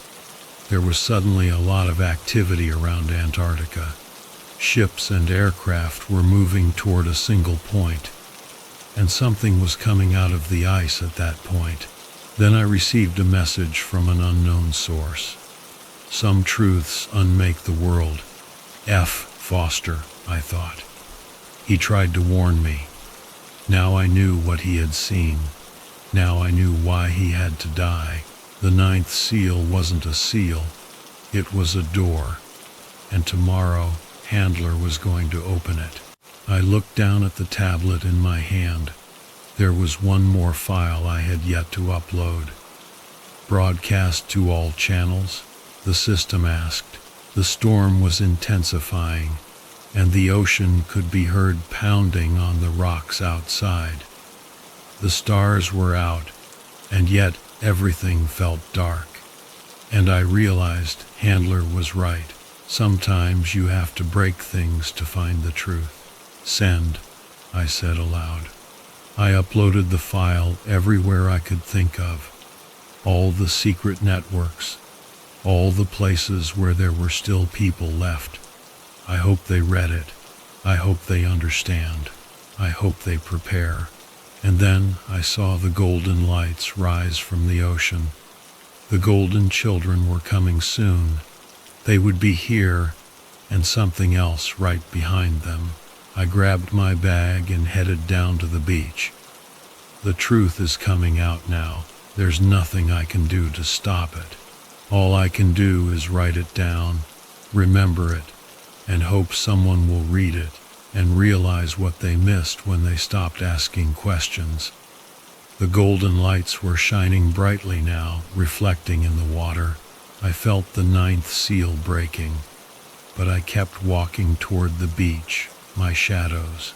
There was suddenly a lot of activity around Antarctica. Ships and aircraft were moving toward a single point, and something was coming out of the ice at that point. Then I received a message from an unknown source. Some truths unmake the world. F. Foster, I thought. He tried to warn me. Now I knew what he had seen. Now I knew why he had to die. The ninth seal wasn't a seal. It was a door. And tomorrow, Handler was going to open it. I looked down at the tablet in my hand. There was one more file I had yet to upload. Broadcast to all channels? The system asked. The storm was intensifying, and the ocean could be heard pounding on the rocks outside. The stars were out, and yet everything felt dark. And I realized Handler was right. Sometimes you have to break things to find the truth. Send, I said aloud. I uploaded the file everywhere I could think of. All the secret networks, all the places where there were still people left. I hope they read it. I hope they understand. I hope they prepare. And then I saw the golden lights rise from the ocean. The golden children were coming soon. They would be here, and something else right behind them. I grabbed my bag and headed down to the beach. The truth is coming out now. There's nothing I can do to stop it. All I can do is write it down, remember it, and hope someone will read it and realize what they missed when they stopped asking questions. The golden lights were shining brightly now, reflecting in the water. I felt the ninth seal breaking, but I kept walking toward the beach, my shadows